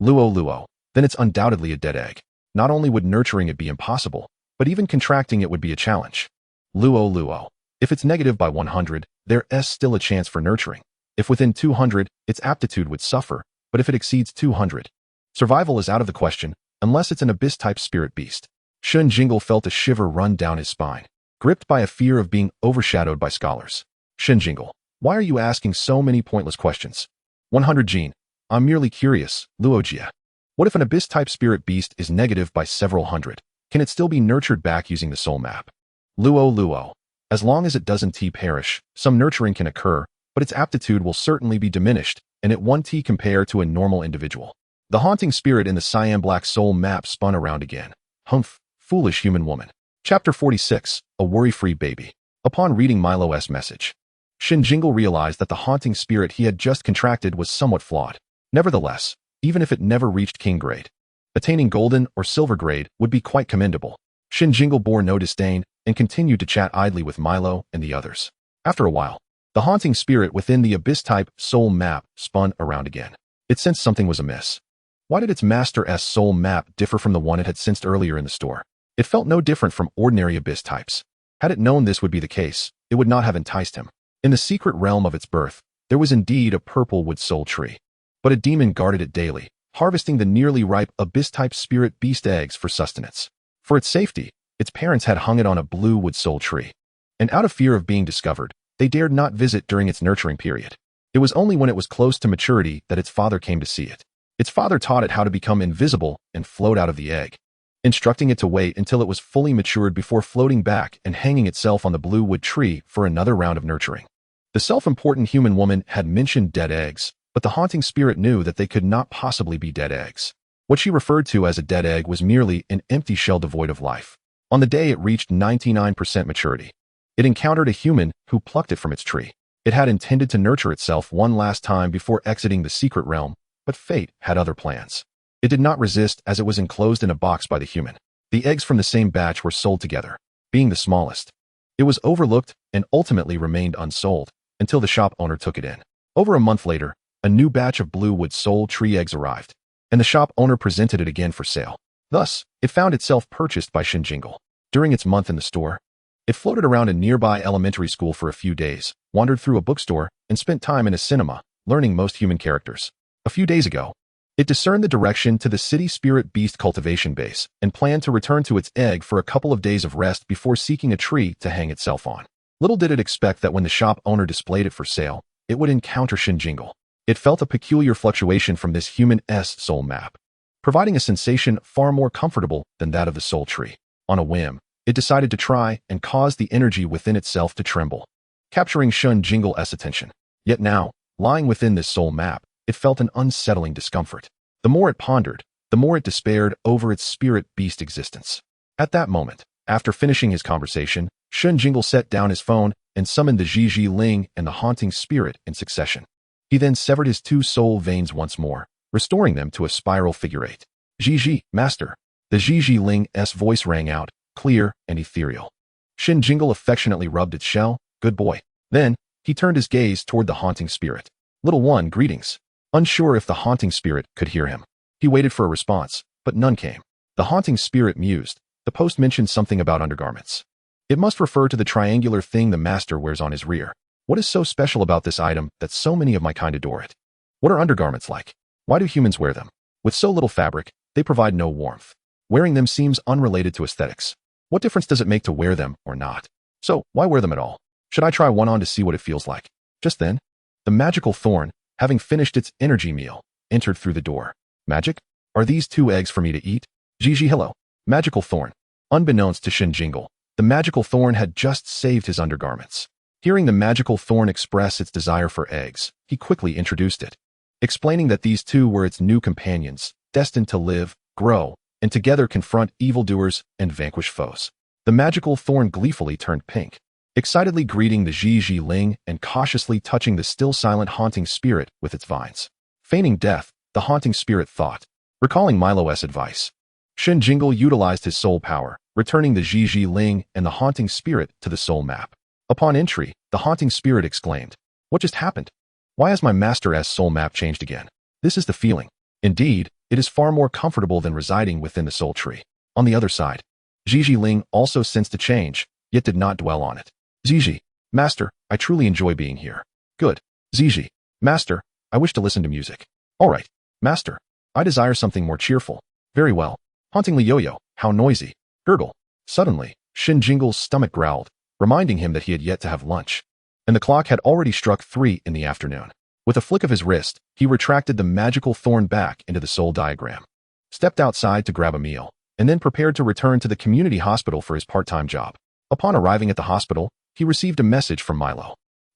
Luo. Then it's undoubtedly a dead egg. Not only would nurturing it be impossible, but even contracting it would be a challenge. Luo. If it's negative by 100, there's still a chance for nurturing. If within 200, its aptitude would suffer, but if it exceeds 200, survival is out of the question, unless it's an abyss-type spirit beast. Shen Jingle felt a shiver run down his spine, gripped by a fear of being overshadowed by scholars. Shen Jingle, why are you asking so many pointless questions? 100 Gene, I'm merely curious, Luojia. What if an abyss-type spirit beast is negative by several hundred? Can it still be nurtured back using the soul map? Luo, as long as it doesn't perish, some nurturing can occur, but its aptitude will certainly be diminished, and it won't compare to a normal individual. The haunting spirit in the cyan black soul map spun around again. Humph, foolish human woman. Chapter 46, A Worry-Free Baby. Upon reading Milo's message, Shen Jingle realized that the haunting spirit he had just contracted was somewhat flawed. Nevertheless, even if it never reached king grade, attaining golden or silver grade would be quite commendable. Shen Jingle bore no disdain and continued to chat idly with Milo and the others. After a while, the haunting spirit within the abyss-type soul map spun around again. It sensed something was amiss. Why did its master's soul map differ from the one it had sensed earlier in the store? It felt no different from ordinary abyss types. Had it known this would be the case, it would not have enticed him. In the secret realm of its birth, there was indeed a purple wood soul tree. But a demon guarded it daily, harvesting the nearly ripe abyss-type spirit beast eggs for sustenance. For its safety, its parents had hung it on a blue wood soul tree. And out of fear of being discovered, they dared not visit during its nurturing period. It was only when it was close to maturity that its father came to see it. Its father taught it how to become invisible and float out of the egg, instructing it to wait until it was fully matured before floating back and hanging itself on the blue wood tree for another round of nurturing. The self-important human woman had mentioned dead eggs, but the haunting spirit knew that they could not possibly be dead eggs. What she referred to as a dead egg was merely an empty shell devoid of life. On the day it reached 99% maturity, it encountered a human who plucked it from its tree. It had intended to nurture itself one last time before exiting the secret realm, but fate had other plans. It did not resist as it was enclosed in a box by the human. The eggs from the same batch were sold together, being the smallest. It was overlooked and ultimately remained unsold until the shop owner took it in. Over a month later, a new batch of blue wood soul tree eggs arrived, and the shop owner presented it again for sale. Thus, it found itself purchased by Shen Jingle. During its month in the store, it floated around a nearby elementary school for a few days, wandered through a bookstore, and spent time in a cinema, learning most human characters. A few days ago, it discerned the direction to the city spirit beast cultivation base and planned to return to its egg for a couple of days of rest before seeking a tree to hang itself on. Little did it expect that when the shop owner displayed it for sale, it would encounter Shen Jingle. It felt a peculiar fluctuation from this human-s soul map, providing a sensation far more comfortable than that of the soul tree. On a whim, it decided to try and cause the energy within itself to tremble, capturing Shen Jingle's attention. Yet now, lying within this soul map, it felt an unsettling discomfort. The more it pondered, the more it despaired over its spirit beast existence. At that moment, after finishing his conversation, Shen Jingle set down his phone and summoned the Zhi Ling and the haunting spirit in succession. He then severed his two soul veins once more, restoring them to a spiral figure eight. Zhi, master. The Zhi Ling's voice rang out, clear and ethereal. Shen Jingle affectionately rubbed its shell. Good boy. Then, he turned his gaze toward the haunting spirit. Little one, greetings. Unsure if the haunting spirit could hear him, he waited for a response, but none came. The haunting spirit mused. The post mentioned something about undergarments. It must refer to the triangular thing the master wears on his rear. What is so special about this item that so many of my kind adore it? What are undergarments like? Why do humans wear them? With so little fabric, they provide no warmth. Wearing them seems unrelated to aesthetics. What difference does it make to wear them or not? So, why wear them at all? Should I try one on to see what it feels like? Just then, the magical thorn, having finished its energy meal, entered through the door. Magic? Are these two eggs for me to eat? Gigi, hello. Magical thorn. Unbeknownst to Shen Jingle, the magical thorn had just saved his undergarments. Hearing the magical thorn express its desire for eggs, he quickly introduced it, explaining that these two were its new companions, destined to live, grow, and together confront evildoers and vanquish foes. The magical thorn gleefully turned pink, excitedly greeting the Zhi Ling and cautiously touching the still silent haunting spirit with its vines. Feigning death, the haunting spirit thought. Recalling Milo's advice, Shen Jingle utilized his soul power, returning the Zhi Ling and the haunting spirit to the soul map. Upon entry, the haunting spirit exclaimed, "What just happened? Why has my master's soul map changed again? This is the feeling. Indeed, it is far more comfortable than residing within the soul tree." On the other side, Zhi Ling also sensed a change, yet did not dwell on it. Zhi, Master, I truly enjoy being here. Good. Ziji. Master, I wish to listen to music. All right. Master, I desire something more cheerful. Very well. Hauntingly yo-yo, how noisy. Gurgle. Suddenly, Shen Jingle's stomach growled, reminding him that he had yet to have lunch. And the clock had already struck 3 in the afternoon. With a flick of his wrist, he retracted the magical thorn back into the soul diagram, stepped outside to grab a meal, and then prepared to return to the community hospital for his part-time job. Upon arriving at the hospital, he received a message from Milo.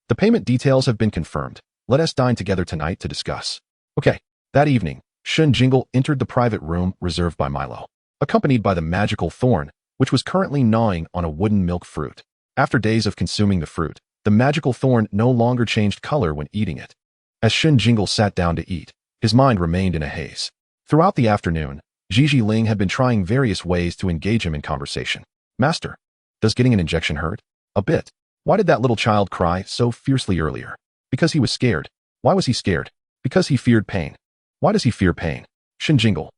The payment details have been confirmed. Let us dine together tonight to discuss. Okay. That evening, Shen Jingle entered the private room reserved by Milo, accompanied by the magical thorn, which was currently gnawing on a wooden milk fruit. After days of consuming the fruit, the magical thorn no longer changed color when eating it. As Shen Jingle sat down to eat, his mind remained in a haze. Throughout the afternoon, Ziji Ling had been trying various ways to engage him in conversation. Master, does getting an injection hurt? A bit. Why did that little child cry so fiercely earlier? Because he was scared. Why was he scared? Because he feared pain. Why does he fear pain? Shen Jingle.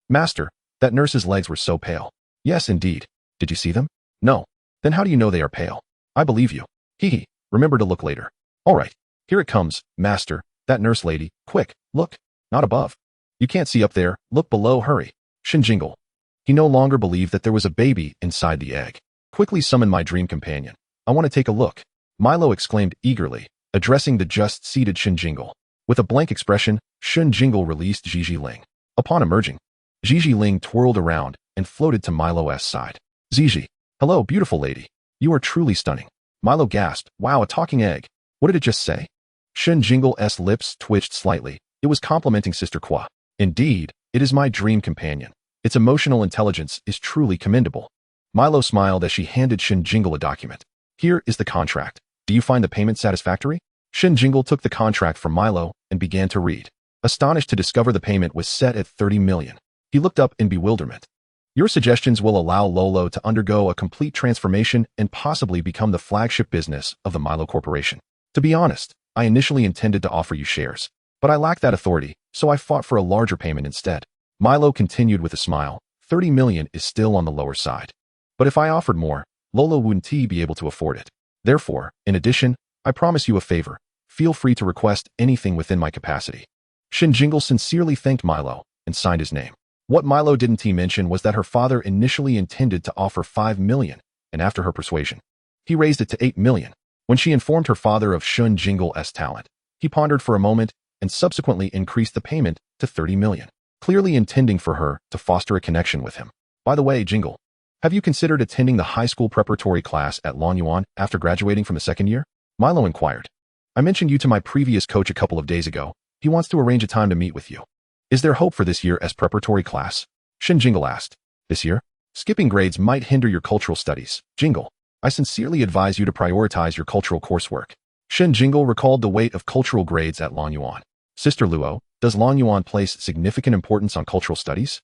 Master, that nurse's legs were so pale. Yes, indeed. Did you see them? No. Then how do you know they are pale? I believe you. Hee. Remember to look later. All right. Here it comes, Master. That nurse lady. Quick, look. Not above. You can't see up there. Look below, hurry. Shen Jingle. He no longer believed that there was a baby inside the egg. Quickly summon my dream companion. I want to take a look. Milo exclaimed eagerly, addressing the just-seated Shen Jingle. With a blank expression, Shen Jingle released Ziji Ling. Upon emerging, Ziji Ling twirled around and floated to Milo's side. Ziji. Hello, beautiful lady. You are truly stunning. Milo gasped. Wow, a talking egg. What did it just say? Shen Jingle's lips twitched slightly. It was complimenting Sister Kwa. Indeed, it is my dream companion. Its emotional intelligence is truly commendable. Milo smiled as she handed Shen Jingle a document. Here is the contract. Do you find the payment satisfactory? Shen Jingle took the contract from Milo and began to read. Astonished to discover the payment was set at 30 million. He looked up in bewilderment. Your suggestions will allow Lolo to undergo a complete transformation and possibly become the flagship business of the Milo Corporation. To be honest, I initially intended to offer you shares, but I lack that authority, so I fought for a larger payment instead. Milo continued with a smile. 30 million is still on the lower side. But if I offered more, Lolo wouldn't be able to afford it. Therefore, in addition, I promise you a favor. Feel free to request anything within my capacity. Shen Jingle sincerely thanked Milo and signed his name. What Milo didn't mention was that her father initially intended to offer 5 million, and after her persuasion, he raised it to 8 million. When she informed her father of Shen Jingle's talent, he pondered for a moment and subsequently increased the payment to 30 million, clearly intending for her to foster a connection with him. By the way, Jingle, have you considered attending the high school preparatory class at Longyuan after graduating from the second year? Milo inquired. I mentioned you to my previous coach a couple of days ago. He wants to arrange a time to meet with you. Is there hope for this year as preparatory class? Shen Jingle asked. This year? Skipping grades might hinder your cultural studies. Jingle, I sincerely advise you to prioritize your cultural coursework. Shen Jingle recalled the weight of cultural grades at Longyuan. Sister Luo, does Longyuan place significant importance on cultural studies?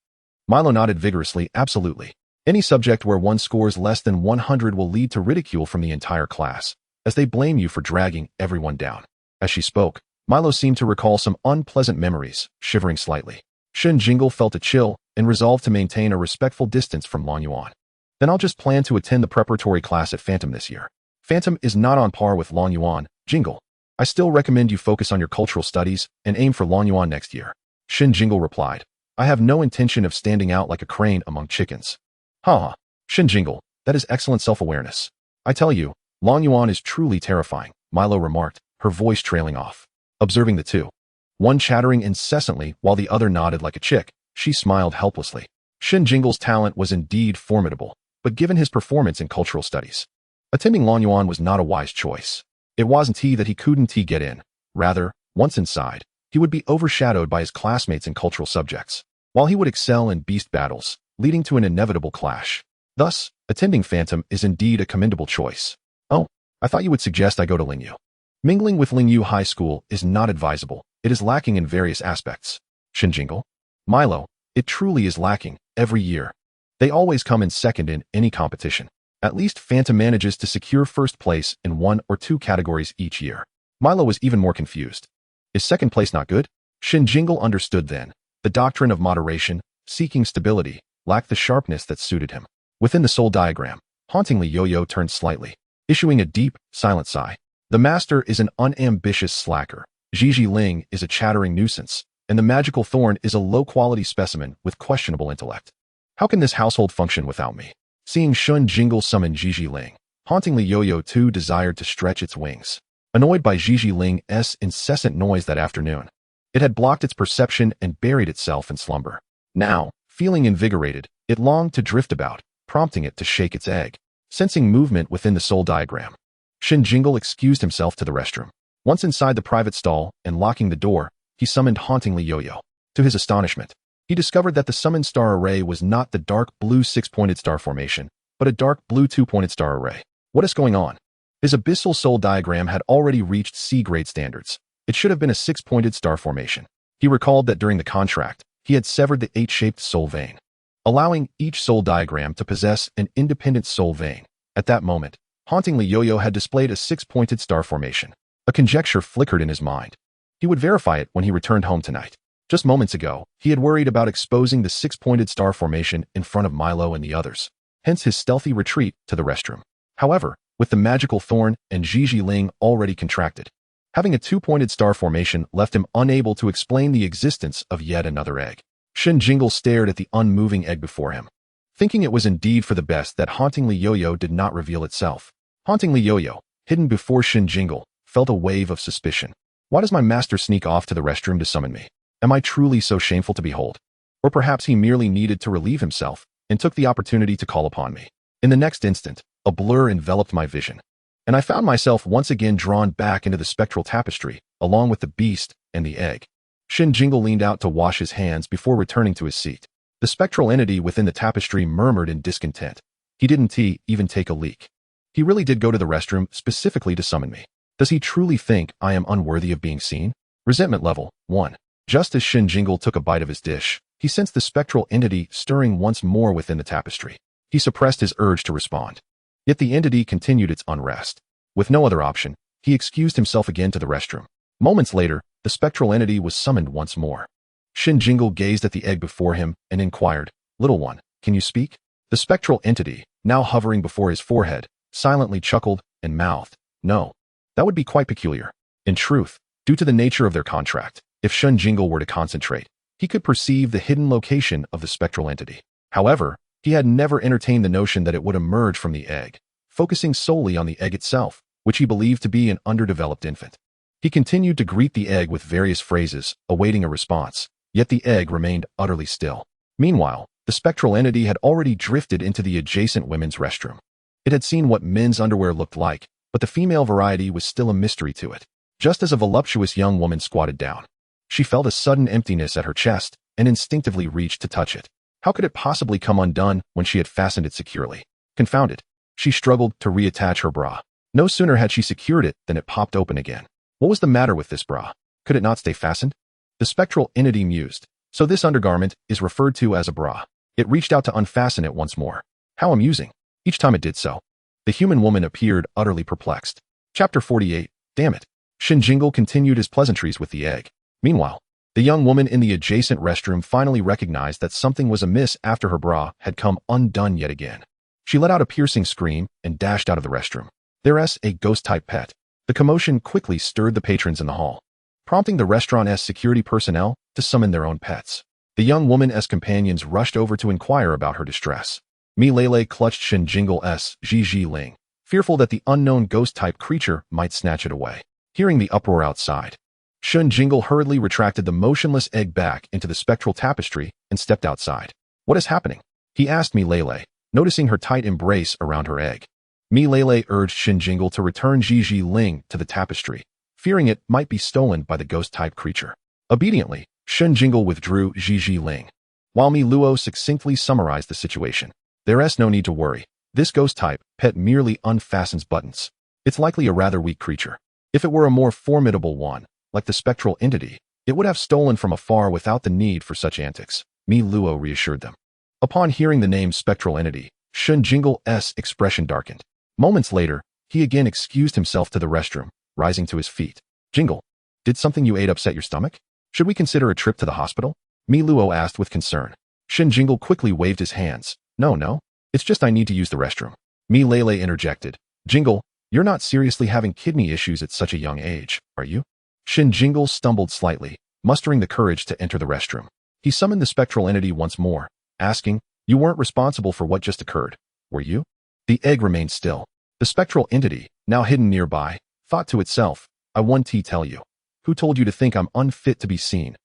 Milo nodded vigorously. Absolutely. Any subject where one scores less than 100 will lead to ridicule from the entire class, as they blame you for dragging everyone down. As she spoke, Milo seemed to recall some unpleasant memories, shivering slightly. Shen Jingle felt a chill and resolved to maintain a respectful distance from Longyuan. Then I'll just plan to attend the preparatory class at Phantom this year. Phantom is not on par with Longyuan. Jingle, I still recommend you focus on your cultural studies and aim for Longyuan next year. Shen Jingle replied. I have no intention of standing out like a crane among chickens. Haha. Shen Jingle, that is excellent self-awareness. I tell you, Longyuan is truly terrifying, Milo remarked, her voice trailing off. Observing the two, one chattering incessantly while the other nodded like a chick, she smiled helplessly. Shen Jingle's talent was indeed formidable, but given his performance in cultural studies, attending Longyuan was not a wise choice. It wasn't that he couldn't get in. Rather, once inside, he would be overshadowed by his classmates in cultural subjects, while he would excel in beast battles, leading to an inevitable clash. Thus, attending Phantom is indeed a commendable choice. Oh, I thought you would suggest I go to Lingyu. Mingling with Lingyu High School is not advisable. It is lacking in various aspects. Shen Jingle? Milo, it truly is lacking, every year. They always come in second in any competition. At least Phantom manages to secure first place in 1 or 2 categories each year. Milo was even more confused. Is second place not good? Shen Jingle understood then. The doctrine of moderation, seeking stability, lacked the sharpness that suited him. Within the soul diagram, hauntingly Yo-Yo turned slightly. issuing a deep, silent sigh. The master is an unambitious slacker. Zhiji Ling is a chattering nuisance, and the magical thorn is a low-quality specimen with questionable intellect. How can this household function without me? Seeing Shen Jingle summon Zhiji Ling, hauntingly Yo-Yo too desired to stretch its wings. Annoyed by Zhiji Ling's incessant noise that afternoon, it had blocked its perception and buried itself in slumber. Now, feeling invigorated, it longed to drift about, prompting it to shake its egg, sensing movement within the soul diagram. Shen Jingle excused himself to the restroom. Once inside the private stall and locking the door, he summoned hauntingly Yo-Yo. To his astonishment, he discovered that the summoned star array was not the dark blue 6-pointed star formation, but a dark blue 2-pointed star array. What is going on? His abyssal soul diagram had already reached C-grade standards. It should have been a 6-pointed star formation. He recalled that during the contract, he had severed the 8-shaped soul vein, allowing each soul diagram to possess an independent soul vein. At that moment, hauntingly Yo-Yo had displayed a 6-pointed star formation. A conjecture flickered in his mind. He would verify it when he returned home tonight. Just moments ago, he had worried about exposing the 6-pointed star formation in front of Milo and the others, hence his stealthy retreat to the restroom. However, with the magical thorn and Zhiji Ling already contracted, having a 2-pointed star formation left him unable to explain the existence of yet another egg. Shen Jingle stared at the unmoving egg before him, thinking it was indeed for the best that hauntingly Yo-Yo did not reveal itself. Hauntingly Yo-Yo, hidden before Shen Jingle, felt a wave of suspicion. Why does my master sneak off to the restroom to summon me? Am I truly so shameful to behold? Or perhaps he merely needed to relieve himself and took the opportunity to call upon me. In the next instant, a blur enveloped my vision, and I found myself once again drawn back into the spectral tapestry, along with the beast and the egg. Shen Jingle leaned out to wash his hands before returning to his seat. The spectral entity within the tapestry murmured in discontent. He didn't even take a leak. He really did go to the restroom specifically to summon me. Does he truly think I am unworthy of being seen? Resentment level 1. Just as Shen Jingle took a bite of his dish, he sensed the spectral entity stirring once more within the tapestry. He suppressed his urge to respond. Yet the entity continued its unrest. With no other option, he excused himself again to the restroom. Moments later, the spectral entity was summoned once more. Shen Jingle gazed at the egg before him and inquired, "Little one, can you speak?" The spectral entity, now hovering before his forehead, silently chuckled and mouthed, "No. That would be quite peculiar." In truth, due to the nature of their contract, if Shen Jingle were to concentrate, he could perceive the hidden location of the spectral entity. However, he had never entertained the notion that it would emerge from the egg, focusing solely on the egg itself, which he believed to be an underdeveloped infant. He continued to greet the egg with various phrases, awaiting a response, yet the egg remained utterly still. Meanwhile, the spectral entity had already drifted into the adjacent women's restroom. It had seen what men's underwear looked like, but the female variety was still a mystery to it. Just as a voluptuous young woman squatted down, she felt a sudden emptiness at her chest and instinctively reached to touch it. How could it possibly come undone when she had fastened it securely? Confounded, she struggled to reattach her bra. No sooner had she secured it than it popped open again. What was the matter with this bra? Could it not stay fastened? The spectral entity mused. So this undergarment is referred to as a bra. It reached out to unfasten it once more. How amusing. Each time it did so, the human woman appeared utterly perplexed. Chapter 48. Damn it. Shen Jingle continued his pleasantries with the egg. Meanwhile, the young woman in the adjacent restroom finally recognized that something was amiss after her bra had come undone yet again. She let out a piercing scream and dashed out of the restroom. There's a ghost-type pet. The commotion quickly stirred the patrons in the hall, prompting the restaurant's security personnel to summon their own pets. The young woman's companions rushed over to inquire about her distress. Mi Lele clutched Shen Jingle's Zhiji Ling, fearful that the unknown ghost-type creature might snatch it away. Hearing the uproar outside, Shen Jingle hurriedly retracted the motionless egg back into the spectral tapestry and stepped outside. "What is happening?" he asked Mi Lele, noticing her tight embrace around her egg. Mi Lele urged Shen Jingle to return Zhiji Ling to the tapestry, fearing it might be stolen by the ghost-type creature. Obediently, Shen Jingle withdrew Zhiji Ling, while Mi Luo succinctly summarized the situation. "There's no need to worry. This ghost-type pet merely unfastens buttons. It's likely a rather weak creature. If it were a more formidable one, like the spectral entity, it would have stolen from afar without the need for such antics," Mi Luo reassured them. Upon hearing the name spectral entity, Shen Jingle's expression darkened. Moments later, he again excused himself to the restroom, rising to his feet. "Jingle, did something you ate upset your stomach? Should we consider a trip to the hospital?" Mi Luo asked with concern. Shen Jingle quickly waved his hands. No, it's just I need to use the restroom." Mi Lele interjected. "Jingle, You're not seriously having kidney issues at such a young age, are you? Shen Jingle stumbled slightly, mustering the courage to enter the restroom. He summoned the spectral entity once more, asking, "You weren't responsible for what just occurred, were you?" The egg remained still. The spectral entity, now hidden nearby, thought to itself, "I want to tell you. Who told you to think I'm unfit to be seen?"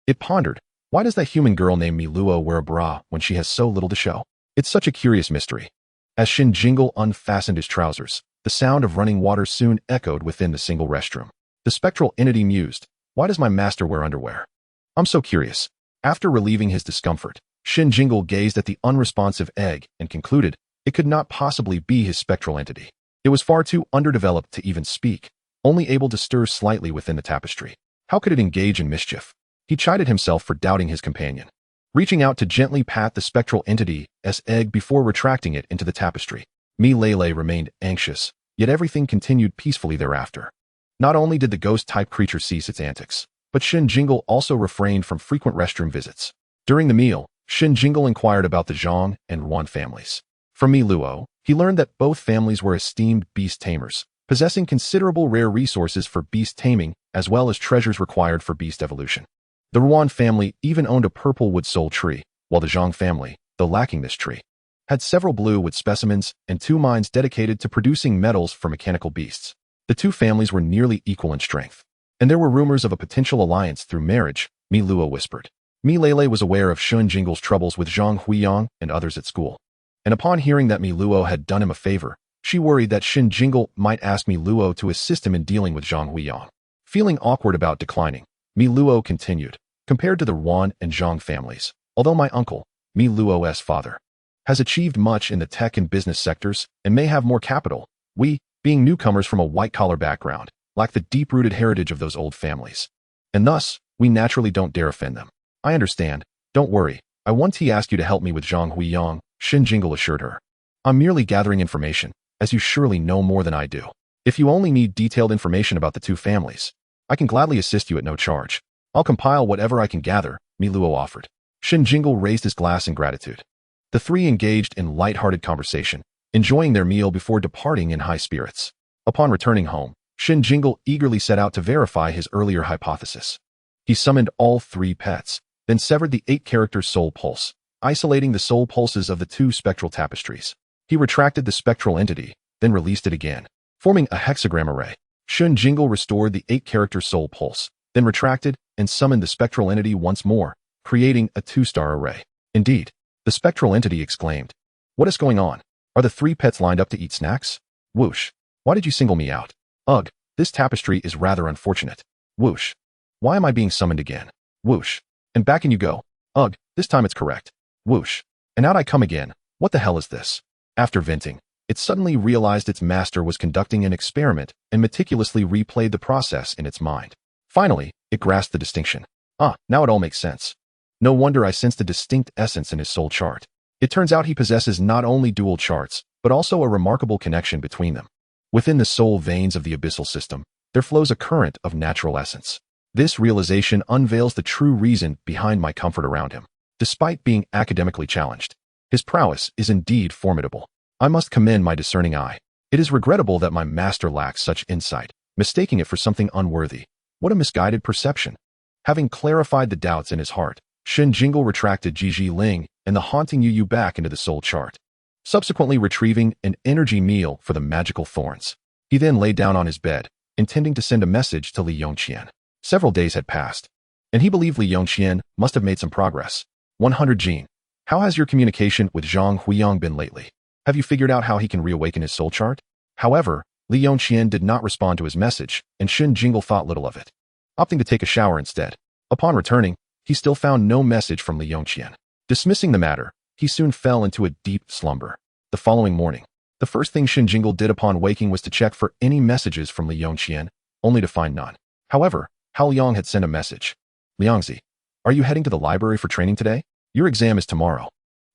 It pondered, why does that human girl named Miluo wear a bra when she has so little to show? It's such a curious mystery. As Shen Jingle unfastened his trousers, the sound of running water soon echoed within the single restroom. The spectral entity mused, "Why does my master wear underwear? I'm so curious." After relieving his discomfort, Shen Jingle gazed at the unresponsive egg and concluded it could not possibly be his spectral entity. It was far too underdeveloped to even speak, only able to stir slightly within the tapestry. How could it engage in mischief? He chided himself for doubting his companion. Reaching out to gently pat the spectral entity's egg before retracting it into the tapestry, Mi Lele remained anxious, yet everything continued peacefully thereafter. Not only did the ghost-type creature cease its antics, but Shen Jingle also refrained from frequent restroom visits. During the meal, Shen Jingle inquired about the Zhang and Ruan families. From Mi Luo, he learned that both families were esteemed beast tamers, possessing considerable rare resources for beast taming as well as treasures required for beast evolution. The Ruan family even owned a purple wood soul tree, while the Zhang family, though lacking this tree, had several blue wood specimens and 2 mines dedicated to producing metals for mechanical beasts. The 2 families were nearly equal in strength, and there were rumors of a potential alliance through marriage, Mi Luo whispered. Mi Lele was aware of Shen Jingle's troubles with Zhang Huiyang and others at school, and upon hearing that Mi Luo had done him a favor, she worried that Shen Jingle might ask Mi Luo to assist him in dealing with Zhang Huiyang. Feeling awkward about declining, Mi Luo continued, "Compared to the Ruan and Zhang families, although my uncle, Mi Luo's father, has achieved much in the tech and business sectors and may have more capital, we, being newcomers from a white-collar background, lack the deep-rooted heritage of those old families. And thus, we naturally don't dare offend them." "I understand. Don't worry. I want to ask you to help me with Zhang Huiyang," Shen Jingle assured her. "I'm merely gathering information, as you surely know more than I do. If you only need detailed information about the 2 families, I can gladly assist you at no charge. I'll compile whatever I can gather," Mi Luo offered. Shen Jingle raised his glass in gratitude. The 3 engaged in light-hearted conversation, enjoying their meal before departing in high spirits. Upon returning home, Shen Jingle eagerly set out to verify his earlier hypothesis. He summoned all 3 pets, then severed the 8-character soul pulse, isolating the soul pulses of the 2 spectral tapestries. He retracted the spectral entity, then released it again, forming a hexagram array. Shen Jingle restored the 8-character soul pulse, then retracted and summoned the spectral entity once more, creating a 2-star array. Indeed, the spectral entity exclaimed, "What is going on? Are the 3 pets lined up to eat snacks? Whoosh. Why did you single me out? Ugh, this tapestry is rather unfortunate. Whoosh. Why am I being summoned again? Whoosh. And back in you go. Ugh, this time it's correct. Whoosh. And out I come again. What the hell is this?" After venting, it suddenly realized its master was conducting an experiment and meticulously replayed the process in its mind. Finally, it grasped the distinction. Now it all makes sense. No wonder I sensed a distinct essence in his soul chart. It turns out he possesses not only dual charts, but also a remarkable connection between them. Within the soul veins of the abyssal system, there flows a current of natural essence. This realization unveils the true reason behind my comfort around him. Despite being academically challenged, his prowess is indeed formidable. I must commend my discerning eye. It is regrettable that my master lacks such insight, mistaking it for something unworthy. What a misguided perception. Having clarified the doubts in his heart, Shen Jingle retracted Jiji Ling and the haunting Yu back into the soul chart, subsequently retrieving an energy meal for the magical thorns. He then lay down on his bed, intending to send a message to Li Yongqian. Several days had passed, and he believed Li Yongqian must have made some progress. 100 Jean, how has your communication with Zhang Huiyang been lately? Have you figured out how he can reawaken his soul chart? However, Li Yongqian did not respond to his message, and Shen Jingle thought little of it, opting to take a shower instead. Upon returning, he still found no message from Li Yongqian. Dismissing the matter, he soon fell into a deep slumber. The following morning, the first thing Shen Jingle did upon waking was to check for any messages from Li Yongqian, only to find none. However, Hao Liang had sent a message. "Liangzi, are you heading to the library for training today? Your exam is tomorrow."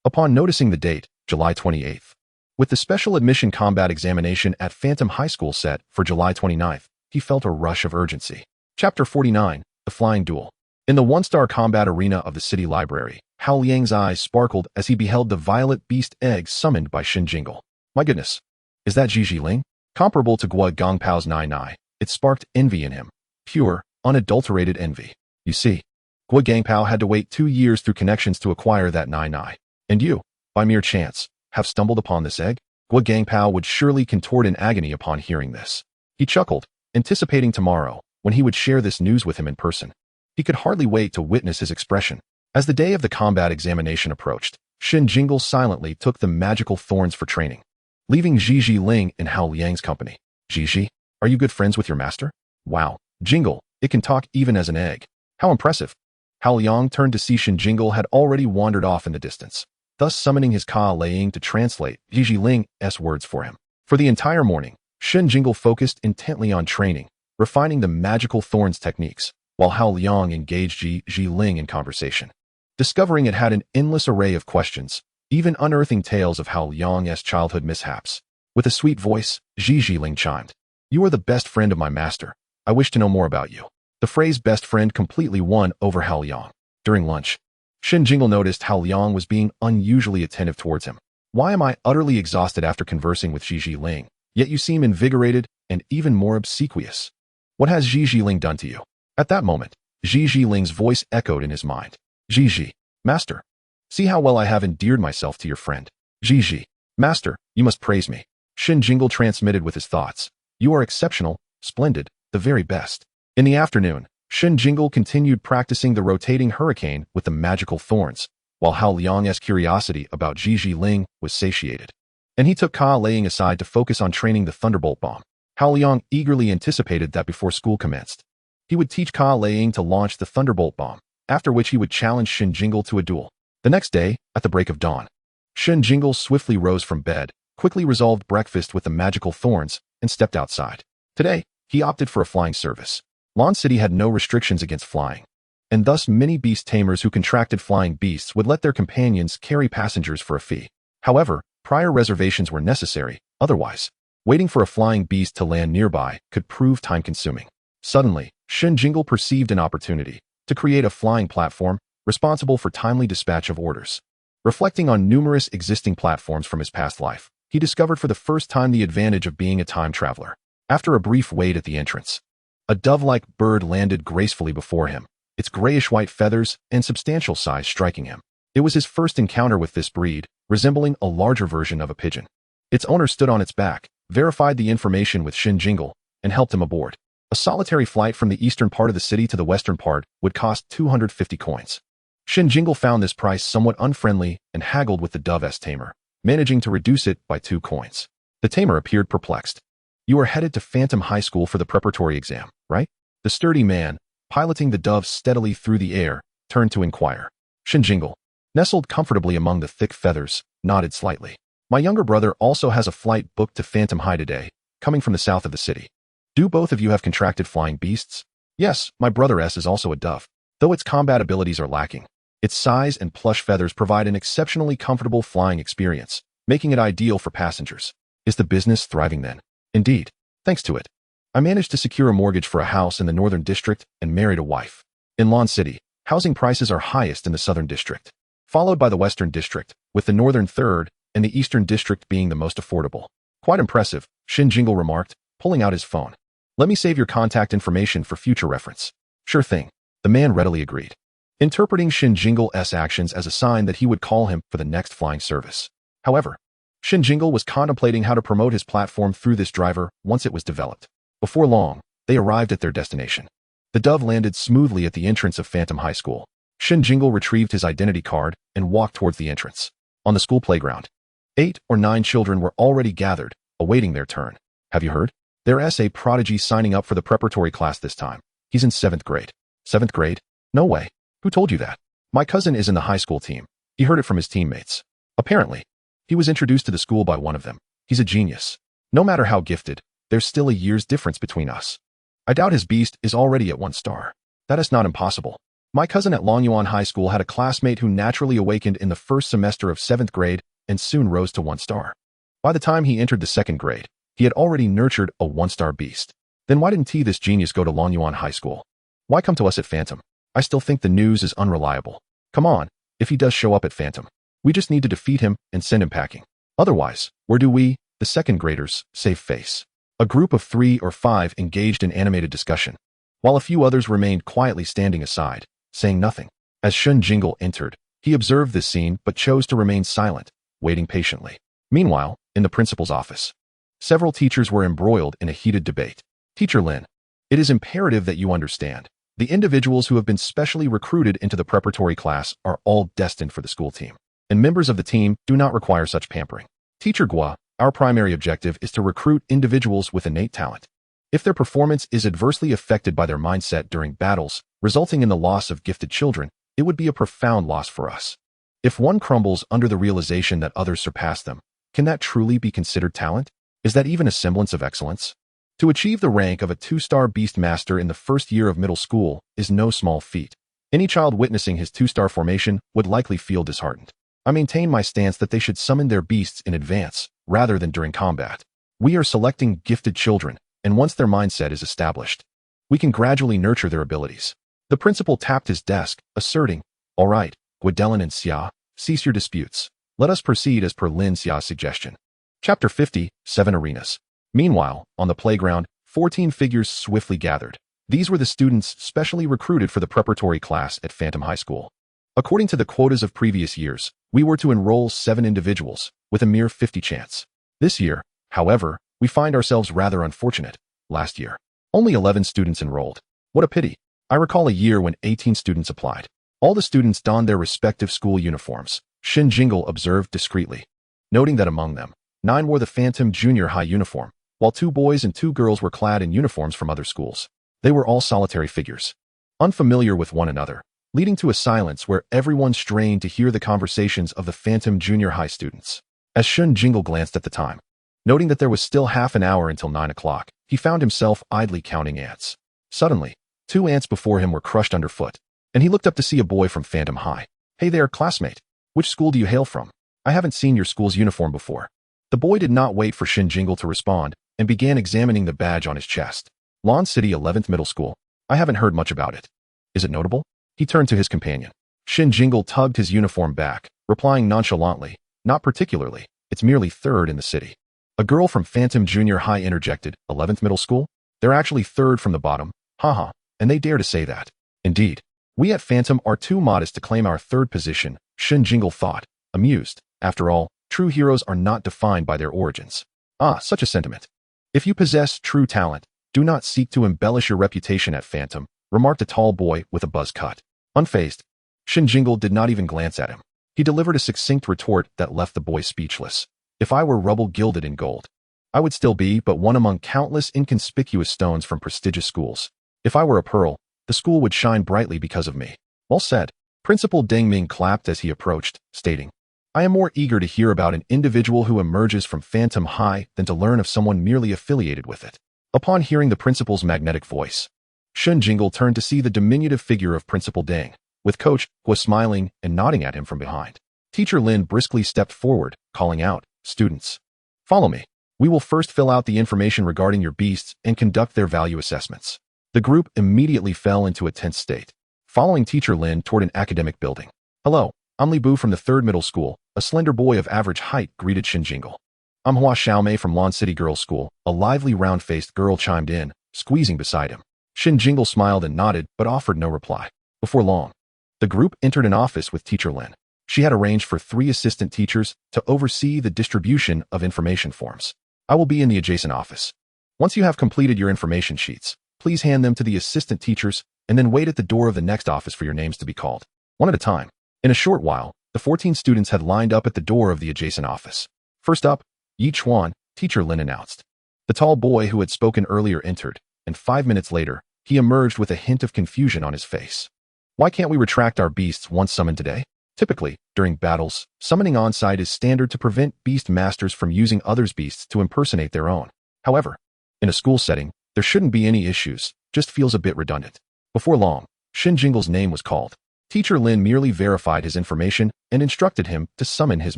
Upon noticing the date, July 28th, with the special admission combat examination at Phantom High School set for July 29th, he felt a rush of urgency. Chapter 49, The Flying Duel. In the 1-star combat arena of the city library, Hao Liang's eyes sparkled as he beheld the violet beast egg summoned by Shen Jingle. "My goodness, is that Jiji Ling?" Comparable to Gua Gongpao's Nai Nai, it sparked envy in him. Pure, unadulterated envy. You see, Gua Gangpao had to wait 2 years through connections to acquire that Nai Nai. And you, by mere chance, have stumbled upon this egg? Gua Gangpao would surely contort in agony upon hearing this. He chuckled, anticipating tomorrow, when he would share this news with him in person. He could hardly wait to witness his expression. As the day of the combat examination approached, Shen Jingle silently took the magical thorns for training, leaving Ji Ling in Hao Liang's company. Ji, are you good friends with your master? Wow, Jingle, it can talk even as an egg. How impressive. Hao Liang turned to see Shen Jingle had already wandered off in the distance, thus summoning his Ka Ling to translate Ji Ling's words for him. For the entire morning, Shen Jingle focused intently on training, refining the magical thorns techniques, while Hao Liang engaged Ji Ling in conversation. Discovering it had an endless array of questions, even unearthing tales of Hao Liang's childhood mishaps. With a sweet voice, Ji Ling chimed, "You are the best friend of my master. I wish to know more about you." The phrase best friend completely won over Hao Liang. During lunch, Shen Jingle noticed Hao Liang was being unusually attentive towards him. "Why am I utterly exhausted after conversing with Ji Ling, yet you seem invigorated and even more obsequious? What has Ji Ling done to you?" At that moment, Ji Ling's voice echoed in his mind. "Ji, master, see how well I have endeared myself to your friend. Ji, master, you must praise me." Shen Jingle transmitted with his thoughts. "You are exceptional, splendid, the very best." In the afternoon, Shen Jingle continued practicing the rotating hurricane with the magical thorns, while Hao Liang's curiosity about Ji Ling was satiated. And he took Ka Ling aside to focus on training the Thunderbolt Bomb. Hao Liang eagerly anticipated that before school commenced, he would teach Ka Ling to launch the Thunderbolt Bomb, after which he would challenge Shen Jingle to a duel. The next day, at the break of dawn, Shen Jingle swiftly rose from bed, quickly resolved breakfast with the magical thorns, and stepped outside. Today, he opted for a flying service. Lon City had no restrictions against flying, and thus many beast tamers who contracted flying beasts would let their companions carry passengers for a fee. However, prior reservations were necessary, otherwise, waiting for a flying beast to land nearby could prove time-consuming. Suddenly, Shen Jingle perceived an opportunity to create a flying platform responsible for timely dispatch of orders. Reflecting on numerous existing platforms from his past life, he discovered for the first time the advantage of being a time traveler. After a brief wait at the entrance, a dove-like bird landed gracefully before him, its grayish-white feathers and substantial size striking him. It was his first encounter with this breed, resembling a larger version of a pigeon. Its owner stood on its back, verified the information with Shen Jingle, and helped him aboard. A solitary flight from the eastern part of the city to the western part would cost 250 coins. Shen Jingle found this price somewhat unfriendly and haggled with the dove's tamer, managing to reduce it by 2 coins. The tamer appeared perplexed. "You are headed to Phantom High School for the preparatory exam, right?" The sturdy man, piloting the dove steadily through the air, turned to inquire. Shen Jingle, nestled comfortably among the thick feathers, nodded slightly. "My younger brother also has a flight booked to Phantom High today, coming from the south of the city. Do both of you have contracted flying beasts?" "Yes, my brother S is also a dove. Though its combat abilities are lacking, its size and plush feathers provide an exceptionally comfortable flying experience, making it ideal for passengers." "Is the business thriving then?" "Indeed. Thanks to it, I managed to secure a mortgage for a house in the Northern District and married a wife. In Lon City, housing prices are highest in the Southern District, followed by the Western District, with the Northern third and the Eastern District being the most affordable." "Quite impressive," Shen Jingle remarked, pulling out his phone. "Let me save your contact information for future reference." "Sure thing," the man readily agreed, interpreting Shen Jingle's actions as a sign that he would call him for the next flying service. However, Shen Jingle was contemplating how to promote his platform through this driver once it was developed. Before long, they arrived at their destination. The dove landed smoothly at the entrance of Phantom High School. Shen Jingle retrieved his identity card and walked towards the entrance. On the school playground, 8 or 9 children were already gathered, awaiting their turn. "Have you heard? There's a prodigy signing up for the preparatory class this time. He's in 7th grade. 7th grade? No way. Who told you that?" "My cousin is in the high school team. He heard it from his teammates. Apparently, he was introduced to the school by one of them. He's a genius. No matter how gifted, there's still a year's difference between us. I doubt his beast is already at 1 star. That is not impossible. My cousin at Longyuan High School had a classmate who naturally awakened in the first semester of 7th grade and soon rose to 1 star. By the time he entered the 2nd grade, he had already nurtured a 1-star beast. Then why didn't this genius go to Longyuan High School? Why come to us at Phantom? I still think the news is unreliable. Come on, if he does show up at Phantom, we just need to defeat him and send him packing. Otherwise, where do we, the 2nd graders, save face?" A group of 3 or 5 engaged in animated discussion, while a few others remained quietly standing aside, saying nothing. As Shen Jingle entered, he observed this scene but chose to remain silent, waiting patiently. Meanwhile, in the principal's office, several teachers were embroiled in a heated debate. Teacher Lin, it is imperative that you understand. The individuals who have been specially recruited into the preparatory class are all destined for the school team, and members of the team do not require such pampering. Teacher Gua, our primary objective is to recruit individuals with innate talent. If their performance is adversely affected by their mindset during battles, resulting in the loss of gifted children, it would be a profound loss for us. If one crumbles under the realization that others surpass them, can that truly be considered talent? Is that even a semblance of excellence? To achieve the rank of a 2-star Beast Master in the first year of middle school is no small feat. Any child witnessing his 2-star formation would likely feel disheartened. I maintain my stance that they should summon their beasts in advance, rather than during combat. We are selecting gifted children, and once their mindset is established, we can gradually nurture their abilities. The principal tapped his desk, asserting, "All right, Guidelin and Xia, cease your disputes. Let us proceed as per Lin Xia's suggestion." Chapter 50, 7 Arenas. Meanwhile, on the playground, 14 figures swiftly gathered. These were the students specially recruited for the preparatory class at Phantom High School. According to the quotas of previous years, we were to enroll 7 individuals, with a mere 50 chance. This year, however, we find ourselves rather unfortunate. Last year, only 11 students enrolled. What a pity. I recall a year when 18 students applied. All the students donned their respective school uniforms, Shen Jingle observed discreetly, noting that among them, 9 wore the Phantom Junior High uniform, while 2 boys and 2 girls were clad in uniforms from other schools. They were all solitary figures, unfamiliar with one another, leading to a silence where everyone strained to hear the conversations of the Phantom Junior High students. As Shen Jingle glanced at the time, noting that there was still half an hour until 9 o'clock, he found himself idly counting ants. Suddenly, 2 ants before him were crushed underfoot, and he looked up to see a boy from Phantom High. "Hey there, classmate. Which school do you hail from? I haven't seen your school's uniform before." The boy did not wait for Shen Jingle to respond and began examining the badge on his chest. "Lawn City 11th Middle School. I haven't heard much about it. Is it notable?" He turned to his companion. Shen Jingle tugged his uniform back, replying nonchalantly, "Not particularly. It's merely 3rd in the city." A girl from Phantom Junior High interjected, 11th Middle School? They're actually 3rd from the bottom. Haha, and they dare to say that. Indeed. We at Phantom are too modest to claim our 3rd position, Shen Jingle thought, amused. After all, true heroes are not defined by their origins. Ah, such a sentiment. If you possess true talent, do not seek to embellish your reputation at Phantom, remarked a tall boy with a buzz cut. Unfazed, Shen Jingle did not even glance at him. He delivered a succinct retort that left the boy speechless. "If I were rubble gilded in gold, I would still be but one among countless inconspicuous stones from prestigious schools. If I were a pearl, the school would shine brightly because of me." Well said. Principal Deng Ming clapped as he approached, stating, "I am more eager to hear about an individual who emerges from Phantom High than to learn of someone merely affiliated with it." Upon hearing the principal's magnetic voice, Shen Jingle turned to see the diminutive figure of Principal Deng, with Coach Gua smiling and nodding at him from behind. Teacher Lin briskly stepped forward, calling out, "Students, follow me. We will first fill out the information regarding your beasts and conduct their value assessments." The group immediately fell into a tense state, following Teacher Lin toward an academic building. "Hello, I'm Li Bu from the 3rd Middle School," a slender boy of average height greeted Shen Jingle. "I'm Hua Xiaomei from Lawn City Girls' School," a lively round-faced girl chimed in, squeezing beside him. Shen Jingle smiled and nodded but offered no reply. Before long, the group entered an office with Teacher Lin. She had arranged for 3 assistant teachers to oversee the distribution of information forms. "I will be in the adjacent office. Once you have completed your information sheets, please hand them to the assistant teachers and then wait at the door of the next office for your names to be called, one at a time." In a short while, the 14 students had lined up at the door of the adjacent office. "First up, Yi Chuan," Teacher Lin announced. The tall boy who had spoken earlier entered, and 5 minutes later, he emerged with a hint of confusion on his face. "Why can't we retract our beasts once summoned today?" Typically, during battles, summoning on-site is standard to prevent beast masters from using others' beasts to impersonate their own. However, in a school setting, there shouldn't be any issues, just feels a bit redundant. Before long, Shen Jingle's name was called. Teacher Lin merely verified his information and instructed him to summon his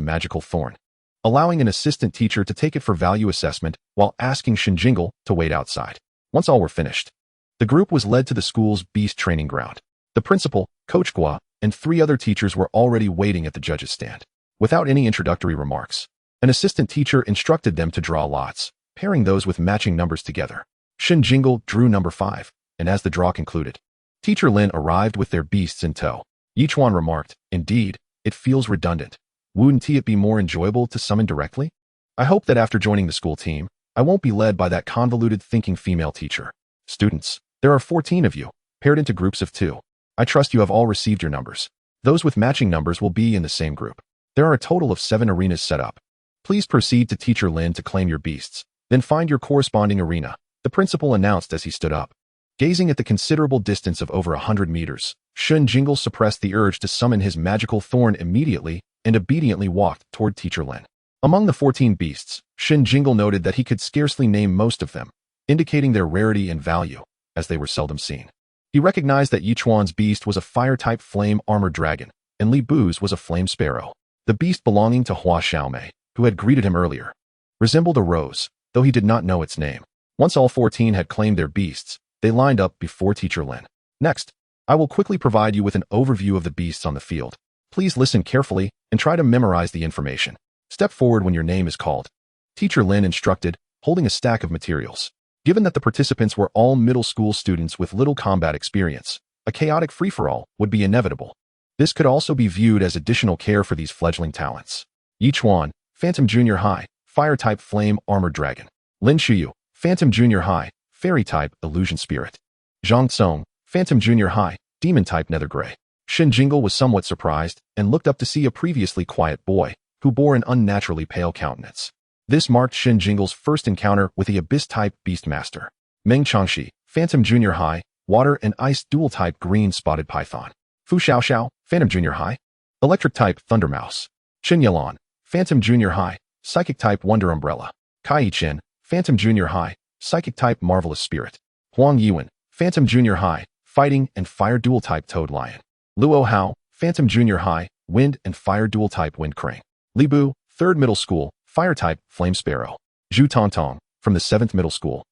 magical thorn, allowing an assistant teacher to take it for value assessment while asking Shen Jingle to wait outside. Once all were finished, the group was led to the school's beast training ground. The principal, Coach Gua, and 3 other teachers were already waiting at the judge's stand. Without any introductory remarks, an assistant teacher instructed them to draw lots, pairing those with matching numbers together. Shen Jingle drew number 5, and as the draw concluded, Teacher Lin arrived with their beasts in tow. Yichuan remarked, "Indeed, it feels redundant. Wouldn't it be more enjoyable to summon directly? I hope that after joining the school team, I won't be led by that convoluted thinking female teacher. Students, there are 14 of you, paired into groups of 2. I trust you have all received your numbers. Those with matching numbers will be in the same group. There are a total of 7 arenas set up. Please proceed to Teacher Lin to claim your beasts, then find your corresponding arena," the principal announced as he stood up. Gazing at the considerable distance of over 100 meters, Shen Jingle suppressed the urge to summon his magical thorn immediately and obediently walked toward Teacher Lin. Among the 14 beasts, Shen Jingle noted that he could scarcely name most of them, indicating their rarity and value, as they were seldom seen. He recognized that Yichuan's beast was a fire-type flame armored dragon, and Li Bu's was a flame sparrow. The beast belonging to Hua Xiaomei, who had greeted him earlier, resembled a rose, though he did not know its name. Once all 14 had claimed their beasts, they lined up before Teacher Lin. Next, I will quickly provide you with an overview of the beasts on the field. Please listen carefully and try to memorize the information. Step forward when your name is called. Teacher Lin instructed, holding a stack of materials. Given that the participants were all middle school students with little combat experience, a chaotic free-for-all would be inevitable. This could also be viewed as additional care for these fledgling talents. Yichuan, Phantom Junior High, Fire-type Flame Armored Dragon. Lin Shuyu, Phantom Junior High, Fairy-type Illusion Spirit. Zhang Tsong, Phantom Junior High, Demon-type Nether Gray. Shen Jingle was somewhat surprised and looked up to see a previously quiet boy who bore an unnaturally pale countenance. This marked Shen Jingle's first encounter with the Abyss-type Beastmaster. Meng Changxi, Phantom Junior High, Water and Ice Dual-type Green Spotted Python. Fu Xiaoxiao, Phantom Junior High, Electric-type Thundermouse. Chen Yelon, Phantom Junior High, Psychic-type Wonder Umbrella. Kai Chen, Phantom Junior High, Psychic-type Marvelous Spirit. Huang Yuan, Phantom Junior High, Fighting and Fire Dual-type Toad Lion. Luo Hao, Phantom Junior High, Wind and Fire Dual-type Wind Crane. Li Bu, 3rd Middle School, Fire-type Flame Sparrow. Zhu Tongtong, from the 7th Middle School,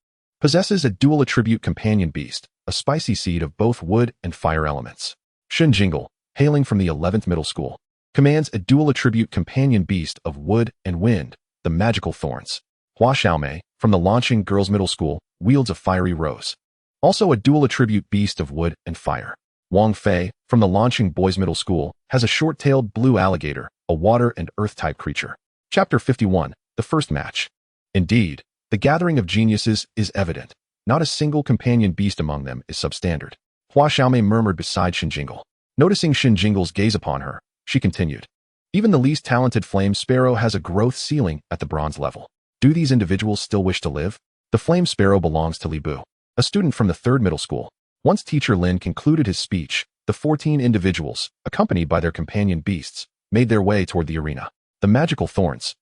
possesses a dual attribute companion beast, a spicy seed of both wood and fire elements. Shen Jingle, hailing from the 11th Middle School, commands a dual attribute companion beast of wood and wind, the Magical Thorns. Hua Xiaomei, from the Launching Girls Middle School, wields a fiery rose, also a dual attribute beast of wood and fire. Wang Fei, from the Launching Boys Middle School, has a short-tailed blue alligator, a water and earth-type creature. Chapter 51, The First Match. Indeed, the gathering of geniuses is evident. Not a single companion beast among them is substandard. Hua Xiaomei murmured beside Shen Jingle. Noticing Shen Jingle's gaze upon her, she continued, "Even the least talented flame sparrow has a growth ceiling at the bronze level. Do these individuals still wish to live?" The flame sparrow belongs to Li Bu, a student from the 3rd Middle School. Once Teacher Lin concluded his speech, the 14 individuals, accompanied by their companion beasts, made their way toward the arena. The Magical Thorns,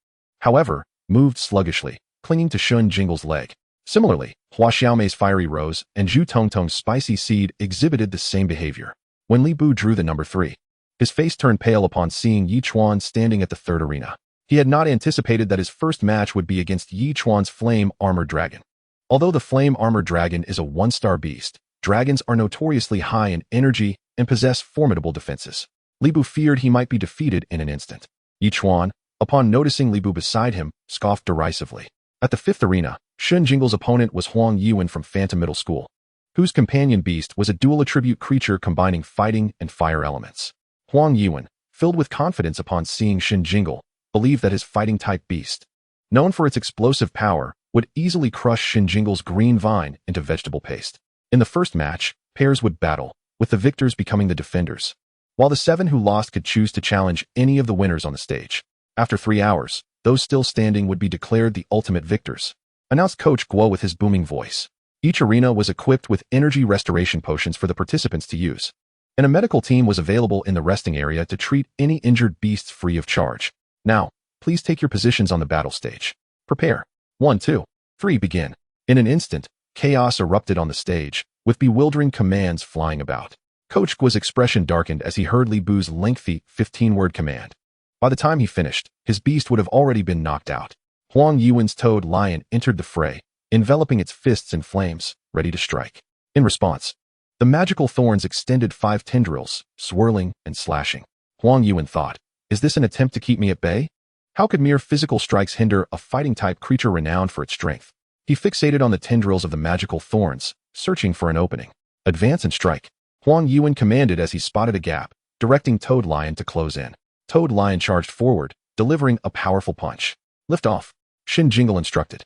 however, moved sluggishly, clinging to Shen Jingle's leg. Similarly, Hua Xiaomei's Fiery Rose and Zhu Tongtong's Spicy Seed exhibited the same behavior. When Li Bu drew the number 3, his face turned pale upon seeing Yichuan standing at the 3rd arena. He had not anticipated that his first match would be against Yichuan's Flame Armored Dragon. Although the Flame Armored Dragon is a 1-star beast, dragons are notoriously high in energy and possess formidable defenses. Li Bu feared he might be defeated in an instant. Yichuan, upon noticing Li Bu beside him, scoffed derisively. At the 5th arena, Shen Jingle's opponent was Huang Yuan from Phantom Middle School, whose companion beast was a dual attribute creature combining fighting and fire elements. Huang Yuan, filled with confidence upon seeing Shen Jingle, believed that his fighting-type beast, known for its explosive power, would easily crush Shen Jingle's green vine into vegetable paste. In the first match, pairs would battle, with the victors becoming the defenders, while the 7 who lost could choose to challenge any of the winners on the stage. After 3 hours, those still standing would be declared the ultimate victors, announced Coach Guo with his booming voice. Each arena was equipped with energy restoration potions for the participants to use, and a medical team was available in the resting area to treat any injured beasts free of charge. Now, please take your positions on the battle stage. Prepare. 1, 2, 3, begin. In an instant, chaos erupted on the stage, with bewildering commands flying about. Coach Guo's expression darkened as he heard Li Bu's lengthy 15-word command. By the time he finished, his beast would have already been knocked out. Huang Yuan's toad lion entered the fray, enveloping its fists in flames, ready to strike. In response, the magical thorns extended 5 tendrils, swirling and slashing. Huang Yuan thought, "Is this an attempt to keep me at bay?" How could mere physical strikes hinder a fighting-type creature renowned for its strength? He fixated on the tendrils of the magical thorns, searching for an opening. Advance and strike. Huang Yuan commanded as he spotted a gap, directing Toad Lion to close in. Toad Lion charged forward, delivering a powerful punch. Lift off. Shen Jingle instructed.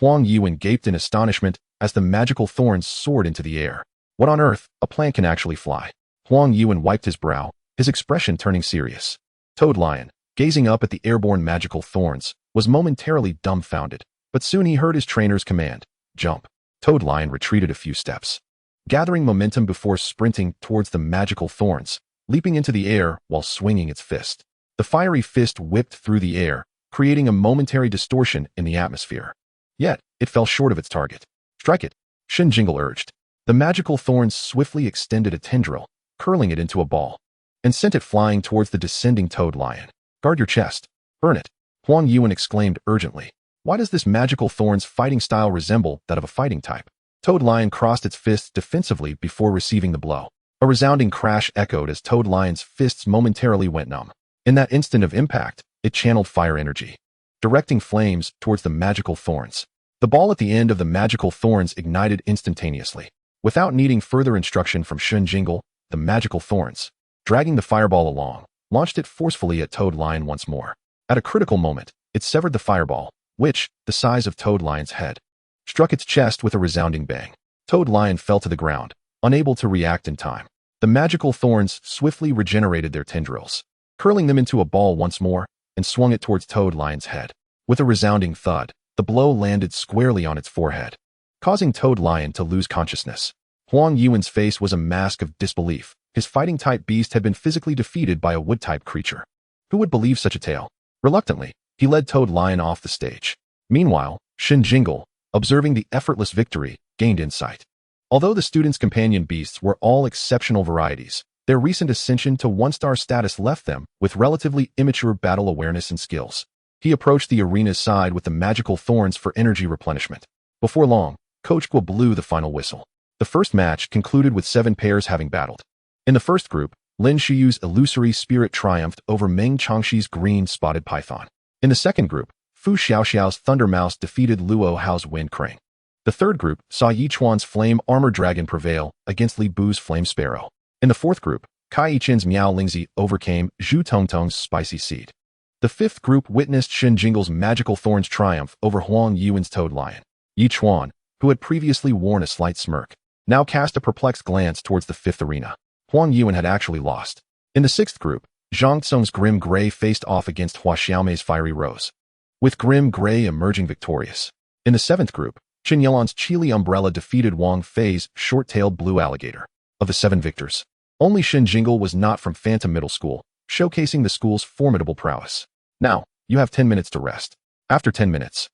Huang Yuan gaped in astonishment as the magical thorns soared into the air. What on earth? A plant can actually fly. Huang Yuan wiped his brow, his expression turning serious. Toad Lion, gazing up at the airborne magical thorns, was momentarily dumbfounded, but soon he heard his trainer's command, jump. Toad Lion retreated a few steps, gathering momentum before sprinting towards the magical thorns, leaping into the air while swinging its fist. The fiery fist whipped through the air, creating a momentary distortion in the atmosphere. Yet, it fell short of its target. Strike it, Shen Jingle urged. The magical thorns swiftly extended a tendril, curling it into a ball, and sent it flying towards the descending Toad Lion. Guard your chest. Burn it. Huang Yuan exclaimed urgently. Why does this magical thorn's fighting style resemble that of a fighting type? Toad Lion crossed its fists defensively before receiving the blow. A resounding crash echoed as Toad Lion's fists momentarily went numb. In that instant of impact, it channeled fire energy, directing flames towards the magical thorns. The ball at the end of the magical thorns ignited instantaneously. Without needing further instruction from Shen Jingle, the magical thorns, dragging the fireball along, launched it forcefully at Toad Lion once more. At a critical moment, it severed the fireball, which, the size of Toad Lion's head, struck its chest with a resounding bang. Toad Lion fell to the ground, unable to react in time. The magical thorns swiftly regenerated their tendrils, curling them into a ball once more, and swung it towards Toad Lion's head. With a resounding thud, the blow landed squarely on its forehead, causing Toad Lion to lose consciousness. Huang Yuan's face was a mask of disbelief. His fighting-type beast had been physically defeated by a wood-type creature. Who would believe such a tale? Reluctantly, he led Toad Lion off the stage. Meanwhile, Shen Jingle, observing the effortless victory, gained insight. Although the students' companion beasts were all exceptional varieties, their recent ascension to one-star status left them with relatively immature battle awareness and skills. He approached the arena's side with the magical thorns for energy replenishment. Before long, Coach Guo blew the final whistle. The first match concluded with 7 pairs having battled. In the first group, Lin Shiyu's illusory spirit triumphed over Meng Changshi's green spotted python. In the second group, Fu Xiaoxiao's thunder mouse defeated Luo Hao's wind crane. The third group saw Yichuan's flame armor dragon prevail against Li Bu's flame sparrow. In the fourth group, Kai Yichen's Miao Lingzi overcame Zhu Tongtong's spicy seed. The fifth group witnessed Shen Jingle's magical thorns triumph over Huang Yuan's Toad Lion. Yichuan, who had previously worn a slight smirk, now cast a perplexed glance towards the fifth arena. Huang Yuan had actually lost. In the sixth group, Zhang Tsung's Grim Gray faced off against Hua Xiaomei's Fiery Rose, with Grim Gray emerging victorious. In the seventh group, Chen Yelon's Chili Umbrella defeated Wang Fei's Short-Tailed Blue Alligator. Of the 7 victors, only Shen Jingle was not from Phantom Middle School, showcasing the school's formidable prowess. Now, you have 10 minutes to rest. After 10 minutes,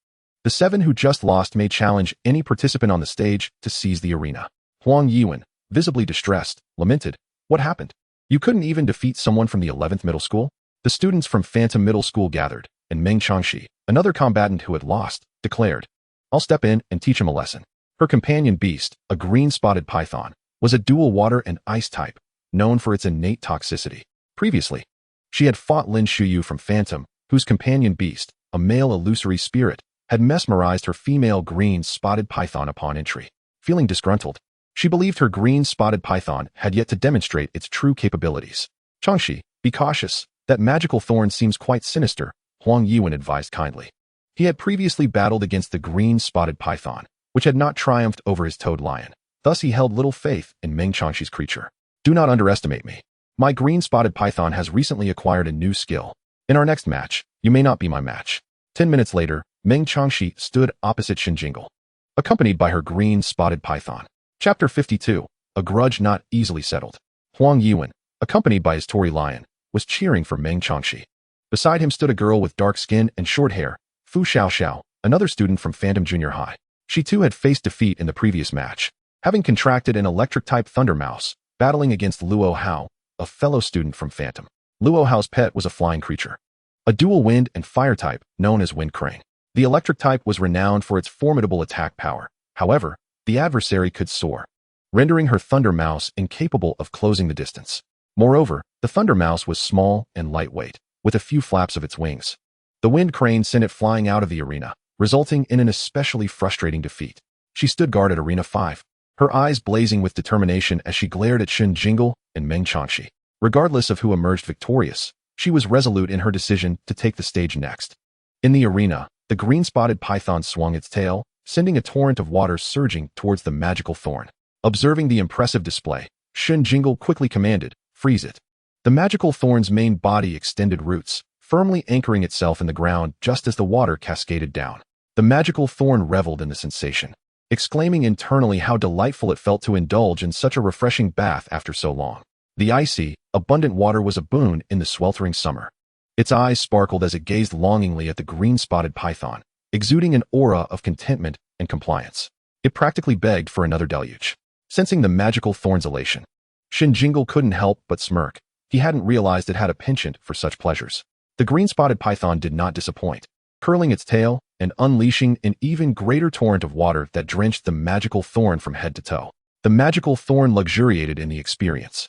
the 7 who just lost may challenge any participant on the stage to seize the arena. Huang Yuan, visibly distressed, lamented, "What happened? You couldn't even defeat someone from the 11th middle school?" The students from Phantom Middle School gathered, and Meng Changxi, another combatant who had lost, declared, "I'll step in and teach him a lesson." Her companion beast, a green-spotted python, was a dual water and ice type, known for its innate toxicity. Previously, she had fought Lin Shuyu from Phantom, whose companion beast, a male illusory spirit, had mesmerized her female green-spotted python upon entry. Feeling disgruntled, she believed her green-spotted python had yet to demonstrate its true capabilities. "Changxi, be cautious. That magical thorn seems quite sinister," Huang Yuan advised kindly. He had previously battled against the green-spotted python, which had not triumphed over his Toad Lion. Thus he held little faith in Meng Changshi's creature. "Do not underestimate me. My green-spotted python has recently acquired a new skill. In our next match, you may not be my match." 10 minutes later, Meng Changxi stood opposite Shen Jingle, accompanied by her green-spotted python. Chapter 52, A Grudge Not Easily Settled. Huang Yuan, accompanied by his Tory Lion, was cheering for Meng Changxi. Beside him stood a girl with dark skin and short hair, Fu Xiaoxiao, another student from Phantom Junior High. She too had faced defeat in the previous match, having contracted an electric-type thunder mouse, battling against Luo Hao, a fellow student from Phantom. Luo Hao's pet was a flying creature, a dual wind and fire type known as Wind Crane. The electric type was renowned for its formidable attack power. However, the adversary could soar, rendering her thunder mouse incapable of closing the distance. Moreover, the thunder mouse was small and lightweight, with a few flaps of its wings. The wind crane sent it flying out of the arena, resulting in an especially frustrating defeat. She stood guard at Arena 5, her eyes blazing with determination as she glared at Shen Jingle and Meng Changxi. Regardless of who emerged victorious, she was resolute in her decision to take the stage next. In the arena, the green-spotted python swung its tail, sending a torrent of water surging towards the magical thorn. Observing the impressive display, Shen Jingle quickly commanded, "Freeze it." The magical thorn's main body extended roots, firmly anchoring itself in the ground just as the water cascaded down. The magical thorn reveled in the sensation, exclaiming internally how delightful it felt to indulge in such a refreshing bath after so long. The icy, abundant water was a boon in the sweltering summer. Its eyes sparkled as it gazed longingly at the green-spotted python, exuding an aura of contentment and compliance. It practically begged for another deluge. Sensing the magical thorn's elation, Shen Jingle couldn't help but smirk. He hadn't realized it had a penchant for such pleasures. The green-spotted python did not disappoint, curling its tail and unleashing an even greater torrent of water that drenched the magical thorn from head to toe. The magical thorn luxuriated in the experience,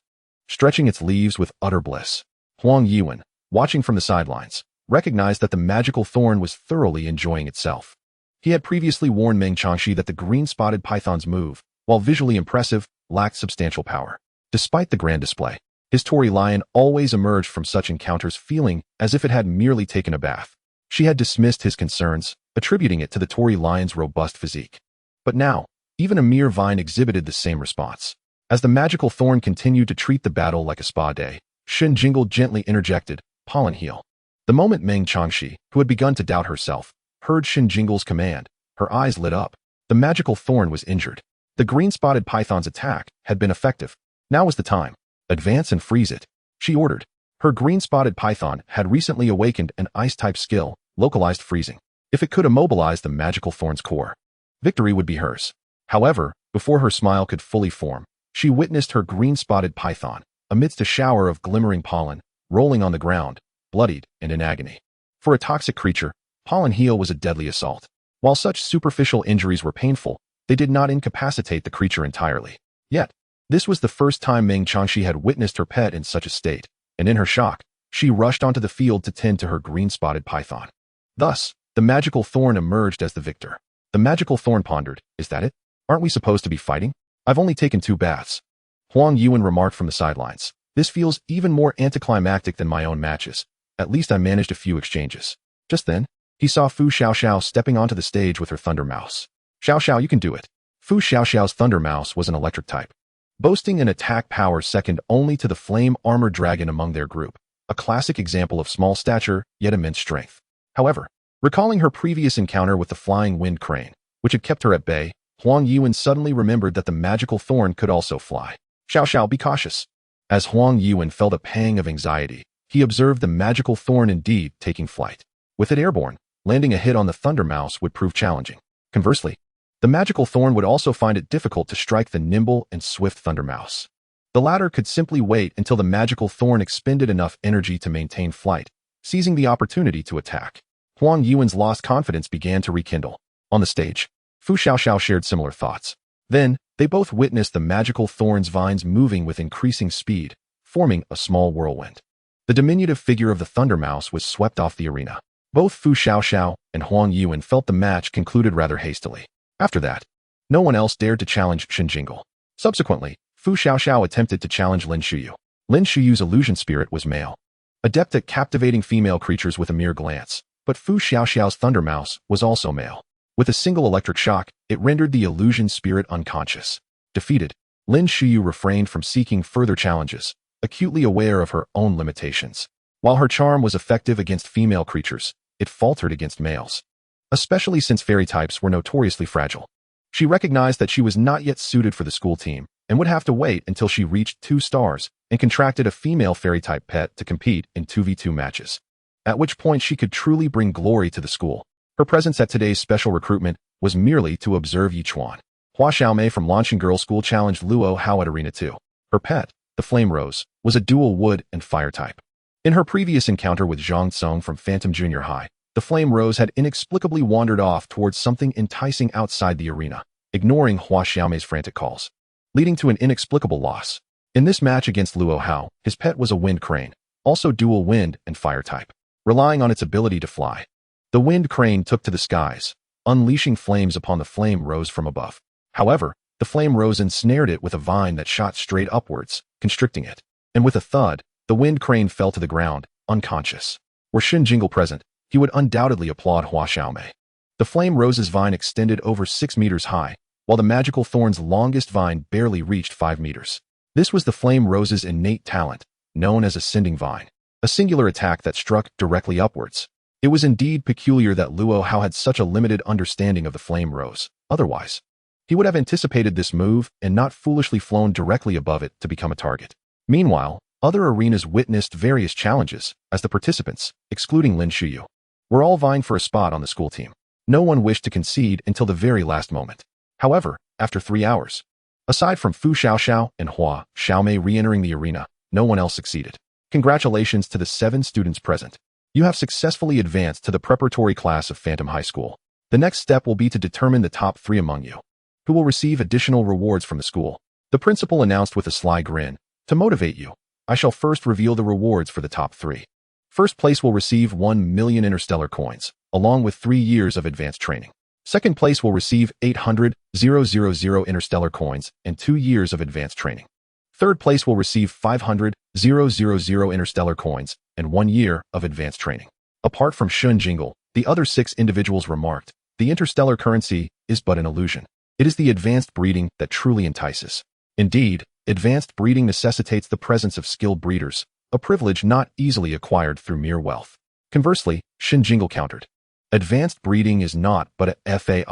stretching its leaves with utter bliss. Huang Yuan, watching from the sidelines, recognized that the magical thorn was thoroughly enjoying itself. He had previously warned Meng Changxi that the green-spotted python's move, while visually impressive, lacked substantial power. Despite the grand display, his Tory lion always emerged from such encounters feeling as if it had merely taken a bath. She had dismissed his concerns, attributing it to the Tory lion's robust physique. But now, even a mere vine exhibited the same response. As the magical thorn continued to treat the battle like a spa day, Shen Jingle gently interjected, "Pollen heal." The moment Meng Changxi, who had begun to doubt herself, heard Shen Jingle's command, her eyes lit up. The magical thorn was injured. The green-spotted python's attack had been effective. Now was the time. "Advance and freeze it," she ordered. Her green-spotted python had recently awakened an ice-type skill, localized freezing. If it could immobilize the magical thorn's core, victory would be hers. However, before her smile could fully form, she witnessed her green-spotted python, amidst a shower of glimmering pollen, rolling on the ground, bloodied and in agony. For a toxic creature, pollen heal was a deadly assault. While such superficial injuries were painful, they did not incapacitate the creature entirely. Yet, this was the first time Meng Changxi had witnessed her pet in such a state, and in her shock, she rushed onto the field to tend to her green-spotted python. Thus, the magical thorn emerged as the victor. The magical thorn pondered, "Is that it? Aren't we supposed to be fighting? I've only taken 2 baths." Huang Yuan remarked from the sidelines, "This feels even more anticlimactic than my own matches. At least I managed a few exchanges." Just then, he saw Fu Xiaoxiao stepping onto the stage with her Thunder Mouse. "Xiaoxiao, you can do it." Fu Xiaoxiao's Thunder Mouse was an electric type, boasting an attack power second only to the Flame Armored Dragon among their group, a classic example of small stature yet immense strength. However, recalling her previous encounter with the flying wind crane, which had kept her at bay, Huang Yuan suddenly remembered that the magical thorn could also fly. "Xiaoxiao, be cautious." As Huang Yuan felt a pang of anxiety, he observed the magical thorn indeed taking flight. With it airborne, landing a hit on the Thunder Mouse would prove challenging. Conversely, the magical thorn would also find it difficult to strike the nimble and swift Thunder Mouse. The latter could simply wait until the magical thorn expended enough energy to maintain flight, seizing the opportunity to attack. Huang Yuan's lost confidence began to rekindle. On the stage, Fu Xiaoxiao shared similar thoughts. Then, they both witnessed the magical thorn's vines moving with increasing speed, forming a small whirlwind. The diminutive figure of the Thunder Mouse was swept off the arena. Both Fu Xiaoxiao and Huang Yuan felt the match concluded rather hastily. After that, no one else dared to challenge Shen Jingle. Subsequently, Fu Xiaoxiao attempted to challenge Lin Shuyu. Lin Shuyu's illusion spirit was male, adept at captivating female creatures with a mere glance, but Fu Xiaoxiao's Thunder Mouse was also male. With a single electric shock, it rendered the illusion spirit unconscious. Defeated, Lin Shuyu refrained from seeking further challenges, acutely aware of her own limitations. While her charm was effective against female creatures, it faltered against males, especially since fairy types were notoriously fragile. She recognized that she was not yet suited for the school team and would have to wait until she reached 2 stars and contracted a female fairy type pet to compete in 2v2 matches, at which point she could truly bring glory to the school. Her presence at today's special recruitment was merely to observe Yichuan. Hua Xiaomei from Launching Girl School challenged Luo Hao at Arena 2. Her pet, the Flame Rose, was a dual wood and fire type. In her previous encounter with Zhang Tsung from Phantom Junior High, the Flame Rose had inexplicably wandered off towards something enticing outside the arena, ignoring Hua Xiaomei's frantic calls, leading to an inexplicable loss. In this match against Luo Hao, his pet was a wind crane, also dual wind and fire type. relying on its ability to fly. The wind crane took to the skies, unleashing flames upon the flame rose from above. However, the flame rose ensnared it with a vine that shot straight upwards, constricting it. And with a thud, the wind crane fell to the ground, unconscious. Were Shen Jingle present, he would undoubtedly applaud Hua Xiaomei. The flame rose's vine extended over 6 meters high, while the magical thorn's longest vine barely reached 5 meters. This was the flame rose's innate talent, known as ascending vine, a singular attack that struck directly upwards. It was indeed peculiar that Luo Hao had such a limited understanding of the flame rose. Otherwise, he would have anticipated this move and not foolishly flown directly above it to become a target. Meanwhile, other arenas witnessed various challenges, as the participants, excluding Lin Shuyu, were all vying for a spot on the school team. No one wished to concede until the very last moment. However, after 3 hours, aside from Fu Xiaoxiao and Hua Xiaomei re-entering the arena, no one else succeeded. Congratulations to the 7 students present. You have successfully advanced to the preparatory class of Phantom High School. The next step will be to determine the top 3 among you, who will receive additional rewards from the school. The principal announced with a sly grin. To motivate you, I shall first reveal the rewards for the top 3. First place will receive 1 million interstellar coins, along with 3 years of advanced training. Second place will receive 800,000 interstellar coins and 2 years of advanced training. Third place will receive 500,000 interstellar coins and 1 year of advanced training. Apart from Shen Jingle, the other 6 individuals remarked, the interstellar currency is but an illusion. It is the advanced breeding that truly entices. Indeed, advanced breeding necessitates the presence of skilled breeders, a privilege not easily acquired through mere wealth. Conversely, Shen Jingle countered, advanced breeding is not but a fade.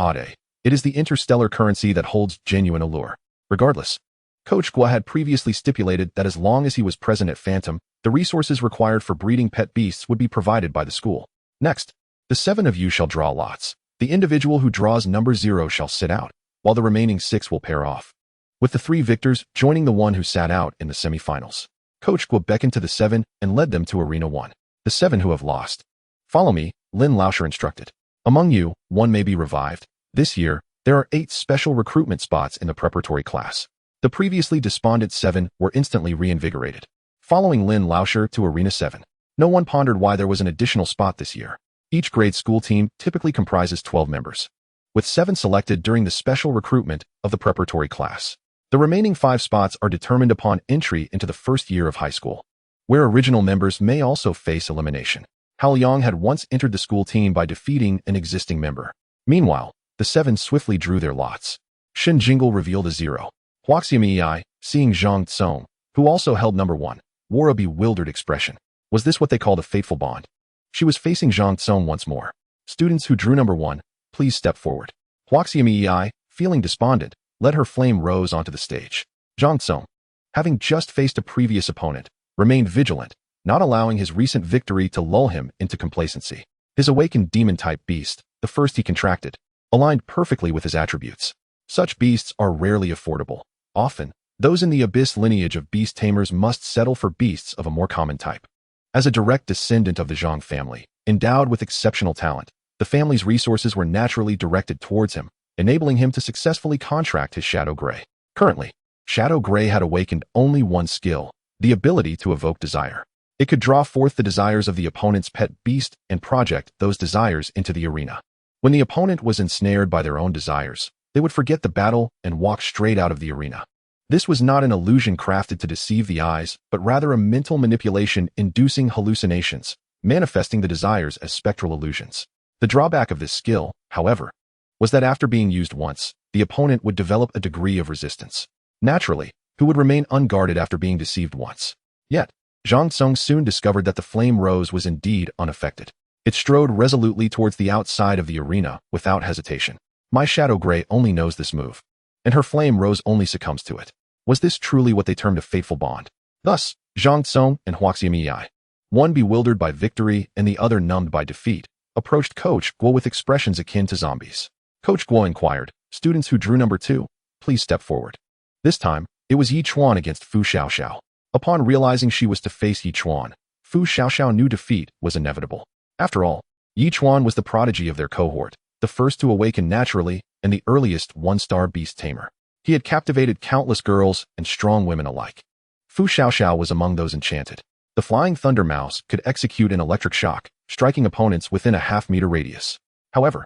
It is the interstellar currency that holds genuine allure. Regardless, Coach Gua had previously stipulated that as long as he was present at Phantom, the resources required for breeding pet beasts would be provided by the school. Next, the 7 of you shall draw lots. The individual who draws number 0 shall sit out, while the remaining 6 will pair off, with the 3 victors joining the one who sat out in the semifinals. Coach Gua beckoned to the 7 and led them to Arena 1. The 7 who have lost. Follow me, Lin Laosher instructed. Among you, 1 may be revived. This year, there are 8 special recruitment spots in the preparatory class. The previously despondent 7 were instantly reinvigorated. Following Lin Laosher to Arena 7, no one pondered why there was an additional spot this year. Each grade school team typically comprises 12 members, with 7 selected during the special recruitment of the preparatory class. The remaining 5 spots are determined upon entry into the first year of high school, where original members may also face elimination. Hao Yang had once entered the school team by defeating an existing member. Meanwhile, the 7 swiftly drew their lots. Shen Jingle revealed a 0. Huaxiaomei, seeing Zhang Tsong, who also held number 1, wore a bewildered expression. Was this what they called a fateful bond? She was facing Zhang Tsong once more. Students who drew number 1, please step forward. Huaxiaomei, feeling despondent, led her flame rose onto the stage. Zhang Tsong, having just faced a previous opponent, remained vigilant, not allowing his recent victory to lull him into complacency. His awakened demon-type beast, the first he contracted, aligned perfectly with his attributes. Such beasts are rarely affordable. Often, those in the abyss lineage of beast tamers must settle for beasts of a more common type. As a direct descendant of the Zhang family, endowed with exceptional talent, the family's resources were naturally directed towards him, enabling him to successfully contract his Shadow Gray. Currently, Shadow Gray had awakened only one skill, the ability to evoke desire. It could draw forth the desires of the opponent's pet beast and project those desires into the arena. When the opponent was ensnared by their own desires, they would forget the battle and walk straight out of the arena. This was not an illusion crafted to deceive the eyes, but rather a mental manipulation inducing hallucinations, manifesting the desires as spectral illusions. The drawback of this skill, however, was that after being used once, the opponent would develop a degree of resistance. Naturally, who would remain unguarded after being deceived once. Yet, Zhang Tsong soon discovered that the flame rose was indeed unaffected. It strode resolutely towards the outside of the arena without hesitation. My Shadow Gray only knows this move, and her flame rose only succumbs to it. Was this truly what they termed a fateful bond? Thus, Zhang Tsong and Huaxiaomei, one bewildered by victory and the other numbed by defeat, approached Coach Guo with expressions akin to zombies. Coach Guo inquired, students who drew number 2, please step forward. This time, it was Yi Chuan against Fu Xiaoxiao. Upon realizing she was to face Yi Chuan, Fu Xiaoxiao knew defeat was inevitable. After all, Yi Chuan was the prodigy of their cohort, the first to awaken naturally and the earliest 1-star beast tamer. He had captivated countless girls and strong women alike. Fu Xiaoxiao was among those enchanted. The flying thunder mouse could execute an electric shock, striking opponents within a half-meter radius. However,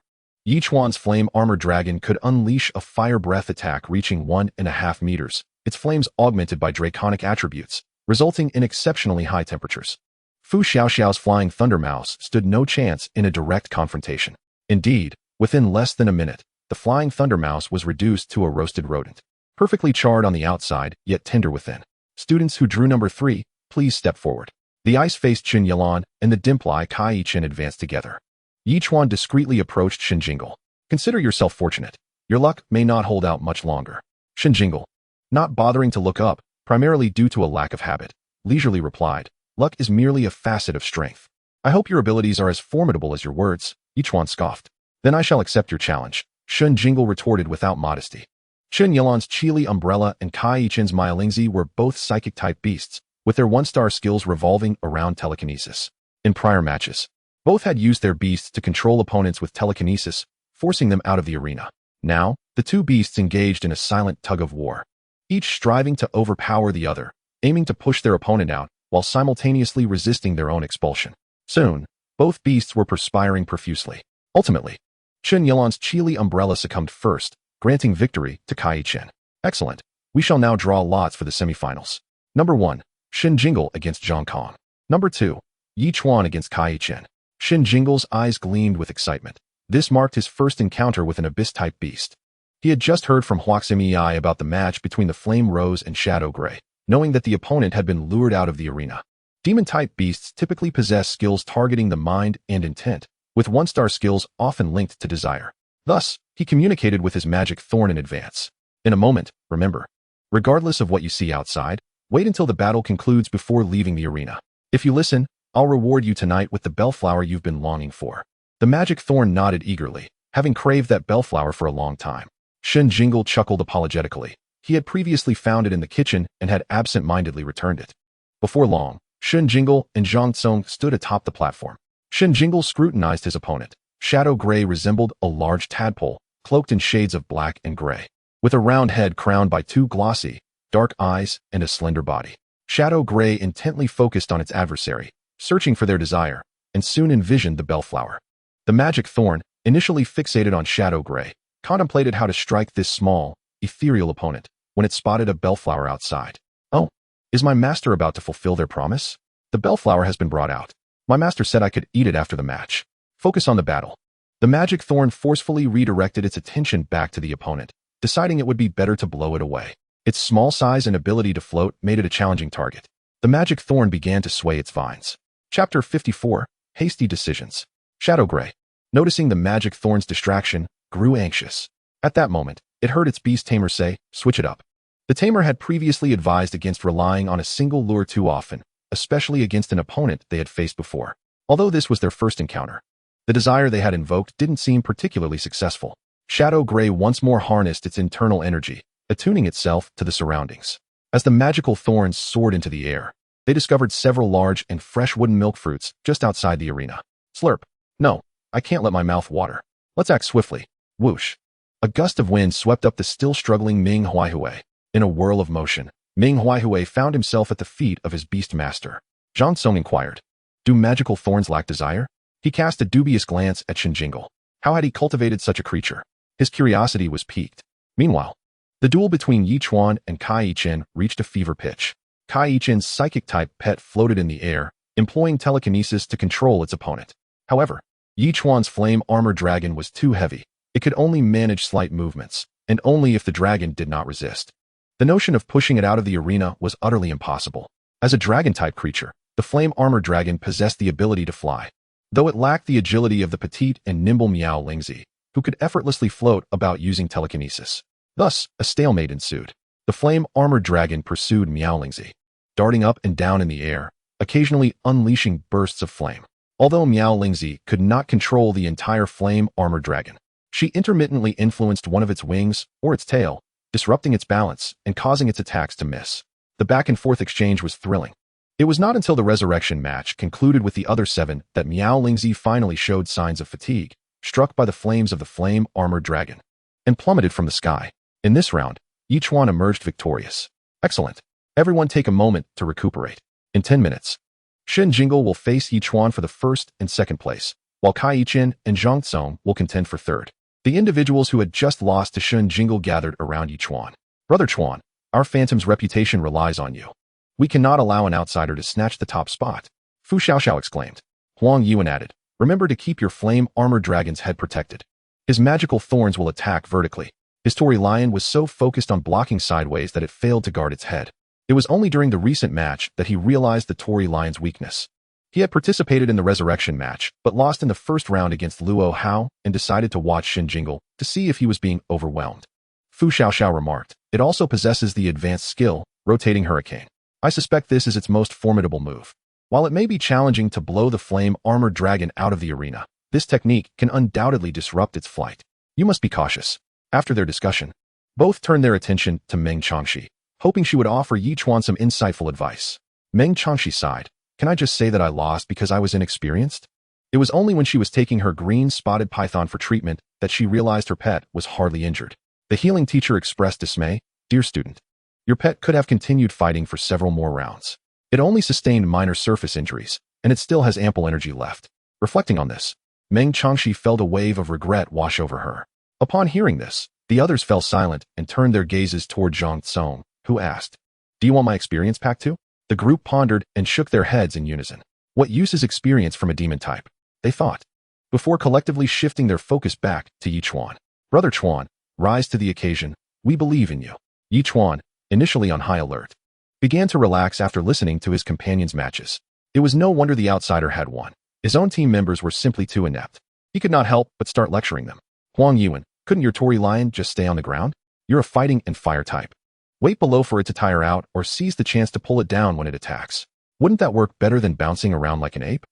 Yichuan's flame armor dragon could unleash a fire breath attack reaching 1.5 meters, its flames augmented by draconic attributes, resulting in exceptionally high temperatures. Fu Xiaoxiao's flying thunder mouse stood no chance in a direct confrontation. Indeed, within less than a minute, the flying thunder mouse was reduced to a roasted rodent, perfectly charred on the outside, yet tender within. Students who drew number 3, please step forward. The ice-faced Qin Yalan and the dimple-eye Kai Qin advanced together. Yichuan discreetly approached Shen Jingle. Consider yourself fortunate. Your luck may not hold out much longer. Shen Jingle, not bothering to look up, primarily due to a lack of habit, leisurely replied, luck is merely a facet of strength. I hope your abilities are as formidable as your words. Yichuan scoffed. Then I shall accept your challenge, Shen Jingle retorted without modesty. Qin Yalan's Chili Umbrella and Kai Qin's Myolingzi were both psychic-type beasts, with their one-star skills revolving around telekinesis. In prior matches, both had used their beasts to control opponents with telekinesis, forcing them out of the arena. Now, the two beasts engaged in a silent tug-of-war, each striving to overpower the other, aiming to push their opponent out while simultaneously resisting their own expulsion. Soon, both beasts were perspiring profusely. Ultimately, Qin Yalan's Chili Umbrella succumbed first, granting victory to Kai Qin. Excellent. We shall now draw lots for the semifinals. Number 1, Shen Jingle against Zhang Kong. Number 2, Yichuan against Kai Qin. Shen Jingle's eyes gleamed with excitement. This marked his first encounter with an abyss-type beast. He had just heard from Huaximei about the match between the Flame Rose and Shadow Gray, knowing that the opponent had been lured out of the arena. Demon-type beasts typically possess skills targeting the mind and intent, with one-star skills often linked to desire. Thus, he communicated with his magic thorn in advance. In a moment, remember, regardless of what you see outside, wait until the battle concludes before leaving the arena. If you listen, I'll reward you tonight with the bellflower you've been longing for. The magic thorn nodded eagerly, having craved that bellflower for a long time. Shen Jingle chuckled apologetically. He had previously found it in the kitchen and had absent-mindedly returned it. Before long, Shen Jingle and Zhang Tsong stood atop the platform. Shen Jingle scrutinized his opponent. Shadow Gray resembled a large tadpole, cloaked in shades of black and gray, with a round head crowned by two glossy, dark eyes and a slender body. Shadow Gray intently focused on its adversary, searching for their desire, and soon envisioned the bellflower. The magic thorn, initially fixated on Shadow Gray, contemplated how to strike this small, ethereal opponent when it spotted a bellflower outside. Oh, is my master about to fulfill their promise? The bellflower has been brought out. My master said I could eat it after the match. Focus on the battle. The magic thorn forcefully redirected its attention back to the opponent, deciding it would be better to blow it away. Its small size and ability to float made it a challenging target. The magic thorn began to sway its vines. Chapter 54, Hasty Decisions. Shadow Gray, noticing the magic thorn's distraction, grew anxious. At that moment, it heard its Beast Tamer say, switch it up. The Tamer had previously advised against relying on a single lure too often, especially against an opponent they had faced before. Although this was their first encounter, the desire they had invoked didn't seem particularly successful. Shadow Gray once more harnessed its internal energy, attuning itself to the surroundings. As the magical thorns soared into the air, they discovered several large and fresh wooden milk fruits just outside the arena. Slurp. No, I can't let my mouth water. Let's act swiftly. Whoosh. A gust of wind swept up the still struggling Ming Huaihui. In a whirl of motion, Ming Huaihui found himself at the feet of his beast master. Zhang Tsong inquired, do magical thorns lack desire? He cast a dubious glance at Shen Jingle. How had he cultivated such a creature? His curiosity was piqued. Meanwhile, the duel between Yichuan and Kai Qin reached a fever pitch. Kai Qin's psychic-type pet floated in the air, employing telekinesis to control its opponent. However, Yichuan's flame armor dragon was too heavy. It could only manage slight movements, and only if the dragon did not resist. The notion of pushing it out of the arena was utterly impossible. As a dragon-type creature, the flame armor dragon possessed the ability to fly, though it lacked the agility of the petite and nimble Miao Lingzi, who could effortlessly float about using telekinesis. Thus, a stalemate ensued. The flame armor dragon pursued Miao Lingzi, darting up and down in the air, occasionally unleashing bursts of flame. Although Miao Lingzi could not control the entire flame armor dragon, she intermittently influenced one of its wings or its tail, disrupting its balance and causing its attacks to miss. The back-and-forth exchange was thrilling. It was not until the resurrection match concluded with the other 7 that Miao Lingzi finally showed signs of fatigue, struck by the flames of the flame armor dragon, and plummeted from the sky. In this round, Yichuan emerged victorious. Excellent. Everyone take a moment to recuperate. In 10 minutes, Shen Jingle will face Yichuan for the first and second place, while Kai Yichin and Zhang Tsong will contend for third. The individuals who had just lost to Shen Jingle gathered around Yichuan. Brother Chuan, our Phantom's reputation relies on you. We cannot allow an outsider to snatch the top spot. Fu Xiaoxiao exclaimed. Huang Yuan added, remember to keep your flame armored dragon's head protected. His magical thorns will attack vertically. His Torii lion was so focused on blocking sideways that it failed to guard its head. It was only during the recent match that he realized the Torii lion's weakness. He had participated in the resurrection match, but lost in the first round against Luo Hao and decided to watch Shen Jingle to see if he was being overwhelmed. Fu Xiaoxiao remarked, it also possesses the advanced skill, rotating hurricane. I suspect this is its most formidable move. While it may be challenging to blow the flame armored dragon out of the arena, this technique can undoubtedly disrupt its flight. You must be cautious. After their discussion, both turned their attention to Meng Changxi, hoping she would offer Yichuan some insightful advice. Meng Changxi sighed. Can I just say that I lost because I was inexperienced? It was only when she was taking her green spotted python for treatment that she realized her pet was hardly injured. The healing teacher expressed dismay. Dear student, your pet could have continued fighting for several more rounds. It only sustained minor surface injuries, and it still has ample energy left. Reflecting on this, Meng Changxi felt a wave of regret wash over her. Upon hearing this, the others fell silent and turned their gazes toward Zhang Tsong, who asked, do you want my experience pack too? The group pondered and shook their heads in unison. What use is experience from a demon type? They thought, before collectively shifting their focus back to Yichuan. Brother Chuan, rise to the occasion. We believe in you. Yichuan, initially on high alert, began to relax after listening to his companion's matches. It was no wonder the outsider had won. His own team members were simply too inept. He could not help but start lecturing them. Huang Yuan, couldn't your Torii lion just stay on the ground? You're a fighting and fire type. Wait below for it to tire out or seize the chance to pull it down when it attacks. Wouldn't that work better than bouncing around like an ape?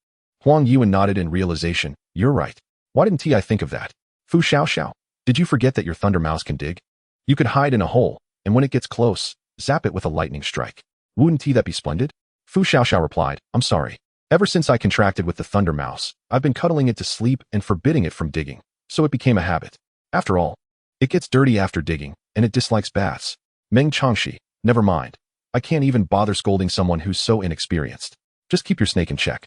Huang Yuan nodded in realization. You're right. Why didn't I think of that? Fu Xiaoxiao, did you forget that your thunder mouse can dig? You could hide in a hole, and when it gets close, zap it with a lightning strike. Wouldn't that be splendid? Fu Xiaoxiao replied, I'm sorry. Ever since I contracted with the thunder mouse, I've been cuddling it to sleep and forbidding it from digging, so it became a habit. After all, it gets dirty after digging, and it dislikes baths. Meng Changxi, never mind. I can't even bother scolding someone who's so inexperienced. Just keep your snake in check.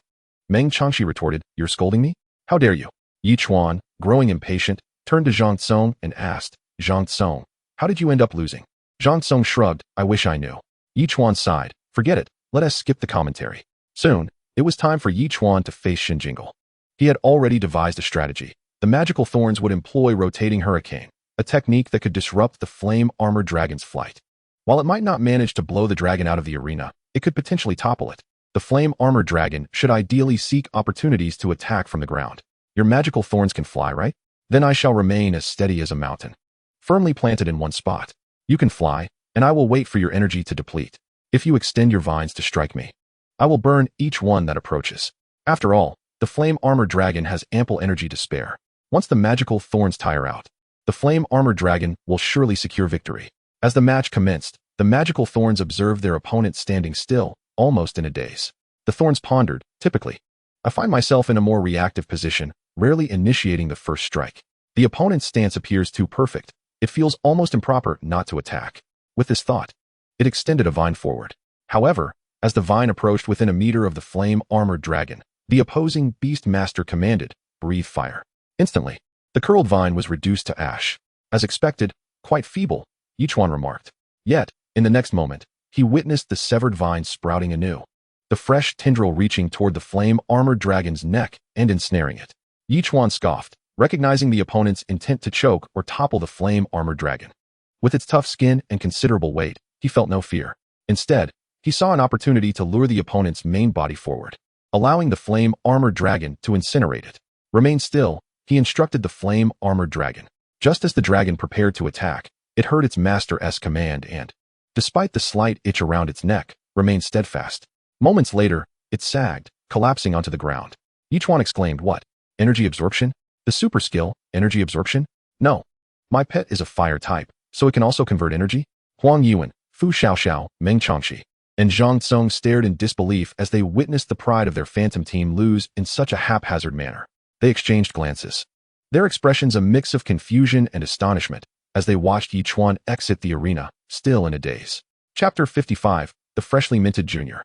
Meng Changxi retorted, you're scolding me? How dare you? Yichuan, growing impatient, turned to Zhang Tsong and asked, Zhang Tsong, how did you end up losing? Zhang Tsong shrugged, I wish I knew. Yichuan sighed, forget it, let us skip the commentary. Soon, it was time for Yichuan to face Shen Jingle. He had already devised a strategy. The magical thorns would employ rotating hurricane, a technique that could disrupt the flame-armored dragon's flight. While it might not manage to blow the dragon out of the arena, it could potentially topple it. The flame-armored dragon should ideally seek opportunities to attack from the ground. Your magical thorns can fly, right? Then I shall remain as steady as a mountain, firmly planted in one spot. You can fly, and I will wait for your energy to deplete. If you extend your vines to strike me, I will burn each one that approaches. After all, the flame-armored dragon has ample energy to spare. Once the magical thorns tire out, the flame-armored dragon will surely secure victory. As the match commenced, the magical thorns observed their opponent standing still, almost in a daze. The thorns pondered, typically, I find myself in a more reactive position, rarely initiating the first strike. The opponent's stance appears too perfect. It feels almost improper not to attack. With this thought, it extended a vine forward. However, as the vine approached within a meter of the flame-armored dragon, the opposing beast master commanded, breathe fire. Instantly, the curled vine was reduced to ash. As expected, quite feeble, Yichuan remarked. Yet, in the next moment, he witnessed the severed vine sprouting anew, the fresh tendril reaching toward the flame-armored dragon's neck and ensnaring it. Yichuan scoffed, recognizing the opponent's intent to choke or topple the flame-armored dragon. With its tough skin and considerable weight, he felt no fear. Instead, he saw an opportunity to lure the opponent's main body forward, allowing the flame-armored dragon to incinerate it. Remain still, he instructed the flame-armored dragon. Just as the dragon prepared to attack, it heard its master's command and, despite the slight itch around its neck, remained steadfast. Moments later, it sagged, collapsing onto the ground. Yichuan exclaimed, what? Energy absorption? The super skill, energy absorption? No. My pet is a fire type, so it can also convert energy? Huang Yuan, Fu Xiaoxiao, Meng Changxi, and Zhang Tsong stared in disbelief as they witnessed the pride of their phantom team lose in such a haphazard manner. They exchanged glances, their expressions a mix of confusion and astonishment, as they watched Yichuan exit the arena, still in a daze. Chapter 55, The Freshly Minted Junior.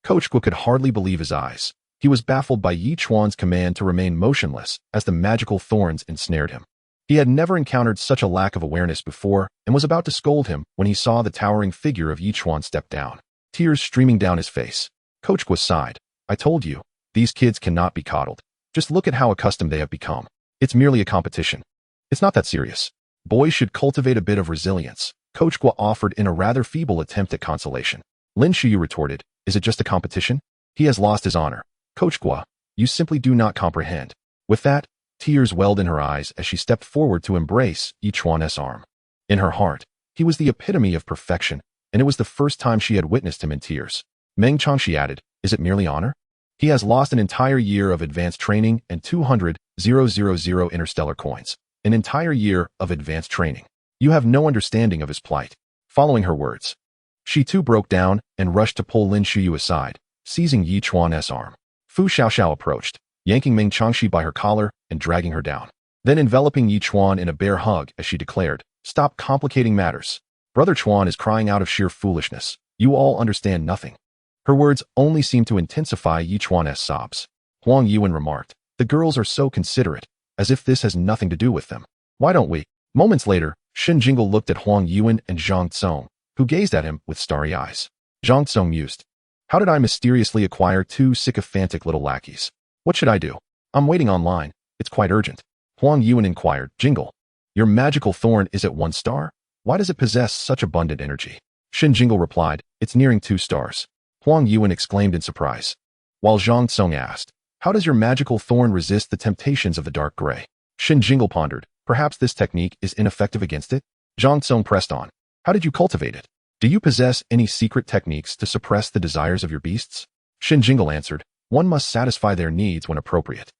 Coach Gu could hardly believe his eyes. He was baffled by Yi Chuan's command to remain motionless as the magical thorns ensnared him. He had never encountered such a lack of awareness before and was about to scold him when he saw the towering figure of Yi Chuan step down, tears streaming down his face. Coach Gu sighed. I told you, these kids cannot be coddled. Just look at how accustomed they have become. It's merely a competition. It's not that serious. Boys should cultivate a bit of resilience, Coach Gu offered in a rather feeble attempt at consolation. Lin Shuyu retorted, is it just a competition? He has lost his honor. Coach Gu, you simply do not comprehend. With that, tears welled in her eyes as she stepped forward to embrace Yi Chuan's arm. In her heart, he was the epitome of perfection, and it was the first time she had witnessed him in tears. Meng Chang, she added, is it merely honor? He has lost an entire year of advanced training and 200,000 interstellar coins. An entire year of advanced training. You have no understanding of his plight. Following her words, she too broke down and rushed to pull Lin Shuyu aside, seizing Yi Chuan's arm. Fu Xiaoxiao approached, yanking Meng Changxi by her collar and dragging her down, then enveloping Yi Chuan in a bear hug as she declared, stop complicating matters. Brother Chuan is crying out of sheer foolishness. You all understand nothing. Her words only seemed to intensify Yi Chuan's sobs. Huang Yuan remarked, the girls are so considerate, as if this has nothing to do with them. Why don't we? Moments later, Shen Jingle looked at Huang Yuan and Zhang Tsong, who gazed at him with starry eyes. Zhang Tsong mused, how did I mysteriously acquire two sycophantic little lackeys? What should I do? I'm waiting online. It's quite urgent. Huang Yuan inquired, Jingle, your magical thorn is at 1 star? Why does it possess such abundant energy? Shen Jingle replied, it's nearing 2 stars. Huang Yuan exclaimed in surprise. While Zhang Tsong asked, how does your magical thorn resist the temptations of the dark gray? Shen Jingle pondered, perhaps this technique is ineffective against it? Zhang Tsong pressed on, how did you cultivate it? Do you possess any secret techniques to suppress the desires of your beasts? Shen Jingle answered, one must satisfy their needs when appropriate.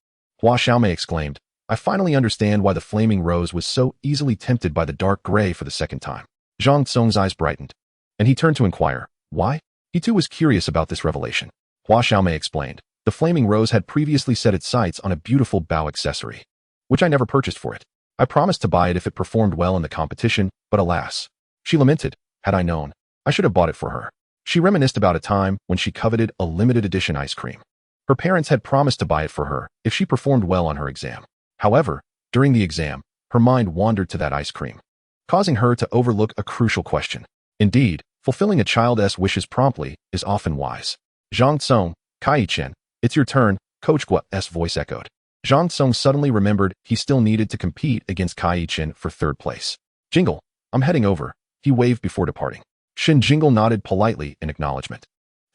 Hua Xiaomei exclaimed, I finally understand why the flaming rose was so easily tempted by the dark gray for the second time. Zhang Tsong's eyes brightened, and he turned to inquire, why? He too was curious about this revelation. Hua Xiaomei explained, the flaming rose had previously set its sights on a beautiful bow accessory, which I never purchased for it. I promised to buy it if it performed well in the competition, but alas. She lamented, had I known, I should have bought it for her. She reminisced about a time when she coveted a limited edition ice cream. Her parents had promised to buy it for her if she performed well on her exam. However, during the exam, her mind wandered to that ice cream, causing her to overlook a crucial question. Indeed, fulfilling a child's wishes promptly is often wise. Zhang Tsong, Kai Chen, it's your turn, Coach Gu's voice echoed. Zhang Tsong suddenly remembered he still needed to compete against Kai Chen for 3rd place. Jingle, I'm heading over, he waved before departing. Shen Jingle nodded politely in acknowledgement.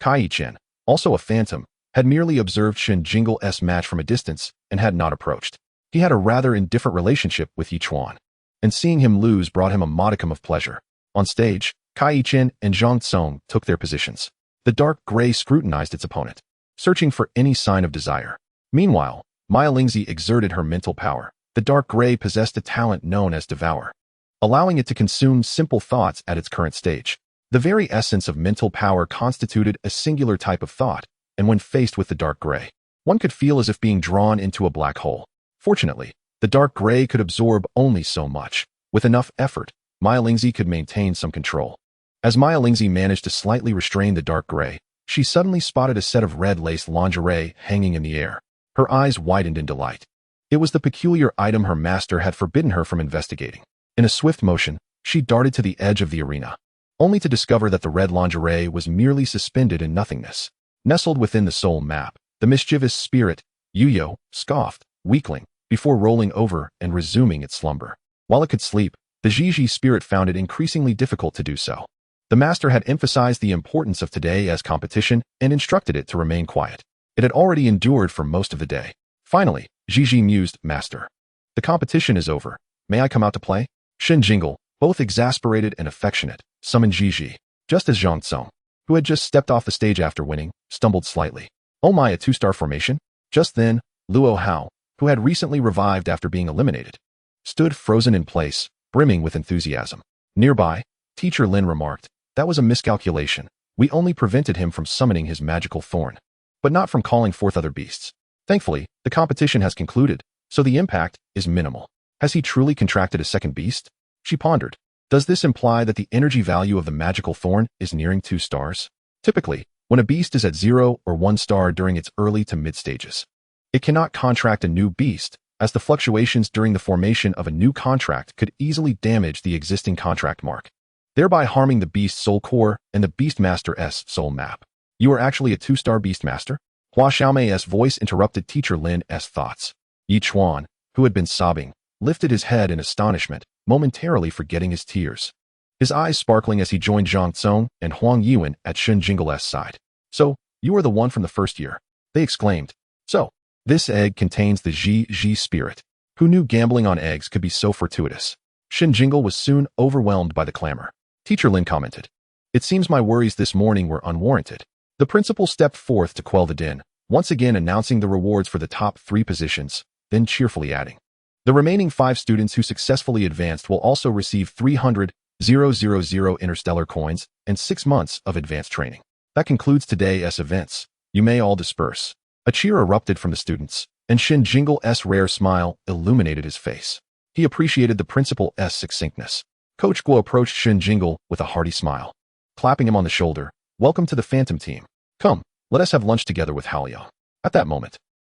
Kai Chen, also a phantom, had merely observed Shen Jingle's match from a distance and had not approached. He had a rather indifferent relationship with Yi Chuan, and seeing him lose brought him a modicum of pleasure. On stage, Kai Chen and Zhang Tsong took their positions. The dark gray scrutinized its opponent, searching for any sign of desire. Meanwhile, Maya Lingzi exerted her mental power. The dark gray possessed a talent known as devour, allowing it to consume simple thoughts at its current stage. The very essence of mental power constituted a singular type of thought, and when faced with the dark gray, one could feel as if being drawn into a black hole. Fortunately, the dark gray could absorb only so much. With enough effort, Maya Lingzi could maintain some control. As Maya Lingzi managed to slightly restrain the dark gray, she suddenly spotted a set of red lace lingerie hanging in the air. Her eyes widened in delight. It was the peculiar item her master had forbidden her from investigating. In a swift motion, she darted to the edge of the arena, only to discover that the red lingerie was merely suspended in nothingness. Nestled within the soul map, the mischievous spirit, Yuyo, scoffed, weakling, before rolling over and resuming its slumber. While it could sleep, the Jiji spirit found it increasingly difficult to do so. The master had emphasized the importance of today as competition and instructed it to remain quiet. It had already endured for most of the day. Finally, Jiji mused, Master, the competition is over. May I come out to play? Shen Jingle, both exasperated and affectionate, summoned Jiji, just as Zhang Tsong, who had just stepped off the stage after winning, stumbled slightly. Oh my, a 2-star formation? Just then, Luo Hao, who had recently revived after being eliminated, stood frozen in place, brimming with enthusiasm. Nearby, Teacher Lin remarked, that was a miscalculation. We only prevented him from summoning his magical thorn, but not from calling forth other beasts. Thankfully, the competition has concluded, so the impact is minimal. Has he truly contracted a second beast? She pondered. Does this imply that the energy value of the magical thorn is nearing 2 stars? Typically, when a beast is at 0 or 1 star during its early to mid stages. It cannot contract a new beast, as the fluctuations during the formation of a new contract could easily damage the existing contract mark, thereby harming the beast's soul core and the Beastmaster's soul map. You are actually a 2-star Beastmaster? Hua Xiaomei's voice interrupted Teacher Lin's thoughts. Yi Chuan, who had been sobbing, lifted his head in astonishment, momentarily forgetting his tears. His eyes sparkling as he joined Zhang Tsong and Huang Yuan at Shen Jingle's side. So, you are the one from the first year, they exclaimed. So, this egg contains the Ji spirit. Who knew gambling on eggs could be so fortuitous? Shen Jingle was soon overwhelmed by the clamor. Teacher Lin commented. It seems my worries this morning were unwarranted. The principal stepped forth to quell the din, once again announcing the rewards for the top 3 positions, then cheerfully adding. The remaining 5 students who successfully advanced will also receive 300,000 interstellar coins and 6 months of advanced training. That concludes today's events. You may all disperse. A cheer erupted from the students, and Shen Jingle's rare smile illuminated his face. He appreciated the principal's succinctness. Coach Guo approached Shen Jingle with a hearty smile. Clapping him on the shoulder, welcome to the Phantom team. Come, let us have lunch together with Haoyang. At that moment,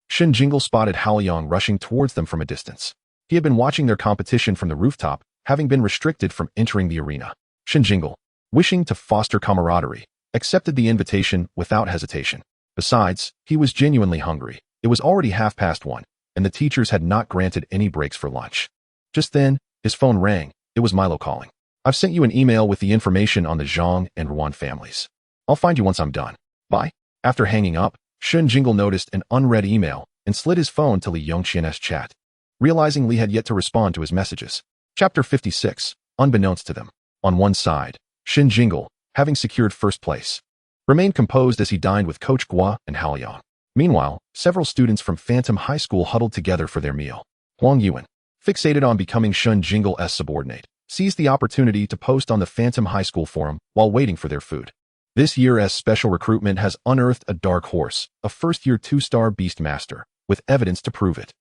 Shen Jingle spotted Haoyang rushing towards them from a distance. He had been watching their competition from the rooftop, having been restricted from entering the arena. Shen Jingle, wishing to foster camaraderie, accepted the invitation without hesitation. Besides, he was genuinely hungry. It was already 1:30, and the teachers had not granted any breaks for lunch. Just then, his phone rang. It was Milo calling. I've sent you an email with the information on the Zhang and Ruan families. I'll find you once I'm done. Bye. After hanging up, Shen Jingle noticed an unread email and slid his phone to Li Yongqian's chat, realizing Li had yet to respond to his messages. Chapter 56, unbeknownst to them. On one side, Shen Jingle, having secured first place, remained composed as he dined with Coach Guo and Haoyang. Meanwhile, several students from Phantom High School huddled together for their meal. Huang Yuan, fixated on becoming Shen Jingle's subordinate, seized the opportunity to post on the Phantom High School forum while waiting for their food. This year's special recruitment has unearthed a dark horse, a first-year 2-star Beastmaster, with evidence to prove it.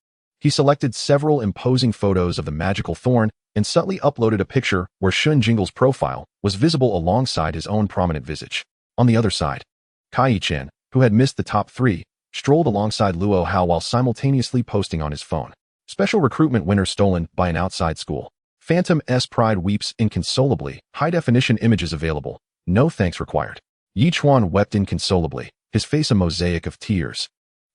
He selected several imposing photos of the magical thorn and subtly uploaded a picture where Shen Jingle's profile was visible alongside his own prominent visage. On the other side, Kai Yi-chen, who had missed the top 3, strolled alongside Luo Hao while simultaneously posting on his phone. Special recruitment winner stolen by an outside school. Phantom's pride weeps inconsolably. High-definition images available. No thanks required. Yi Chuan wept inconsolably, his face a mosaic of tears,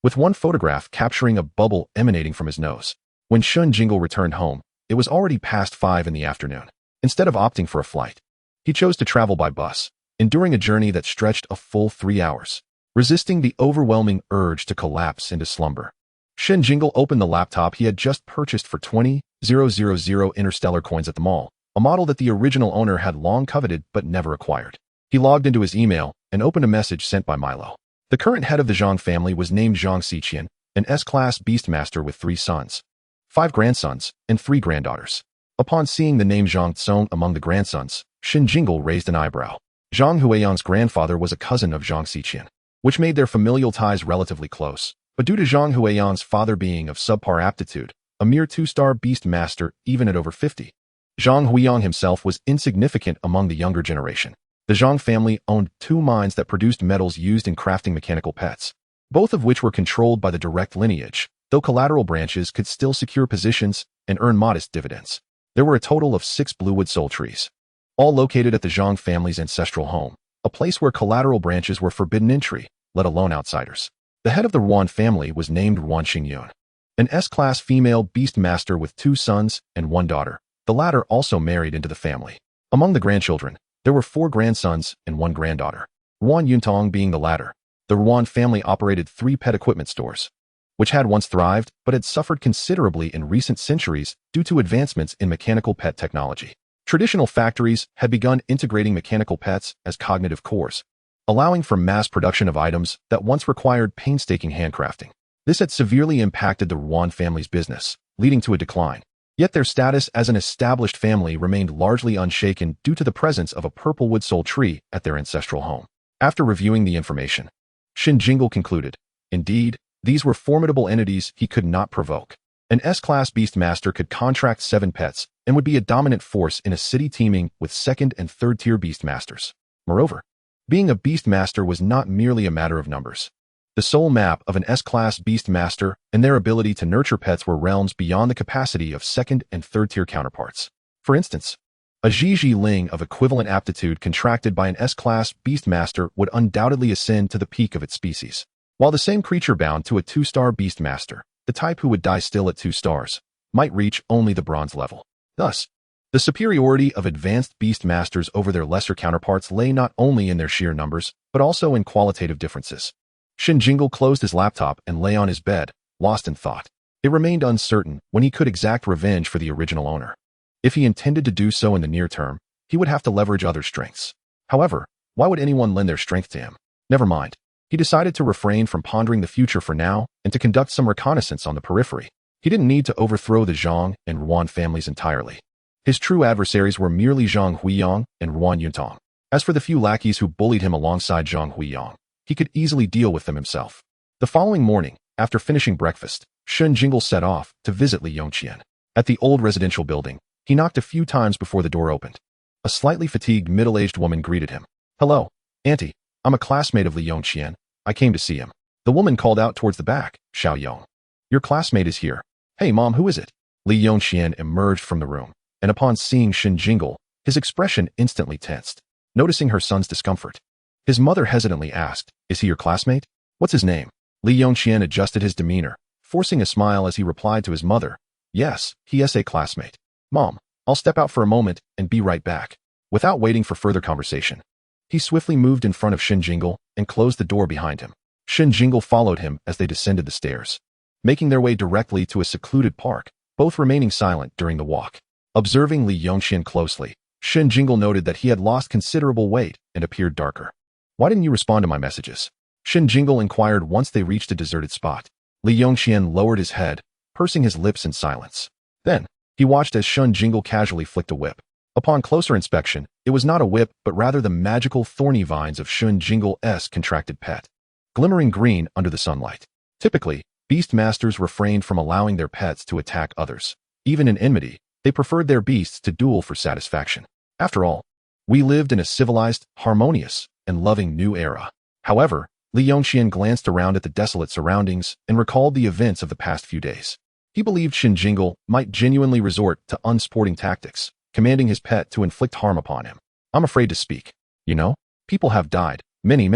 with one photograph capturing a bubble emanating from his nose. When Shen Jingle returned home, it was already past 5 in the afternoon. Instead of opting for a flight, he chose to travel by bus, enduring a journey that stretched a full 3 hours, resisting the overwhelming urge to collapse into slumber. Shen Jingle opened the laptop he had just purchased for 20,000 interstellar coins at the mall, a model that the original owner had long coveted but never acquired. He logged into his email and opened a message sent by Milo. The current head of the Zhang family was named Zhang Xiqian, an S-class Beastmaster with 3 sons, 5 grandsons, and 3 granddaughters. Upon seeing the name Zhang Tsong among the grandsons, Shen Jingle raised an eyebrow. Zhang Huiyang's grandfather was a cousin of Zhang Xiqian, which made their familial ties relatively close, but due to Zhang Huiyang's father being of subpar aptitude, a mere 2-star Beastmaster even at over 50, Zhang Huiyang himself was insignificant among the younger generation. The Zhang family owned 2 mines that produced metals used in crafting mechanical pets, both of which were controlled by the direct lineage, though collateral branches could still secure positions and earn modest dividends. There were a total of 6 bluewood soul trees, all located at the Zhang family's ancestral home, a place where collateral branches were forbidden entry, let alone outsiders. The head of the Ruan family was named Ruan Xingyun, an S-class female Beastmaster with 2 sons and 1 daughter, the latter also married into the family. Among the grandchildren, there were 4 grandsons and 1 granddaughter, Ruan Yuntong being the latter. The Ruan family operated 3 pet equipment stores, which had once thrived but had suffered considerably in recent centuries due to advancements in mechanical pet technology. Traditional factories had begun integrating mechanical pets as cognitive cores, allowing for mass production of items that once required painstaking handcrafting. This had severely impacted the Ruan family's business, leading to a decline. Yet their status as an established family remained largely unshaken due to the presence of a purplewood soul tree at their ancestral home. After reviewing the information, Shen Jingle concluded, indeed, these were formidable entities he could not provoke. An S-class Beastmaster could contract 7 pets and would be a dominant force in a city teeming with 2nd and 3rd-tier Beastmasters. Moreover, Being a Beast Master was not merely a matter of numbers. The sole map of an S-class Beast Master and their ability to nurture pets were realms beyond the capacity of second and third-tier counterparts. For instance, a Zhiji Ling of equivalent aptitude contracted by an S-class Beast Master would undoubtedly ascend to the peak of its species, while the same creature bound to a 2-star Beast Master, the type who would die still at 2 stars, might reach only the bronze level. Thus, the superiority of advanced Beast Masters over their lesser counterparts lay not only in their sheer numbers, but also in qualitative differences. Shen Jingle closed his laptop and lay on his bed, lost in thought. It remained uncertain when he could exact revenge for the original owner. If he intended to do so in the near term, he would have to leverage other strengths. However, why would anyone lend their strength to him? Never mind. He decided to refrain from pondering the future for now and to conduct some reconnaissance on the periphery. He didn't need to overthrow the Zhang and Ruan families entirely. His true adversaries were merely Zhang Huiyang and Ruan Yuntong. As for the few lackeys who bullied him alongside Zhang Huiyang, he could easily deal with them himself. The following morning, after finishing breakfast, Shen Jingle set off to visit Li Yongqian. At the old residential building, he knocked a few times before the door opened. A slightly fatigued middle-aged woman greeted him. "Hello, Auntie. I'm a classmate of Li Yongqian. I came to see him." The woman called out towards the back, "Xiao Yong. Your classmate is here." "Hey, Mom, who is it?" Li Yongqian emerged from the room, and upon seeing Shen Jingle, his expression instantly tensed. Noticing her son's discomfort, his mother hesitantly asked, "Is he your classmate? What's his name?" Li Yongqian adjusted his demeanor, forcing a smile as he replied to his mother, "Yes, he is a classmate. Mom, I'll step out for a moment and be right back." Without waiting for further conversation, he swiftly moved in front of Shen Jingle and closed the door behind him. Shen Jingle followed him as they descended the stairs, making their way directly to a secluded park, both remaining silent during the walk. Observing Li Yongqian closely, Shen Jingle noted that he had lost considerable weight and appeared darker. "Why didn't you respond to my messages?" Shen Jingle inquired once they reached a deserted spot. Li Yongqian lowered his head, pursing his lips in silence. Then, he watched as Shen Jingle casually flicked a whip. Upon closer inspection, it was not a whip but rather the magical thorny vines of Shen Jingle's contracted pet, glimmering green under the sunlight. Typically, Beast Masters refrained from allowing their pets to attack others. Even in enmity, they preferred their beasts to duel for satisfaction. After all, we lived in a civilized, harmonious, and loving new era. However, Li Yongqian glanced around at the desolate surroundings and recalled the events of the past few days. He believed Shen Jingle might genuinely resort to unsporting tactics, commanding his pet to inflict harm upon him. "I'm afraid to speak. You know, people have died. Many.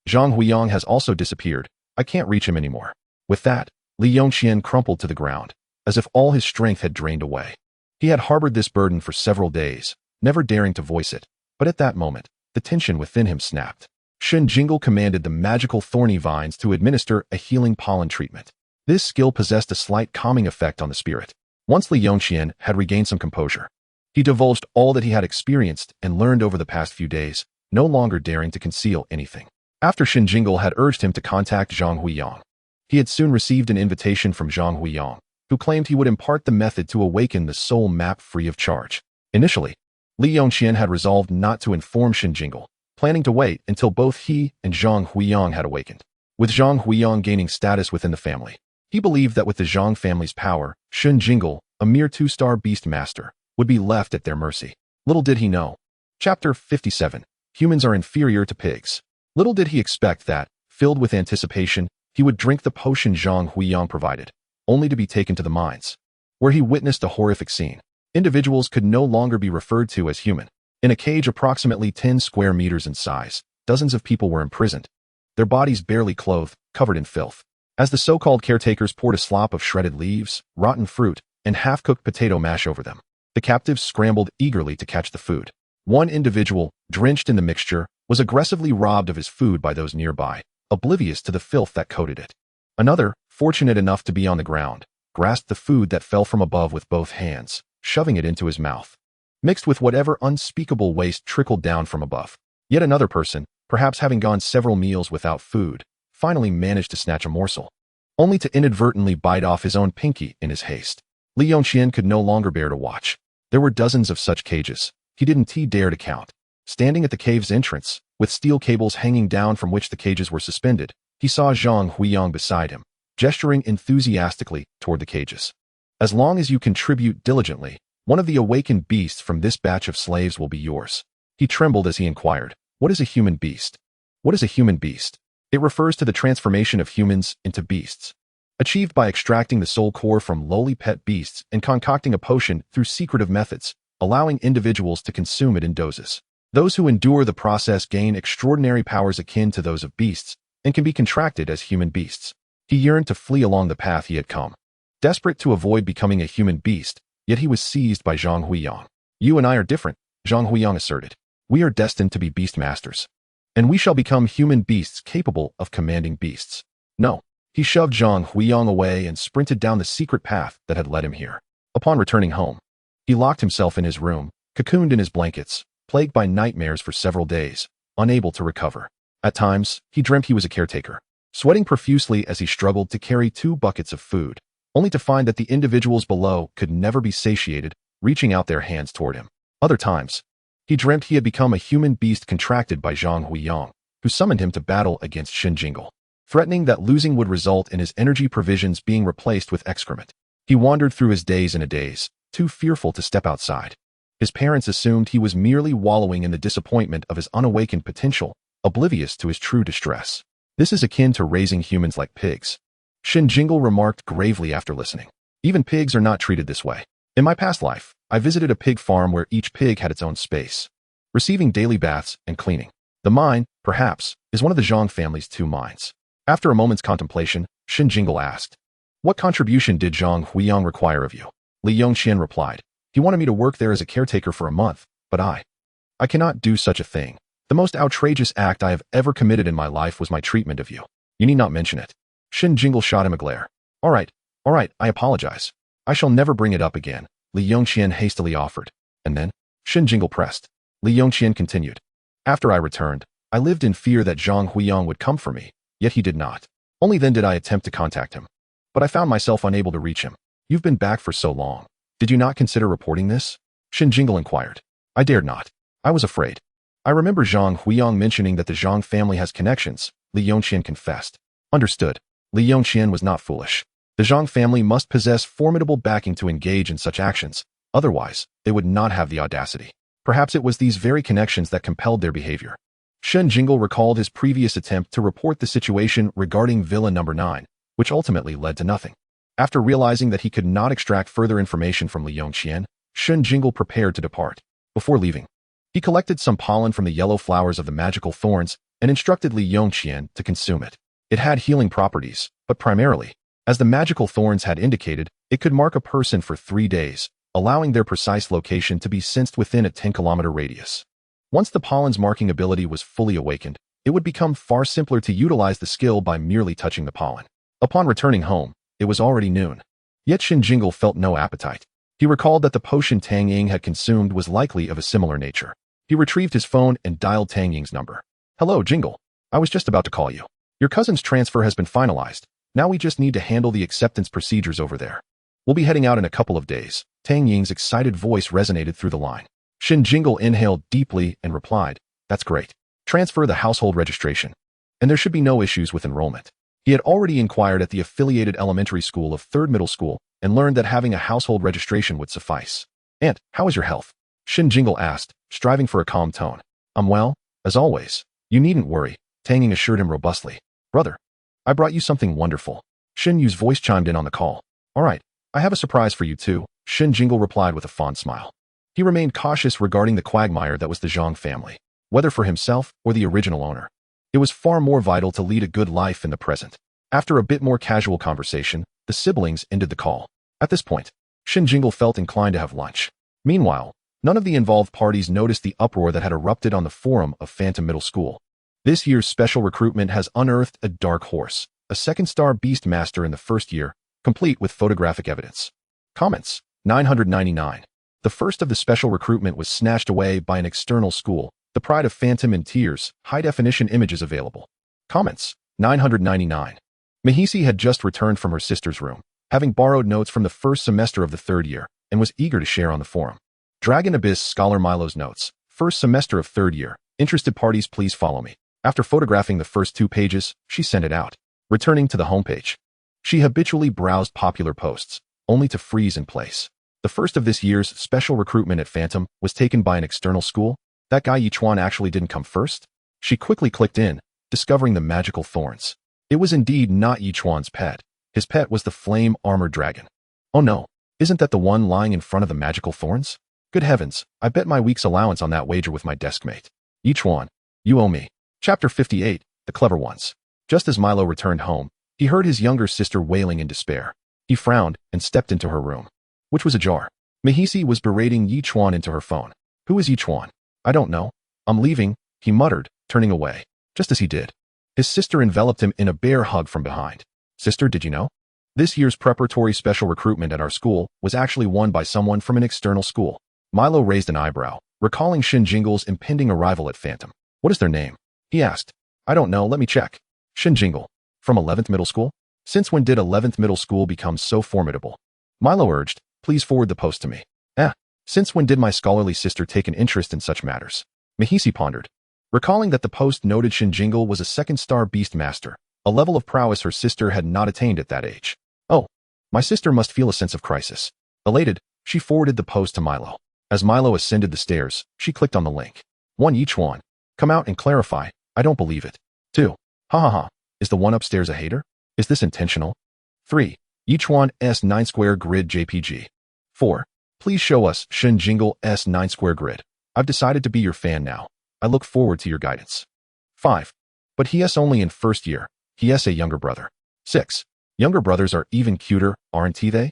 Zhang Huiyang has also disappeared. I can't reach him anymore." With that, Li Yongqian crumpled to the ground, as if all his strength had drained away. He had harbored this burden for several days, never daring to voice it, but at that moment, the tension within him snapped. Shen Jingle commanded the magical thorny vines to administer a healing pollen treatment. This skill possessed a slight calming effect on the spirit. Once Li Yongqian had regained some composure, he divulged all that he had experienced and learned over the past few days, no longer daring to conceal anything. After Shen Jingle had urged him to contact Zhang Huiyang, he had soon received an invitation from Zhang Huiyang, who claimed he would impart the method to awaken the soul map free of charge. Initially, Li Yongqian had resolved not to inform Shen Jingle, planning to wait until both he and Zhang Huiyang had awakened. With Zhang Huiyang gaining status within the family, he believed that with the Zhang family's power, Shen Jingle, a mere 2-star Beast Master, would be left at their mercy. Little did he know. Chapter 57. Humans are inferior to pigs. Little did he expect that, filled with anticipation, he would drink the potion Zhang Huiyang provided, only to be taken to the mines, where he witnessed a horrific scene. Individuals could no longer be referred to as human. In a cage approximately 10 square meters in size, dozens of people were imprisoned, their bodies barely clothed, covered in filth. As the so-called caretakers poured a slop of shredded leaves, rotten fruit, and half-cooked potato mash over them, the captives scrambled eagerly to catch the food. One individual, drenched in the mixture, was aggressively robbed of his food by those nearby, oblivious to the filth that coated it. Another, fortunate enough to be on the ground, grasped the food that fell from above with both hands, shoving it into his mouth, mixed with whatever unspeakable waste trickled down from above. Yet another person, perhaps having gone several meals without food, finally managed to snatch a morsel, only to inadvertently bite off his own pinky in his haste. Li Yongqian could no longer bear to watch. There were dozens of such cages. He didn't dare to count. Standing at the cave's entrance, with steel cables hanging down from which the cages were suspended, he saw Zhang Huiyang beside him, gesturing enthusiastically toward the cages. "As long as you contribute diligently, one of the awakened beasts from this batch of slaves will be yours." He trembled as he inquired, What is a human beast? What is a human beast? It refers to the transformation of humans into beasts, achieved by extracting the soul core from lowly pet beasts and concocting a potion through secretive methods, allowing individuals to consume it in doses. Those who endure the process gain extraordinary powers akin to those of beasts and can be contracted as human beasts. He yearned to flee along the path he had come, desperate to avoid becoming a human beast, yet he was seized by Zhang Huiyang. You and I are different, Zhang Huiyang asserted. We are destined to be beast masters, and we shall become human beasts capable of commanding beasts. No. He shoved Zhang Huiyang away and sprinted down the secret path that had led him here. Upon returning home, he locked himself in his room, cocooned in his blankets, plagued by nightmares for several days, unable to recover. At times, he dreamt he was a caretaker, sweating profusely as he struggled to carry 2 buckets of food, only to find that the individuals below could never be satiated, reaching out their hands toward him. Other times, he dreamt he had become a human beast contracted by Zhang Huiyang, who summoned him to battle against Shen Jingle, threatening that losing would result in his energy provisions being replaced with excrement. He wandered through his days and a daze, too fearful to step outside. His parents assumed he was merely wallowing in the disappointment of his unawakened potential, oblivious to his true distress. This is akin to raising humans like pigs, Shen Jingle remarked gravely after listening. Even pigs are not treated this way. In my past life, I visited a pig farm where each pig had its own space, receiving daily baths and cleaning. The mine, perhaps, is one of the Zhang family's 2 mines. After a moment's contemplation, Shen Jingle asked, "What contribution did Zhang Huiyang require of you?" Li Yongqian replied, "He wanted me to work there as a caretaker for a month, but I cannot do such a thing. The most outrageous act I have ever committed in my life was my treatment of you. You need not mention it." Shen Jingle shot him a glare. All right, I apologize. I shall never bring it up again," Li Yongqian hastily offered. And then, Shen Jingle pressed. Li Yongqian continued, "After I returned, I lived in fear that Zhang Huiyang would come for me, yet he did not. Only then did I attempt to contact him. But I found myself unable to reach him. You've been back for so long. Did you not consider reporting this?" Shen Jingle inquired. "I dared not. I was afraid. I remember Zhang Huiyang mentioning that the Zhang family has connections," Li Yongqian confessed. Understood. Li Yongqian was not foolish. The Zhang family must possess formidable backing to engage in such actions, otherwise, they would not have the audacity. Perhaps it was these very connections that compelled their behavior. Shen Jingle recalled his previous attempt to report the situation regarding Villa Number 9, which ultimately led to nothing. After realizing that he could not extract further information from Li Yongqian, Shen Jingle prepared to depart. Before leaving, he collected some pollen from the yellow flowers of the magical thorns and instructed Li Yongqian to consume it. It had healing properties, but primarily, as the magical thorns had indicated, it could mark a person for 3 days, allowing their precise location to be sensed within a 10-kilometer radius. Once the pollen's marking ability was fully awakened, it would become far simpler to utilize the skill by merely touching the pollen. Upon returning home, it was already noon. Yet Shen Jingle felt no appetite. He recalled that the potion Tang Ying had consumed was likely of a similar nature. He retrieved his phone and dialed Tang Ying's number. "Hello, Jingle. I was just about to call you. Your cousin's transfer has been finalized. Now we just need to handle the acceptance procedures over there. We'll be heading out in a couple of days." Tang Ying's excited voice resonated through the line. Shen Jingle inhaled deeply and replied, "That's great. Transfer the household registration. And there should be no issues with enrollment." He had already inquired at the affiliated elementary school of 3rd Middle School and learned that having a household registration would suffice. "Aunt, how is your health?" Shen Jingle asked, striving for a calm tone. "I'm well, as always. You needn't worry," Tang Ying assured him robustly. "Brother, I brought you something wonderful." Shen Yu's voice chimed in on the call. "All right, I have a surprise for you too," Shen Jingle replied with a fond smile. He remained cautious regarding the quagmire that was the Zhang family, whether for himself or the original owner. It was far more vital to lead a good life in the present. After a bit more casual conversation, the siblings ended the call. At this point, Shen Jingle felt inclined to have lunch. Meanwhile, none of the involved parties noticed the uproar that had erupted on the forum of Phantom Middle School. This year's special recruitment has unearthed a dark horse, a second-star beast master in the first year, complete with photographic evidence. Comments: 999. The first of the special recruitment was snatched away by an external school, the pride of Phantom in tears, high-definition images available. Comments: 999. Mahisi had just returned from her sister's room, having borrowed notes from the first semester of the 3rd year, and was eager to share on the forum. Dragon Abyss Scholar Milo's notes, first semester of 3rd year. Interested parties please follow me. After photographing the first 2 pages, she sent it out. Returning to the homepage, she habitually browsed popular posts, only to freeze in place. The first of this year's special recruitment at Phantom was taken by an external school. That guy Yichuan actually didn't come first? She quickly clicked in, discovering the magical thorns. It was indeed not Yichuan's pet. His pet was the flame-armored dragon. Oh no, isn't that the one lying in front of the magical thorns? Good heavens, I bet my week's allowance on that wager with my deskmate. Yichuan, you owe me. Chapter 58, The Clever Ones. Just as Milo returned home, he heard his younger sister wailing in despair. He frowned and stepped into her room, which was ajar. Mahisi was berating Yichuan into her phone. Who is Yichuan? I don't know. I'm leaving, he muttered, turning away. Just as he did, his sister enveloped him in a bear hug from behind. Sister, did you know? This year's preparatory special recruitment at our school was actually won by someone from an external school. Milo raised an eyebrow, recalling Shen Jingle's impending arrival at Phantom. What is their name? He asked. I don't know, let me check. Shen Jingle. From 11th middle school? Since when did 11th middle school become so formidable? Milo urged, please forward the post to me. Since when did my scholarly sister take an interest in such matters? Mahisi pondered, recalling that the post noted Shen Jingle was a second-star beast master, a level of prowess her sister had not attained at that age. Oh, my sister must feel a sense of crisis. Elated, she forwarded the post to Milo. As Milo ascended the stairs, she clicked on the link. 1 Yichuan. Come out and clarify, I don't believe it. 2. Ha ha ha. Is the one upstairs a hater? Is this intentional? 3. Yichuan S9 square grid JPG. 4. Please show us Shen Jingle S9 square grid. I've decided to be your fan now. I look forward to your guidance. 5. But he is only in first year. He has a younger brother. 6. Younger brothers are even cuter, aren't they?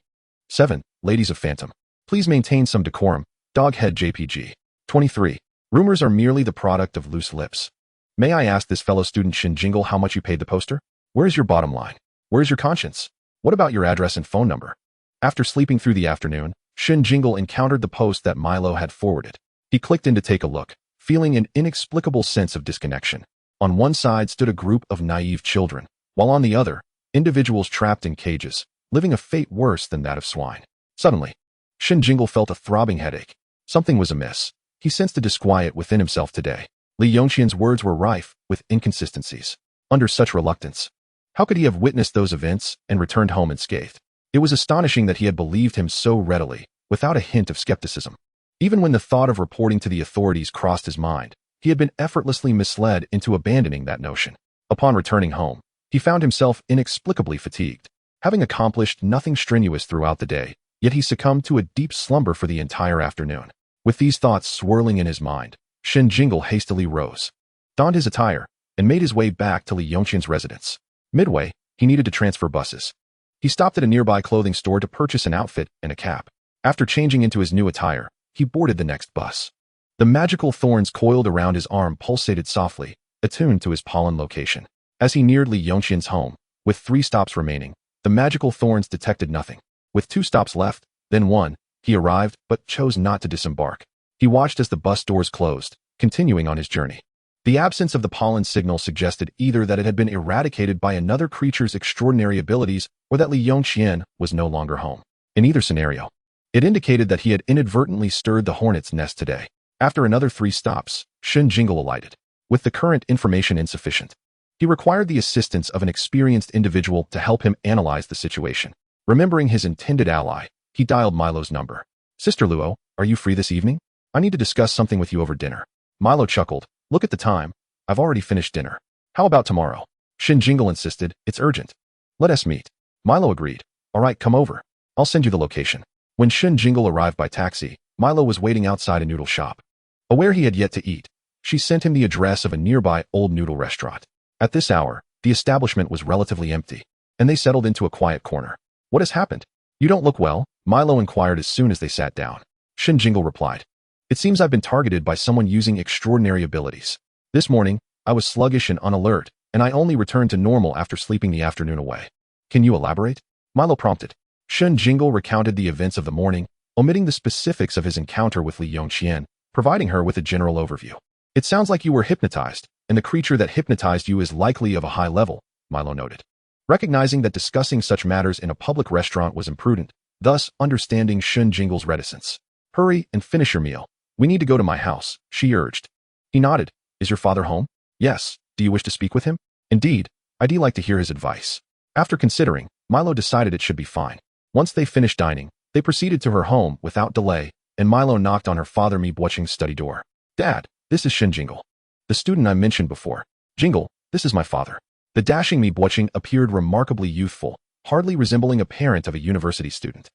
7. Ladies of Phantom. Please maintain some decorum. Doghead JPG. 23. Rumors are merely the product of loose lips. May I ask this fellow student Shen Jingle how much you paid the poster? Where's your bottom line? Where's your conscience? What about your address and phone number? After sleeping through the afternoon, Shen Jingle encountered the post that Milo had forwarded. He clicked in to take a look, feeling an inexplicable sense of disconnection. On one side stood a group of naive children, while on the other, individuals trapped in cages, living a fate worse than that of swine. Suddenly, Shen Jingle felt a throbbing headache. Something was amiss. He sensed a disquiet within himself today. Li Yongqian's words were rife with inconsistencies. Under such reluctance, how could he have witnessed those events and returned home unscathed? It was astonishing that he had believed him so readily, without a hint of skepticism. Even when the thought of reporting to the authorities crossed his mind, he had been effortlessly misled into abandoning that notion. Upon returning home, he found himself inexplicably fatigued. Having accomplished nothing strenuous throughout the day, yet he succumbed to a deep slumber for the entire afternoon. With these thoughts swirling in his mind, Shen Jingle hastily rose, donned his attire, and made his way back to Li Yongqian's residence. Midway, he needed to transfer buses. He stopped at a nearby clothing store to purchase an outfit and a cap. After changing into his new attire, he boarded the next bus. The magical thorns coiled around his arm pulsated softly, attuned to his pollen location. As he neared Li Yongqian's home, with 3 stops remaining, the magical thorns detected nothing. With 2 stops left, then 1, he arrived but chose not to disembark. He watched as the bus doors closed, continuing on his journey. The absence of the pollen signal suggested either that it had been eradicated by another creature's extraordinary abilities or that Li Yongqian was no longer home. In either scenario, it indicated that he had inadvertently stirred the hornet's nest today. After another 3 stops, Shen Jingle alighted. With the current information insufficient, he required the assistance of an experienced individual to help him analyze the situation. Remembering his intended ally, he dialed Milo's number. Sister Luo, are you free this evening? I need to discuss something with you over dinner. Milo chuckled. Look at the time. I've already finished dinner. How about tomorrow? Shen Jingle insisted. It's urgent. Let us meet. Milo agreed. All right, come over. I'll send you the location. When Shen Jingle arrived by taxi, Milo was waiting outside a noodle shop. Aware he had yet to eat, she sent him the address of a nearby old noodle restaurant. At this hour, the establishment was relatively empty, and they settled into a quiet corner. What has happened? You don't look well, Milo inquired as soon as they sat down. Shen Jingle replied. It seems I've been targeted by someone using extraordinary abilities. This morning, I was sluggish and unalert, and I only returned to normal after sleeping the afternoon away. Can you elaborate? Milo prompted. Shen Jingle recounted the events of the morning, omitting the specifics of his encounter with Li Yongqian, providing her with a general overview. It sounds like you were hypnotized, and the creature that hypnotized you is likely of a high level, Milo noted. Recognizing that discussing such matters in a public restaurant was imprudent, thus understanding Shen Jingle's reticence. Hurry and finish your meal. We need to go to my house, she urged. He nodded. Is your father home? Yes. Do you wish to speak with him? Indeed. I'd like to hear his advice. After considering, Milo decided it should be fine. Once they finished dining, they proceeded to her home without delay, and Milo knocked on her father Mi Buoching's study door. Dad, This is Shen Jingle, the student I mentioned before. Jingle, this is my father. The dashing Mi Buoqing appeared remarkably youthful, hardly resembling a parent of a university student.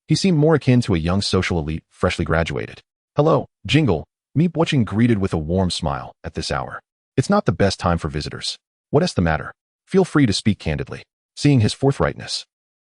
He seemed more akin to a young social elite freshly graduated. Hello, Jingle, Mi Buoqing greeted with a warm smile at this hour. It's not the best time for visitors. What is the matter? Feel free to speak candidly. Seeing his forthrightness,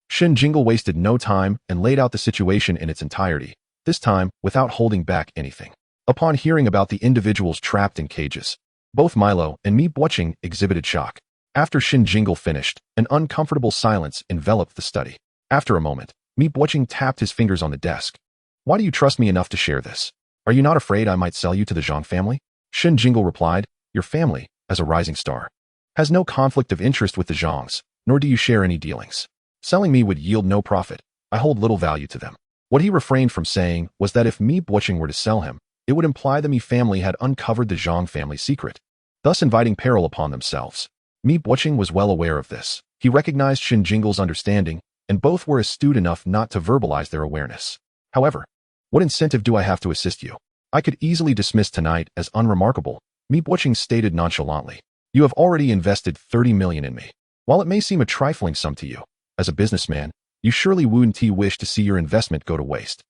Shen Jingle wasted no time and laid out the situation in its entirety, this time without holding back anything. Upon hearing about the individuals trapped in cages, both Milo and Mi Buoqing exhibited shock. After Shen Jingle finished, an uncomfortable silence enveloped the study. After a moment, Mi Buoqing tapped his fingers on the desk. Why do you trust me enough to share this? Are you not afraid I might sell you to the Zhang family? Shen Jingle replied, your family, as a rising star, has no conflict of interest with the Zhangs, nor do you share any dealings. Selling me would yield no profit. I hold little value to them. What he refrained from saying was that if Mi Buoqing were to sell him, it would imply the Mi family had uncovered the Zhang family's secret, thus inviting peril upon themselves. Mi Buoqing was well aware of this. He recognized Shen Jingle's understanding, and both were astute enough not to verbalize their awareness. However, what incentive do I have to assist you? I could easily dismiss tonight as unremarkable, Mi Buoqing stated nonchalantly. You have already invested 30 million in me. While it may seem a trifling sum to you, as a businessman, you surely wouldn't wish to see your investment go to waste.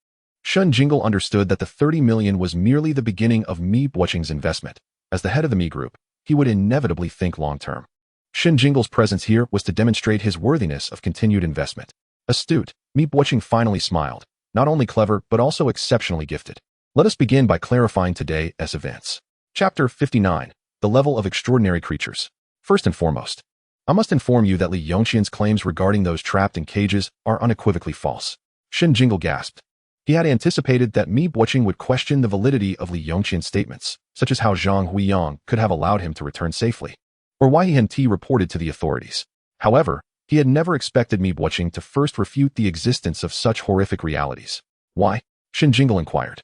Shen Jingle understood that the 30 million was merely the beginning of Mi Buoqing's investment. As the head of the Mi group, he would inevitably think long-term. Shen Jingle's presence here was to demonstrate his worthiness of continued investment. Astute, Mi Buoqing finally smiled. Not only clever, but also exceptionally gifted. Let us begin by clarifying today's events. Chapter 59. The Level of Extraordinary Creatures. First and foremost, I must inform you that Li Yongqian's claims regarding those trapped in cages are unequivocally false. Shen Jingle gasped. He had anticipated that Mi Buoqing would question the validity of Li Yongqian's statements, such as how Zhang Huiyang could have allowed him to return safely, or why he hadn't reported to the authorities. However, he had never expected Mi Buoqing to first refute the existence of such horrific realities. Why? Shen Jingle inquired.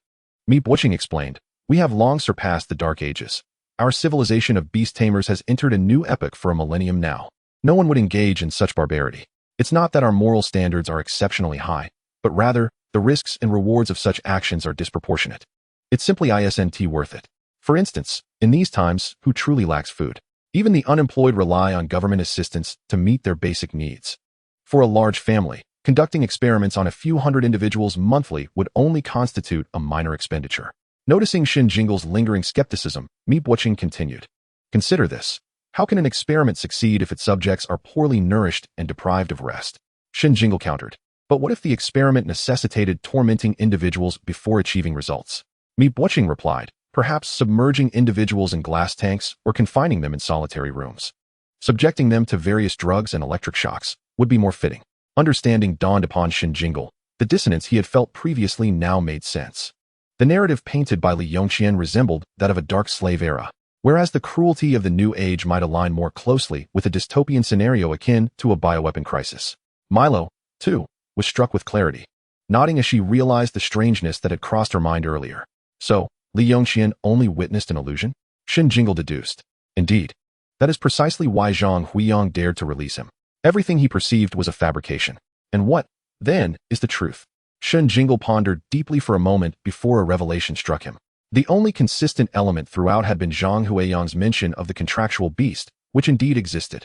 Mi Buoqing explained, we have long surpassed the Dark Ages. Our civilization of beast tamers has entered a new epoch for a millennium now. No one would engage in such barbarity. It's not that our moral standards are exceptionally high, but rather, the risks and rewards of such actions are disproportionate. It's simply isn't worth it. For instance, in these times, who truly lacks food? Even the unemployed rely on government assistance to meet their basic needs. For a large family, conducting experiments on a few hundred individuals monthly would only constitute a minor expenditure. Noticing Shen Jingle's lingering skepticism, Mi Buoqing continued. Consider this. How can an experiment succeed if its subjects are poorly nourished and deprived of rest? Shen Jingle countered. But what if the experiment necessitated tormenting individuals before achieving results? Mi Buoqing replied, perhaps submerging individuals in glass tanks or confining them in solitary rooms. Subjecting them to various drugs and electric shocks would be more fitting. Understanding dawned upon Shen Jingle. The dissonance he had felt previously now made sense. The narrative painted by Li Yongqian resembled that of a dark slave era, whereas the cruelty of the new age might align more closely with a dystopian scenario akin to a bioweapon crisis. Milo, too, was struck with clarity, nodding as she realized the strangeness that had crossed her mind earlier. So, Li Yongqian only witnessed an illusion? Shen Jingle deduced. Indeed. That is precisely why Zhang Huiyang dared to release him. Everything he perceived was a fabrication. And what, then, is the truth? Shen Jingle pondered deeply for a moment before a revelation struck him. The only consistent element throughout had been Zhang Huiyang's mention of the contractual beast, which indeed existed.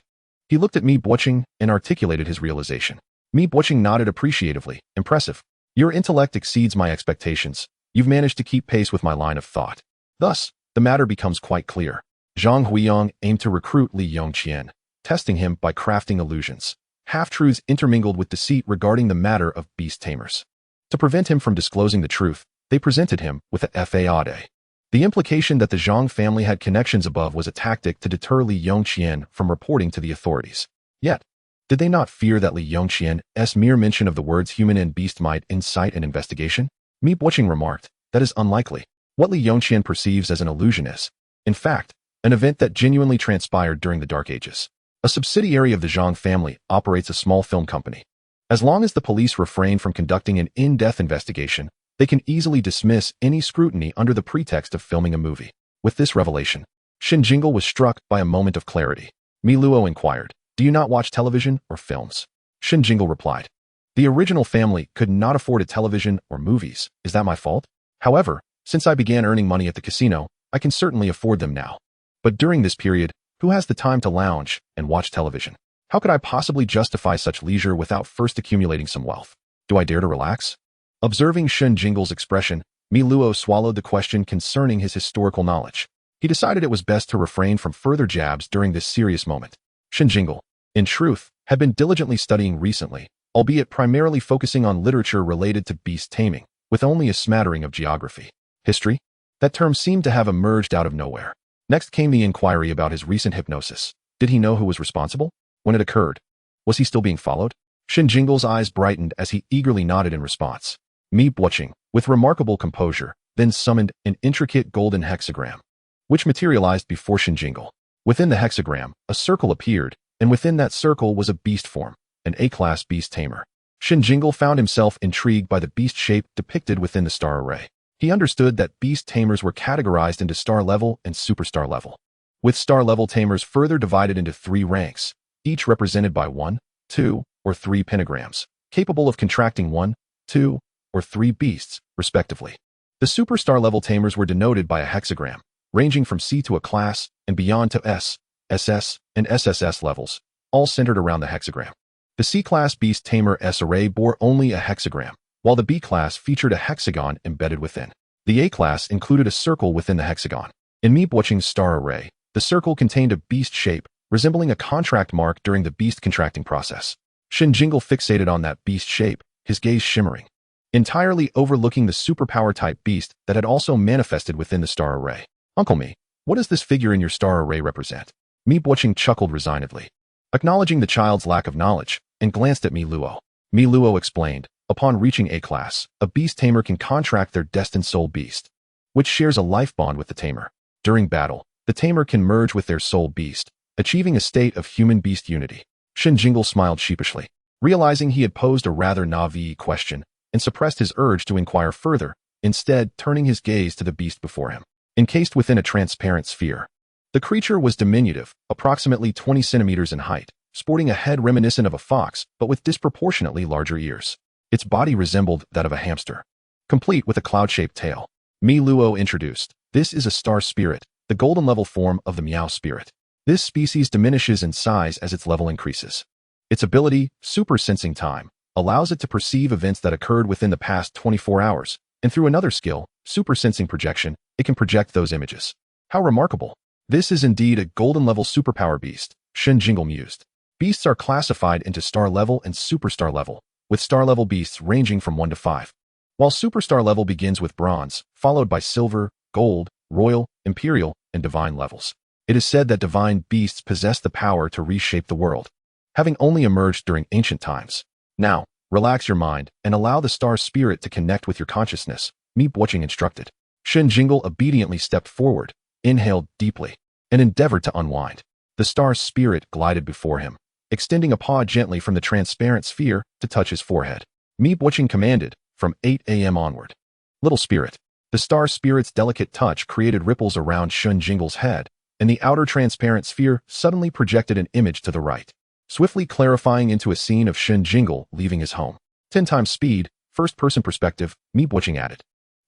He looked at Mi Buoqing and articulated his realization. Mi Buoqing nodded appreciatively. Impressive. Your intellect exceeds my expectations. You've managed to keep pace with my line of thought. Thus, the matter becomes quite clear. Zhang Huiyang aimed to recruit Li Yongqian, testing him by crafting illusions, half-truths intermingled with deceit regarding the matter of beast tamers. To prevent him from disclosing the truth, they presented him with a fade. The implication that the Zhang family had connections above was a tactic to deter Li Yongqian from reporting to the authorities. Yet, did they not fear that Li Yongqian's mere mention of the words human and beast might incite an investigation? Mi Buoqing remarked, that is unlikely. What Li Yongqian perceives as an illusion is, in fact, an event that genuinely transpired during the Dark Ages. A subsidiary of the Zhang family operates a small film company. As long as the police refrain from conducting an in-depth investigation, they can easily dismiss any scrutiny under the pretext of filming a movie. With this revelation, Shen Jingle was struck by a moment of clarity. Mi Luo inquired, do you not watch television or films? Shen Jingle replied, the original family could not afford a television or movies. Is that my fault? However, since I began earning money at the casino, I can certainly afford them now. But during this period, who has the time to lounge and watch television? How could I possibly justify such leisure without first accumulating some wealth? Do I dare to relax? Observing Shen Jingle's expression, Luo swallowed the question concerning his historical knowledge. He decided it was best to refrain from further jabs during this serious moment. Shen Jingle, in truth, had been diligently studying recently, albeit primarily focusing on literature related to beast taming, with only a smattering of geography. History? That term seemed to have emerged out of nowhere. Next came the inquiry about his recent hypnosis. Did he know who was responsible? When it occurred? Was he still being followed? Shen Jingle's eyes brightened as he eagerly nodded in response. Meep watching, with remarkable composure, then summoned an intricate golden hexagram, which materialized before Shen Jingle. Within the hexagram, a circle appeared, and within that circle was a beast form, an A-class beast tamer. Shen Jingle found himself intrigued by the beast shape depicted within the star array. He understood that beast tamers were categorized into star level and superstar level, with star level tamers further divided into 3 ranks, each represented by 1, 2, or 3 pentagrams, capable of contracting 1, 2, or 3 beasts, respectively. The superstar level tamers were denoted by a hexagram, ranging from C to a class and beyond to S, SS, and SSS levels, all centered around the hexagram. The C-class beast tamer S array bore only a hexagram, while the B-class featured a hexagon embedded within. The A-class included a circle within the hexagon. In Meep Watching's star array, the circle contained a beast shape, resembling a contract mark during the beast contracting process. Shen Jingle fixated on that beast shape, his gaze shimmering, entirely overlooking the superpower-type beast that had also manifested within the star array. Uncle Me, what does this figure in your star array represent? Meep Watching chuckled resignedly, acknowledging the child's lack of knowledge, and glanced at Luo. Luo explained, upon reaching A-class, a beast tamer can contract their destined soul beast, which shares a life bond with the tamer. During battle, the tamer can merge with their soul beast, achieving a state of human-beast unity. Shen Jingle smiled sheepishly, realizing he had posed a rather naive question, and suppressed his urge to inquire further, instead turning his gaze to the beast before him. Encased within a transparent sphere, the creature was diminutive, approximately 20 centimeters in height, sporting a head reminiscent of a fox, but with disproportionately larger ears. Its body resembled that of a hamster, complete with a cloud-shaped tail. Luo introduced, this is a star spirit, the golden level form of the Meow spirit. This species diminishes in size as its level increases. Its ability, super sensing time, allows it to perceive events that occurred within the past 24 hours, and through another skill, super sensing projection, it can project those images. How remarkable. This is indeed a golden level superpower beast, Shen Jingle mused. Beasts are classified into star level and superstar level, with star level beasts ranging from 1 to 5. While superstar level begins with bronze, followed by silver, gold, royal, imperial, and divine levels. It is said that divine beasts possess the power to reshape the world, having only emerged during ancient times. Now, relax your mind and allow the star spirit to connect with your consciousness, Meep Watching instructed. Shen Jingle obediently stepped forward, inhaled deeply, and endeavored to unwind. The star spirit glided before him, extending a paw gently from the transparent sphere to touch his forehead. Meep Watching commanded, from 8 a.m. onward. Little spirit. The star spirit's delicate touch created ripples around Shen Jingle's head, and the outer transparent sphere suddenly projected an image to the right, swiftly clarifying into a scene of Shen Jingle leaving his home. 10 times speed, first-person perspective, Meep Watching added.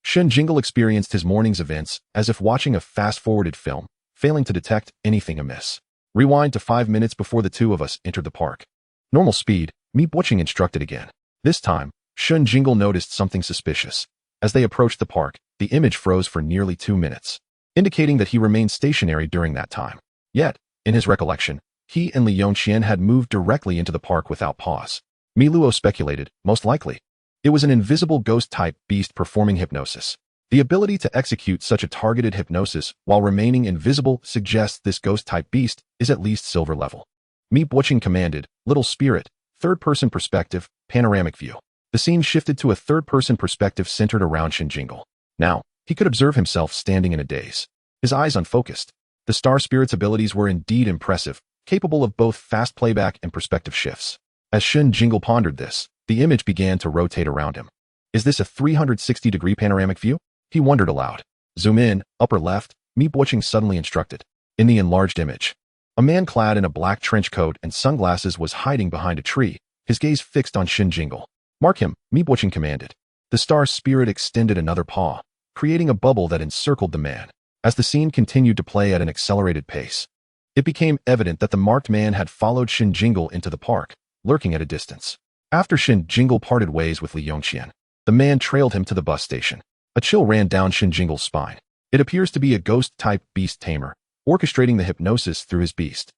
Shen Jingle experienced his morning's events as if watching a fast-forwarded film, failing to detect anything amiss. Rewind to 5 minutes before the two of us entered the park. Normal speed, Meep Watching instructed again. This time, Shen Jingle noticed something suspicious. As they approached the park, the image froze for nearly 2 minutes, indicating that he remained stationary during that time. Yet, in his recollection, he and Li Yongqian had moved directly into the park without pause. Luo speculated, most likely, it was an invisible ghost-type beast performing hypnosis. The ability to execute such a targeted hypnosis while remaining invisible suggests this ghost-type beast is at least silver level. Meep Watching commanded, little spirit, third-person perspective, panoramic view. The scene shifted to a third-person perspective centered around Shen Jingle. Now, he could observe himself standing in a daze, his eyes unfocused. The star spirit's abilities were indeed impressive, capable of both fast playback and perspective shifts. As Shen Jingle pondered this, the image began to rotate around him. Is this a 360-degree panoramic view? He wondered aloud. Zoom in, upper left, Meep Watching suddenly instructed. In the enlarged image, a man clad in a black trench coat and sunglasses was hiding behind a tree, his gaze fixed on Shen Jingle. Mark him, Meep Watching commanded. The star spirit extended another paw, creating a bubble that encircled the man. As the scene continued to play at an accelerated pace, it became evident that the marked man had followed Shen Jingle into the park, lurking at a distance. After Shen Jingle parted ways with Li Yongqian, the man trailed him to the bus station. A chill ran down Shen Jingle's spine. It appears to be a ghost-type Beast Tamer, orchestrating the hypnosis through his beast.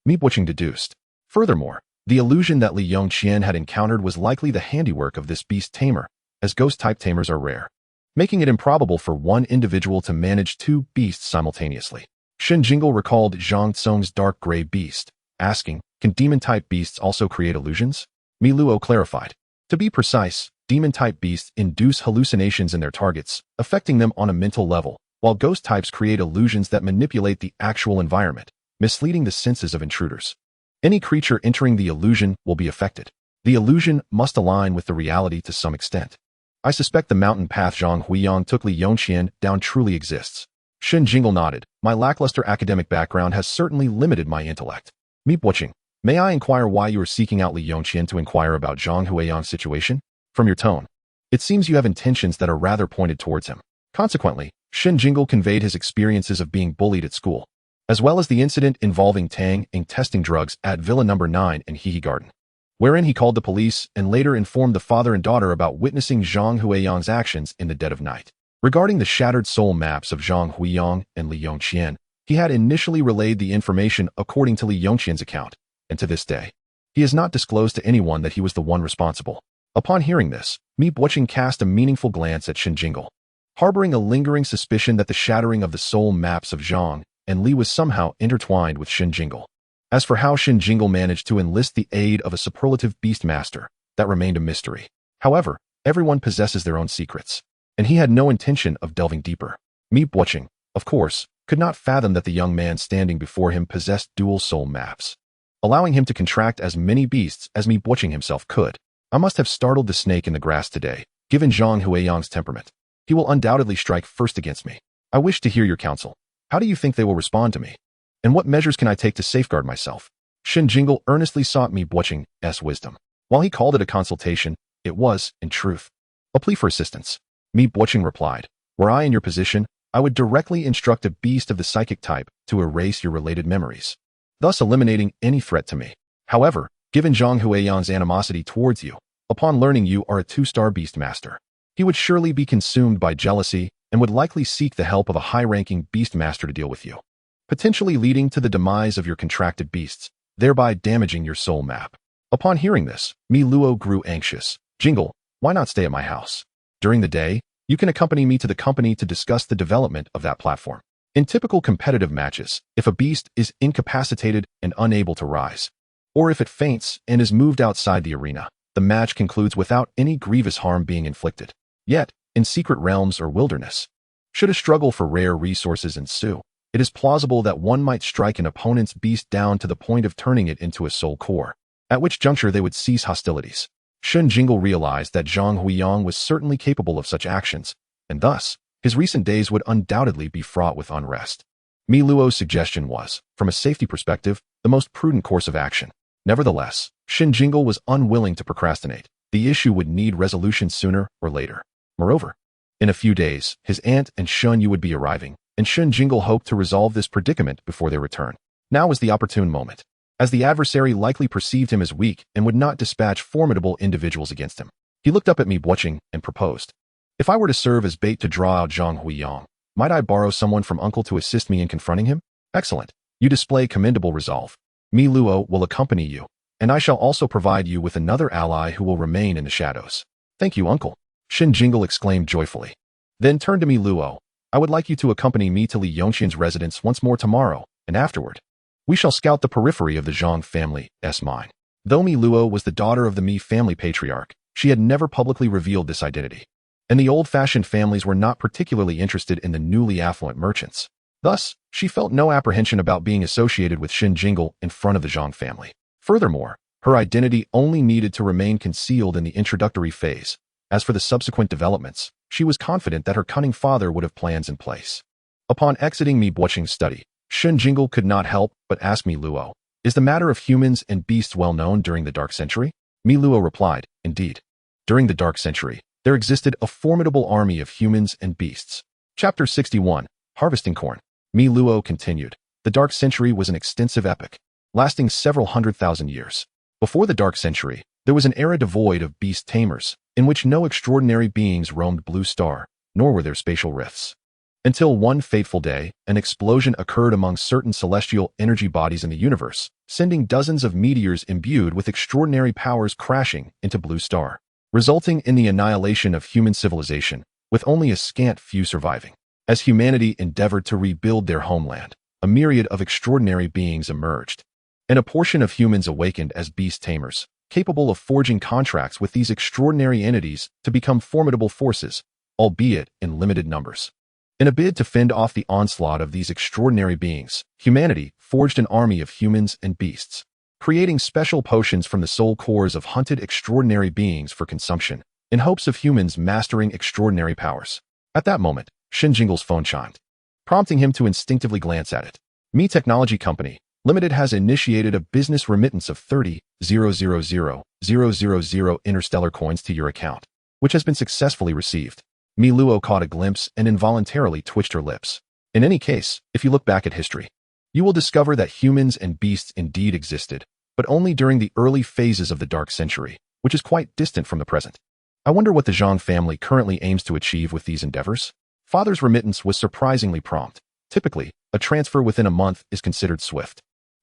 Meepwatching deduced. Furthermore, the illusion that Li Yongqian had encountered was likely the handiwork of this Beast Tamer, as ghost-type tamers are rare, making it improbable for one individual to manage two beasts simultaneously. Shen Jingle recalled Zhang Tsong's dark gray beast, asking, "Can demon-type beasts also create illusions?" Mi Luo clarified. To be precise, demon-type beasts induce hallucinations in their targets, affecting them on a mental level, while ghost types create illusions that manipulate the actual environment, misleading the senses of intruders. Any creature entering the illusion will be affected. The illusion must align with the reality to some extent. I suspect the mountain path Zhang Huiyang took Li Yongqian down truly exists. Shen Jingle nodded. My lackluster academic background has certainly limited my intellect. Meepwatching, may I inquire why you are seeking out Li Yongqian to inquire about Zhang Huiyang's situation? From your tone, it seems you have intentions that are rather pointed towards him. Consequently, Shen Jingle conveyed his experiences of being bullied at school, as well as the incident involving Tang and testing drugs at Villa No. 9 in Hehe Garden, wherein he called the police and later informed the father and daughter about witnessing Zhang Huiyang's actions in the dead of night. Regarding the shattered soul maps of Zhang Huiyang and Li Yongqian, he had initially relayed the information according to Li Yongqian's account, and to this day, he has not disclosed to anyone that he was the one responsible. Upon hearing this, Meepwatching cast a meaningful glance at Shen Jingle, harboring a lingering suspicion that the shattering of the soul maps of Zhang and Li was somehow intertwined with Shen Jingle. As for how Shen Jingle managed to enlist the aid of a superlative beastmaster, that remained a mystery. However, everyone possesses their own secrets, and he had no intention of delving deeper. Meepwatching, of course, could not fathom that the young man standing before him possessed dual soul maps, allowing him to contract as many beasts as Meepwatching himself could. I must have startled the snake in the grass today, given Zhang Huiyang's temperament. He will undoubtedly strike first against me. I wish to hear your counsel. How do you think they will respond to me? And what measures can I take to safeguard myself? Shen Jingle earnestly sought Meepwatching's wisdom. While he called it a consultation, it was, in truth, a plea for assistance. Meepwatching replied, were I in your position, I would directly instruct a beast of the psychic type to erase your related memories, thus eliminating any threat to me. However, given Zhang Huiyang's animosity towards you, upon learning you are a 2-star beastmaster, he would surely be consumed by jealousy and would likely seek the help of a high-ranking beastmaster to deal with you, potentially leading to the demise of your contracted beasts, thereby damaging your soul map. Upon hearing this, Mi Luo grew anxious. Jingle, why not stay at my house? During the day, you can accompany me to the company to discuss the development of that platform. In typical competitive matches, if a beast is incapacitated and unable to rise, or if it faints and is moved outside the arena, the match concludes without any grievous harm being inflicted. Yet, in secret realms or wilderness, should a struggle for rare resources ensue, it is plausible that one might strike an opponent's beast down to the point of turning it into a soul core, at which juncture they would cease hostilities. Shen Jingle realized that Zhang Huiyang was certainly capable of such actions, and thus, his recent days would undoubtedly be fraught with unrest. Mi Luo's suggestion was, from a safety perspective, the most prudent course of action. Nevertheless, Shen Jingle was unwilling to procrastinate. The issue would need resolution sooner or later. Moreover, in a few days, his aunt and Shun Yu would be arriving, and Shen Jingle hoped to resolve this predicament before their return. Now was the opportune moment, as the adversary likely perceived him as weak and would not dispatch formidable individuals against him. He looked up at Meepwatching and proposed, if I were to serve as bait to draw out Zhang Huiyang, might I borrow someone from Uncle to assist me in confronting him? Excellent. You display commendable resolve. Mi Luo will accompany you, and I shall also provide you with another ally who will remain in the shadows. Thank you, Uncle. Shen Jingle exclaimed joyfully. Then turned to Mi Luo. I would like you to accompany me to Li Yongqian's residence once more tomorrow, and afterward, we shall scout the periphery of the Zhang family's mine. Though Mi Luo was the daughter of the Mi family patriarch, she had never publicly revealed this identity, and the old-fashioned families were not particularly interested in the newly affluent merchants. Thus, she felt no apprehension about being associated with Shen Jingle in front of the Zhang family. Furthermore, her identity only needed to remain concealed in the introductory phase. As for the subsequent developments, she was confident that her cunning father would have plans in place. Upon exiting Meepwatching's study, Shen Jingle could not help but ask Mi Luo, is the matter of humans and beasts well known during the Dark Century? Mi Luo replied, indeed. During the Dark Century, there existed a formidable army of humans and beasts. Chapter 61. Harvesting corn. Mi Luo continued. The Dark Century was an extensive epoch, lasting several 100,000 years. Before the Dark Century, there was an era devoid of beast tamers, in which no extraordinary beings roamed Blue Star, nor were there spatial rifts. Until one fateful day, an explosion occurred among certain celestial energy bodies in the universe, sending dozens of meteors imbued with extraordinary powers crashing into Blue Star, resulting in the annihilation of human civilization, with only a scant few surviving. As humanity endeavored to rebuild their homeland, a myriad of extraordinary beings emerged, and a portion of humans awakened as beast tamers, capable of forging contracts with these extraordinary entities to become formidable forces, albeit in limited numbers. In a bid to fend off the onslaught of these extraordinary beings, humanity forged an army of humans and beasts, creating special potions from the soul cores of hunted extraordinary beings for consumption, in hopes of humans mastering extraordinary powers. At that moment, Shen Jingle's phone chimed, prompting him to instinctively glance at it. Mi Technology Company Limited has initiated a business remittance of 30,000,000 interstellar coins to your account, which has been successfully received. Mi Luo caught a glimpse and involuntarily twitched her lips. In any case, if you look back at history, you will discover that humans and beasts indeed existed, but only during the early phases of the Dark Century, which is quite distant from the present. I wonder what the Zhang family currently aims to achieve with these endeavors? Father's remittance was surprisingly prompt. Typically, a transfer within a month is considered swift.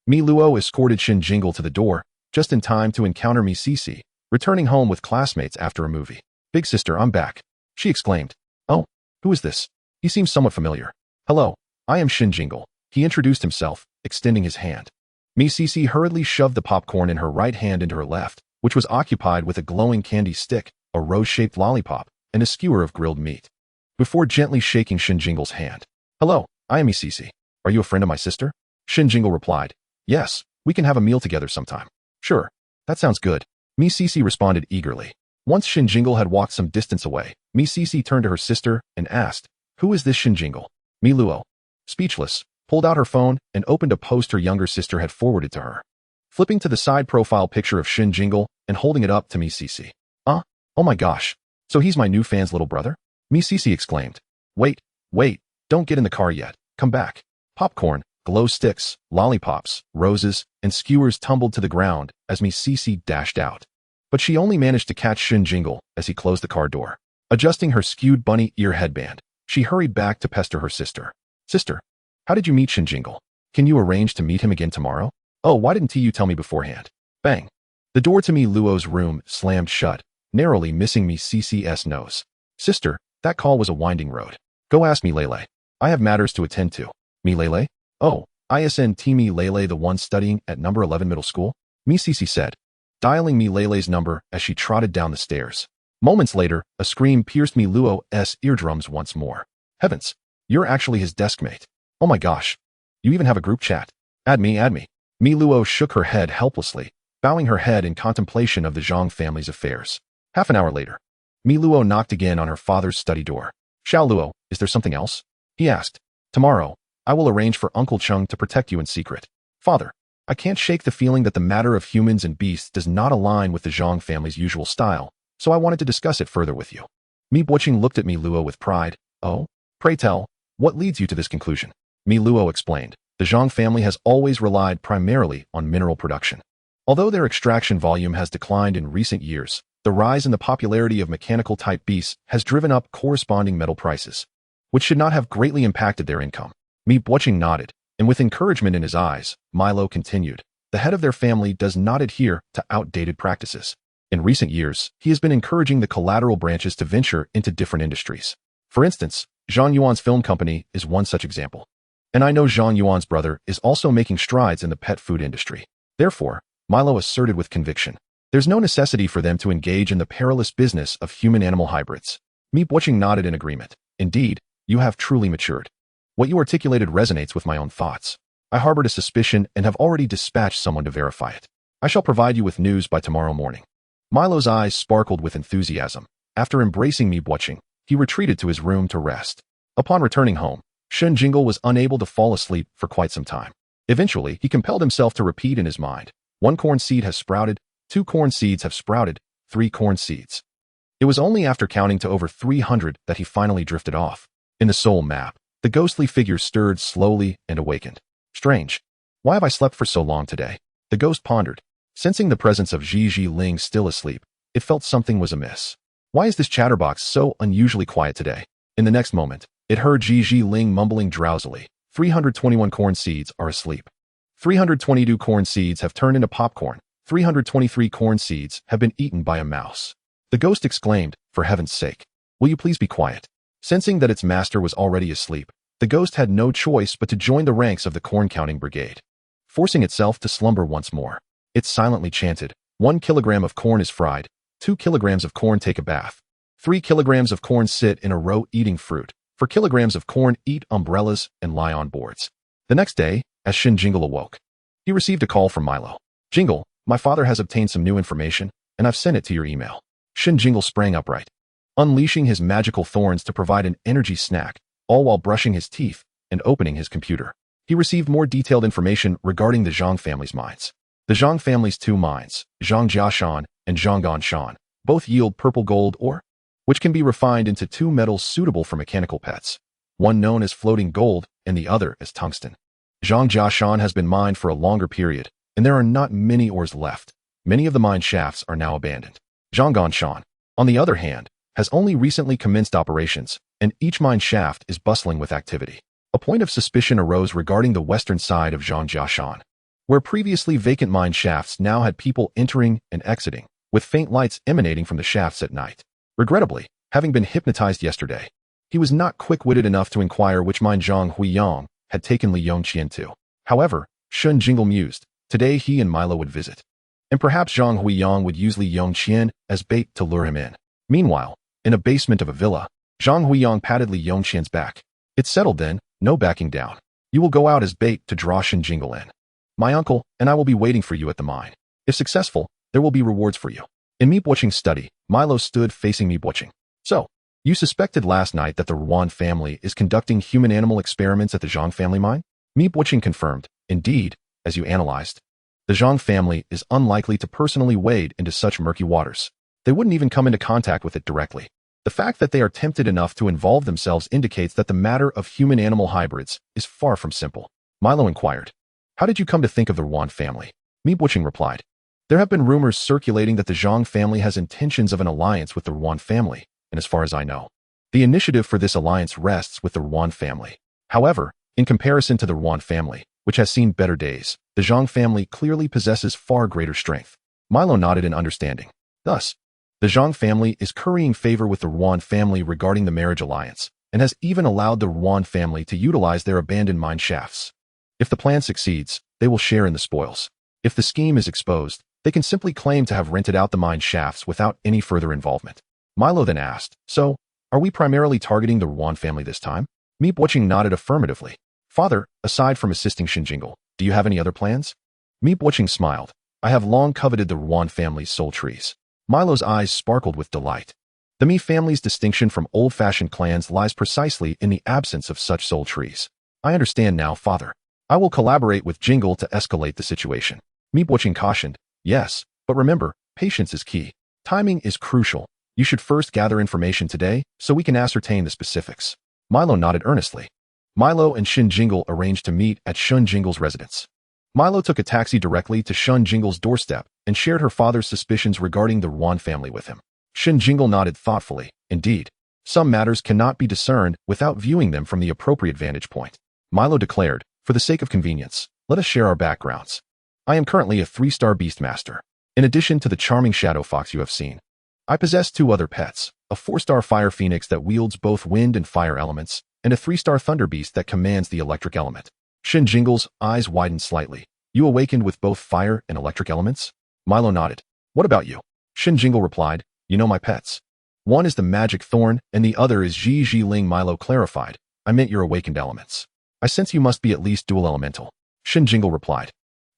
Mi Luo escorted Shen Jingle to the door, just in time to encounter Mi Cici, returning home with classmates after a movie. "Big sister, I'm back," she exclaimed. "Oh, who is this? He seems somewhat familiar." "Hello, I am Shen Jingle," he introduced himself, extending his hand. Mi Cici hurriedly shoved the popcorn in her right hand into her left, which was occupied with a glowing candy stick, a rose-shaped lollipop, and a skewer of grilled meat. Before gently shaking Shen Jingle's hand. "Hello, I am Mi Cici. Are you a friend of my sister?" Shen Jingle replied. "Yes, we can have a meal together sometime." "Sure, that sounds good," Mi Cici responded eagerly. Once Shen Jingle had walked some distance away, Mi Cici turned to her sister and asked, "Who is this Shen Jingle?" Mi Luo, speechless, pulled out her phone and opened a post her younger sister had forwarded to her. Flipping to the side profile picture of Shen Jingle and holding it up to Mi Cici. Oh my gosh, so he's my new fan's little brother?" Mi Cici exclaimed. Wait, don't get in the car yet, come back." Popcorn, glow sticks, lollipops, roses, and skewers tumbled to the ground as Mi Cici dashed out. But she only managed to catch Shen Jingle as he closed the car door. Adjusting her skewed bunny ear headband, she hurried back to pester her sister. "Sister, how did you meet Shen Jingle? Can you arrange to meet him again tomorrow? Oh, why didn't you tell me beforehand?" Bang! The door to Mi Luo's room slammed shut, narrowly missing Mi Cici's nose. "Sister, that call was a winding road. Go ask Mi Lele. I have matters to attend to." "Mi Lele? Oh, isn't Mi Lele the one studying at number 11 middle school?" Mi Cici said, dialing Mi Lele's number as she trotted down the stairs. Moments later, a scream pierced Mi Luo's eardrums once more. "Heavens, you're actually his desk mate. Oh my gosh, you even have a group chat. Add me. Mi Luo shook her head helplessly, bowing her head in contemplation of the Zhang family's affairs. Half an hour later, Mi Luo knocked again on her father's study door. "Xiao Luo, is there something else?" he asked. "Tomorrow, I will arrange for Uncle Chung to protect you in secret." "Father, I can't shake the feeling that the matter of humans and beasts does not align with the Zhang family's usual style, so I wanted to discuss it further with you." Mi Buoqing looked at Mi Luo with pride. "Oh? Pray tell, what leads you to this conclusion?" Mi Luo explained. The Zhang family has always relied primarily on mineral production. Although their extraction volume has declined in recent years, the rise in the popularity of mechanical-type beasts has driven up corresponding metal prices, which should not have greatly impacted their income. Mi Buoqing nodded, and with encouragement in his eyes, Milo continued. The head of their family does not adhere to outdated practices. In recent years, he has been encouraging the collateral branches to venture into different industries. For instance, Zhang Yuan's film company is one such example. And I know Zhang Yuan's brother is also making strides in the pet food industry. Therefore, Milo asserted with conviction, there's no necessity for them to engage in the perilous business of human-animal hybrids. Mi Buoqing nodded in agreement. Indeed, you have truly matured. What you articulated resonates with my own thoughts. I harbored a suspicion and have already dispatched someone to verify it. I shall provide you with news by tomorrow morning. Milo's eyes sparkled with enthusiasm. After embracing Mi Buoqing, he retreated to his room to rest. Upon returning home, Shen Jingle was unable to fall asleep for quite some time. Eventually, he compelled himself to repeat in his mind. 1 corn seed has sprouted, 2 corn seeds have sprouted, 3 corn seeds. It was only after counting to over 300 that he finally drifted off. In the soul map, The ghostly figure stirred slowly and awakened. Strange. Why have I slept for so long today? The ghost pondered. Sensing the presence of Ji Ling still asleep, it felt something was amiss. Why is this chatterbox so unusually quiet today? In the next moment, it heard Ji Ling mumbling drowsily. 321 corn seeds are asleep. 322 corn seeds have turned into popcorn. 323 corn seeds have been eaten by a mouse. The ghost exclaimed, for heaven's sake, will you please be quiet? Sensing that its master was already asleep, the ghost had no choice but to join the ranks of the corn-counting brigade. Forcing itself to slumber once more, it silently chanted, 1 kilogram of corn is fried, 2 kilograms of corn take a bath, 3 kilograms of corn sit in a row eating fruit, 4 kilograms of corn eat umbrellas and lie on boards. The next day, as Shen Jingle awoke, he received a call from Milo. Jingle, my father has obtained some new information, and I've sent it to your email. Shen Jingle sprang upright, unleashing his magical thorns to provide an energy snack, all while brushing his teeth and opening his computer. He received more detailed information regarding the Zhang family's mines. The Zhang family's 2 mines, Zhangjiashan and Zhangganshan, both yield purple gold ore, which can be refined into 2 metals suitable for mechanical pets, one known as floating gold and the other as tungsten. Zhangjiashan has been mined for a longer period, and there are not many ores left. Many of the mine shafts are now abandoned. Zhangganshan, on the other hand, has only recently commenced operations, and each mine shaft is bustling with activity. A point of suspicion arose regarding the western side of Zhangjiashan, where previously vacant mine shafts now had people entering and exiting, with faint lights emanating from the shafts at night. Regrettably, having been hypnotized yesterday, he was not quick-witted enough to inquire which mine Zhang Huiyang had taken Li Yongqian to. However, Shen Jingle mused, today he and Milo would visit, and perhaps Zhang Huiyang would use Li Yongqian as bait to lure him in. Meanwhile, in a basement of a villa, Zhang Huiyang patted Li Yongqian's back. It's settled then, no backing down. You will go out as bait to draw Shen Jingle in. My uncle and I will be waiting for you at the mine. If successful, there will be rewards for you. In Meepwatching's study, Milo stood facing Meepwatching. So, you suspected last night that the Ruan family is conducting human-animal experiments at the Zhang family mine? Meepwatching confirmed, indeed, as you analyzed. The Zhang family is unlikely to personally wade into such murky waters. They wouldn't even come into contact with it directly. The fact that they are tempted enough to involve themselves indicates that the matter of human-animal hybrids is far from simple. Milo inquired, how did you come to think of the Ruan family? Meepwatching replied, there have been rumors circulating that the Zhang family has intentions of an alliance with the Ruan family, and as far as I know, the initiative for this alliance rests with the Ruan family. However, in comparison to the Ruan family, which has seen better days, the Zhang family clearly possesses far greater strength. Milo nodded in understanding. Thus, the Zhang family is currying favor with the Ruan family regarding the marriage alliance, and has even allowed the Ruan family to utilize their abandoned mine shafts. If the plan succeeds, they will share in the spoils. If the scheme is exposed, they can simply claim to have rented out the mine shafts without any further involvement. Milo then asked, so, are we primarily targeting the Ruan family this time? Meepwatching nodded affirmatively. Father, aside from assisting Shen Jingle, do you have any other plans? Meepwatching smiled. I have long coveted the Ruan family's soul trees. Milo's eyes sparkled with delight. The Mi family's distinction from old-fashioned clans lies precisely in the absence of such soul trees. I understand now, Father. I will collaborate with Jingle to escalate the situation. Meepwatching cautioned, yes, but remember, patience is key. Timing is crucial. You should first gather information today so we can ascertain the specifics. Milo nodded earnestly. Milo and Shen Jingle arranged to meet at Shen Jingle's residence. Milo took a taxi directly to Shen Jingle's doorstep and shared her father's suspicions regarding the Ruan family with him. Shen Jingle nodded thoughtfully. Indeed, some matters cannot be discerned without viewing them from the appropriate vantage point. Milo declared, for the sake of convenience, let us share our backgrounds. I am currently a 3-star Beastmaster. In addition to the charming Shadow Fox you have seen, I possess 2 other pets, a 4-star Fire Phoenix that wields both wind and fire elements, and a 3-star Thunder Beast that commands the electric element. Shen Jingle's eyes widened slightly. You awakened with both fire and electric elements? Milo nodded. What about you? Shen Jingle replied, you know my pets. One is the Magic Thorn, and the other is Ji Ling. Milo clarified, I meant your awakened elements. I sense you must be at least dual elemental. Shen Jingle replied,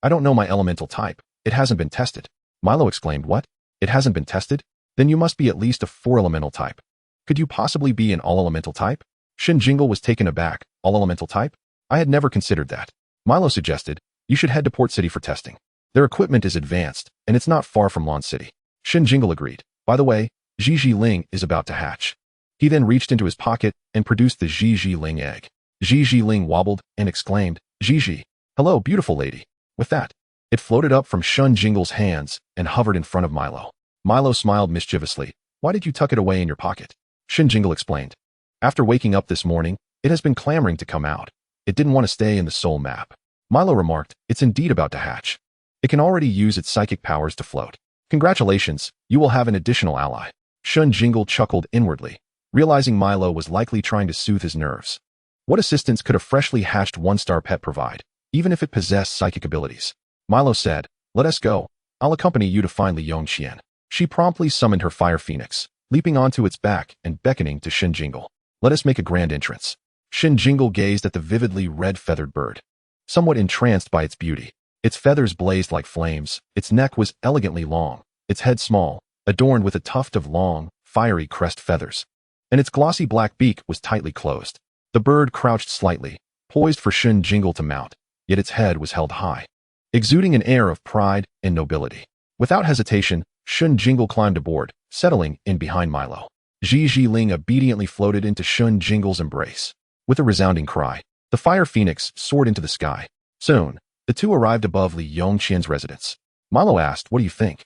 I don't know my elemental type. It hasn't been tested. Milo exclaimed, what? It hasn't been tested? Then you must be at least a 4-elemental type. Could you possibly be an all-elemental type? Shen Jingle was taken aback. All-elemental type? I had never considered that. Milo suggested, you should head to Port City for testing. Their equipment is advanced, and it's not far from Lawn City. Shen Jingle agreed. By the way, Ji Ling is about to hatch. He then reached into his pocket and produced the Ji Ling egg. Ji Ling wobbled and exclaimed, Ji, hello, beautiful lady. With that, it floated up from Shen Jingle's hands and hovered in front of Milo. Milo smiled mischievously. Why did you tuck it away in your pocket? Shen Jingle explained. After waking up this morning, it has been clamoring to come out. It didn't want to stay in the soul map. Milo remarked, it's indeed about to hatch. It can already use its psychic powers to float. Congratulations, you will have an additional ally. Shen Jingle chuckled inwardly, realizing Milo was likely trying to soothe his nerves. What assistance could a freshly hatched one-star pet provide, even if it possessed psychic abilities? Milo said, let us go. I'll accompany you to find Li Yongqian. She promptly summoned her fire phoenix, leaping onto its back and beckoning to Shen Jingle. Let us make a grand entrance. Shen Jingle gazed at the vividly red-feathered bird, somewhat entranced by its beauty. Its feathers blazed like flames, its neck was elegantly long, its head small, adorned with a tuft of long, fiery crest feathers, and its glossy black beak was tightly closed. The bird crouched slightly, poised for Shen Jingle to mount, yet its head was held high, exuding an air of pride and nobility. Without hesitation, Shen Jingle climbed aboard, settling in behind Milo. Ji Ling obediently floated into Shen Jingle's embrace. With a resounding cry, the fire phoenix soared into the sky. Soon, the two arrived above Li Yongqian's residence. Milo asked, what do you think?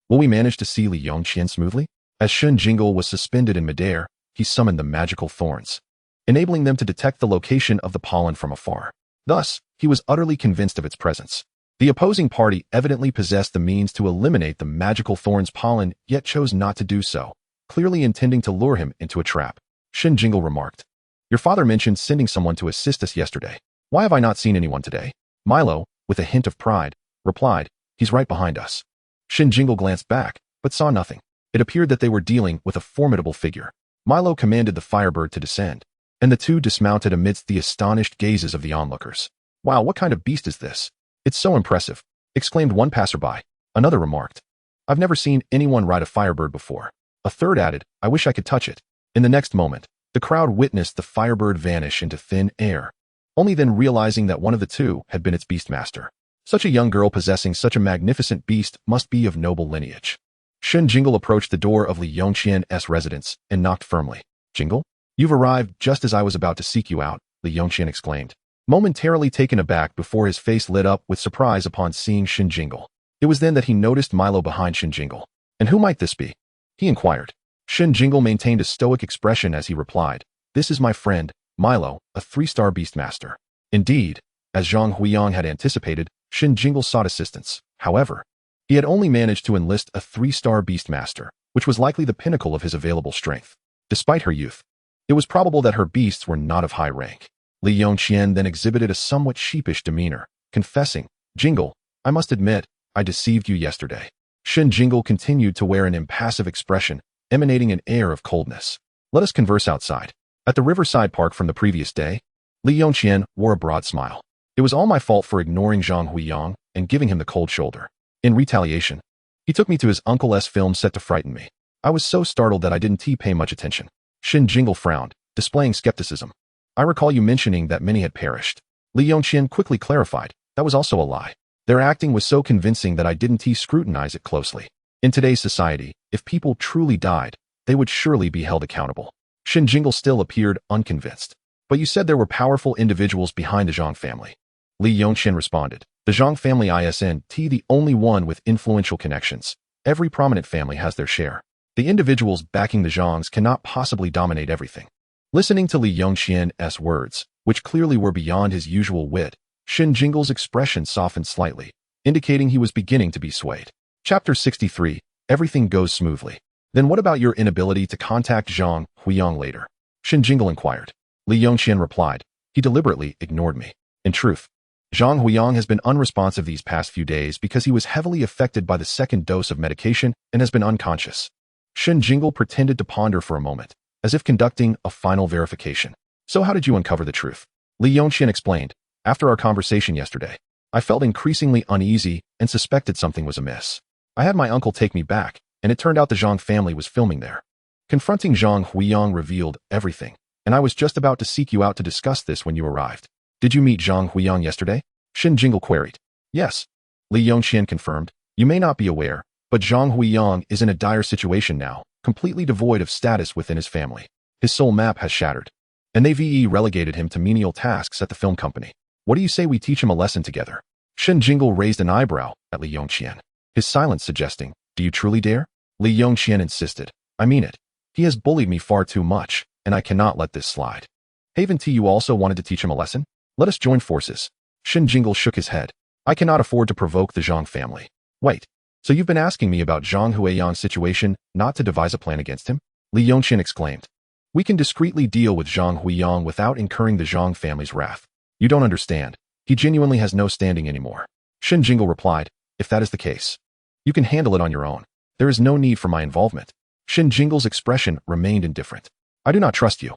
Will we manage to see Li Yongqian smoothly? As Shen Jingle was suspended in midair, he summoned the magical thorns, enabling them to detect the location of the pollen from afar. Thus, he was utterly convinced of its presence. The opposing party evidently possessed the means to eliminate the magical thorn's pollen, yet chose not to do so, clearly intending to lure him into a trap. Shen Jingle remarked, your father mentioned sending someone to assist us yesterday. Why have I not seen anyone today? Milo, with a hint of pride, replied, he's right behind us. Shen Jingle glanced back, but saw nothing. It appeared that they were dealing with a formidable figure. Milo commanded the firebird to descend, and the two dismounted amidst the astonished gazes of the onlookers. Wow, what kind of beast is this? It's so impressive, exclaimed one passerby. Another remarked, I've never seen anyone ride a firebird before. A third added, I wish I could touch it. In the next moment, the crowd witnessed the firebird vanish into thin air, only then realizing that one of the two had been its beastmaster. Such a young girl possessing such a magnificent beast must be of noble lineage. Shen Jingle approached the door of Li Yongqian's residence and knocked firmly. Jingle? You've arrived just as I was about to seek you out, Li Yongqian exclaimed, momentarily taken aback before his face lit up with surprise upon seeing Shen Jingle. It was then that he noticed Milo behind Shen Jingle. And who might this be? He inquired. Shen Jingle maintained a stoic expression as he replied, this is my friend, Milo, a 3-star beastmaster. Indeed, as Zhang Huiyang had anticipated, Shen Jingle sought assistance. However, he had only managed to enlist a 3-star beastmaster, which was likely the pinnacle of his available strength. Despite her youth, it was probable that her beasts were not of high rank. Li Yongqian then exhibited a somewhat sheepish demeanor, confessing, Jingle, I must admit, I deceived you yesterday. Shen Jingle continued to wear an impassive expression, emanating an air of coldness. Let us converse outside. At the riverside park from the previous day, Li Yongqian wore a broad smile. It was all my fault for ignoring Zhang Huiyang and giving him the cold shoulder. In retaliation, he took me to his uncle's film set to frighten me. I was so startled that I didn't pay much attention. Shen Jingle frowned, displaying skepticism. I recall you mentioning that many had perished. Li Yongqian quickly clarified, that was also a lie. Their acting was so convincing that I didn't scrutinize it closely. In today's society, if people truly died, they would surely be held accountable. Shen Jingle still appeared unconvinced. But you said there were powerful individuals behind the Zhang family. Li Yongqian responded, the Zhang family isn't the only one with influential connections. Every prominent family has their share. The individuals backing the Zhangs cannot possibly dominate everything. Listening to Li Yongqian's words, which clearly were beyond his usual wit, Shen Jingle's expression softened slightly, indicating he was beginning to be swayed. Chapter 63, Everything Goes Smoothly. Then what about your inability to contact Zhang Huiyang later? Shen Jingle inquired. Li Yongqian replied, he deliberately ignored me. In truth, Zhang Huiyang has been unresponsive these past few days because he was heavily affected by the second dose of medication and has been unconscious. Shen Jingle pretended to ponder for a moment, as if conducting a final verification. So how did you uncover the truth? Li Yongqian explained, after our conversation yesterday, I felt increasingly uneasy and suspected something was amiss. I had my uncle take me back, and it turned out the Zhang family was filming there. Confronting Zhang Huiyang revealed everything, and I was just about to seek you out to discuss this when you arrived. Did you meet Zhang Huiyang yesterday? Shen Jingle queried. Yes. Li Yongqian confirmed. You may not be aware, but Zhang Huiyang is in a dire situation now, completely devoid of status within his family. His soul map has shattered. and they relegated him to menial tasks at the film company. What do you say we teach him a lesson together? Shen Jingle raised an eyebrow at Li Yongqian, his silence suggesting, do you truly dare? Li Yongqian insisted, I mean it. He has bullied me far too much, and I cannot let this slide. Haven't you also wanted to teach him a lesson? Let us join forces. Shen Jingle shook his head. I cannot afford to provoke the Zhang family. Wait, so you've been asking me about Zhang Huiyang's situation, not to devise a plan against him? Li Yongqian exclaimed. We can discreetly deal with Zhang Huiyang without incurring the Zhang family's wrath. You don't understand. He genuinely has no standing anymore. Shen Jingle replied, if that is the case, you can handle it on your own. There is no need for my involvement. Shen Jingle's expression remained indifferent. I do not trust you.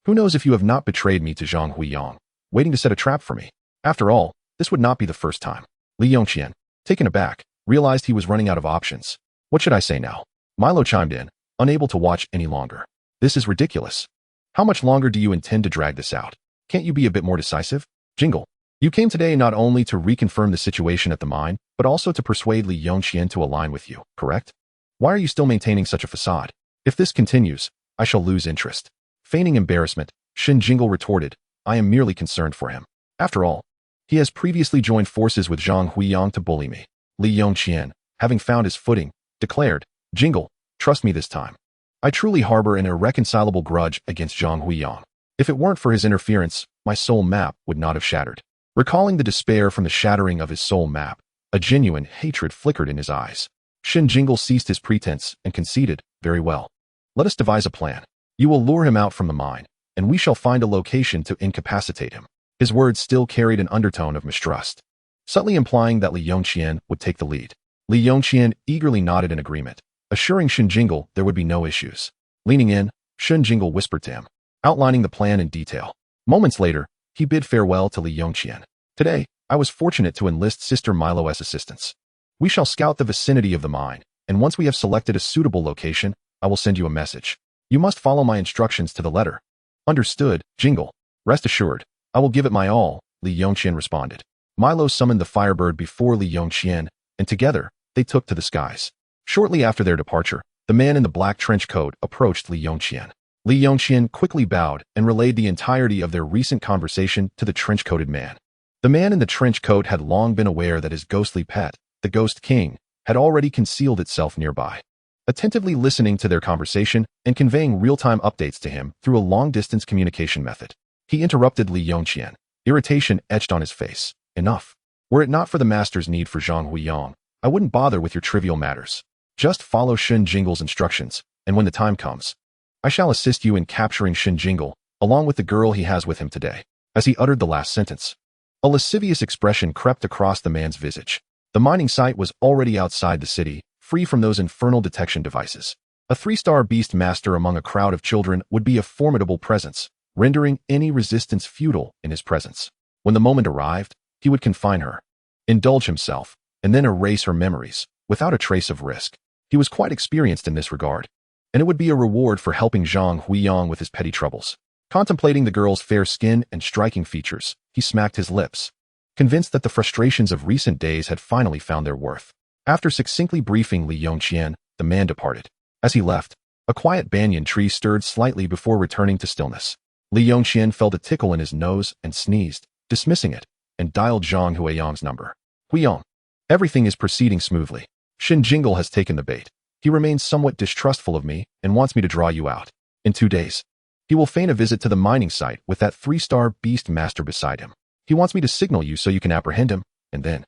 Who knows if you have not betrayed me to Zhang Huiyang, waiting to set a trap for me. After all, this would not be the first time. Li Yongqian, taken aback, realized he was running out of options. What should I say now? Milo chimed in, unable to watch any longer. This is ridiculous. How much longer do you intend to drag this out? Can't you be a bit more decisive? Jingle, you came today not only to reconfirm the situation at the mine, but also to persuade Li Yongqian to align with you, correct? Why are you still maintaining such a facade? If this continues, I shall lose interest. Feigning embarrassment, Shen Jingle retorted, I am merely concerned for him. After all, he has previously joined forces with Zhang Huiyang to bully me. Li Yongqian, having found his footing, declared, Jingle, trust me this time. I truly harbor an irreconcilable grudge against Zhang Huiyang. If it weren't for his interference, my soul map would not have shattered. Recalling the despair from the shattering of his soul map, a genuine hatred flickered in his eyes. Shen Jingle ceased his pretense and conceded, very well. Let us devise a plan. You will lure him out from the mine, and we shall find a location to incapacitate him. His words still carried an undertone of mistrust, subtly implying that Li Yongqian would take the lead. Li Yongqian eagerly nodded in agreement, assuring Shen Jingle there would be no issues. Leaning in, Shen Jingle whispered to him, outlining the plan in detail. Moments later, he bid farewell to Li Yongqian. Today, I was fortunate to enlist Sister Milo's assistance. We shall scout the vicinity of the mine, and once we have selected a suitable location, I will send you a message. You must follow my instructions to the letter. Understood, Jingle. Rest assured, I will give it my all, Li Yongqian responded. Milo summoned the Firebird before Li Yongqian, and together, they took to the skies. Shortly after their departure, the man in the black trench coat approached Li Yongqian. Li Yongqian quickly bowed and relayed the entirety of their recent conversation to the trench-coated man. The man in the trench coat had long been aware that his ghostly pet, the Ghost King, had already concealed itself nearby. Attentively listening to their conversation and conveying real-time updates to him through a long-distance communication method, he interrupted Li Yongqian. Irritation etched on his face. Enough. Were it not for the master's need for Zhang Huiyang, I wouldn't bother with your trivial matters. Just follow Shen Jingle's instructions, and when the time comes, I shall assist you in capturing Shen Jingle, along with the girl he has with him today. As he uttered the last sentence, a lascivious expression crept across the man's visage. The mining site was already outside the city, free from those infernal detection devices. A 3-star beast master among a crowd of children would be a formidable presence, rendering any resistance futile in his presence. When the moment arrived, he would confine her, indulge himself, and then erase her memories, without a trace of risk. He was quite experienced in this regard, and it would be a reward for helping Zhang Huiyang with his petty troubles. Contemplating the girl's fair skin and striking features, he smacked his lips, convinced that the frustrations of recent days had finally found their worth. After succinctly briefing Li Yongqian, the man departed. As he left, a quiet banyan tree stirred slightly before returning to stillness. Li Yongqian felt a tickle in his nose and sneezed, dismissing it, and dialed Zhang Huiyang's number. Huiyang, everything is proceeding smoothly. Shen Jingle has taken the bait. He remains somewhat distrustful of me and wants me to draw you out. In 2 days, he will feign a visit to the mining site with that 3-star beast master beside him. He wants me to signal you so you can apprehend him, and then.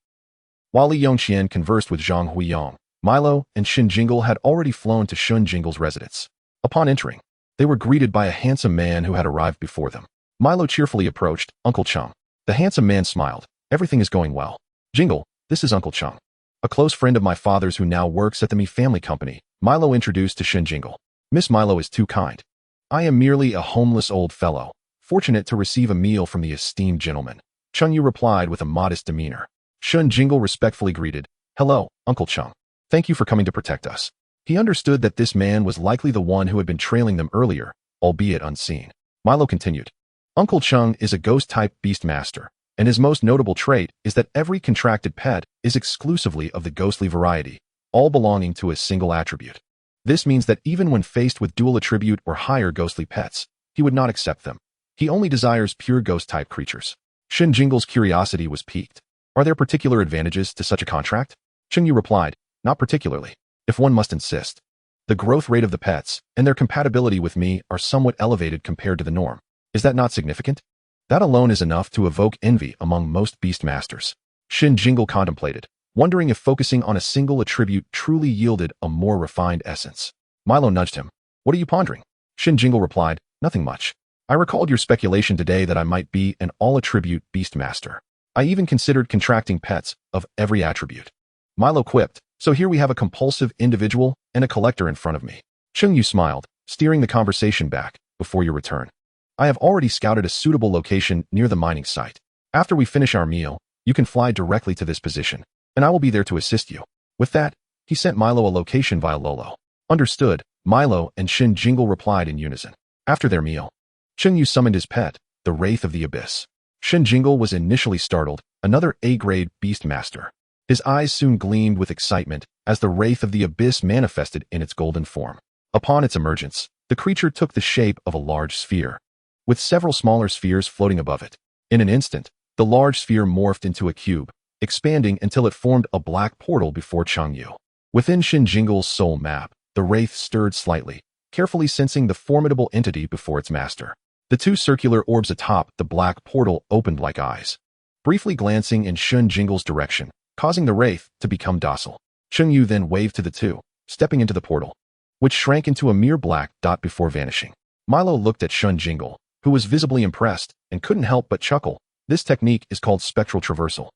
While Li Yongqian conversed with Zhang Huiyang, Milo and Shen Jingle had already flown to Shen Jingle's residence. Upon entering, they were greeted by a handsome man who had arrived before them. Milo cheerfully approached Uncle Chung. The handsome man smiled. Everything is going well. Jingle, this is Uncle Chung, a close friend of my father's who now works at the Mi family company. Milo introduced to Shen Jingle. Miss Milo is too kind. I am merely a homeless old fellow, fortunate to receive a meal from the esteemed gentleman. Chung Yu replied with a modest demeanor. Shen Jingle respectfully greeted, Hello, Uncle Chung. Thank you for coming to protect us. He understood that this man was likely the one who had been trailing them earlier, albeit unseen. Milo continued. Uncle Chung is a ghost-type beast master, and his most notable trait is that every contracted pet is exclusively of the ghostly variety, all belonging to a single attribute. This means that even when faced with dual attribute or higher ghostly pets, he would not accept them. He only desires pure ghost-type creatures. Shen Jingle's curiosity was piqued. Are there particular advantages to such a contract? Shen Yu replied, not particularly, if one must insist. The growth rate of the pets and their compatibility with me are somewhat elevated compared to the norm. Is that not significant? That alone is enough to evoke envy among most beast masters. Shen Jingle contemplated, wondering if focusing on a single attribute truly yielded a more refined essence. Milo nudged him. What are you pondering? Shen Jingle replied, nothing much. I recalled your speculation today that I might be an all-attribute beast master. I even considered contracting pets of every attribute. Milo quipped, so here we have a compulsive individual and a collector in front of me. Shen Yu smiled, steering the conversation back before your return. I have already scouted a suitable location near the mining site. After we finish our meal, you can fly directly to this position, and I will be there to assist you. With that, he sent Milo a location via Lolo. Understood, Milo and Shen Jingle replied in unison. After their meal, Shen Yu summoned his pet, the Wraith of the Abyss. Shen Jingle was initially startled, another A-grade beast master. His eyes soon gleamed with excitement as the Wraith of the Abyss manifested in its golden form. Upon its emergence, the creature took the shape of a large sphere, with several smaller spheres floating above it. In an instant, the large sphere morphed into a cube, expanding until it formed a black portal before Changyu. Within Shen Jingle's soul map, the Wraith stirred slightly, carefully sensing the formidable entity before its master. The two circular orbs atop the black portal opened like eyes, briefly glancing in Shen Jingle's direction, causing the Wraith to become docile. Cheng Yu then waved to the two, stepping into the portal, which shrank into a mere black dot before vanishing. Milo looked at Shen Jingle, who was visibly impressed and couldn't help but chuckle. This technique is called spectral traversal,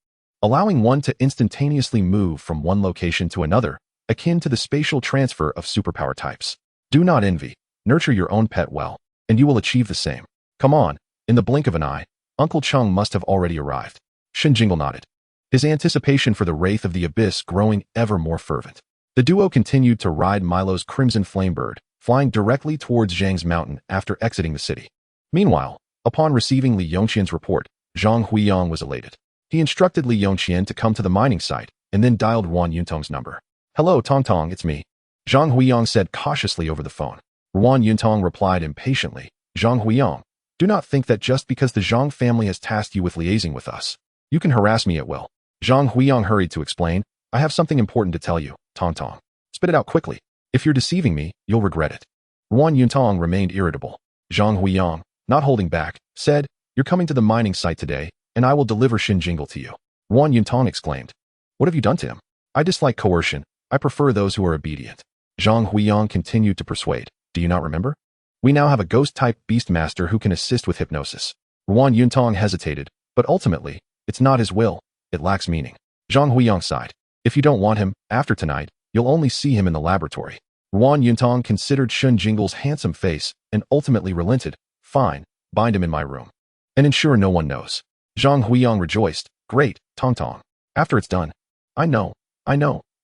allowing one to instantaneously move from one location to another, akin to the spatial transfer of superpower types. Do not envy, nurture your own pet well, and you will achieve the same. Come on, in the blink of an eye, Uncle Chung must have already arrived. Shen Jingle nodded, his anticipation for the Wraith of the Abyss growing ever more fervent. The duo continued to ride Milo's Crimson Flamebird, flying directly towards Zhang's mountain after exiting the city. Meanwhile, upon receiving Li Yongqian's report, Zhang Huiyang was elated. He instructed Li Yongqian to come to the mining site and then dialed Ruan Yuntong's number. Hello, Tong Tong, it's me. Zhang Huiyang said cautiously over the phone. Ruan Yuntong replied impatiently, Zhang Huiyang, do not think that just because the Zhang family has tasked you with liaising with us, you can harass me at will. Zhang Huiyang hurried to explain, I have something important to tell you, Tong Tong. Spit it out quickly. If you're deceiving me, you'll regret it. Ruan Yuntong remained irritable. Zhang Huiyang, not holding back, said, you're coming to the mining site today, and I will deliver Shen Jingle to you. Ruan Yuntong exclaimed, what have you done to him? I dislike coercion. I prefer those who are obedient. Zhang Huiyang continued to persuade. Do you not remember? We now have a ghost-type beast master who can assist with hypnosis. Ruan Yuntong hesitated, but ultimately, it's not his will. It lacks meaning. Zhang Huiyang sighed. If you don't want him, after tonight, you'll only see him in the laboratory. Ruan Yuntong considered Shen Jingle's handsome face and ultimately relented. Fine, bind him in my room. And ensure no one knows. Zhang Huiyang rejoiced. Great, Tong Tong. After it's done. I know.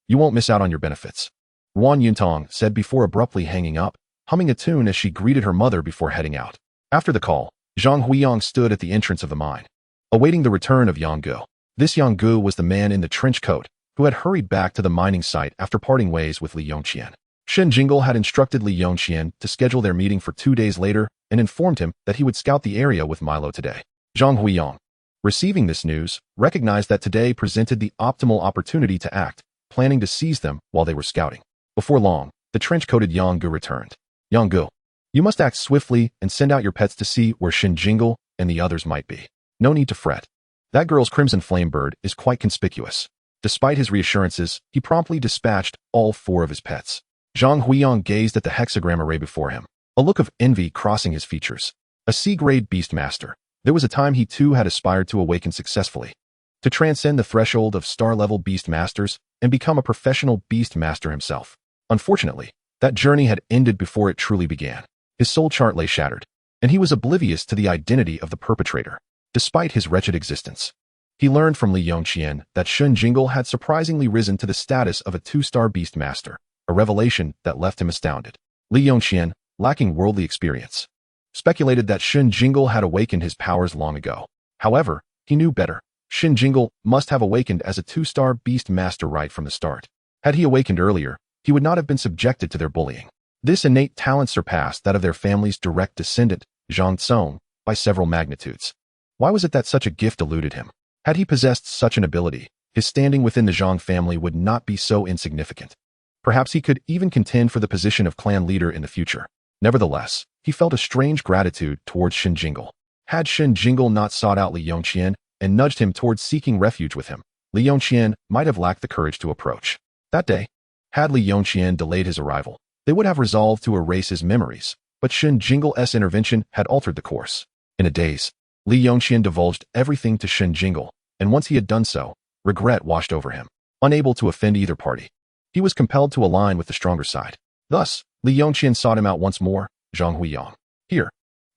You won't miss out on your benefits. Ruan Yuntong said before abruptly hanging up, humming a tune as she greeted her mother before heading out. After the call, Zhang Huiyang stood at the entrance of the mine, awaiting the return of Yang Gu. This Yang Gu was the man in the trench coat who had hurried back to the mining site after parting ways with Li Yongqian. Shen Jingle had instructed Li Yongqian to schedule their meeting for 2 days later and informed him that he would scout the area with Milo today. Zhang Huiyang, receiving this news, recognized that today presented the optimal opportunity to act, planning to seize them while they were scouting. Before long, the trench-coated Yang Gu returned. Yang Gu, you must act swiftly and send out your pets to see where Shen Jingle and the others might be. No need to fret. That girl's Crimson Flamebird is quite conspicuous. Despite his reassurances, he promptly dispatched all 4 of his pets. Zhang Huiyang gazed at the hexagram array before him, a look of envy crossing his features. A C-grade beast master, there was a time he too had aspired to awaken successfully, to transcend the threshold of star-level beast masters and become a professional beast master himself. Unfortunately, that journey had ended before it truly began. His soul chart lay shattered, and he was oblivious to the identity of the perpetrator. Despite his wretched existence, he learned from Li Yongqian that Shen Jingle had surprisingly risen to the status of a 2-star beast master, a revelation that left him astounded. Li Yongqian, lacking worldly experience, speculated that Shen Jingle had awakened his powers long ago. However, he knew better. Shen Jingle must have awakened as a 2-star beast master right from the start. Had he awakened earlier, he would not have been subjected to their bullying. This innate talent surpassed that of their family's direct descendant, Zhang Tsong, by several magnitudes. Why was it that such a gift eluded him? Had he possessed such an ability, his standing within the Zhang family would not be so insignificant. Perhaps he could even contend for the position of clan leader in the future. Nevertheless, he felt a strange gratitude towards Shen Jingle. Had Shen Jingle not sought out Li Yongqian and nudged him towards seeking refuge with him, Li Yongqian might have lacked the courage to approach. That day, had Li Yongqian delayed his arrival, they would have resolved to erase his memories, but Shen Jingle's intervention had altered the course. In a daze, Li Yongqian divulged everything to Shen Jingle, and once he had done so, regret washed over him. Unable to offend either party, he was compelled to align with the stronger side. Thus, Li Yongqian sought him out once more, Zhang Huiyang. Here,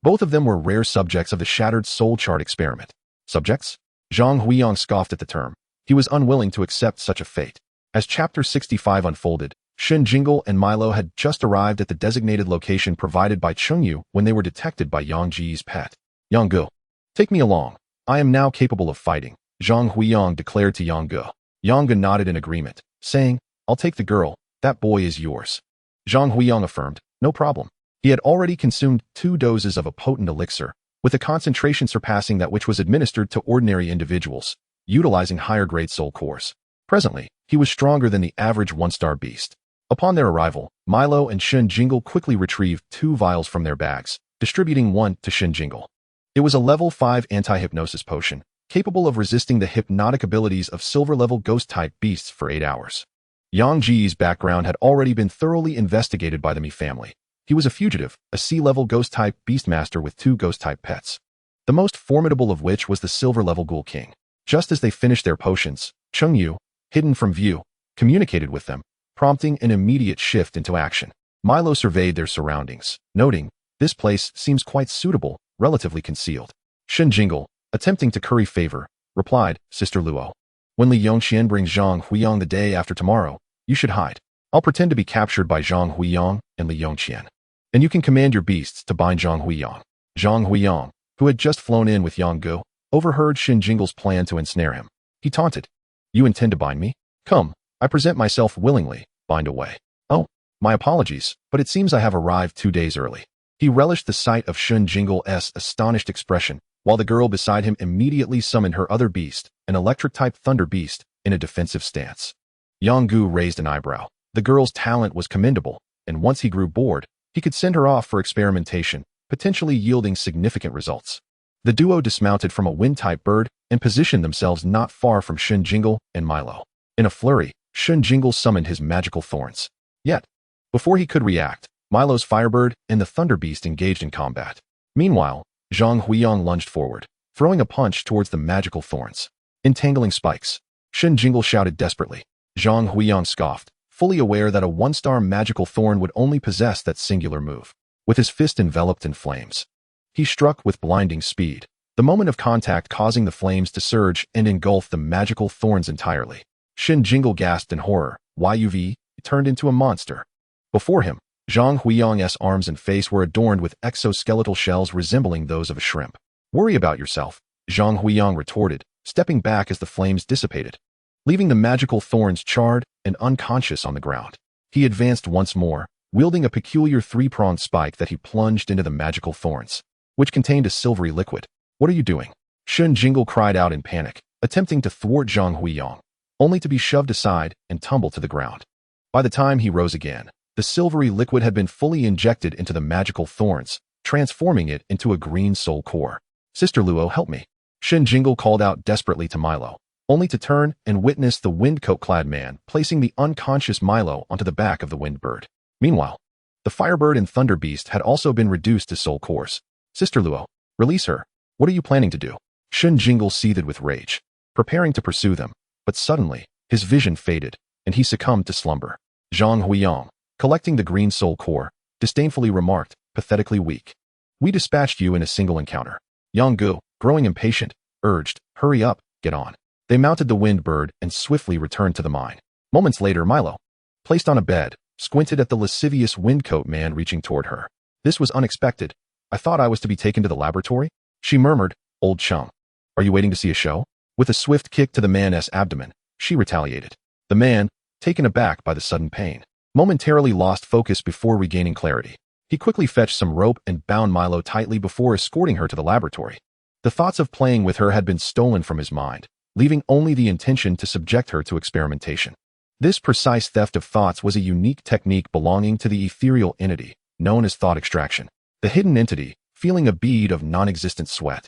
both of them were rare subjects of the shattered soul chart experiment. Subjects? Zhang Huiyang scoffed at the term. He was unwilling to accept such a fate. As Chapter 65 unfolded, Shen Jingle and Milo had just arrived at the designated location provided by Chengyu when they were detected by Yang Ji's pet. Yang Gu, take me along. I am now capable of fighting, Zhang Huiyang declared to Yang Gu. Yang Gu nodded in agreement, saying, I'll take the girl, that boy is yours. Zhang Huiyang affirmed, no problem. He had already consumed 2 doses of a potent elixir, with a concentration surpassing that which was administered to ordinary individuals, utilizing higher-grade soul cores. Presently, he was stronger than the average 1-star beast. Upon their arrival, Milo and Shen Jingle quickly retrieved 2 vials from their bags, distributing one to Shen Jingle. It was a level 5 anti-hypnosis potion, capable of resisting the hypnotic abilities of silver-level ghost-type beasts for 8 hours. Yang Ji's background had already been thoroughly investigated by the Mi family. He was a fugitive, a sea-level ghost-type beastmaster with 2 ghost-type pets, the most formidable of which was the silver-level Ghoul King. Just as they finished their potions, Chengyu, hidden from view, communicated with them, prompting an immediate shift into action. Milo surveyed their surroundings, noting, this place seems quite suitable, relatively concealed. Shen Jingle, attempting to curry favor, replied, Sister Luo. When Li Yongqian brings Zhang Huiyang the day after tomorrow, you should hide. I'll pretend to be captured by Zhang Huiyang and Li Yongqian. And you can command your beasts to bind Zhang Huiyang. Zhang Huiyang, who had just flown in with Yang Gu, overheard Shen Jingle's plan to ensnare him. He taunted, you intend to bind me? Come, I present myself willingly, bind away. Oh, my apologies, but it seems I have arrived 2 days early. He relished the sight of Shen Jingle's astonished expression, while the girl beside him immediately summoned her other beast, an electric-type thunder beast, in a defensive stance. Yang Gu raised an eyebrow. The girl's talent was commendable, and once he grew bored, he could send her off for experimentation, potentially yielding significant results. The duo dismounted from a wind-type bird and positioned themselves not far from Shen Jingle and Milo. In a flurry, Shen Jingle summoned his magical thorns. Yet, before he could react, Milo's Firebird and the Thunder Beast engaged in combat. Meanwhile, Zhang Huiyang lunged forward, throwing a punch towards the magical thorns. Entangling spikes. Shen Jingle shouted desperately. Zhang Huiyang scoffed, fully aware that a 1-star magical thorn would only possess that singular move. With his fist enveloped in flames, he struck with blinding speed, the moment of contact causing the flames to surge and engulf the magical thorns entirely. Shen Jingle gasped in horror. Yuv, turned into a monster. Before him, Zhang Huiyang's arms and face were adorned with exoskeletal shells resembling those of a shrimp. Worry about yourself, Zhang Huiyang retorted, stepping back as the flames dissipated, leaving the magical thorns charred and unconscious on the ground. He advanced once more, wielding a peculiar 3-pronged spike that he plunged into the magical thorns, which contained a silvery liquid. What are you doing? Shen Jingle cried out in panic, attempting to thwart Zhang Huiyang, only to be shoved aside and tumble to the ground. By the time he rose again, the silvery liquid had been fully injected into the magical thorns, transforming it into a green soul core. Sister Luo, help me. Shen Jingle called out desperately to Milo, only to turn and witness the windcoat-clad man placing the unconscious Milo onto the back of the wind bird. Meanwhile, the Firebird and Thunder Beast had also been reduced to soul cores. Sister Luo, release her. What are you planning to do? Shen Jingle seethed with rage, preparing to pursue them, but suddenly, his vision faded, and he succumbed to slumber. Zhang Huiyang, collecting the green soul core, disdainfully remarked, pathetically weak. We dispatched you in a single encounter. Yang Gu, growing impatient, urged, hurry up, get on. They mounted the wind bird and swiftly returned to the mine. Moments later, Milo, placed on a bed, squinted at the lascivious windcoat man reaching toward her. This was unexpected. I thought I was to be taken to the laboratory? She murmured, old chum. Are you waiting to see a show? With a swift kick to the man's abdomen, she retaliated. The man, taken aback by the sudden pain, momentarily lost focus before regaining clarity. He quickly fetched some rope and bound Milo tightly before escorting her to the laboratory. The thoughts of playing with her had been stolen from his mind, leaving only the intention to subject her to experimentation. This precise theft of thoughts was a unique technique belonging to the ethereal entity, known as thought extraction. The hidden entity, feeling a bead of non-existent sweat,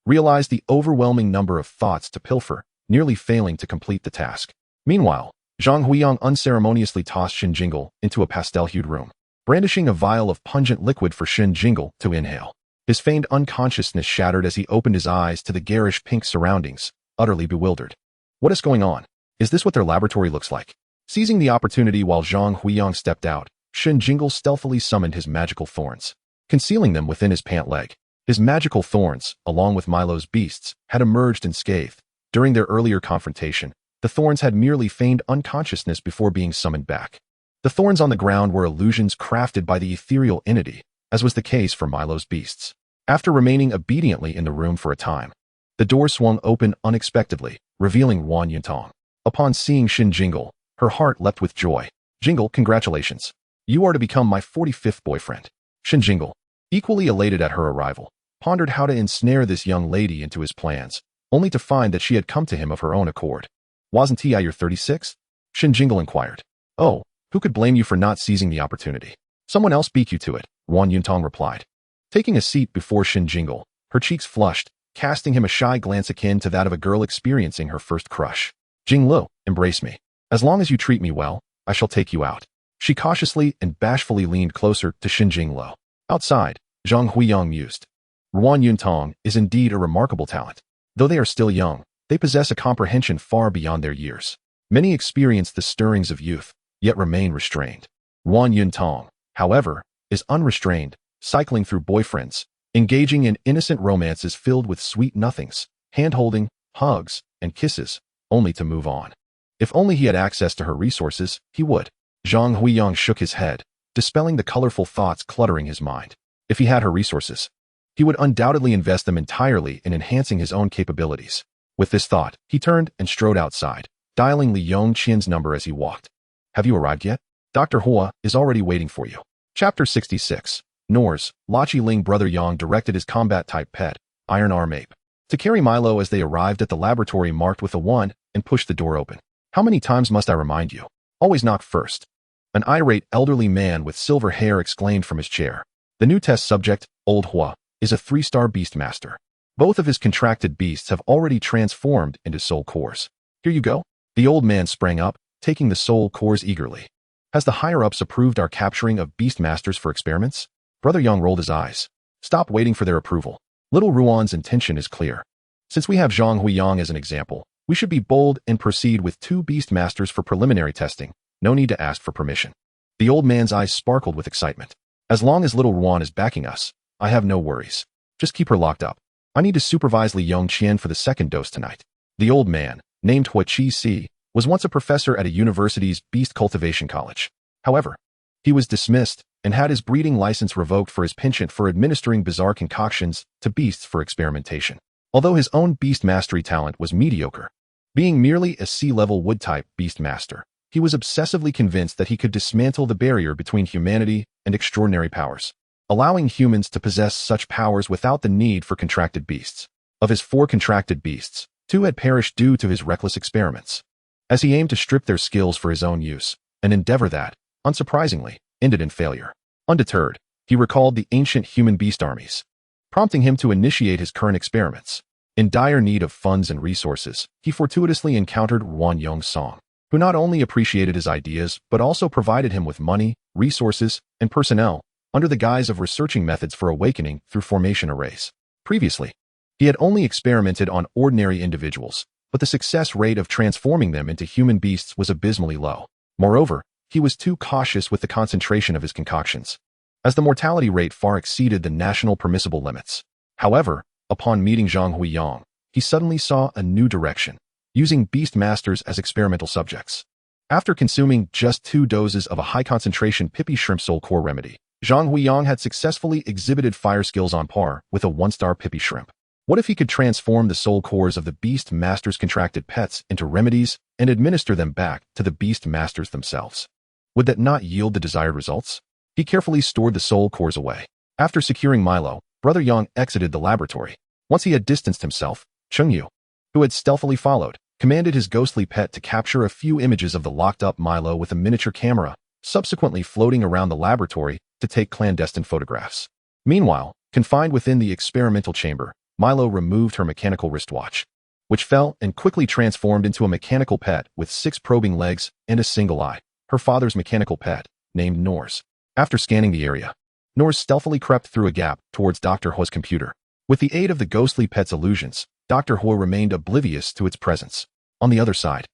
realized the overwhelming number of thoughts to pilfer, nearly failing to complete the task. Meanwhile, Zhang Huiyang unceremoniously tossed Shen Jingle into a pastel-hued room, brandishing a vial of pungent liquid for Shen Jingle to inhale. His feigned unconsciousness shattered as he opened his eyes to the garish pink surroundings, utterly bewildered. What is going on? Is this what their laboratory looks like? Seizing the opportunity while Zhang Huiyang stepped out, Shen Jingle stealthily summoned his magical thorns, concealing them within his pant leg. His magical thorns, along with Milo's beasts, had emerged unscathed. During their earlier confrontation, the thorns had merely feigned unconsciousness before being summoned back. The thorns on the ground were illusions crafted by the ethereal entity, as was the case for Milo's beasts. After remaining obediently in the room for a time, the door swung open unexpectedly, revealing Wan Yuntong. Upon seeing Shen Jingle, her heart leapt with joy. Jingle, congratulations. You are to become my 45th boyfriend. Shen Jingle, equally elated at her arrival, pondered how to ensnare this young lady into his plans, only to find that she had come to him of her own accord. Wasn't I your 36th? Shen Jingle inquired. Oh, who could blame you for not seizing the opportunity? Someone else beat you to it, Wan Yuntong replied. Taking a seat before Shen Jingle, her cheeks flushed, casting him a shy glance akin to that of a girl experiencing her first crush. Jinglu, embrace me. As long as you treat me well, I shall take you out. She cautiously and bashfully leaned closer to Shen Jingle. Outside, Zhang Huiyang mused. Wan Yuntong is indeed a remarkable talent. Though they are still young, they possess a comprehension far beyond their years. Many experience the stirrings of youth, yet remain restrained. Wan Yuntong, however, is unrestrained, cycling through boyfriends, engaging in innocent romances filled with sweet nothings, hand-holding, hugs, and kisses, only to move on. If only he had access to her resources, he would. Zhang Huiyang shook his head, dispelling the colorful thoughts cluttering his mind. If he had her resources, he would undoubtedly invest them entirely in enhancing his own capabilities. With this thought, he turned and strode outside, dialing Li Yongqian's number as he walked. Have you arrived yet? Dr. Hua is already waiting for you. Chapter 66. Nor's, Lachi Ling brother Yang directed his combat-type pet, Iron Arm Ape, to carry Milo as they arrived at the laboratory marked with a 1 and pushed the door open. How many times must I remind you? Always knock first. An irate elderly man with silver hair exclaimed from his chair. The new test subject, Old Hua, is a 3-star beastmaster. Both of his contracted beasts have already transformed into soul cores. Here you go. The old man sprang up, taking the soul cores eagerly. Has the higher-ups approved our capturing of beastmasters for experiments? Brother Yang rolled his eyes. Stop waiting for their approval. Little Ruan's intention is clear. Since we have Zhang Huiyang as an example, we should be bold and proceed with 2 beastmasters for preliminary testing. No need to ask for permission. The old man's eyes sparkled with excitement. As long as little Ruan is backing us, I have no worries. Just keep her locked up. I need to supervise Li Yongqian for the 2nd dose tonight. The old man, named Hua Chi Si, was once a professor at a university's beast cultivation college. However, he was dismissed and had his breeding license revoked for his penchant for administering bizarre concoctions to beasts for experimentation. Although his own beast mastery talent was mediocre, being merely a sea-level wood-type beast master, he was obsessively convinced that he could dismantle the barrier between humanity and extraordinary powers, allowing humans to possess such powers without the need for contracted beasts. Of his 4 contracted beasts, 2 had perished due to his reckless experiments, as he aimed to strip their skills for his own use, an endeavor that, unsurprisingly, ended in failure. Undeterred, he recalled the ancient human beast armies, prompting him to initiate his current experiments. In dire need of funds and resources, he fortuitously encountered Wan Yongsong, who not only appreciated his ideas but also provided him with money, resources, and personnel under the guise of researching methods for awakening through formation arrays. Previously, he had only experimented on ordinary individuals, but the success rate of transforming them into human beasts was abysmally low. Moreover, he was too cautious with the concentration of his concoctions, as the mortality rate far exceeded the national permissible limits. However, upon meeting Zhang Huiyang, he suddenly saw a new direction, using beast masters as experimental subjects. After consuming just 2 doses of a high-concentration Pippy Shrimp Soul Core remedy, Zhang Huiyang had successfully exhibited fire skills on par with a 1-star Pippy Shrimp. What if he could transform the soul cores of the beast master's contracted pets into remedies and administer them back to the beast masters themselves? Would that not yield the desired results? He carefully stored the soul cores away. After securing Milo, Brother Yang exited the laboratory. Once he had distanced himself, Chengyu, who had stealthily followed, commanded his ghostly pet to capture a few images of the locked-up Milo with a miniature camera, subsequently floating around the laboratory to take clandestine photographs. Meanwhile, confined within the experimental chamber, Milo removed her mechanical wristwatch, which fell and quickly transformed into a mechanical pet with 6 probing legs and a single eye, her father's mechanical pet, named Norse. After scanning the area, Norse stealthily crept through a gap towards Dr. Huo's computer. With the aid of the ghostly pet's illusions, Dr. Huo remained oblivious to its presence. On the other side,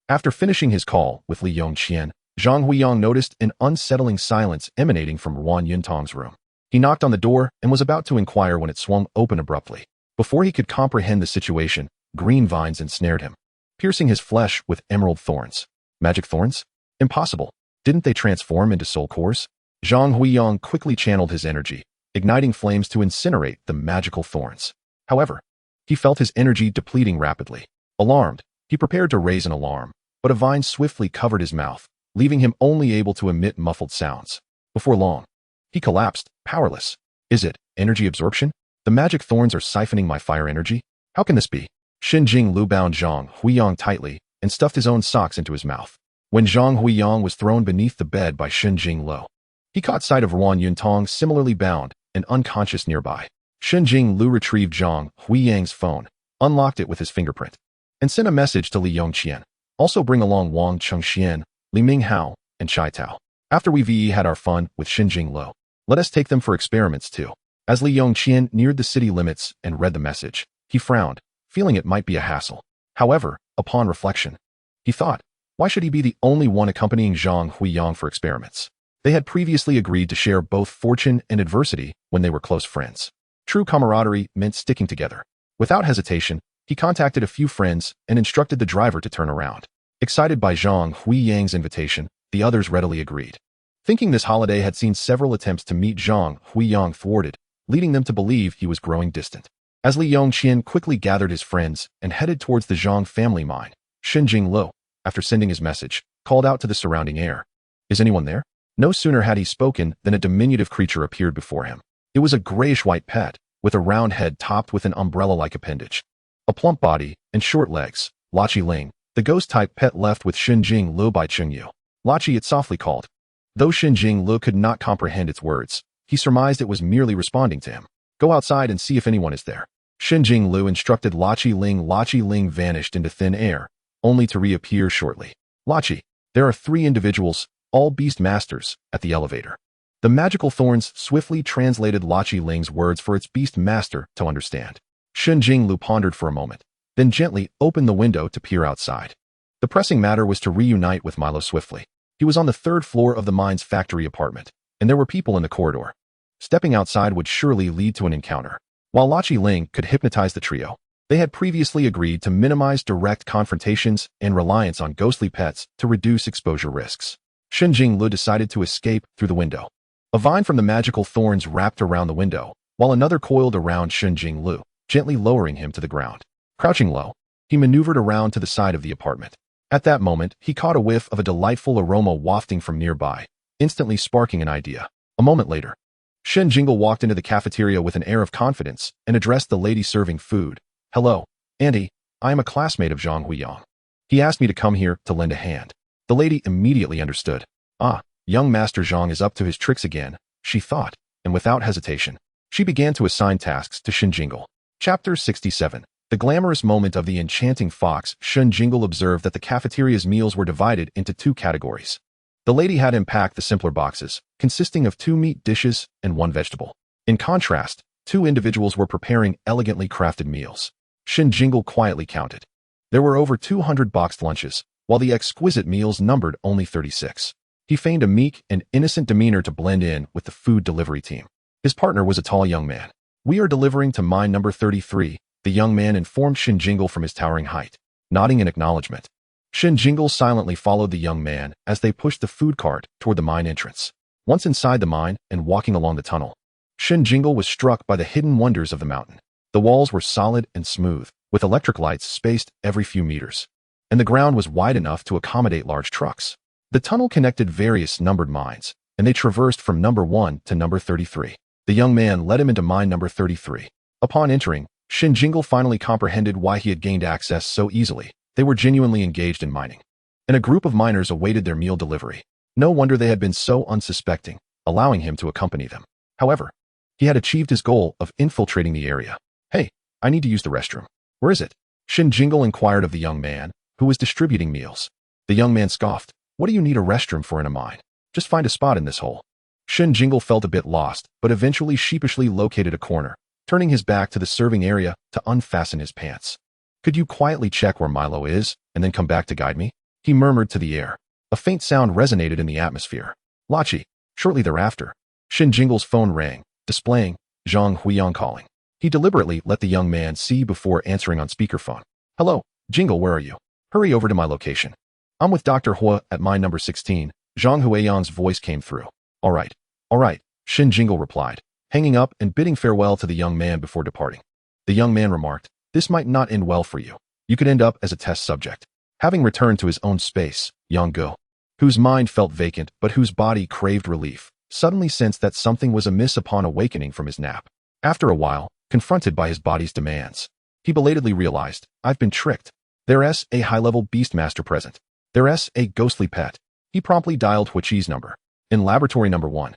after finishing his call with Li Yongqian, Zhang Huiyang noticed an unsettling silence emanating from Ruan Yuntong's room. He knocked on the door and was about to inquire when it swung open abruptly. Before he could comprehend the situation, green vines ensnared him, piercing his flesh with emerald thorns. Magic thorns? Impossible. Didn't they transform into soul cores? Zhang Huiyang quickly channeled his energy, igniting flames to incinerate the magical thorns. However, he felt his energy depleting rapidly. Alarmed, he prepared to raise an alarm, but a vine swiftly covered his mouth, leaving him only able to emit muffled sounds. Before long, he collapsed, powerless. Is it energy absorption? The magic thorns are siphoning my fire energy? How can this be? Shen Jingle bound Zhang Huiyang tightly and stuffed his own socks into his mouth. When Zhang Huiyang was thrown beneath the bed by Shen Jingle, he caught sight of Ruan Yuntong similarly bound and unconscious nearby. Shen Jingle retrieved Zhang Huiyang's phone, unlocked it with his fingerprint, and sent a message to Li Yongqian. Also bring along Wang Chengxian, Li Minghao, and Chai Tao. After we had our fun with Shen Jingle, let us take them for experiments too. As Li Yongqian neared the city limits and read the message, he frowned, feeling it might be a hassle. However, upon reflection, he thought, why should he be the only one accompanying Zhang Huiyang for experiments? They had previously agreed to share both fortune and adversity when they were close friends. True camaraderie meant sticking together. Without hesitation, he contacted a few friends and instructed the driver to turn around. Excited by Zhang Huiyang's invitation, the others readily agreed. Thinking this holiday had seen several attempts to meet Zhang Huiyang thwarted, leading them to believe he was growing distant. As Li Yongqian quickly gathered his friends and headed towards the Zhang family mine, Shen Jingle, after sending his message, called out to the surrounding air. Is anyone there? No sooner had he spoken than a diminutive creature appeared before him. It was a grayish-white pet, with a round head topped with an umbrella-like appendage. A plump body and short legs, Lachi Ling, the ghost-type pet left with Shen Jingle by Chengyu. Lachi it softly called. Though Shen Jingle could not comprehend its words, he surmised it was merely responding to him. Go outside and see if anyone is there. Shen Jingle instructed Lachi Ling. Lachi Ling vanished into thin air, only to reappear shortly. Lachi, there are 3 individuals, all beast masters, at the elevator. The magical thorns swiftly translated Lachi Ling's words for its beast master to understand. Shen Jingle pondered for a moment, then gently opened the window to peer outside. The pressing matter was to reunite with Milo swiftly. He was on the 3rd floor of the mine's factory apartment, and there were people in the corridor. Stepping outside would surely lead to an encounter. While Lachi Ling could hypnotize the trio, they had previously agreed to minimize direct confrontations and reliance on ghostly pets to reduce exposure risks. Shen Jingle decided to escape through the window. A vine from the magical thorns wrapped around the window, while another coiled around Shen Jingle, gently lowering him to the ground. Crouching low, he maneuvered around to the side of the apartment. At that moment, he caught a whiff of a delightful aroma wafting from nearby, instantly sparking an idea. A moment later, Shen Jingle walked into the cafeteria with an air of confidence and addressed the lady serving food. Hello, Auntie, I am a classmate of Zhang Huiyang. He asked me to come here to lend a hand. The lady immediately understood. Ah, young Master Zhang is up to his tricks again, she thought, and without hesitation, she began to assign tasks to Shen Jingle. Chapter 67. The glamorous moment of the enchanting fox. Shen Jingle observed that the cafeteria's meals were divided into 2 categories. The lady had him pack the simpler boxes, consisting of 2 meat dishes and 1 vegetable. In contrast, 2 individuals were preparing elegantly crafted meals. Shen Jingle quietly counted. There were over 200 boxed lunches, while the exquisite meals numbered only 36. He feigned a meek and innocent demeanor to blend in with the food delivery team. His partner was a tall young man. We are delivering to mine number 33, the young man informed Shen Jingle from his towering height, nodding in acknowledgement. Shen Jingle silently followed the young man as they pushed the food cart toward the mine entrance. Once inside the mine and walking along the tunnel, Shen Jingle was struck by the hidden wonders of the mountain. The walls were solid and smooth, with electric lights spaced every few meters, and the ground was wide enough to accommodate large trucks. The tunnel connected various numbered mines, and they traversed from number 1 to number 33. The young man led him into mine number 33. Upon entering, Shen Jingle finally comprehended why he had gained access so easily. They were genuinely engaged in mining, and a group of miners awaited their meal delivery. No wonder they had been so unsuspecting, allowing him to accompany them. However, he had achieved his goal of infiltrating the area. Hey, I need to use the restroom. Where is it? Shen Jingle inquired of the young man, who was distributing meals. The young man scoffed. What do you need a restroom for in a mine? Just find a spot in this hole. Shen Jingle felt a bit lost, but eventually sheepishly located a corner, turning his back to the serving area to unfasten his pants. Could you quietly check where Milo is, and then come back to guide me? He murmured to the air. A faint sound resonated in the atmosphere. Lachi. Shortly thereafter, Shen Jingle's phone rang, displaying Zhang Huiyang calling. He deliberately let the young man see before answering on speakerphone. Hello, Jingle, where are you? Hurry over to my location. I'm with Dr. Hua at mine number 16. Zhang Huiyang's voice came through. All right, Shen Jingle replied, hanging up and bidding farewell to the young man before departing. The young man remarked, this might not end well for you. You could end up as a test subject. Having returned to his own space, Yang Gu, whose mind felt vacant but whose body craved relief, suddenly sensed that something was amiss upon awakening from his nap. After a while, confronted by his body's demands, he belatedly realized, I've been tricked. There's a high-level beastmaster present. There's a ghostly pet. He promptly dialed Huiqi's number. In laboratory number 1.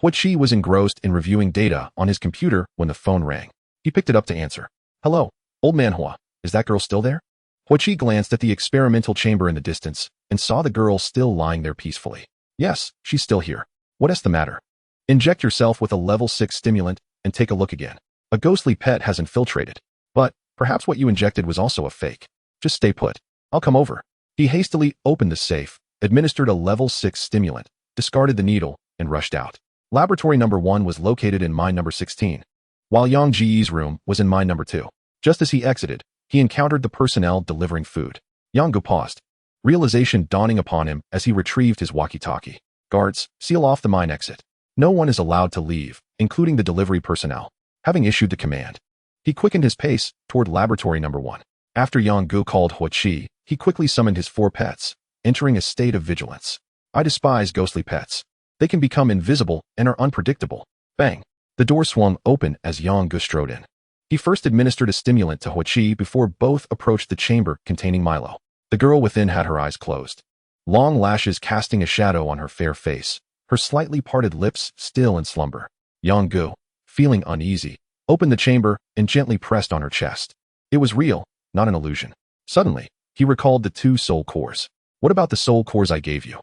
Huiqi was engrossed in reviewing data on his computer when the phone rang. He picked it up to answer. Hello, old man Hua. Is that girl still there? Huiqi glanced at the experimental chamber in the distance and saw the girl still lying there peacefully. Yes, she's still here. What's the matter? Inject yourself with a level 6 stimulant and take a look again. A ghostly pet has infiltrated. But perhaps what you injected was also a fake. Just stay put. I'll come over. He hastily opened the safe, administered a level 6 stimulant, discarded the needle, and rushed out. Laboratory number 1 was located in mine number 16, while Yang Ji's room was in mine number 2. Just as he exited, he encountered the personnel delivering food. Yang Gu paused, realization dawning upon him as he retrieved his walkie-talkie. Guards, seal off the mine exit. No one is allowed to leave, including the delivery personnel. Having issued the command, he quickened his pace toward laboratory number 1. After Yang Gu called Huiqi, he quickly summoned his 4 pets, entering a state of vigilance. I despise ghostly pets. They can become invisible and are unpredictable. Bang! The door swung open as Yang Gu strode in. He first administered a stimulant to Huiqi before both approached the chamber containing Milo. The girl within had her eyes closed, long lashes casting a shadow on her fair face, her slightly parted lips still in slumber. Yang Gu, feeling uneasy, opened the chamber and gently pressed on her chest. It was real, not an illusion. Suddenly, he recalled the 2 soul cores. What about the soul cores I gave you?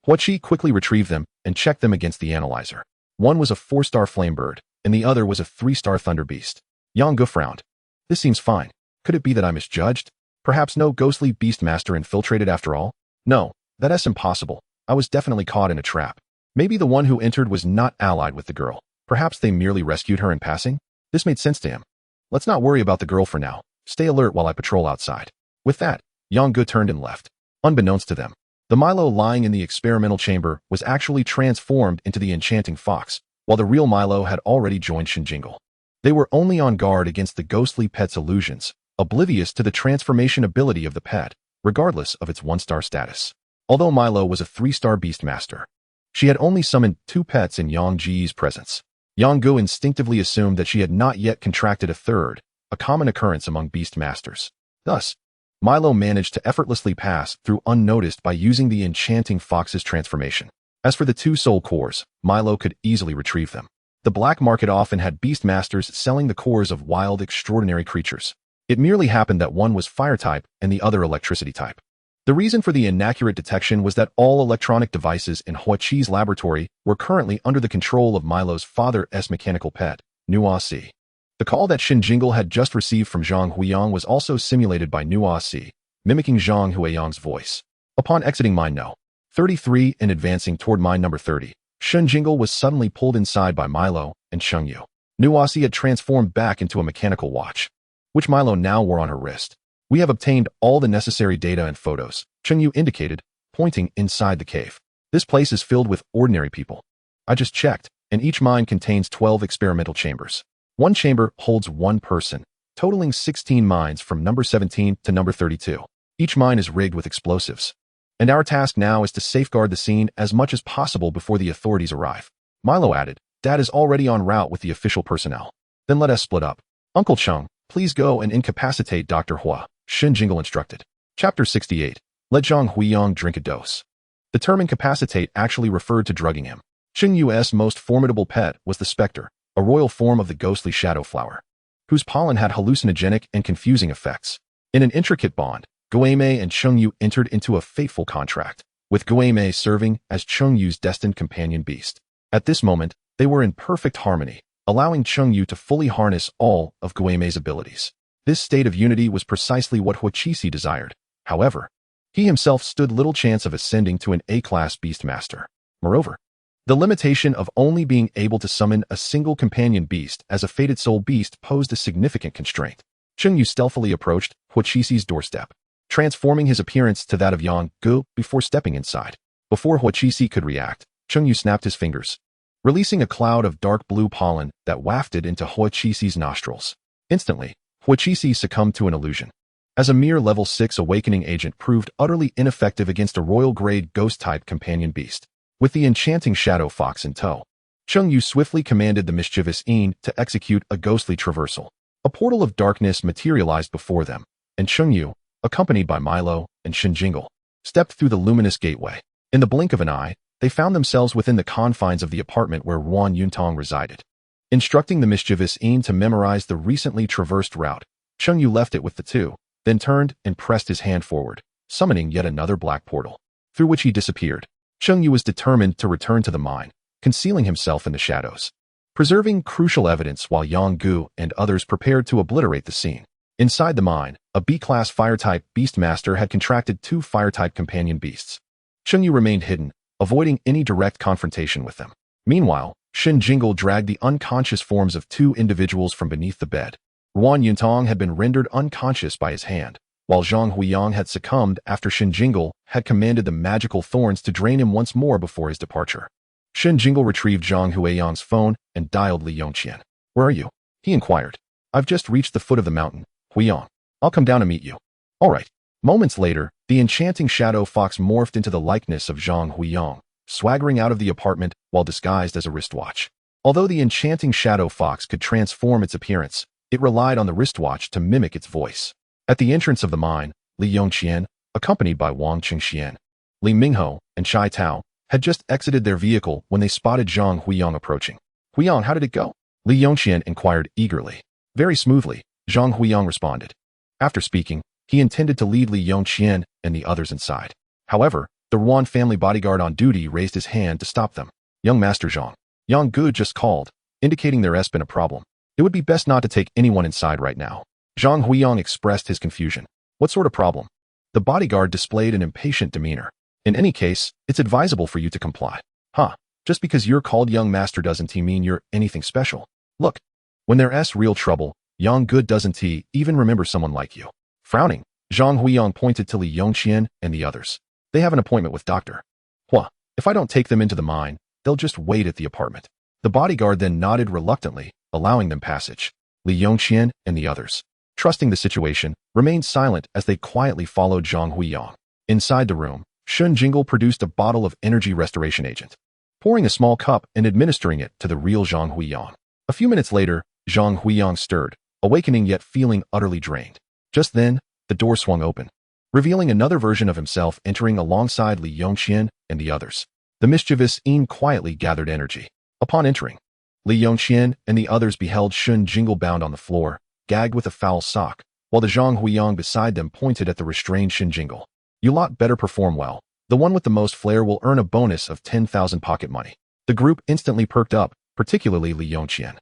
Huiqi quickly retrieved them and checked them against the analyzer. One was a 4-star flame bird, and the other was a 3-star thunder beast. Yang Gu frowned. This seems fine. Could it be that I misjudged? Perhaps no ghostly beastmaster infiltrated after all? No, that's impossible. I was definitely caught in a trap. Maybe the one who entered was not allied with the girl. Perhaps they merely rescued her in passing? This made sense to him. Let's not worry about the girl for now. Stay alert while I patrol outside. With that, Yang Gu turned and left. Unbeknownst to them, the Milo lying in the experimental chamber was actually transformed into the enchanting fox, while the real Milo had already joined Shen Jingle. They were only on guard against the ghostly pet's illusions, oblivious to the transformation ability of the pet, regardless of its 1-star status. Although Milo was a 3-star beastmaster, she had only summoned 2 pets in Yang Ji's presence. Yang Gu instinctively assumed that she had not yet contracted a third, a common occurrence among beastmasters. Thus, Milo managed to effortlessly pass through unnoticed by using the enchanting fox's transformation. As for the 2 soul cores, Milo could easily retrieve them. The black market often had beastmasters selling the cores of wild, extraordinary creatures. It merely happened that one was fire type and the other electricity type. The reason for the inaccurate detection was that all electronic devices in Huiqi's laboratory were currently under the control of Milo's father's mechanical pet, Nuasi. The call that Shen Jingle had just received from Zhang Huiyang was also simulated by Nuasi, mimicking Zhang Huiyang's voice. Upon exiting mine No. 33 and advancing toward mine number 30, Shen Jingle was suddenly pulled inside by Milo and Chengyu. Nuasi had transformed back into a mechanical watch, which Milo now wore on her wrist. We have obtained all the necessary data and photos, Chengyu indicated, pointing inside the cave. This place is filled with ordinary people. I just checked, and each mine contains 12 experimental chambers. One chamber holds 1 person, totaling 16 mines from number 17 to number 32. Each mine is rigged with explosives. and our task now is to safeguard the scene as much as possible before the authorities arrive. Milo added, Dad is already en route with the official personnel. Then let us split up. Uncle Chung, please go and incapacitate Dr. Hua, Shen Jingle instructed. Chapter 68. Let Zhang Huiyang drink a dose. The term incapacitate actually referred to drugging him. Qing Yu's most formidable pet was the specter, a royal form of the ghostly shadow flower, whose pollen had hallucinogenic and confusing effects. In an intricate bond, Guimei and Cheng Yu entered into a fateful contract, with Guimei serving as Cheng Yu's destined companion beast. At this moment, they were in perfect harmony, allowing Cheng Yu to fully harness all of Guimei's abilities. This state of unity was precisely what Huiqixi desired. However, he himself stood little chance of ascending to an A-class beastmaster. Moreover, the limitation of only being able to summon a single companion beast as a fated soul beast posed a significant constraint. Cheng Yu stealthily approached Huiqixi's doorstep, transforming his appearance to that of Yang Gu before stepping inside. Before Huiqixi could react, Cheng Yu snapped his fingers, releasing a cloud of dark blue pollen that wafted into Huiqixi's nostrils. Instantly, Huiqixi succumbed to an illusion. As a mere level 6 awakening agent proved utterly ineffective against a royal-grade ghost-type companion beast. With the enchanting shadow fox in tow, Cheng Yu swiftly commanded the mischievous Een to execute a ghostly traversal. A portal of darkness materialized before them, and Cheng Yu, accompanied by Milo and Shen Jingle, stepped through the luminous gateway. In the blink of an eye, they found themselves within the confines of the apartment where Ruan Yuntong resided. Instructing the mischievous Een to memorize the recently traversed route, Cheng Yu left it with the two, then turned and pressed his hand forward, summoning yet another black portal, through which he disappeared. Cheng Yu was determined to return to the mine, concealing himself in the shadows, preserving crucial evidence while Yang Gu and others prepared to obliterate the scene. Inside the mine, a B-class fire-type beastmaster had contracted 2 fire-type companion beasts. Cheng Yu remained hidden, avoiding any direct confrontation with them. Meanwhile, Shen Jingle dragged the unconscious forms of 2 individuals from beneath the bed. Ruan Yuntong had been rendered unconscious by his hand, while Zhang Huiyang had succumbed after Shen Jingle had commanded the magical thorns to drain him once more before his departure. Shen Jingle retrieved Zhang Huiyang's phone and dialed Li Yongqian. Where are you? He inquired. I've just reached the foot of the mountain, Huiyang. I'll come down to meet you. All right. Moments later, the enchanting shadow fox morphed into the likeness of Zhang Huiyang, swaggering out of the apartment while disguised as a wristwatch. Although the enchanting shadow fox could transform its appearance, it relied on the wristwatch to mimic its voice. At the entrance of the mine, Li Yongqian, accompanied by Wang Qingxian, Li Mingho, and Chai Tao, had just exited their vehicle when they spotted Zhang Huiyang approaching. Huiyang, how did it go? Li Yongqian inquired eagerly. Very smoothly, Zhang Huiyang responded. After speaking, he intended to lead Li Yongqian and the others inside. However, the Ruan family bodyguard on duty raised his hand to stop them. Young Master Zhang, Yang Gu just called, indicating there has been a problem. It would be best not to take anyone inside right now. Zhang Huiyang expressed his confusion. What sort of problem? The bodyguard displayed an impatient demeanor. In any case, it's advisable for you to comply. Huh, just because you're called young master doesn't mean you're anything special. Look, when there's real trouble, Yang Gu doesn't even remember someone like you. Frowning, Zhang Huiyang pointed to Li Yongqian and the others. They have an appointment with Dr. Hua. If I don't take them into the mine, they'll just wait at the apartment. The bodyguard then nodded reluctantly, allowing them passage. Li Yongqian and the others, trusting the situation, remained silent as they quietly followed Zhang Huiyang. Inside the room, Shen Jingle produced a bottle of energy restoration agent, pouring a small cup and administering it to the real Zhang Huiyang. A few minutes later, Zhang Huiyang stirred, awakening yet feeling utterly drained. Just then, the door swung open, revealing another version of himself entering alongside Li Yongqian and the others. The mischievous Een quietly gathered energy. Upon entering, Li Yongqian and the others beheld Shen Jingle bound on the floor, gagged with a foul sock, while the Zhang Huiyang beside them pointed at the restrained Shen Jingle. You lot better perform well. The one with the most flair will earn a bonus of 10,000 pocket money. The group instantly perked up, particularly Li Yongqian,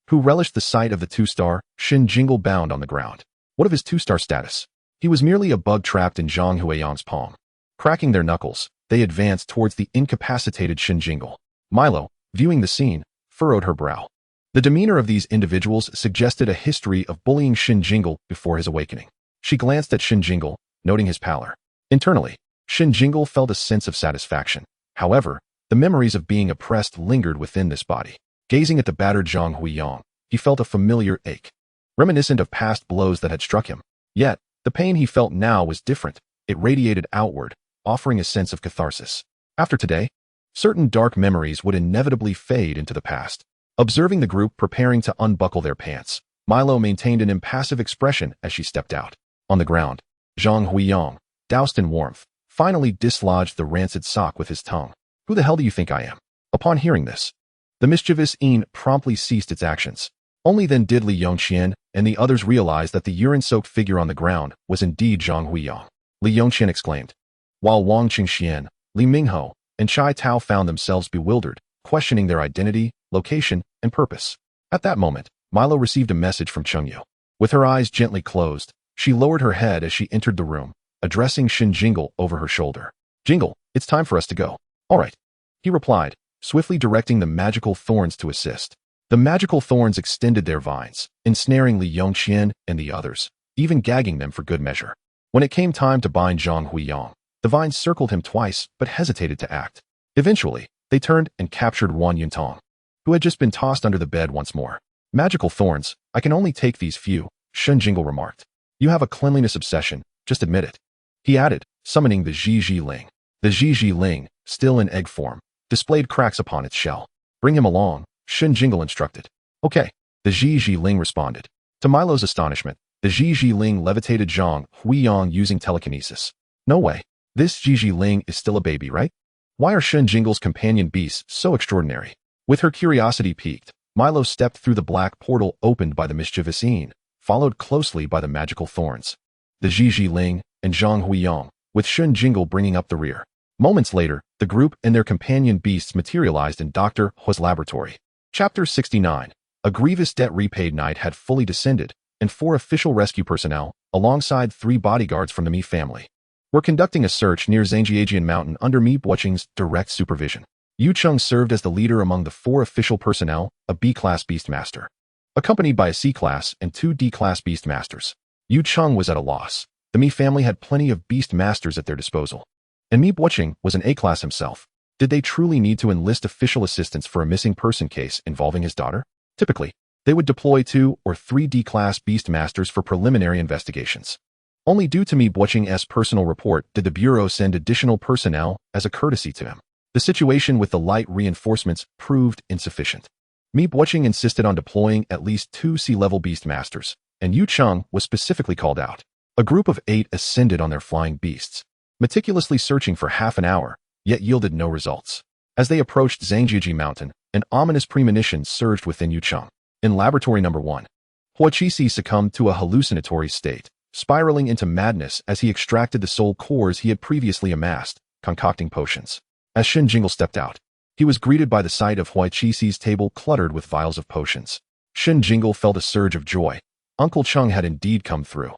who relished the sight of the 2-star Shen Jingle bound on the ground. What of his 2-star status? He was merely a bug trapped in Zhang Huiyang's palm. Cracking their knuckles, they advanced towards the incapacitated Shen Jingle. Milo, viewing the scene, furrowed her brow. The demeanor of these individuals suggested a history of bullying Shen Jingle before his awakening. She glanced at Shen Jingle, noting his pallor. Internally, Shen Jingle felt a sense of satisfaction. However, the memories of being oppressed lingered within this body. Gazing at the battered Zhang Huiyang, he felt a familiar ache, reminiscent of past blows that had struck him. Yet, the pain he felt now was different. It radiated outward, offering a sense of catharsis. After today, certain dark memories would inevitably fade into the past. Observing the group preparing to unbuckle their pants, Milo maintained an impassive expression as she stepped out. On the ground, Zhang Huiyang, doused in warmth, finally dislodged the rancid sock with his tongue. Who the hell do you think I am? Upon hearing this, the mischievous Yin promptly ceased its actions. Only then did Li Yongqian and the others realize that the urine-soaked figure on the ground was indeed Zhang Huiyang. Li Yongqian exclaimed, while Wang Qingxian, Li Mingho, and Chai Tao found themselves bewildered, questioning their identity, location, and purpose. At that moment, Milo received a message from Chengyu. With her eyes gently closed, she lowered her head as she entered the room, addressing Shen Jingle over her shoulder. Jingle, it's time for us to go. All right, he replied, swiftly directing the magical thorns to assist. The magical thorns extended their vines, ensnaring Li Yongqian and the others, even gagging them for good measure. When it came time to bind Zhang Huiyang, the vines circled him twice but hesitated to act. Eventually, they turned and captured Wan Yuntong, who had just been tossed under the bed once more. Magical thorns, I can only take these few, Shen Jingle remarked. You have a cleanliness obsession, just admit it. He added, summoning the Zhi Ling. The Zhi Ling, still in egg form, displayed cracks upon its shell. Bring him along, Shen Jingle instructed. Okay, the Zhi Ling responded. To Milo's astonishment, the Zhi Ling levitated Zhang Huiyang using telekinesis. No way, this Zhi Ling is still a baby, right? Why are Shen Jingle's companion beasts so extraordinary? With her curiosity piqued, Milo stepped through the black portal opened by the mischievous Yin, followed closely by the magical thorns. The Zhi Ling and Zhang Huiyang, with Shen Jingle bringing up the rear. Moments later, the group and their companion beasts materialized in Dr. Hua's laboratory. Chapter 69. A grievous debt repaid night had fully descended, and 4 official rescue personnel, alongside 3 bodyguards from the Mi family, were conducting a search near Zhangjiajian Mountain under Mi Buoqing's direct supervision. Yu Cheng served as the leader among the 4 official personnel, a B-class Beastmaster, accompanied by a C-class and 2 D-class Beastmasters. Yu Cheng was at a loss. The Mi family had plenty of Beastmasters at their disposal, and Mi Buoqing was an A-class himself. Did they truly need to enlist official assistance for a missing person case involving his daughter? Typically, they would deploy 2 or 3 D-class Beastmasters for preliminary investigations. Only due to Mi Buoqing's personal report did the Bureau send additional personnel as a courtesy to him. The situation with the light reinforcements proved insufficient. Mi Buoqing insisted on deploying at least 2 C-level Beastmasters, and Yu Cheng was specifically called out. A group of 8 ascended on their flying beasts, meticulously searching for half an hour, yet yielded no results. As they approached Zhangjiaji Mountain, an ominous premonition surged within Yu Cheng. In laboratory number 1, Hua Qixi succumbed to a hallucinatory state, spiraling into madness as he extracted the soul cores he had previously amassed, concocting potions. As Shen Jingle stepped out, he was greeted by the sight of Hua Qixi's table cluttered with vials of potions. Shen Jingle felt a surge of joy. Uncle Cheng had indeed come through,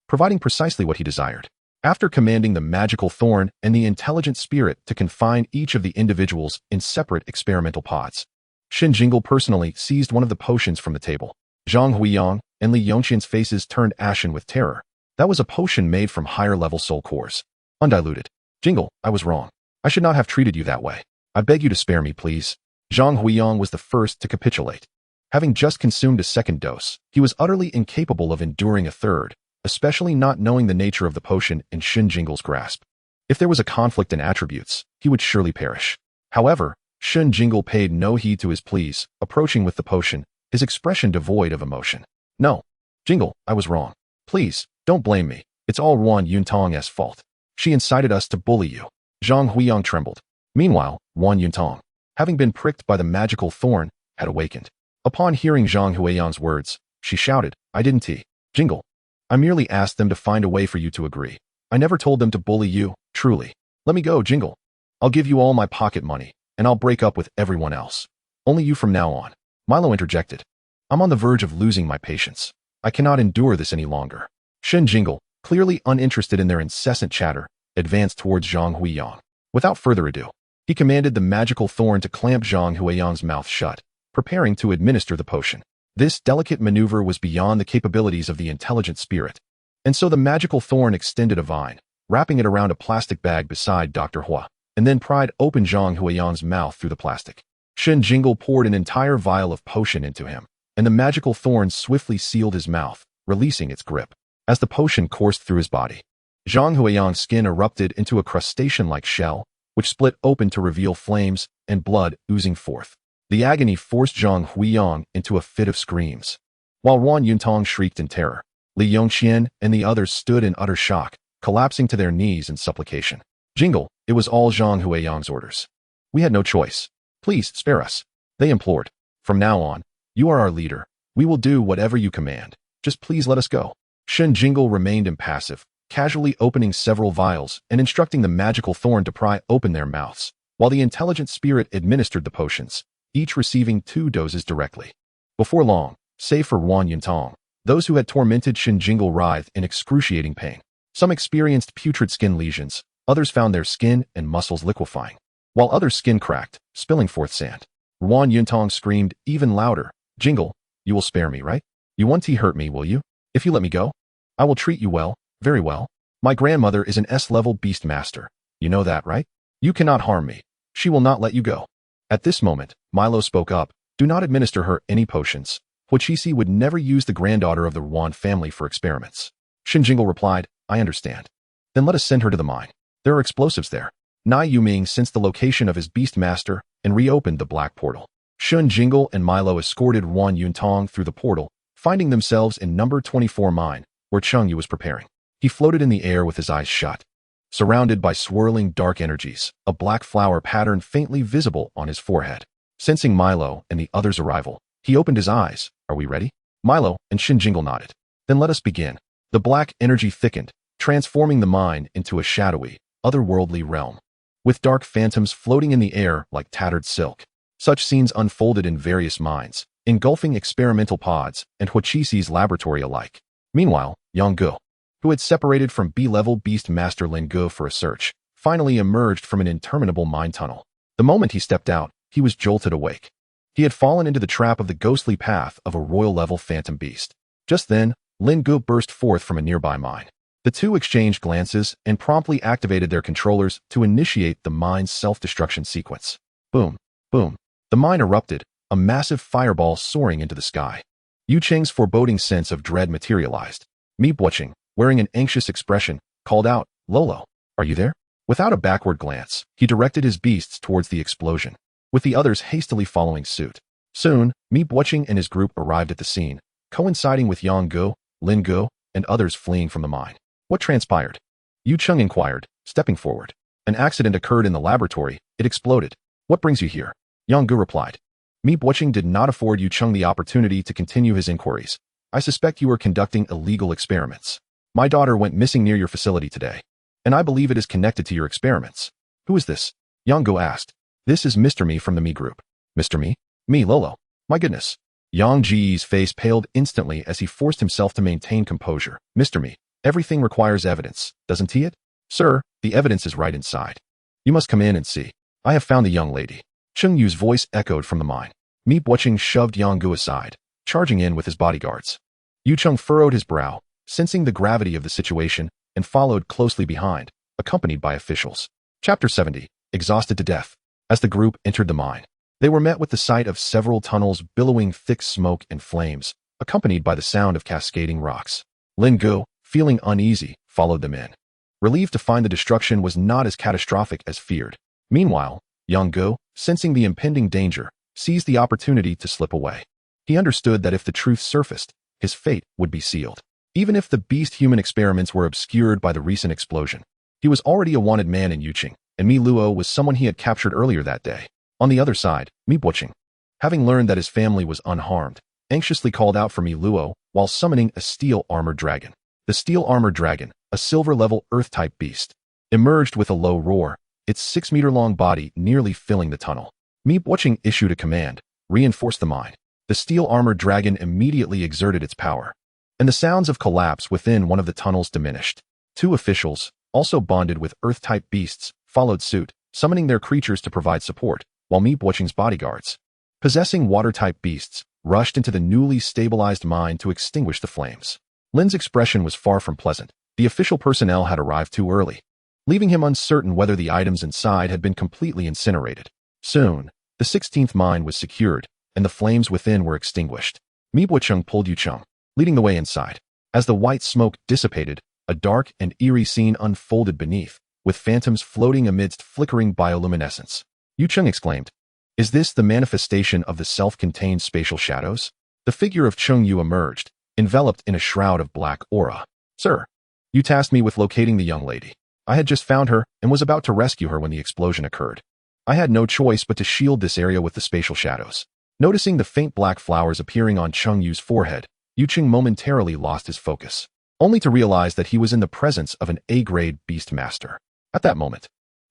providing precisely what he desired. After commanding the magical thorn and the intelligent spirit to confine each of the individuals in separate experimental pods, Shen Jingle personally seized one of the potions from the table. Zhang Huiyang and Li Yongqian's faces turned ashen with terror. That was a potion made from higher-level soul cores. Undiluted. Jingle, I was wrong. I should not have treated you that way. I beg you to spare me, please. Zhang Huiyang was the first to capitulate. Having just consumed a second dose, he was utterly incapable of enduring a third, especially not knowing the nature of the potion in Shen Jingle's grasp. If there was a conflict in attributes, he would surely perish. However, Shen Jingle paid no heed to his pleas, approaching with the potion, his expression devoid of emotion. No. Jingle, I was wrong. Please, don't blame me. It's all Wan Yuntong's fault. She incited us to bully you. Zhang Huiyang trembled. Meanwhile, Wan Yuntong, having been pricked by the magical thorn, had awakened. Upon hearing Zhang Huiyang's words, she shouted, I didn't Jingle. I merely asked them to find a way for you to agree. I never told them to bully you, truly. Let me go, Jingle. I'll give you all my pocket money, and I'll break up with everyone else. Only you from now on. Milo interjected. I'm on the verge of losing my patience. I cannot endure this any longer. Shen Jingle, clearly uninterested in their incessant chatter, advanced towards Zhang Huiyang. Without further ado, he commanded the magical thorn to clamp Zhang Huiyang's mouth shut, preparing to administer the potion. This delicate maneuver was beyond the capabilities of the intelligent spirit, and so the magical thorn extended a vine, wrapping it around a plastic bag beside Dr. Hua, and then pried open Zhang Huiyang's mouth through the plastic. Shen Jingle poured an entire vial of potion into him, and the magical thorn swiftly sealed his mouth, releasing its grip. As the potion coursed through his body, Zhang Huiyang's skin erupted into a crustacean-like shell, which split open to reveal flames and blood oozing forth. The agony forced Zhang Huiyang into a fit of screams. While Wan Yuntong shrieked in terror, Li Yongxian and the others stood in utter shock, collapsing to their knees in supplication. Jingle, it was all Zhang Huiyang's orders. We had no choice. Please, spare us. They implored. From now on, you are our leader. We will do whatever you command. Just please let us go. Shen Jingle remained impassive, casually opening several vials and instructing the magical thorn to pry open their mouths, while the intelligent spirit administered the potions, each receiving 2 doses directly. Before long, save for Wan Yuntong, those who had tormented Shen Jingle writhed in excruciating pain. Some experienced putrid skin lesions, others found their skin and muscles liquefying, while others' skin cracked, spilling forth sand. Wan Yuntong screamed even louder, Jingle, you will spare me, right? You won't hurt me, will you? If you let me go, I will treat you well, very well. My grandmother is an S-level beast master. You know that, right? You cannot harm me. She will not let you go. At this moment, Milo spoke up. Do not administer her any potions. Huiqixi would never use the granddaughter of the Wan family for experiments. Shen Jingle replied, I understand. Then let us send her to the mine. There are explosives there. Nai Yuming sensed the location of his beast master and reopened the black portal. Shen Jingle and Milo escorted Wan Yuntong through the portal, finding themselves in number 24 mine, where Chengyu was preparing. He floated in the air with his eyes shut. Surrounded by swirling dark energies, a black flower pattern faintly visible on his forehead. Sensing Milo and the others' arrival, he opened his eyes. Are we ready? Milo and Shen Jingle nodded. Then let us begin. The black energy thickened, transforming the mine into a shadowy, otherworldly realm, with dark phantoms floating in the air like tattered silk. Such scenes unfolded in various mines, engulfing experimental pods and Huiqixi's laboratory alike. Meanwhile, Yang Gu, who had separated from B-level beast master Lin Gu for a search, finally emerged from an interminable mine tunnel. The moment he stepped out, he was jolted awake. He had fallen into the trap of the ghostly path of a royal-level phantom beast. Just then, Lin Gu burst forth from a nearby mine. The two exchanged glances and promptly activated their controllers to initiate the mine's self-destruction sequence. Boom, boom. The mine erupted, a massive fireball soaring into the sky. Yu Cheng's foreboding sense of dread materialized. Mi Buoqing, wearing an anxious expression, called out, Lolo, are you there? Without a backward glance, he directed his beasts towards the explosion, with the others hastily following suit. Soon, Mi Buoqing and his group arrived at the scene, coinciding with Yang Gu, Lin Gu, and others fleeing from the mine. What transpired? Yu Cheng inquired, stepping forward. An accident occurred in the laboratory. It exploded. What brings you here? Yang Gu replied. Mi Buoqing did not afford Yu Cheng the opportunity to continue his inquiries. I suspect you are conducting illegal experiments. My daughter went missing near your facility today, and I believe it is connected to your experiments. Who is this? Yang Gu asked. This is Mr. Mi from the Mi group. Mr. Mi? Me, Lolo. My goodness. Yang Ji's face paled instantly as he forced himself to maintain composure. Mr. Mi, everything requires evidence, doesn't it? Sir, the evidence is right inside. You must come in and see. I have found the young lady. Cheng Yu's voice echoed from the mine. Mi Buoqing shoved Yang Gu aside, charging in with his bodyguards. Yu Cheng furrowed his brow, sensing the gravity of the situation, and followed closely behind, accompanied by officials. Chapter 70, Exhausted to Death. As the group entered the mine, they were met with the sight of several tunnels billowing thick smoke and flames, accompanied by the sound of cascading rocks. Lin Gu, feeling uneasy, followed them in, relieved to find the destruction was not as catastrophic as feared. Meanwhile, Yang Gu, sensing the impending danger, seized the opportunity to slip away. He understood that if the truth surfaced, his fate would be sealed. Even if the beast-human experiments were obscured by the recent explosion, he was already a wanted man in Yuqing, and Mi Luo was someone he had captured earlier that day. On the other side, Mi Buoqing, having learned that his family was unharmed, anxiously called out for Mi Luo while summoning a steel-armored dragon. The steel-armored dragon, a silver-level earth-type beast, emerged with a low roar, its 6-meter-long body nearly filling the tunnel. Mi Buoqing issued a command, reinforce the mine. The steel-armored dragon immediately exerted its power, and the sounds of collapse within one of the tunnels diminished. Two officials, also bonded with earth-type beasts, followed suit, summoning their creatures to provide support, while Mi Buoqing's bodyguards, possessing water-type beasts, rushed into the newly stabilized mine to extinguish the flames. Lin's expression was far from pleasant. The official personnel had arrived too early, leaving him uncertain whether the items inside had been completely incinerated. Soon, the 16th mine was secured, and the flames within were extinguished. Mi Buoqing pulled Yu Cheng, leading the way inside. As the white smoke dissipated, a dark and eerie scene unfolded beneath, with phantoms floating amidst flickering bioluminescence. Yu Cheng exclaimed, "Is this the manifestation of the self-contained spatial shadows?" The figure of Cheng Yu emerged, enveloped in a shroud of black aura. "Sir, you tasked me with locating the young lady. I had just found her and was about to rescue her when the explosion occurred. I had no choice but to shield this area with the spatial shadows." Noticing the faint black flowers appearing on Cheng Yu's forehead, Yu Cheng momentarily lost his focus, only to realize that he was in the presence of an A-grade beast master. At that moment,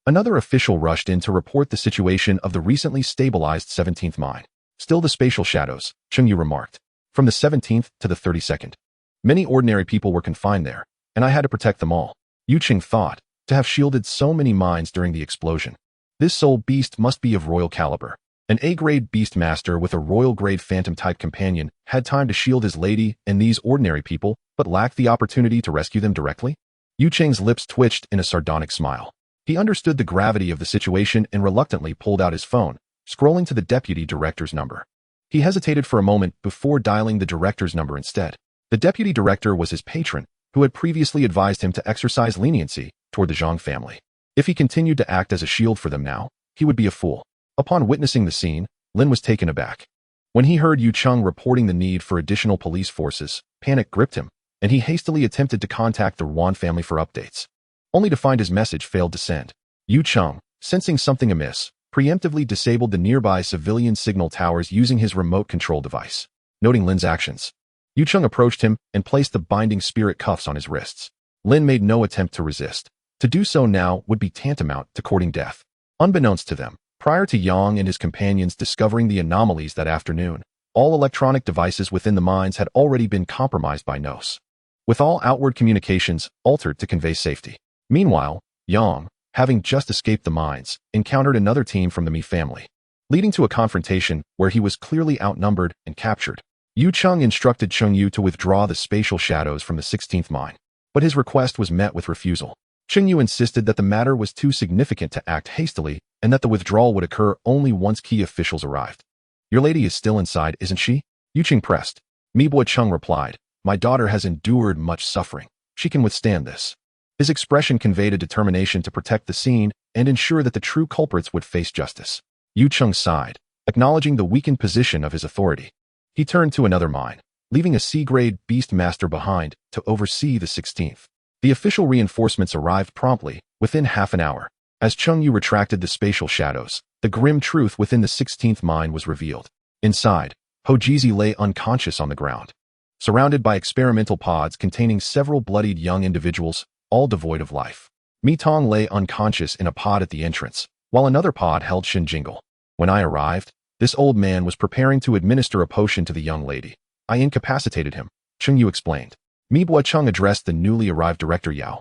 another official rushed in to report the situation of the recently stabilized 17th mine. "Still the spatial shadows," Cheng Yu remarked. "From the 17th to the 32nd. Many ordinary people were confined there, and I had to protect them all." Yu Cheng thought, to have shielded so many mines during the explosion, this soul beast must be of royal caliber. An A-grade beast master with a royal-grade phantom-type companion had time to shield his lady and these ordinary people, but lacked the opportunity to rescue them directly? Yu Cheng's lips twitched in a sardonic smile. He understood the gravity of the situation and reluctantly pulled out his phone, scrolling to the deputy director's number. He hesitated for a moment before dialing the director's number instead. The deputy director was his patron, who had previously advised him to exercise leniency toward the Zhang family. If he continued to act as a shield for them now, he would be a fool. Upon witnessing the scene, Lin was taken aback. When he heard Yu Cheng reporting the need for additional police forces, panic gripped him, and he hastily attempted to contact the Yuan family for updates, only to find his message failed to send. Yu Cheng, sensing something amiss, preemptively disabled the nearby civilian signal towers using his remote control device. Noting Lin's actions, Yu Cheng approached him and placed the binding spirit cuffs on his wrists. Lin made no attempt to resist. To do so now would be tantamount to courting death. Unbeknownst to them, prior to Yang and his companions discovering the anomalies that afternoon, all electronic devices within the mines had already been compromised by Nos, with all outward communications altered to convey safety. Meanwhile, Yang, having just escaped the mines, encountered another team from the Mi family, leading to a confrontation where he was clearly outnumbered and captured. Yu Cheng instructed Cheng Yu to withdraw the spatial shadows from the 16th mine, but his request was met with refusal. Cheng Yu insisted that the matter was too significant to act hastily and that the withdrawal would occur only once key officials arrived. "Your lady is still inside, isn't she?" Yu Cheng pressed. Mibo Cheng replied, "My daughter has endured much suffering. She can withstand this." His expression conveyed a determination to protect the scene and ensure that the true culprits would face justice. Yu Cheng sighed, acknowledging the weakened position of his authority. He turned to another mine, leaving a C-grade beast master behind to oversee the 16th. The official reinforcements arrived promptly, within half an hour. As Cheng Yu retracted the spatial shadows, the grim truth within the 16th mine was revealed. Inside, Hojizi lay unconscious on the ground, surrounded by experimental pods containing several bloodied young individuals, all devoid of life. Mi Tong lay unconscious in a pod at the entrance, while another pod held Shen Jingle. When I arrived, this old man was preparing to administer a potion to the young lady. I incapacitated him, Cheng Yu explained. Mibo Cheng addressed the newly arrived Director Yao,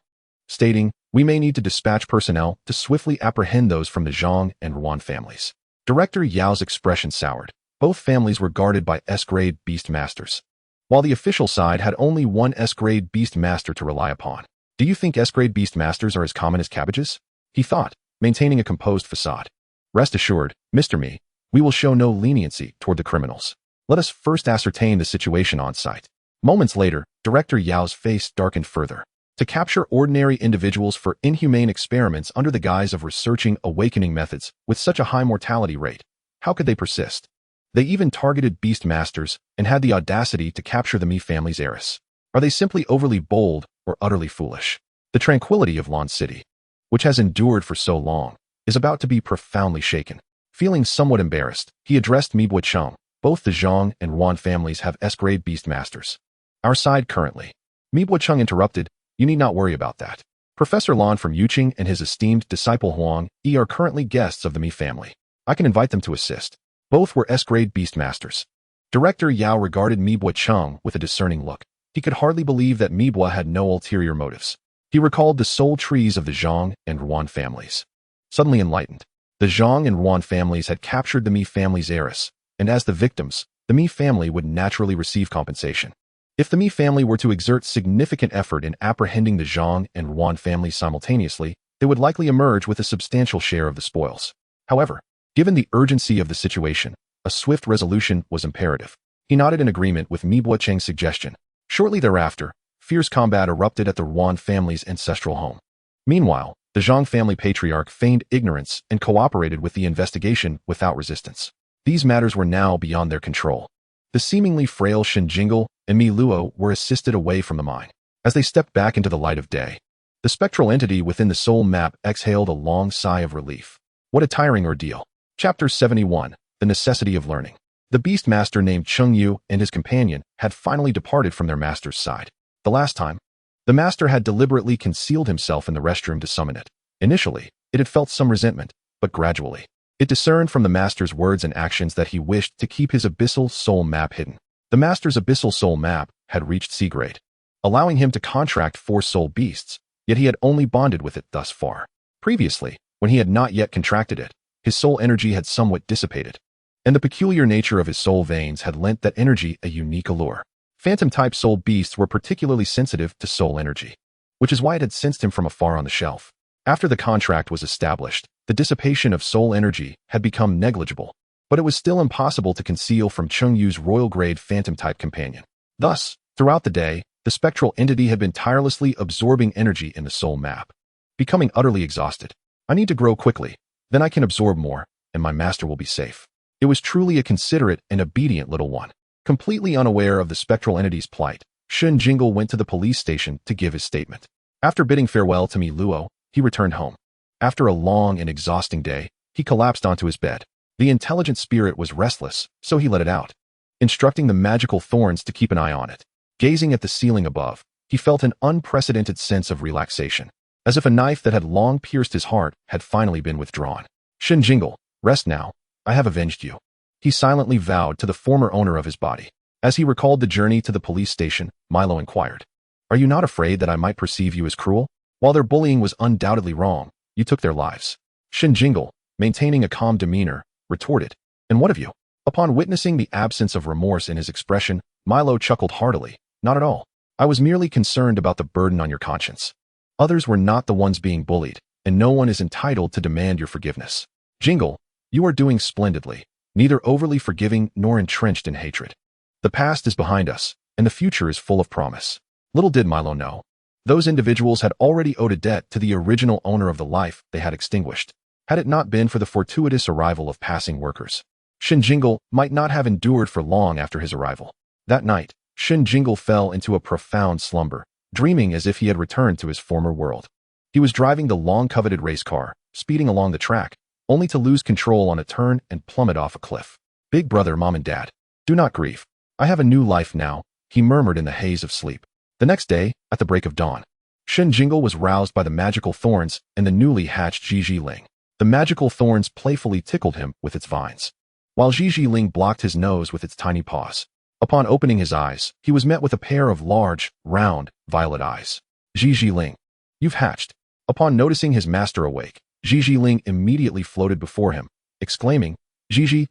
stating, "We may need to dispatch personnel to swiftly apprehend those from the Zhang and Yuan families." Director Yao's expression soured. Both families were guarded by S-grade beast masters, while the official side had only one S-grade beast master to rely upon. "Do you think S-grade beast masters are as common as cabbages?" he thought, maintaining a composed facade. "Rest assured, Mr. Mi, we will show no leniency toward the criminals. Let us first ascertain the situation on site." Moments later, Director Yao's face darkened further. To capture ordinary individuals for inhumane experiments under the guise of researching awakening methods with such a high mortality rate, how could they persist? They even targeted beast masters and had the audacity to capture the Mi family's heiress. Are they simply overly bold or utterly foolish? The tranquility of Lan City, which has endured for so long, is about to be profoundly shaken. Feeling somewhat embarrassed, he addressed Mibo Cheng. Both the Zhang and Yuan families have S-grade beast masters. Our side currently. Mibo Cheng interrupted, "You need not worry about that. Professor Lan from Yuqing and his esteemed disciple Huang Yi are currently guests of the Mi family. I can invite them to assist." Both were S-grade beast masters. Director Yao regarded Mibo Cheng with a discerning look. He could hardly believe that Mibo had no ulterior motives. He recalled the soul trees of the Zhang and Yuan families. Suddenly enlightened, the Zhang and Yuan families had captured the Mi family's heiress, and as the victims, the Mi family would naturally receive compensation. If the Mi family were to exert significant effort in apprehending the Zhang and Yuan families simultaneously, they would likely emerge with a substantial share of the spoils. However, given the urgency of the situation, a swift resolution was imperative. He nodded in agreement with Mibo Cheng's suggestion. Shortly thereafter, fierce combat erupted at the Yuan family's ancestral home. Meanwhile, the Zhang family patriarch feigned ignorance and cooperated with the investigation without resistance. These matters were now beyond their control. The seemingly frail Shen Jingle and Mi Luo were assisted away from the mine. As they stepped back into the light of day, the spectral entity within the soul map exhaled a long sigh of relief. What a tiring ordeal. Chapter 71. The Necessity of Learning. The beast master named Cheng Yu and his companion had finally departed from their master's side. The last time, the master had deliberately concealed himself in the restroom to summon it. Initially, it had felt some resentment, but gradually, it discerned from the master's words and actions that he wished to keep his abyssal soul map hidden. The master's abyssal soul map had reached C grade, allowing him to contract 4 soul beasts, yet he had only bonded with it thus far. Previously, when he had not yet contracted it, his soul energy had somewhat dissipated, and the peculiar nature of his soul veins had lent that energy a unique allure. Phantom-type soul beasts were particularly sensitive to soul energy, which is why it had sensed him from afar on the shelf. After the contract was established, the dissipation of soul energy had become negligible, but it was still impossible to conceal from Cheng Yu's royal-grade phantom-type companion. Thus, throughout the day, the spectral entity had been tirelessly absorbing energy in the soul map, becoming utterly exhausted. I need to grow quickly, then I can absorb more, and my master will be safe. It was truly a considerate and obedient little one. Completely unaware of the spectral entity's plight, Shen Jingle went to the police station to give his statement. After bidding farewell to Mi Luo, he returned home. After a long and exhausting day, he collapsed onto his bed. The intelligent spirit was restless, so he let it out, instructing the magical thorns to keep an eye on it. Gazing at the ceiling above, he felt an unprecedented sense of relaxation, as if a knife that had long pierced his heart had finally been withdrawn. Shen Jingle, rest now. I have avenged you. He silently vowed to the former owner of his body. As he recalled the journey to the police station, Milo inquired, "Are you not afraid that I might perceive you as cruel? While their bullying was undoubtedly wrong, you took their lives." Shen Jingle, maintaining a calm demeanor, retorted, "And what of you?" Upon witnessing the absence of remorse in his expression, Milo chuckled heartily. "Not at all. I was merely concerned about the burden on your conscience. Others were not the ones being bullied, and no one is entitled to demand your forgiveness. Jingle, you are doing splendidly, neither overly forgiving nor entrenched in hatred. The past is behind us, and the future is full of promise." Little did Milo know, those individuals had already owed a debt to the original owner of the life they had extinguished, had it not been for the fortuitous arrival of passing workers. Shen Jingle might not have endured for long after his arrival. That night, Shen Jingle fell into a profound slumber, dreaming as if he had returned to his former world. He was driving the long-coveted race car, speeding along the track, only to lose control on a turn and plummet off a cliff. "Big brother, mom and dad, do not grieve. I have a new life now," he murmured in the haze of sleep. The next day, at the break of dawn, Shen Jingle was roused by the magical thorns and the newly hatched Zhi Ling. The magical thorns playfully tickled him with its vines, while Zhi Ling blocked his nose with its tiny paws. Upon opening his eyes, he was met with a pair of large, round, violet eyes. "Zhi Ling, you've hatched." Upon noticing his master awake, Zhi Ling immediately floated before him, exclaiming, "Zhi,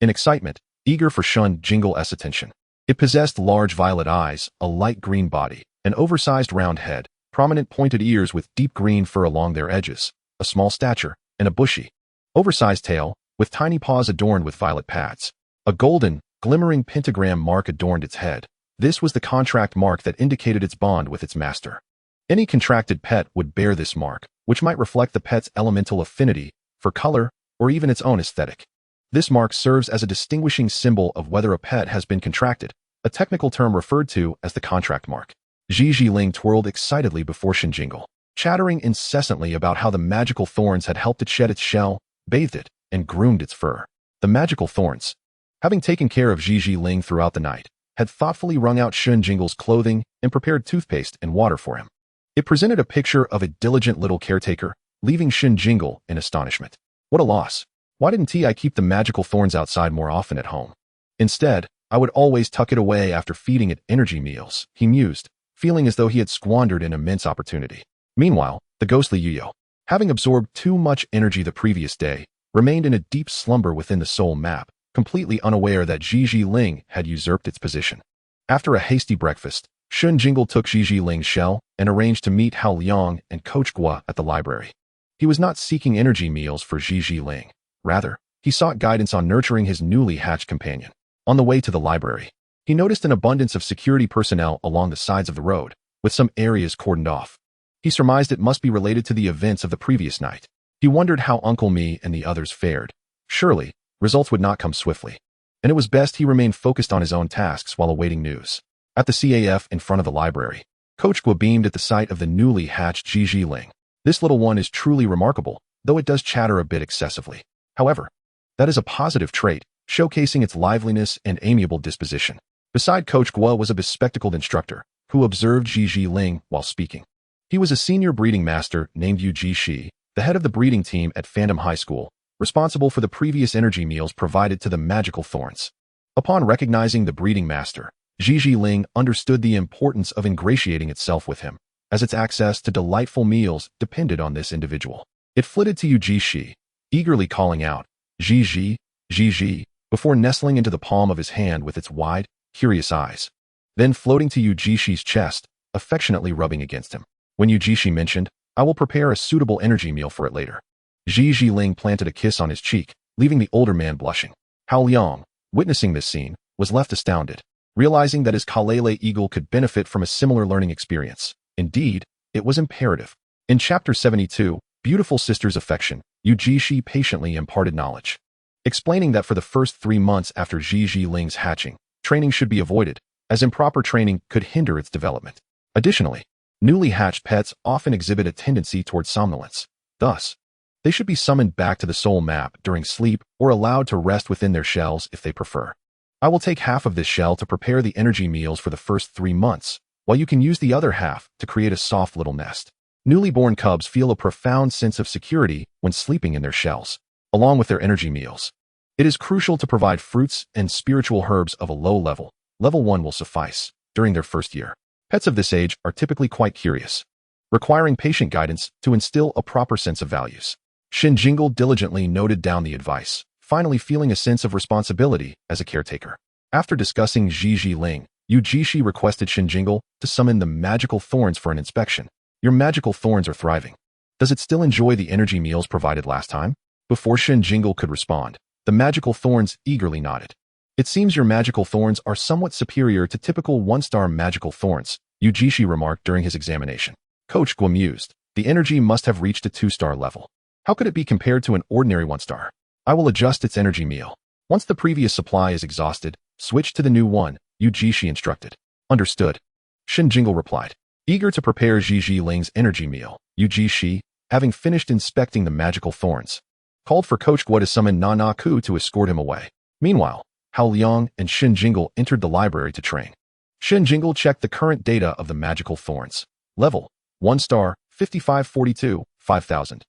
in excitement, eager for Shen Jingle's attention. It possessed large violet eyes, a light green body, an oversized round head, prominent pointed ears with deep green fur along their edges, a small stature, and a bushy, oversized tail, with tiny paws adorned with violet pads. A golden, glimmering pentagram mark adorned its head. This was the contract mark that indicated its bond with its master. Any contracted pet would bear this mark, which might reflect the pet's elemental affinity for color or even its own aesthetic. This mark serves as a distinguishing symbol of whether a pet has been contracted, a technical term referred to as the contract mark. Zhi Ling twirled excitedly before Shen Jingle, chattering incessantly about how the magical thorns had helped it shed its shell, bathed it, and groomed its fur. The magical thorns, having taken care of Zhi Ling throughout the night, had thoughtfully wrung out Shen Jingle's clothing and prepared toothpaste and water for him. It presented a picture of a diligent little caretaker, leaving Shen Jingle in astonishment. What a loss. Why didn't I keep the magical thorns outside more often at home? Instead, I would always tuck it away after feeding it energy meals, he mused, feeling as though he had squandered an immense opportunity. Meanwhile, the ghostly Yuyo, having absorbed too much energy the previous day, remained in a deep slumber within the soul map, completely unaware that Zhi Ling had usurped its position. After a hasty breakfast, Shen Jingle took Zhi Ling's shell and arranged to meet Hao Liang and Coach Gua at the library. He was not seeking energy meals for Zhi Ling. Rather, he sought guidance on nurturing his newly hatched companion. On the way to the library, He noticed an abundance of security personnel along the sides of the road, with some areas cordoned off. He surmised it must be related to the events of the previous night. He wondered how Uncle Me and the others fared. Surely, results would not come swiftly, and it was best he remained focused on his own tasks while awaiting news. At the CAF in front of the library, Coach Gua beamed at the sight of the newly hatched Gigi Ling. This little one is truly remarkable, though it does chatter a bit excessively. However, that is a positive trait, showcasing its liveliness and amiable disposition. Beside Coach Gua was a bespectacled instructor, who observed Gigi Ling while speaking. He was a senior breeding master named Yu Ji Shi, the head of the breeding team at Phantom High School, responsible for the previous energy meals provided to the magical thorns. Upon recognizing the breeding master, Gigi Ling understood the importance of ingratiating itself with him, as its access to delightful meals depended on this individual. It flitted to Yu Ji Shi, eagerly calling out, Gigi, Gigi, before nestling into the palm of his hand with its wide, curious eyes. Then floating to Yu Ji Shi's chest, affectionately rubbing against him. When Yu Ji Shi mentioned, I will prepare a suitable energy meal for it later. Gigi Ling planted a kiss on his cheek, leaving the older man blushing. Hao Liang, witnessing this scene, was left astounded, realizing that his Kalele Eagle could benefit from a similar learning experience. Indeed, it was imperative. In Chapter 72, Beautiful Sister's Affection, Yu Ji Shi patiently imparted knowledge, explaining that for the first 3 months after Gigi Ling's hatching, training should be avoided, as improper training could hinder its development. Additionally, newly hatched pets often exhibit a tendency towards somnolence. Thus, they should be summoned back to the soul map during sleep or allowed to rest within their shells if they prefer. I will take half of this shell to prepare the energy meals for the first 3 months, while you can use the other half to create a soft little nest. Newly born cubs feel a profound sense of security when sleeping in their shells, along with their energy meals. It is crucial to provide fruits and spiritual herbs of a low level. Level 1 will suffice during their first year. Pets of this age are typically quite curious, requiring patient guidance to instill a proper sense of values. Shen Jingle diligently noted down the advice, finally feeling a sense of responsibility as a caretaker. After discussing Gigi Ling, Yu Ji Shi requested Shen Jingle to summon the magical thorns for an inspection. Your magical thorns are thriving. Does it still enjoy the energy meals provided last time? Before Shen Jingle could respond, the magical thorns eagerly nodded. It seems your magical thorns are somewhat superior to typical 1-star magical thorns, Yu Ji Shi remarked during his examination. Coach Gua mused, the energy must have reached a 2-star level. How could it be compared to an ordinary 1-star? I will adjust its energy meal. Once the previous supply is exhausted, switch to the new one, Yu Ji Shi instructed. Understood. Shen Jingle replied. Eager to prepare Gigi Ling's energy meal, Yu Ji Shi, having finished inspecting the magical thorns, called for Coach Gua to summon Na Na Ku to escort him away. Meanwhile, Hao Liang and Shen Jingle entered the library to train. Shen Jingle checked the current data of the magical thorns. Level, 1-star, 5542, 5000.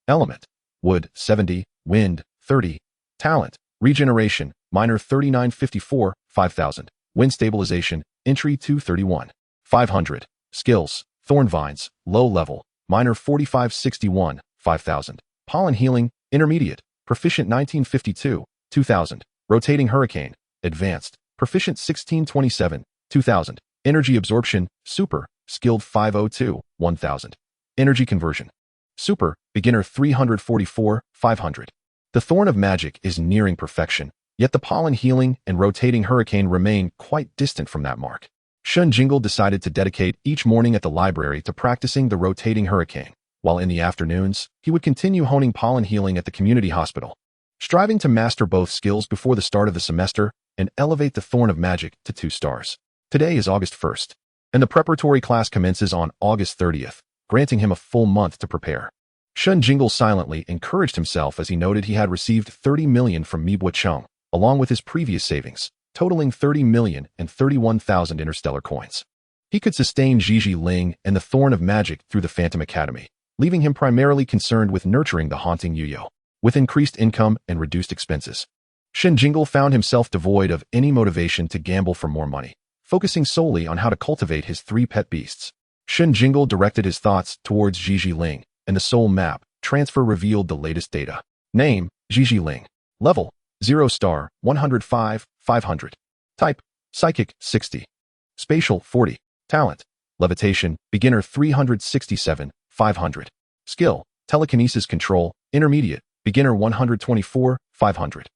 Element, wood, 70, wind, 30. Talent, regeneration, minor 3954, 5000. Wind stabilization, entry 231. 500. Skills, thorn vines, low level, minor 4561, 5000. Pollen healing, intermediate, proficient 1952, 2000. Rotating hurricane, advanced, proficient 1627, 2000. Energy absorption, super, skilled 502, 1000. Energy conversion, super, beginner 344, 500. The Thorn of Magic is nearing perfection, yet the pollen healing and rotating hurricane remain quite distant from that mark. Shen Jingle decided to dedicate each morning at the library to practicing the rotating hurricane, while in the afternoons, he would continue honing pollen healing at the community hospital, striving to master both skills before the start of the semester and elevate the Thorn of Magic to 2 stars. Today is August 1st, and the preparatory class commences on August 30th, granting him a full month to prepare. Shen Jingle silently encouraged himself as he noted he had received 30 million from Mibua Cheng, along with his previous savings, totaling 30 million and 31,000 interstellar coins. He could sustain Gigi Ling and the Thorn of Magic through the Phantom Academy, leaving him primarily concerned with nurturing the haunting Yuyo. With increased income and reduced expenses, Shen Jingle found himself devoid of any motivation to gamble for more money, focusing solely on how to cultivate his 3 pet beasts. Shen Jingle directed his thoughts towards Gigi Ling, and the soul map transfer revealed the latest data. Name, Gigi Ling. Level, 0-star, 105, 500. Type, Psychic, 60. Spatial, 40. Talent, Levitation, beginner 367, 500. Skill, Telekinesis Control, intermediate, beginner 124, 500.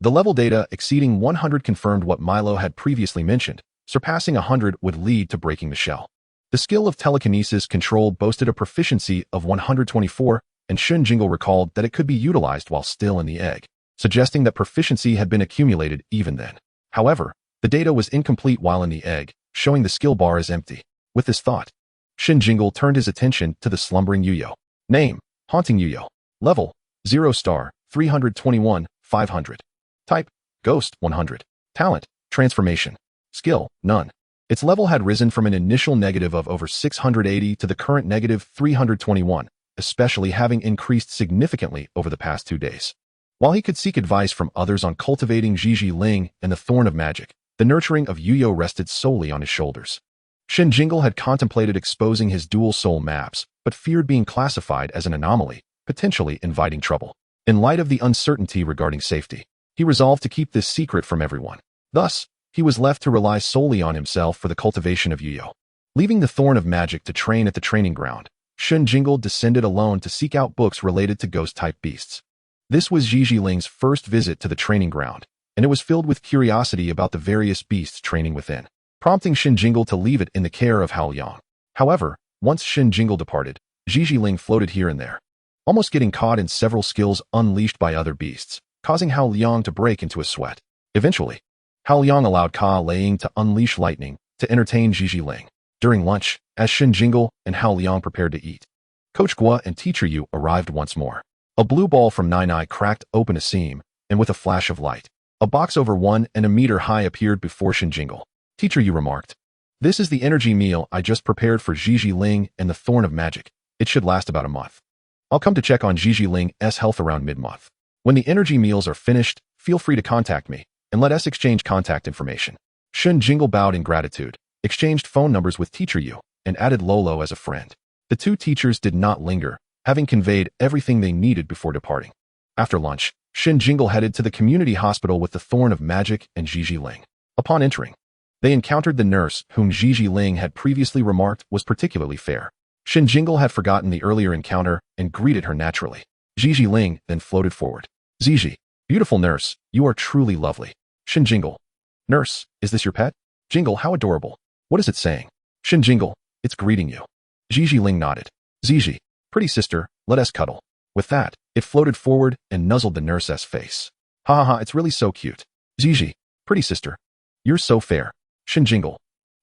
The level data exceeding 100 confirmed what Milo had previously mentioned. Surpassing 100 would lead to breaking the shell. The skill of telekinesis control boasted a proficiency of 124, and Shen Jingle recalled that it could be utilized while still in the egg, suggesting that proficiency had been accumulated even then. However, the data was incomplete while in the egg, showing the skill bar is empty. With this thought, Shen Jingle turned his attention to the slumbering Yuyo. Name, Haunting Yuyo. Level, 0 star, 321, 500. Type, Ghost, 100. Talent, Transformation. Skill, none. Its level had risen from an initial negative of over 680 to the current negative 321, especially having increased significantly over the past 2 days. While he could seek advice from others on cultivating Zhiji Ling and the Thorn of Magic, the nurturing of Yuyo rested solely on his shoulders. Shen Jingle had contemplated exposing his dual soul maps, but feared being classified as an anomaly, potentially inviting trouble. In light of the uncertainty regarding safety, he resolved to keep this secret from everyone. Thus, he was left to rely solely on himself for the cultivation of Yuyo. Leaving the Thorn of Magic to train at the training ground, Shen Jingle descended alone to seek out books related to ghost-type beasts. This was Zhiji Ling's first visit to the training ground, and it was filled with curiosity about the various beasts training within, prompting Shen Jingle to leave it in the care of Hao Yang. However, once Shen Jingle departed, Zhiji Ling floated here and there, almost getting caught in several skills unleashed by other beasts, causing Hao Yang to break into a sweat. Eventually, Hao Yang allowed Ka Ling to unleash lightning to entertain Zhiji Ling. During lunch, as Shen Jingle and Hao Yang prepared to eat, Coach Gua and Teacher Yu arrived once more. A blue ball from Nai Nai cracked open a seam, and with a flash of light, a box over 1.1 meters high appeared before Shen Jingle. Teacher Yu remarked, "This is the energy meal I just prepared for Zhiji Ling and the Thorn of Magic. It should last about a month. I'll come to check on Zhiji Ling's health around mid-month. When the energy meals are finished, feel free to contact me, and let us exchange contact information." Shen Jingle bowed in gratitude, exchanged phone numbers with Teacher Yu, and added Lolo as a friend. The two teachers did not linger, having conveyed everything they needed before departing. After lunch, Shen Jingle headed to the community hospital with the Thorn of Magic and Zhiji Ling. Upon entering, they encountered the nurse whom Zhiji Ling had previously remarked was particularly fair. Shen Jingle had forgotten the earlier encounter and greeted her naturally. Zhiji Ling then floated forward. "Zhiji, beautiful nurse, you are truly lovely." Shen Jingle, "Nurse, is this your pet?" Jingle, how adorable. What is it saying? Shen Jingle, it's greeting you. Zhiji Ling nodded. "Zhiji, pretty sister, let us cuddle." With that, it floated forward and nuzzled the nurse's face. "Ha ha ha, it's really so cute." Zhiji, "Pretty sister, you're so fair." Shen Jingle,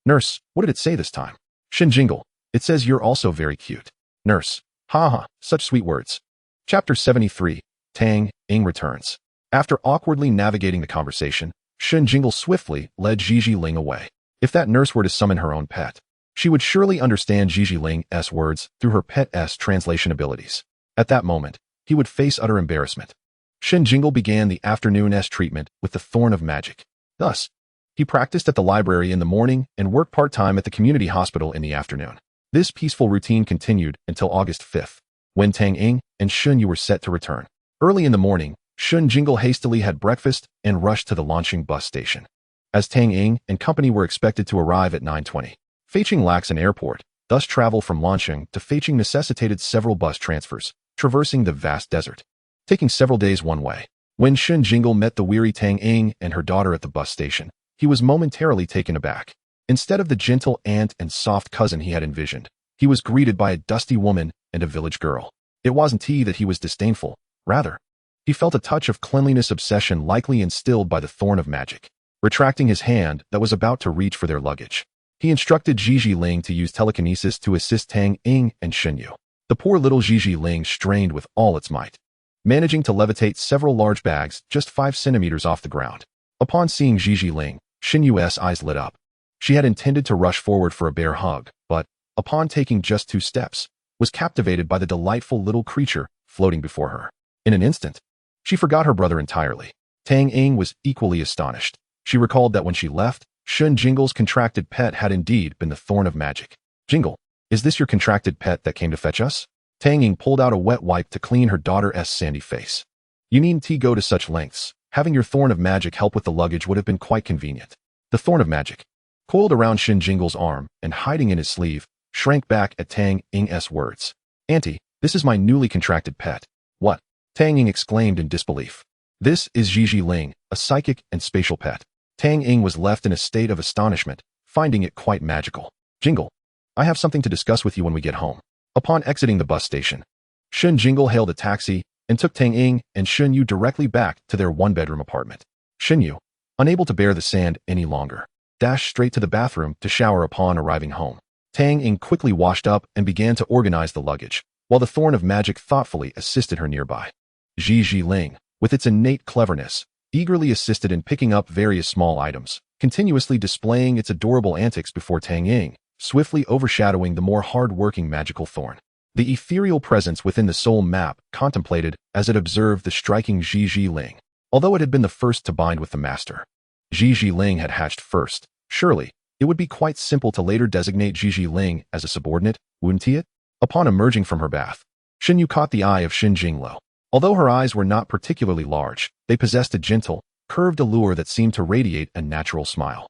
"Nurse, what did it say this time?" Shen Jingle, "It says you're also very cute." Nurse, "Ha ha, such sweet words." Chapter 73, Tang Ing returns. After awkwardly navigating the conversation, Shen Jingle swiftly led Zhiji Ling away. If that nurse were to summon her own pet, she would surely understand Zhiji Ling's words through her pet's translation abilities. At that moment, he would face utter embarrassment. Shen Jingle began the afternoon's treatment with the Thorn of Magic. Thus, he practiced at the library in the morning and worked part-time at the community hospital in the afternoon. This peaceful routine continued until August 5th, when Tang Ing and Shun Yu were set to return. Early in the morning, Shen Jingle hastily had breakfast and rushed to the launching bus station. As Tang Ing and company were expected to arrive at 9:20, Feiqing lacks an airport, thus travel from Lancheng to Feiqing necessitated several bus transfers, traversing the vast desert, taking several days one way. When Shen Jingle met the weary Tang Ing and her daughter at the bus station, he was momentarily taken aback. Instead of the gentle aunt and soft cousin he had envisioned, he was greeted by a dusty woman and a village girl. It wasn't he that he was disdainful, rather, he felt a touch of cleanliness obsession likely instilled by the Thorn of Magic. Retracting his hand that was about to reach for their luggage, he instructed Zhiji Ling to use telekinesis to assist Tang Ing and Shen Yu. The poor little Zhiji Ling strained with all its might, managing to levitate several large bags just 5 centimeters off the ground. Upon seeing Zhiji Ling, Shen Yu's eyes lit up. She had intended to rush forward for a bear hug, but, upon taking just 2 steps, was captivated by the delightful little creature floating before her. In an instant, she forgot her brother entirely. Tang Ing was equally astonished. She recalled that when she left, Shen Jingle's contracted pet had indeed been the Thorn of Magic. "Jingle, is this your contracted pet that came to fetch us?" Tang Ing pulled out a wet wipe to clean her daughter's sandy face. "You needn't go to such lengths. Having your Thorn of Magic help with the luggage would have been quite convenient." The Thorn of Magic, coiled around Shen Jingle's arm and hiding in his sleeve, shrank back at Tang Ing's words. "Auntie, this is my newly contracted pet." "What?" Tang Ing exclaimed in disbelief. This is Gigi Ling, a psychic and spatial pet. Tang Ying was left in a state of astonishment, finding it quite magical. Jingle, I have something to discuss with you when we get home. Upon exiting the bus station, Shen Jingle hailed a taxi and took Tang Ying and Shen Yu directly back to their one-bedroom apartment. Shen Yu, unable to bear the sand any longer, dashed straight to the bathroom to shower upon arriving home. Tang Ying quickly washed up and began to organize the luggage, while the Thorn of Magic thoughtfully assisted her nearby. Gigi Ling, with its innate cleverness, eagerly assisted in picking up various small items, continuously displaying its adorable antics before Tang Ying, swiftly overshadowing the more hard-working magical Thorn. The ethereal presence within the soul map contemplated as it observed the striking Gigi Ling, although it had been the first to bind with the master. Gigi Ling had hatched first. Surely, it would be quite simple to later designate Gigi Ling as a subordinate, wouldn't it? Upon emerging from her bath, Shen Yu caught the eye of Shen Jingle. Although her eyes were not particularly large, they possessed a gentle, curved allure that seemed to radiate a natural smile.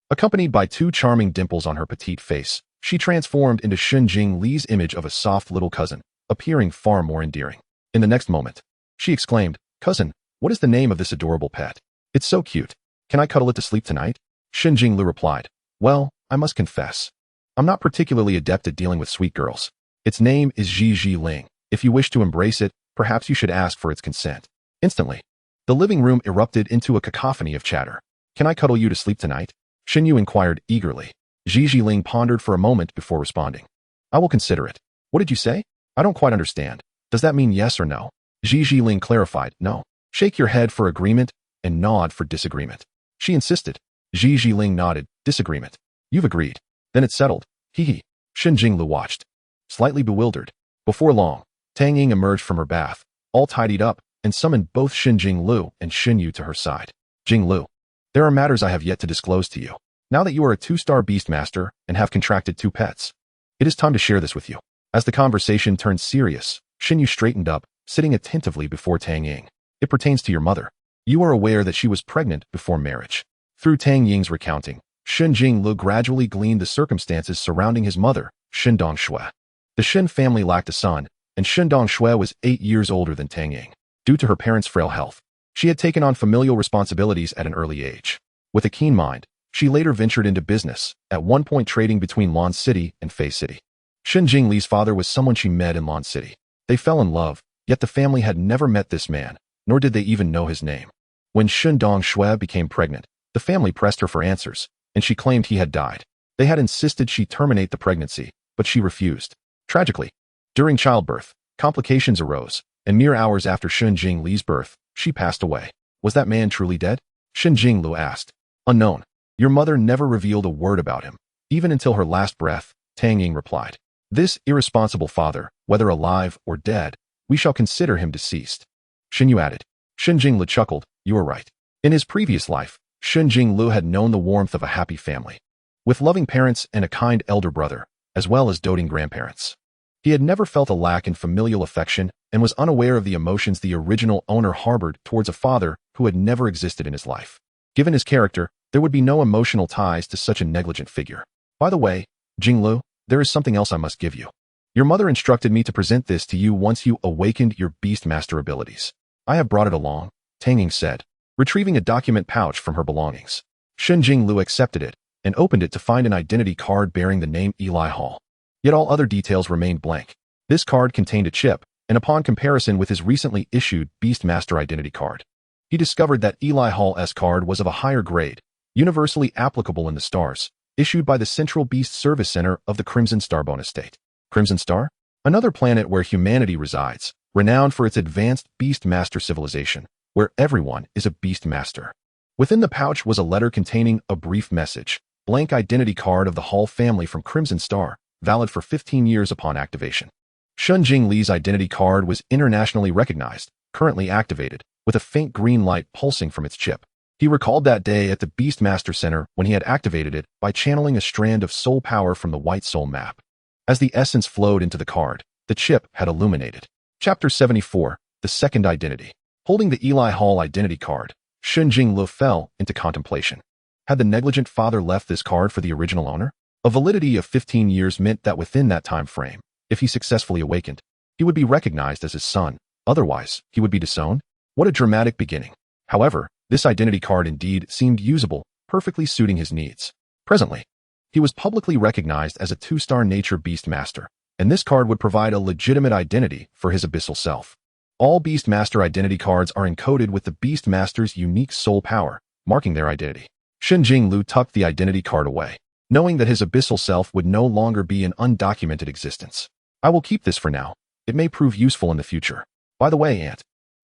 Accompanied by two charming dimples on her petite face, she transformed into Shen Jingle's image of a soft little cousin, appearing far more endearing. In the next moment, she exclaimed, "Cousin, what is the name of this adorable pet? It's so cute. Can I cuddle it to sleep tonight?" Shen Jingle replied, "Well, I must confess, I'm not particularly adept at dealing with sweet girls. Its name is Gigi Ling. If you wish to embrace it, perhaps you should ask for its consent." Instantly, the living room erupted into a cacophony of chatter. "Can I cuddle you to sleep tonight?" Shen Yu inquired eagerly. Gigi Ling pondered for a moment before responding. "I will consider it." "What did you say? I don't quite understand. Does that mean yes or no?" Gigi Ling clarified, "No. Shake your head for agreement and nod for disagreement." She insisted. Gigi Ling nodded, "Disagreement. You've agreed. Then it's settled. Hee hee." Shen Jingle watched, slightly bewildered. Before long, Tang Ying emerged from her bath, all tidied up, and summoned both Shen Jingle and Shen Yu to her side. "Jingle, there are matters I have yet to disclose to you. Now that you are a 2-star Beastmaster and have contracted 2 pets, it is time to share this with you." As the conversation turned serious, Shen Yu straightened up, sitting attentively before Tang Ying. "It pertains to your mother. You are aware that she was pregnant before marriage." Through Tang Ying's recounting, Shen Jingle gradually gleaned the circumstances surrounding his mother, Shen Dongshui. The Shen family lacked a son, and Shen Dongshui was 8 years older than Tang Ying. Due to her parents' frail health, she had taken on familial responsibilities at an early age. With a keen mind, she later ventured into business, at one point trading between Lan City and Fei City. Shen Jingle's father was someone she met in Lan City. They fell in love, yet the family had never met this man, nor did they even know his name. When Shen Dongshui became pregnant, the family pressed her for answers, and she claimed he had died. They had insisted she terminate the pregnancy, but she refused. Tragically, during childbirth, complications arose, and mere hours after Shen Jingle's birth, she passed away. Was that man truly dead? Shen Jingle asked. Unknown. Your mother never revealed a word about him, even until her last breath, Tang Ying replied. This irresponsible father, whether alive or dead, we shall consider him deceased. Shen Yu added. Shen Jingle chuckled, you are right. In his previous life, Shen Jingle had known the warmth of a happy family, with loving parents and a kind elder brother, as well as doting grandparents. He had never felt a lack in familial affection and was unaware of the emotions the original owner harbored towards a father who had never existed in his life. Given his character, there would be no emotional ties to such a negligent figure. By the way, Jinglu, there is something else I must give you. Your mother instructed me to present this to you once you awakened your Beastmaster abilities. I have brought it along, Tang Ying said, retrieving a document pouch from her belongings. Shen Jinglu accepted it and opened it to find an identity card bearing the name Eli Hall. Yet all other details remained blank. This card contained a chip, and upon comparison with his recently issued Beastmaster identity card, he discovered that Eli Hall's card was of a higher grade, universally applicable in the stars, issued by the Central Beast Service Center of the Crimson Starbone Estate. Crimson Star? Another planet where humanity resides, renowned for its advanced Beastmaster civilization, where everyone is a Beastmaster. Within the pouch was a letter containing a brief message, blank identity card of the Hall family from Crimson Star, valid for 15 years upon activation. Shen Jingle's identity card was internationally recognized, currently activated, with a faint green light pulsing from its chip. He recalled that day at the Beastmaster Center when he had activated it by channeling a strand of soul power from the White Soul map. As the essence flowed into the card, the chip had illuminated. Chapter 74, The Second Identity. Holding the Eli Hall identity card, Shen Jingle fell into contemplation. Had the negligent father left this card for the original owner? A validity of 15 years meant that within that time frame, if he successfully awakened, he would be recognized as his son. Otherwise, he would be disowned. What a dramatic beginning. However, this identity card indeed seemed usable, perfectly suiting his needs. Presently, he was publicly recognized as a 2-star nature beast master, and this card would provide a legitimate identity for his abyssal self. All beast master identity cards are encoded with the beast master's unique soul power, marking their identity. Shen Jingle tucked the identity card away, knowing that his abyssal self would no longer be an undocumented existence. I will keep this for now. It may prove useful in the future. By the way, Aunt,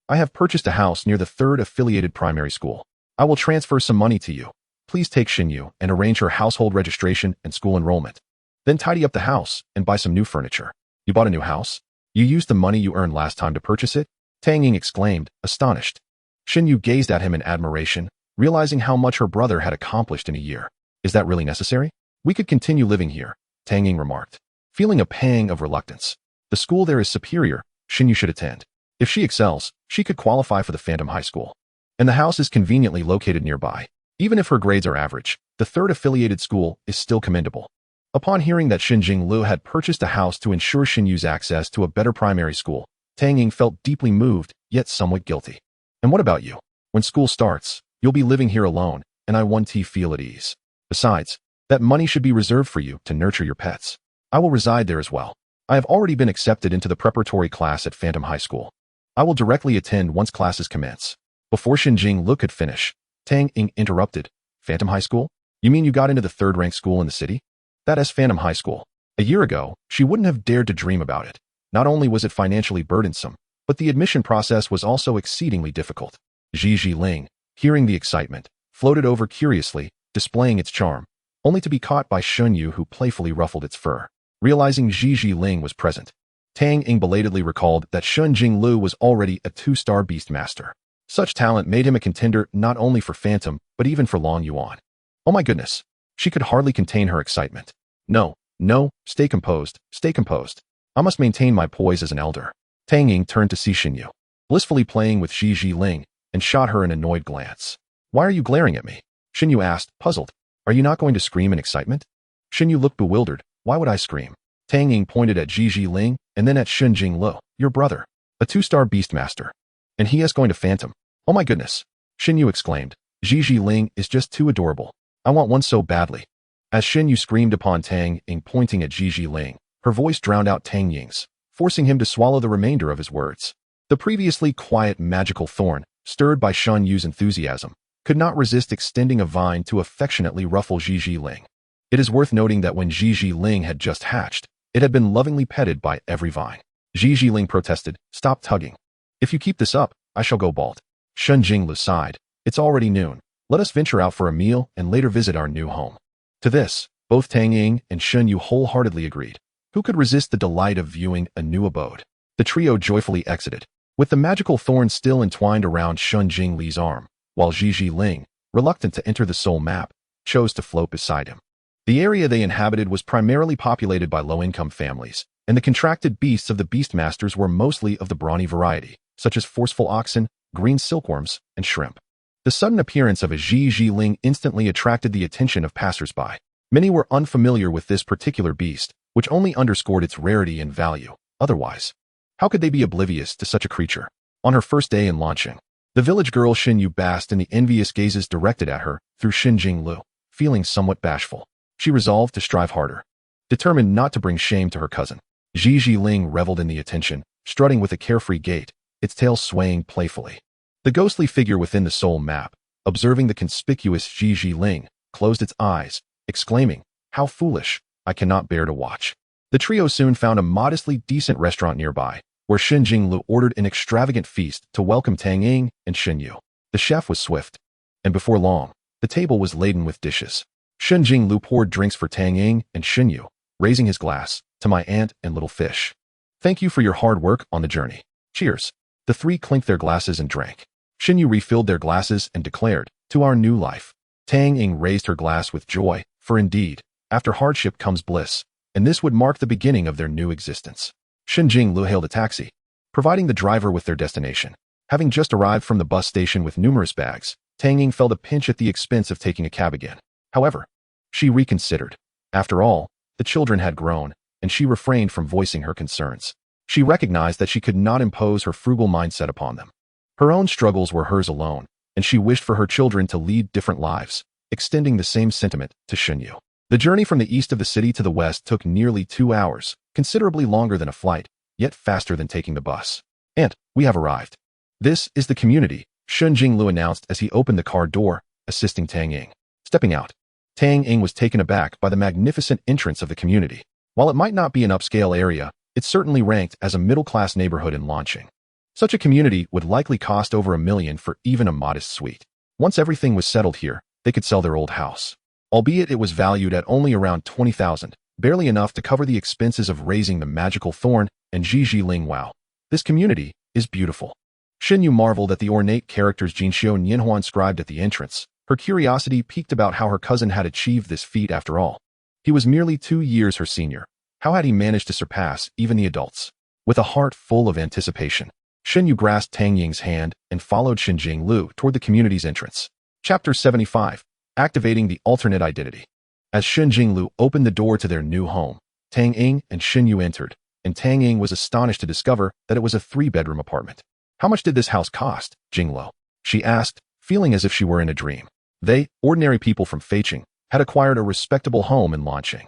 I have purchased a house near the 3rd affiliated primary school. I will transfer some money to you. Please take Shinyu and arrange her household registration and school enrollment. Then tidy up the house and buy some new furniture. You bought a new house? You used the money you earned last time to purchase it? Tang Ying exclaimed, astonished. Shinyu gazed at him in admiration, realizing how much her brother had accomplished in a year. Is that really necessary? We could continue living here, Tang Ying remarked, feeling a pang of reluctance. The school there is superior. Shinyu should attend. If she excels, she could qualify for the Phantom High School. And the house is conveniently located nearby. Even if her grades are average, the 3rd affiliated school is still commendable. Upon hearing that Shen Jingle had purchased a house to ensure Shinyu's access to a better primary school, Tang Ying felt deeply moved, yet somewhat guilty. And what about you? When school starts, you'll be living here alone, and I want to feel at ease. Besides, that money should be reserved for you to nurture your pets. I will reside there as well. I have already been accepted into the preparatory class at Phantom High School. I will directly attend once classes commence. Before Shen Jingle could finish, Tang Ying interrupted. Phantom High School? You mean you got into the 3rd-ranked school in the city? That is Phantom High School. A year ago, she wouldn't have dared to dream about it. Not only was it financially burdensome, but the admission process was also exceedingly difficult. Ji Ling, hearing the excitement, floated over curiously, displaying its charm, only to be caught by Shunyu who playfully ruffled its fur. Realizing Ji Ling was present, Tang Ying belatedly recalled that Shen Jingle was already a 2-star beast master. Such talent made him a contender not only for Phantom, but even for Long Yuan. Oh my goodness. She could hardly contain her excitement. No, stay composed, stay composed. I must maintain my poise as an elder. Tang Ying turned to see Shinyu, blissfully playing with Ji Ling, and shot her an annoyed glance. Why are you glaring at me? Shinyu asked, puzzled. Are you not going to scream in excitement? Shinyu looked bewildered. Why would I scream? Tang Ying pointed at Ji Ling, and then at Shen Jingle, your brother, a 2-star beast master. And he is going to Phantom. Oh my goodness. Shinyu exclaimed. Ji Ling is just too adorable. I want one so badly. As Shinyu screamed upon Tang Ying pointing at Ji Ling, her voice drowned out Tang Ying's, forcing him to swallow the remainder of his words. The previously quiet magical thorn, stirred by Shen Yu's enthusiasm, could not resist extending a vine to affectionately ruffle Ji Ling. It is worth noting that when Ji Ling had just hatched, it had been lovingly petted by every vine. Ji Ling protested, stop tugging. If you keep this up, I shall go bald. Shen Jingle sighed. It's already noon. Let us venture out for a meal and later visit our new home. To this, both Tang Ying and Shen Yu wholeheartedly agreed. Who could resist the delight of viewing a new abode? The trio joyfully exited, with the magical thorn still entwined around Shen Jingle's arm, while Ji Ling, reluctant to enter the soul map, chose to float beside him. The area they inhabited was primarily populated by low-income families, and the contracted beasts of the Beastmasters were mostly of the brawny variety, such as forceful oxen, green silkworms, and shrimp. The sudden appearance of a Ji Ling instantly attracted the attention of passers-by. Many were unfamiliar with this particular beast, which only underscored its rarity and value. Otherwise, how could they be oblivious to such a creature? On her first day in launching, the village girl Shinyu basked in the envious gazes directed at her through Shen Jingle. Feeling somewhat bashful, she resolved to strive harder. Determined not to bring shame to her cousin, Ji Ling reveled in the attention, strutting with a carefree gait, its tail swaying playfully. The ghostly figure within the soul map, observing the conspicuous Ji Ling, closed its eyes, exclaiming, "How foolish, I cannot bear to watch." The trio soon found a modestly decent restaurant nearby, where Shen Jingle ordered an extravagant feast to welcome Tang Ying and Shen Yu. The chef was swift, and before long, the table was laden with dishes. Shen Jingle poured drinks for Tang Ying and Shen Yu, raising his glass, "To my aunt and little fish. Thank you for your hard work on the journey. Cheers." The three clinked their glasses and drank. Shen Yu refilled their glasses and declared, "To our new life." Tang Ying raised her glass with joy, for indeed, after hardship comes bliss, and this would mark the beginning of their new existence. Shen Jingle hailed a taxi, providing the driver with their destination. Having just arrived from the bus station with numerous bags, Tang Ying felt a pinch at the expense of taking a cab again. However, she reconsidered. After all, the children had grown, and she refrained from voicing her concerns. She recognized that she could not impose her frugal mindset upon them. Her own struggles were hers alone, and she wished for her children to lead different lives, extending the same sentiment to Shen Yu. The journey from the east of the city to the west took nearly 2 hours, considerably longer than a flight, yet faster than taking the bus. And we have arrived. This is the community, Shen Jingle announced as he opened the car door, assisting Tang Ying. Stepping out, Tang Ying was taken aback by the magnificent entrance of the community. While it might not be an upscale area, it certainly ranked as a middle-class neighborhood in launching. Such a community would likely cost over $1 million for even a modest suite. Once everything was settled here, they could sell their old house. Albeit it was valued at only around $20,000, barely enough to cover the expenses of raising the magical thorn and Ji Ling Wow. This community is beautiful. Shen Yu marveled at the ornate characters Jinxiu and Yanhua inscribed at the entrance. Her curiosity piqued about how her cousin had achieved this feat after all. He was merely 2 years her senior. How had he managed to surpass even the adults? With a heart full of anticipation, Shen Yu grasped Tang Ying's hand and followed Shen Jingle toward the community's entrance. Chapter 75. Activating the Alternate Identity. As Shen Jingle opened the door to their new home, Tang Ying and Shen Yu entered, and Tang Ying was astonished to discover that it was a 3-bedroom apartment. How much did this house cost, Jingle? She asked, feeling as if she were in a dream. They, ordinary people from Feiqing, had acquired a respectable home in Lanqing.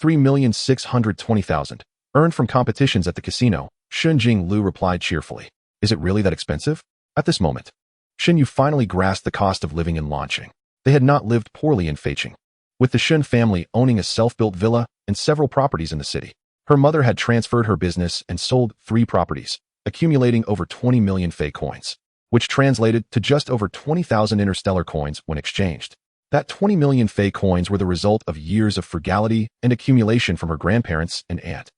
3,620,000, earned from competitions at the casino, Shen Jingle replied cheerfully. Is it really that expensive? At this moment, Shen Yu finally grasped the cost of living in Lanqing. They had not lived poorly in Feiqing, with the Shen family owning a self-built villa and several properties in the city. Her mother had transferred her business and sold 3 properties, accumulating over 20 million Fei coins, which translated to just over 20,000 interstellar coins when exchanged. That 20 million Fei coins were the result of years of frugality and accumulation from her grandparents and aunt.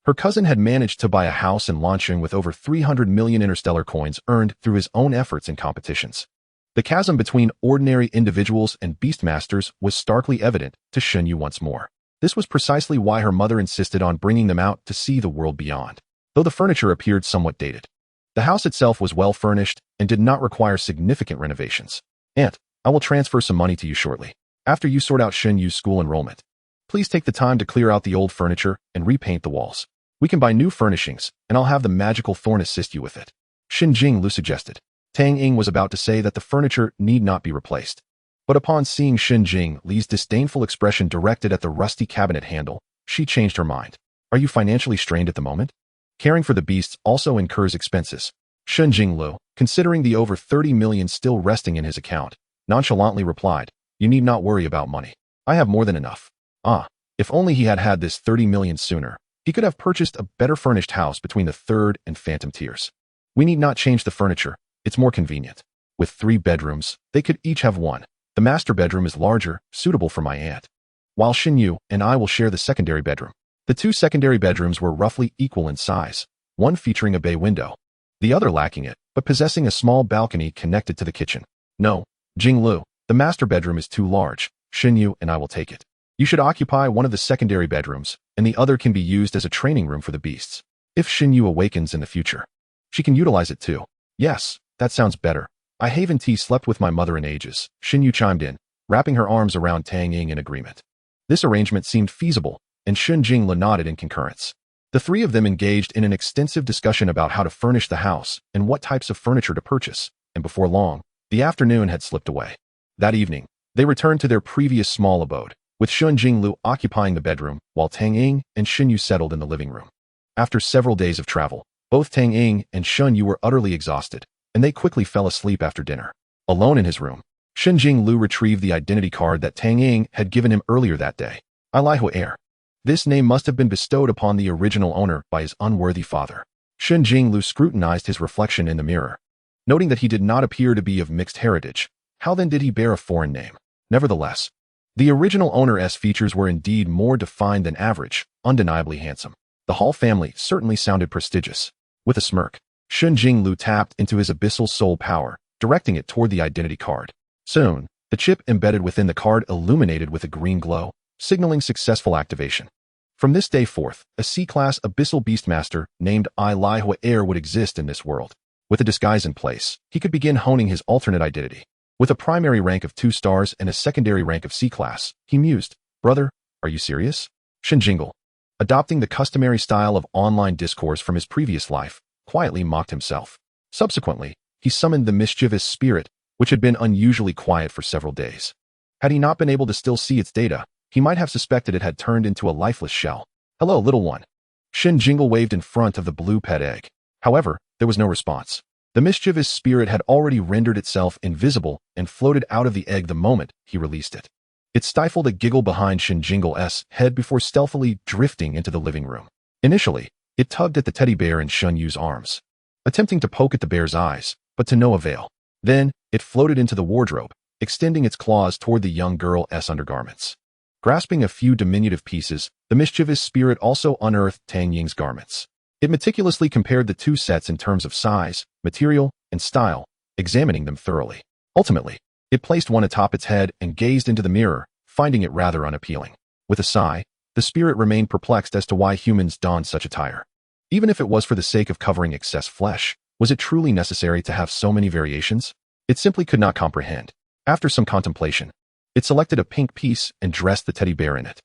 Her cousin had managed to buy a house in Lanqing with over 300 million interstellar coins earned through his own efforts in competitions. The chasm between ordinary individuals and beastmasters was starkly evident to Shen Yu once more. This was precisely why her mother insisted on bringing them out to see the world beyond, though the furniture appeared somewhat dated. The house itself was well furnished and did not require significant renovations. Aunt, I will transfer some money to you shortly, after you sort out Shen Yu's school enrollment. Please take the time to clear out the old furniture and repaint the walls. We can buy new furnishings, and I'll have the magical thorn assist you with it. Shen Jingle suggested. Tang Ying was about to say that the furniture need not be replaced. But upon seeing Shen Jingle's disdainful expression directed at the rusty cabinet handle, she changed her mind. Are you financially strained at the moment? Caring for the beasts also incurs expenses. Shen Jingle, considering the over 30 million still resting in his account, nonchalantly replied, You need not worry about money. I have more than enough. Ah, if only he had had this 30 million sooner, he could have purchased a better furnished house between the 3rd and Phantom tiers. We need not change the furniture, it's more convenient. With 3 bedrooms, they could each have 1. The master bedroom is larger, suitable for my aunt, while Shen Yu and I will share the secondary bedroom. The 2 secondary bedrooms were roughly equal in size, one featuring a bay window, the other lacking it, but possessing a small balcony connected to the kitchen. No, Jingle, the master bedroom is too large. Shen Yu and I will take it. You should occupy one of the secondary bedrooms, and the other can be used as a training room for the beasts. If Shen Yu awakens in the future, she can utilize it too. Yes, that sounds better. I haven't slept with my mother in ages, Shen Yu chimed in, wrapping her arms around Tang Ying in agreement. This arrangement seemed feasible, and Shen Jingle nodded in concurrence. The 3 of them engaged in an extensive discussion about how to furnish the house and what types of furniture to purchase, and before long, the afternoon had slipped away. That evening, they returned to their previous small abode, with Shen Jingle occupying the bedroom, while Tang Ying and Shen Yu settled in the living room. After several days of travel, both Tang Ying and Shen Yu were utterly exhausted, and they quickly fell asleep after dinner. Alone in his room, Shen Jingle retrieved the identity card that Tang Ying had given him earlier that day. Heir. This name must have been bestowed upon the original owner by his unworthy father. Shen Jingle scrutinized his reflection in the mirror, noting that he did not appear to be of mixed heritage. How then did he bear a foreign name? Nevertheless, the original owner's features were indeed more defined than average, undeniably handsome. The Hall family certainly sounded prestigious. With a smirk, Shen Jingle tapped into his abyssal soul power, directing it toward the identity card. Soon, the chip embedded within the card illuminated with a green glow, signaling successful activation. From this day forth, a C-class abyssal beastmaster named Heir would exist in this world. With a disguise in place, he could begin honing his alternate identity. With a primary rank of 2 stars and a secondary rank of C-class, he mused, Brother, are you serious? Shen Jingle, adopting the customary style of online discourse from his previous life, quietly mocked himself. Subsequently, he summoned the mischievous spirit, which had been unusually quiet for several days. Had he not been able to still see its data, he might have suspected it had turned into a lifeless shell. "Hello, little one." Shen Jingle waved in front of the blue pet egg. However, there was no response. The mischievous spirit had already rendered itself invisible and floated out of the egg the moment he released it. It stifled a giggle behind Shen Jingle's head before stealthily drifting into the living room. Initially, it tugged at the teddy bear in Shun Yu's arms, attempting to poke at the bear's eyes, but to no avail. Then, it floated into the wardrobe, extending its claws toward the young girl's undergarments. Grasping a few diminutive pieces, the mischievous spirit also unearthed Tang Ying's garments. It meticulously compared the two sets in terms of size, material, and style, examining them thoroughly. Ultimately, it placed one atop its head and gazed into the mirror, finding it rather unappealing. With a sigh, the spirit remained perplexed as to why humans donned such attire. Even if it was for the sake of covering excess flesh, was it truly necessary to have so many variations? It simply could not comprehend. After some contemplation, it selected a pink piece and dressed the teddy bear in it.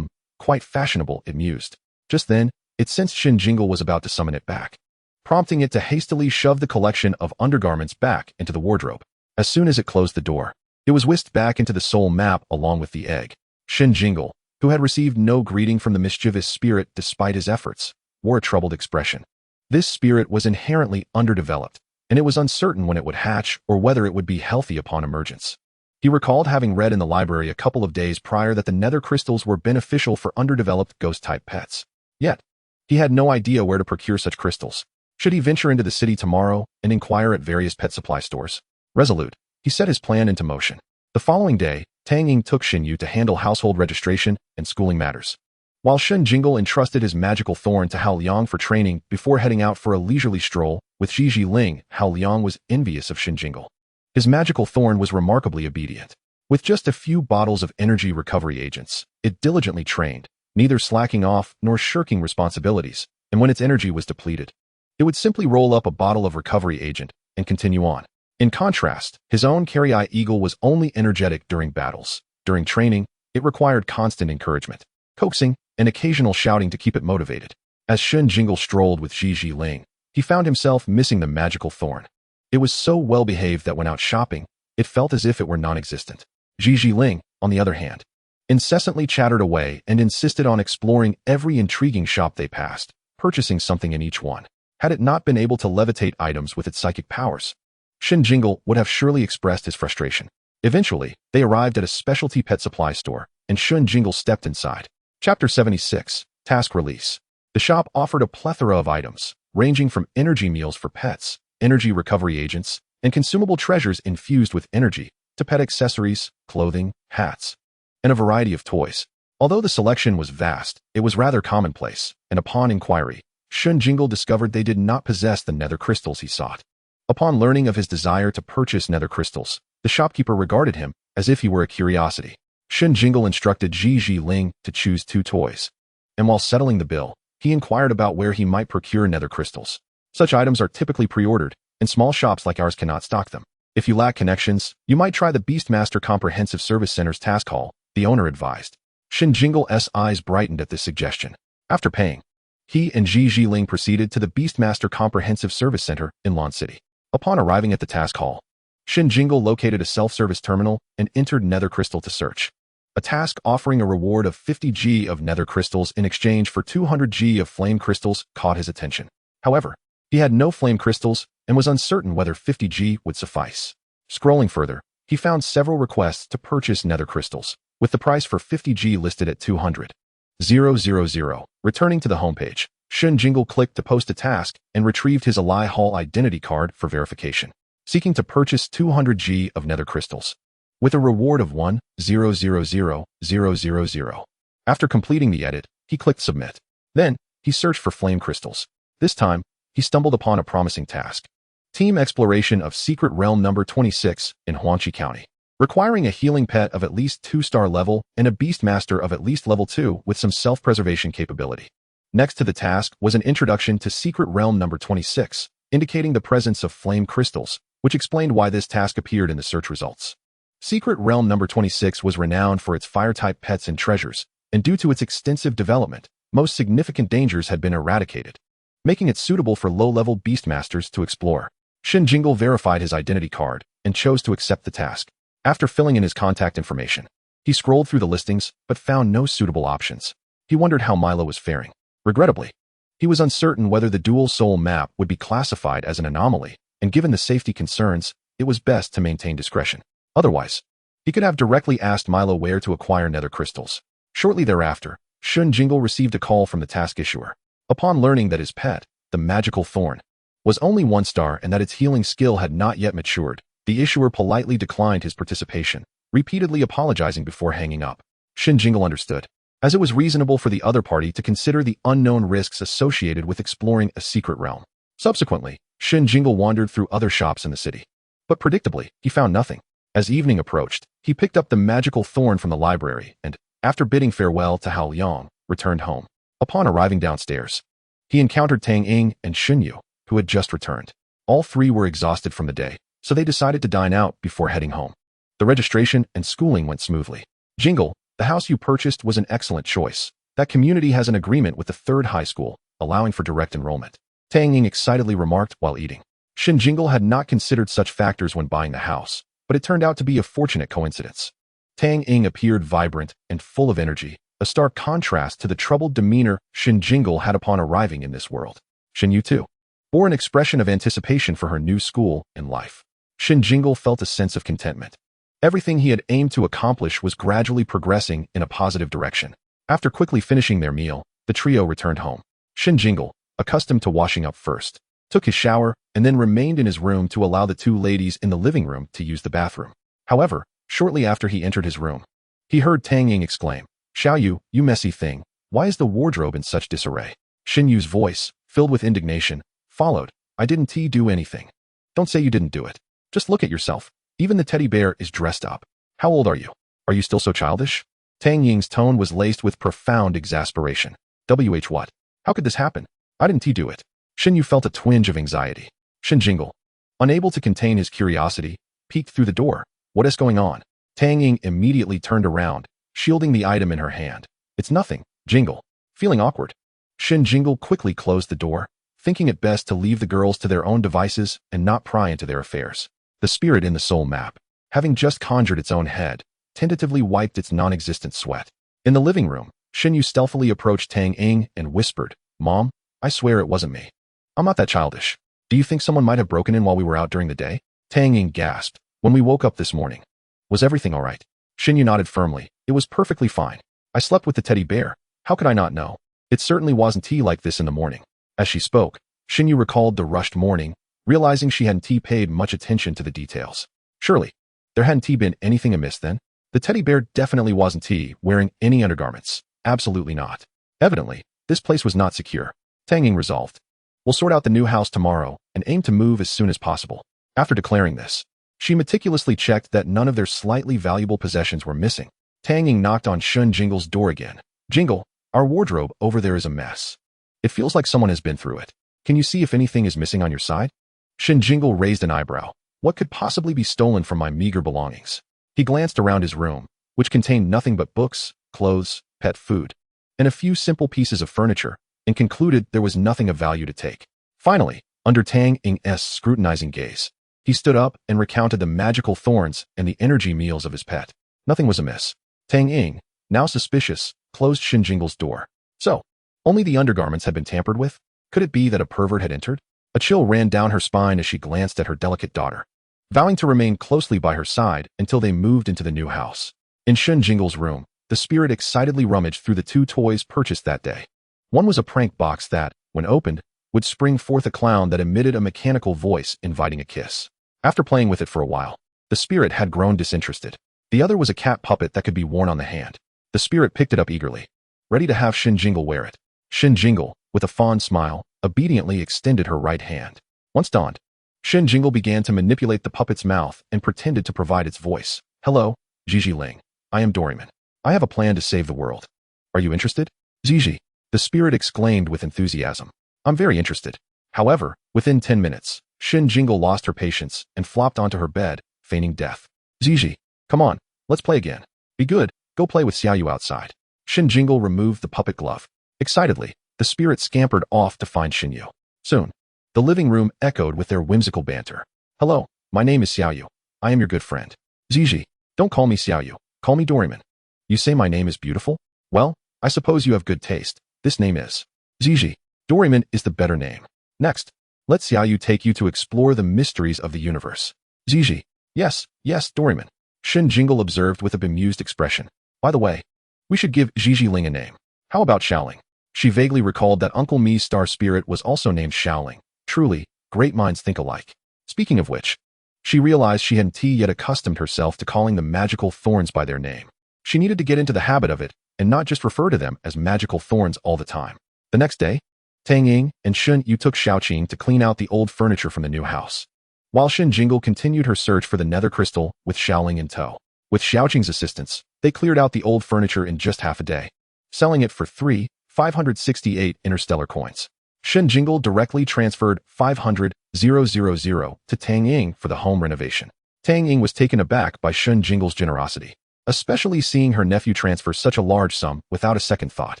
Quite fashionable, it mused. Just then, it sensed Shen Jingle was about to summon it back, prompting it to hastily shove the collection of undergarments back into the wardrobe. As soon as it closed the door, it was whisked back into the soul map along with the egg. Shen Jingle, who had received no greeting from the mischievous spirit despite his efforts, wore a troubled expression. This spirit was inherently underdeveloped, and it was uncertain when it would hatch or whether it would be healthy upon emergence. He recalled having read in the library a couple of days prior that the nether crystals were beneficial for underdeveloped ghost-type pets. Yet, he had no idea where to procure such crystals. Should he venture into the city tomorrow and inquire at various pet supply stores? Resolute, he set his plan into motion. The following day, Tang Ying took Shen Yu to handle household registration and schooling matters, while Shen Jingle entrusted his magical thorn to Hao Liang for training before heading out for a leisurely stroll with Zhi Ling. Hao Liang was envious of Shen Jingle. His magical thorn was remarkably obedient. With just a few bottles of energy recovery agents, it diligently trained, neither slacking off nor shirking responsibilities, and when its energy was depleted, it would simply roll up a bottle of recovery agent and continue on. In contrast, his own Carry-Eye Eagle was only energetic during battles. During training, it required constant encouragement, coaxing, and occasional shouting to keep it motivated. As Shen Jingle strolled with Zhi Ling, he found himself missing the magical thorn. It was so well-behaved that when out shopping, it felt as if it were non-existent. Zhi Ling, on the other hand, incessantly chattered away and insisted on exploring every intriguing shop they passed, purchasing something in each one. Had it not been able to levitate items with its psychic powers, Shen Jingle would have surely expressed his frustration. Eventually, they arrived at a specialty pet supply store, and Shen Jingle stepped inside. Chapter 76, Task Release. The shop offered a plethora of items, ranging from energy meals for pets, energy recovery agents, and consumable treasures infused with energy, to pet accessories, clothing, hats, and a variety of toys. Although the selection was vast, it was rather commonplace, and upon inquiry, Shen Jingle discovered they did not possess the nether crystals he sought. Upon learning of his desire to purchase nether crystals, the shopkeeper regarded him as if he were a curiosity. Shen Jingle instructed Zhi Ling to choose 2 toys, and while settling the bill, he inquired about where he might procure nether crystals. Such items are typically pre-ordered, and small shops like ours cannot stock them. If you lack connections, you might try the Beastmaster Comprehensive Service Center's task hall, the owner advised. Shen Jingle's eyes brightened at this suggestion. After paying, he and Zhi Ling proceeded to the Beastmaster Comprehensive Service Center in Lon City. Upon arriving at the task hall, Shen Jingle located a self-service terminal and entered nether crystal to search. A task offering a reward of 50 G of nether crystals in exchange for 200 G of flame crystals caught his attention. However, he had no flame crystals and was uncertain whether 50 G would suffice. Scrolling further, he found several requests to purchase nether crystals, with the price for 50 G listed at 200,000. Returning to the homepage, Shen Jingle clicked to post a task and retrieved his Ally Hall identity card for verification, seeking to purchase 200 G of nether crystals, with a reward of 1,000,000. After completing the edit, he clicked submit. Then, he searched for flame crystals. This time, he stumbled upon a promising task. Team Exploration of Secret Realm number 26 in Huangqi County, requiring a healing pet of at least 2-star level and a Beastmaster of at least level 2 with some self-preservation capability. Next to the task was an introduction to Secret Realm number 26, indicating the presence of flame crystals, which explained why this task appeared in the search results. Secret Realm number 26 was renowned for its fire-type pets and treasures, and due to its extensive development, most significant dangers had been eradicated, making it suitable for low-level Beastmasters to explore. Shen Jingle verified his identity card, and chose to accept the task. After filling in his contact information, he scrolled through the listings but found no suitable options. He wondered how Milo was faring. Regrettably, he was uncertain whether the dual soul map would be classified as an anomaly, and given the safety concerns, it was best to maintain discretion. Otherwise, he could have directly asked Milo where to acquire nether crystals. Shortly thereafter, Shen Jingle received a call from the task issuer. Upon learning that his pet, the magical thorn, was only 1 star and that its healing skill had not yet matured, the issuer politely declined his participation, repeatedly apologizing before hanging up. Shen Jingle understood, as it was reasonable for the other party to consider the unknown risks associated with exploring a secret realm. Subsequently, Shen Jingle wandered through other shops in the city. But predictably, he found nothing. As evening approached, he picked up the magical thorn from the library and, after bidding farewell to Hao Liang, returned home. Upon arriving downstairs, he encountered Tang Ying and Xun Yu, who had just returned. All three were exhausted from the day, so they decided to dine out before heading home. The registration and schooling went smoothly. Jingle, the house you purchased was an excellent choice. That community has an agreement with the 3rd high school, allowing for direct enrollment. Tang Ying excitedly remarked while eating. Shen Jingle had not considered such factors when buying the house, but it turned out to be a fortunate coincidence. Tang Ying appeared vibrant and full of energy, a stark contrast to the troubled demeanor Shen Jingle had upon arriving in this world. Shen Yu, too, bore an expression of anticipation for her new school and life. Shen Jingle felt a sense of contentment. Everything he had aimed to accomplish was gradually progressing in a positive direction. After quickly finishing their meal, the trio returned home. Shen Jingle, accustomed to washing up first, took his shower and then remained in his room to allow the 2 ladies in the living room to use the bathroom. However, shortly after he entered his room, he heard Tang Ying exclaim, "Xiao Yu, you messy thing, why is the wardrobe in such disarray?" Shen Yu's voice, filled with indignation, followed, "I didn't do anything. Don't say you didn't do it. Just look at yourself. Even the teddy bear is dressed up. How old are you? Are you still so childish?" Tang Ying's tone was laced with profound exasperation. What? How could this happen? I didn't do it. Shen Yu felt a twinge of anxiety. Shen Jingle, unable to contain his curiosity, peeked through the door. "What is going on?" Tang Ying immediately turned around, shielding the item in her hand. "It's nothing, Jingle." Feeling awkward, Shen Jingle quickly closed the door, thinking it best to leave the girls to their own devices and not pry into their affairs. The spirit in the soul map, having just conjured its own head, tentatively wiped its non-existent sweat. In the living room, Shen Yu stealthily approached Tang Ying and whispered, "Mom, I swear it wasn't me. I'm not that childish. Do you think someone might have broken in while we were out during the day?" Tang Ying gasped. "When we woke up this morning, was everything all right?" Shen Yu nodded firmly. "It was perfectly fine. I slept with the teddy bear. How could I not know? It certainly wasn't like this in the morning." As she spoke, Shen Yu recalled the rushed morning, realizing she hadn't paid much attention to the details. Surely, there hadn't been anything amiss then? The teddy bear definitely wasn't wearing any undergarments. Absolutely not. Evidently, this place was not secure. Tang Ying resolved. "We'll sort out the new house tomorrow and aim to move as soon as possible." After declaring this, she meticulously checked that none of their slightly valuable possessions were missing. Tang Ying knocked on Shen Jingle's door again. "Jingle, our wardrobe over there is a mess. It feels like someone has been through it. Can you see if anything is missing on your side?" Shen Jingle raised an eyebrow. "What could possibly be stolen from my meager belongings?" He glanced around his room, which contained nothing but books, clothes, pet food, and a few simple pieces of furniture, and concluded there was nothing of value to take. Finally, under Tang Ying's scrutinizing gaze, he stood up and recounted the magical thorns and the energy meals of his pet. Nothing was amiss. Tang Ying, now suspicious, closed Shen Jingle's door. So, only the undergarments had been tampered with? Could it be that a pervert had entered? A chill ran down her spine as she glanced at her delicate daughter, vowing to remain closely by her side until they moved into the new house. In Shen Jingle's room, the spirit excitedly rummaged through the 2 toys purchased that day. One was a prank box that, when opened, would spring forth a clown that emitted a mechanical voice inviting a kiss. After playing with it for a while, the spirit had grown disinterested. The other was a cat puppet that could be worn on the hand. The spirit picked it up eagerly, ready to have Shen Jingle wear it. Shen Jingle, with a fond smile, obediently extended her right hand. Once donned, Shen Jingle began to manipulate the puppet's mouth and pretended to provide its voice. "Hello, Gigi Ling. I am Doraemon. I have a plan to save the world. Are you interested?" "Gigi," the spirit exclaimed with enthusiasm. "I'm very interested." However, within 10 minutes, Shen Jingle lost her patience and flopped onto her bed, feigning death. "Gigi, come on, let's play again. Be good, go play with Xiaoyu outside." Shen Jingle removed the puppet glove. Excitedly, the spirit scampered off to find Shen Yu. Soon, the living room echoed with their whimsical banter. "Hello, my name is Xiaoyu. I am your good friend. Ziji, don't call me Xiaoyu, call me Doraemon. You say my name is beautiful? Well, I suppose you have good taste. This name is Ziji. Doraemon is the better name. Next, let Xiaoyu take you to explore the mysteries of the universe. Ziji. Yes, Doraemon. Shen Jingle observed with a bemused expression. By the way, we should give Ziji Ling a name. How about Xiaoling? She vaguely recalled that Uncle Mi's star spirit was also named Xiaoling. Truly, great minds think alike. Speaking of which, she realized she hadn't yet accustomed herself to calling the magical thorns by their name. She needed to get into the habit of it and not just refer to them as magical thorns all the time. The next day, Tang Ying and Shen Yu took Xiaoqing to clean out the old furniture from the new house, while Shen Jingle continued her search for the nether crystal with Xiaoling in tow. With Xiaoqing's assistance, they cleared out the old furniture in just half a day, selling it for 568 interstellar coins. Shen Jingle directly transferred 500,000 to Tang Ying for the home renovation. Tang Ying was taken aback by Shen Jingle's generosity, especially seeing her nephew transfer such a large sum without a second thought.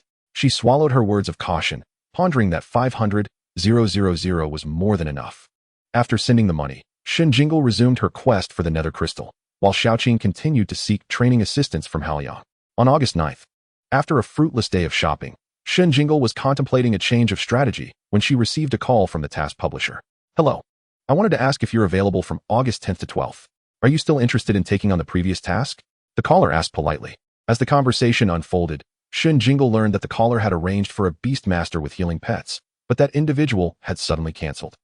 She swallowed her words of caution, pondering that 500,000 was more than enough. After sending the money, Shen Jingle resumed her quest for the nether crystal, while Xiaoqing continued to seek training assistance from Haoyang. On August 9th, after a fruitless day of shopping, Shen Jingle was contemplating a change of strategy when she received a call from the task publisher. Hello. I wanted to ask if you're available from August 10th to 12th. Are you still interested in taking on the previous task? The caller asked politely. As the conversation unfolded, Shen Jingle learned that the caller had arranged for a beast master with healing pets, but that individual had suddenly canceled.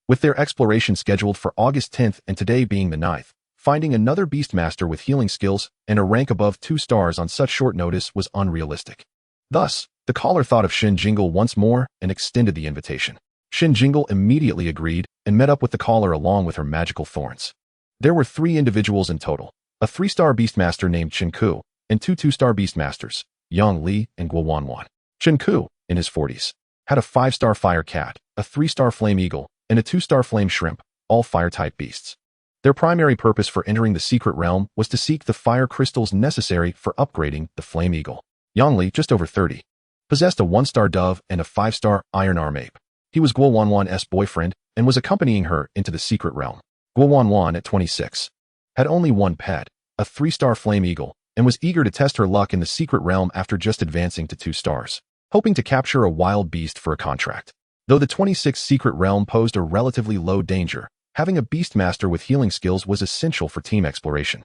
With their exploration scheduled for August 10th and today being the 9th, finding another beast master with healing skills and a rank above 2 stars on such short notice was unrealistic. Thus, the caller thought of Shen Jingle once more and extended the invitation. Shen Jingle immediately agreed and met up with the caller along with her magical thorns. There were 3 individuals in total, a 3-star beastmaster named Chen Ku, and 2 2-star beastmasters, Yang Li and Guo Wanwan. Chen Ku, in his 40s, had a 5-star fire cat, a 3-star flame eagle, and a 2-star flame shrimp, all fire-type beasts. Their primary purpose for entering the secret realm was to seek the fire crystals necessary for upgrading the flame eagle. Yang Li, just over 30, possessed a 1-star dove and a 5-star iron arm ape. He was Guo Wanwan's boyfriend and was accompanying her into the secret realm. Guo Wanwan, at 26, had only one pet, a 3-star flame eagle, and was eager to test her luck in the secret realm after just advancing to 2 stars, hoping to capture a wild beast for a contract. Though the 26th secret realm posed a relatively low danger, having a beastmaster with healing skills was essential for team exploration.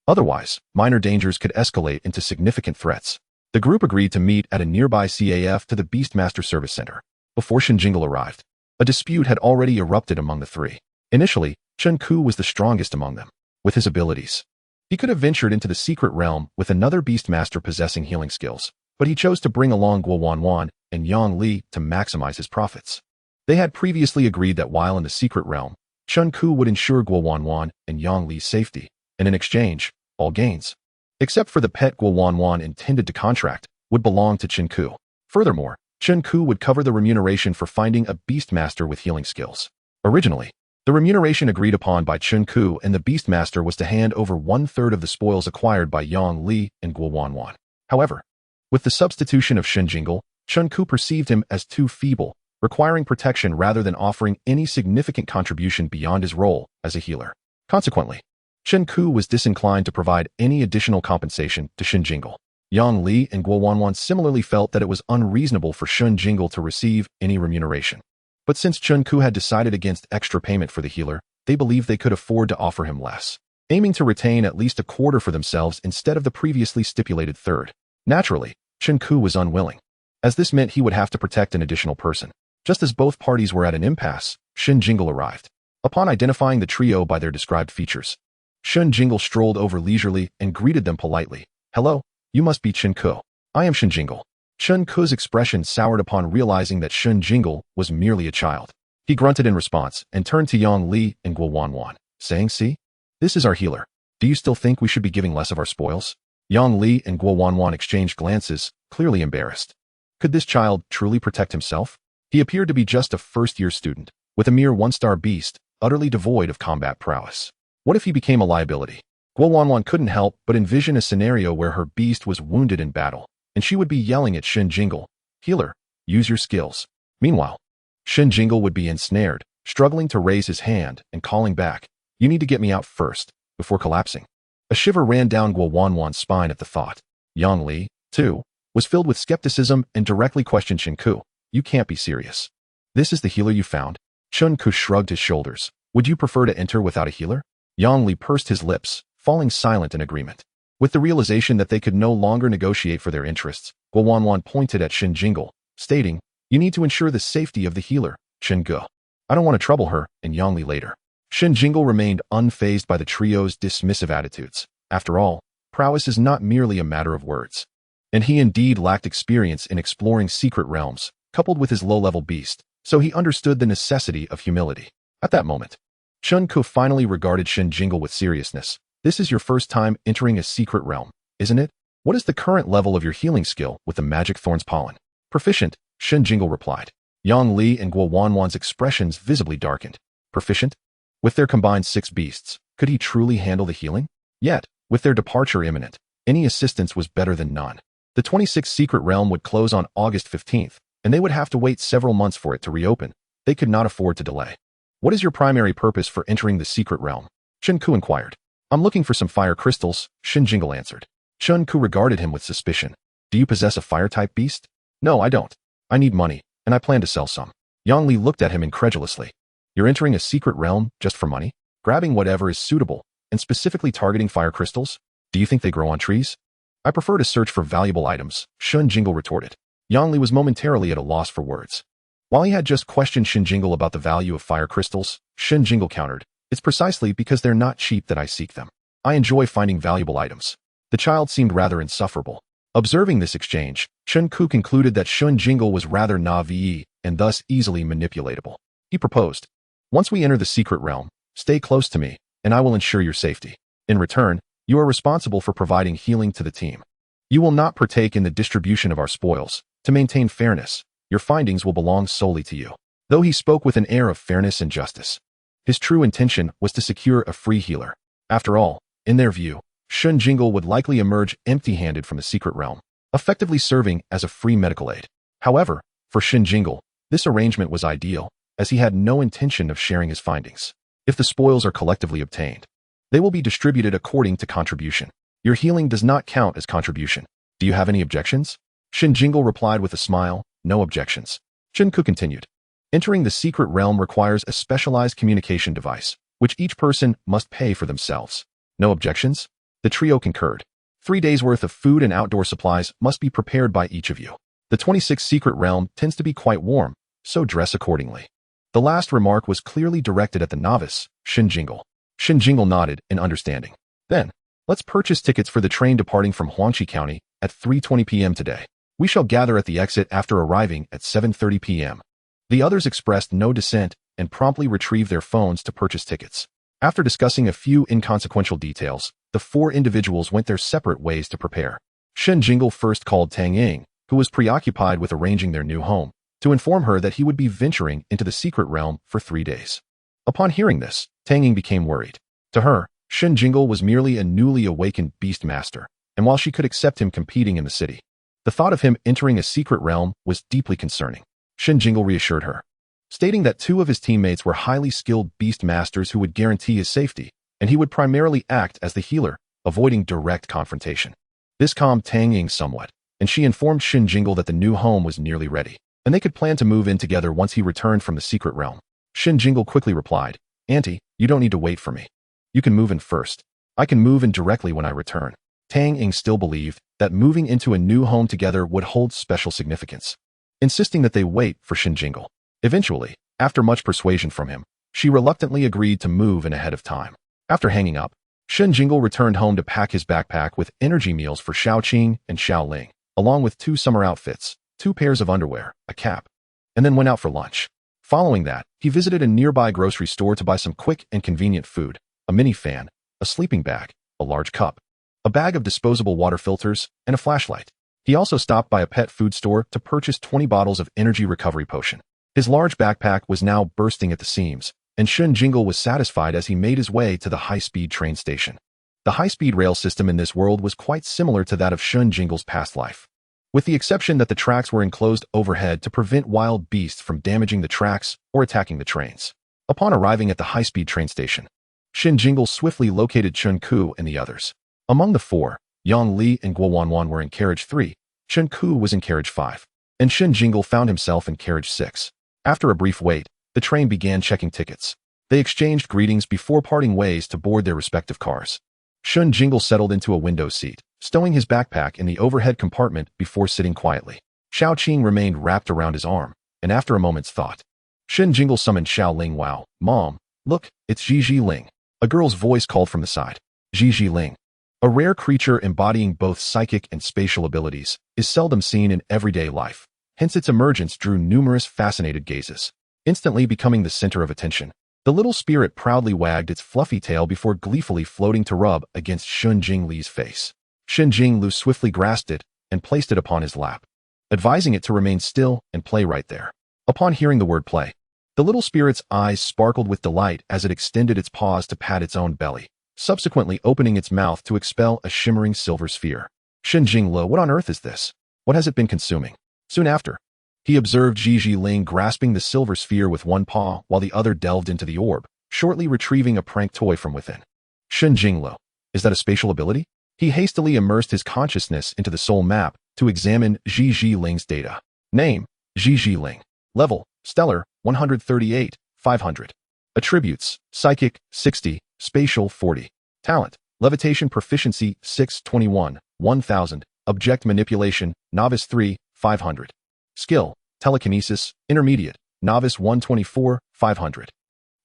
Otherwise, minor dangers could escalate into significant threats. The group agreed to meet at a nearby CAF to the Beastmaster Service Center. Before Shen Jingle arrived, a dispute had already erupted among the 3. Initially, Chen Ku was the strongest among them. With his abilities, he could have ventured into the secret realm with another beastmaster possessing healing skills, but he chose to bring along Guo Wanwan and Yang Li to maximize his profits. They had previously agreed that while in the secret realm, Chen Ku would ensure Guo Wanwan and Yang Li's safety, and in exchange, all gains, except for the pet Guo Wanwan intended to contract, would belong to Chen Ku. Furthermore, Chen Ku would cover the remuneration for finding a beastmaster with healing skills. Originally, the remuneration agreed upon by Chen Ku and the beastmaster was to hand over 1/3 of the spoils acquired by Yang Li and Guo Wanwan. However, with the substitution of Shen Jingle, Chen Ku perceived him as too feeble, requiring protection rather than offering any significant contribution beyond his role as a healer. Consequently, Chen Ku was disinclined to provide any additional compensation to Shen Jingle. Yang Li and Guo Wanwan similarly felt that it was unreasonable for Shen Jingle to receive any remuneration. But since Chen Ku had decided against extra payment for the healer, they believed they could afford to offer him less, aiming to retain at least a quarter for themselves instead of the previously stipulated third. Naturally, Chen Ku was unwilling, as this meant he would have to protect an additional person. Just as both parties were at an impasse, Shen Jingle arrived. Upon identifying the trio by their described features, Shen Jingle strolled over leisurely and greeted them politely. Hello, you must be Chen Ku. I am Shen Jingle. Chen Ku's expression soured upon realizing that Shen Jingle was merely a child. He grunted in response and turned to Yang Li and Guo Wanwan, saying, "See? This is our healer. Do you still think we should be giving less of our spoils?" Yang Li and Guo Wanwan exchanged glances, clearly embarrassed. Could this child truly protect himself? He appeared to be just a first-year student, with a mere 1-star beast, utterly devoid of combat prowess. What if he became a liability? Guo Wanwan couldn't help but envision a scenario where her beast was wounded in battle, and she would be yelling at Shen Jingle, "Healer, use your skills." Meanwhile, Shen Jingle would be ensnared, struggling to raise his hand and calling back, "You need to get me out first, before collapsing. A shiver ran down Guo Wanwan's spine at the thought. Yang Li, too, was filled with skepticism and directly questioned Shen Ku. You can't be serious. This is the healer you found? Shen Ku shrugged his shoulders. Would you prefer to enter without a healer? Yang Li pursed his lips, falling silent in agreement. With the realization that they could no longer negotiate for their interests, Guo Wanwan pointed at Shen Jingle, stating, you need to ensure the safety of the healer, Shen Ge. I don't want to trouble her, and Yang Li later. Shen Jingle remained unfazed by the trio's dismissive attitudes. After all, prowess is not merely a matter of words. And he indeed lacked experience in exploring secret realms, coupled with his low-level beast, so he understood the necessity of humility. At that moment, Shen Ku finally regarded Shen Jingle with seriousness. This is your first time entering a secret realm, isn't it? What is the current level of your healing skill with the magic thorn's pollen? Proficient, Shen Jingle replied. Yang Li and Guo Wanwan's expressions visibly darkened. Proficient? With their combined 6 beasts, could he truly handle the healing? Yet, with their departure imminent, any assistance was better than none. The 26th secret realm would close on August 15th, and they would have to wait several months for it to reopen. They could not afford to delay. What is your primary purpose for entering the secret realm? Shen Ku inquired. I'm looking for some fire crystals, Shen Jingle answered. Shen Ku regarded him with suspicion. Do you possess a fire-type beast? No, I don't. I need money, and I plan to sell some. Yang Li looked at him incredulously. You're entering a secret realm just for money? Grabbing whatever is suitable, and specifically targeting fire crystals? Do you think they grow on trees? I prefer to search for valuable items, Shen Jingle retorted. Yang Li was momentarily at a loss for words. While he had just questioned Shen Jingle about the value of fire crystals, Shen Jingle countered, it's precisely because they're not cheap that I seek them. I enjoy finding valuable items. The child seemed rather insufferable. Observing this exchange, Shen Ku concluded that Shen Jingle was rather naive and thus easily manipulatable. He proposed, once we enter the secret realm, stay close to me, and I will ensure your safety. In return, you are responsible for providing healing to the team. You will not partake in the distribution of our spoils. To maintain fairness, your findings will belong solely to you. Though he spoke with an air of fairness and justice, his true intention was to secure a free healer. After all, in their view, Shen Jingle would likely emerge empty-handed from the secret realm, effectively serving as a free medical aid. However, for Shen Jingle, this arrangement was ideal, as he had no intention of sharing his findings. If the spoils are collectively obtained, they will be distributed according to contribution. Your healing does not count as contribution. Do you have any objections? Shen Jingle replied with a smile, no objections. Shen Ku continued. Entering the secret realm requires a specialized communication device, which each person must pay for themselves. No objections? The trio concurred. 3 days' worth of food and outdoor supplies must be prepared by each of you. The 26th secret realm tends to be quite warm, so dress accordingly. The last remark was clearly directed at the novice, Shen Jingle. Shen Jingle nodded in understanding. Then, let's purchase tickets for the train departing from Huangqi County at 3:20 p.m. today. We shall gather at the exit after arriving at 7:30 p.m. The others expressed no dissent and promptly retrieved their phones to purchase tickets. After discussing a few inconsequential details, the 4 individuals went their separate ways to prepare. Shen Jingle first called Tang Ying, who was preoccupied with arranging their new home, to inform her that he would be venturing into the secret realm for 3 days. Upon hearing this, Tang Ying became worried. To her, Shen Jingle was merely a newly awakened beast master, and while she could accept him competing in the city, the thought of him entering a secret realm was deeply concerning. Shen Jingle reassured her, stating that 2 of his teammates were highly skilled beast masters who would guarantee his safety, and he would primarily act as the healer, avoiding direct confrontation. This calmed Tang Ying somewhat, and she informed Shen Jingle that the new home was nearly ready, and they could plan to move in together once he returned from the secret realm. Shen Jingle quickly replied, Auntie, you don't need to wait for me. You can move in first. I can move in directly when I return. Tang Ying still believed that moving into a new home together would hold special significance, insisting that they wait for Shen Jingle. Eventually, after much persuasion from him, she reluctantly agreed to move in ahead of time. After hanging up, Shen Jingle returned home to pack his backpack with energy meals for Xiaoqing and Xiaoling, along with 2 summer outfits, 2 pairs of underwear, a cap, and then went out for lunch. Following that, he visited a nearby grocery store to buy some quick and convenient food, a mini fan, a sleeping bag, a large cup, a bag of disposable water filters, and a flashlight. He also stopped by a pet food store to purchase 20 bottles of energy recovery potion. His large backpack was now bursting at the seams, and Shen Jingle was satisfied as he made his way to the high-speed train station. The high-speed rail system in this world was quite similar to that of Shen Jingle's past life, with the exception that the tracks were enclosed overhead to prevent wild beasts from damaging the tracks or attacking the trains. Upon arriving at the high-speed train station, Shen Jingle swiftly located Chun Ku and the others. Among the four, Yang Li and Guo Wanwan were in carriage 3, Chun Ku was in carriage 5, and Shen Jingle found himself in carriage 6. After a brief wait, the train began checking tickets. They exchanged greetings before parting ways to board their respective cars. Shen Jingle settled into a window seat, stowing his backpack in the overhead compartment before sitting quietly. Xiao Qing remained wrapped around his arm, and after a moment's thought, Shen Jingle summoned Xiao Ling. Wow, Mom, look, it's Ji Ling. A girl's voice called from the side. Ji Ling, a rare creature embodying both psychic and spatial abilities, is seldom seen in everyday life. Hence its emergence drew numerous fascinated gazes, instantly becoming the center of attention. The little spirit proudly wagged its fluffy tail before gleefully floating to rub against Shen Jingli's face. Shen Jinglu swiftly grasped it and placed it upon his lap, advising it to remain still and play right there. Upon hearing the word play, the little spirit's eyes sparkled with delight as it extended its paws to pat its own belly, subsequently opening its mouth to expel a shimmering silver sphere. Shen Jinglu, what on earth is this? What has it been consuming? Soon after, he observed Ji Ling grasping the silver sphere with one paw while the other delved into the orb, shortly retrieving a prank toy from within. Shen Jinglu, is that a spatial ability? He hastily immersed his consciousness into the soul map to examine Ji Ling's data. Name, Ji Ling. Level, Stellar, 138, 500. Attributes, Psychic, 60, Spatial, 40. Talent, Levitation Proficiency, 621, 1000. Object Manipulation, Novice 3, 500. Skill, Telekinesis, Intermediate, Novice 124, 500.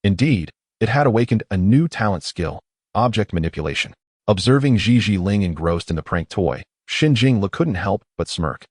Indeed, it had awakened a new talent skill, Object Manipulation. Observing Ji Ling engrossed in the prank toy, Shen Jingle couldn't help but smirk.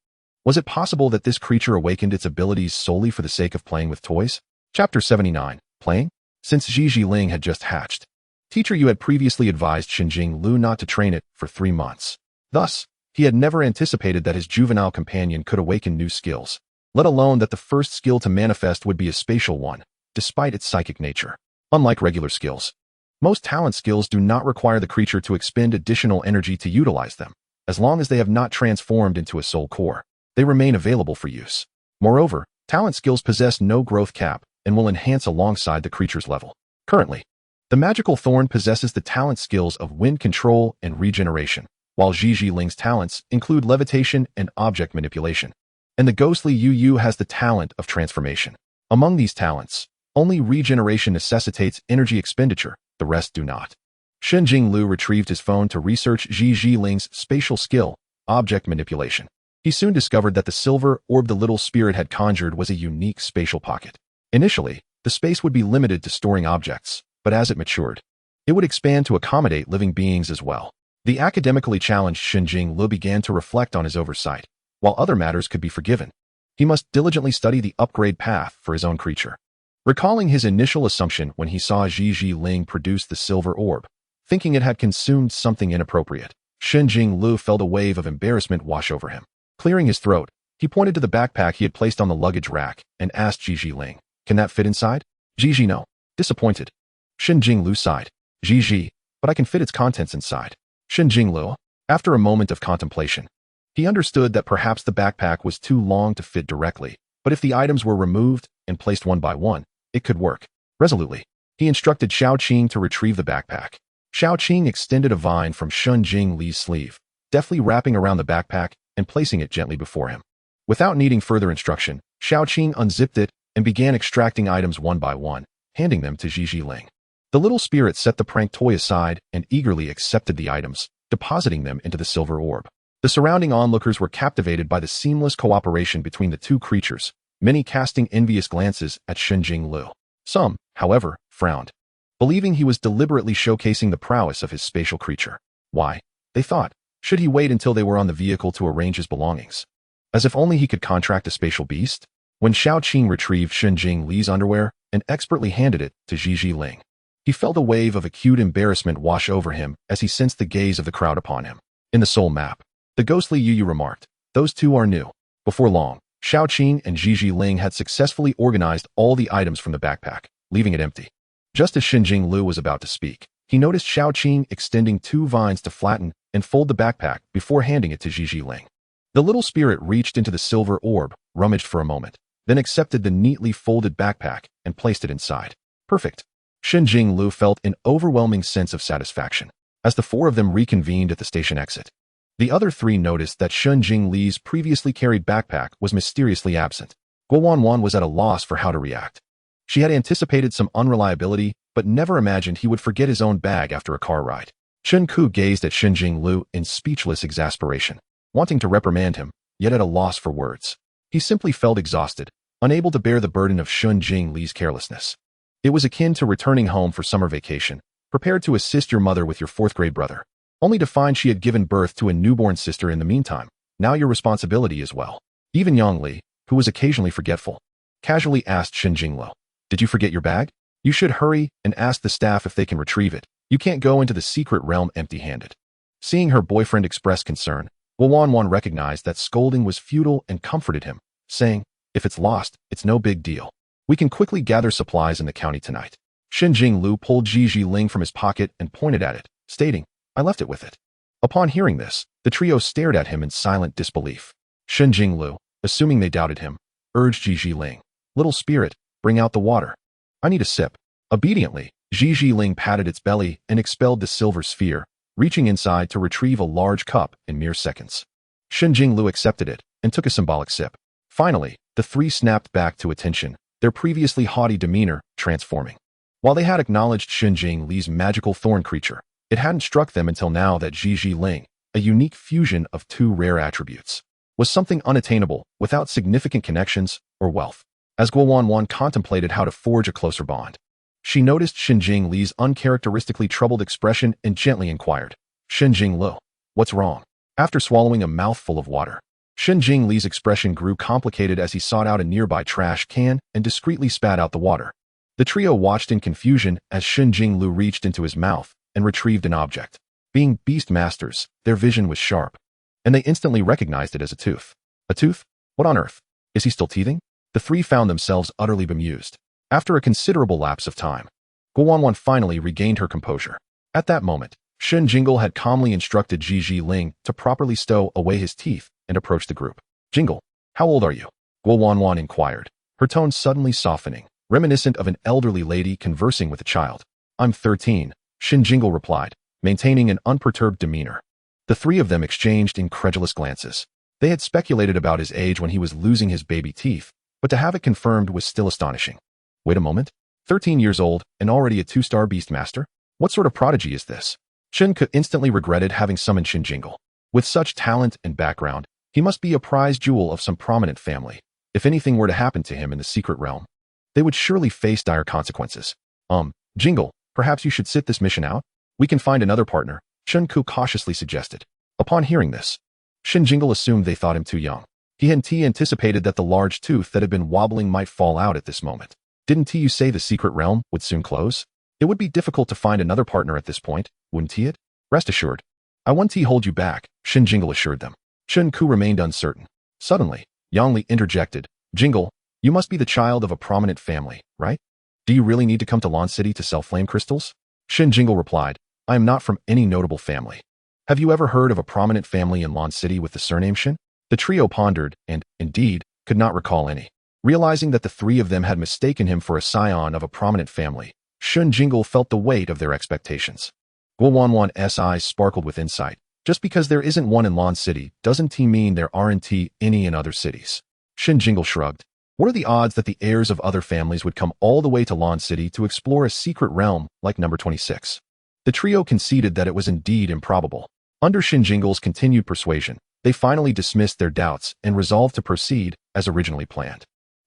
Was it possible that this creature awakened its abilities solely for the sake of playing with toys? Chapter 79, Playing? Since Ji Ling had just hatched, Teacher Yu had previously advised Shen Jingle not to train it for 3 months. Thus, he had never anticipated that his juvenile companion could awaken new skills, let alone that the first skill to manifest would be a spatial one, despite its psychic nature. Unlike regular skills, most talent skills do not require the creature to expend additional energy to utilize them. As long as they have not transformed into a soul core, they remain available for use. Moreover, talent skills possess no growth cap and will enhance alongside the creature's level. Currently, the magical thorn possesses the talent skills of wind control and regeneration, while Ji Ling's talents include levitation and object manipulation. And the ghostly Yu has the talent of transformation. Among these talents, only regeneration necessitates energy expenditure, the rest do not. Shen Jinglu retrieved his phone to research Ji Ling's spatial skill, object manipulation. He soon discovered that the silver orb the little spirit had conjured was a unique spatial pocket. Initially, the space would be limited to storing objects, but as it matured, it would expand to accommodate living beings as well. The academically challenged Shen Jinglu began to reflect on his oversight. While other matters could be forgiven, he must diligently study the upgrade path for his own creature. Recalling his initial assumption when he saw Ji Ling produce the silver orb, thinking it had consumed something inappropriate, Shen Jinglu felt a wave of embarrassment wash over him. Clearing his throat, he pointed to the backpack he had placed on the luggage rack and asked Ji Ling, "Can that fit inside?" Ji no. Disappointed. Shen Jinglu sighed. Ji, but I can fit its contents inside. Shen Jinglu, after a moment of contemplation, he understood that perhaps the backpack was too long to fit directly, but if the items were removed and placed one by one, it could work. Resolutely, he instructed Xiao Qing to retrieve the backpack. Xiao Qing extended a vine from Shen Jingli's sleeve, deftly wrapping around the backpack and placing it gently before him. Without needing further instruction, Xiao Qing unzipped it and began extracting items one by one, handing them to Ji Ling. The little spirit set the prank toy aside and eagerly accepted the items, depositing them into the silver orb. The surrounding onlookers were captivated by the seamless cooperation between the two creatures, many casting envious glances at Shen Jinglu. Some, however, frowned, believing he was deliberately showcasing the prowess of his spatial creature. Why, they thought, should he wait until they were on the vehicle to arrange his belongings? As if only he could contract a spatial beast? When Xiao Qing retrieved Shen Jingli's underwear and expertly handed it to Ji Ling, he felt a wave of acute embarrassment wash over him as he sensed the gaze of the crowd upon him. In the soul map, the ghostly Yu remarked, "Those two are new." Before long, Xiao Qing and Ji Ling had successfully organized all the items from the backpack, leaving it empty. Just as Shen Jinglu was about to speak, he noticed Xiao Qing extending 2 vines to flatten and fold the backpack before handing it to Ji Ling. The little spirit reached into the silver orb, rummaged for a moment, then accepted the neatly folded backpack and placed it inside. Perfect. Shen Jingle felt an overwhelming sense of satisfaction as the four of them reconvened at the station exit. The other three noticed that Shen Jingle's previously carried backpack was mysteriously absent. Guowanwan was at a loss for how to react. She had anticipated some unreliability, but never imagined he would forget his own bag after a car ride. Shen Ku gazed at Shen Jingle in speechless exasperation, wanting to reprimand him, yet at a loss for words. He simply felt exhausted, unable to bear the burden of Shen Jingle's carelessness. It was akin to returning home for summer vacation, prepared to assist your mother with your fourth-grade brother, only to find she had given birth to a newborn sister in the meantime. Now your responsibility as well. Even Yongli, who was occasionally forgetful, casually asked Shen Jingle, "Did you forget your bag? You should hurry and ask the staff if they can retrieve it. You can't go into the secret realm empty-handed." Seeing her boyfriend express concern, Guowanwan recognized that scolding was futile and comforted him, saying, "If it's lost, it's no big deal. We can quickly gather supplies in the county tonight." Shen Jingle pulled Ji Ling from his pocket and pointed at it, stating, "I left it with it." Upon hearing this, the trio stared at him in silent disbelief. Shen Jingle, assuming they doubted him, urged Ji Ling, "Little spirit, bring out the water. I need a sip." Obediently, Ji Ling patted its belly and expelled the silver sphere, reaching inside to retrieve a large cup in mere seconds. Shen Jingle accepted it and took a symbolic sip. Finally, the three snapped back to attention, their previously haughty demeanor transforming. While they had acknowledged Shen Jingle's magical thorn creature, it hadn't struck them until now that Ji Ling, a unique fusion of two rare attributes, was something unattainable without significant connections or wealth. As Guowanwan contemplated how to forge a closer bond, she noticed Shen Jingle's uncharacteristically troubled expression and gently inquired, "Shen Jingle, what's wrong?" After swallowing a mouthful of water, Shen Jingle's expression grew complicated as he sought out a nearby trash can and discreetly spat out the water. The trio watched in confusion as Shen Jingle reached into his mouth and retrieved an object. Being beast masters, their vision was sharp, and they instantly recognized it as a tooth. A tooth? What on earth? Is he still teething? The three found themselves utterly bemused. After a considerable lapse of time, Guowanwan finally regained her composure. At that moment, Shen Jingle had calmly instructed Ji Ling to properly stow away his teeth and approach the group. "Jingle, how old are you?" Guowanwan inquired, her tone suddenly softening, reminiscent of an elderly lady conversing with a child. "I'm 13, Shen Jingle replied, maintaining an unperturbed demeanor. The three of them exchanged incredulous glances. They had speculated about his age when he was losing his baby teeth, but to have it confirmed was still astonishing. Wait a moment, 13 years old and already a 2-star beast master? What sort of prodigy is this? Shen Ke instantly regretted having summoned Shen Jingle. With such talent and background, he must be a prize jewel of some prominent family. If anything were to happen to him in the secret realm, they would surely face dire consequences. Jingle, perhaps you should sit this mission out? We can find another partner, Shen Ku cautiously suggested. Upon hearing this, Shen Jingle assumed they thought him too young. He hadn't anticipated that the large tooth that had been wobbling might fall out at this moment. Didn't you say the secret realm would soon close? It would be difficult to find another partner at this point, wouldn't it? Rest assured, I won't hold you back, Shen Jingle assured them. Shen Ku remained uncertain. Suddenly, Yongli interjected, "Jingle, you must be the child of a prominent family, right? Do you really need to come to Lon City to sell flame crystals?" Shen Jingle replied, "I am not from any notable family. Have you ever heard of a prominent family in Lon City with the surname Shen?" The trio pondered and, indeed, could not recall any. Realizing that the three of them had mistaken him for a scion of a prominent family, Shen Jingle felt the weight of their expectations. Guowanwan's eyes sparkled with insight. Just because there isn't one in Lon City doesn't mean there aren't any in other cities. Shen Jingle shrugged. What are the odds that the heirs of other families would come all the way to Lon City to explore a secret realm like number 26? The trio conceded that it was indeed improbable. Under Shen Jingle's continued persuasion, they finally dismissed their doubts and resolved to proceed as originally planned.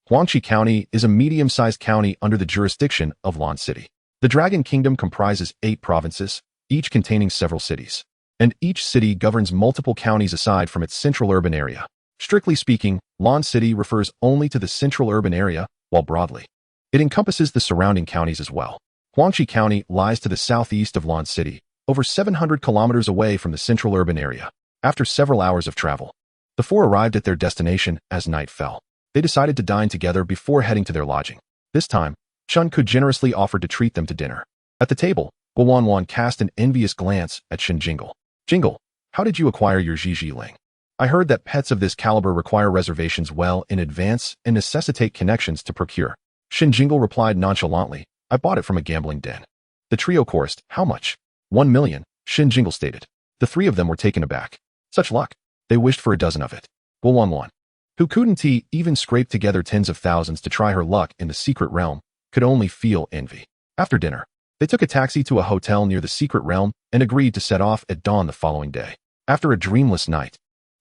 Huangqi County is a medium-sized county under the jurisdiction of Lon City. The Dragon Kingdom comprises 8 provinces, each containing several cities, and each city governs multiple counties aside from its central urban area. Strictly speaking, Lon City refers only to the central urban area, while broadly, it encompasses the surrounding counties as well. Huangqi County lies to the southeast of Lon City, over 700 kilometers away from the central urban area. After several hours of travel, the four arrived at their destination as night fell. They decided to dine together before heading to their lodging. This time, Shen Ku generously offered to treat them to dinner. At the table, Guowanwan cast an envious glance at Shen Jingle. "Jingle, how did you acquire your Ji Ling? I heard that pets of this caliber require reservations well in advance and necessitate connections to procure." Shen Jingle replied nonchalantly, I bought it from a gambling den. The trio chorused, "How much?" 1 million, Shen Jingle stated. The three of them were taken aback. Such luck. They wished for a dozen of it. Guowanwan, who couldn't even scrape together tens of thousands to try her luck in the secret realm, could only feel envy. After dinner, they took a taxi to a hotel near the secret realm and agreed to set off at dawn the following day. After a dreamless night,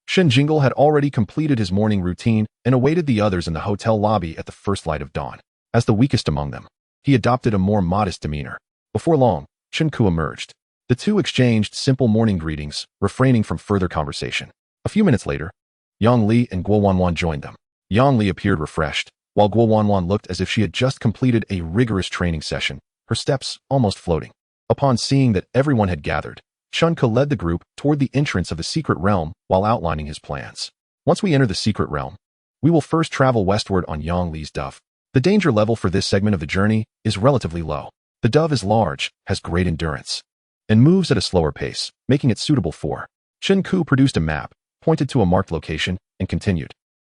Shen Jingle had already completed his morning routine and awaited the others in the hotel lobby at the first light of dawn. As the weakest among them, he adopted a more modest demeanor. Before long, Chenku emerged. The two exchanged simple morning greetings, refraining from further conversation. A few minutes later, Yang Li and Guowanwan joined them. Yang Li appeared refreshed, while Guowanwan looked as if she had just completed a rigorous training session, her steps almost floating. Upon seeing that everyone had gathered, Chenku led the group toward the entrance of the secret realm while outlining his plans. Once we enter the secret realm, we will first travel westward on Yang Li's dove. The danger level for this segment of the journey is relatively low. The dove is large, has great endurance, and moves at a slower pace, making it suitable for. Chenku produced a map, pointed to a marked location, and continued.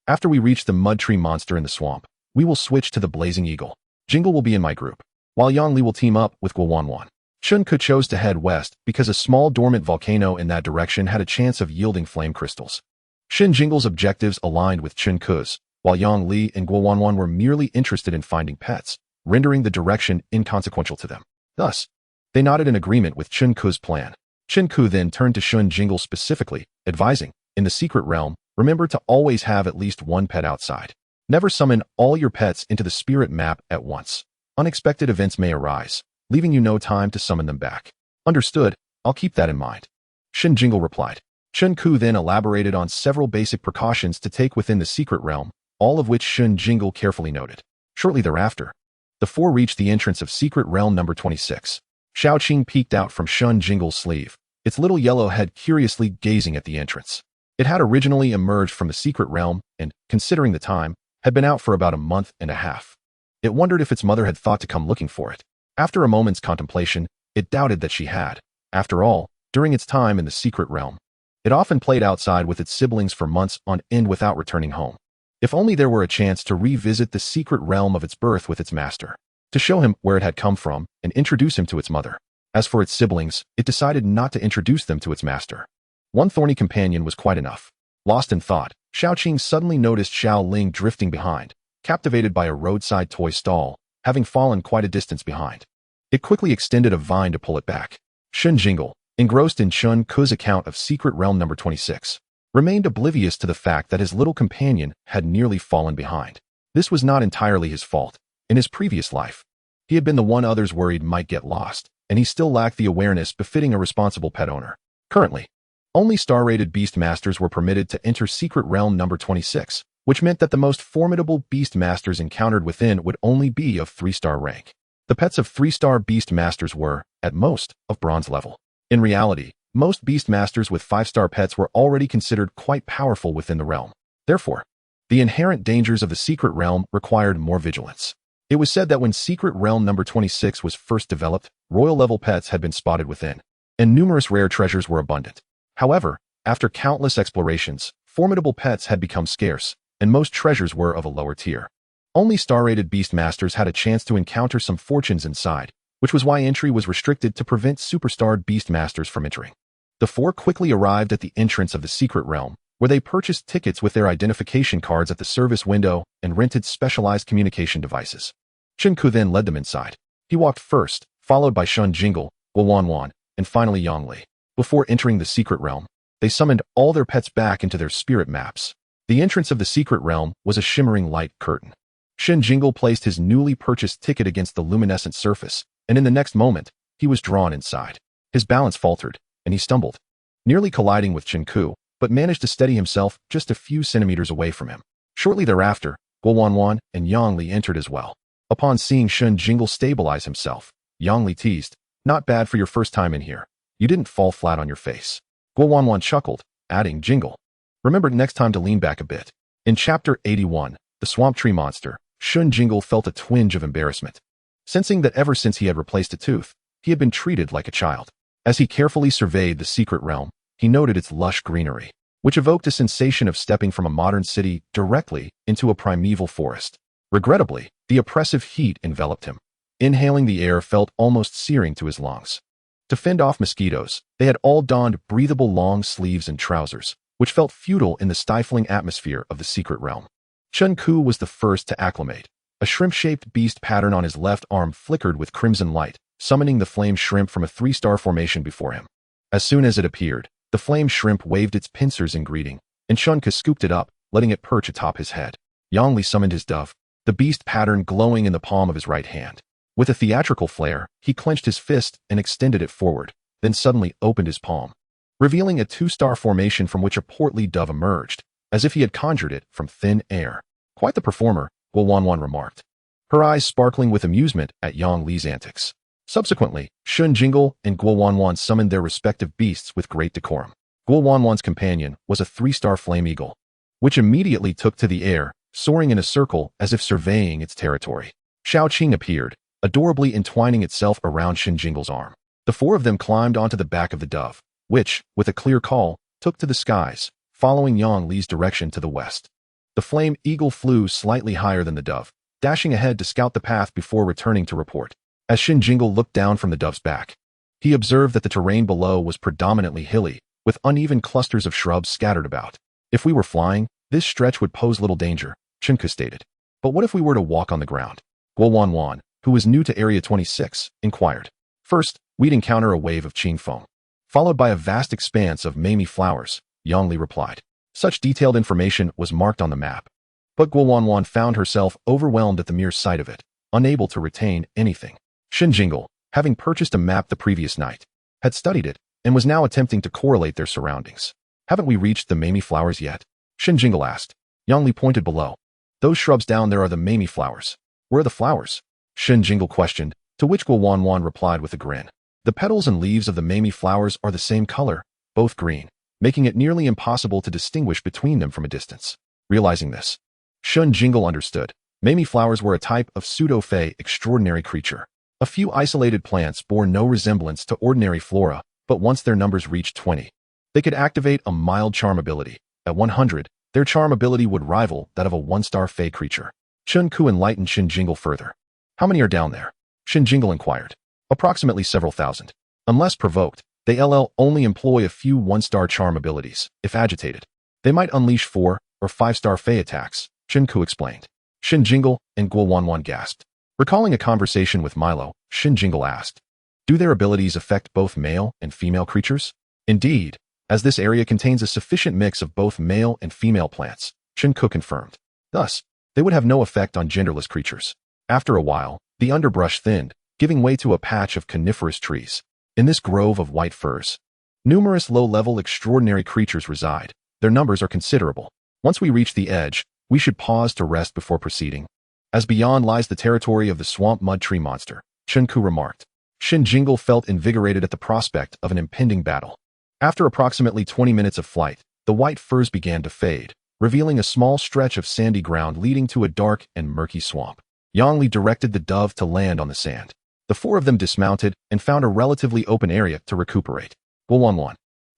After we reach the mud tree monster in the swamp, we will switch to the blazing eagle. Jingle will be in my group, while Yang Li will team up with Guowanwan. Chenku chose to head west because a small dormant volcano in that direction had a chance of yielding flame crystals. Shen Jingle's objectives aligned with Chenku's, while Yang Li and Guowanwan were merely interested in finding pets, rendering the direction inconsequential to them. Thus, they nodded in agreement with Chenku's plan. Chenku then turned to Shen Jingle specifically, advising, in the secret realm, remember to always have at least one pet outside. Never summon all your pets into the spirit map at once. Unexpected events may arise, leaving you no time to summon them back. Understood, I'll keep that in mind. Shen Jingle replied. Chenku then elaborated on several basic precautions to take within the secret realm, all of which Shen Jingle carefully noted. Shortly thereafter, the four reached the entrance of secret realm number 26. Xiaoqing peeked out from Shen Jingle's sleeve, its little yellow head curiously gazing at the entrance. It had originally emerged from the secret realm and, considering the time, had been out for about a month and a half. It wondered if its mother had thought to come looking for it. After a moment's contemplation, it doubted that she had. After all, during its time in the secret realm, it often played outside with its siblings for months on end without returning home. If only there were a chance to revisit the secret realm of its birth with its master, to show him where it had come from and introduce him to its mother. As for its siblings, it decided not to introduce them to its master. One thorny companion was quite enough. Lost in thought, Xiaoqing suddenly noticed Xiao Ling drifting behind, captivated by a roadside toy stall, having fallen quite a distance behind. It quickly extended a vine to pull it back. Shen Jingle, engrossed in Chun Ku's account of secret realm number 26, remained oblivious to the fact that his little companion had nearly fallen behind. This was not entirely his fault. In his previous life, he had been the one others worried might get lost, and he still lacked the awareness befitting a responsible pet owner. Currently, only star-rated beast masters were permitted to enter secret realm number 26, which meant that the most formidable beast masters encountered within would only be of 3-star rank. The pets of 3-star beast masters were, at most, of bronze level. In reality, most beast masters with 5-star pets were already considered quite powerful within the realm. Therefore, the inherent dangers of the secret realm required more vigilance. It was said that when secret realm number 26 was first developed, royal-level pets had been spotted within, and numerous rare treasures were abundant. However, after countless explorations, formidable pets had become scarce, and most treasures were of a lower tier. Only star-rated beast masters had a chance to encounter some fortunes inside, which was why entry was restricted to prevent superstar beast masters from entering. The four quickly arrived at the entrance of the secret realm, where they purchased tickets with their identification cards at the service window and rented specialized communication devices. Chenku then led them inside. He walked first, followed by Shen Jingle, Guowanwan, and finally Yang Li. Before entering the secret realm, they summoned all their pets back into their spirit maps. The entrance of the secret realm was a shimmering light curtain. Shen Jingle placed his newly purchased ticket against the luminescent surface, and in the next moment, he was drawn inside. His balance faltered, and he stumbled, nearly colliding with Chenku, but managed to steady himself just a few centimeters away from him. Shortly thereafter, Guowanwan and Yang Li entered as well. Upon seeing Shen Jingle stabilize himself, Yang Li teased, "Not bad for your first time in here. You didn't fall flat on your face." Guowanwan chuckled, adding, "Jingle, remember next time to lean back a bit." In Chapter 81, The Swamp Tree Monster, Shen Jingle felt a twinge of embarrassment, sensing that ever since he had replaced a tooth, he had been treated like a child. As he carefully surveyed the secret realm, he noted its lush greenery, which evoked a sensation of stepping from a modern city directly into a primeval forest. Regrettably, the oppressive heat enveloped him. Inhaling the air felt almost searing to his lungs. To fend off mosquitoes, they had all donned breathable long sleeves and trousers, which felt futile in the stifling atmosphere of the secret realm. Chun-Ku was the first to acclimate. A shrimp-shaped beast pattern on his left arm flickered with crimson light, summoning the flame shrimp from a 3-star formation before him. As soon as it appeared, the flame shrimp waved its pincers in greeting, and Chun-Ku scooped it up, letting it perch atop his head. Yang Li summoned his dove, the beast pattern glowing in the palm of his right hand. With a theatrical flair, he clenched his fist and extended it forward, then suddenly opened his palm, revealing a 2-star formation from which a portly dove emerged, as if he had conjured it from thin air. Quite the performer, Guo Wanwan remarked, her eyes sparkling with amusement at Yang Li's antics. Subsequently, Shen Jingle and Guo Wanwan summoned their respective beasts with great decorum. Guo Wanwan's companion was a 3-star flame eagle, which immediately took to the air, soaring in a circle as if surveying its territory. Xiao Qing appeared, adorably entwining itself around Shen Jingle's arm. The 4 of them climbed onto the back of the dove, which, with a clear call, took to the skies, following Yang Li's direction to the west. The flame eagle flew slightly higher than the dove, dashing ahead to scout the path before returning to report. As Shen Jingle looked down from the dove's back, he observed that the terrain below was predominantly hilly, with uneven clusters of shrubs scattered about. If we were flying, this stretch would pose little danger, Chun-Ku stated. But what if we were to walk on the ground? Guo Wanwan, who was new to Area 26, inquired. First, we'd encounter a wave of qing foam, followed by a vast expanse of mamey flowers, Yang Li replied. Such detailed information was marked on the map. But Guo Wanwan found herself overwhelmed at the mere sight of it, unable to retain anything. Shen Jingle, having purchased a map the previous night, had studied it and was now attempting to correlate their surroundings. Haven't we reached the mamey flowers yet? Shen Jingle asked. Yang Li pointed below. Those shrubs down there are the mamey flowers. Where are the flowers? Shen Jingle questioned, to which Guo Wanwan replied with a grin. The petals and leaves of the mamey flowers are the same color, both green, making it nearly impossible to distinguish between them from a distance. Realizing this, Shen Jingle understood. Mamey flowers were a type of pseudo-fey extraordinary creature. A few isolated plants bore no resemblance to ordinary flora, but once their numbers reached 20, they could activate a mild charm ability. At 100, their charm ability would rival that of a 1-star fey creature. Chun-Ku enlightened Shen Jingle further. How many are down there? Shen Jingle inquired. Approximately several thousand. Unless provoked, they only employ a few 1-star charm abilities. If agitated, they might unleash 4 or 5-star fey attacks, Chun-Ku explained. Shen Jingle and Guo Wanwan gasped. Recalling a conversation with Milo, Shen Jingle asked, do their abilities affect both male and female creatures? Indeed, as this area contains a sufficient mix of both male and female plants, Chun-Ku confirmed. Thus, they would have no effect on genderless creatures. After a while, the underbrush thinned, giving way to a patch of coniferous trees. In this grove of white firs, numerous low-level extraordinary creatures reside. Their numbers are considerable. Once we reach the edge, we should pause to rest before proceeding, as beyond lies the territory of the swamp mud tree monster, Chun-Ku remarked. Shen Jingle felt invigorated at the prospect of an impending battle. After approximately 20 minutes of flight, the white firs began to fade, revealing a small stretch of sandy ground leading to a dark and murky swamp. Yang Li directed the dove to land on the sand. The 4 of them dismounted and found a relatively open area to recuperate. Guo Wanwan,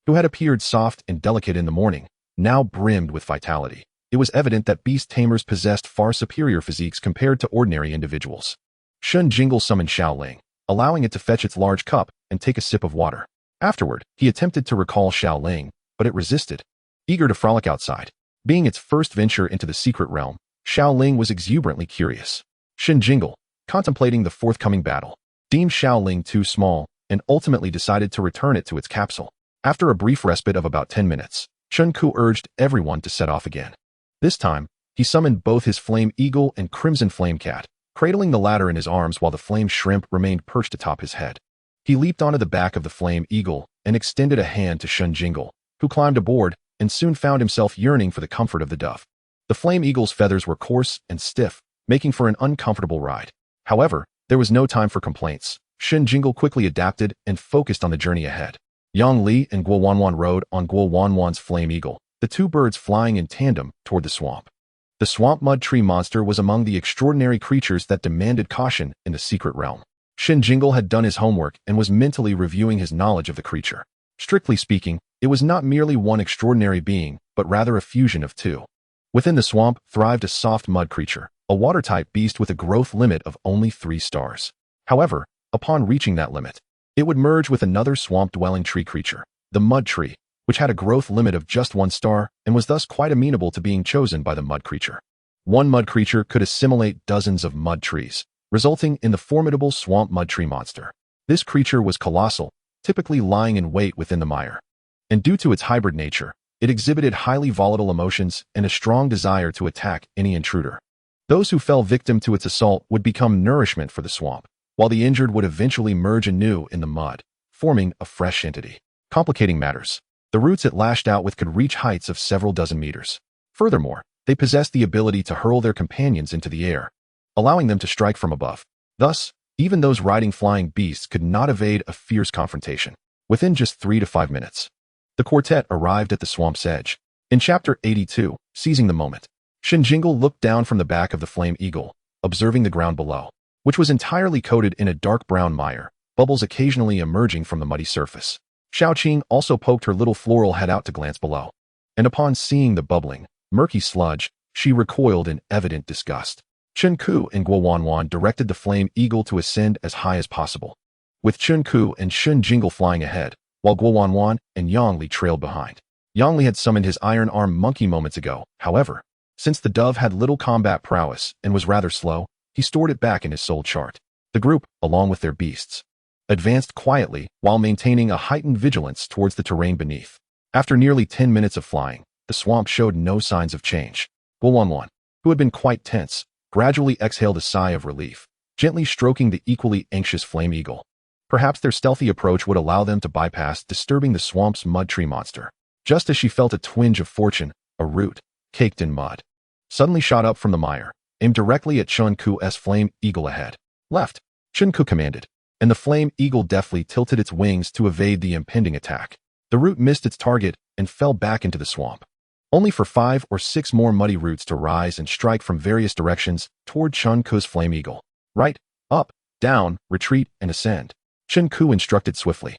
who had appeared soft and delicate in the morning, now brimmed with vitality. It was evident that beast tamers possessed far superior physiques compared to ordinary individuals. Shen Jingle summoned Xiao Ling, allowing it to fetch its large cup and take a sip of water. Afterward, he attempted to recall Xiao Ling, but it resisted. Eager to frolic outside, being its first venture into the secret realm, Xiao Ling was exuberantly curious. Shen Jingle, contemplating the forthcoming battle, deemed Xiao Ling too small and ultimately decided to return it to its capsule. After a brief respite of about 10 minutes, Chun-Ku urged everyone to set off again. This time, he summoned both his flame eagle and crimson flame cat, cradling the latter in his arms while the flame shrimp remained perched atop his head. He leaped onto the back of the flame eagle and extended a hand to Shen Jingle, who climbed aboard and soon found himself yearning for the comfort of the dove. The flame eagle's feathers were coarse and stiff, making for an uncomfortable ride. However, there was no time for complaints. Shen Jingle quickly adapted and focused on the journey ahead. Yang Li and Guo Wanwan rode on Guo Wanwan's flame eagle, the 2 birds flying in tandem toward the swamp. The swamp mud tree monster was among the extraordinary creatures that demanded caution in the secret realm. Shen Jingle had done his homework and was mentally reviewing his knowledge of the creature. Strictly speaking, it was not merely one extraordinary being, but rather a fusion of 2. Within the swamp thrived a soft mud creature, a water-type beast with a growth limit of only 3 stars. However, upon reaching that limit, it would merge with another swamp-dwelling tree creature, the mud tree, which had a growth limit of just 1 star and was thus quite amenable to being chosen by the mud creature. One mud creature could assimilate dozens of mud trees, resulting in the formidable swamp mud tree monster. This creature was colossal, typically lying in wait within the mire. And due to its hybrid nature, it exhibited highly volatile emotions and a strong desire to attack any intruder. Those who fell victim to its assault would become nourishment for the swamp, while the injured would eventually merge anew in the mud, forming a fresh entity. Complicating matters, the roots it lashed out with could reach heights of several dozen meters. Furthermore, they possessed the ability to hurl their companions into the air, allowing them to strike from above. Thus, even those riding flying beasts could not evade a fierce confrontation. Within just 3 to 5 minutes, the quartet arrived at the swamp's edge. In Chapter 82, Seizing the Moment, Shen Jingle looked down from the back of the flame eagle, observing the ground below, which was entirely coated in a dark brown mire, bubbles occasionally emerging from the muddy surface. Xiaoqing also poked her little floral head out to glance below, and upon seeing the bubbling, murky sludge, she recoiled in evident disgust. Chen Ku and Guo Wanwan directed the flame eagle to ascend as high as possible, with Chen Ku and Shen Jingle flying ahead, while Guo Wanwan and Yang Li trailed behind. Yang Li had summoned his iron arm monkey moments ago. However, since the dove had little combat prowess and was rather slow, he stored it back in his soul chart. The group, along with their beasts, advanced quietly while maintaining a heightened vigilance towards the terrain beneath. After nearly 10 minutes of flying, the swamp showed no signs of change. Guo Wanwan, who had been quite tense, gradually exhaled a sigh of relief, gently stroking the equally anxious flame eagle. Perhaps their stealthy approach would allow them to bypass disturbing the swamp's mud tree monster. Just as she felt a twinge of fortune, a root, caked in mud, suddenly shot up from the mire, aimed directly at Chen Ku's flame eagle ahead. Left, Chen Ku commanded, and the flame eagle deftly tilted its wings to evade the impending attack. The root missed its target and fell back into the swamp, only for 5 or 6 more muddy roots to rise and strike from various directions toward Chen Ku's flame eagle. Right, up, down, retreat, and ascend. Chen Ku instructed swiftly,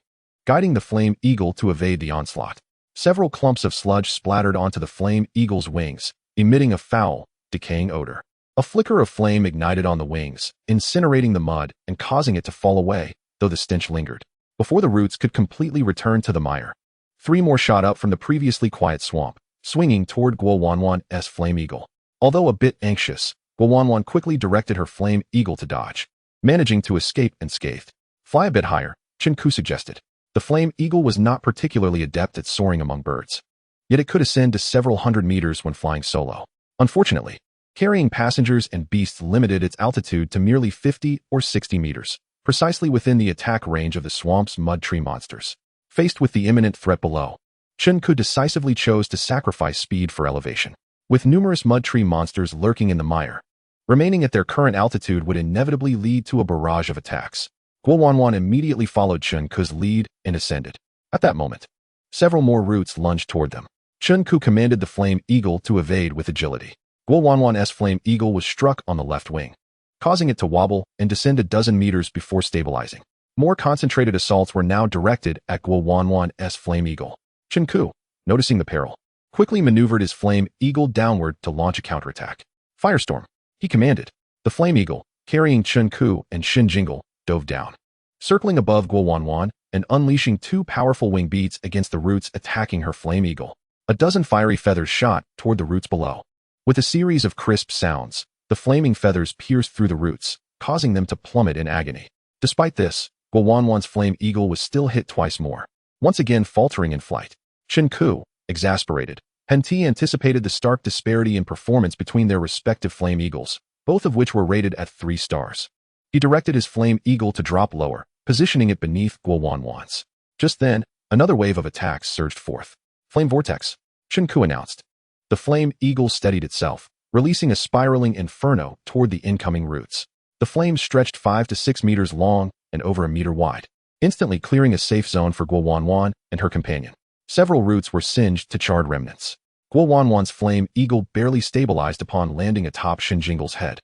guiding the flame eagle to evade the onslaught. Several clumps of sludge splattered onto the flame eagle's wings, emitting a foul, decaying odor. A flicker of flame ignited on the wings, incinerating the mud and causing it to fall away, though the stench lingered. Before the roots could completely return to the mire, 3 more shot up from the previously quiet swamp, swinging toward Guo Wanwan's flame eagle. Although a bit anxious, Guo Wanwan quickly directed her flame eagle to dodge, managing to escape unscathed. Fly a bit higher, Chen Ku suggested. The flame eagle was not particularly adept at soaring among birds, yet it could ascend to several hundred meters when flying solo. Unfortunately, carrying passengers and beasts limited its altitude to merely 50 or 60 meters, precisely within the attack range of the swamp's mud tree monsters. Faced with the imminent threat below, Chen Ku decisively chose to sacrifice speed for elevation. With numerous mud tree monsters lurking in the mire, remaining at their current altitude would inevitably lead to a barrage of attacks. Guo Wanwan immediately followed Chen Ku's lead and ascended. At that moment, several more roots lunged toward them. Chen Ku commanded the flame eagle to evade with agility. Guo Wanwan's flame eagle was struck on the left wing, causing it to wobble and descend a dozen meters before stabilizing. More concentrated assaults were now directed at Guo Wanwan's flame eagle. Chen Ku, noticing the peril, quickly maneuvered his flame eagle downward to launch a counterattack. Firestorm, he commanded. The flame eagle, carrying Chen Ku and Shen Jingle, dove down, circling above Guo Wanwan and unleashing 2 powerful wing beats against the roots attacking her flame eagle. A dozen fiery feathers shot toward the roots below. With a series of crisp sounds, the flaming feathers pierced through the roots, causing them to plummet in agony. Despite this, Guo Wanwan's flame eagle was still hit twice more, once again faltering in flight. Chen Ku, exasperated, had anticipated the stark disparity in performance between their respective flame eagles, both of which were rated at 3 stars. He directed his flame eagle to drop lower, positioning it beneath Guo Wanwan's. Just then, another wave of attacks surged forth. Flame vortex, Chen Ku announced. The flame eagle steadied itself, releasing a spiraling inferno toward the incoming roots. The flames stretched 5 to 6 meters long and over a meter wide, instantly clearing a safe zone for Guo Wanwan and her companion. Several roots were singed to charred remnants. Guo Wanwan's flame eagle barely stabilized upon landing atop Shen Jingle's head.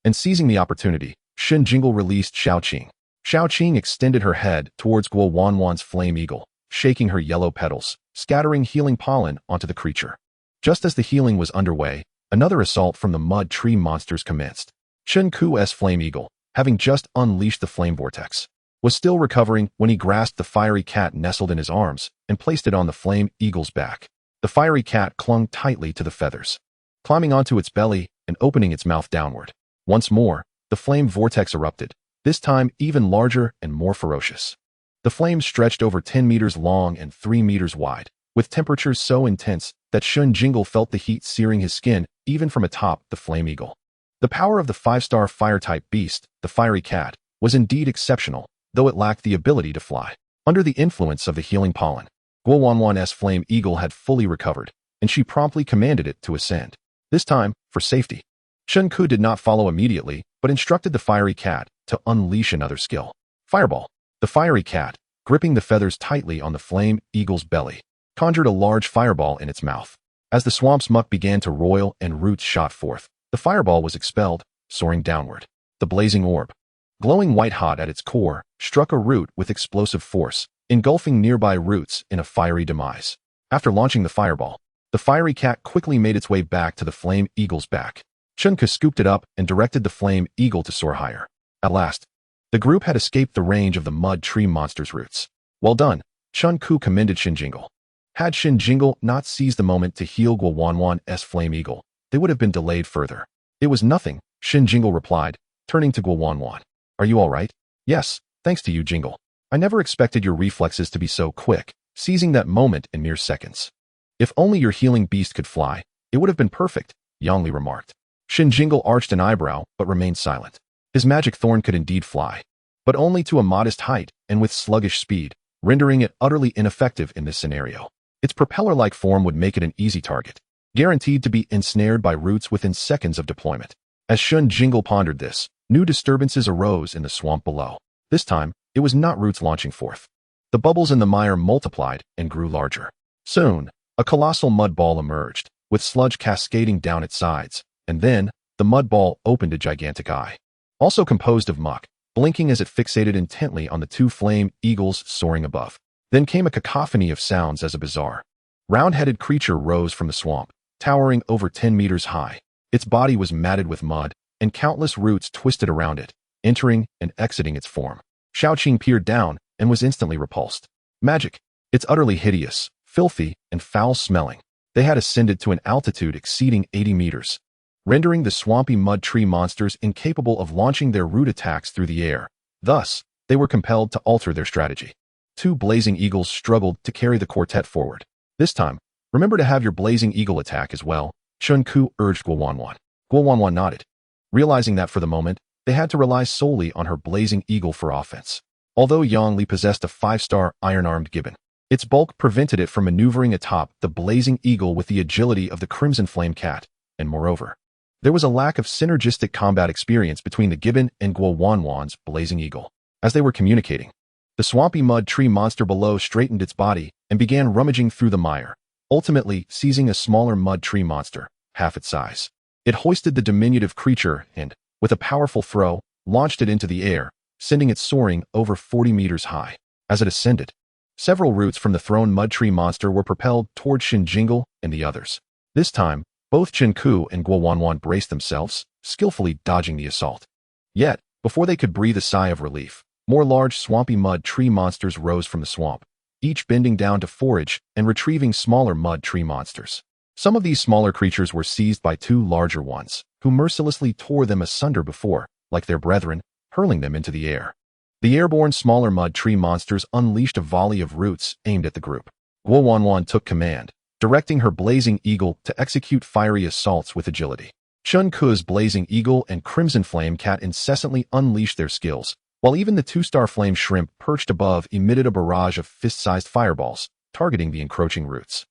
And seizing the opportunity, Shen Jingle released Xiaoqing. Xiaoqing extended her head towards Guo Wanwan's flame eagle, shaking her yellow petals, scattering healing pollen onto the creature. Just as the healing was underway, another assault from the mud tree monsters commenced. Chen Ku's flame eagle, having just unleashed the flame vortex, was still recovering when he grasped the fiery cat nestled in his arms and placed it on the flame eagle's back. The fiery cat clung tightly to the feathers, climbing onto its belly and opening its mouth downward. Once more, the flame vortex erupted, this time even larger and more ferocious. The flames stretched over 10 meters long and 3 meters wide, with temperatures so intense that Shen Jingle felt the heat searing his skin even from atop the flame eagle. The power of the 5-star fire-type beast, the fiery cat, was indeed exceptional, though it lacked the ability to fly. Under the influence of the healing pollen, Guowanwan's flame eagle had fully recovered, and she promptly commanded it to ascend. This time, for safety. Shen Ku did not follow immediately, but instructed the fiery cat to unleash another skill. Fireball. The fiery cat, gripping the feathers tightly on the flame eagle's belly, conjured a large fireball in its mouth. As the swamp's muck began to roil and roots shot forth, the fireball was expelled, soaring downward. The blazing orb, glowing white-hot at its core, struck a root with explosive force, engulfing nearby roots in a fiery demise. After launching the fireball, the fiery cat quickly made its way back to the flame eagle's back. Shen Ku scooped it up and directed the flame eagle to soar higher. At last, the group had escaped the range of the mud tree monster's roots. Well done, Shen Ku commended Shen Jingle. Had Shen Jingle not seized the moment to heal Guowanwan's flame eagle, they would have been delayed further. It was nothing, Shen Jingle replied, turning to Guowanwan. Are you all right? Yes, thanks to you, Jingle. I never expected your reflexes to be so quick, seizing that moment in mere seconds. If only your healing beast could fly, it would have been perfect, Yongli remarked. Shen Jingle arched an eyebrow but remained silent. His magic thorn could indeed fly, but only to a modest height and with sluggish speed, rendering it utterly ineffective in this scenario. Its propeller-like form would make it an easy target, guaranteed to be ensnared by roots within seconds of deployment. As Shen Jingle pondered this, new disturbances arose in the swamp below. This time, it was not roots launching forth. The bubbles in the mire multiplied and grew larger. Soon, a colossal mud ball emerged, with sludge cascading down its sides, and then, the mud ball opened a gigantic eye. Also composed of muck, blinking as it fixated intently on the two flame eagles soaring above. Then came a cacophony of sounds as a bizarre, round-headed creature rose from the swamp, towering over 10 meters high. Its body was matted with mud, and countless roots twisted around it, entering and exiting its form. Shaoqing peered down and was instantly repulsed. Magic. It's utterly hideous, filthy, and foul-smelling. They had ascended to an altitude exceeding 80 meters, rendering the swampy mud tree monsters incapable of launching their root attacks through the air. Thus, they were compelled to alter their strategy. Two blazing eagles struggled to carry the quartet forward. This time, remember to have your blazing eagle attack as well, Shen Ku urged Guowanwan. Guowanwan nodded, realizing that for the moment, they had to rely solely on her blazing eagle for offense. Although Yongli possessed a 5-star iron-armed gibbon, its bulk prevented it from maneuvering atop the blazing eagle with the agility of the crimson flame cat, and moreover, there was a lack of synergistic combat experience between the gibbon and Guowanwan's blazing eagle. As they were communicating, the swampy mud tree monster below straightened its body and began rummaging through the mire, ultimately seizing a smaller mud tree monster, half its size. It hoisted the diminutive creature and, with a powerful throw, launched it into the air, sending it soaring over 40 meters high. As it ascended, several roots from the thrown mud tree monster were propelled toward Shen Jingle and the others. This time, both Shen Ku and Guowanwan braced themselves, skillfully dodging the assault. Yet, before they could breathe a sigh of relief, more large swampy mud tree monsters rose from the swamp, each bending down to forage and retrieving smaller mud tree monsters. Some of these smaller creatures were seized by two larger ones, who mercilessly tore them asunder before, like their brethren, hurling them into the air. The airborne smaller mud tree monsters unleashed a volley of roots aimed at the group. Guowanwan took command, directing her blazing eagle to execute fiery assaults with agility. Shen Ku's blazing eagle and crimson flame cat incessantly unleashed their skills, while even the 2-star flame shrimp perched above emitted a barrage of fist-sized fireballs, targeting the encroaching roots.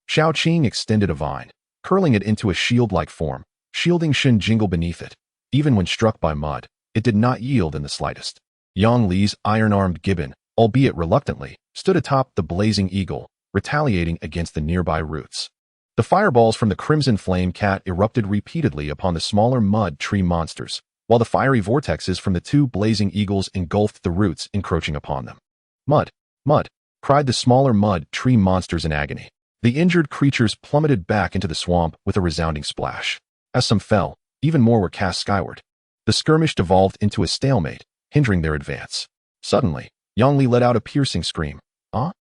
Shaoqing extended a vine, curling it into a shield-like form, shielding Shen Jingle beneath it. Even when struck by mud, it did not yield in the slightest. Yongli's iron-armed gibbon, albeit reluctantly, stood atop the blazing eagle, retaliating against the nearby roots. The fireballs from the crimson flame cat erupted repeatedly upon the smaller mud tree monsters, while the fiery vortexes from the two blazing eagles engulfed the roots encroaching upon them. Mud! Mud! Cried the smaller mud tree monsters in agony. The injured creatures plummeted back into the swamp with a resounding splash. As some fell, even more were cast skyward. The skirmish devolved into a stalemate, hindering their advance. Suddenly, Yang Li let out a piercing scream.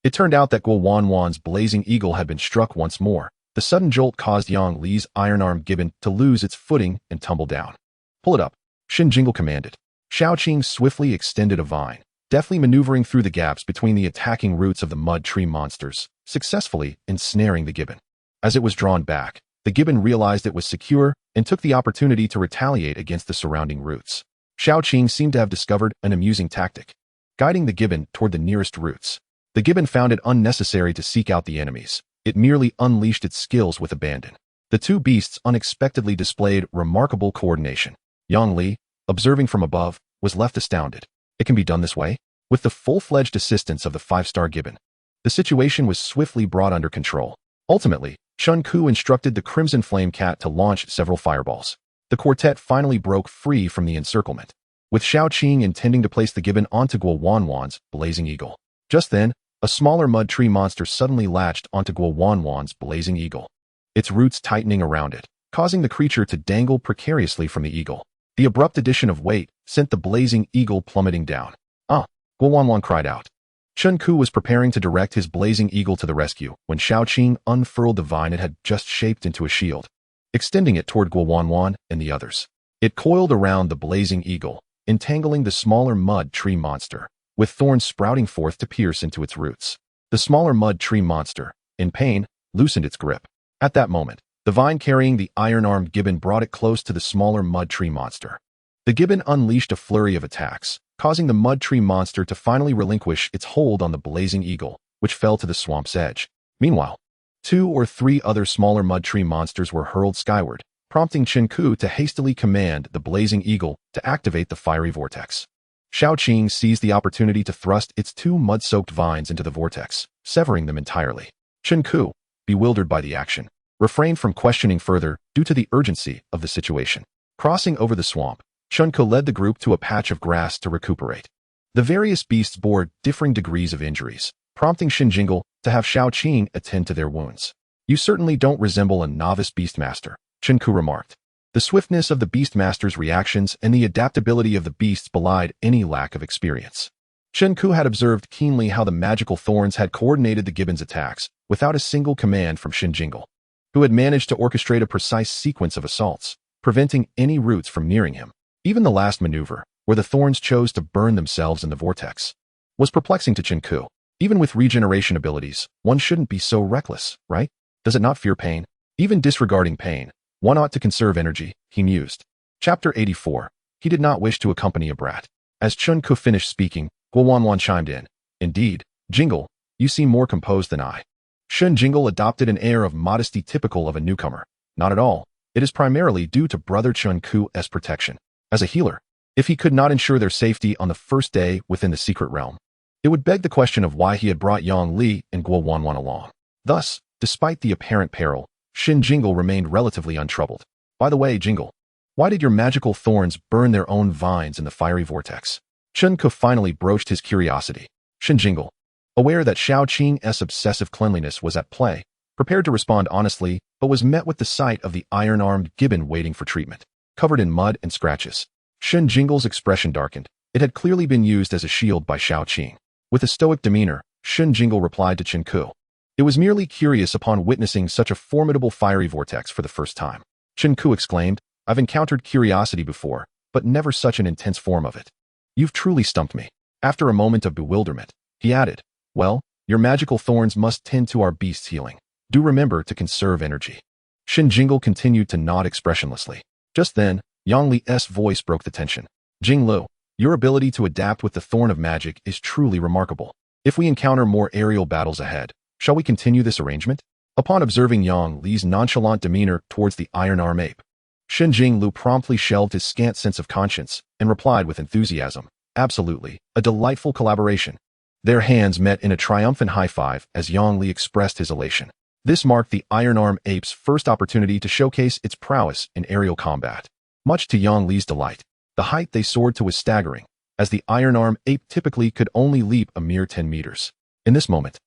It turned out that Guo Wanwan's blazing eagle had been struck once more. The sudden jolt caused Yang Li's iron-armed gibbon to lose its footing and tumble down. Pull it up, Shen Jingle commanded. Xiaoqing swiftly extended a vine, deftly maneuvering through the gaps between the attacking roots of the mud tree monsters, successfully ensnaring the gibbon. As it was drawn back, the gibbon realized it was secure and took the opportunity to retaliate against the surrounding roots. Xiaoqing seemed to have discovered an amusing tactic, guiding the gibbon toward the nearest roots. The gibbon found it unnecessary to seek out the enemies. It merely unleashed its skills with abandon. The two beasts unexpectedly displayed remarkable coordination. Yang Li, observing from above, was left astounded. It can be done this way? With the full-fledged assistance of the 5-star gibbon. The situation was swiftly brought under control. Ultimately, Chun Ku instructed the Crimson Flame Cat to launch several fireballs. The quartet finally broke free from the encirclement, with Xiaoqing intending to place the gibbon onto Guo Wanwan's blazing eagle. Just then, a smaller mud tree monster suddenly latched onto Guo Wanwan's blazing eagle, its roots tightening around it, causing the creature to dangle precariously from the eagle. The abrupt addition of weight sent the blazing eagle plummeting down. Guo Wanwan cried out. Chun Ku was preparing to direct his blazing eagle to the rescue when Xiaoqing unfurled the vine it had just shaped into a shield, extending it toward Guo Wanwan and the others. It coiled around the blazing eagle, entangling the smaller mud tree monster, with thorns sprouting forth to pierce into its roots. The smaller mud tree monster, in pain, loosened its grip. At that moment, the vine carrying the iron-armed gibbon brought it close to the smaller mud tree monster. The gibbon unleashed a flurry of attacks, causing the mud tree monster to finally relinquish its hold on the blazing eagle, which fell to the swamp's edge. Meanwhile, 2 or 3 other smaller mud tree monsters were hurled skyward, prompting Chun Ku to hastily command the blazing eagle to activate the fiery vortex. Xiaoqing seized the opportunity to thrust its 2 mud-soaked vines into the vortex, severing them entirely. Chun Ku, bewildered by the action, refrained from questioning further due to the urgency of the situation. Crossing over the swamp, Chun Ku led the group to a patch of grass to recuperate. The various beasts bore differing degrees of injuries, prompting Shen Jingle to have Xiaoqing attend to their wounds. You certainly don't resemble a novice beastmaster, Chun Ku remarked. The swiftness of the beastmaster's reactions and the adaptability of the beasts belied any lack of experience. Chun Ku had observed keenly how the magical thorns had coordinated the gibbon's attacks without a single command from Shen Jingle, who had managed to orchestrate a precise sequence of assaults, preventing any roots from nearing him. Even the last maneuver, where the thorns chose to burn themselves in the vortex, was perplexing to Chun Ku. Even with regeneration abilities, one shouldn't be so reckless, right? Does it not fear pain? Even disregarding pain, one ought to conserve energy, he mused. Chapter 84. He did not wish to accompany a brat. As Chun Ku finished speaking, Guo Wanwan chimed in. Indeed, Jingle, you seem more composed than I. Shen Jingle adopted an air of modesty typical of a newcomer. Not at all. It is primarily due to brother Chun Ku's protection. As a healer, if he could not ensure their safety on the first day within the secret realm, it would beg the question of why he had brought Yang Li and Guo Wanwan along. Thus, despite the apparent peril, Shen Jingle remained relatively untroubled. By the way, Jingle, why did your magical thorns burn their own vines in the fiery vortex? Chun Ku finally broached his curiosity. Shen Jingle, aware that Xiaoqing's obsessive cleanliness was at play, prepared to respond honestly, but was met with the sight of the iron-armed gibbon waiting for treatment, covered in mud and scratches. Shen Jingle's expression darkened. It had clearly been used as a shield by Xiaoqing. With a stoic demeanor, Shen Jingle replied to Chun Ku. It was merely curious upon witnessing such a formidable fiery vortex for the first time. Chun Ku exclaimed, I've encountered curiosity before, but never such an intense form of it. You've truly stumped me. After a moment of bewilderment, he added, well, your magical thorns must tend to our beast's healing. Do remember to conserve energy. Shen Jingle continued to nod expressionlessly. Just then, Yang Li's voice broke the tension. Jinglu, your ability to adapt with the Thorn of Magic is truly remarkable. If we encounter more aerial battles ahead, shall we continue this arrangement? Upon observing Yang Li's nonchalant demeanor towards the iron-arm ape, Shen Jinglu promptly shelved his scant sense of conscience and replied with enthusiasm, absolutely, a delightful collaboration. Their hands met in a triumphant high-five as Yang Li expressed his elation. This marked the iron-arm ape's first opportunity to showcase its prowess in aerial combat. Much to Yang Li's delight, the height they soared to was staggering, as the iron-arm ape typically could only leap a mere 10 meters. In this moment,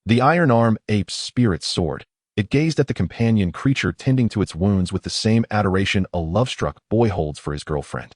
the iron-arm ape's spirit soared. It gazed at the companion creature tending to its wounds with the same adoration a love-struck boy holds for his girlfriend.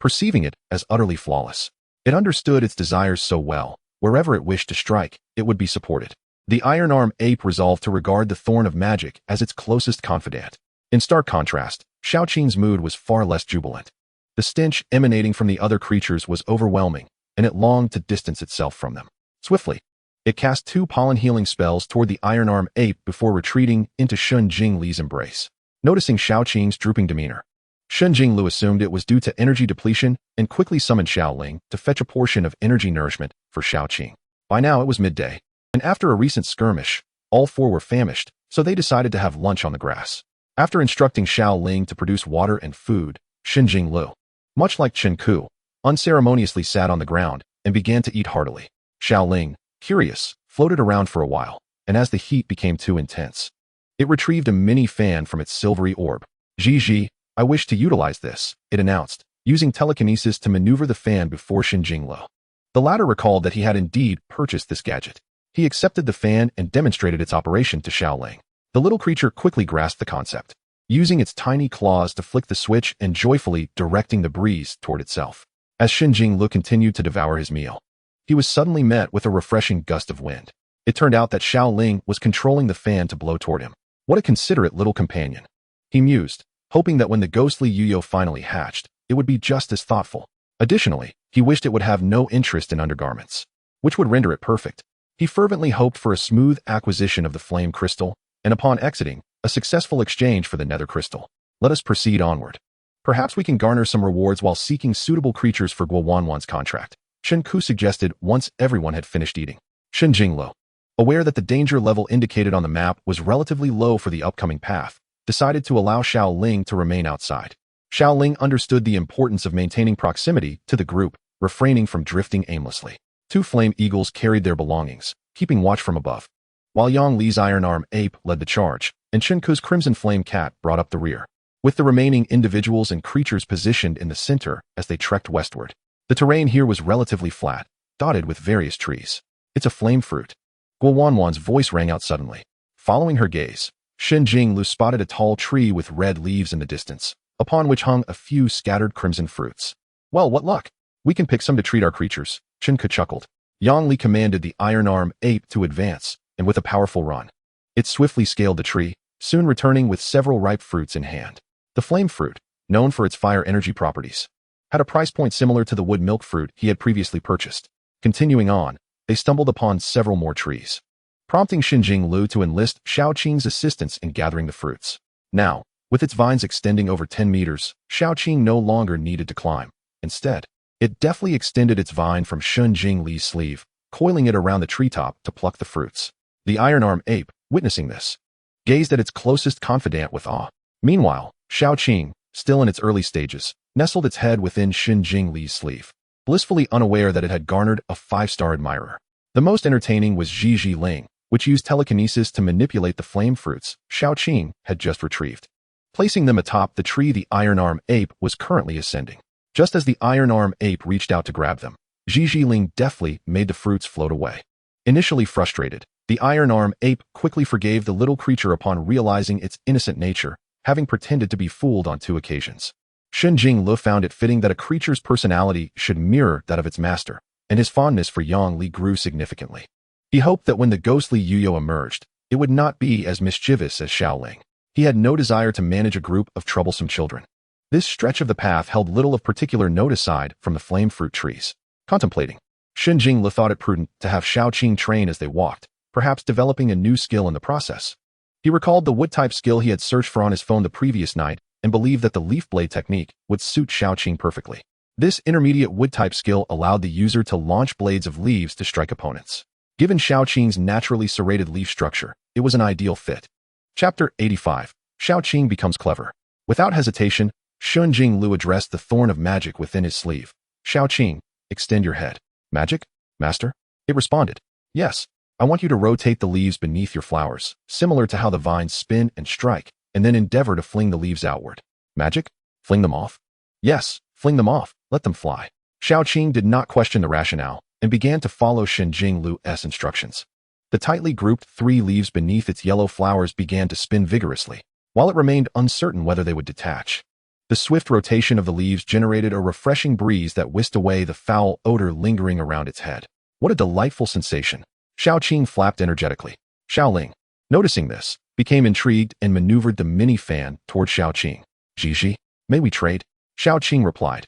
perceiving it as utterly flawless. It understood its desires so well, wherever it wished to strike, it would be supported. The Iron Arm ape resolved to regard the Thorn of Magic as its closest confidant. In stark contrast, Xiaoqing's mood was far less jubilant. The stench emanating from the other creatures was overwhelming, and it longed to distance itself from them. Swiftly, it cast 2 pollen-healing spells toward the Iron Arm ape before retreating into Shen Jingle's embrace. Noticing Xiaoqing's drooping demeanor, Shen Jingle assumed it was due to energy depletion and quickly summoned Xiaoling to fetch a portion of energy nourishment for Xiaoqing. By now it was midday, and after a recent skirmish, all 4 were famished, so they decided to have lunch on the grass. After instructing Xiaoling to produce water and food, Shen Jingle, much like Chen Ku, unceremoniously sat on the ground and began to eat heartily. Xiaoling, curious, floated around for a while, and as the heat became too intense, it retrieved a mini fan from its silvery orb. Gigi, I wish to utilize this, it announced, using telekinesis to maneuver the fan before Shen Jingle. The latter recalled that he had indeed purchased this gadget. He accepted the fan and demonstrated its operation to Xiaoling. The little creature quickly grasped the concept, using its tiny claws to flick the switch and joyfully directing the breeze toward itself. As Shen Jingle continued to devour his meal, he was suddenly met with a refreshing gust of wind. It turned out that Xiaoling was controlling the fan to blow toward him. What a considerate little companion. He mused, hoping that when the ghostly Yuyo finally hatched, it would be just as thoughtful. Additionally, he wished it would have no interest in undergarments, which would render it perfect. He fervently hoped for a smooth acquisition of the flame crystal, and upon exiting, a successful exchange for the nether crystal. Let us proceed onward. Perhaps we can garner some rewards while seeking suitable creatures for Guowanwan's contract, Chen Ku suggested once everyone had finished eating. Shen Jingle, aware that the danger level indicated on the map was relatively low for the upcoming path, decided to allow Xiaoling to remain outside. Xiaoling understood the importance of maintaining proximity to the group, refraining from drifting aimlessly. 2 flame eagles carried their belongings, keeping watch from above, while Yang Li's Iron Arm ape led the charge, and Chen Ku's Crimson Flame cat brought up the rear, with the remaining individuals and creatures positioned in the center as they trekked westward. The terrain here was relatively flat, dotted with various trees. It's a flame fruit. Guowanwan's voice rang out suddenly. Following her gaze, Shen Jingle spotted a tall tree with red leaves in the distance, upon which hung a few scattered crimson fruits. Well, what luck! We can pick some to treat our creatures, Chen Ku chuckled. Yang Li commanded the Iron Arm ape to advance, and with a powerful run, it swiftly scaled the tree, soon returning with several ripe fruits in hand. The flame fruit, known for its fire energy properties, had a price point similar to the wood milk fruit he had previously purchased. Continuing on, they stumbled upon several more trees, prompting Shen Jingle to enlist Xiaoqing's assistance in gathering the fruits. Now, with its vines extending over 10 meters, Xiaoqing no longer needed to climb. Instead, it deftly extended its vine from Shen Jingle's sleeve, coiling it around the treetop to pluck the fruits. The Iron Arm ape, witnessing this, gazed at its closest confidant with awe. Meanwhile, Xiaoqing, still in its early stages, nestled its head within Shen Jingle's sleeve, blissfully unaware that it had garnered a 5-star admirer. The most entertaining was Zhi Ling, which used telekinesis to manipulate the flame fruits Xiaoqing had just retrieved. Placing them atop the tree the Iron Arm ape was currently ascending. Just as the Iron Arm ape reached out to grab them, Zhi Ling deftly made the fruits float away. Initially frustrated, the Iron Arm ape quickly forgave the little creature upon realizing its innocent nature, having pretended to be fooled on 2 occasions. Shen Jingle found it fitting that a creature's personality should mirror that of its master, and his fondness for Yang Li grew significantly. He hoped that when the ghostly Yuyo emerged, it would not be as mischievous as Xiaoling. He had no desire to manage a group of troublesome children. This stretch of the path held little of particular note aside from the flame fruit trees. Contemplating, Shen Jingle thought it prudent to have Xiaoqing train as they walked, perhaps developing a new skill in the process. He recalled the wood-type skill he had searched for on his phone the previous night and believed that the leaf blade technique would suit Xiaoqing perfectly. This intermediate wood-type skill allowed the user to launch blades of leaves to strike opponents. Given Xiaoqing's naturally serrated leaf structure, it was an ideal fit. Chapter 85. Xiaoqing becomes clever. Without hesitation, Shen Jingle addressed the thorn of magic within his sleeve. Xiaoqing, extend your head. Magic, master? It responded. Yes, I want you to rotate the leaves beneath your flowers, similar to how the vines spin and strike, and then endeavor to fling the leaves outward. Magic? Fling them off? Yes, fling them off, let them fly. Xiaoqing did not question the rationale, and began to follow Shen Jingle's instructions. The tightly grouped 3 leaves beneath its yellow flowers began to spin vigorously, while it remained uncertain whether they would detach. The swift rotation of the leaves generated a refreshing breeze that whisked away the foul odor lingering around its head. What a delightful sensation. Xiaoqing flapped energetically. Xiaoling, noticing this, became intrigued and maneuvered the mini fan toward Xiaoqing. Jiji, may we trade? Xiaoqing replied.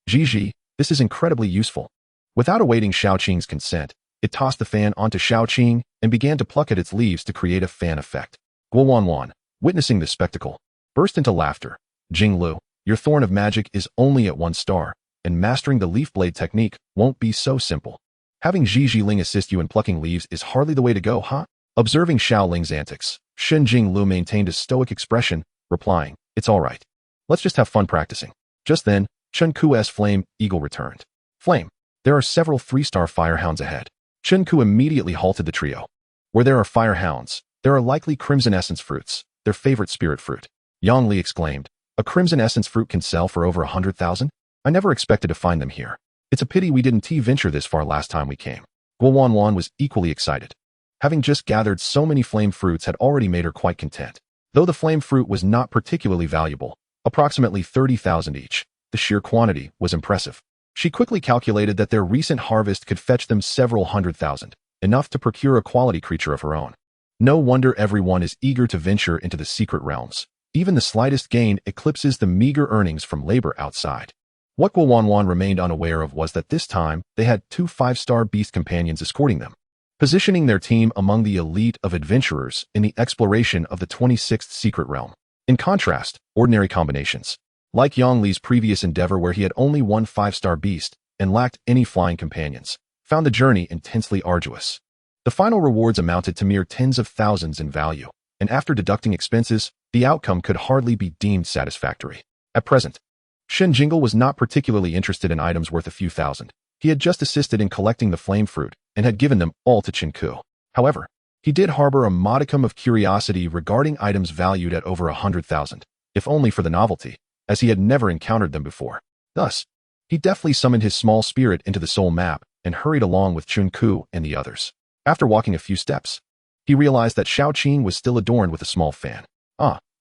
Jiji, this is incredibly useful. Without awaiting Xiaoqing's consent, it tossed the fan onto Xiaoqing and began to pluck at its leaves to create a fan effect. Guowanwan, witnessing this spectacle, burst into laughter. Jinglu, your thorn of magic is only at 1 star, and mastering the leaf blade technique won't be so simple. Having Jiji Ling assist you in plucking leaves is hardly the way to go, huh? Observing Xiaoling's antics, Shen Jingle maintained a stoic expression, replying, it's all right. Let's just have fun practicing. Just then, Chen Ku's Flame Eagle returned. Flame, there are several 3-star firehounds ahead. Chen Ku immediately halted the trio. Where there are firehounds, there are likely crimson essence fruits, their favorite spirit fruit. Yang Li exclaimed, a crimson essence fruit can sell for over 100,000? I never expected to find them here. It's a pity we didn't venture this far last time we came. Guowanwan was equally excited. Having just gathered so many flame fruits had already made her quite content. Though the flame fruit was not particularly valuable, approximately 30,000 each, the sheer quantity was impressive. She quickly calculated that their recent harvest could fetch them several 100,000, enough to procure a quality creature of her own. No wonder everyone is eager to venture into the secret realms. Even the slightest gain eclipses the meager earnings from labor outside. What Guowanwan remained unaware of was that this time they had 2 5-star beast companions escorting them, positioning their team among the elite of adventurers in the exploration of the 26th secret realm. In contrast, ordinary combinations, like Yang Li's previous endeavor where he had only 1 5-star beast and lacked any flying companions, found the journey intensely arduous. The final rewards amounted to mere tens of thousands in value, and after deducting expenses, the outcome could hardly be deemed satisfactory. At present, Shen Jingle was not particularly interested in items worth a few thousand. He had just assisted in collecting the flame fruit and had given them all to Chen Ku. However, he did harbor a modicum of curiosity regarding items valued at over 100,000, if only for the novelty, as he had never encountered them before. Thus, he deftly summoned his small spirit into the soul map and hurried along with Chen Ku and the others. After walking a few steps, he realized that Xiaoqing was still adorned with a small fan.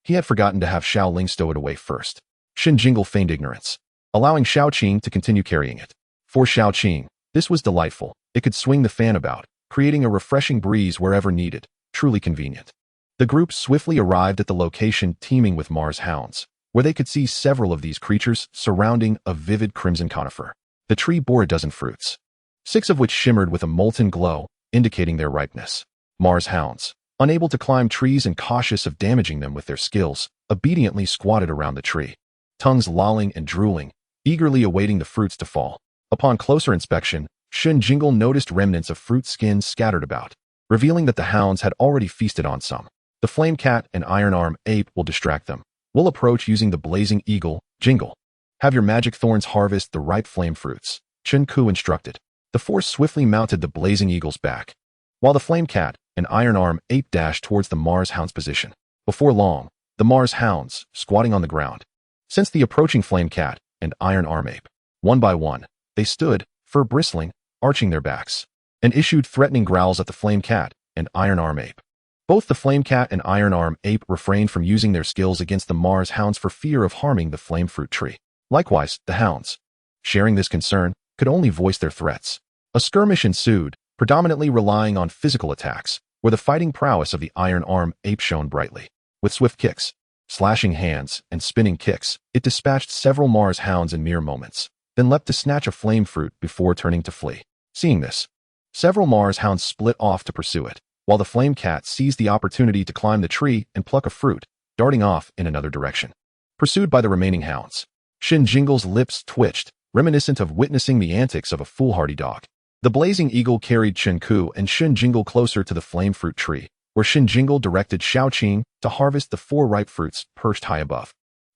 He had forgotten to have Xiaoling stow it away first. Shen Jingle feigned ignorance, allowing Xiaoqing to continue carrying it. For Xiaoqing, this was delightful. It could swing the fan about, creating a refreshing breeze wherever needed, truly convenient. The group swiftly arrived at the location teeming with Mars hounds, where they could see several of these creatures surrounding a vivid crimson conifer. The tree bore a dozen fruits, 6 of which shimmered with a molten glow, indicating their ripeness. Mars hounds, unable to climb trees and cautious of damaging them with their skills, obediently squatted around the tree, tongues lolling and drooling, eagerly awaiting the fruits to fall. Upon closer inspection, Shen Jingle noticed remnants of fruit skins scattered about, revealing that the hounds had already feasted on some. The flame cat and iron arm ape will distract them. We'll approach using the blazing eagle, Jingle. Have your magic thorns harvest the ripe flame fruits, Chen Ku instructed. The 4 swiftly mounted the blazing eagle's back, while the flame cat and iron arm ape dashed towards the Mars hound's position. Before long, the Mars hounds, squatting on the ground, sensed the approaching flame cat and iron arm ape. One by one, they stood, fur bristling, arching their backs, and issued threatening growls at the flame cat and iron arm ape. Both the flame cat and iron arm ape refrained from using their skills against the Mars hounds for fear of harming the flame fruit tree. Likewise, the hounds, sharing this concern, could only voice their threats. A skirmish ensued, predominantly relying on physical attacks, where the fighting prowess of the iron arm ape shone brightly. With swift kicks, slashing hands, and spinning kicks, it dispatched several Mars hounds in mere moments, then leapt to snatch a flame fruit before turning to flee. Seeing this, several Mars hounds split off to pursue it, while the flame cat seized the opportunity to climb the tree and pluck a fruit, darting off in another direction. Pursued by the remaining hounds, Shen Jingle's lips twitched, reminiscent of witnessing the antics of a foolhardy dog. The blazing eagle carried Chen Ku and Shen Jingle closer to the flame fruit tree, where Shen Jingle directed Xiaoqing to harvest the 4 ripe fruits perched high above.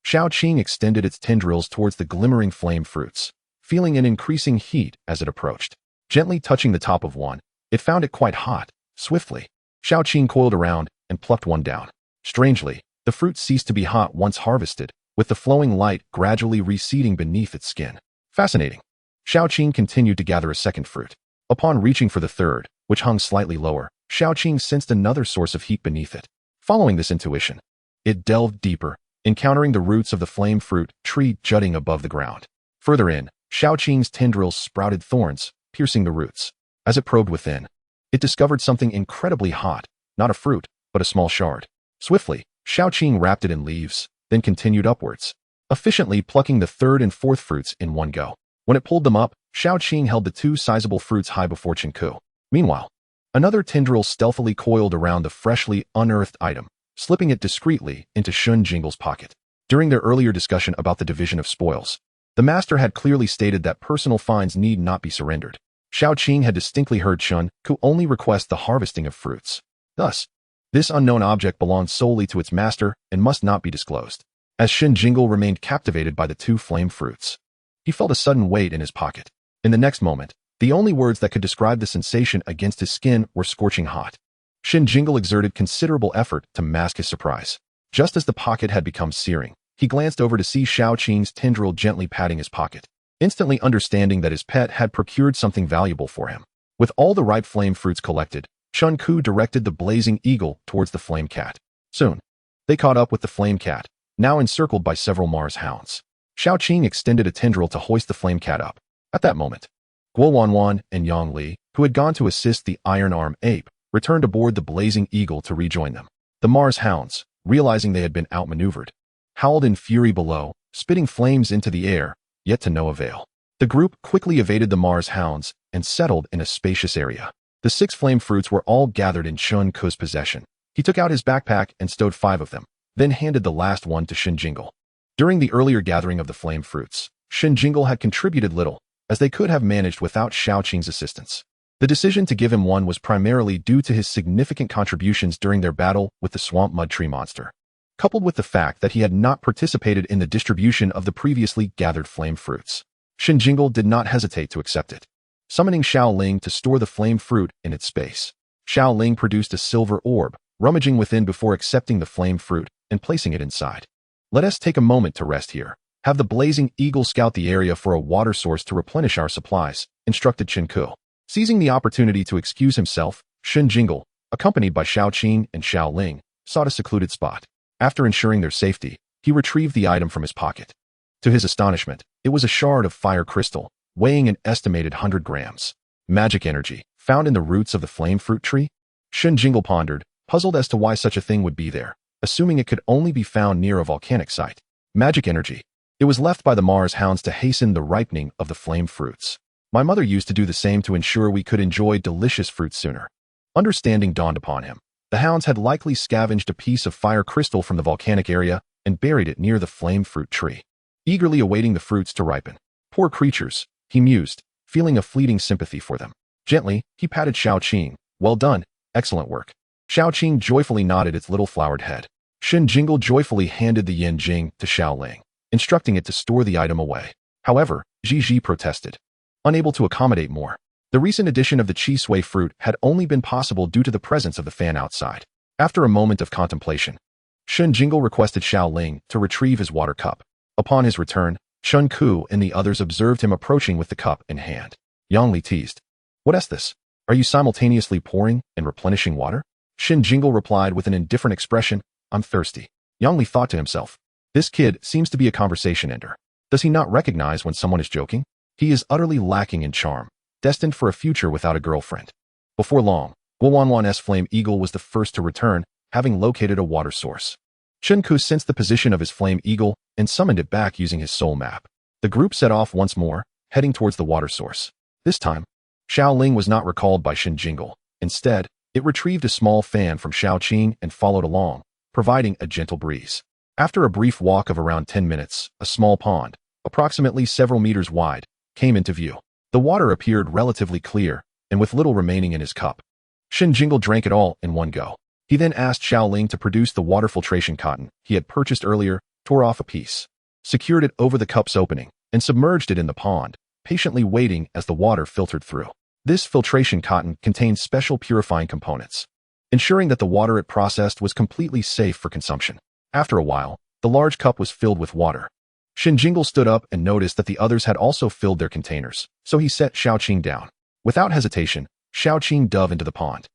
Xiaoqing extended its tendrils towards the glimmering flame fruits, feeling an increasing heat as it approached. Gently touching the top of one, it found it quite hot. Swiftly, Xiaoqing coiled around and plucked one down. Strangely, the fruit ceased to be hot once harvested, with the flowing light gradually receding beneath its skin. Fascinating. Xiaoqing continued to gather a second fruit. Upon reaching for the third, which hung slightly lower, Xiaoqing sensed another source of heat beneath it. Following this intuition, it delved deeper, encountering the roots of the flame fruit tree jutting above the ground. Further in, Shaoqing's tendrils sprouted thorns, piercing the roots. As it probed within, it discovered something incredibly hot, not a fruit, but a small shard. Swiftly, Shaoqing wrapped it in leaves, then continued upwards, efficiently plucking the third and fourth fruits in one go. When it pulled them up, Shaoqing held the two sizable fruits high before Chenku. Meanwhile, another tendril stealthily coiled around the freshly unearthed item, slipping it discreetly into Shen Jingle's pocket. During their earlier discussion about the division of spoils, the master had clearly stated that personal finds need not be surrendered. Shaoqing had distinctly heard Shen Ku only request the harvesting of fruits. Thus, this unknown object belonged solely to its master and must not be disclosed. As Shen Jingle remained captivated by the two flame fruits, he felt a sudden weight in his pocket. In the next moment, the only words that could describe the sensation against his skin were scorching hot. Shen Jingle exerted considerable effort to mask his surprise. Just as the pocket had become searing, he glanced over to see Shaoqing's tendril gently patting his pocket, instantly understanding that his pet had procured something valuable for him. With all the ripe flame fruits collected, Chenku directed the blazing eagle towards the flame cat. Soon, they caught up with the flame cat, now encircled by several Mars hounds. Shaoqing extended a tendril to hoist the flame cat up. At that moment, Guo Wanwan and Yang Li, who had gone to assist the Iron Arm ape, returned aboard the blazing eagle to rejoin them. The Mars hounds, realizing they had been outmaneuvered, howled in fury below, spitting flames into the air, yet to no avail. The group quickly evaded the Mars hounds and settled in a spacious area. The 6 flame fruits were all gathered in Shen Ku's possession. He took out his backpack and stowed 5 of them, then handed the last one to Shen Jingle. During the earlier gathering of the flame fruits, Shen Jingle had contributed little, as they could have managed without Shaoqing's assistance. The decision to give him one was primarily due to his significant contributions during their battle with the swamp mud tree monster, coupled with the fact that he had not participated in the distribution of the previously gathered flame fruits. Shen Jingle did not hesitate to accept it, summoning Xiao Ling to store the flame fruit in its space. Xiao Ling produced a silver orb, rummaging within before accepting the flame fruit and placing it inside. Let us take a moment to rest here. Have the blazing eagle scout the area for a water source to replenish our supplies, instructed Chenku. Seizing the opportunity to excuse himself, Shen Jingle, accompanied by Shaoqing and Xiao Ling, sought a secluded spot. After ensuring their safety, he retrieved the item from his pocket. To his astonishment, it was a shard of fire crystal, weighing an estimated 100 grams. Magic energy, found in the roots of the flame fruit tree? Shen Jingle pondered, puzzled as to why such a thing would be there, assuming it could only be found near a volcanic site. Magic energy. It was left by the Mars hounds to hasten the ripening of the flame fruits. My mother used to do the same to ensure we could enjoy delicious fruits sooner. Understanding dawned upon him. The hounds had likely scavenged a piece of fire crystal from the volcanic area and buried it near the flame fruit tree, eagerly awaiting the fruits to ripen. Poor creatures, he mused, feeling a fleeting sympathy for them. Gently, he patted Shaoqing. Well done, excellent work. Shaoqing joyfully nodded its little flowered head. Shen Jingle joyfully handed the yin jing to Xiao Ling, instructing it to store the item away. However, Ji protested, unable to accommodate more. The recent addition of the chi sui fruit had only been possible due to the presence of the fan outside. After a moment of contemplation, Shen Jingle requested Xiao Ling to retrieve his water cup. Upon his return, Shen Ku and the others observed him approaching with the cup in hand. Yang Li teased, "What is this? Are you simultaneously pouring and replenishing water?" Shen Jingle replied with an indifferent expression, "I'm thirsty." Yang Li thought to himself, "This kid seems to be a conversation ender. Does he not recognize when someone is joking? He is utterly lacking in charm, destined for a future without a girlfriend." Before long, Guowanwan's flame eagle was the first to return, having located a water source. Chenku sensed the position of his flame eagle and summoned it back using his soul map. The group set off once more, heading towards the water source. This time, Xiao Ling was not recalled by Shen Jingle. Instead, it retrieved a small fan from Shaoqing and followed along, providing a gentle breeze. After a brief walk of around 10 minutes, a small pond, approximately several meters wide, came into view. The water appeared relatively clear, and with little remaining in his cup. Shen Jingle drank it all in one go. He then asked Xiao Ling to produce the water filtration cotton he had purchased earlier, tore off a piece, secured it over the cup's opening, and submerged it in the pond, patiently waiting as the water filtered through. This filtration cotton contained special purifying components, ensuring that the water it processed was completely safe for consumption. After a while, the large cup was filled with water. Shen Jingle stood up and noticed that the others had also filled their containers, so he set Shaoqing down. Without hesitation, Shaoqing dove into the pond,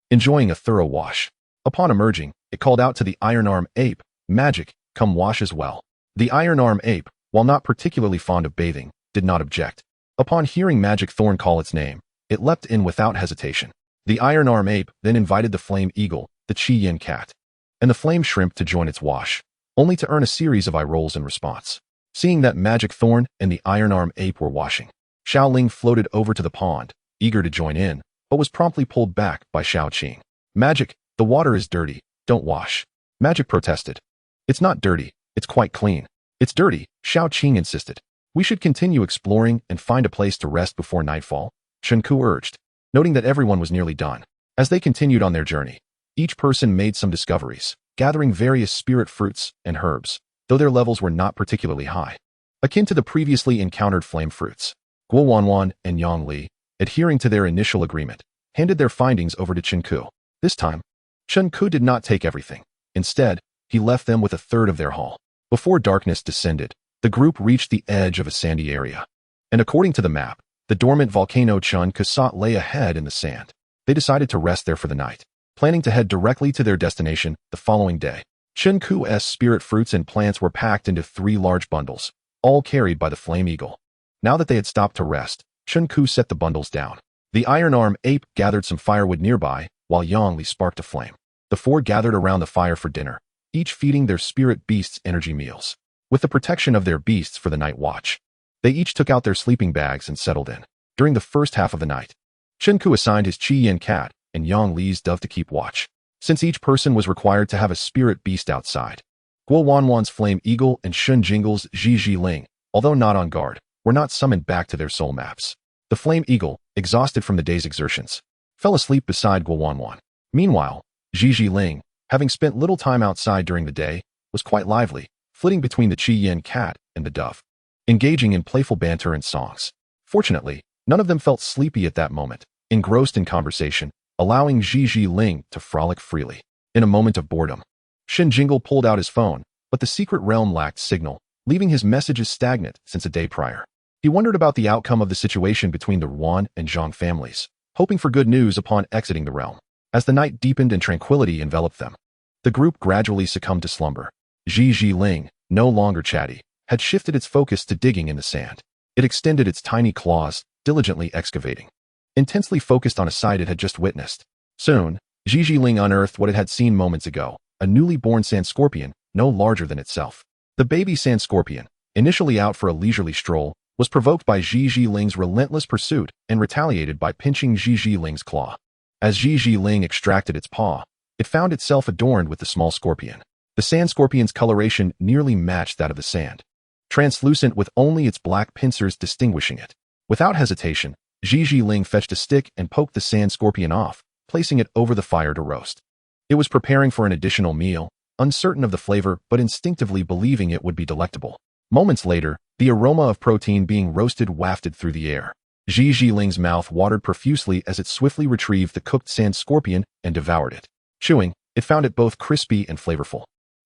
enjoying a thorough wash. Upon emerging, it called out to the Iron Arm ape, "Magic, come wash as well. The Iron Arm ape, while not particularly fond of bathing, did not object. Upon hearing Magic Thorn call its name, it leapt in without hesitation. The Iron Arm ape then invited the Flame Eagle, the Chi Yin cat, and the Flame Shrimp to join its wash, only to earn a series of eye rolls in response. Seeing that Magic Thorn and the Iron Arm ape were washing, Xiaoling floated over to the pond, eager to join in, but was promptly pulled back by Xiaoqing. Magic, the water is dirty, don't wash. Magic protested. It's not dirty, it's quite clean. It's dirty, Xiaoqing insisted. We should continue exploring and find a place to rest before nightfall, Shenku urged, noting that everyone was nearly done. As they continued on their journey, each person made some discoveries, gathering various spirit fruits and herbs, though their levels were not particularly high. Akin to the previously encountered flame fruits, Guo Wanwan and Yang Li, adhering to their initial agreement, handed their findings over to Chenku. This time, Chenku did not take everything. Instead, he left them with a third of their haul. Before darkness descended, the group reached the edge of a sandy area. And according to the map, the dormant volcano Chun Kasat lay ahead in the sand. They decided to rest there for the night, planning to head directly to their destination the following day. Chenku's spirit fruits and plants were packed into 3 large bundles, all carried by the Flame Eagle. Now that they had stopped to rest, Chenku set the bundles down. The Iron Arm ape gathered some firewood nearby, while Yang Li sparked a flame. The 4 gathered around the fire for dinner, each feeding their spirit beasts energy meals. With the protection of their beasts for the night watch, they each took out their sleeping bags and settled in. During the first half of the night, Chenku assigned his Chi Yin cat and Yang Li's dove to keep watch, since each person was required to have a spirit beast outside. Guo Wanwan's Flame Eagle and Shen Jingle's Ji Ling, although not on guard, were not summoned back to their soul maps. The Flame Eagle, exhausted from the day's exertions, fell asleep beside Guo Wanwan. Meanwhile, Ji Ling, having spent little time outside during the day, was quite lively, flitting between the Chi Yin cat and the dove, engaging in playful banter and songs. Fortunately, none of them felt sleepy at that moment, engrossed in conversation, allowing Ji Ling to frolic freely. In a moment of boredom, Shen Jingle pulled out his phone, but the secret realm lacked signal, leaving his messages stagnant since a day prior. He wondered about the outcome of the situation between the Ruan and Zhang families, hoping for good news upon exiting the realm. As the night deepened and tranquility enveloped them, the group gradually succumbed to slumber. Ji Ling, no longer chatty, had shifted its focus to digging in the sand. It extended its tiny claws, diligently excavating, intensely focused on a sight it had just witnessed. Soon, Ji Ling unearthed what it had seen moments ago, a newly born sand scorpion, no larger than itself. The baby sand scorpion, initially out for a leisurely stroll, was provoked by Ji Ling's relentless pursuit and retaliated by pinching Ji Ling's claw. As Ji Ling extracted its paw, it found itself adorned with the small scorpion. The sand scorpion's coloration nearly matched that of the sand, translucent with only its black pincers distinguishing it. Without hesitation, Ji Ling fetched a stick and poked the sand scorpion off, placing it over the fire to roast. It was preparing for an additional meal, uncertain of the flavor but instinctively believing it would be delectable. Moments later, the aroma of protein being roasted wafted through the air. Ji Ling's mouth watered profusely as it swiftly retrieved the cooked sand scorpion and devoured it. Chewing, it found it both crispy and flavorful,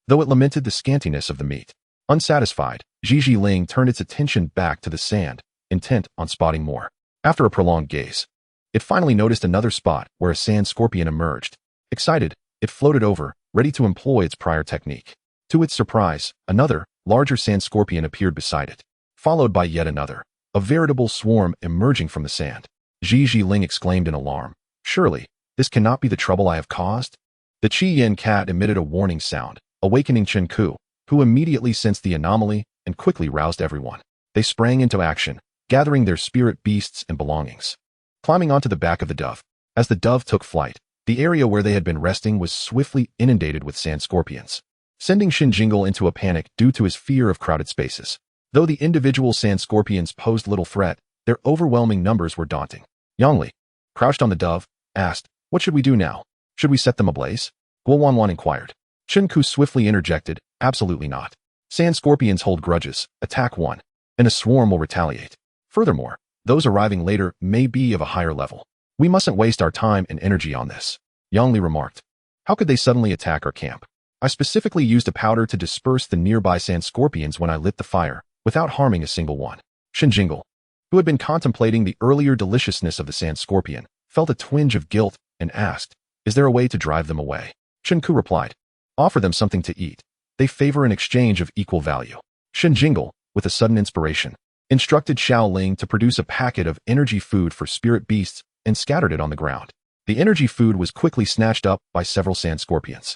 though it lamented the scantiness of the meat. Unsatisfied, Ji Ling turned its attention back to the sand, intent on spotting more. After a prolonged gaze, it finally noticed another spot where a sand scorpion emerged. Excited, it floated over, ready to employ its prior technique. To its surprise, another, larger sand scorpion appeared beside it, followed by yet another, a veritable swarm emerging from the sand. Ji Ling exclaimed in alarm, "Surely, this cannot be the trouble I have caused?" The Chi Yin cat emitted a warning sound, awakening Chenku, who immediately sensed the anomaly and quickly roused everyone. They sprang into action, gathering their spirit beasts and belongings. Climbing onto the back of the dove, as the dove took flight, the area where they had been resting was swiftly inundated with sand scorpions, sending Shen Jingle into a panic due to his fear of crowded spaces. Though the individual sand scorpions posed little threat, their overwhelming numbers were daunting. Yang Li, crouched on the dove, asked, "What should we do now? Should we set them ablaze?" Guo Wanwan inquired. Chenku swiftly interjected, "Absolutely not. Sand scorpions hold grudges, attack one, and a swarm will retaliate. Furthermore, those arriving later may be of a higher level. We mustn't waste our time and energy on this." Yang Li remarked, "How could they suddenly attack our camp? I specifically used a powder to disperse the nearby sand scorpions when I lit the fire, without harming a single one." Shen Jingle, who had been contemplating the earlier deliciousness of the sand scorpion, felt a twinge of guilt and asked, "Is there a way to drive them away?" Chenku replied, "Offer them something to eat. They favor an exchange of equal value. Shen Jingle, with a sudden inspiration, instructed Xiao Ling to produce a packet of energy food for spirit beasts and scattered it on the ground. The energy food was quickly snatched up by several sand scorpions.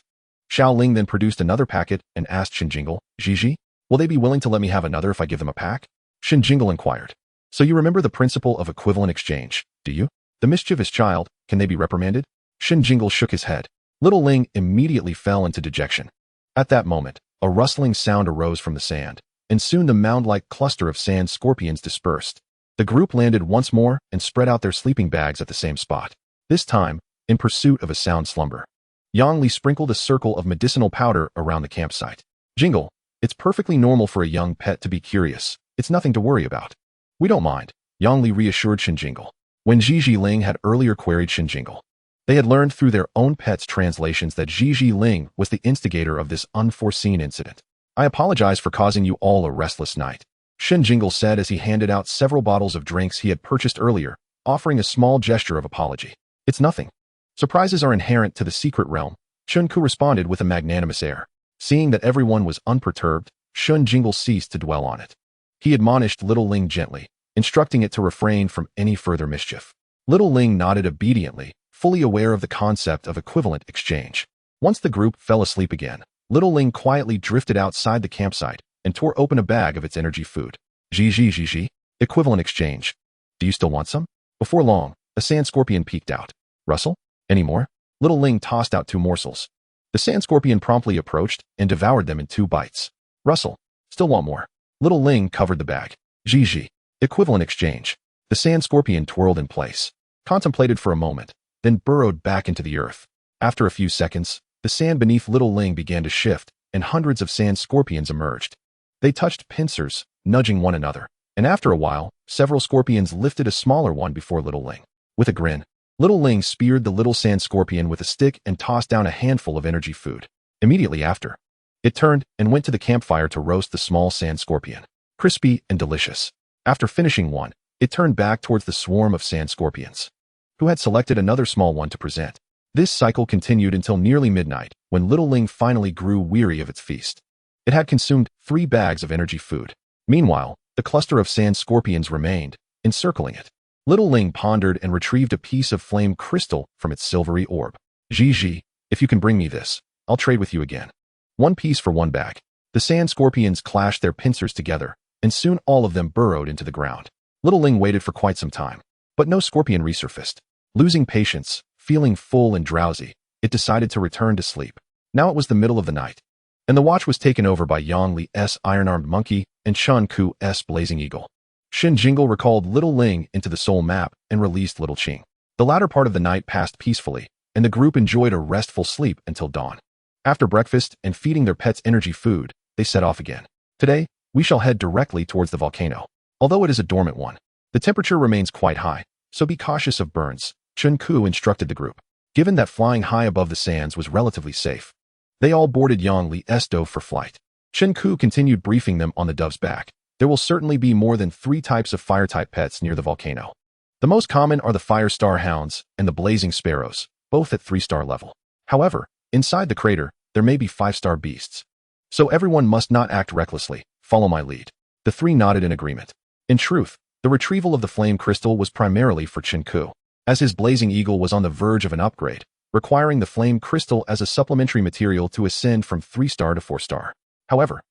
Xiao Ling then produced another packet and asked Shen Jingle, Gigi, will they be willing to let me have another if I give them a pack? Shen Jingle inquired. So you remember the principle of equivalent exchange, do you? The mischievous child, can they be reprimanded? Shen Jingle shook his head. Little Ling immediately fell into dejection. At that moment, a rustling sound arose from the sand, and soon the mound-like cluster of sand scorpions dispersed. The group landed once more and spread out their sleeping bags at the same spot, this time in pursuit of a sound slumber. Yang Li sprinkled a circle of medicinal powder around the campsite. Jingle, it's perfectly normal for a young pet to be curious. It's nothing to worry about. We don't mind, Yang Li reassured Shen Jingle. When Gigi Ling had earlier queried Shen Jingle, they had learned through their own pet's translations that Gigi Ling was the instigator of this unforeseen incident. I apologize for causing you all a restless night, Shen Jingle said as he handed out several bottles of drinks he had purchased earlier, offering a small gesture of apology. It's nothing. Surprises are inherent to the secret realm, Chunku responded with a magnanimous air. Seeing that everyone was unperturbed, Shen Jingle ceased to dwell on it. He admonished Little Ling gently, instructing it to refrain from any further mischief. Little Ling nodded obediently, fully aware of the concept of equivalent exchange. Once the group fell asleep again, Little Ling quietly drifted outside the campsite and tore open a bag of its energy food. Gigi, equivalent exchange. Do you still want some? Before long, a sand scorpion peeked out. Russell? Any more? Little Ling tossed out 2 morsels. The sand scorpion promptly approached and devoured them in 2 bites. Russell, still want more? Little Ling covered the bag. Gigi, equivalent exchange. The sand scorpion twirled in place, contemplated for a moment, then burrowed back into the earth. After a few seconds, the sand beneath Little Ling began to shift, and hundreds of sand scorpions emerged. They touched pincers, nudging one another, and after a while, several scorpions lifted a smaller one before Little Ling. With a grin, Little Ling speared the little sand scorpion with a stick and tossed down a handful of energy food. Immediately after, it turned and went to the campfire to roast the small sand scorpion. Crispy and delicious. After finishing one, it turned back towards the swarm of sand scorpions, who had selected another small one to present. This cycle continued until nearly midnight, when Little Ling finally grew weary of its feast. It had consumed 3 bags of energy food. Meanwhile, the cluster of sand scorpions remained, encircling it. Little Ling pondered and retrieved a piece of flame crystal from its silvery orb. Gigi, if you can bring me this, I'll trade with you again. 1 piece for 1 bag. The sand scorpions clashed their pincers together, and soon all of them burrowed into the ground. Little Ling waited for quite some time, but no scorpion resurfaced. Losing patience, feeling full and drowsy, it decided to return to sleep. Now it was the middle of the night, and the watch was taken over by Yang Li's iron-armed monkey and Shen Ku's blazing eagle. Shen Jingle recalled Little Ling into the soul map and released Little Qing. The latter part of the night passed peacefully, and the group enjoyed a restful sleep until dawn. After breakfast and feeding their pets energy food, they set off again. Today, we shall head directly towards the volcano. Although it is a dormant one, the temperature remains quite high, so be cautious of burns, Chen Ku instructed the group. Given that flying high above the sands was relatively safe, they all boarded Yang Li's dove for flight. Chen Ku continued briefing them on the dove's back. There will certainly be more than 3 types of fire-type pets near the volcano. The most common are the fire star hounds and the blazing sparrows, both at 3-star level. However, inside the crater, there may be 5-star beasts. So everyone must not act recklessly. Follow my lead. The 3 nodded in agreement. In truth, the retrieval of the flame crystal was primarily for Chen Ku, as his blazing eagle was on the verge of an upgrade, requiring the flame crystal as a supplementary material to ascend from 3-star to 4-star. However,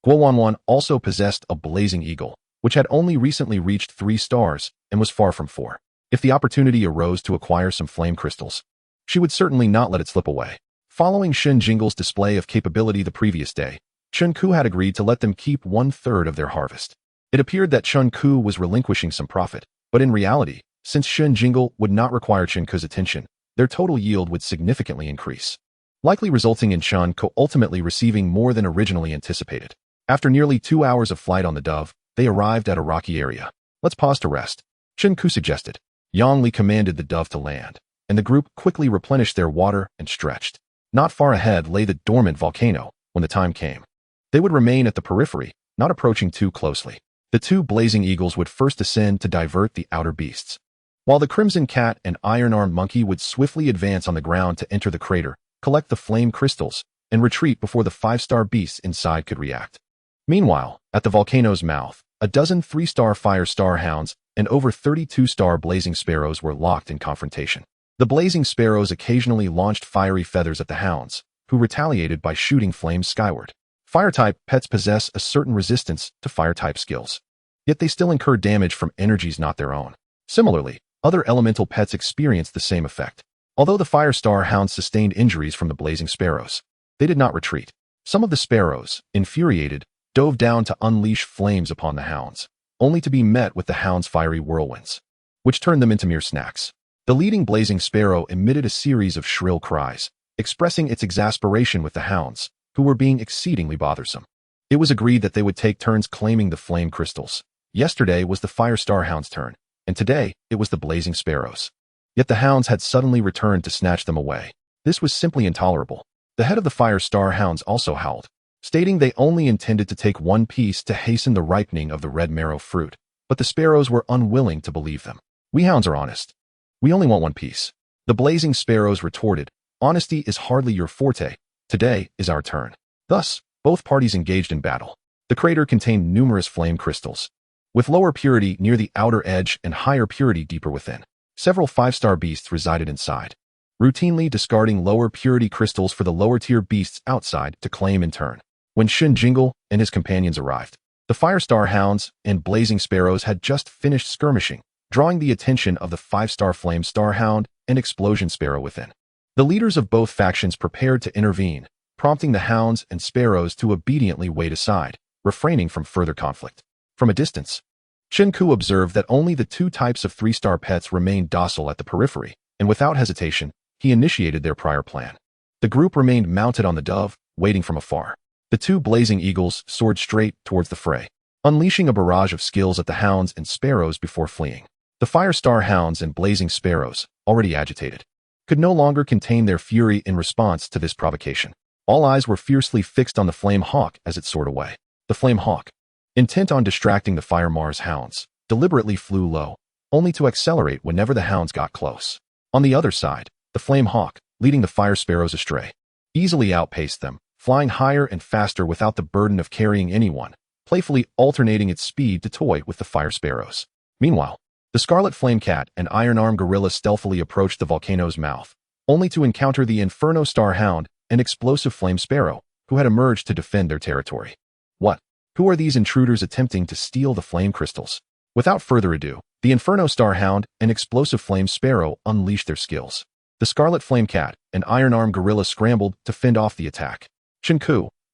Guowanwan also possessed a blazing eagle, which had only recently reached 3 stars and was far from 4. If the opportunity arose to acquire some flame crystals, she would certainly not let it slip away. Following Shen Jingle's display of capability the previous day, Chen Ku had agreed to let them keep 1/3 of their harvest. It appeared that Chen Ku was relinquishing some profit, but in reality, since Shen Jingle would not require Chen Ku's attention, their total yield would significantly increase, likely resulting in Shen Ku ultimately receiving more than originally anticipated. After nearly 2 hours of flight on the dove, they arrived at a rocky area. Let's pause to rest, Chen Ku suggested. Yang Li commanded the dove to land, and the group quickly replenished their water and stretched. Not far ahead lay the dormant volcano. When the time came, they would remain at the periphery, not approaching too closely. The 2 blazing eagles would first ascend to divert the outer beasts, while the crimson cat and iron-armed monkey would swiftly advance on the ground to enter the crater, collect the flame crystals, and retreat before the 5-star beasts inside could react. Meanwhile, at the volcano's mouth, a dozen 3-star fire star hounds and over 32-star blazing sparrows were locked in confrontation. The blazing sparrows occasionally launched fiery feathers at the hounds, who retaliated by shooting flames skyward. Fire-type pets possess a certain resistance to fire-type skills, yet they still incur damage from energies not their own. Similarly, other elemental pets experience the same effect. Although the fire star hounds sustained injuries from the blazing sparrows, they did not retreat. Some of the sparrows, infuriated, dove down to unleash flames upon the hounds, only to be met with the hounds' fiery whirlwinds, which turned them into mere snacks. The leading blazing sparrow emitted a series of shrill cries, expressing its exasperation with the hounds, who were being exceedingly bothersome. It was agreed that they would take turns claiming the flame crystals. Yesterday was the fire star hound's turn, and today it was the blazing sparrows. Yet the hounds had suddenly returned to snatch them away. This was simply intolerable. The head of the fire star hounds also howled, stating they only intended to take one piece to hasten the ripening of the red marrow fruit, but the sparrows were unwilling to believe them. We hounds are honest. We only want one piece. The blazing sparrows retorted, honesty is hardly your forte. Today is our turn. Thus, both parties engaged in battle. The crater contained numerous flame crystals, with lower purity near the outer edge and higher purity deeper within. Several 5-star beasts resided inside, routinely discarding lower purity crystals for the lower-tier beasts outside to claim in turn. When Shen Jingle and his companions arrived, the fire star hounds and blazing sparrows had just finished skirmishing, drawing the attention of the 5-star flame star hound and explosion sparrow within. The leaders of both factions prepared to intervene, prompting the hounds and sparrows to obediently wait aside, refraining from further conflict. From a distance, Shen observed that only the 2 types of 3-star pets remained docile at the periphery, and without hesitation, he initiated their prior plan. The group remained mounted on the dove, waiting from afar. The 2 blazing eagles soared straight towards the fray, unleashing a barrage of skills at the hounds and sparrows before fleeing. The fire star hounds and blazing sparrows, already agitated, could no longer contain their fury in response to this provocation. All eyes were fiercely fixed on the flame hawk as it soared away. The flame hawk, intent on distracting the fire Mars hounds, deliberately flew low, only to accelerate whenever the hounds got close. On the other side, the flame hawk, leading the fire sparrows astray, easily outpaced them, flying higher and faster without the burden of carrying anyone, playfully alternating its speed to toy with the fire sparrows. Meanwhile, the scarlet flame cat and iron-armed gorilla stealthily approached the volcano's mouth, only to encounter the inferno star hound and explosive flame sparrow, who had emerged to defend their territory. What? Who are these intruders attempting to steal the flame crystals? Without further ado, the Inferno Star Hound and Explosive Flame Sparrow unleashed their skills. The Scarlet Flame Cat and Iron-Armed Gorilla scrambled to fend off the attack. Shen,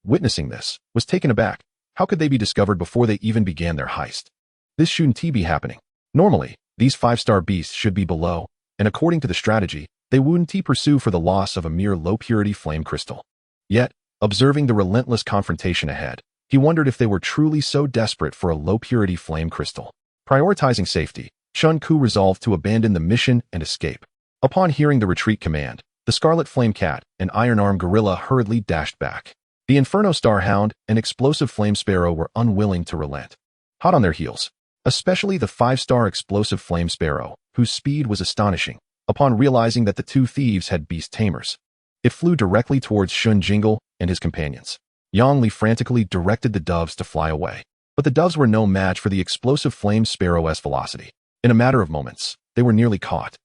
witnessing this, was taken aback. How could they be discovered before they even began their heist? This shouldn't be happening. Normally, these 5-star beasts should be below, and according to the strategy, they wouldn't pursue for the loss of a mere low-purity flame crystal. Yet, observing the relentless confrontation ahead, he wondered if they were truly so desperate for a low-purity flame crystal. Prioritizing safety, Shen resolved to abandon the mission and escape. Upon hearing the retreat command, the Scarlet Flame Cat and Iron-Armed Gorilla hurriedly dashed back. The Inferno Star Hound and Explosive Flame Sparrow were unwilling to relent, hot on their heels, especially the 5-star Explosive Flame Sparrow, whose speed was astonishing. Upon realizing that the 2 thieves had Beast Tamers, it flew directly towards Shen Jingle and his companions. Yang Li frantically directed the doves to fly away, but the doves were no match for the Explosive Flame Sparrow's velocity. In a matter of moments, they were nearly caught,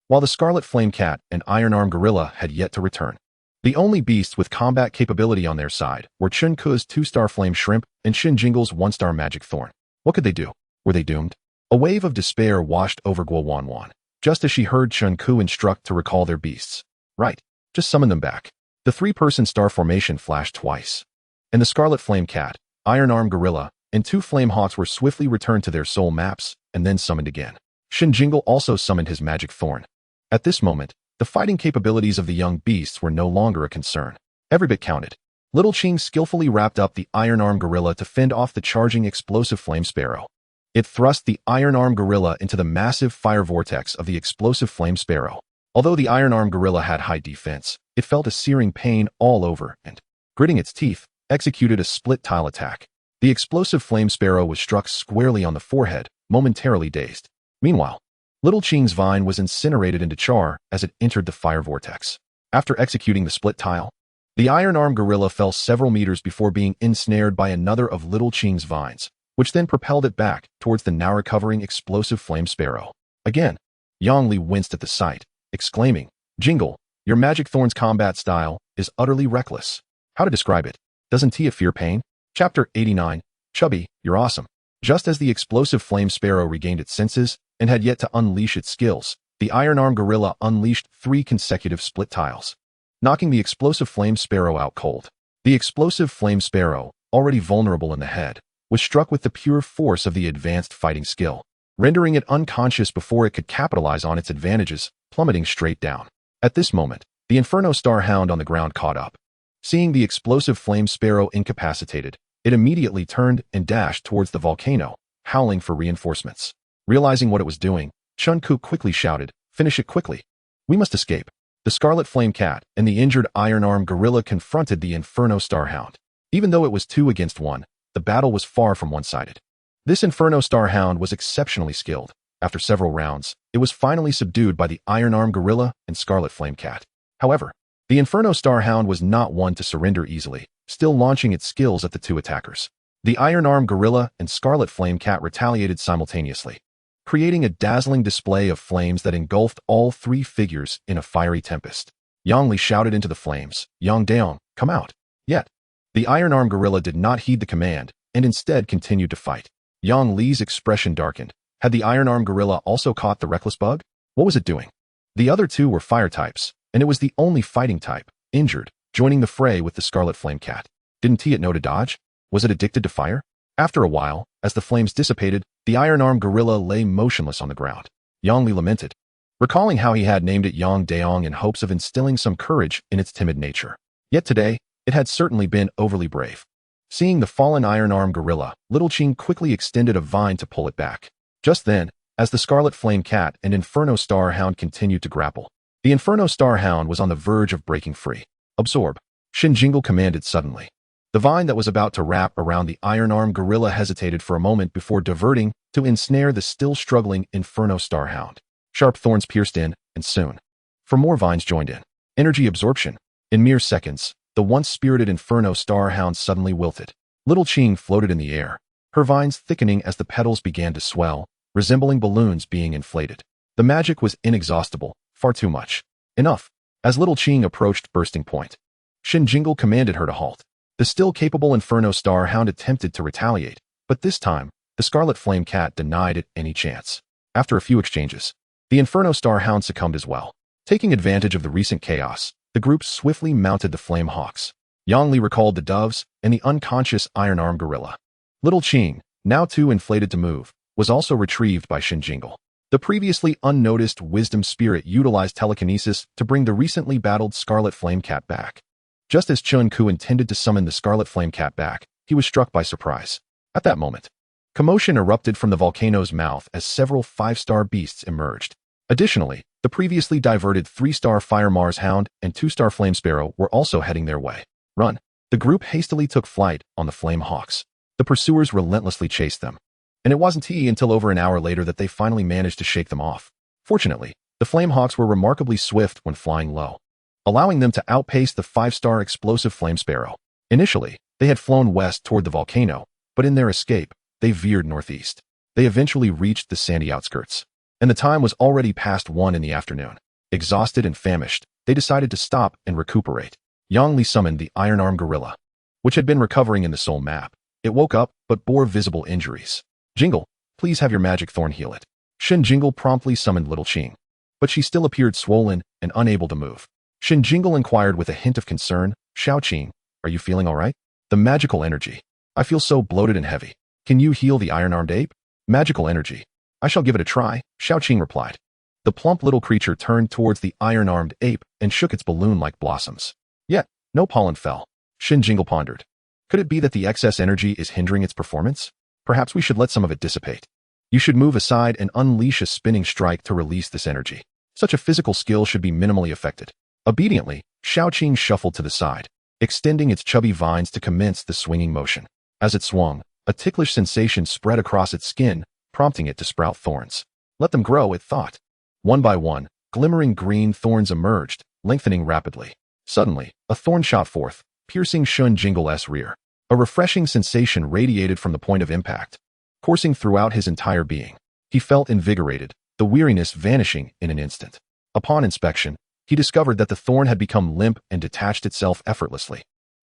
while the Scarlet Flame Cat and Iron-Armed Gorilla had yet to return. The only beasts with combat capability on their side were Shen 2-star Flame Shrimp and Shen Jingle's 1-star Magic Thorn. What could they do? Were they doomed? A wave of despair washed over Guo Wanwan, just as she heard Shen instruct to recall their beasts. Right, just summon them back. The 3-person star formation flashed twice, and the Scarlet Flame Cat, Iron-Armed Gorilla, and 2 Flame Hawks were swiftly returned to their soul maps and then summoned again. Shen Jingle also summoned his Magic Thorn. At this moment, the fighting capabilities of the young beasts were no longer a concern. Every bit counted. Little Ching skillfully wrapped up the Iron-Armed Gorilla to fend off the charging Explosive Flame Sparrow. It thrust the Iron-Armed Gorilla into the massive fire vortex of the Explosive Flame Sparrow. Although the Iron-Armed Gorilla had high defense, it felt a searing pain all over and, gritting its teeth, executed a split tile attack. The Explosive Flame Sparrow was struck squarely on the forehead, momentarily dazed. Meanwhile, Little Ching's vine was incinerated into char as it entered the fire vortex. After executing the split tile, The iron-armed gorilla fell several meters before being ensnared by another of Little Qing's vines, which then propelled it back towards the now-recovering explosive flame sparrow. Again, Yang Li winced at the sight, exclaiming, "Jingle, your magic thorn's combat style is utterly reckless." How to describe it? Doesn't Tia fear pain? Chapter 89, Chubby, you're awesome. Just as the explosive flame sparrow regained its senses and had yet to unleash its skills, the iron-armed gorilla unleashed 3 consecutive split tiles, knocking the explosive flame sparrow out cold. The explosive flame sparrow, already vulnerable in the head, was struck with the pure force of the advanced fighting skill, rendering it unconscious before it could capitalize on its advantages, plummeting straight down. At this moment, the Inferno Star Hound on the ground caught up. Seeing the explosive flame sparrow incapacitated, it immediately turned and dashed towards the volcano, howling for reinforcements. Realizing what it was doing, Chun Ku quickly shouted, "Finish it quickly. We must escape." The Scarlet Flame Cat and the injured iron-armed gorilla confronted the Inferno Star Hound. Even though it was 2 against 1, the battle was far from one-sided. This Inferno Star Hound was exceptionally skilled. After several rounds, it was finally subdued by the iron-armed gorilla and Scarlet Flame Cat. However, the Inferno Star Hound was not one to surrender easily, still launching its skills at the 2 attackers. The iron-armed gorilla and Scarlet Flame Cat retaliated simultaneously, creating a dazzling display of flames that engulfed all 3 figures in a fiery tempest. Yang Li shouted into the flames, "Yang Daong, come out." Yet, the iron-armed gorilla did not heed the command and instead continued to fight. Yang Li's expression darkened. Had the iron-armed gorilla also caught the reckless bug? What was it doing? The other 2 were fire types, and it was the only fighting type, injured, joining the fray with the Scarlet Flame Cat. Didn't it know to dodge? Was it addicted to fire? After a while, as the flames dissipated, the iron-armed gorilla lay motionless on the ground. Yang Li lamented, recalling how he had named it Yang Daong in hopes of instilling some courage in its timid nature. Yet today, it had certainly been overly brave. Seeing the fallen iron-armed gorilla, Little Qing quickly extended a vine to pull it back. Just then, as the Scarlet Flame Cat and Inferno Star Hound continued to grapple, the Inferno Star Hound was on the verge of breaking free. "Absorb," Shen Jingle commanded suddenly. The vine that was about to wrap around the iron-armed gorilla hesitated for a moment before diverting to ensnare the still struggling Inferno Star Hound. Sharp thorns pierced in, and soon, 4 more vines joined in. Energy absorption. In mere seconds, the once spirited Inferno Star Hound suddenly wilted. Little Qing floated in the air, her vines thickening as the petals began to swell, resembling balloons being inflated. The magic was inexhaustible, far too much. Enough. As Little Qing approached bursting point, Shen Jingle commanded her to halt. The still capable Inferno Star Hound attempted to retaliate, but this time, the Scarlet Flame Cat denied it any chance. After a few exchanges, the Inferno Star Hound succumbed as well. Taking advantage of the recent chaos, the group swiftly mounted the Flame Hawks. Yang Li recalled the doves and the unconscious iron-armed gorilla. Little Qing, now too inflated to move, was also retrieved by Shen Jingle. The previously unnoticed Wisdom Spirit utilized telekinesis to bring the recently battled Scarlet Flame Cat back. Just as Chun Ku intended to summon the Scarlet Flame Cat back, he was struck by surprise. At that moment, commotion erupted from the volcano's mouth as several 5-star beasts emerged. Additionally, the previously diverted 3-star Fire Mars Hound and 2-star Flame Sparrow were also heading their way. Run! The group hastily took flight on the Flame Hawks. The pursuers relentlessly chased them, and it wasn't until over an hour later that they finally managed to shake them off. Fortunately, the Flame Hawks were remarkably swift when flying low, allowing them to outpace the 5-star explosive Flame Sparrow. Initially, they had flown west toward the volcano, but in their escape, they veered northeast. They eventually reached the sandy outskirts, and the time was already past 1 in the afternoon. Exhausted and famished, they decided to stop and recuperate. Yang Li summoned the iron-armed gorilla, which had been recovering in the soul map. It woke up, but bore visible injuries. "Jingle, please have your magic thorn heal it." Shen Jingle promptly summoned Little Qing, but she still appeared swollen and unable to move. Shen Jingle inquired with a hint of concern, "Xiao Qing, are you feeling all right?" "The magical energy. I feel so bloated and heavy. Can you heal the iron-armed ape?" "Magical energy. I shall give it a try," Xiao Qing replied. The plump little creature turned towards the iron-armed ape and shook its balloon like blossoms. Yet, no pollen fell. Shen Jingle pondered. Could it be that the excess energy is hindering its performance? Perhaps we should let some of it dissipate. You should move aside and unleash a spinning strike to release this energy. Such a physical skill should be minimally affected. Obediently, Xiao Qing shuffled to the side, extending its chubby vines to commence the swinging motion. As it swung, a ticklish sensation spread across its skin, prompting it to sprout thorns. Let them grow, it thought. One by one, glimmering green thorns emerged, lengthening rapidly. Suddenly, a thorn shot forth, piercing Shen Jingle's rear. A refreshing sensation radiated from the point of impact, coursing throughout his entire being. He felt invigorated, the weariness vanishing in an instant. Upon inspection, he discovered that the thorn had become limp and detached itself effortlessly.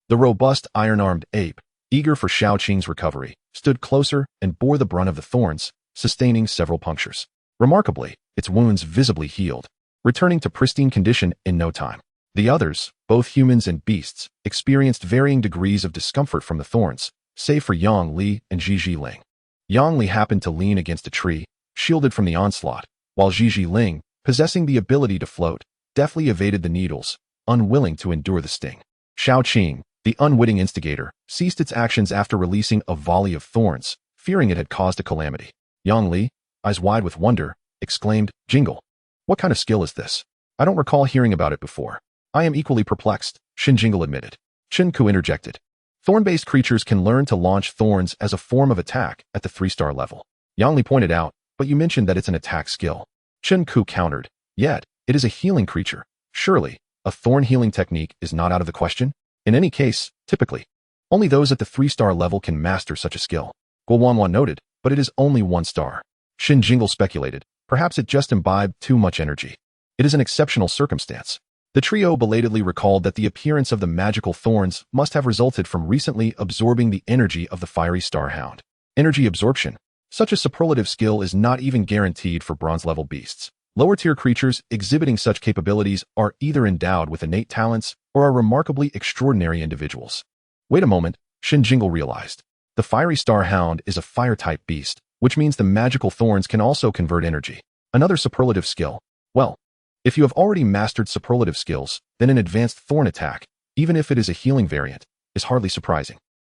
The robust, iron-armed ape, eager for Xiaoqing's recovery, stood closer and bore the brunt of the thorns, sustaining several punctures. Remarkably, its wounds visibly healed, returning to pristine condition in no time. The others, both humans and beasts, experienced varying degrees of discomfort from the thorns, save for Yang Li and Zhi Ling. Yang Li happened to lean against a tree, shielded from the onslaught, while Zhi Ling, possessing the ability to float, deftly evaded the needles, unwilling to endure the sting. Xiaoqing, the unwitting instigator, ceased its actions after releasing a volley of thorns, fearing it had caused a calamity. Yang Li, eyes wide with wonder, exclaimed, "Jingle, what kind of skill is this? I don't recall hearing about it before." "I am equally perplexed," Shen Jingle admitted. Chen Ku interjected. "Thorn-based creatures can learn to launch thorns as a form of attack at the 3-star level." Yang Li pointed out, "But you mentioned that it's an attack skill." Chen Ku countered, "Yet, it is a healing creature. Surely, a thorn healing technique is not out of the question? In any case, typically, only those at the 3-star level can master such a skill." Guo Wanwan noted, "But it is only 1 star. Shen Jingle speculated, "Perhaps it just imbibed too much energy. It is an exceptional circumstance." The trio belatedly recalled that the appearance of the magical thorns must have resulted from recently absorbing the energy of the fiery starhound. Energy absorption. Such a superlative skill is not even guaranteed for bronze-level beasts. Lower-tier creatures exhibiting such capabilities are either endowed with innate talents or are remarkably extraordinary individuals. Wait a moment, Shen Jingle realized. The fiery starhound is a fire-type beast, which means the magical thorns can also convert energy. Another superlative skill. Well, if you have already mastered superlative skills, then an advanced thorn attack, even if it is a healing variant, is hardly surprising.